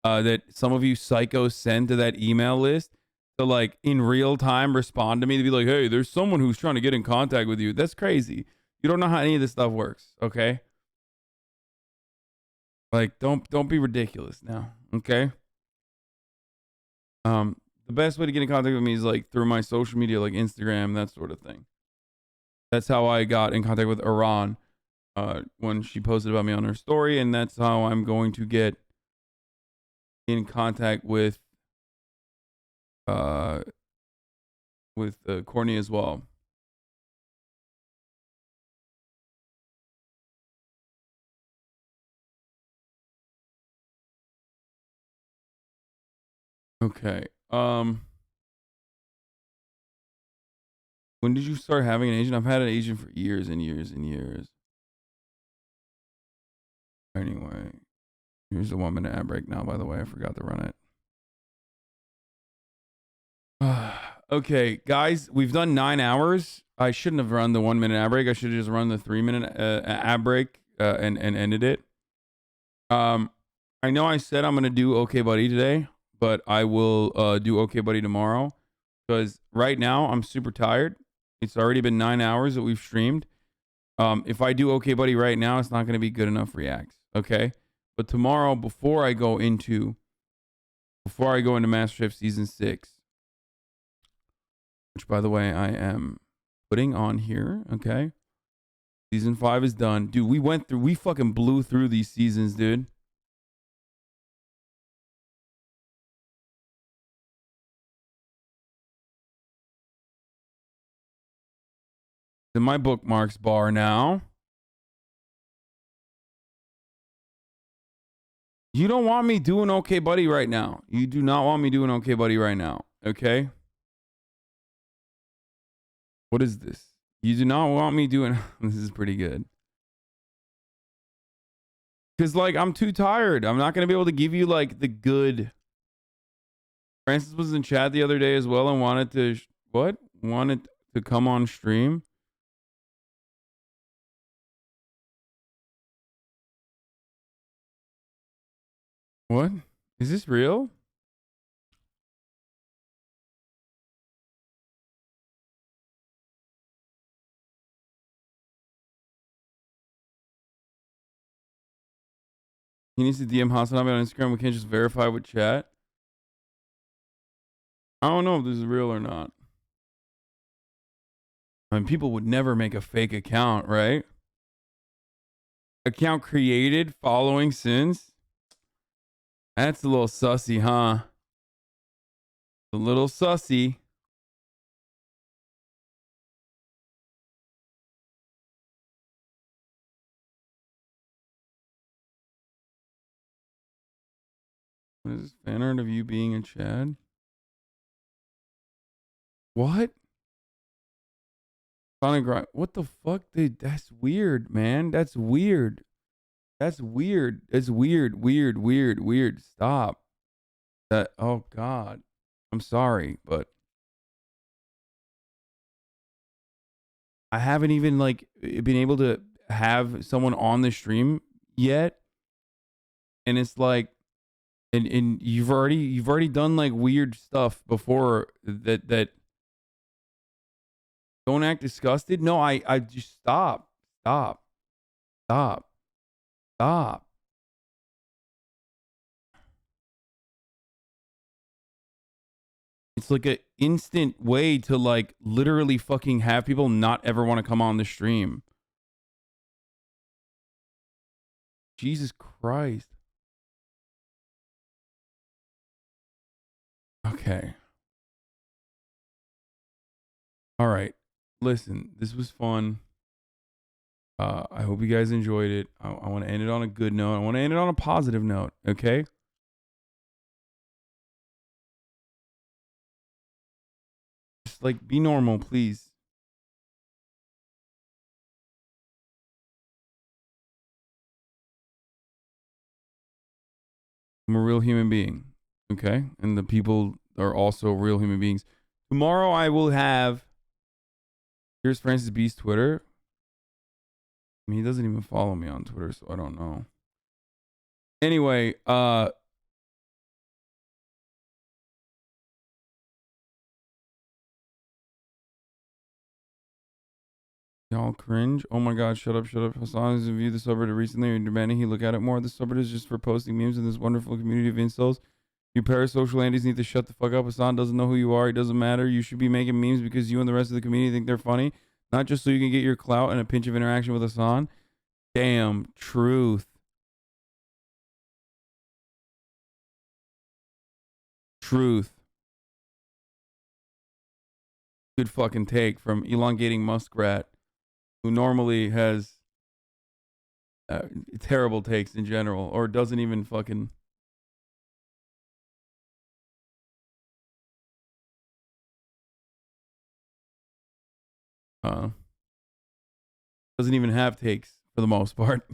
that some of you psychos send to that email list to like in real time respond to me to be like, hey, there's someone who's trying to get in contact with you. That's crazy. You don't know how any of this stuff works, okay? Like, don't be ridiculous now, okay? The best way to get in contact with me is like through my social media, like Instagram, that sort of thing. That's how I got in contact with AHRAN when she posted about me on her story, and that's how I'm going to get in contact with Courtney as well. Okay. When did you start having an agent? I've had an agent for years and years and years. Anyway, here's the 1 minute ad break now, by the way. I forgot to run it. Okay, guys, we've done 9 hours. I shouldn't have run the 1 minute ad break. I should have just run the 3 minute ad break and ended it. I know I said I'm going to do Okay Buddy today, but I will do Okay Buddy tomorrow because right now I'm super tired. It's already been 9 hours that we've streamed. If I do Okay Buddy right now, it's not going to be good enough reacts. Okay. But tomorrow, before I go into MasterChef season 6, which by the way, I am putting on here. Okay. Season 5 is done. Dude, we fucking blew through these seasons, dude. In my bookmarks bar now. You don't want me doing Okay Buddy right now. You do not want me doing Okay Buddy right now. Okay? What is this? You do not want me doing... This is pretty good. Because, like, I'm too tired. I'm not going to be able to give you, like, the good... Francis was in chat the other day as well and wanted to... What? Wanted to come on stream. What? Is this real? He needs to DM Hasanabi on Instagram. We can't just verify with chat. I don't know if this is real or not. I mean, people would never make a fake account, right? Account created following since. That's a little sussy, huh? A little sussy. What is this fan art of you being a Chad? What? What the fuck, dude? That's weird, man. That's weird. That's weird. It's weird, weird, weird, weird. Stop. That. Oh God. I'm sorry, but I haven't even like been able to have someone on the stream yet, and it's like, and you've already done like weird stuff before that. Don't act disgusted. No, I just stop. It's like an instant way to like literally fucking have people not ever want to come on the stream. Jesus Christ. Okay. All right. Listen, this was fun. I hope you guys enjoyed it. I want to end it on a good note. I want to end it on a positive note. Okay. Just like be normal, please. I'm a real human being. Okay. And the people are also real human beings. Tomorrow I will have. Here's Francis B's Twitter. I mean, he doesn't even follow me on Twitter, so I don't know. Anyway, y'all cringe. Oh my God, shut up. Hassan has viewed the subreddit recently and demanding he look at it more. The subreddit is just for posting memes in this wonderful community of insults. You parasocial antis need to shut the fuck up. Hassan doesn't know who you are. It doesn't matter. You should be making memes because you and the rest of the community think they're funny, not just so you can get your clout and a pinch of interaction with Hassan. Damn, truth. Good fucking take from elongating muskrat, who normally has terrible takes in general, or doesn't even fucking. Doesn't even have takes for the most part.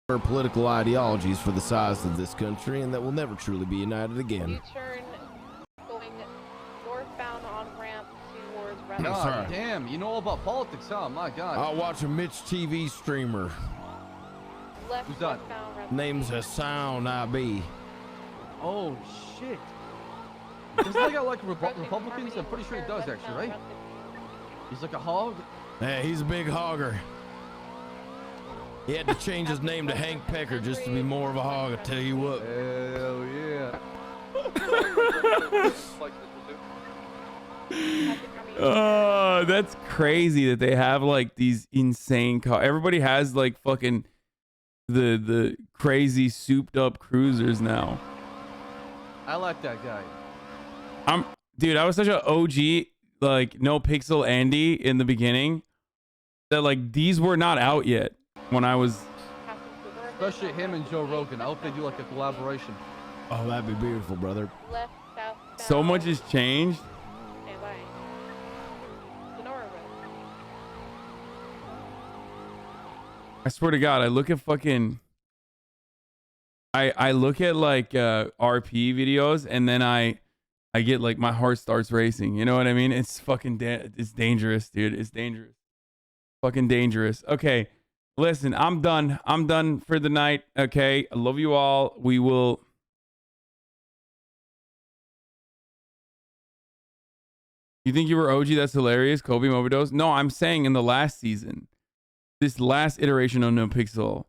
Political ideologies for the size of this country and that will never truly be united again. U-turn going northbound on ramp towards God damn, you know all about politics, huh? My God. I'll watch a Mitch TV streamer. Left Who's that? Name's Hasanabi. Oh, shit. Doesn't that guy like Republicans? I'm pretty sure he does, actually, right? He's like a hog? Yeah, he's a big hogger. He had to change his name to Hank Pecker just to be more of a hog, I tell you what. Hell yeah. Oh, that's crazy that they have like these insane cars. Everybody has like fucking the crazy souped up cruisers now. I like that guy. Dude, I was such an OG, like no pixel Andy in the beginning that like these were not out yet when I was. Especially him and Joe Rogan. I hope they do like a collaboration. Oh, that'd be beautiful, brother. Left, south, So much has changed. I swear to God, I look at fucking. I look at like RP videos and then I get like my heart starts racing. You know what I mean? It's fucking it's dangerous, dude. It's dangerous. Fucking dangerous. Okay, listen, I'm done. I'm done for the night. Okay, I love you all. We will. You think you were OG? That's hilarious. Kobe overdose. No, I'm saying in the last season. this last iteration of No Pixel.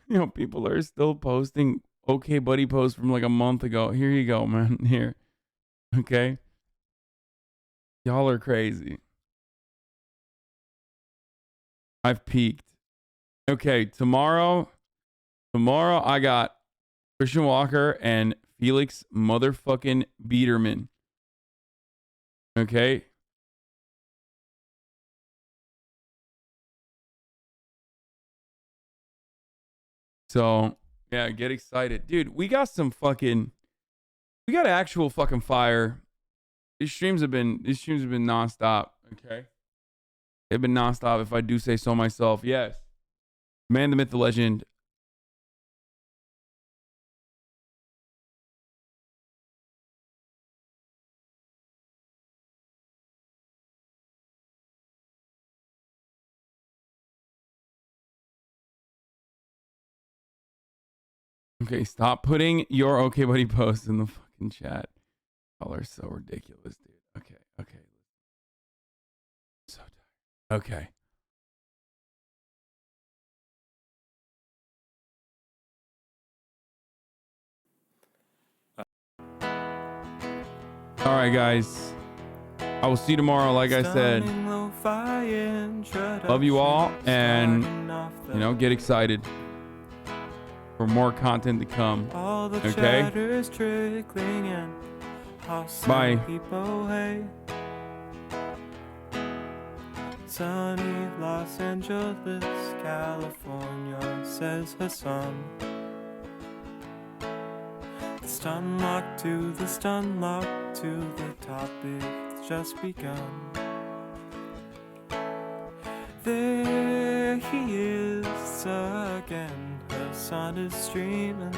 You know, people are still posting okay buddy posts from like a month ago. Here you go, man. Here. Okay. Y'all are crazy. I've peaked. Okay, tomorrow I got Christian Walker and Felix motherfucking Biederman. Okay. So, yeah, get excited. Dude, we got actual fucking fire. These streams have been nonstop. Okay. They've been nonstop, if I do say so myself. Yes. Man, the myth, the legend. Okay, stop putting your okay buddy posts in the fucking chat. Y'all are so ridiculous, dude. Okay. So tired. Okay. All right, guys. I will see you tomorrow, like I said. Love you all, and, you know, get excited for more content to come. Okay? Bye. Sunny Los Angeles, California, says Hassan. The stun lock to the stun lock to the topic that's just begun. There he is again. Her sun is streaming.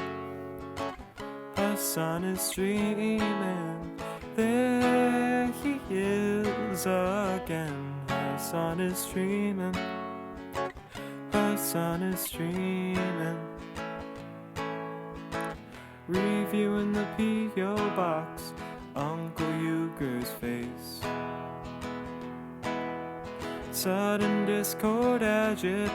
Her sun is streaming. There he is again. Her sun is streaming. Her sun is streaming. Reviewing the P.O. box, Uncle Euchre's face. Sudden discord agit.